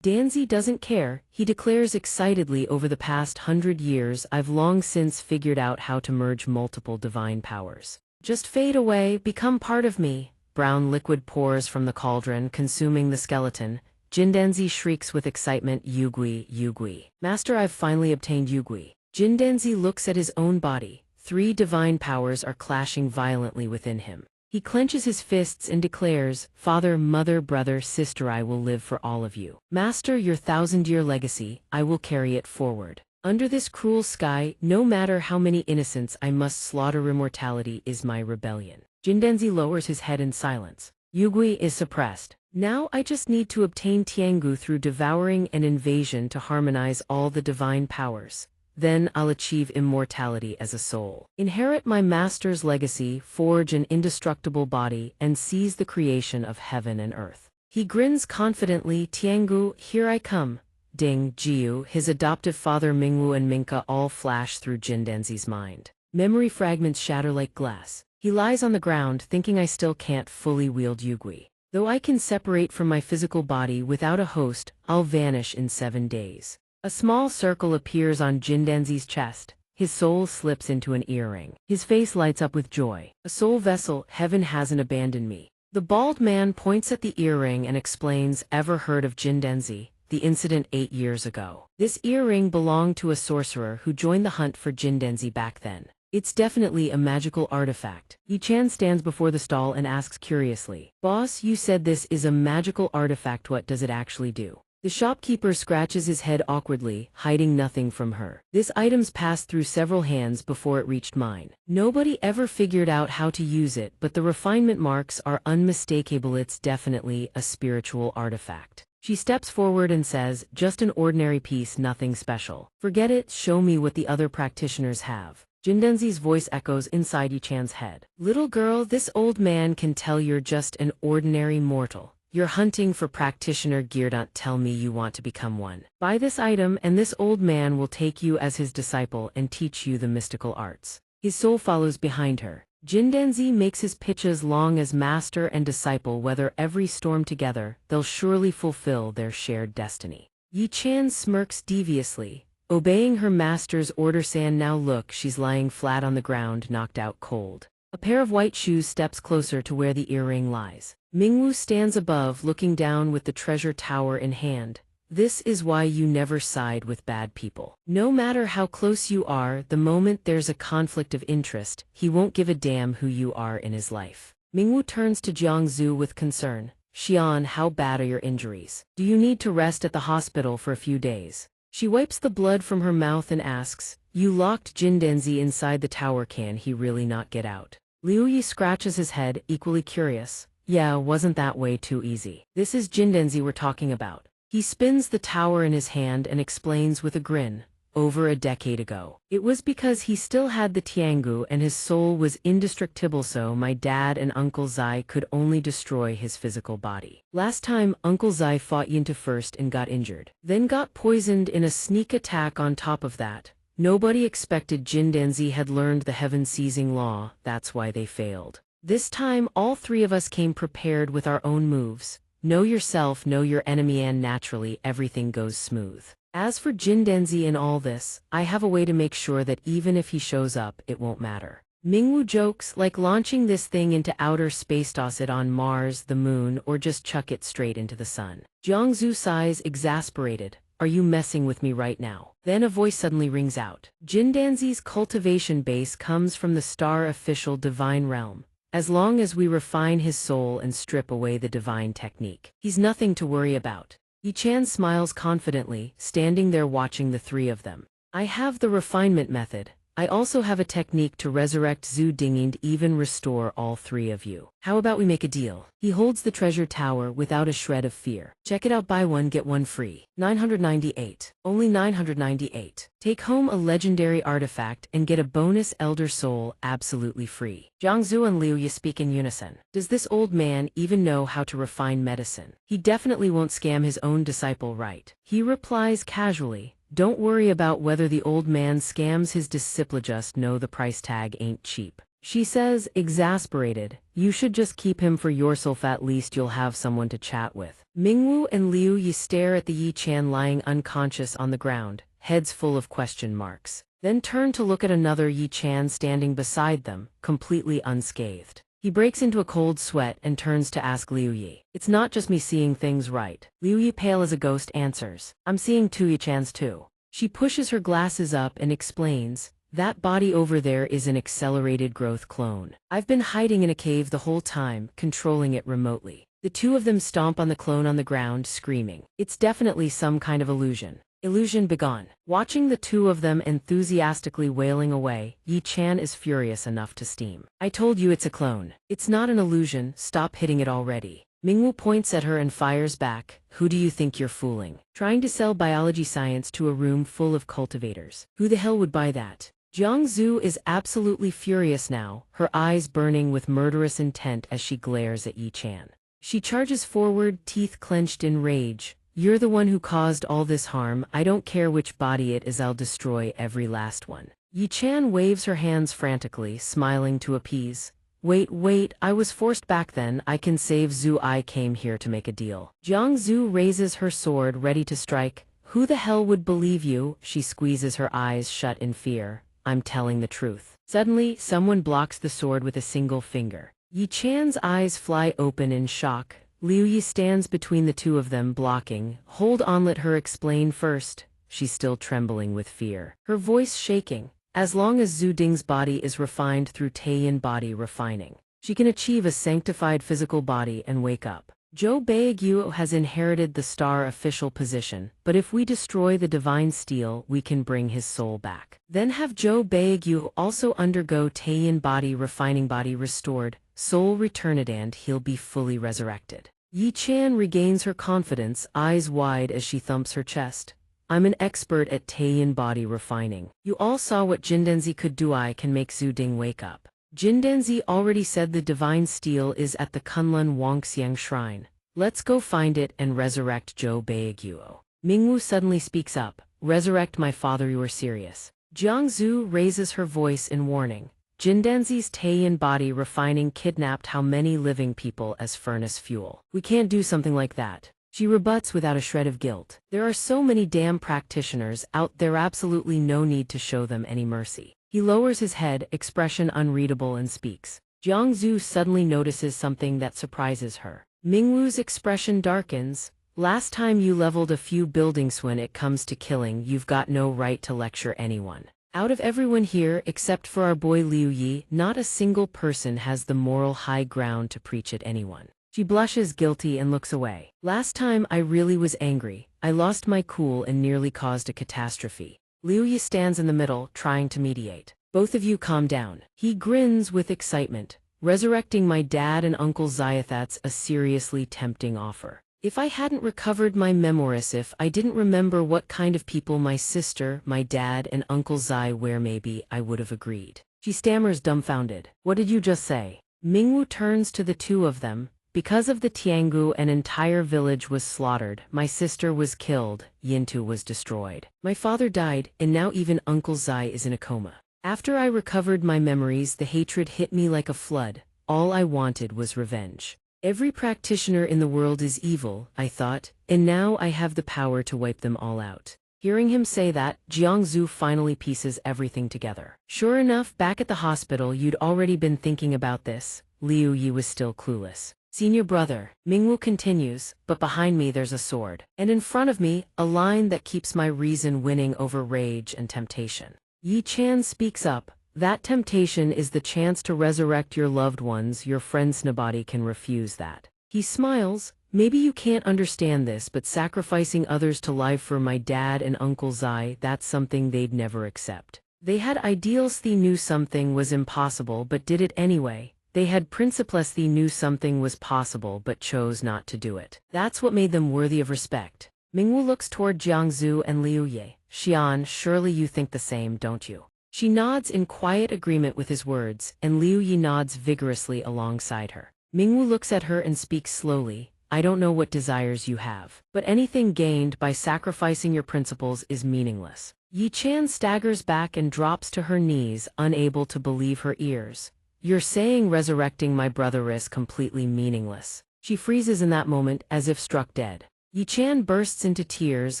Danzi doesn't care. He declares excitedly, "Over the past 100 years, I've long since figured out how to merge multiple divine powers. Just fade away, become part of me." Brown liquid pours from the cauldron, consuming the skeleton. Jindanzi shrieks with excitement, "Yugui, Yugui. Master, I've finally obtained Yugui." Jindanzi looks at his own body. 3 divine powers are clashing violently within him. He clenches his fists and declares, "Father, mother, brother, sister, I will live for all of you. Master, your 1,000-year legacy, I will carry it forward. Under this cruel sky, no matter how many innocents I must slaughter, immortality is my rebellion." Jindanzi lowers his head in silence. Yugui is suppressed. Now I just need to obtain Tiangu through devouring and invasion to harmonize all the divine powers. then I'll achieve immortality as a soul. Inherit my master's legacy, forge an indestructible body, and seize the creation of heaven and earth. He grins confidently, Tiangu, here I come. Ding, Jiu, his adoptive father Mingwu and Minka all flash through Jindenzi's mind. Memory fragments shatter like glass. He lies on the ground thinking I still can't fully wield Yugui. Though I can separate from my physical body without a host, I'll vanish in 7 days. A small circle appears on Jindenzi's chest. His soul slips into an earring. His face lights up with joy. A soul vessel, heaven hasn't abandoned me. The bald man points at the earring and explains, ever heard of Jindenzi? The incident 8 years ago. This earring belonged to a sorcerer who joined the hunt for Jindenzi back then. It's definitely a magical artifact. Yi-chan stands before the stall and asks curiously, Boss, you said this is a magical artifact, what does it actually do? The shopkeeper scratches his head awkwardly, hiding nothing from her. This item's passed through several hands before it reached mine. Nobody ever figured out how to use it, but the refinement marks are unmistakable. It's definitely a spiritual artifact. She steps forward and says, just an ordinary piece, nothing special. Forget it, show me what the other practitioners have. Jindenzi's voice echoes inside Yi-chan's head. Little girl, this old man can tell you're just an ordinary mortal. You're hunting for practitioner gear. Don't tell me you want to become one. Buy this item and this old man will take you as his disciple and teach you the mystical arts. His soul follows behind her. Jindenzi makes his pitch as long as master and disciple weather every storm together, they'll surely fulfill their shared destiny. Yi-chan smirks deviously, obeying her master's order. San, now look, she's lying flat on the ground, knocked out cold. A pair of white shoes steps closer to where the earring lies. Mingwu stands above, looking down with the treasure tower in hand. This is why you never side with bad people. No matter how close you are, the moment there's a conflict of interest, he won't give a damn who you are in his life. Mingwu turns to Jiangzu with concern. Xian, how bad are your injuries? Do you need to rest at the hospital for a few days? She wipes the blood from her mouth and asks, you locked Jindenzi inside the tower, can he really not get out? Liu Yi scratches his head, equally curious. Yeah, wasn't that way too easy? This is Jindenzi we're talking about. He spins the tower in his hand and explains with a grin. Over a decade ago. It was because he still had the Tiangu and his soul was indestructible, so my dad and Uncle Zai could only destroy his physical body. Last time, Uncle Zai fought Yinta first and got injured. Then got poisoned in a sneak attack on top of that. Nobody expected Jindenzi had learned the heaven-seizing law, that's why they failed. This time, all 3 of us came prepared with our own moves. Know yourself, know your enemy, and naturally everything goes smooth. As for Jindenzi and all this, I have a way to make sure that even if he shows up, it won't matter. Mingwu jokes, like launching this thing into outer space, toss it on Mars, the moon, or just chuck it straight into the sun. Jiangzu sighs, exasperated. Are you messing with me right now? Then a voice suddenly rings out. Jindenzi's cultivation base comes from the star official divine realm. As long as we refine his soul and strip away the divine technique, he's nothing to worry about. Yi-chan smiles confidently, standing there watching the 3 of them. I have the refinement method. I also have a technique to resurrect Zhu Ding and even restore all 3 of you. How about we make a deal? He holds the treasure tower without a shred of fear. Check it out, buy one get one free. 998. Only 998. Take home a legendary artifact and get a bonus elder soul absolutely free. Jiangzu and Liu Yi speak in unison. Does this old man even know how to refine medicine? He definitely won't scam his own disciple, right? He replies casually. Don't worry about whether the old man scams his disciple, just know the price tag ain't cheap. She says, exasperated, you should just keep him for yourself, at least you'll have someone to chat with. Mingwu and Liu Yi stare at the Yi-chan lying unconscious on the ground, heads full of question marks. Then turn to look at another Yi-chan standing beside them, completely unscathed. He breaks into a cold sweat and turns to ask Liu Yi. It's not just me seeing things right. Liu Yi, pale as a ghost, answers. I'm seeing 2 Yi-chans too. She pushes her glasses up and explains, that body over there is an accelerated growth clone. I've been hiding in a cave the whole time, controlling it remotely. The 2 of them stomp on the clone on the ground, screaming. It's definitely some kind of illusion. Illusion begone. Watching the 2 of them enthusiastically wailing away, Yi-chan is furious enough to steam. I told you it's a clone. It's not an illusion, stop hitting it already. Mingwu points at her and fires back, "Who do you think you're fooling? Trying to sell biology science to a room full of cultivators. Who the hell would buy that?" Jiang Zhu is absolutely furious now, her eyes burning with murderous intent as she glares at Yi Chan. She charges forward, teeth clenched in rage. "You're the one who caused all this harm. I don't care which body it is, I'll destroy every last one." Yi Chan waves her hands frantically, smiling to appease. Wait, I was forced back then. I can save Zhu. I came here to make a deal." Jiang Zhu raises her sword, ready to strike. "Who the hell would believe you?" She squeezes her eyes shut in fear. "I'm telling the truth." Suddenly, someone blocks the sword with a single finger. Yi Chan's eyes fly open in shock. Liu Yi stands between the two of them, blocking. "Hold on, let her explain first." She's still trembling with fear, her voice shaking. As long as Zhu Ding's body is refined through Taiyan body refining, she can achieve a sanctified physical body and wake up. Zhou Beiguo has inherited the star official position, but if we destroy the divine steel, we can bring his soul back. Then have Zhou Beiguo also undergo Taiyan body refining, body restored, soul returned, and he'll be fully resurrected. Yi Chan regains her confidence, eyes wide as she thumps her chest. "I'm an expert at Taiyan body refining. You all saw what Jindenzi could do. I can make Zhu Ding wake up." Jindenzi already said the divine steel is at the Kunlun Wangxiang shrine. "Let's go find it and resurrect Zhou Beiguo." Mingwu suddenly speaks up. "Resurrect my father, you are serious?" Jiang Zhu raises her voice in warning. "Jindenzi's Taiyan body refining kidnapped how many living people as furnace fuel? We can't do something like that." She rebuts without a shred of guilt. "There are so many damn practitioners out there, absolutely no need to show them any mercy." He lowers his head, expression unreadable, and speaks. Jiang Zhu suddenly notices something that surprises her. Mingwu's expression darkens. "Last time you leveled a few buildings. When it comes to killing, you've got no right to lecture anyone. Out of everyone here, except for our boy Liu Yi, not a single person has the moral high ground to preach at anyone." She blushes guilty and looks away. "Last time I really was angry. I lost my cool and nearly caused a catastrophe." Liu Yi stands in the middle, trying to mediate. "Both of you calm down." He grins with excitement. "Resurrecting my dad and Uncle Zai, that's a seriously tempting offer. If I hadn't recovered my memories, if I didn't remember what kind of people my sister, my dad, and Uncle Zai were, maybe I would have agreed." She stammers, dumbfounded. "What did you just say?" Mingwu turns to the two of them. "Because of the Tiangu, an entire village was slaughtered. My sister was killed, Yintu was destroyed. My father died, and now even Uncle Zai is in a coma. After I recovered my memories, the hatred hit me like a flood. All I wanted was revenge. Every practitioner in the world is evil, I thought, and now I have the power to wipe them all out." Hearing him say that, Jiang Zhu finally pieces everything together. "Sure enough, back at the hospital you'd already been thinking about this." Liu Yi was still clueless. "Senior brother," Mingwu continues, "but behind me there's a sword. And in front of me, a line that keeps my reason winning over rage and temptation." Yi Chan speaks up. "That temptation is the chance to resurrect your loved ones. Your friend's nobody can refuse that." He smiles. "Maybe you can't understand this, but sacrificing others to life for my dad and Uncle Zai, that's something they'd never accept. They had ideals. They knew something was impossible but did it anyway. They had principles. They knew something was possible but chose not to do it. That's what made them worthy of respect." Mingwu looks toward Jiang Zhu and Liu Yi. "Xian, surely you think the same, don't you?" She nods in quiet agreement with his words, and Liu Yi nods vigorously alongside her. Mingwu looks at her and speaks slowly. "I don't know what desires you have, but anything gained by sacrificing your principles is meaningless." Yi Chan staggers back and drops to her knees, unable to believe her ears. "You're saying resurrecting my brother is completely meaningless?" She freezes in that moment, as if struck dead. Yi Chan bursts into tears,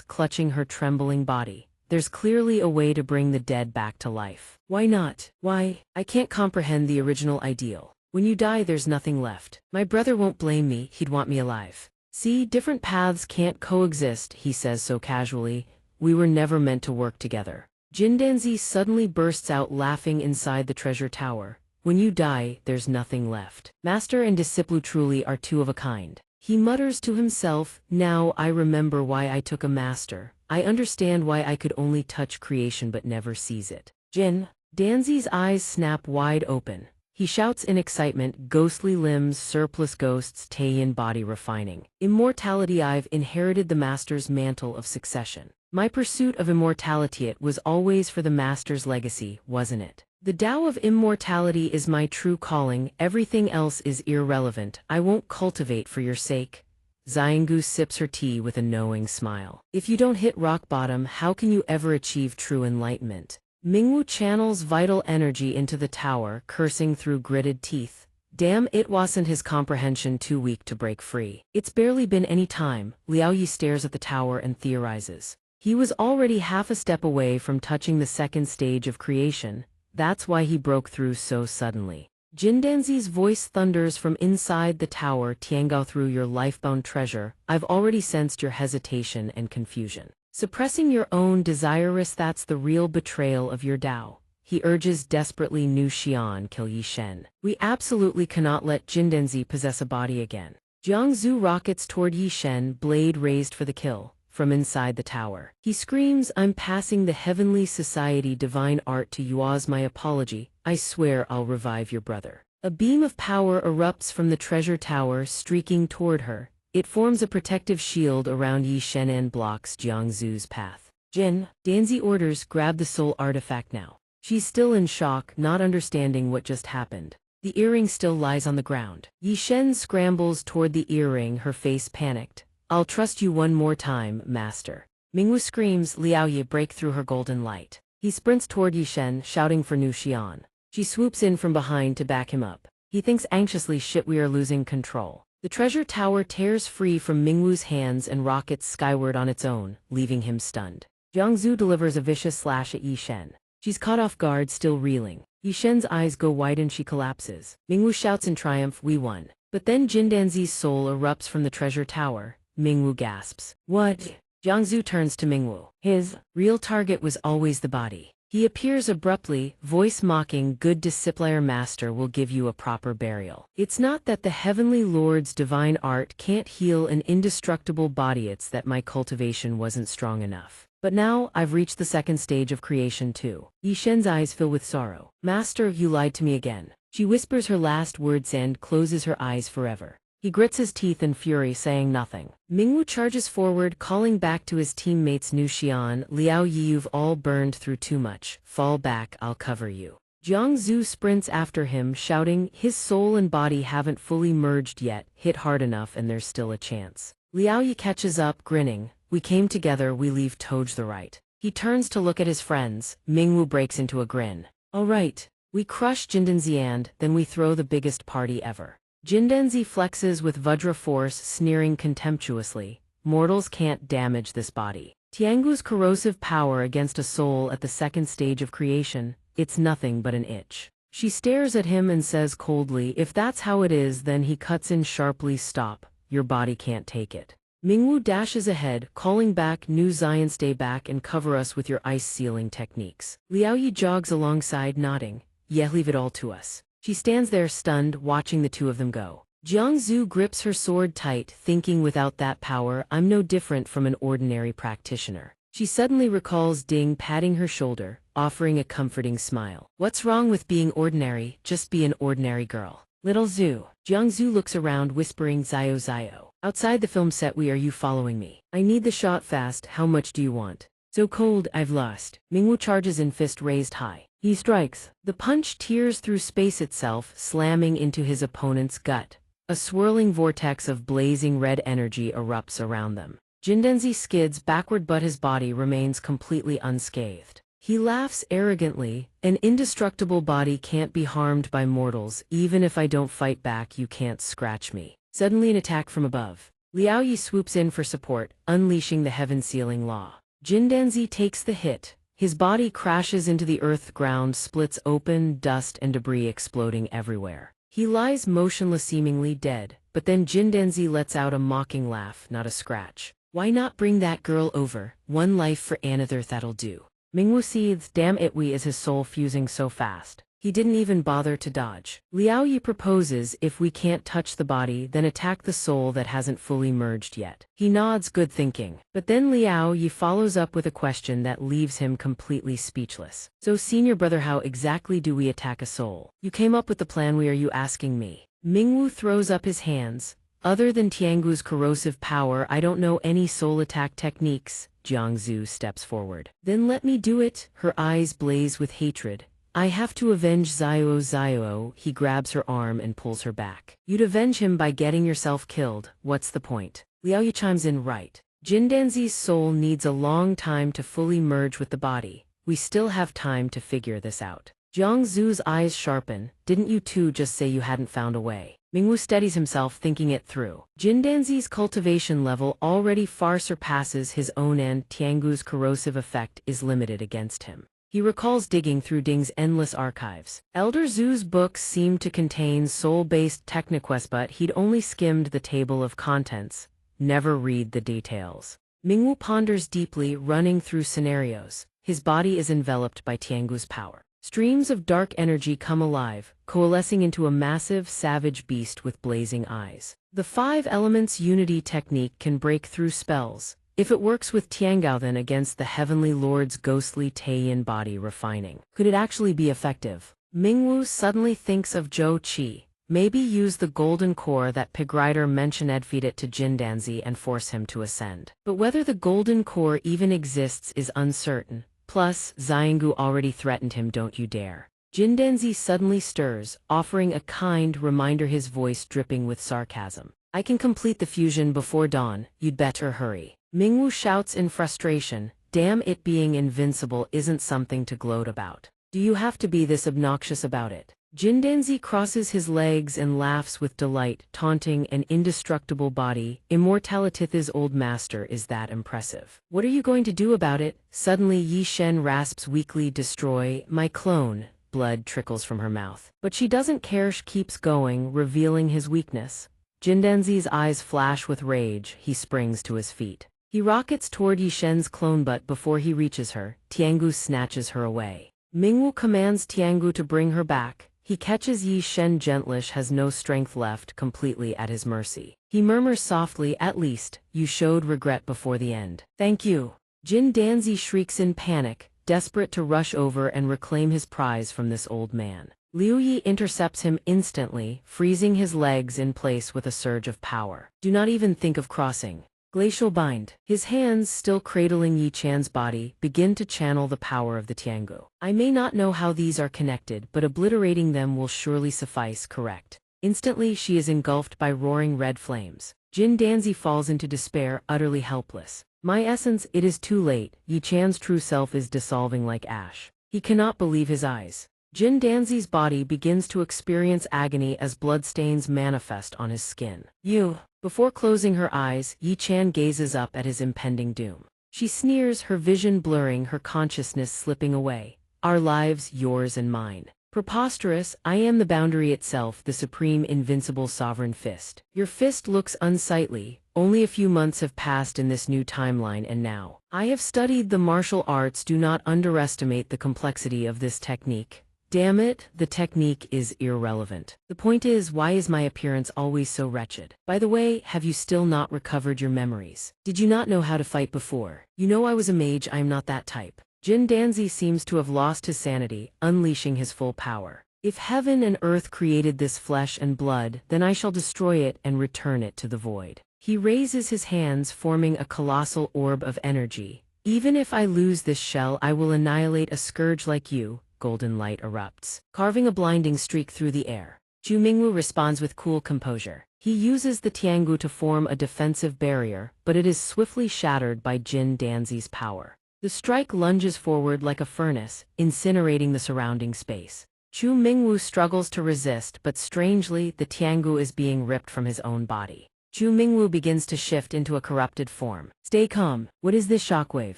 clutching her trembling body. "There's clearly a way to bring the dead back to life. Why not? Why? I can't comprehend the original ideal. When you die, there's nothing left. My brother won't blame me, he'd want me alive. See, different paths can't coexist," he says so casually. "We were never meant to work together." Jindenzi suddenly bursts out laughing inside the treasure tower. "When you die, there's nothing left. Master and disciple truly are two of a kind." He mutters to himself, "Now I remember why I took a master. I understand why I could only touch creation but never seize it." Jin. Danzi's eyes snap wide open. He shouts in excitement, ghostly limbs, surplus ghosts, Taiyan body refining. Immortality. I've inherited the master's mantle of succession. My pursuit of immortality, it was always for the master's legacy, wasn't it? The Tao of immortality is my true calling, everything else is irrelevant. I won't cultivate for your sake. Xiangu sips her tea with a knowing smile. If you don't hit rock bottom, how can you ever achieve true enlightenment? Mingwu channels vital energy into the tower, cursing through gritted teeth. Damn, it wasn't his comprehension too weak to break free. It's barely been any time. Liaoyi stares at the tower and theorizes. He was already half a step away from touching the second stage of creation. That's why he broke through so suddenly. Jindanzi's voice thunders from inside the tower. Tiangao, through your lifebound treasure, I've already sensed your hesitation and confusion. Suppressing your own desirous, that's the real betrayal of your Tao. He urges desperately. Nu Xian, kill Yi Shen. We absolutely cannot let Jindanzi possess a body again. Jiangzu rockets toward Yi Shen, blade raised for the kill. From inside the tower, he screams, I'm passing the Heavenly Society divine art to yours. My apology, I swear I'll revive your brother. A beam of power erupts from the treasure tower, streaking toward her. It forms a protective shield around Yi Shen and blocks Jiangzu's path. Jin, Danzi orders, grab the soul artifact now. She's still in shock, not understanding what just happened. The earring still lies on the ground. Yi Shen scrambles toward the earring, her face panicked. I'll trust you one more time, master. Mingwu screams. Liaoyi break through her golden light. He sprints toward Yi Shen, shouting for Nu Xian. She swoops in from behind to back him up. He thinks anxiously, shit, we are losing control. The treasure tower tears free from Mingwu's hands and rockets skyward on its own, leaving him stunned. Jiangzu delivers a vicious slash at Yi Shen. She's caught off guard, still reeling. Yi Shen's eyes go wide and she collapses. Mingwu shouts in triumph, we won. But then Jindanzi's soul erupts from the treasure tower. Mingwu gasps. What? Jiangzu turns to Mingwu. His real target was always the body. He appears abruptly, voice mocking, good disciplier master will give you a proper burial. It's not that the Heavenly Lord's divine art can't heal an indestructible body, it's that my cultivation wasn't strong enough. But now, I've reached the second stage of creation too. Yi Shen's eyes fill with sorrow. Master, you lied to me again. She whispers her last words and closes her eyes forever. He grits his teeth in fury, saying nothing. Mingwu charges forward, calling back to his teammates Nu Xian, Liao Yi, you've all burned through too much. Fall back, I'll cover you. Jiangzu sprints after him, shouting, his soul and body haven't fully merged yet, hit hard enough and there's still a chance. Liao Yi catches up, grinning, we came together, we leave Toj the right. He turns to look at his friends. Mingwu breaks into a grin. All right, we crush Jindanzi and then we throw the biggest party ever. Jindanzi flexes with Vajra force, sneering contemptuously. Mortals can't damage this body. Tiangu's corrosive power against a soul at the second stage of creation, it's nothing but an itch. She stares at him and says coldly, if that's how it is, then he cuts in sharply, stop, your body can't take it. Mingwu dashes ahead, calling back, Nu Xian, stay back and cover us with your ice sealing techniques. Liaoyi jogs alongside, nodding, yeah, leave it all to us. She stands there stunned, watching the two of them go. Jiangzu grips her sword tight, thinking without that power, I'm no different from an ordinary practitioner. She suddenly recalls Ding patting her shoulder, offering a comforting smile. What's wrong with being ordinary? Just be an ordinary girl. Little Zhu. Jiangzu looks around, whispering, Zio Zio. Outside the film set, are you following me? I need the shot fast, how much do you want? So cold, I've lost. Mingwu charges in, fist raised high. He strikes. The punch tears through space itself, slamming into his opponent's gut. A swirling vortex of blazing red energy erupts around them. Jindanzi skids backward, but his body remains completely unscathed. He laughs arrogantly, an indestructible body can't be harmed by mortals, even if I don't fight back you can't scratch me. Suddenly an attack from above. Liao Yi swoops in for support, unleashing the heaven-sealing law. Jindanzi takes the hit. His body crashes into the earth, ground splits open, dust and debris exploding everywhere. He lies motionless, seemingly dead, but then Jindanzi lets out a mocking laugh, not a scratch. Why not bring that girl over? One life for another, that'll do. Mingwu seethes, damn it, is his soul fusing so fast? He didn't even bother to dodge. Liao Yi proposes if we can't touch the body, then attack the soul that hasn't fully merged yet. He nods, good thinking. But then Liao Yi follows up with a question that leaves him completely speechless. So senior brother, how exactly do we attack a soul? You came up with the plan, why are you asking me? Mingwu throws up his hands. Other than Tiangu's corrosive power, I don't know any soul attack techniques. Jiangzu steps forward. Then let me do it. Her eyes blaze with hatred. I have to avenge Xiao. He grabs her arm and pulls her back. You'd avenge him by getting yourself killed. What's the point? Liao Yi chimes in, right. Jindanzi's soul needs a long time to fully merge with the body. We still have time to figure this out. Jiangzu's eyes sharpen. Didn't you two just say you hadn't found a way? Mingwu steadies himself, thinking it through. Jindanzi's cultivation level already far surpasses his own, and Tiangu's corrosive effect is limited against him. He recalls digging through Ding's endless archives. Elder Zhu's books seemed to contain soul-based techniques, but he'd only skimmed the table of contents, never read the details. Mingwu ponders deeply, running through scenarios. His body is enveloped by Tiangu's power. Streams of dark energy come alive, coalescing into a massive, savage beast with blazing eyes. The 5 elements unity technique can break through spells. If it works with Tiangao, then against the Heavenly Lord's ghostly Taiyan body refining, could it actually be effective? Mingwu suddenly thinks of Zhou Qi. Maybe use the golden core that Pig Rider mentioned, feed it to Jindanzi and force him to ascend. But whether the golden core even exists is uncertain. Plus, Xiangu already threatened him, don't you dare. Jindanzi suddenly stirs, offering a kind reminder, his voice dripping with sarcasm. I can complete the fusion before dawn, you'd better hurry. Mingwu shouts in frustration, damn it, being invincible isn't something to gloat about. Do you have to be this obnoxious about it? Jindanzi crosses his legs and laughs with delight, taunting an indestructible body. Immortalitith's old master is that impressive. What are you going to do about it? Suddenly Yi Shen rasps weakly, destroy my clone. Blood trickles from her mouth. But she doesn't care, she keeps going, revealing his weakness. Jindanzi's eyes flash with rage, he springs to his feet. He rockets toward Yi Shen's clone, but before he reaches her, Tiangu snatches her away. Mingwu commands Tiangu to bring her back. He catches Yi Shen gentlish, has no strength left, completely at his mercy. He murmurs softly, at least, you showed regret before the end. Thank you. Jindanzi shrieks in panic, desperate to rush over and reclaim his prize from this old man. Liu Yi intercepts him instantly, freezing his legs in place with a surge of power. Do not even think of crossing. Glacial bind. His hands, still cradling Yi Chan's body, begin to channel the power of the Tiangu. I may not know how these are connected, but obliterating them will surely suffice, correct? Instantly she is engulfed by roaring red flames. Jindanzi falls into despair, utterly helpless. My essence, it is too late. Yi Chan's true self is dissolving like ash. He cannot believe his eyes. Jindanzi's body begins to experience agony as bloodstains manifest on his skin. You. Before closing her eyes, Yi Chan gazes up at his impending doom. She sneers, her vision blurring, her consciousness slipping away. Our lives, yours and mine. Preposterous, I am the boundary itself, the supreme invincible sovereign fist. Your fist looks unsightly. Only a few months have passed in this new timeline, and now. I have studied the martial arts. Do not underestimate the complexity of this technique. Damn it, the technique is irrelevant. The point is, why is my appearance always so wretched? By the way, have you still not recovered your memories? Did you not know how to fight before? You know I was a mage, I am not that type. Jindanzi seems to have lost his sanity, unleashing his full power. If heaven and earth created this flesh and blood, then I shall destroy it and return it to the void. He raises his hands, forming a colossal orb of energy. Even if I lose this shell, I will annihilate a scourge like you. Golden light erupts, carving a blinding streak through the air. Zhu Mingwu responds with cool composure. He uses the Tiangu to form a defensive barrier, but it is swiftly shattered by Jindanzi's power. The strike lunges forward like a furnace, incinerating the surrounding space. Zhu Mingwu struggles to resist, but strangely, the Tiangu is being ripped from his own body. Zhu Mingwu begins to shift into a corrupted form. Stay calm. What is this shockwave?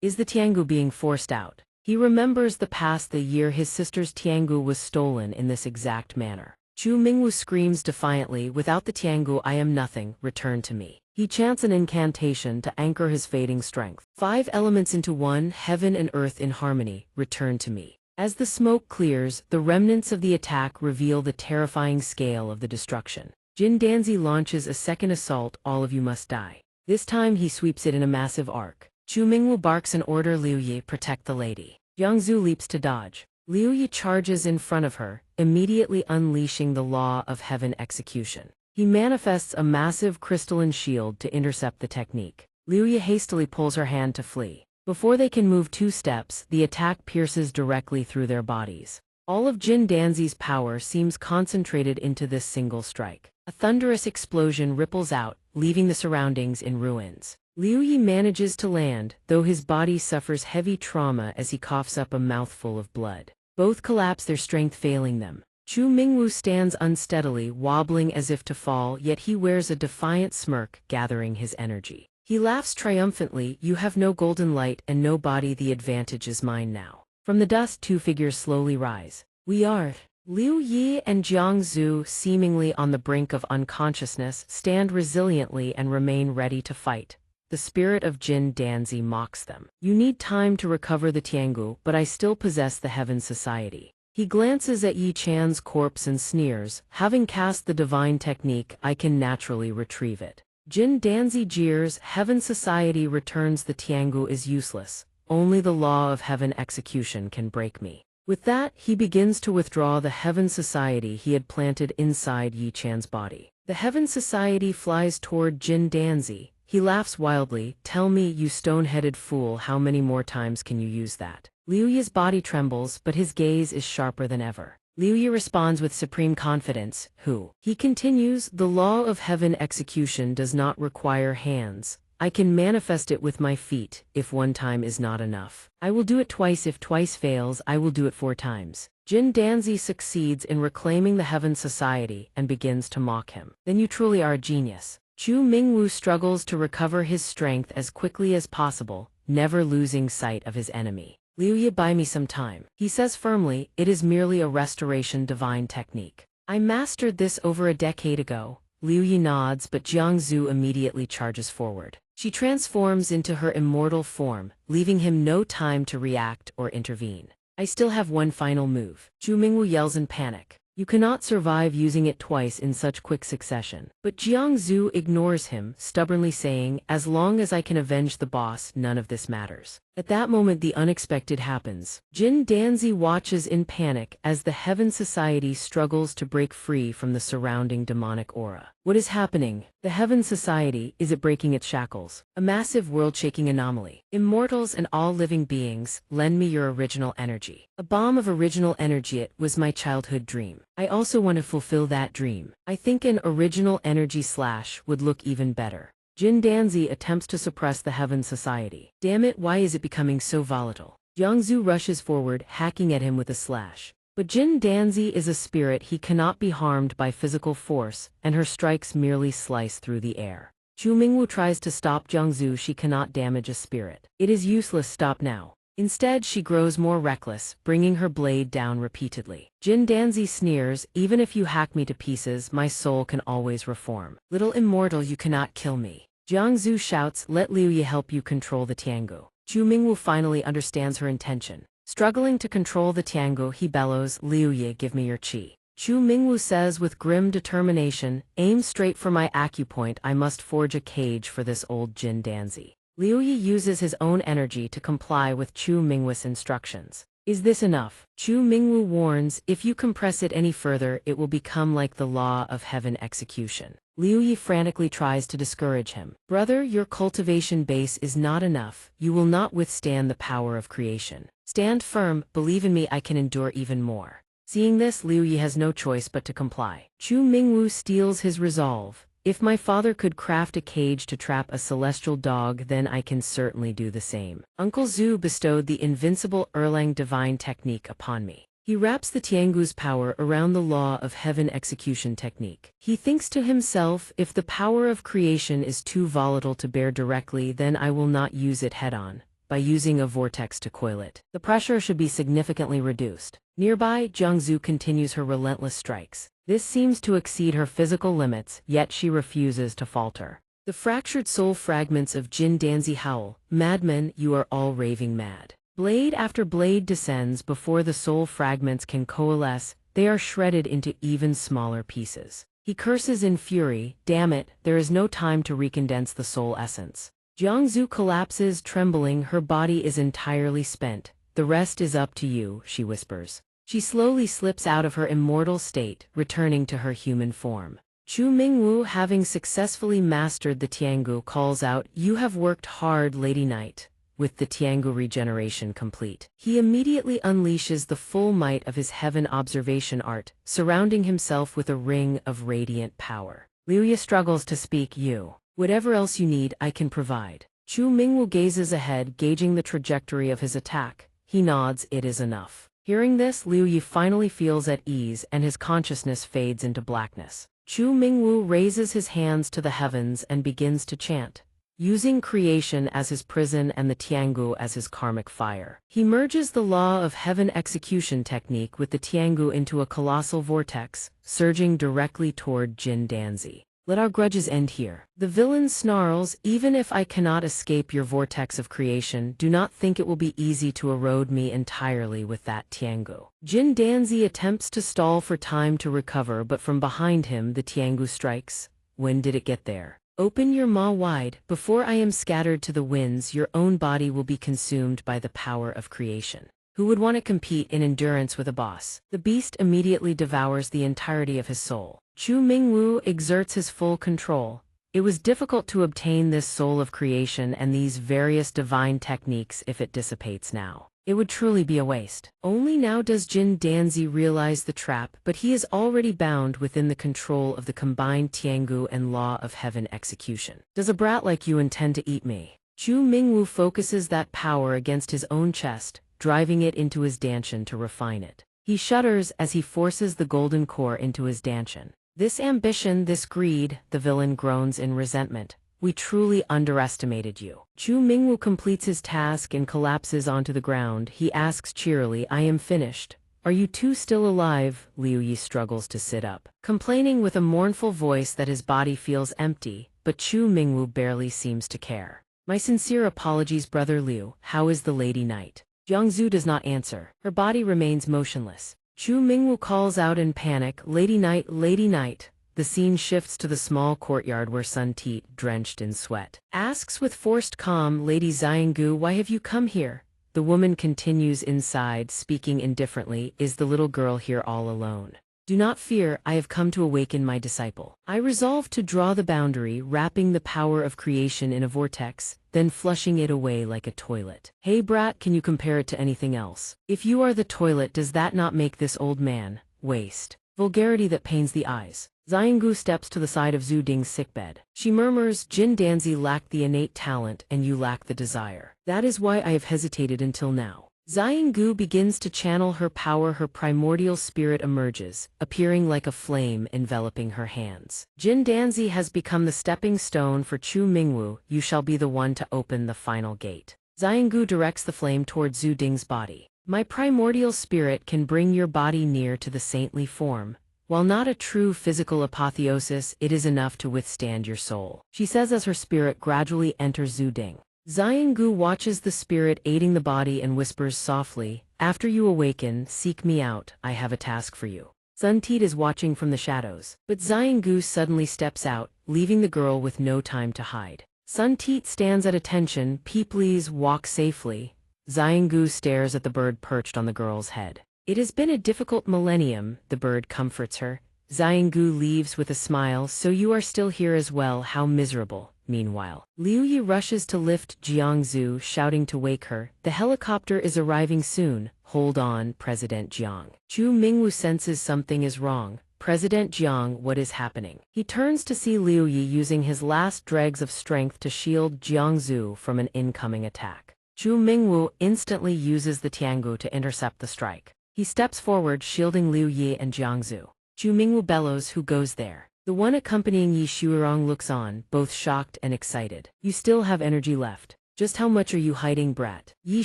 Is the Tiangu being forced out? He remembers the past, the year his sister's Tiangu was stolen in this exact manner. Zhu Mingwu screams defiantly, without the Tiangu I am nothing, return to me. He chants an incantation to anchor his fading strength. 5 elements into one, heaven and earth in harmony, return to me. As the smoke clears, the remnants of the attack reveal the terrifying scale of the destruction. Jin Danzi launches a second assault, all of you must die. This time he sweeps it in a massive arc. Chu Mingwu barks an order, Liu Yi, protect the lady. Jiang Zhu leaps to dodge. Liu Yi charges in front of her, immediately unleashing the law of heaven execution. He manifests a massive crystalline shield to intercept the technique. Liu Yi hastily pulls her hand to flee. Before they can move 2 steps, the attack pierces directly through their bodies. All of Jin Danzi's power seems concentrated into this single strike. A thunderous explosion ripples out, leaving the surroundings in ruins. Liu Yi manages to land, though his body suffers heavy trauma as he coughs up a mouthful of blood. Both collapse, their strength failing them. Chu Mingwu stands unsteadily, wobbling as if to fall, yet he wears a defiant smirk, gathering his energy. He laughs triumphantly, you have no golden light and no body, the advantage is mine now. From the dust 2 figures slowly rise. We are. Liu Yi and Jiang Zhu, seemingly on the brink of unconsciousness, stand resiliently and remain ready to fight. The spirit of Jin Danzi mocks them. You need time to recover the Tiangu, but I still possess the Heaven Society. He glances at Yi Chan's corpse and sneers, having cast the divine technique, I can naturally retrieve it. Jin Danzi jeers, Heaven Society returns, the Tiangu is useless. Only the law of heaven execution can break me. With that, he begins to withdraw the Heaven Society he had planted inside Yi Chan's body. The Heaven Society flies toward Jin Danzi. He laughs wildly, tell me, you stone-headed fool, how many more times can you use that? Liu Yi's body trembles, but his gaze is sharper than ever. Liu Yi responds with supreme confidence, who? He continues, the law of heaven execution does not require hands. I can manifest it with my feet, if 1 time is not enough. I will do it twice, if twice fails, I will do it 4 times. Jin Danzi succeeds in reclaiming the Heaven Society and begins to mock him. Then you truly are a genius. Chu Mingwu struggles to recover his strength as quickly as possible, never losing sight of his enemy. Liu Yi, buy me some time. He says firmly, it is merely a restoration divine technique. I mastered this over a decade ago. Liu Yi nods, but Jiang Zhu immediately charges forward. She transforms into her immortal form, leaving him no time to react or intervene. I still have 1 final move. Chu Mingwu yells in panic. You cannot survive using it twice in such quick succession. But Jiang Zhu ignores him, stubbornly saying, as long as I can avenge the boss, none of this matters. At that moment the unexpected happens. Jin Danzi watches in panic as the Heaven Society struggles to break free from the surrounding demonic aura. What is happening? The Heaven Society, is it breaking its shackles? A massive world-shaking anomaly. Immortals and all living beings, lend me your original energy. A bomb of original energy, it was my childhood dream. I also want to fulfill that dream. I think an original energy slash would look even better. Jin Danzi attempts to suppress the Heaven Society. Damn it, why is it becoming so volatile? Jiang Zhu rushes forward, hacking at him with a slash. But Jin Danzi is a spirit, he cannot be harmed by physical force, and her strikes merely slice through the air. Chu Mingwu tries to stop Jiang Zhu, she cannot damage a spirit. It is useless, stop now. Instead, she grows more reckless, bringing her blade down repeatedly. Jin Danzi sneers, even if you hack me to pieces, my soul can always reform. Little immortal, you cannot kill me. Jiang Zhu shouts, let Liu Yi help you control the Tiangu. Chu Mingwu finally understands her intention. Struggling to control the Tiangu, he bellows, Liu Yi, give me your qi. Chu Mingwu says with grim determination, aim straight for my acupoint, I must forge a cage for this old Jin Danzi. Liu Yi uses his own energy to comply with Chu Mingwu's instructions. Is this enough? Chu Mingwu warns, if you compress it any further, it will become like the law of heaven execution. Liu Yi frantically tries to discourage him. Brother, your cultivation base is not enough. You will not withstand the power of creation. Stand firm, believe in me, I can endure even more. Seeing this, Liu Yi has no choice but to comply. Chu Mingwu steals his resolve. If my father could craft a cage to trap a celestial dog, then I can certainly do the same. Uncle Zhu bestowed the invincible Erlang divine technique upon me. He wraps the Tiangu's power around the law of heaven execution technique. He thinks to himself, if the power of creation is too volatile to bear directly, then I will not use it head-on, by using a vortex to coil it. The pressure should be significantly reduced. Nearby, Jiang Zhu continues her relentless strikes. This seems to exceed her physical limits, yet she refuses to falter. The fractured soul fragments of Jin Danzi howl, madmen, you are all raving mad. Blade after blade descends before the soul fragments can coalesce, they are shredded into even smaller pieces. He curses in fury, "Damn it, there is no time to recondense the soul essence." Jiangzu collapses, trembling, her body is entirely spent. "The rest is up to you," she whispers. She slowly slips out of her immortal state, returning to her human form. Chu Mingwu, having successfully mastered the Tiangu, calls out, "You have worked hard, Lady Knight." With the Tiangu regeneration complete, he immediately unleashes the full might of his heaven observation art, surrounding himself with a ring of radiant power. Liuya struggles to speak. "You. Whatever else you need, I can provide." Chu Mingwu gazes ahead, gauging the trajectory of his attack. He nods, "It is enough." Hearing this, Liuya finally feels at ease and his consciousness fades into blackness. Chu Mingwu raises his hands to the heavens and begins to chant. Using creation as his prison and the Tiangu as his karmic fire, he merges the law of heaven execution technique with the Tiangu into a colossal vortex, surging directly toward Jin Danzi. "Let our grudges end here." The villain snarls, "Even if I cannot escape your vortex of creation, do not think it will be easy to erode me entirely with that Tiangu." Jin Danzi attempts to stall for time to recover, but from behind him the Tiangu strikes. "When did it get there? Open your maw wide. Before I am scattered to the winds, your own body will be consumed by the power of creation." Who would want to compete in endurance with a boss? The beast immediately devours the entirety of his soul. Chu Mingwu exerts his full control. It was difficult to obtain this soul of creation and these various divine techniques if it dissipates now. It would truly be a waste. Only now does Jin Danzi realize the trap, but he is already bound within the control of the combined Tiangu and law of heaven execution. "Does a brat like you intend to eat me?" Chu Mingwu focuses that power against his own chest, driving it into his dantian to refine it. He shudders as he forces the golden core into his dantian. "This ambition, this greed," the villain groans in resentment. "We truly underestimated you." Chu Mingwu completes his task and collapses onto the ground. He asks cheerily, "I am finished. Are you two still alive?" Liu Yi struggles to sit up, complaining with a mournful voice that his body feels empty, but Chu Mingwu barely seems to care. "My sincere apologies, Brother Liu. How is the Lady Knight?" Jiangzu does not answer. Her body remains motionless. Chu Mingwu calls out in panic, "Lady Knight, Lady Knight." The scene shifts to the small courtyard where Sun Tit, drenched in sweat, asks with forced calm, "Lady Xiangu, why have you come here?" The woman continues inside, speaking indifferently, "Is the little girl here all alone?" "Do not fear, I have come to awaken my disciple." I resolve to draw the boundary, wrapping the power of creation in a vortex, then flushing it away like a toilet. "Hey brat, can you compare it to anything else? If you are the toilet, does that not make this old man waste? Vulgarity that pains the eyes." Xiangu steps to the side of Zhu Ding's sickbed. She murmurs, "Jin Danzi lacked the innate talent and you lack the desire. That is why I have hesitated until now." Xiangu begins to channel her power. Her primordial spirit emerges, appearing like a flame enveloping her hands. Jin Danzi has become the stepping stone for Chu Mingwu. "You shall be the one to open the final gate." Xiangu directs the flame toward Zhu Ding's body. "My primordial spirit can bring your body near to the saintly form. While not a true physical apotheosis, it is enough to withstand your soul," she says as her spirit gradually enters Zhu Ding. Xiangu watches the spirit aiding the body and whispers softly, "After you awaken, seek me out. I have a task for you." Sun Tit is watching from the shadows, but Xiangu suddenly steps out, leaving the girl with no time to hide. Sun Tit stands at attention. "Please walk safely." Xiangu stares at the bird perched on the girl's head. "It has been a difficult millennium," the bird comforts her. Xiangu leaves with a smile. "So you are still here as well, how miserable." Meanwhile, Liu Yi rushes to lift Jiangzu, shouting to wake her. "The helicopter is arriving soon. Hold on, President Jiang." Chu Mingwu senses something is wrong. "President Jiang, what is happening?" He turns to see Liu Yi using his last dregs of strength to shield Jiangzu from an incoming attack. Chu Mingwu instantly uses the Tiangu to intercept the strike. He steps forward, shielding Liu Yi and Jiangzu. Chu Mingwu bellows, "Who goes there?" The one accompanying Yi Shuirong looks on, both shocked and excited. "You still have energy left. Just how much are you hiding, brat?" Yi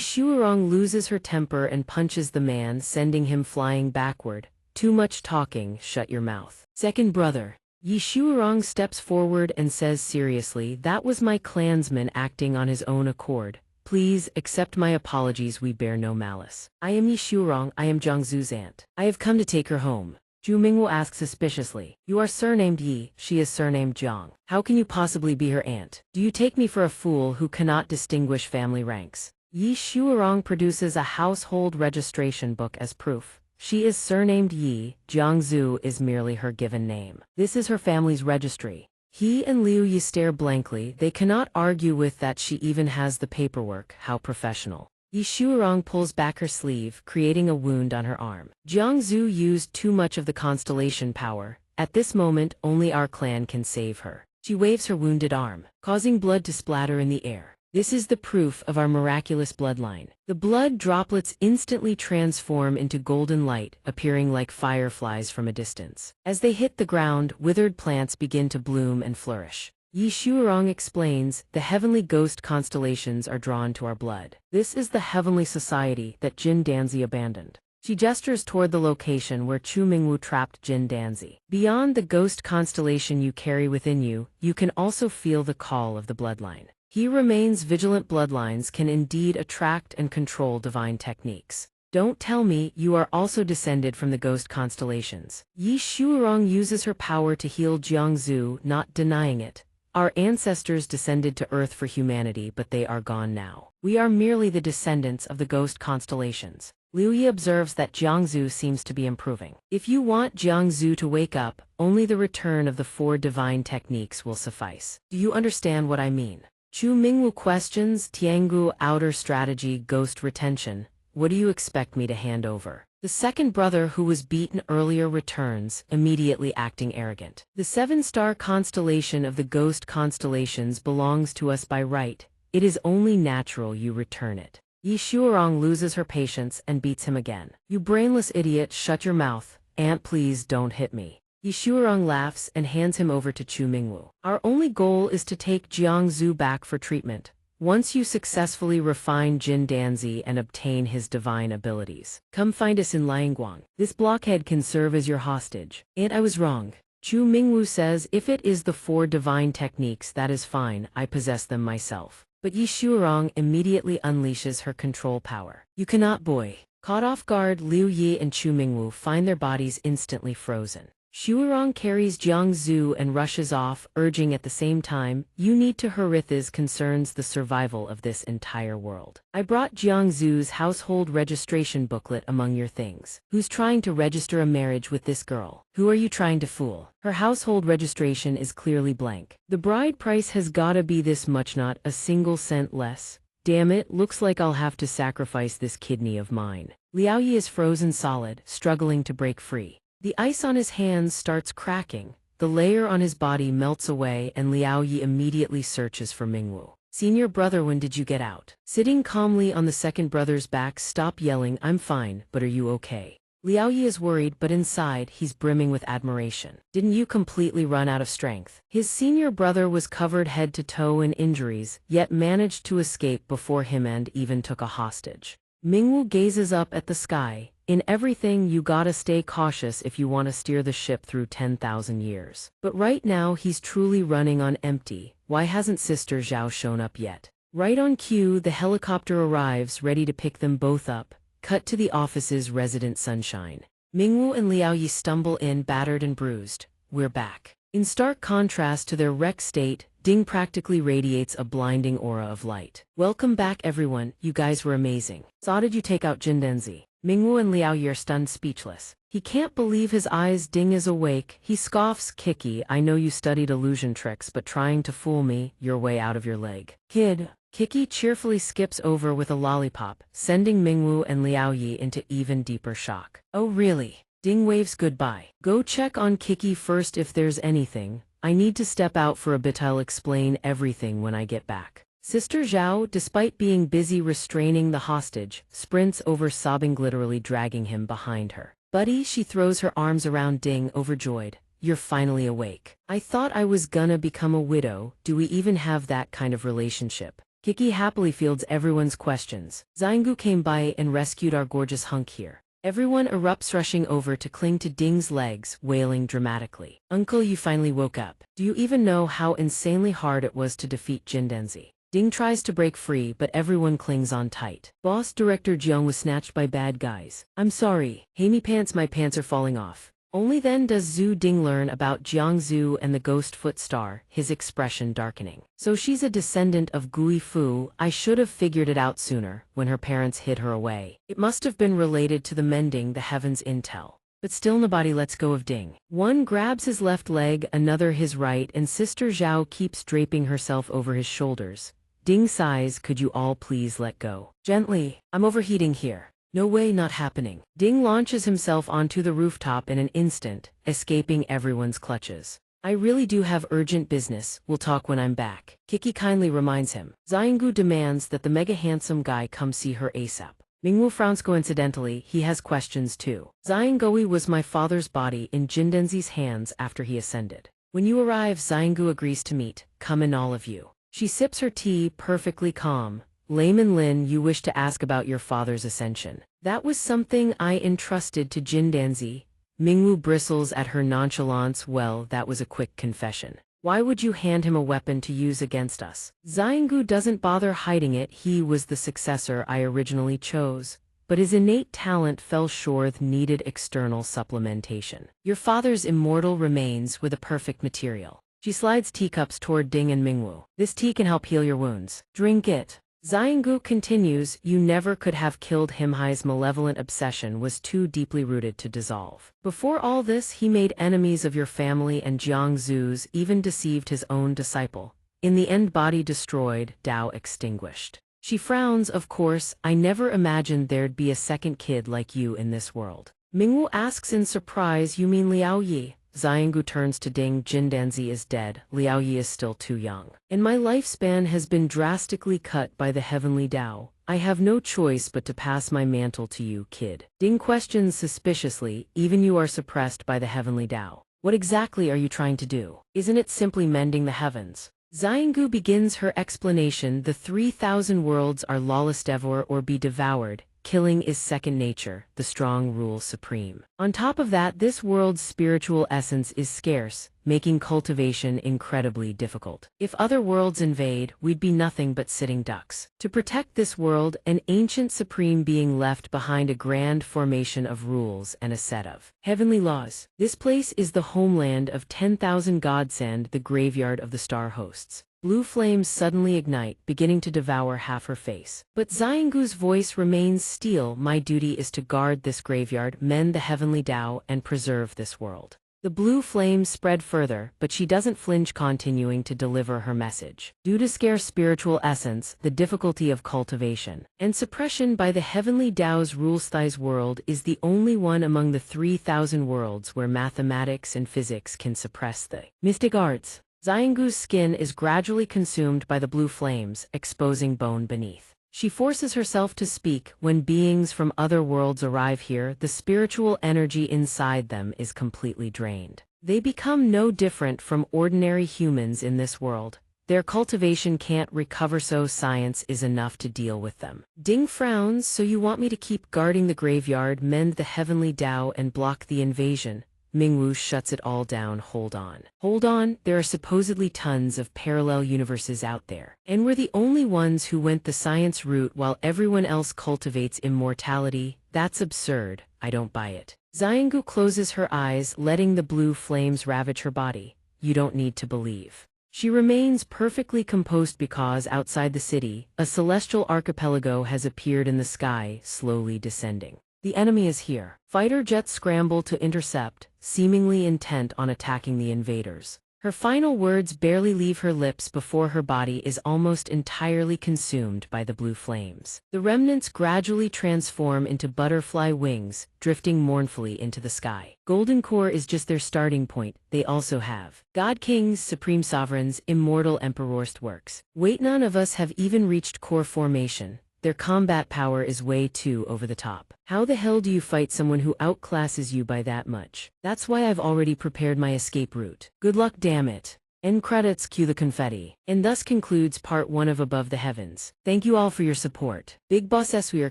Shuirong loses her temper and punches the man, sending him flying backward. "Too much talking, shut your mouth." "Second brother." Yi Shuirong steps forward and says seriously, "That was my clansman acting on his own accord. Please, accept my apologies, we bear no malice. I am Yi Shuorong, I am Jiangzu's aunt. I have come to take her home. Zhu Mingwu asked suspiciously. You are surnamed Yi, she is surnamed Jiang. How can you possibly be her aunt? Do you take me for a fool who cannot distinguish family ranks? Yi Shuorong produces a household registration book as proof. She is surnamed Yi, Jiangzu is merely her given name. This is her family's registry. He and Liu Yi stare blankly, they cannot argue with that she even has the paperwork, how professional. Yi Shuorong pulls back her sleeve, creating a wound on her arm. Jiangzu used too much of the constellation power. At this moment, only our clan can save her. She waves her wounded arm, causing blood to splatter in the air. This is the proof of our miraculous bloodline. The blood droplets instantly transform into golden light, appearing like fireflies from a distance. As they hit the ground, withered plants begin to bloom and flourish. Yi Shuorong explains, the heavenly ghost constellations are drawn to our blood. This is the heavenly society that Jin Danzi abandoned. She gestures toward the location where Chu Mingwu trapped Jin Danzi. Beyond the ghost constellation you carry within you, you can also feel the call of the bloodline. He remains vigilant. Bloodlines can indeed attract and control divine techniques. Don't tell me you are also descended from the ghost constellations. Yi Shuorong uses her power to heal Jiangzu, not denying it. Our ancestors descended to Earth for humanity, but they are gone now. We are merely the descendants of the ghost constellations. Liu Yi observes that Jiangzu seems to be improving. If you want Jiangzu to wake up, only the return of the 4 divine techniques will suffice. Do you understand what I mean? Chu Mingwu questions, Tiangu outer strategy ghost retention. What do you expect me to hand over? The second brother who was beaten earlier returns, immediately acting arrogant. The 7-star constellation of the ghost constellations belongs to us by right. It is only natural you return it. Yi Shuorong loses her patience and beats him again. You brainless idiot, shut your mouth. Aunt, please don't hit me. Yi Shuorong laughs and hands him over to Chu Mingwu. Our only goal is to take Jiangzu back for treatment. Once you successfully refine Jin Danzi and obtain his divine abilities, come find us in Liangguang. This blockhead can serve as your hostage. And I was wrong. Chu Mingwu says, if it is the 4 divine techniques, that is fine, I possess them myself. But Yi Shuorong immediately unleashes her control power. You cannot, boy. Caught off guard, Liu Yi and Chu Mingwu find their bodies instantly frozen. Shuorong carries Jiangzu and rushes off, urging at the same time, you need to hurry. This concerns the survival of this entire world. I brought Jiangzu's household registration booklet among your things. Who's trying to register a marriage with this girl? Who are you trying to fool? Her household registration is clearly blank. The bride price has gotta be this much, not a single cent less. Damn it, looks like I'll have to sacrifice this kidney of mine. Liao Yi is frozen solid, struggling to break free. The ice on his hands starts cracking, the layer on his body melts away, and Liao Yi immediately searches for Mingwu. Senior brother, when did you get out? Sitting calmly on the second brother's back, stop yelling, I'm fine, but are you okay? Liao Yi is worried, but inside, he's brimming with admiration. Didn't you completely run out of strength? His senior brother was covered head to toe in injuries, yet managed to escape before him and even took a hostage. Mingwu gazes up at the sky. In everything, you gotta stay cautious if you want to steer the ship through 10,000 years. But right now, he's truly running on empty. Why hasn't Sister Zhao shown up yet? Right on cue, the helicopter arrives, ready to pick them both up. Cut to the office's resident sunshine. Mingwu and Liao Yi stumble in, battered and bruised. We're back. In stark contrast to their wrecked state, Ding practically radiates a blinding aura of light. Welcome back, everyone. You guys were amazing. So how did you take out Jin Danzi? Mingwu and Liao Yi are stunned, speechless. He can't believe his eyes. Ding is awake. He scoffs, Kiki, I know you studied illusion tricks, but trying to fool me, you're way out of your leg. Kid. Kiki cheerfully skips over with a lollipop, sending Mingwu and Liao Yi into even deeper shock. Oh really? Ding waves goodbye. Go check on Kiki first if there's anything. I need to step out for a bit. I'll explain everything when I get back. Sister Zhao, despite being busy restraining the hostage, sprints over, sobbing, literally dragging him behind her. Buddy, she throws her arms around Ding, overjoyed. You're finally awake. I thought I was gonna become a widow. Do we even have that kind of relationship? Kiki happily fields everyone's questions. Zhanggu came by and rescued our gorgeous hunk here. Everyone erupts, rushing over to cling to Ding's legs, wailing dramatically. Uncle, you finally woke up. Do you even know how insanely hard it was to defeat Jin Danzi? Ding tries to break free but everyone clings on tight. Boss Director Jiang was snatched by bad guys. I'm sorry. Hey me pants, my pants are falling off. Only then does Zhu Ding learn about Jiang Zhu and the ghost foot star, his expression darkening. So she's a descendant of Gui Fu. I should have figured it out sooner, when her parents hid her away. It must have been related to the mending the heavens intel. But still nobody lets go of Ding. One grabs his left leg, another his right, and Sister Zhao keeps draping herself over his shoulders. Ding sighs, could you all please let go? Gently, I'm overheating here. No way, not happening. Ding launches himself onto the rooftop in an instant, escaping everyone's clutches. I really do have urgent business, we'll talk when I'm back. Kiki kindly reminds him. Xiangu demands that the mega handsome guy come see her ASAP. Mingwu frowns. Coincidentally, he has questions too. Xiangui was my father's body in Jindenzi's hands after he ascended. When you arrive, Xiangu agrees to meet. Come in all of you. She sips her tea, perfectly calm. Layman Lin, you wish to ask about your father's ascension. That was something I entrusted to Jindenzi. Mingwu bristles at her nonchalance. Well, that was a quick confession. Why would you hand him a weapon to use against us? Xiangu doesn't bother hiding it. He was the successor I originally chose, but his innate talent fell short, needed external supplementation. Your father's immortal remains were the perfect material. She slides teacups toward Ding and Mingwu. This tea can help heal your wounds. Drink it. Xiangu continues, you never could have killed him. Hai's malevolent obsession was too deeply rooted to dissolve. Before all this, he made enemies of your family and Jiang Zu's, even deceived his own disciple. In the end, body destroyed, Tao extinguished. She frowns, of course, I never imagined there'd be a second kid like you in this world. Mingwu asks in surprise, you mean Liao Yi? Xiangu turns to Ding. Jindenzi is dead, Liao Yi is still too young. And my lifespan has been drastically cut by the heavenly Tao. I have no choice but to pass my mantle to you, kid. Ding questions suspiciously, even you are suppressed by the heavenly Tao. What exactly are you trying to do? Isn't it simply mending the heavens? Xiangu begins her explanation. The 3,000 worlds are lawless, devour or be devoured. Killing is second nature, the strong rule supreme. On top of that, this world's spiritual essence is scarce, making cultivation incredibly difficult. If other worlds invade, we'd be nothing but sitting ducks. To protect this world, an ancient supreme being left behind a grand formation of rules and a set of heavenly laws. This place is the homeland of 10,000 godsend, the graveyard of the star hosts. Blue flames suddenly ignite, beginning to devour half her face. But Xiangu's voice remains steel. My duty is to guard this graveyard, mend the heavenly Tao, and preserve this world. The blue flames spread further, but she doesn't flinch, continuing to deliver her message. Due to scarce spiritual essence, the difficulty of cultivation and suppression by the heavenly Tao's rules, Thai's world is the only one among the 3,000 worlds where mathematics and physics can suppress the mystic arts. Xiangu's skin is gradually consumed by the blue flames, exposing bone beneath. She forces herself to speak. When beings from other worlds arrive here, the spiritual energy inside them is completely drained. They become no different from ordinary humans in this world. Their cultivation can't recover, so science is enough to deal with them. Ding frowns. So you want me to keep guarding the graveyard, mend the heavenly Tao, and block the invasion? Mingwu shuts it all down. Hold on. Hold on, there are supposedly tons of parallel universes out there. And we're the only ones who went the science route while everyone else cultivates immortality. That's absurd. I don't buy it. Xiangu closes her eyes, letting the blue flames ravage her body. You don't need to believe. She remains perfectly composed because outside the city, a celestial archipelago has appeared in the sky, slowly descending. The enemy is here. Fighter jets scramble to intercept, seemingly intent on attacking the invaders. Her final words barely leave her lips before her body is almost entirely consumed by the blue flames. The remnants gradually transform into butterfly wings, drifting mournfully into the sky. Golden Core is just their starting point. They also have God Kings, Supreme Sovereigns, Immortal Emperor's works. Wait, none of us have even reached core formation. Their combat power is way too over the top. How the hell do you fight someone who outclasses you by that much? That's why I've already prepared my escape route. Good luck, damn it. End credits. Cue the confetti. And thus concludes part 1 of Above the Heavens. Thank you all for your support. Big Boss S, we are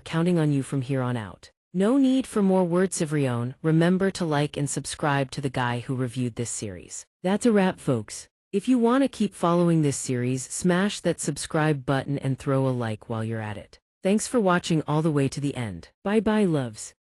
counting on you from here on out. No need for more words, Civrione. Remember to like and subscribe to the guy who reviewed this series. That's a wrap, folks. If you want to keep following this series, smash that subscribe button and throw a like while you're at it. Thanks for watching all the way to the end. Bye bye, loves.